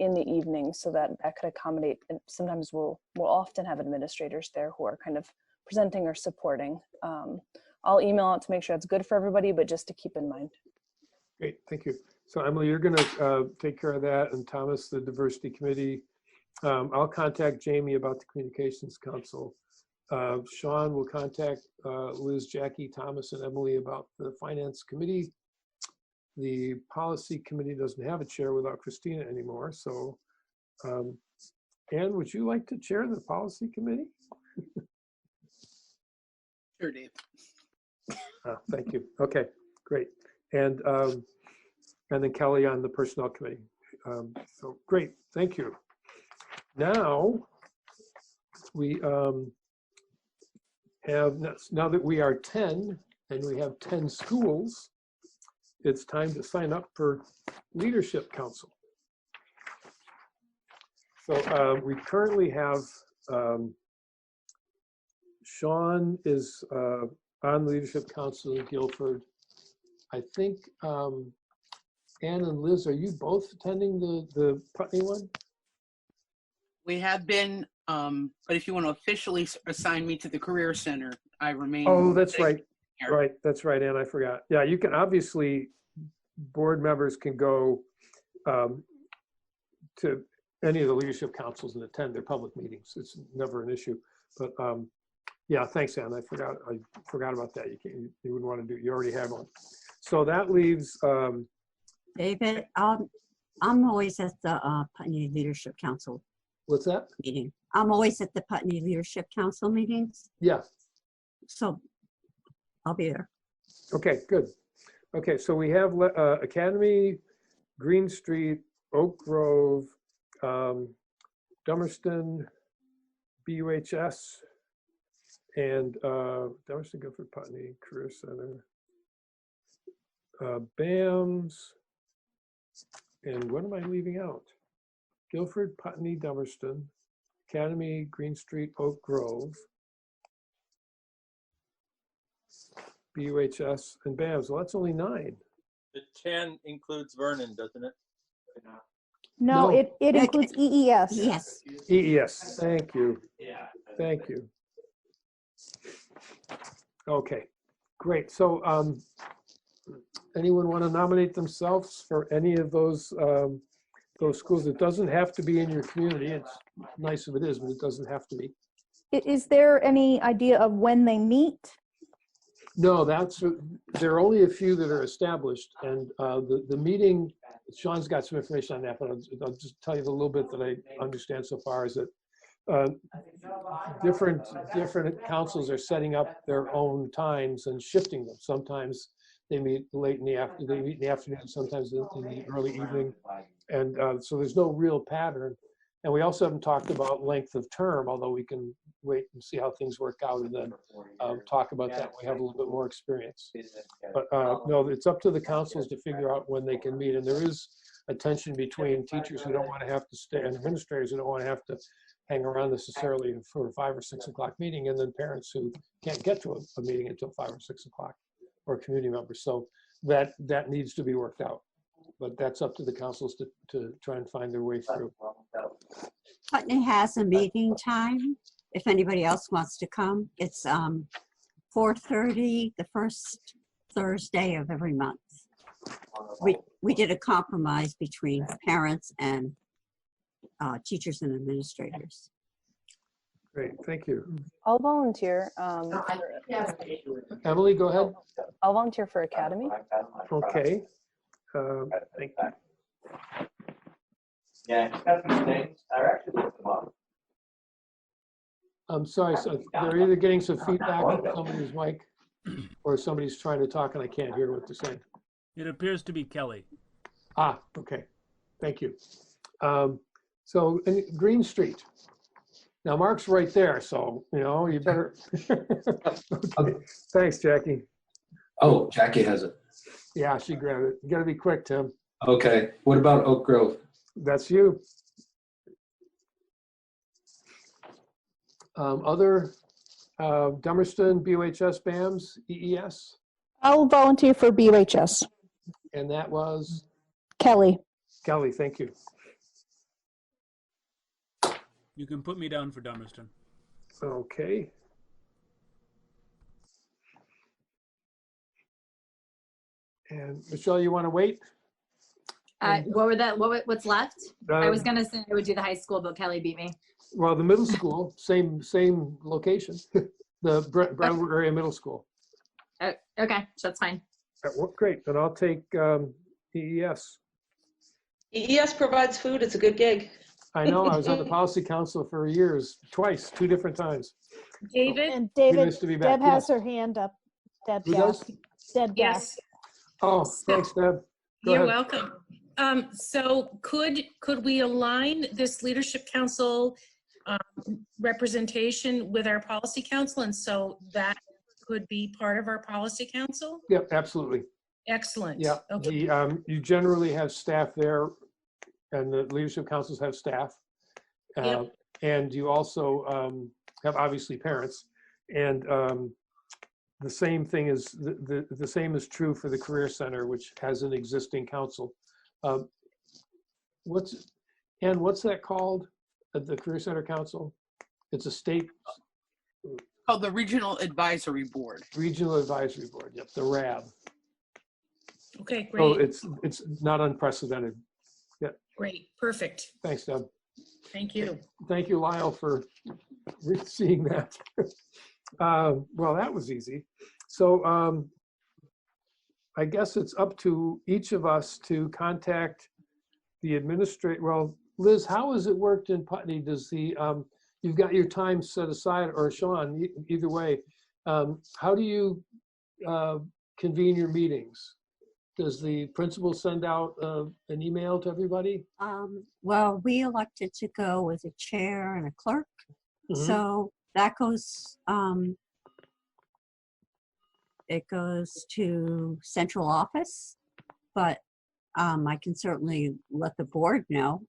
Speaker 4: in the evening, so that could accommodate. And sometimes we'll often have administrators there who are kind of presenting or supporting. I'll email out to make sure it's good for everybody, but just to keep in mind.
Speaker 10: Great, thank you. So Emily, you're going to take care of that, and Thomas, the diversity committee. I'll contact Jamie about the Communications Council. Sean will contact Liz, Jackie, Thomas, and Emily about the Finance Committee. The Policy Committee doesn't have a chair without Christina anymore. So, Ann, would you like to chair the Policy Committee?
Speaker 9: Sure, Dave.
Speaker 10: Thank you. Okay, great. And then Kelly on the Personnel Committee. So great, thank you. Now we now that we are 10 and we have 10 schools, it's time to sign up for Leadership Council. So we currently have Sean is on Leadership Council in Guilford. I think Ann and Liz, are you both attending the Putney one?
Speaker 9: We have been, but if you want to officially assign me to the Career Center, I remain.
Speaker 10: Oh, that's right. Right, that's right, Ann, I forgot. Yeah, you can obviously, board members can go to any of the leadership councils and attend their public meetings. It's never an issue. But yeah, thanks, Ann. I forgot about that. You wouldn't want to do. You already have one. So that leaves.
Speaker 13: David, I'm always at the Putney Leadership Council.
Speaker 10: What's that?
Speaker 13: Meeting. I'm always at the Putney Leadership Council meetings.
Speaker 10: Yeah.
Speaker 13: So I'll be there.
Speaker 10: Okay, good. Okay, so we have Academy, Green Street, Oak Grove, Dummerston, BUHS, and Dummerston, Guilford, Putney, Career Center, BAMS, and what am I leaving out? Guilford, Putney, Dummerston, Academy, Green Street, Oak Grove, BUHS, and BAMS. Well, that's only 9.
Speaker 7: The 10 includes Vernon, doesn't it?
Speaker 5: No, it includes EES.
Speaker 13: Yes.
Speaker 10: EES, thank you. Thank you. Okay, great. So anyone want to nominate themselves for any of those schools? It doesn't have to be in your community. It's nice if it is, but it doesn't have to be.
Speaker 5: Is there any idea of when they meet?
Speaker 10: No, there are only a few that are established, and the meeting, Sean's got some information on that, but I'll just tell you the little bit that I understand so far is that different councils are setting up their own times and shifting them. Sometimes they meet late in the afternoon, sometimes in the early evening, and so there's no real pattern. And we also haven't talked about length of term, although we can wait and see how things work out and then talk about that when we have a little bit more experience. But no, it's up to the councils to figure out when they can meet. And there is a tension between teachers who don't want to have to stay and administrators who don't want to have to hang around necessarily for a 5 or 6 o'clock meeting, and then parents who can't get to a meeting until 5 or 6 o'clock, or community members. So that needs to be worked out. But that's up to the councils to try and find their way through.
Speaker 13: Putney has a meeting time. If anybody else wants to come, it's 4:30 the first Thursday of every month. We did a compromise between parents and teachers and administrators.
Speaker 10: Great, thank you.
Speaker 4: I'll volunteer.
Speaker 10: Emily, go ahead.
Speaker 4: I'll volunteer for Academy.
Speaker 10: Okay. Thank you.
Speaker 16: Yeah, got some things. I actually looked them up.
Speaker 10: I'm sorry, so they're either getting some feedback from somebody's mic or somebody's trying to talk and I can't hear what they're saying.
Speaker 1: It appears to be Kelly.
Speaker 10: Ah, okay. Thank you. So Green Street. Now Mark's right there, so you better. Okay. Thanks, Jackie.
Speaker 20: Oh, Jackie has it.
Speaker 10: Yeah, she grabbed it. You got to be quick, Tim.
Speaker 20: Okay. What about Oak Grove?
Speaker 10: That's you. Other Dummerston, BUHS, BAMS, EES?
Speaker 5: I'll volunteer for BUHS.
Speaker 10: And that was?
Speaker 5: Kelly.
Speaker 10: Kelly, thank you.
Speaker 1: You can put me down for Dummerston.
Speaker 10: Okay. And Michelle, you want to wait?
Speaker 11: What's left? I was gonna say I would do the high school, but Kelly beat me.
Speaker 10: Well, the middle school, same location, the Brownwood area middle school.
Speaker 11: Okay, that's fine.
Speaker 10: Well, great, then I'll take EES.
Speaker 6: EES provides food. It's a good gig.
Speaker 10: I know, I was on the policy council for years, twice, 2 different times.
Speaker 2: David? And
Speaker 10: Be
Speaker 2: David,
Speaker 10: nice to be back.
Speaker 2: Deb has
Speaker 10: Yes.
Speaker 2: her hand up. Deb
Speaker 10: Who
Speaker 2: Gass.
Speaker 10: does?
Speaker 2: Deb
Speaker 17: Yes.
Speaker 2: Gass.
Speaker 10: Oh, thanks, Deb. Go
Speaker 17: You're
Speaker 10: ahead.
Speaker 17: welcome. So could we align this leadership council representation with our policy council, and so that could be part of our policy council?
Speaker 10: Yep, absolutely.
Speaker 17: Excellent.
Speaker 10: Yeah,
Speaker 17: Okay.
Speaker 10: you generally have staff there, and the leadership councils have staff.
Speaker 17: Yep.
Speaker 10: And you also have obviously parents. And the same thing is, the same is true for the Career Center, which has an existing council. What's that called, the Career Center Council? It's a state.
Speaker 9: Oh, the Regional Advisory Board.
Speaker 10: Regional Advisory Board, yep, the RAB.
Speaker 17: Okay,
Speaker 10: So
Speaker 17: great.
Speaker 10: it's not unprecedented. Yeah.
Speaker 17: Great, perfect.
Speaker 10: Thanks, Deb.
Speaker 17: Thank you.
Speaker 10: Thank you, Lyle, for seeing that. Well, that was easy. So I guess it's up to each of us to contact the administrator. Well, Liz, how has it worked in Putney? Does the, you've got your time set aside, or Sean, either way, how do you convene your meetings? Does the principal send out an email to everybody?
Speaker 13: Well, we elected to go with a chair and a clerk. So that goes, it goes to central office, but I can certainly let the board know.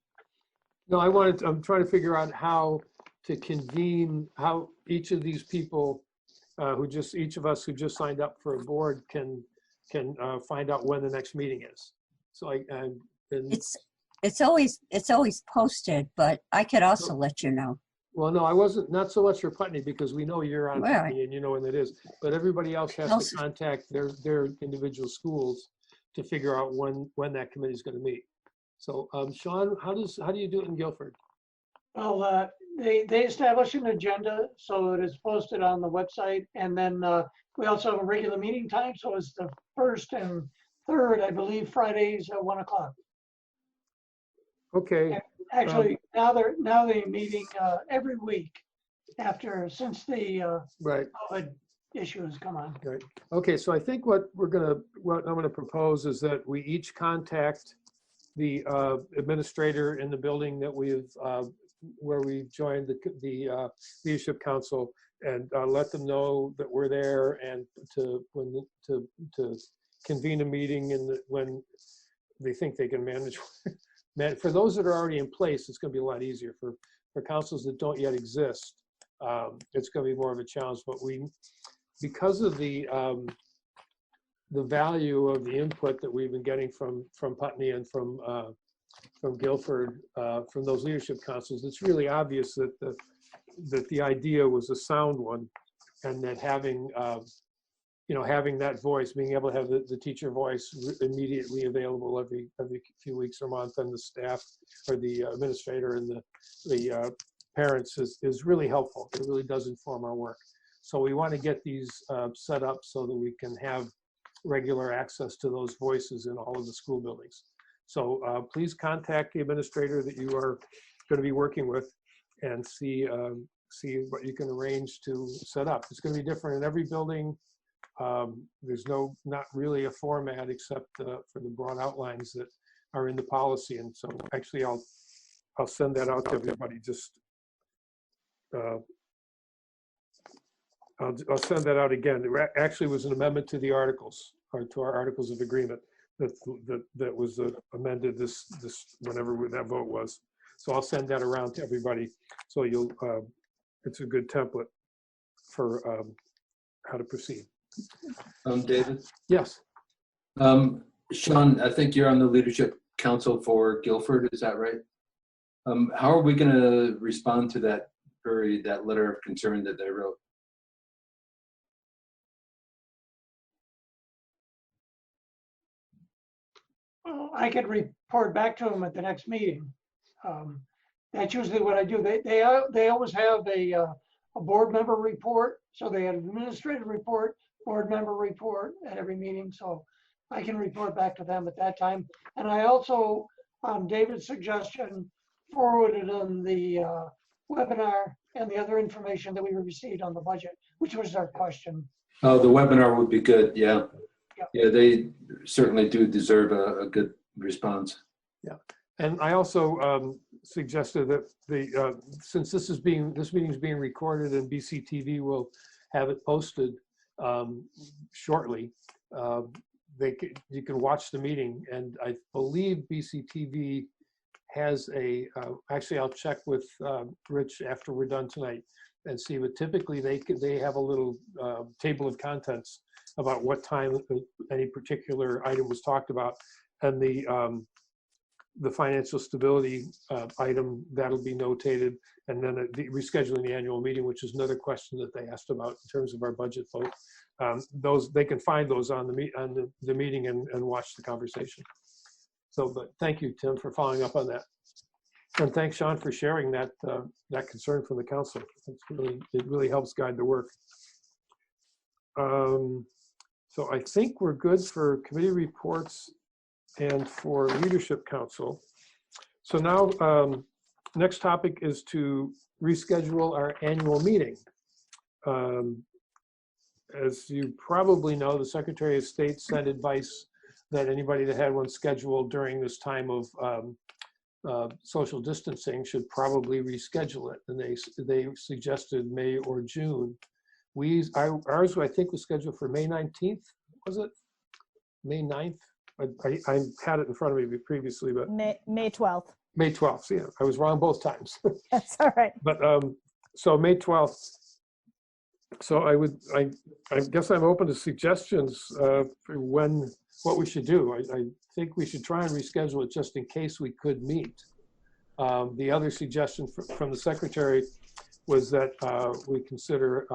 Speaker 10: No, I'm trying to figure out how to convene, how each of these people each of us who just signed up for a board can find out when the next meeting is. So
Speaker 13: it's always posted, but I could also let you know.
Speaker 10: Well, no, I wasn't, not so much for Putney, because we know you're on Putney and you know when it is, but everybody else has to contact their individual schools to figure out when that committee is going to meet. So Sean, how do you do it in Guilford?
Speaker 8: Well, they establish an agenda, so it is posted on the website, and then we also have a regular meeting time, so it's the 1st and 3rd, I believe, Fridays at 1 o'clock.
Speaker 10: Okay.
Speaker 8: And actually, now they're meeting every week since the COVID issue has come on.
Speaker 10: Right. Okay, so I think what I'm gonna propose is that we each contact the administrator in the building that where we've joined the leadership council, and let them know that we're there, and to convene a meeting when they think they can manage. For those that are already in place, it's going to be a lot easier. For councils that don't yet exist, it's going to be more of a challenge. But because of the value of the input that we've been getting from Putney and from Guilford, from those leadership councils, it's really obvious that the idea was a sound one, and that having that voice, being able to have the teacher voice immediately available every few weeks or month, and the staff or the administrator and the parents is really helpful. It really does inform our work. So we want to get these set up so that we can have regular access to those voices in all of the school buildings. So please contact the administrator that you are going to be working with, and see what you can arrange to set up. It's going to be different in every building. There's not really a format except for the broad outlines that are in the policy. And so actually I'll send that out to everybody. I'll send that out again. It actually was an amendment to the articles, or to our articles of agreement that was amended this whenever that vote was. So I'll send that around to everybody. So it's a good template for how to proceed.
Speaker 20: David?
Speaker 10: Yes.
Speaker 20: Sean, I think you're on the leadership council for Guilford, is that right? How are we going to respond to that letter of concern that they wrote?
Speaker 8: Well, I could report back to them at the next meeting. That's usually what I do. They always have a board member report. So they have an administrative report, board member report at every meeting. So I can report back to them at that time. And I also, on David's suggestion, forwarded them the webinar and the other information that we received on the budget, which was our question.
Speaker 20: Oh, the webinar would be good. Yeah. Yeah, they certainly do deserve a good response.
Speaker 10: Yeah, and I also suggested that since this meeting is being recorded, and BCTV will have it posted shortly, you can watch the meeting, and I believe BCTV has actually I'll check with Rich after we're done tonight and see, but typically they have a little table of contents about what time any particular item was talked about, and the financial stability item, that'll be notated, and then the rescheduling the annual meeting, which is another question that they asked about in terms of our budget vote. Those, they can find those on the meeting and watch the conversation. So, but thank you, Tim, for following up on that. And thanks, Sean, for sharing that that concern from the council. It really helps guide the work. So I think we're good for committee reports and for leadership council. So now, next topic is to reschedule our annual meeting. As you probably know, the Secretary of State sent advice that anybody that had one scheduled during this time of social distancing should probably reschedule it. And they suggested May or June. Ours, I think, was scheduled for May 19th, was it? May 9th? I had it in front of me previously, but
Speaker 2: May 12th.
Speaker 10: May 12th, yeah, I was wrong both times.
Speaker 2: That's all right.
Speaker 10: But so May 12th. So I guess I'm open to suggestions for what we should do. I think we should try and reschedule it just in case we could meet. The other suggestion from the secretary was that we consider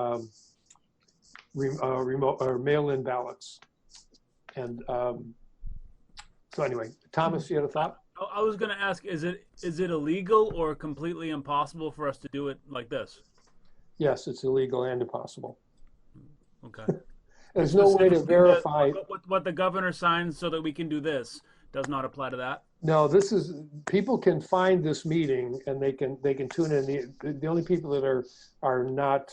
Speaker 10: remote or mail-in ballots. And so anyway, Thomas, you had a thought?
Speaker 1: I was going to ask, is it illegal or completely impossible for us to do it like this?
Speaker 10: Yes, it's illegal and impossible.
Speaker 1: Okay.
Speaker 10: There's no way to verify.
Speaker 1: What the governor signs so that we can do this does not apply to that?
Speaker 10: No, this is, people can find this meeting and they can tune in. The only people that are not,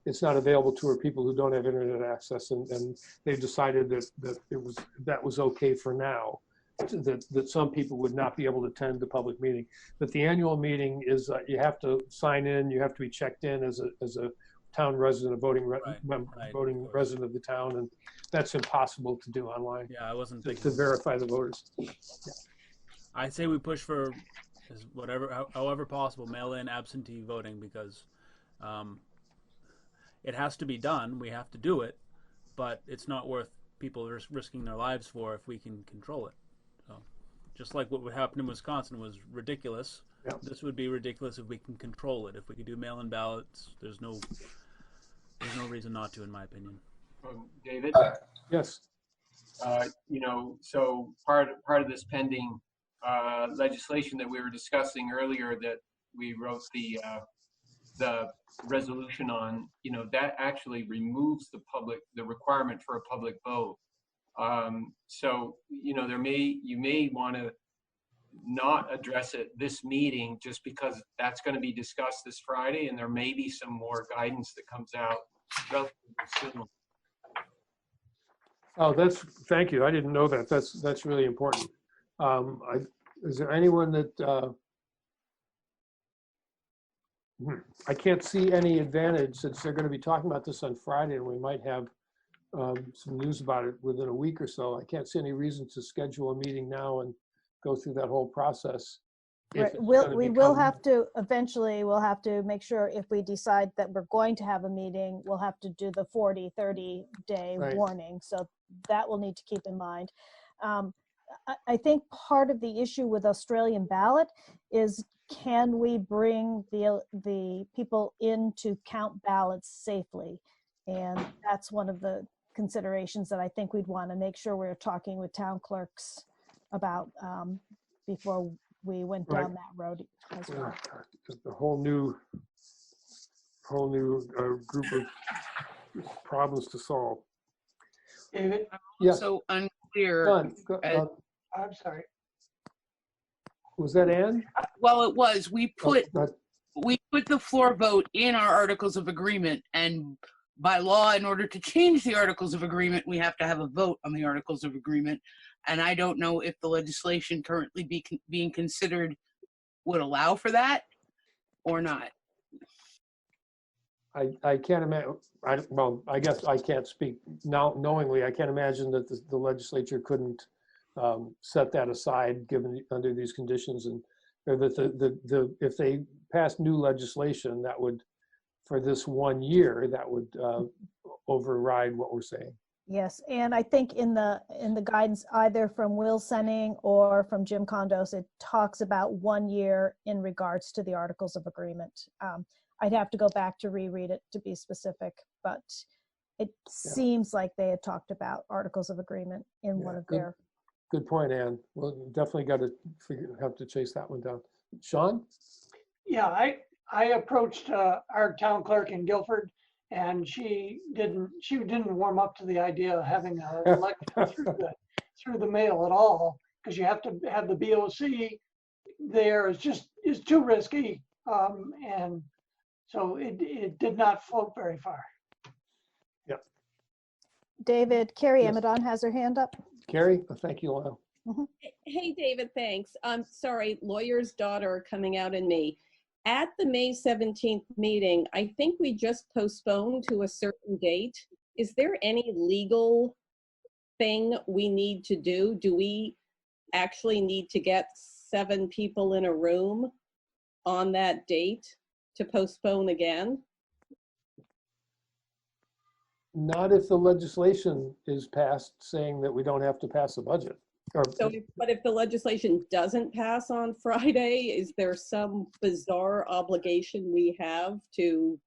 Speaker 10: it's not available to are people who don't have internet access, and they've decided that was okay for now. That some people would not be able to attend the public meeting. But the annual meeting is, you have to sign in, you have to be checked in as a town resident, a voting resident of the town, and that's impossible to do online.
Speaker 1: Yeah, I wasn't thinking.
Speaker 10: To verify the voters. Yeah.
Speaker 1: I say we push for however possible, mail-in absentee voting, because it has to be done. We have to do it, but it's not worth people risking their lives for if we can control it. So, just like what would happen in Wisconsin was ridiculous.
Speaker 10: Yeah.
Speaker 1: This would be ridiculous if we can control it. If we could do mail-in ballots, there's no reason not to, in my opinion.
Speaker 14: David?
Speaker 10: Yes.
Speaker 14: So part of this pending legislation that we were discussing earlier, that we wrote the resolution on, that actually removes the requirement for a public vote. So you may want to not address it this meeting, just because that's going to be discussed this Friday, and there may be some more guidance that comes out relatively soon.
Speaker 10: Oh, thank you. I didn't know that. That's really important. Is there anyone that I can't see any advantage, since they're going to be talking about this on Friday, and we might have some news about it within a week or so. I can't see any reason to schedule a meeting now and go through that whole process.
Speaker 2: Right. We'll have to eventually, we'll have to make sure, if we decide that we're going to have a meeting, we'll have to do the 30 day
Speaker 10: Right.
Speaker 2: warning. So that we'll need to keep in mind. I think part of the issue with Australian ballot is, can we bring the people in to count ballots safely? And that's one of the considerations that I think we'd want to make sure we're talking with town clerks about before we went down
Speaker 10: Right.
Speaker 2: that road as well.
Speaker 10: A whole new group of problems to solve.
Speaker 8: David?
Speaker 10: Yes.
Speaker 9: So unclear.
Speaker 10: Done.
Speaker 8: I'm sorry.
Speaker 10: Was that Ann?
Speaker 9: Well, it was. We put
Speaker 10: Oh,
Speaker 9: the floor vote in our articles of agreement, and by law, in order to change the articles of agreement, we have to have a vote on the articles of agreement. And I don't know if the legislation currently being considered would allow for that or not.
Speaker 10: I can't imagine. Well, I guess I can't speak now knowingly. I can't imagine that the legislature couldn't set that aside, given under these conditions, and or that if they passed new legislation that would, for this 1 year, that would override what we're saying.
Speaker 2: Yes, and I think in the guidance, either from Will Senning or from Jim Condos, it talks about 1 year in regards to the Articles of Agreement. I'd have to go back to reread it to be specific, but it seems like they had talked about Articles of Agreement in one of their.
Speaker 10: Good point, Ann. Well, definitely got to have to chase that one down. Sean?
Speaker 8: Yeah, I approached our town clerk in Guilford, and she didn't warm up to the idea of having an election through the mail at all, because you have to have the BOC there. Is too risky, and so it did not float very far.
Speaker 10: Yeah.
Speaker 2: David, Carrie
Speaker 10: Yes.
Speaker 2: Amadon has her hand up.
Speaker 10: Carrie, thank you, Lyle.
Speaker 15: Hey, David, thanks. I'm sorry, lawyer's daughter coming out in me. At the May 17th meeting, I think we just postponed to a certain date. Is there any legal thing we need to do? Do we actually need to get 7 people in a room on that date to postpone again?
Speaker 10: Not if the legislation is passed saying that we don't have to pass a budget.
Speaker 15: But if the legislation doesn't pass on Friday, is there some bizarre obligation we have to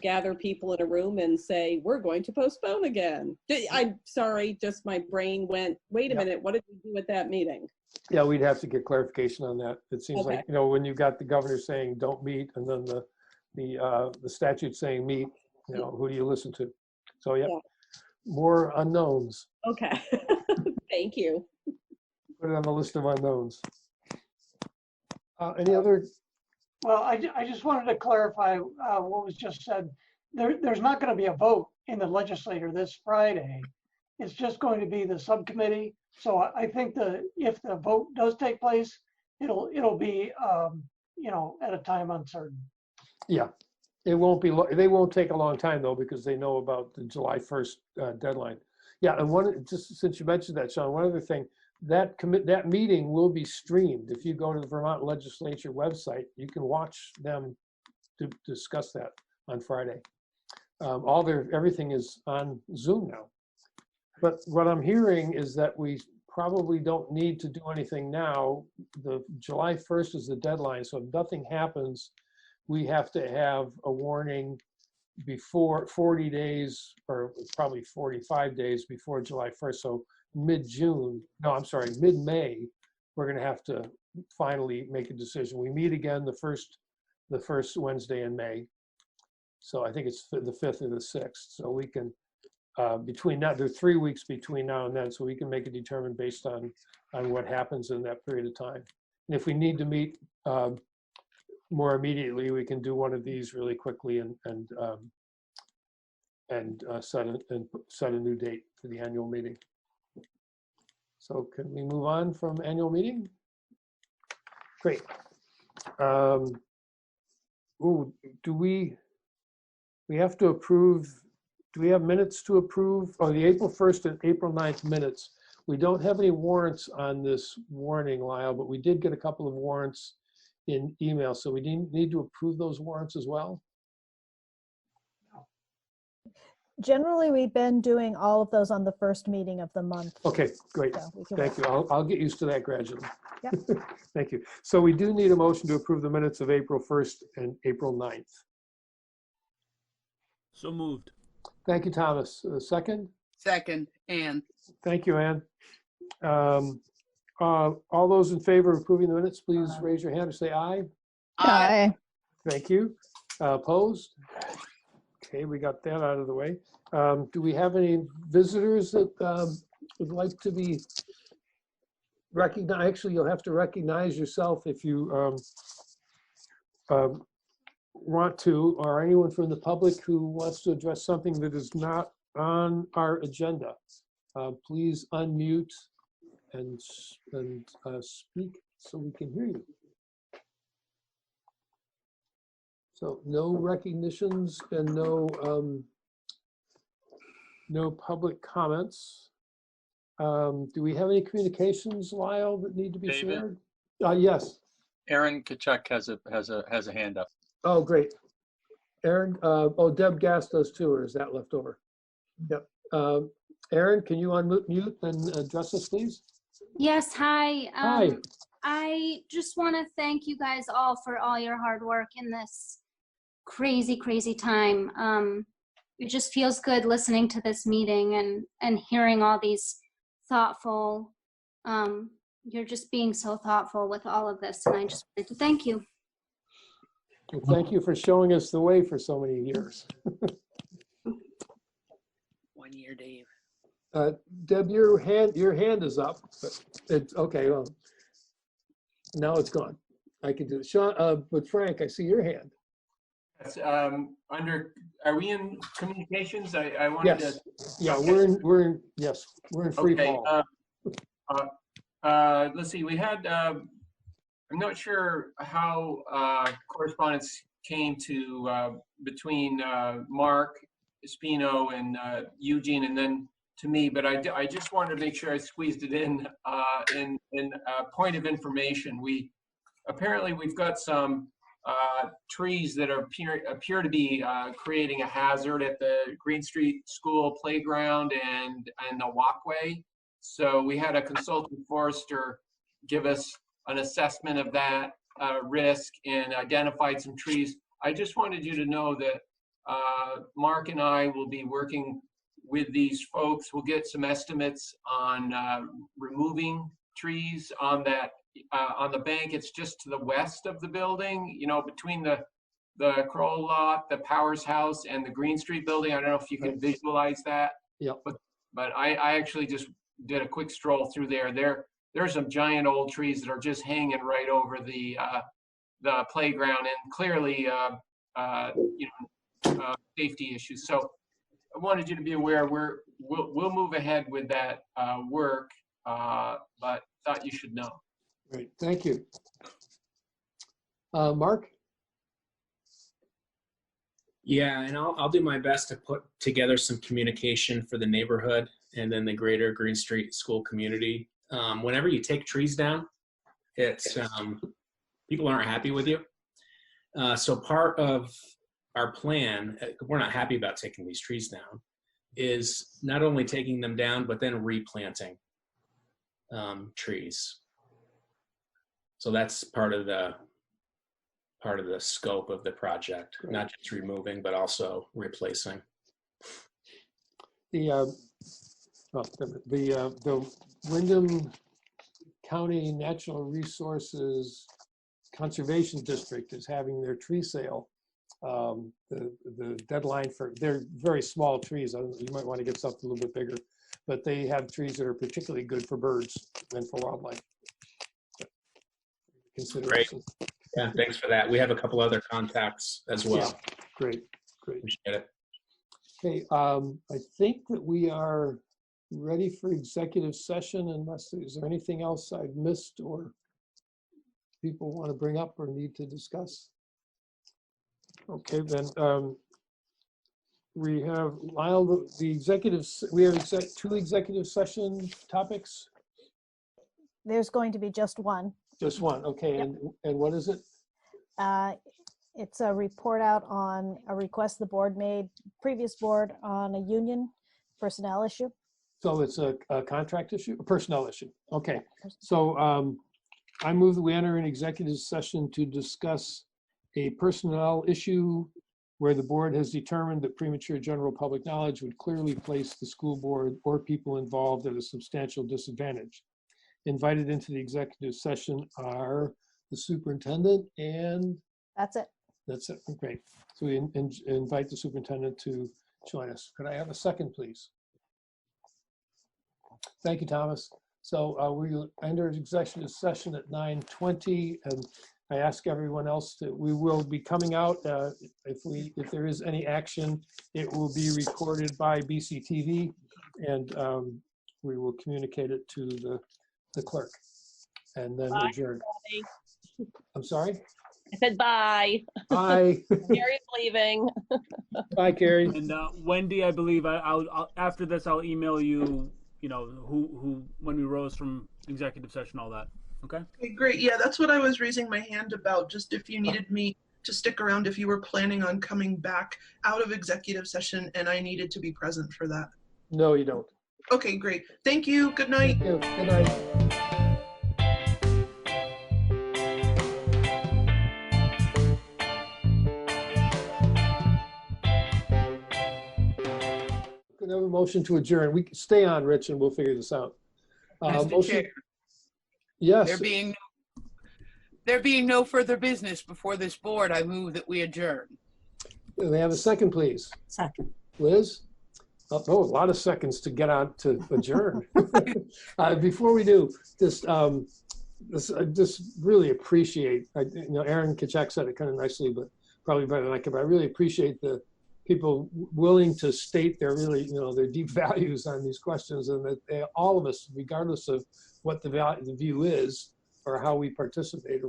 Speaker 15: gather people in a room and say, we're going to postpone again? I'm sorry, just my brain went, wait a minute, what did we do at that meeting?
Speaker 10: Yeah, we'd have to get clarification on that. It seems
Speaker 15: Okay.
Speaker 10: like, when you've got the governor saying don't meet, and then the statute saying meet, who do you listen to? So yeah, more unknowns.
Speaker 15: Okay. Thank you.
Speaker 10: Put it on the list of unknowns. Any other?
Speaker 8: Well, I just wanted to clarify what was just said. There's not going to be a vote in the legislature this Friday. It's just going to be the subcommittee. So I think if the vote does take place, it'll be at a time uncertain.
Speaker 10: Yeah, it won't be. They won't take a long time though, because they know about the July 1st deadline. Yeah, and just since you mentioned that, Sean, one other thing, that meeting will be streamed. If you go to the Vermont Legislature website, you can watch them to discuss that on Friday. Everything is on Zoom now. But what I'm hearing is that we probably don't need to do anything now. The July 1st is the deadline, so if nothing happens, we have to have a warning before 40 days, or probably 45 days before July 1st. So mid-May, we're going to have to finally make a decision. We meet again the first Wednesday in May. So I think it's the 5th or the 6th. So we can, between that, there are 3 weeks between now and then, so we can make a determination based on what happens in that period of time. And if we need to meet more immediately, we can do one of these really quickly and set a new date for the annual meeting. So can we move on from annual meeting? Great. Do we have to approve? Do we have minutes to approve? Oh, the April 1st and April 9th minutes. We don't have any warrants on this warning, Lyle, but we did get a couple of warrants in email. So we need to approve those warrants as well.
Speaker 2: Generally, we've been doing all of those on the first meeting of the month.
Speaker 10: Okay, great.
Speaker 2: So
Speaker 10: Thank you. I'll get used to that gradually.
Speaker 2: Yep.
Speaker 10: Thank you. So we do need a motion to approve the minutes of April 1st and April 9th.
Speaker 1: So moved.
Speaker 10: Thank you, Thomas. Second?
Speaker 9: Second, Ann.
Speaker 10: Thank you, Ann. All those in favor of approving the minutes, please raise your hand or say aye.
Speaker 5: Aye.
Speaker 10: Thank you. Opposed? Okay, we got that out of the way. Do we have any visitors that would like to be recognized? Actually, you'll have to recognize yourself if you want to, or anyone from the public who wants to address something that is not on our agenda. Please unmute and speak so we can hear you. So no recognitions and no public comments. Do we have any communications, Lyle, that need to be
Speaker 7: David?
Speaker 10: shared? Yes.
Speaker 7: Aaron Kachuk has a hand up.
Speaker 10: Oh, great. Aaron, Deb Gass does too, or is that left over? Yep. Aaron, can you unmute and address us, please?
Speaker 18: Yes, hi.
Speaker 10: Hi.
Speaker 18: I just want to thank you guys all for all your hard work in this crazy, crazy time. It just feels good listening to this meeting and hearing all these thoughtful You're just being so thoughtful with all of this, and I just wanted to thank you.
Speaker 10: And thank you for showing us the way for so many years.
Speaker 9: 1 year, Dave.
Speaker 10: Deb, your hand is up, but it's okay. Well, now it's gone. I can do it. Sean, but Frank, I see your hand.
Speaker 14: Yes, are we in communications? I wanted
Speaker 10: Yes.
Speaker 14: to.
Speaker 10: Yeah,
Speaker 14: Okay.
Speaker 10: we're in free
Speaker 14: Okay.
Speaker 10: fall.
Speaker 14: Let's see. We had. I'm not sure how correspondence came to between Mark Spino and Eugene, and then to me. But I just wanted to make sure I squeezed it in a point of information. Apparently we've got some trees that appear to be creating a hazard at the Green Street School playground and the walkway. So we had a consultant forester give us an assessment of that risk and identified some trees. I just wanted you to know that Mark and I will be working with these folks. We'll get some estimates on removing trees on that on the bank. It's just to the west of the building, you know, between the Kroll lot, the Powers House, and the Green Street building. I don't know if you can visualize that.
Speaker 10: Yeah.
Speaker 14: But I actually just did a quick stroll through there. There's some giant old trees that are just hanging right over the playground, and clearly, safety issues. So I wanted you to be aware we'll move ahead with that work, but thought you should know.
Speaker 10: Great, thank you. Mark?
Speaker 12: Yeah, and I'll do my best to put together some communication for the neighborhood and then the greater Green Street School community. Whenever you take trees down, it's people aren't happy with you. So part of our plan, we're not happy about taking these trees down, is not only taking them down, but then replanting trees. So that's part of the scope of the project, not just removing, but also replacing.
Speaker 10: The Wyndham County Natural Resources Conservation District is having their tree sale. The deadline for, they're very small trees. You might want to get something a little bit bigger, but they have trees that are particularly good for birds and for wildlife. Consideration.
Speaker 12: Great. Yeah, thanks for that. We have a couple other contacts as well.
Speaker 10: Yeah, great.
Speaker 12: Appreciate it.
Speaker 10: Okay, I think that we are ready for executive session, unless is there anything else I've missed or people want to bring up or need to discuss? Okay, then we have Lyle, the executive. We have two executive session topics.
Speaker 2: There's going to be just one.
Speaker 10: Just one, okay. Yep. And what is it?
Speaker 2: It's a report out on a request the board made, previous board, on a union personnel issue.
Speaker 10: So it's a contract issue, a personnel issue. Okay. So I move that we enter an executive session to discuss a personnel issue where the board has determined that premature general public knowledge would clearly place the school board or people involved at a substantial disadvantage. Invited into the executive session are the superintendent and...
Speaker 2: That's it.
Speaker 10: That's it, great. So we invite the superintendent to join us. Could I have a second, please? Thank you, Thomas. So we enter executive session at 9:20, and I ask everyone else that we will be coming out. If there is any action, it will be recorded by BCTV, and we will communicate it to the clerk, and then adjourn. I'm sorry?
Speaker 21: I said bye.
Speaker 10: Bye.
Speaker 21: Carrie's leaving.
Speaker 10: Bye, Carrie.
Speaker 1: And Wendy, I believe I'll after this I'll email you. You know who when we rose from executive session, all that. Okay.
Speaker 3: Okay, great. Yeah, that's what I was raising my hand about. Just if you needed me to stick around, if you were planning on coming back out of executive session, and I needed to be present for that.
Speaker 10: No, you don't.
Speaker 3: Okay, great. Thank you. Good night.
Speaker 10: Thank you. Good night. Motion to adjourn. We can stay on, Rich, and we'll figure this out. Motion. Yes.
Speaker 9: There being no further business before this board, I move that we adjourn.
Speaker 10: May I have a second, please?
Speaker 13: Second.
Speaker 10: Liz? Oh, a lot of seconds to get on to adjourn. Before we do, I just really appreciate, Aaron Kachak said it kind of nicely, but probably better than I could, but I really appreciate the people willing to state their their deep values on these questions, and that all of us, regardless of what the view is or how we participate,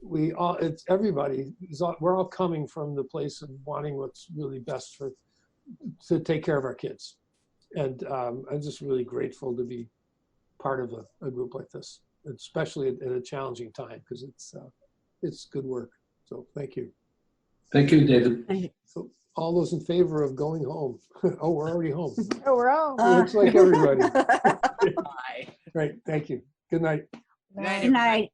Speaker 10: it's everybody, we're all coming from the place of wanting what's really best to take care of our kids. And I'm just really grateful to be part of a group like this, especially at a challenging time, because it's good work. So thank you.
Speaker 20: Thank you, David.
Speaker 10: So all those in favor of going home? Oh, we're already home.
Speaker 2: Oh, we're all.
Speaker 10: Looks like everybody.
Speaker 9: Bye.
Speaker 10: Right. Thank you. Good night.
Speaker 13: Good night.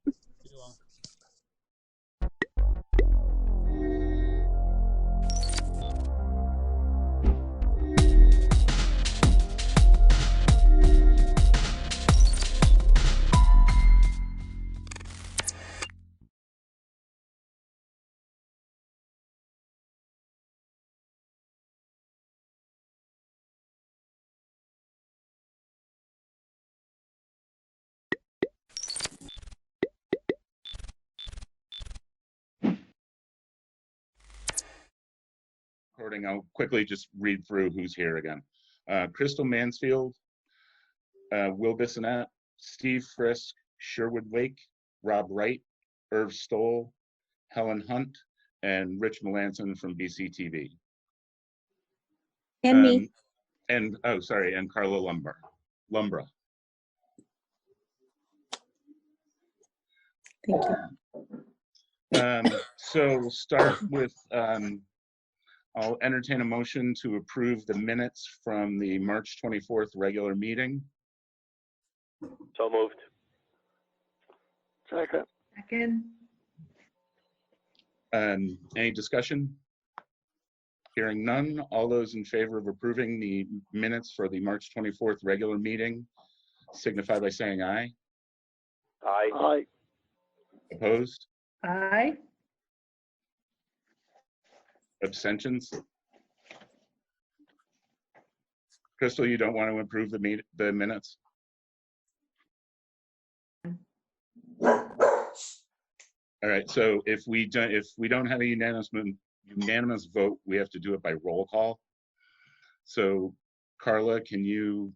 Speaker 19: Recording, I'll quickly just read through who's here again. Crystal Mansfield, Will Bissonette, Steve Frisk, Sherwood Lake, Rob Wright, Irv Stoll, Helen Hunt, and Rich Melanson from BCTV.
Speaker 22: And me.
Speaker 19: And Carla Lumbra.
Speaker 22: Thank you.
Speaker 19: So we'll start with, I'll entertain a motion to approve the minutes from the March 24th regular meeting.
Speaker 16: So moved. Second.
Speaker 22: Second.
Speaker 19: Any discussion? Hearing none, all those in favor of approving the minutes for the March 24th regular meeting signify by saying aye.
Speaker 16: Aye. Aye.
Speaker 19: Opposed?
Speaker 22: Aye.
Speaker 19: Abstentions? Crystal, you don't want to approve the minutes? All right, so if we don't have a unanimous vote, we have to do it by roll call. So Carla, can you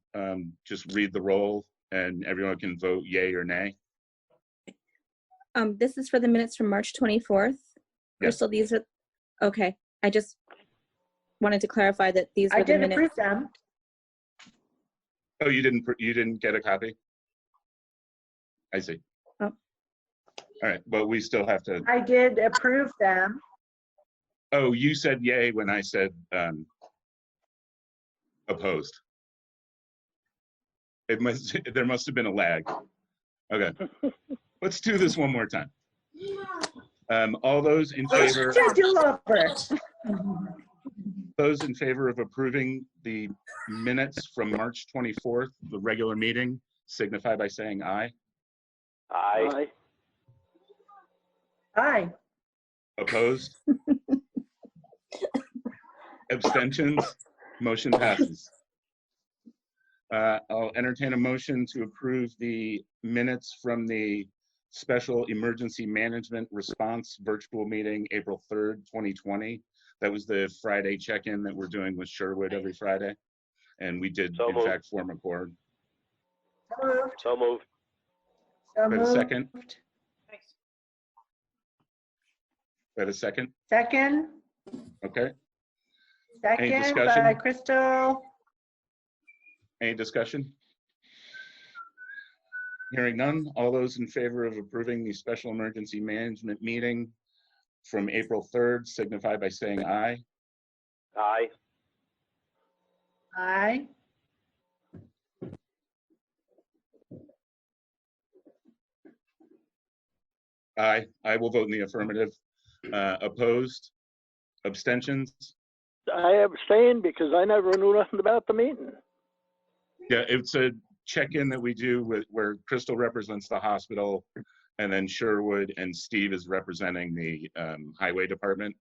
Speaker 19: just read the roll and everyone can vote yay or nay?
Speaker 22: This is for the minutes from March 24th. Crystal, these are, okay. I just wanted to clarify that these were the minutes. I did approve them.
Speaker 19: Oh, you didn't get a copy? I see.
Speaker 22: Oh.
Speaker 19: All right, but we still have to.
Speaker 22: I did approve them.
Speaker 19: Oh, you said yay when I said opposed. There must have been a lag. Okay, let's do this one more time. All those in favor. Those in favor of approving the minutes from March 24th, the regular meeting, signify by saying aye.
Speaker 16: Aye.
Speaker 22: Aye.
Speaker 19: Opposed? Abstentions? Motion passes. I'll entertain a motion to approve the minutes from the Special Emergency Management Response Virtual Meeting, April 3rd, 2020. That was the Friday check-in that we're doing with Sherwood every Friday. And we did, in fact, form a board.
Speaker 16: So moved.
Speaker 19: Wait a second. Wait a second.
Speaker 22: Second.
Speaker 19: Okay.
Speaker 22: Second
Speaker 19: Any discussion?
Speaker 22: by Crystal.
Speaker 19: Any discussion? Hearing none, all those in favor of approving the special emergency management meeting from April 3rd signify by saying aye.
Speaker 16: Aye.
Speaker 22: Aye.
Speaker 19: Aye. I will vote in the affirmative. Opposed? Abstentions?
Speaker 16: I abstained because I never knew nothing about the meeting.
Speaker 19: Yeah, it's a check-in that we do with where Crystal represents the hospital, and then Sherwood and Steve is representing the highway department.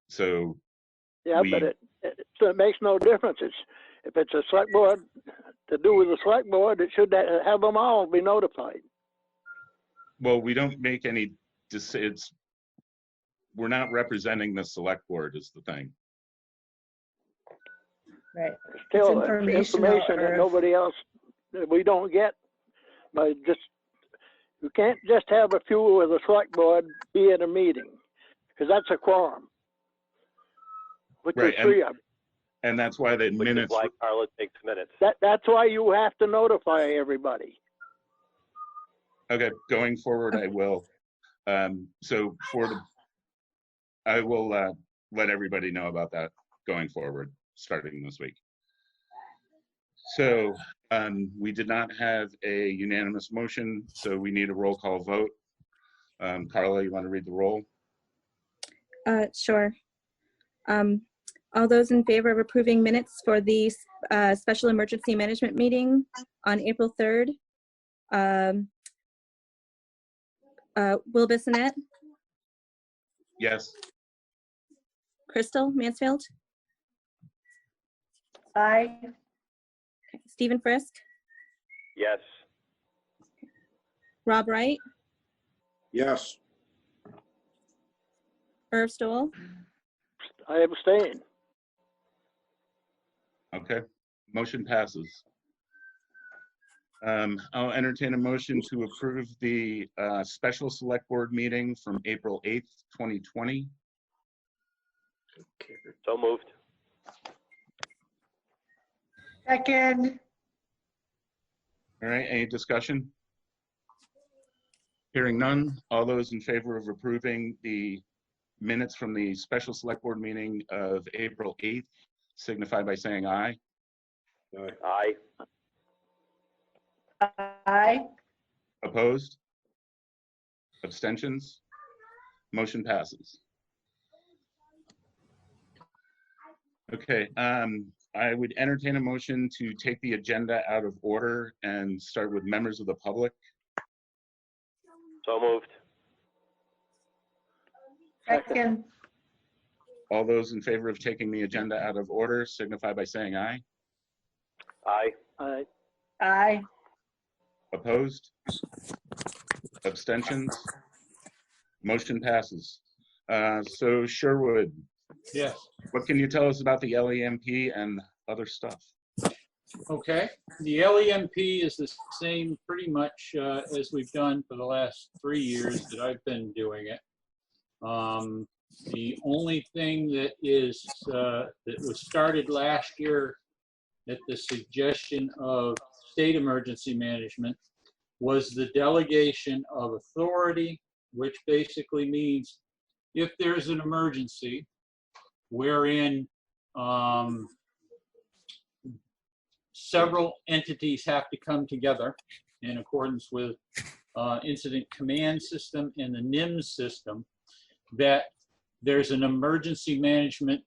Speaker 19: So
Speaker 4: yeah, but so it makes no difference. If it's a select board to do with the select board, it should have them all be notified.
Speaker 19: well, we don't make any decisions. We're not representing the select board is the thing.
Speaker 11: Right.
Speaker 4: Still,
Speaker 11: It's
Speaker 4: information that nobody else, that we don't get, but just, you can't just have a few of the select board be at a meeting, because that's a quorum. Which
Speaker 19: Right,
Speaker 4: is 3 of them.
Speaker 19: And that's why the
Speaker 16: Which is
Speaker 19: minutes.
Speaker 16: why Carla takes minutes.
Speaker 4: That's why you have to notify everybody.
Speaker 19: Okay, going forward, I will. So I will let everybody know about that going forward, starting this week. So we did not have a unanimous motion, so we need a roll call vote. Carla, you want to read the roll?
Speaker 22: Sure. All those in favor of approving minutes for the special emergency management meeting on April 3rd? Will Bissonette?
Speaker 19: Yes.
Speaker 22: Crystal Mansfield?
Speaker 11: Aye.
Speaker 22: Stephen Frisk?
Speaker 16: Yes.
Speaker 22: Rob Wright?
Speaker 4: Yes.
Speaker 22: Irv Stoll?
Speaker 4: I abstain.
Speaker 19: Okay, motion passes. I'll entertain a motion to approve the special select board meeting from April 8th, 2020.
Speaker 16: So moved.
Speaker 11: Second.
Speaker 19: All right, any discussion? Hearing none, all those in favor of approving the minutes from the special select board meeting of April 8th signify by saying aye.
Speaker 16: Aye.
Speaker 11: Aye.
Speaker 19: Opposed? Abstentions? Motion passes. Okay, I would entertain a motion to take the agenda out of order and start with members of the public.
Speaker 16: So moved.
Speaker 11: Second.
Speaker 19: All those in favor of taking the agenda out of order signify by saying aye.
Speaker 16: Aye.
Speaker 4: Aye.
Speaker 11: Aye.
Speaker 19: Opposed? Abstentions? Motion passes. So Sherwood,
Speaker 1: Yes.
Speaker 19: what can you tell us about the LEMP and other stuff?
Speaker 1: Okay. The LEMP is the same pretty much as we've done for the last 3 years that I've been doing it. The only thing that is that was started last year at the suggestion of state emergency management was the delegation of authority, which basically means if there's an emergency wherein several entities have to come together in accordance with incident command system and the NIMS system, that there's an emergency management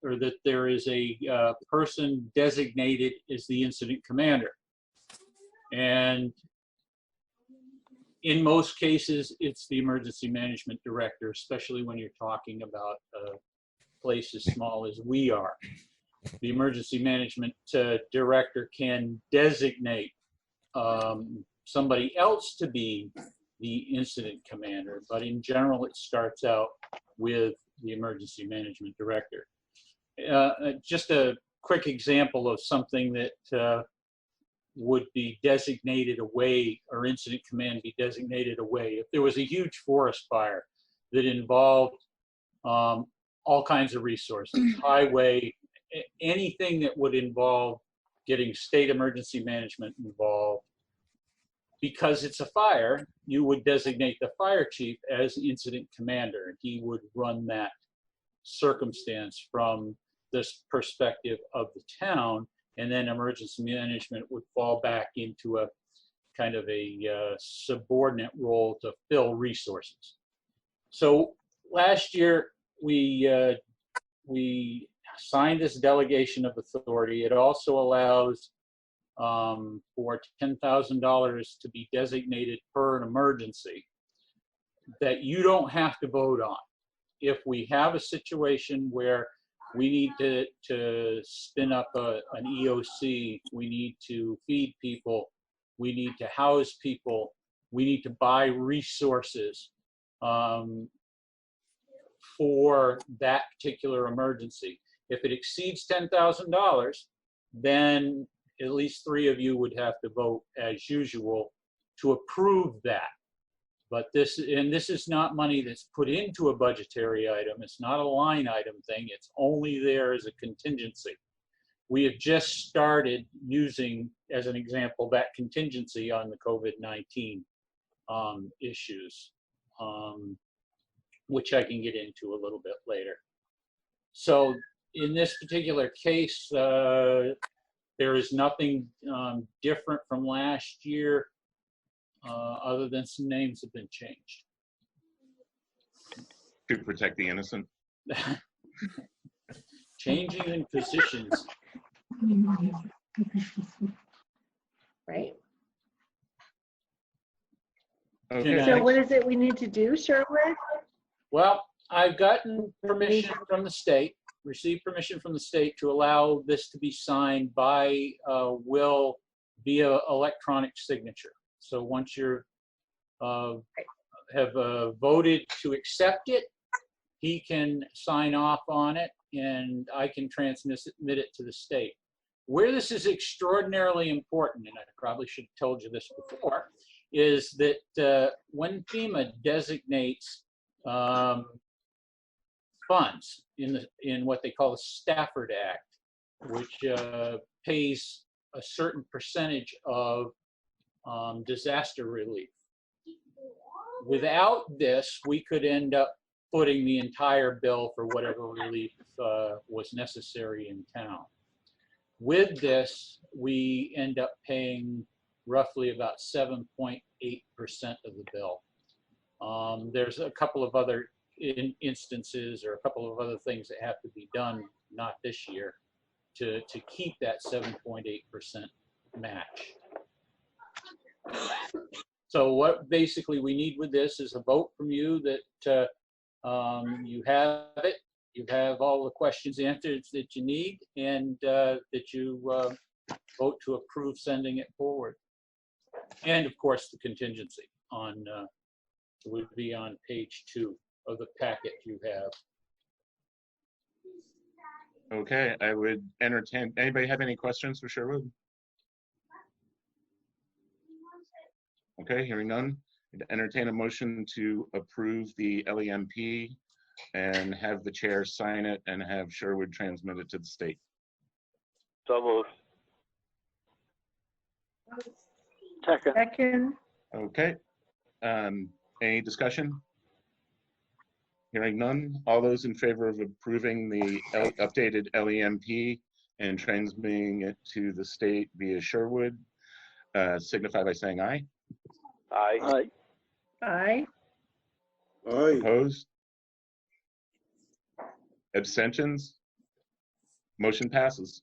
Speaker 1: or that there is a person designated as the incident commander. And in most cases, it's the emergency management director, especially when you're talking about a place as small as we are. The emergency management director can designate somebody else to be the incident commander, but in general, it starts out with the emergency management director. Just a quick example of something that would be designated away, or incident command be designated away. If there was a huge forest fire that involved all kinds of resources, highway, anything that would involve getting state emergency management involved, because it's a fire, you would designate the fire chief as incident commander. He would run that circumstance from this perspective of the town, and then emergency management would fall back into a kind of a subordinate role to fill resources. So last year we signed this delegation of authority. It also allows for $10,000 to be designated per an emergency that you don't have to vote on. If we have a situation where we need to spin up an EOC, we need to feed people, we need to house people, we need to buy resources for that particular emergency. If it exceeds $10,000, then at least 3 of you would have to vote as usual to approve that. But this is not money that's put into a budgetary item. It's not a line item thing. It's only there as a contingency. We have just started using, as an example, that contingency on the COVID-19 issues, which I can get into a little bit later. So in this particular case, there is nothing different from last year, other than some names have been changed.
Speaker 19: To protect the innocent.
Speaker 1: Changing in positions.
Speaker 11: Right.
Speaker 19: Okay.
Speaker 11: So what is it we need to do, Sherwood?
Speaker 1: Well, I've gotten permission from the state, received permission from the state to allow this to be signed by Will via electronic signature. So once you have voted to accept it, he can sign off on it and I can transmit it to the state. Where this is extraordinarily important, and I probably should have told you this before, is that when FEMA designates funds in what they call the Stafford Act, which pays a certain percentage of disaster relief. Without this, we could end up footing the entire bill for whatever relief was necessary in town. With this, we end up paying roughly about 7.8% of the bill. There's a couple of other instances or a couple of other things that have to be done, not this year, to keep that 7.8% match. So what basically we need with this is a vote from you that you have it, you have all the questions answered that you need, and that you vote to approve sending it forward. And of course, the contingency on would be on page 2 of the packet you have.
Speaker 19: Okay, I would entertain, anybody have any questions for Sherwood? Okay, hearing none, I'd entertain a motion to approve the LEMP and have the chair sign it and have Sherwood transmit it to the state.
Speaker 16: So moved.
Speaker 11: Second.
Speaker 19: Okay, any discussion? Hearing none, all those in favor of approving the updated LEMP and transmitting it to the state via Sherwood, signify by saying aye.
Speaker 16: Aye.
Speaker 11: Aye. Aye.
Speaker 19: Opposed? Abstentions? Motion passes.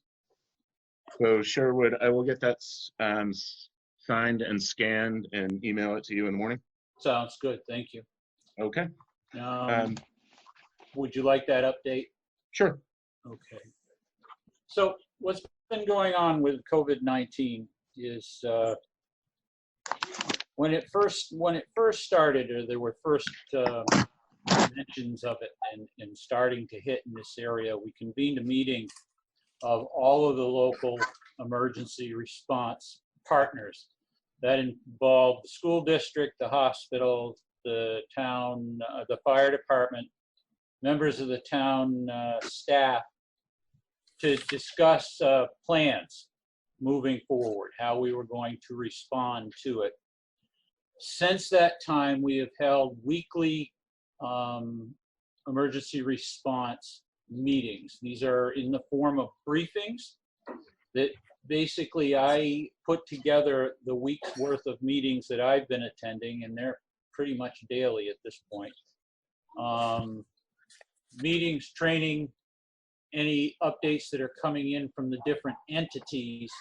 Speaker 19: So Sherwood, I will get that signed and scanned and email it to you in the morning.
Speaker 1: Sounds good, thank you.
Speaker 19: Okay.
Speaker 1: Would you like that update?
Speaker 19: Sure.
Speaker 1: Okay. So what's been going on with COVID-19 is when it first started, or there were first mentions of it and starting to hit in this area, we convened a meeting of all of the local emergency response partners. That involved the school district, the hospital, the town, the fire department, members of the town staff, to discuss plans moving forward, how we were going to respond to it. Since that time, we have held weekly emergency response meetings. These are in the form of briefings that basically I put together the week's worth of meetings that I've been attending, and they're pretty much daily at this point. Meetings, training, any updates that are coming in from the different entities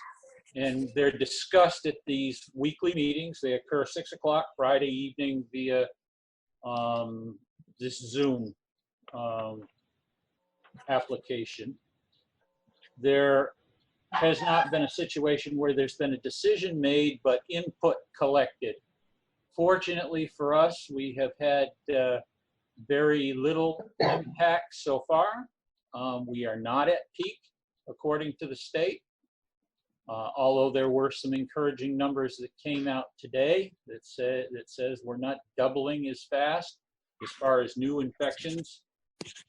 Speaker 1: and they're discussed at these weekly meetings. They occur 6 o'clock Friday evening via this Zoom application. There has not been a situation where there's been a decision made but input collected. Fortunately for us, we have had very little impact so far. We are not at peak, according to the state. Although there were some encouraging numbers that came out today that says we're not doubling as fast as far as new infections.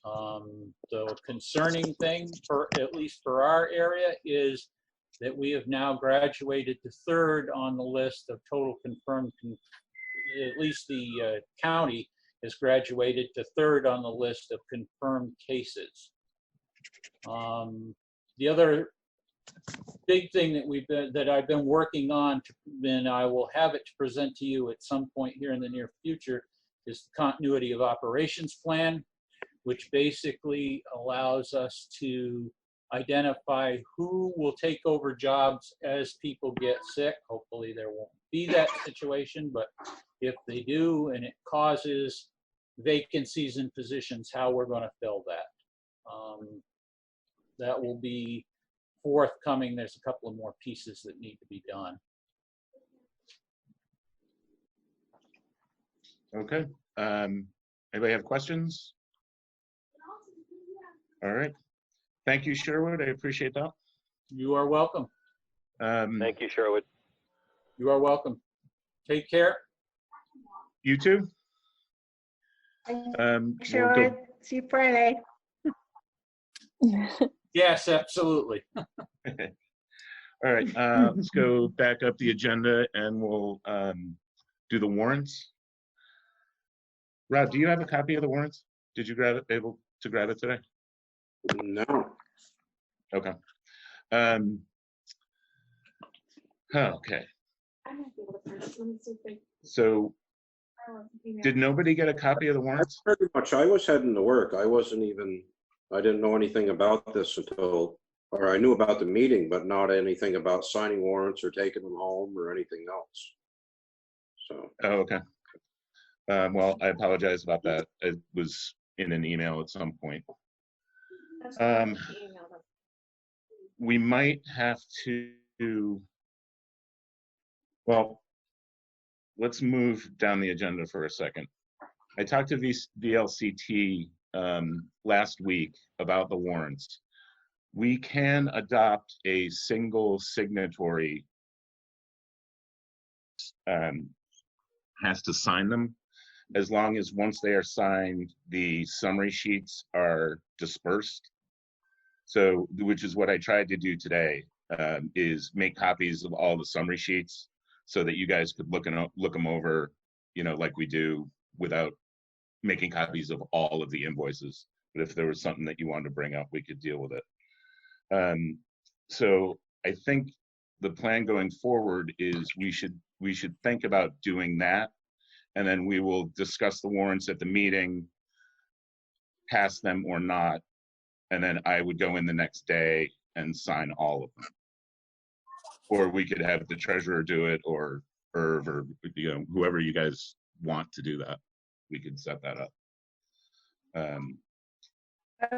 Speaker 1: The concerning thing, at least for our area, is that we have now graduated to third on the list of total confirmed, at least the county has graduated to third on the list of confirmed cases. The other big thing that I've been working on, and I will have it to present to you at some point here in the near future, is the continuity of operations plan, which basically allows us to identify who will take over jobs as people get sick. Hopefully there won't be that situation, but if they do and it causes vacancies in positions, how we're going to fill that. That will be forthcoming. There's a couple of more pieces that need to be done.
Speaker 19: Okay. Anybody have questions? All right. Thank you, Sherwood. I appreciate that.
Speaker 1: You are welcome.
Speaker 16: Thank you, Sherwood.
Speaker 1: You are welcome. Take care.
Speaker 19: You too.
Speaker 11: Sherwood, see you Friday.
Speaker 1: Yes, absolutely.
Speaker 19: All right, let's go back up the agenda and we'll do the warrants. Rob, do you have a copy of the warrants? Did you able to grab it today?
Speaker 6: No.
Speaker 19: Okay. Okay. So, did nobody get a copy of the warrants?
Speaker 6: Pretty much. I was heading to work. I didn't know anything about this until, or I knew about the meeting, but not anything about signing warrants or taking them home or anything else. So.
Speaker 19: Oh, okay. Well, I apologize about that. It was in an email at some point. We might have to, well, let's move down the agenda for a second. I talked to VLCT last week about the warrants. We can adopt a single signatory has to sign them, as long as once they are signed, the summary sheets are dispersed. So, which is what I tried to do today, is make copies of all the summary sheets so that you guys could look them over, you know, like we do, without making copies of all of the invoices. But if there was something that you wanted to bring up, we could deal with it. So I think the plan going forward is we should think about doing that, and then we will discuss the warrants at the meeting, pass them or not, and then I would go in the next day and sign all of them. Or we could have the treasurer do it, or Irv, or you know, whoever you guys want to do that. We could set that up.
Speaker 11: I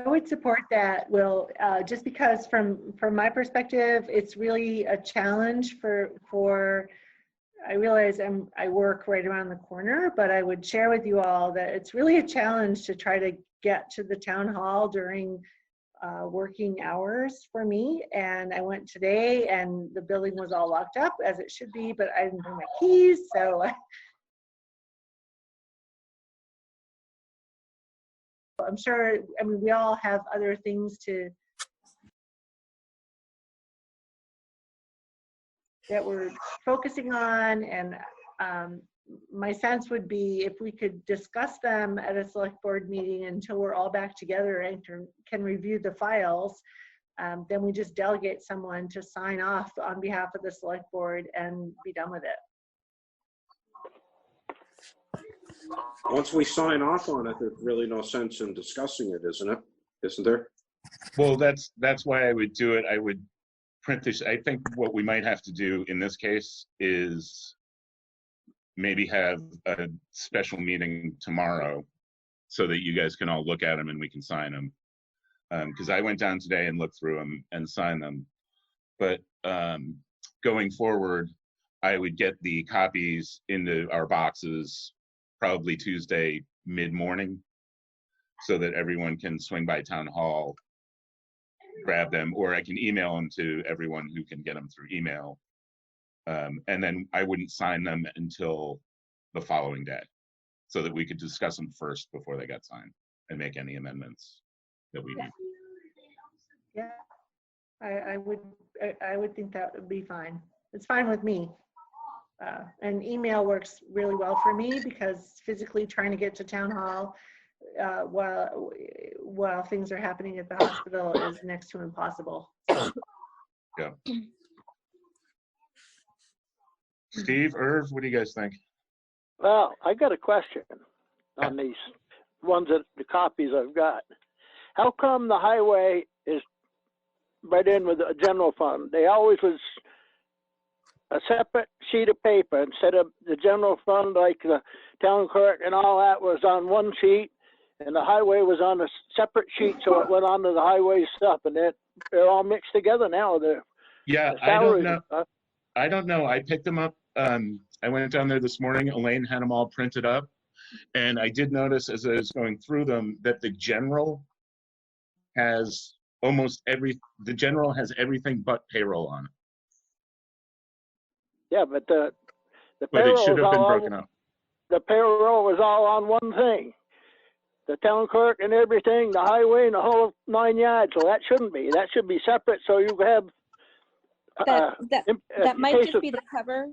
Speaker 11: would support that, Will, just because from my perspective, it's really a challenge for I realize I work right around the corner, but I would share with you all that it's really a challenge to try to get to the town hall during working hours for me. And I went today and the building was all locked up, as it should be, but I didn't bring my keys, so I'm sure, I mean, we all have other things that we're focusing on, and my sense would be if we could discuss them at a select board meeting until we're all back together and can review the files, then we just delegate someone to sign off on behalf of the select board and be done with it.
Speaker 6: Once we sign off on it, there's really no sense in discussing it, isn't it? Isn't there?
Speaker 19: Well, that's why I would do it. I would print this. I think what we might have to do in this case is maybe have a special meeting tomorrow so that you guys can all look at them and we can sign them. Because I went down today and looked through them and signed them. But going forward, I would get the copies into our boxes probably Tuesday mid-morning so that everyone can swing by town hall, grab them, or I can email them to everyone who can get them through email. And then I wouldn't sign them until the following day so that we could discuss them first before they got signed and make any amendments that we need.
Speaker 11: Yeah, I would think that would be fine. It's fine with me. And email works really well for me because physically trying to get to town hall while things are happening at the hospital is next to impossible.
Speaker 19: Yeah. Steve, Irv, what do you guys think?
Speaker 4: Well, I got a question on these ones that the copies I've got. How come the highway is right in with the general fund? They always was a separate sheet of paper instead of the general fund, like the town clerk and all that was on one sheet, and the highway was on a separate sheet, so it went on to the highway stuff, and they're all mixed together now.
Speaker 19: Yeah, I don't know. I don't know. I picked them up. I went down there this morning. Elaine had them all printed up. And I did notice as I was going through them that the general has the general has everything but payroll on it.
Speaker 4: Yeah, but the
Speaker 19: But it
Speaker 4: payroll
Speaker 19: should
Speaker 4: was
Speaker 19: have been
Speaker 4: all
Speaker 19: broken up.
Speaker 4: The payroll was all on one thing. The town clerk and everything, the highway and the whole 9 yards. So that shouldn't be. That should be separate. So you have
Speaker 22: That might just be the cover.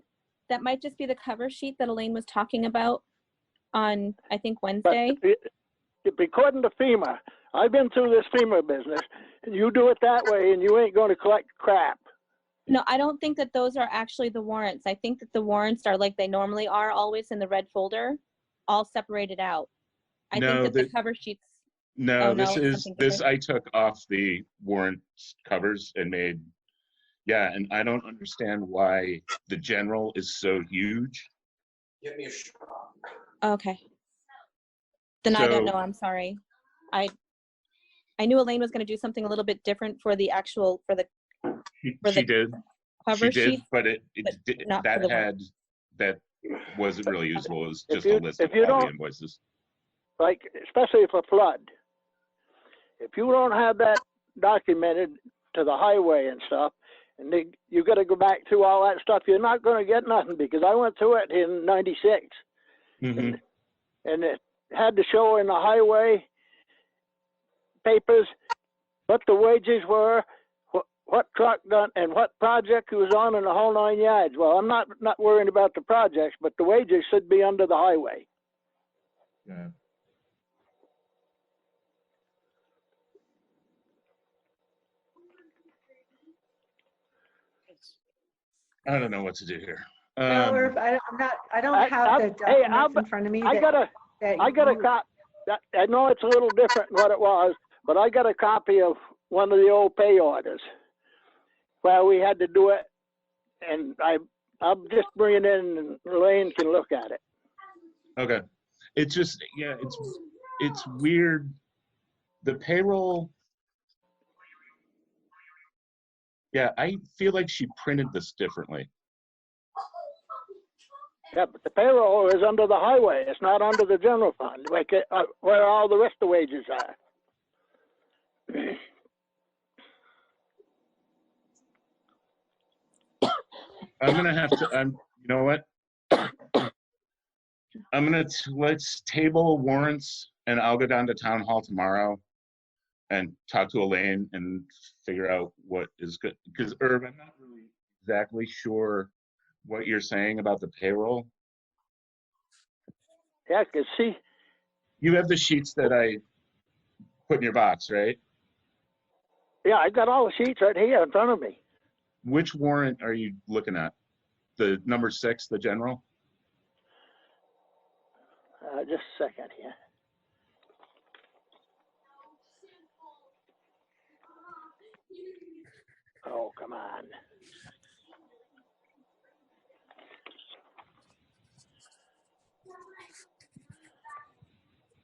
Speaker 22: That might just be the cover sheet that Elaine was talking about on, I think, Wednesday.
Speaker 4: According to FEMA, I've been through this FEMA business, and you do it that way, and you ain't going to collect crap.
Speaker 22: No, I don't think that those are actually the warrants. I think that the warrants are like they normally are, always in the red folder, all separated out. I think that the cover sheets.
Speaker 19: No, this I took off the warrant covers and made. Yeah, and I don't understand why the general is so huge.
Speaker 6: Give me a straw.
Speaker 22: Okay. Then I don't know. I'm sorry. I knew Elaine was going to do something a little bit different for the actual
Speaker 19: She did.
Speaker 22: Cover
Speaker 19: she did,
Speaker 22: sheet,
Speaker 19: but that wasn't really useful. It was just a list of all the invoices.
Speaker 4: Like, especially for flood. If you don't have that documented to the highway and stuff, and you got to go back through all that stuff, you're not going to get nothing, because I went through it in '96.
Speaker 19: Mm-hmm.
Speaker 4: And it had to show in the highway papers what the wages were, what truck done, and what project it was on, in the whole 9 yards. Well, I'm not worrying about the projects, but the wages should be under the highway.
Speaker 19: Yeah. I don't know what to do here.
Speaker 11: No, Irv, I don't have the documents in front of me.
Speaker 4: I got a copy. I know it's a little different than what it was, but I got a copy of one of the old pay orders where we had to do it, and I'm just bringing it in, and Elaine can look at it.
Speaker 19: Okay. It's just, yeah, it's weird. The payroll. Yeah, I feel like she printed this differently.
Speaker 4: Yeah, but the payroll is under the highway. It's not under the general fund, like where all the rest of the wages are.
Speaker 19: I'm gonna have to. You know what? Let's table warrants, and I'll go down to town hall tomorrow and talk to Elaine and figure out what is good. Because Irv, I'm not really exactly sure what you're saying about the payroll.
Speaker 4: Yeah, I can see.
Speaker 19: You have the sheets that I put in your box, right?
Speaker 4: Yeah, I got all the sheets right here in front of me.
Speaker 19: Which warrant are you looking at? The number 6, the general?
Speaker 4: Just a second here. Oh, come on.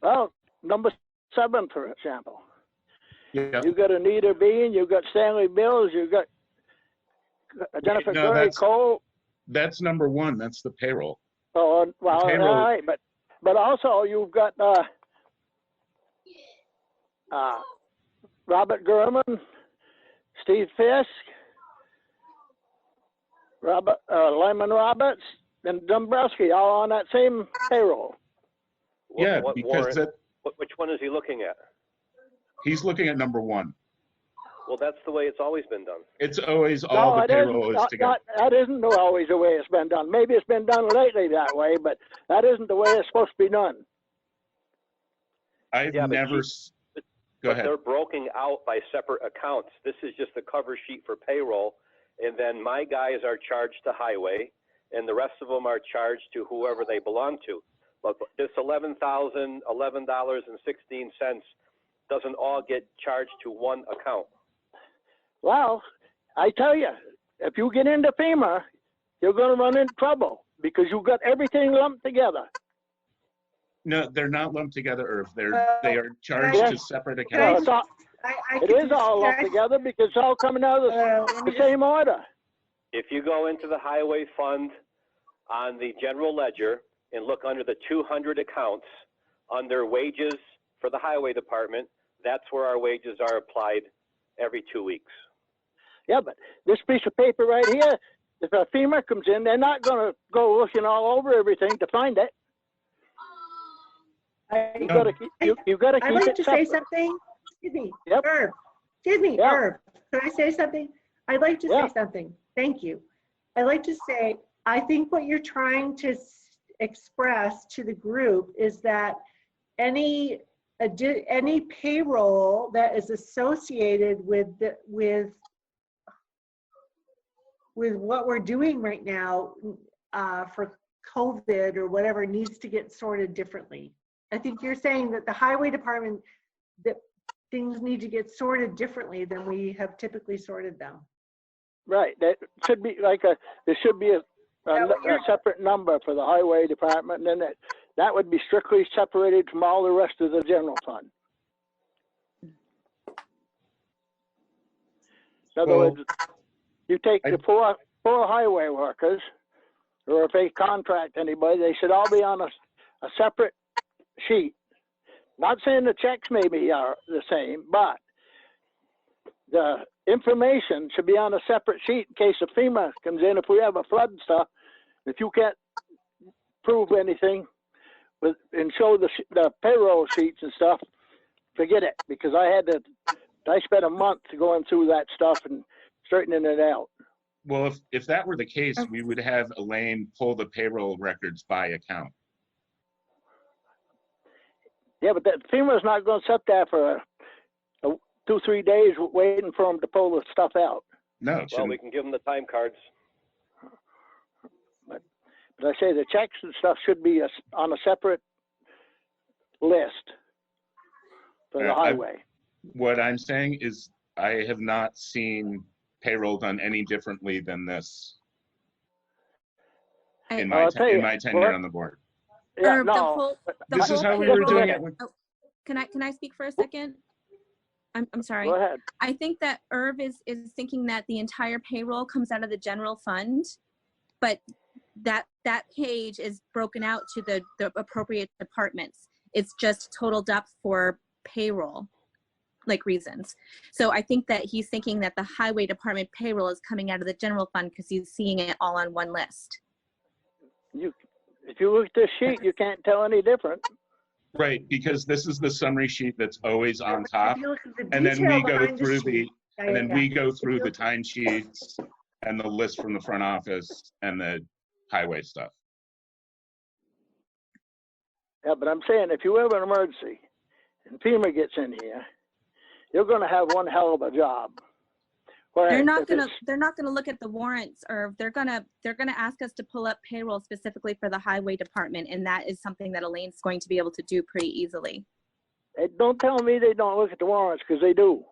Speaker 4: Well, number 7, for example.
Speaker 19: Yeah.
Speaker 4: You got Anita Bean, you got Stanley Mills, you got Jennifer
Speaker 19: No,
Speaker 4: Curry Cole.
Speaker 19: that's number 1. That's the payroll.
Speaker 4: Oh, well,
Speaker 19: payroll.
Speaker 4: all right, but also you've got Robert Gurman, Steve Fisk, Lyman Roberts, and Dombrowski, all on that same payroll.
Speaker 19: Yeah,
Speaker 16: What
Speaker 19: because
Speaker 16: warrant? Which one is he looking at?
Speaker 19: he's looking at number 1.
Speaker 16: Well, that's the way it's always been done.
Speaker 19: It's always all the payroll is together.
Speaker 4: That isn't always the way it's been done. Maybe it's been done lately that way, but that isn't the way it's supposed to be done.
Speaker 19: I've never. Go ahead.
Speaker 16: They're broken out by separate accounts. This is just a cover sheet for payroll, and then my guys are charged to highway, and the rest of them are charged to whoever they belong to. But this $11,016 doesn't all get charged to one account.
Speaker 4: Well, I tell you, if you get into FEMA, you're going to run into trouble because you've got everything lumped together.
Speaker 19: No, they're not lumped together, Irv. They are charged to separate
Speaker 4: Well,
Speaker 19: accounts.
Speaker 4: it is all lumped together because it's all coming out of the same order.
Speaker 16: If you go into the highway fund on the general ledger and look under the 200 accounts under wages for the highway department, that's where our wages are applied every 2 weeks.
Speaker 4: Yeah, but this piece of paper right here, if a FEMA comes in, they're not going to go looking all over everything to find it. You got to keep
Speaker 11: I'd like
Speaker 4: it
Speaker 11: to
Speaker 4: separate.
Speaker 11: say something. Excuse me,
Speaker 4: Yep.
Speaker 11: Irv. Excuse me,
Speaker 4: Yeah.
Speaker 11: Irv. Can I say something? I'd like to
Speaker 4: Yeah.
Speaker 11: say something. Thank you. I'd like to say, I think what you're trying to express to the group is that any payroll that is associated with what we're doing right now for COVID or whatever needs to get sorted differently. I think you're saying that the highway department, that things need to get sorted differently than we have typically sorted them.
Speaker 4: Right. That should be like there should be a separate number for the highway department, and then that would be strictly separated from all the rest of the general fund. In other words, you take the four highway workers, or if they contract anybody, they should all be on a separate sheet. Not saying the checks maybe are the same, but the information should be on a separate sheet in case if FEMA comes in, if we have a flood and stuff, if you can't prove anything and show the payroll sheets and stuff, forget it, because I spent a month going through that stuff and straightening it out.
Speaker 19: Well, if that were the case, we would have Elaine pull the payroll records by account.
Speaker 4: Yeah, but FEMA's not going to sit there for 2-3 days waiting for them to pull the stuff out.
Speaker 19: No.
Speaker 16: Well, we can give them the time cards.
Speaker 4: But I say the checks and stuff should be on a separate list for the highway.
Speaker 19: What I'm saying is I have not seen payroll done any differently than this in my tenure on the board.
Speaker 4: Yeah, no.
Speaker 19: This is how we were doing it.
Speaker 22: Can I speak for a second? I'm sorry.
Speaker 4: Go ahead.
Speaker 22: I think that Irv is thinking that the entire payroll comes out of the general fund, but that page is broken out to the appropriate departments. It's just totaled up for payroll reasons. So I think that he's thinking that the highway department payroll is coming out of the general fund because he's seeing it all on one list.
Speaker 4: If you look at this sheet, you can't tell any different.
Speaker 19: Right, because this is the summary sheet that's always on top, and then we go through the time sheets and the list from the front office and the highway stuff.
Speaker 4: Yeah, but I'm saying if you have an emergency and FEMA gets in here, you're going to have one hell of a job.
Speaker 22: They're not gonna look at the warrants, or they're gonna ask us to pull up payroll specifically for the highway department, and that is something that Elaine's going to be able to do pretty easily.
Speaker 4: Hey, don't tell me they don't look at the warrants, because they do.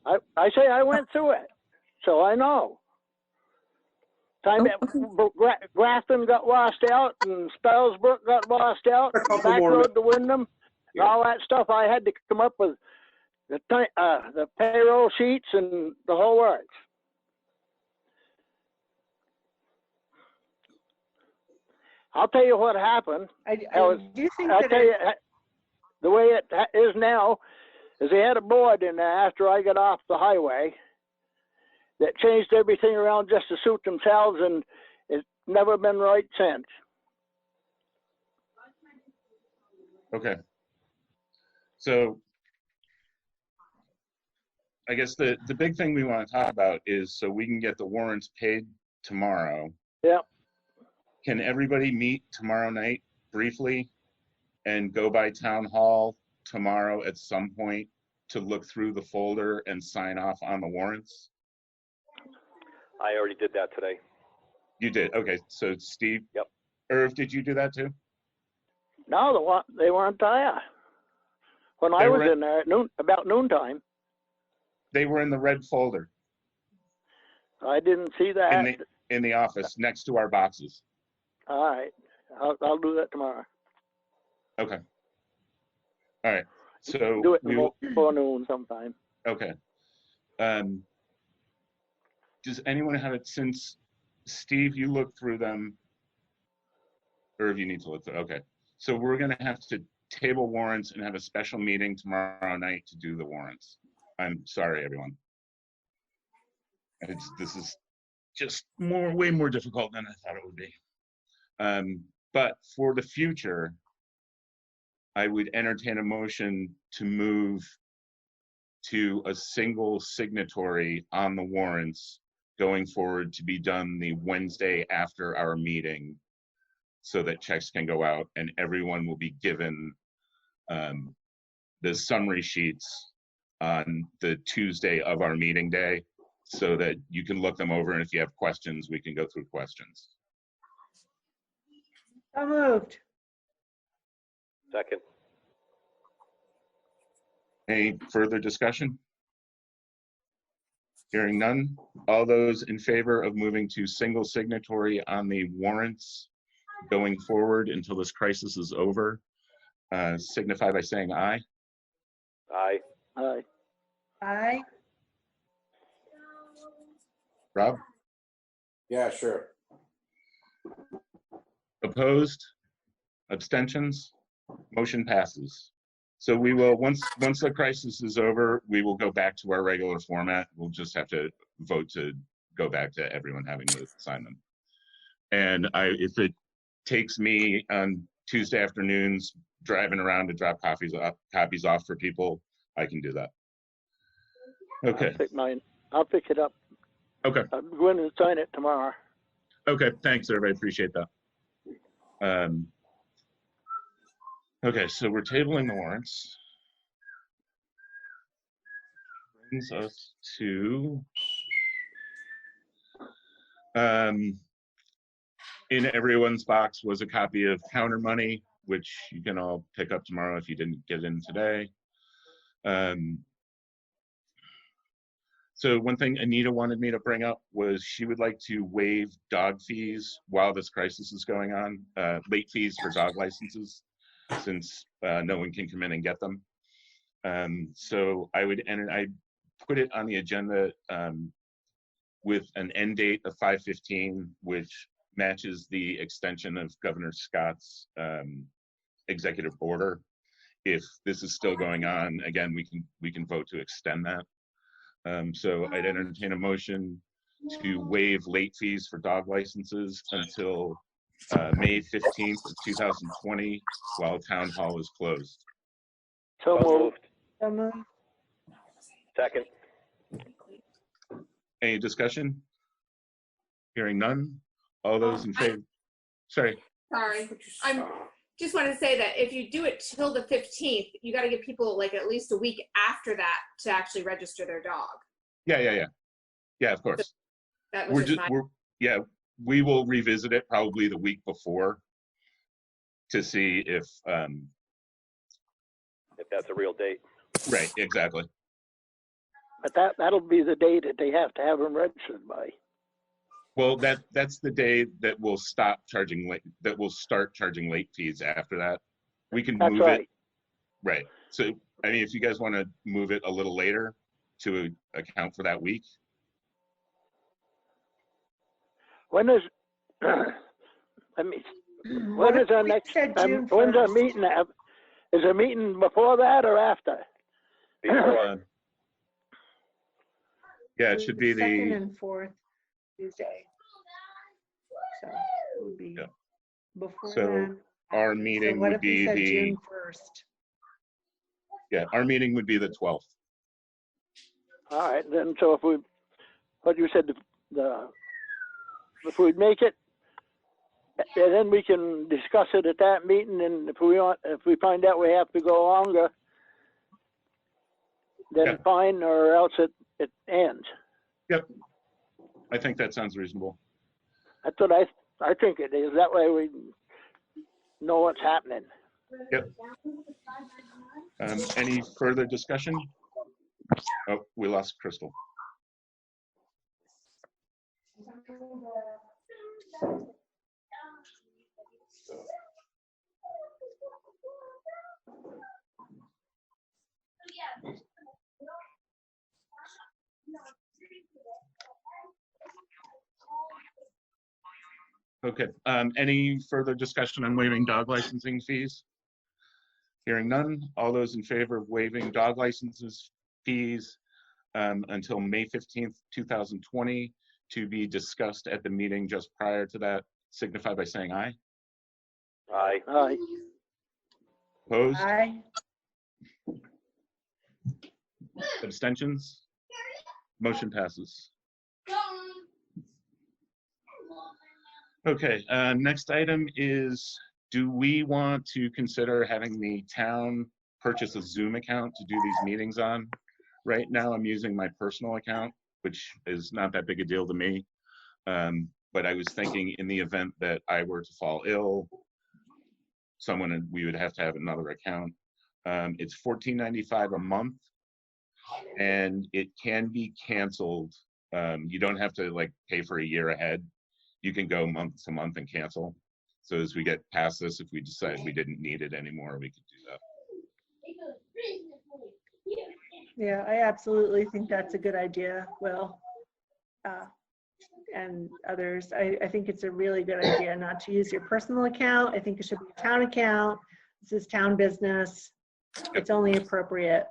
Speaker 4: I say I went through it. so I know. Time Grafton got washed out, and Spellsbrook got washed out, back road to Wyndham, and all that stuff. I had to come up with the payroll sheets and the whole works. I'll tell you what happened.
Speaker 11: I do think
Speaker 4: I'll
Speaker 11: that
Speaker 4: tell you the way it is now is they had a board in there after I got off the highway that changed everything around just to suit themselves, and it's never been right since.
Speaker 19: Okay. So I guess the big thing we want to talk about is so we can get the warrants paid tomorrow.
Speaker 4: Yep.
Speaker 19: Can everybody meet tomorrow night briefly and go by town hall tomorrow at some point to look through the folder and sign off on the warrants?
Speaker 16: I already did that today.
Speaker 19: You did? Okay. So Steve?
Speaker 16: Yep.
Speaker 19: Irv, did you do that too?
Speaker 4: No, they weren't there. When I was in there at about noontime.
Speaker 19: They were in the red folder.
Speaker 4: I didn't see that.
Speaker 19: In the office next to our boxes.
Speaker 4: All right. I'll do that tomorrow.
Speaker 19: Okay. All right. So
Speaker 4: do it
Speaker 19: we will
Speaker 4: before noon sometime.
Speaker 19: Okay. Does anyone have it? Since Steve, you looked through them, or if you need to look through, okay. So we're gonna have to table warrants and have a special meeting tomorrow night to do the warrants. I'm sorry, everyone. This is just way more difficult than I thought it would be. But for the future, I would entertain a motion to move to a single signatory on the warrants going forward to be done the Wednesday after our meeting so that checks can go out and everyone will be given the summary sheets on the Tuesday of our meeting day so that you can look them over, and if you have questions, we can go through questions.
Speaker 11: So moved.
Speaker 16: Second.
Speaker 19: Any further discussion? Hearing none. All those in favor of moving to single signatory on the warrants going forward until this crisis is over, signify by saying aye.
Speaker 16: Aye.
Speaker 4: Aye.
Speaker 11: Aye.
Speaker 19: Rob?
Speaker 6: Yeah, sure.
Speaker 19: Opposed? Abstentions? Motion passes. So we will, once the crisis is over, we will go back to our regular format. We'll just have to vote to go back to everyone having to sign them. And if it takes me on Tuesday afternoons driving around to drop copies off for people, I can do that. Okay.
Speaker 4: I'll pick mine. I'll pick it up.
Speaker 19: Okay.
Speaker 4: I'm going to sign it tomorrow.
Speaker 19: Okay, thanks, everybody. Appreciate that. Okay, so we're tabling the warrants. Brings us to in everyone's box was a copy of counter money, which you can all pick up tomorrow if you didn't get in today. So one thing Anita wanted me to bring up was she would like to waive dog fees while this crisis is going on, late fees for dog licenses, since no one can come in and get them. So I put it on the agenda with an end date of 5/15, which matches the extension of Governor Scott's executive order. If this is still going on, again, we can vote to extend that. So I'd entertain a motion to waive late fees for dog licenses until May 15th of 2020 while town hall is closed.
Speaker 4: So moved.
Speaker 11: So moved.
Speaker 16: Second.
Speaker 19: Any discussion? Hearing none. All those in favor? Sorry.
Speaker 15: Sorry, I'm just want to say that if you do it till the 15th, you got to give people like at least a week after that to actually register their dog.
Speaker 19: Yeah, of course.
Speaker 15: So that was
Speaker 19: we will revisit it probably the week before to see if
Speaker 16: that's a real date.
Speaker 19: Right, exactly.
Speaker 4: But that'll be the day that they have to have them registered by.
Speaker 19: Well, that's the day that we'll stop charging late, that we'll start charging late fees after that. We can
Speaker 4: That's
Speaker 19: move
Speaker 4: right.
Speaker 19: it. Right. So, I mean, if you guys want to move it a little later to account for that week.
Speaker 4: When is, let me,
Speaker 11: What
Speaker 4: when
Speaker 11: if
Speaker 4: is our
Speaker 11: we
Speaker 4: next,
Speaker 11: said June
Speaker 4: when's our
Speaker 11: 1st?
Speaker 4: meeting? Is a meeting before that or after?
Speaker 19: Yeah, it should be
Speaker 11: Second
Speaker 19: the,
Speaker 11: and fourth Tuesday. So it would be before
Speaker 19: so
Speaker 11: then.
Speaker 19: our
Speaker 11: So
Speaker 19: meeting
Speaker 11: what
Speaker 19: would
Speaker 11: if we
Speaker 19: be
Speaker 11: said
Speaker 19: the,
Speaker 11: June 1st?
Speaker 19: yeah, our meeting would be the 12th.
Speaker 4: All right, then, so if we, what you said, if we make it, and then we can discuss it at that meeting, and if we find out we have to go longer, then fine, or else it ends.
Speaker 19: Yep. I think that sounds reasonable.
Speaker 4: That's what I think it is. That way we know what's happening.
Speaker 19: Yep. Any further discussion? Oh, we lost Crystal. Okay, any further discussion on waiving dog licensing fees? Hearing none, all those in favor of waiving dog licenses fees until May 15th, 2020, to be discussed at the meeting just prior to that, signify by saying aye.
Speaker 16: Aye.
Speaker 4: Aye.
Speaker 19: Opposed?
Speaker 11: Aye.
Speaker 19: Abstentions? Motion passes. Okay, next item is, do we want to consider having the town purchase a Zoom account to do these meetings on? Right now, I'm using my personal account, which is not that big a deal to me. But I was thinking in the event that I were to fall ill, we would have to have another account. It's $14.95 a month, and it can be canceled. You don't have to like pay for a year ahead. You can go month to month and cancel. So as we get past this, if we decide we didn't need it anymore, we could do that.
Speaker 11: Yeah, I absolutely think that's a good idea, Will. And others, I think it's a really good idea not to use your personal account. I think it should be a town account. This is town business. It's only appropriate.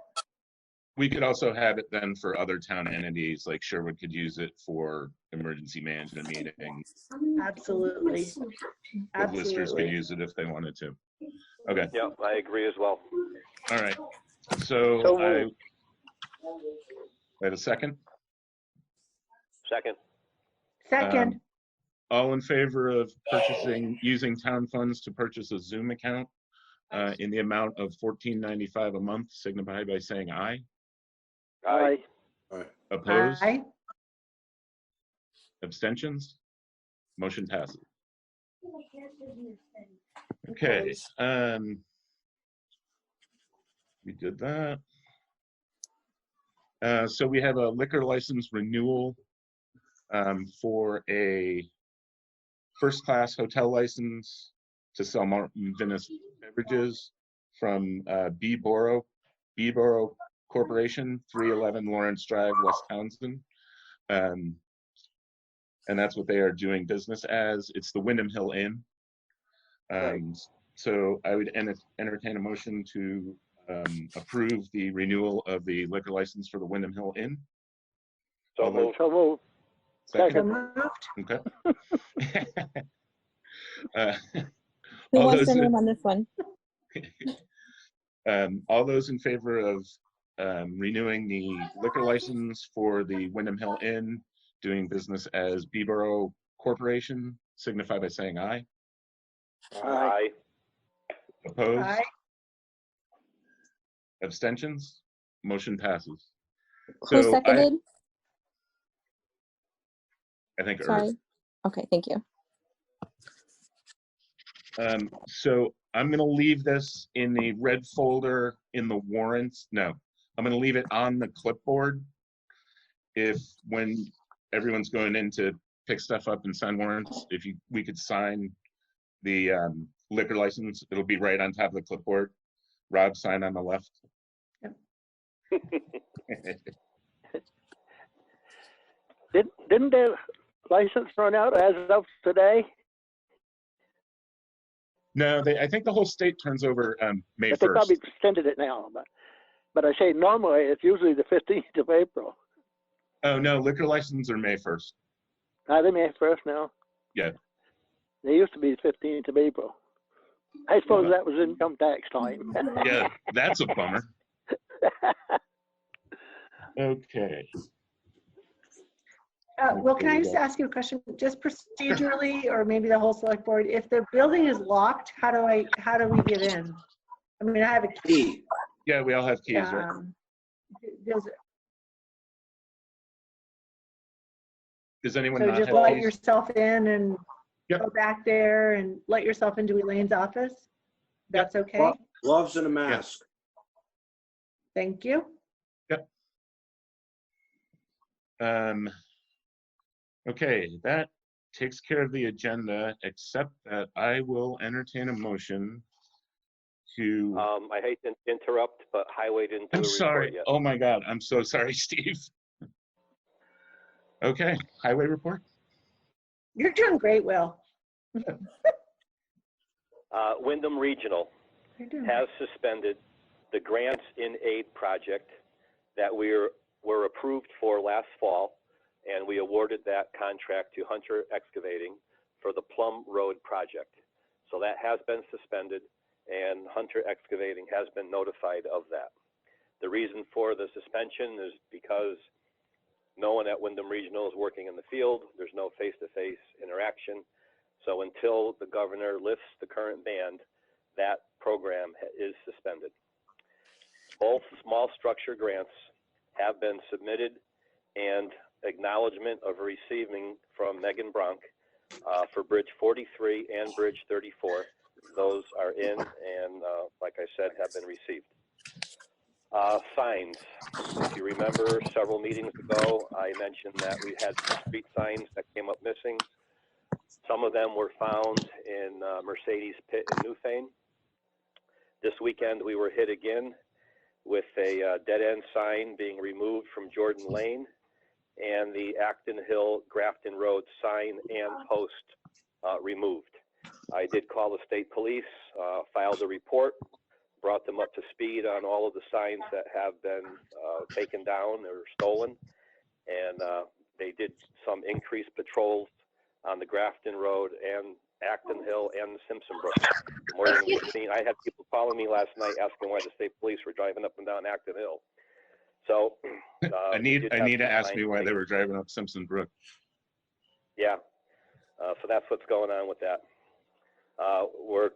Speaker 19: We could also have it then for other town entities, like Sherwood could use it for emergency management meetings.
Speaker 11: Absolutely.
Speaker 19: The listers could use it if they wanted to. Okay.
Speaker 16: Yep, I agree as well.
Speaker 19: All right. So I have a second.
Speaker 16: Second.
Speaker 11: Second.
Speaker 19: All in favor of using town funds to purchase a Zoom account in the amount of $14.95 a month, signify by saying aye.
Speaker 4: Aye.
Speaker 19: Opposed?
Speaker 11: Aye.
Speaker 19: Abstentions? Motion passes. Okay. We did that. So we have a liquor license renewal for a first-class hotel license to sell Martin Venice beverages from B Borough Corporation, 311 Lawrence Drive, West Townsend. And that's what they are doing business as. It's the Windham Hill Inn. So I would entertain a motion to approve the renewal of the liquor license for the Windham Hill Inn.
Speaker 16: So moved.
Speaker 4: So moved.
Speaker 19: Second.
Speaker 11: Moved.
Speaker 19: Okay.
Speaker 8: Who wants to name on this one?
Speaker 19: All those in favor of renewing the liquor license for the Windham Hill Inn, doing business as Beboro Corporation, signify by saying aye.
Speaker 16: Aye.
Speaker 19: Opposed?
Speaker 11: Aye.
Speaker 19: Abstentions? Motion passes.
Speaker 8: Who seconded?
Speaker 19: I think
Speaker 8: Sorry.
Speaker 19: Irv.
Speaker 8: Okay, thank you.
Speaker 19: So I'm going to leave this in the red folder in the warrants. No, I'm going to leave it on the clipboard if when everyone's going in to pick stuff up and sign warrants, if we could sign the liquor license, it'll be right on top of the clipboard. Rob, sign on the left.
Speaker 4: Didn't their license run out as of today?
Speaker 19: No, I think the whole state turns over May
Speaker 4: But they
Speaker 19: 1st.
Speaker 4: probably extended it now. But I say normally it's usually the 15th of April.
Speaker 19: Oh, no, liquor licenses are May 1st.
Speaker 4: Are they May 1st now?
Speaker 19: Yeah.
Speaker 4: They used to be the 15th of April. I suppose that was income tax time.
Speaker 19: Yeah, that's a bummer. Okay.
Speaker 11: Well, can I just ask you a question? Just procedurally, or maybe the whole select board, if the building is locked, how do we get in? I mean, I have a key.
Speaker 19: Yeah, we all have keys, right? Does anyone
Speaker 11: So
Speaker 19: not
Speaker 11: just
Speaker 19: have
Speaker 11: let
Speaker 19: keys?
Speaker 11: yourself in and go back there and let yourself into Elaine's office? That's okay?
Speaker 6: Gloves and a mask.
Speaker 11: Thank you.
Speaker 19: Yep. Okay, that takes care of the agenda, except that I will entertain a motion to.
Speaker 16: I hate to interrupt, but Highway didn't do
Speaker 19: I'm
Speaker 16: a
Speaker 19: sorry.
Speaker 16: report yet.
Speaker 19: Oh my God, I'm so sorry, Steve. Okay, highway report.
Speaker 11: You're doing great, Will.
Speaker 16: Wyndham Regional has suspended the Grants in Aid project that were approved for last fall, and we awarded that contract to Hunter Excavating for the Plum Road project. So that has been suspended, and Hunter Excavating has been notified of that. The reason for the suspension is because no one at Wyndham Regional is working in the field. There's no face-to-face interaction. So until the governor lifts the current ban, that program is suspended. Both small structure grants have been submitted, and acknowledgement of receiving from Megan Bronk for Bridge 43 and Bridge 34. Those are in, and like I said, have been received. Signs. If you remember several meetings ago, I mentioned that we had some street signs that came up missing. Some of them were found in Mercedes Pit in Newfane. This weekend we were hit again with a dead end sign being removed from Jordan Lane, and the Acton Hill Grafton Road sign and post removed. I did call the state police, filed a report, brought them up to speed on all of the signs that have been taken down or stolen, and they did some increased patrols on the Grafton Road and Acton Hill and the Simpson Brook. More than we've seen. I had people calling me last night asking why the state police were driving up and down Acton Hill. So
Speaker 19: Anita asked me why they were driving up Simpson Brook.
Speaker 16: Yeah, so that's what's going on with that. We're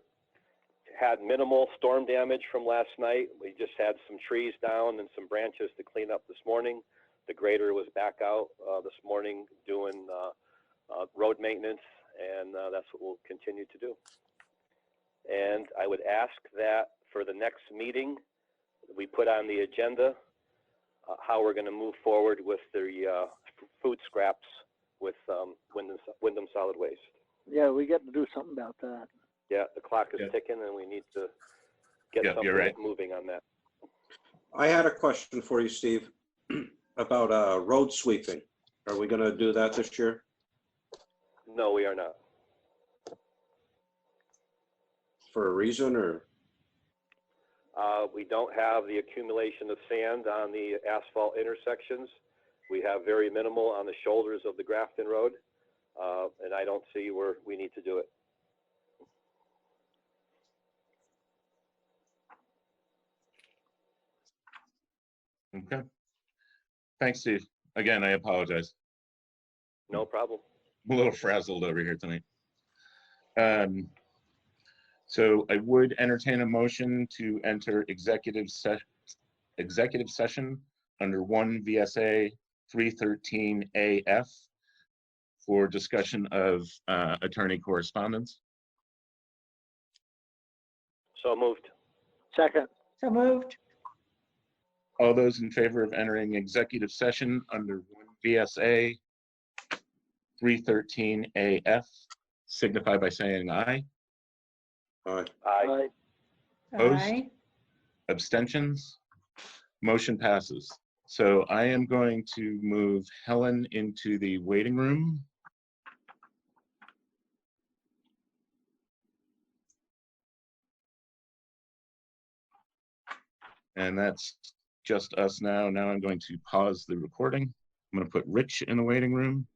Speaker 16: had minimal storm damage from last night. We just had some trees down and some branches to clean up this morning. The grader was back out this morning doing road maintenance, and that's what we'll continue to do. And I would ask that for the next meeting, we put on the agenda how we're going to move forward with the food scraps with Wyndham Solid Waste.
Speaker 4: Yeah, we got to do something about that.
Speaker 16: Yeah, the clock is ticking, and we need to get something moving on that.
Speaker 6: I had a question for you, Steve, about road sweeping. Are we going to do that this year?
Speaker 16: No, we are not.
Speaker 6: For a reason, or?
Speaker 16: We don't have the accumulation of sand on the asphalt intersections. We have very minimal on the shoulders of the Grafton Road, and I don't see where we need to do it.
Speaker 19: Okay. Thanks, Steve. Again, I apologize.
Speaker 16: No problem.
Speaker 19: I'm a little frazzled over here tonight. So I would entertain a motion to enter executive session under 1 VSA 313 AF for discussion of attorney correspondence.
Speaker 16: So moved.
Speaker 4: Second.
Speaker 11: So moved.
Speaker 19: All those in favor of entering executive session under 1 VSA 313 AF signify by saying aye.
Speaker 6: Aye.
Speaker 16: Aye.
Speaker 19: Opposed?
Speaker 11: Aye.
Speaker 19: Abstentions? Motion passes. So I am going to move Helen into the waiting room. And that's just us now. Now I'm going to pause the recording. I'm going to put Rich in the waiting room.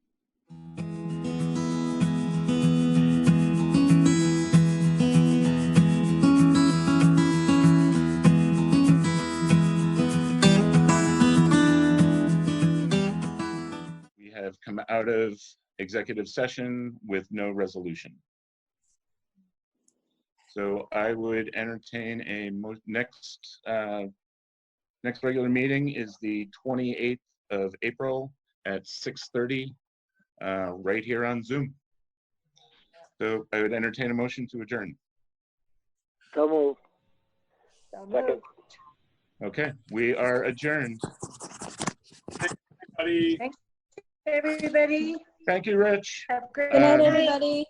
Speaker 19: We have come out of executive session with no resolution. So I would entertain a next regular meeting is the 28th of April at 6:30, right here on Zoom. So I would entertain a motion to adjourn.
Speaker 4: So moved.
Speaker 16: Second.
Speaker 19: Okay, we are adjourned.
Speaker 11: Thanks, everybody.
Speaker 19: Thank you, Rich.
Speaker 11: Have a great
Speaker 22: Good night,
Speaker 11: night.
Speaker 22: everybody.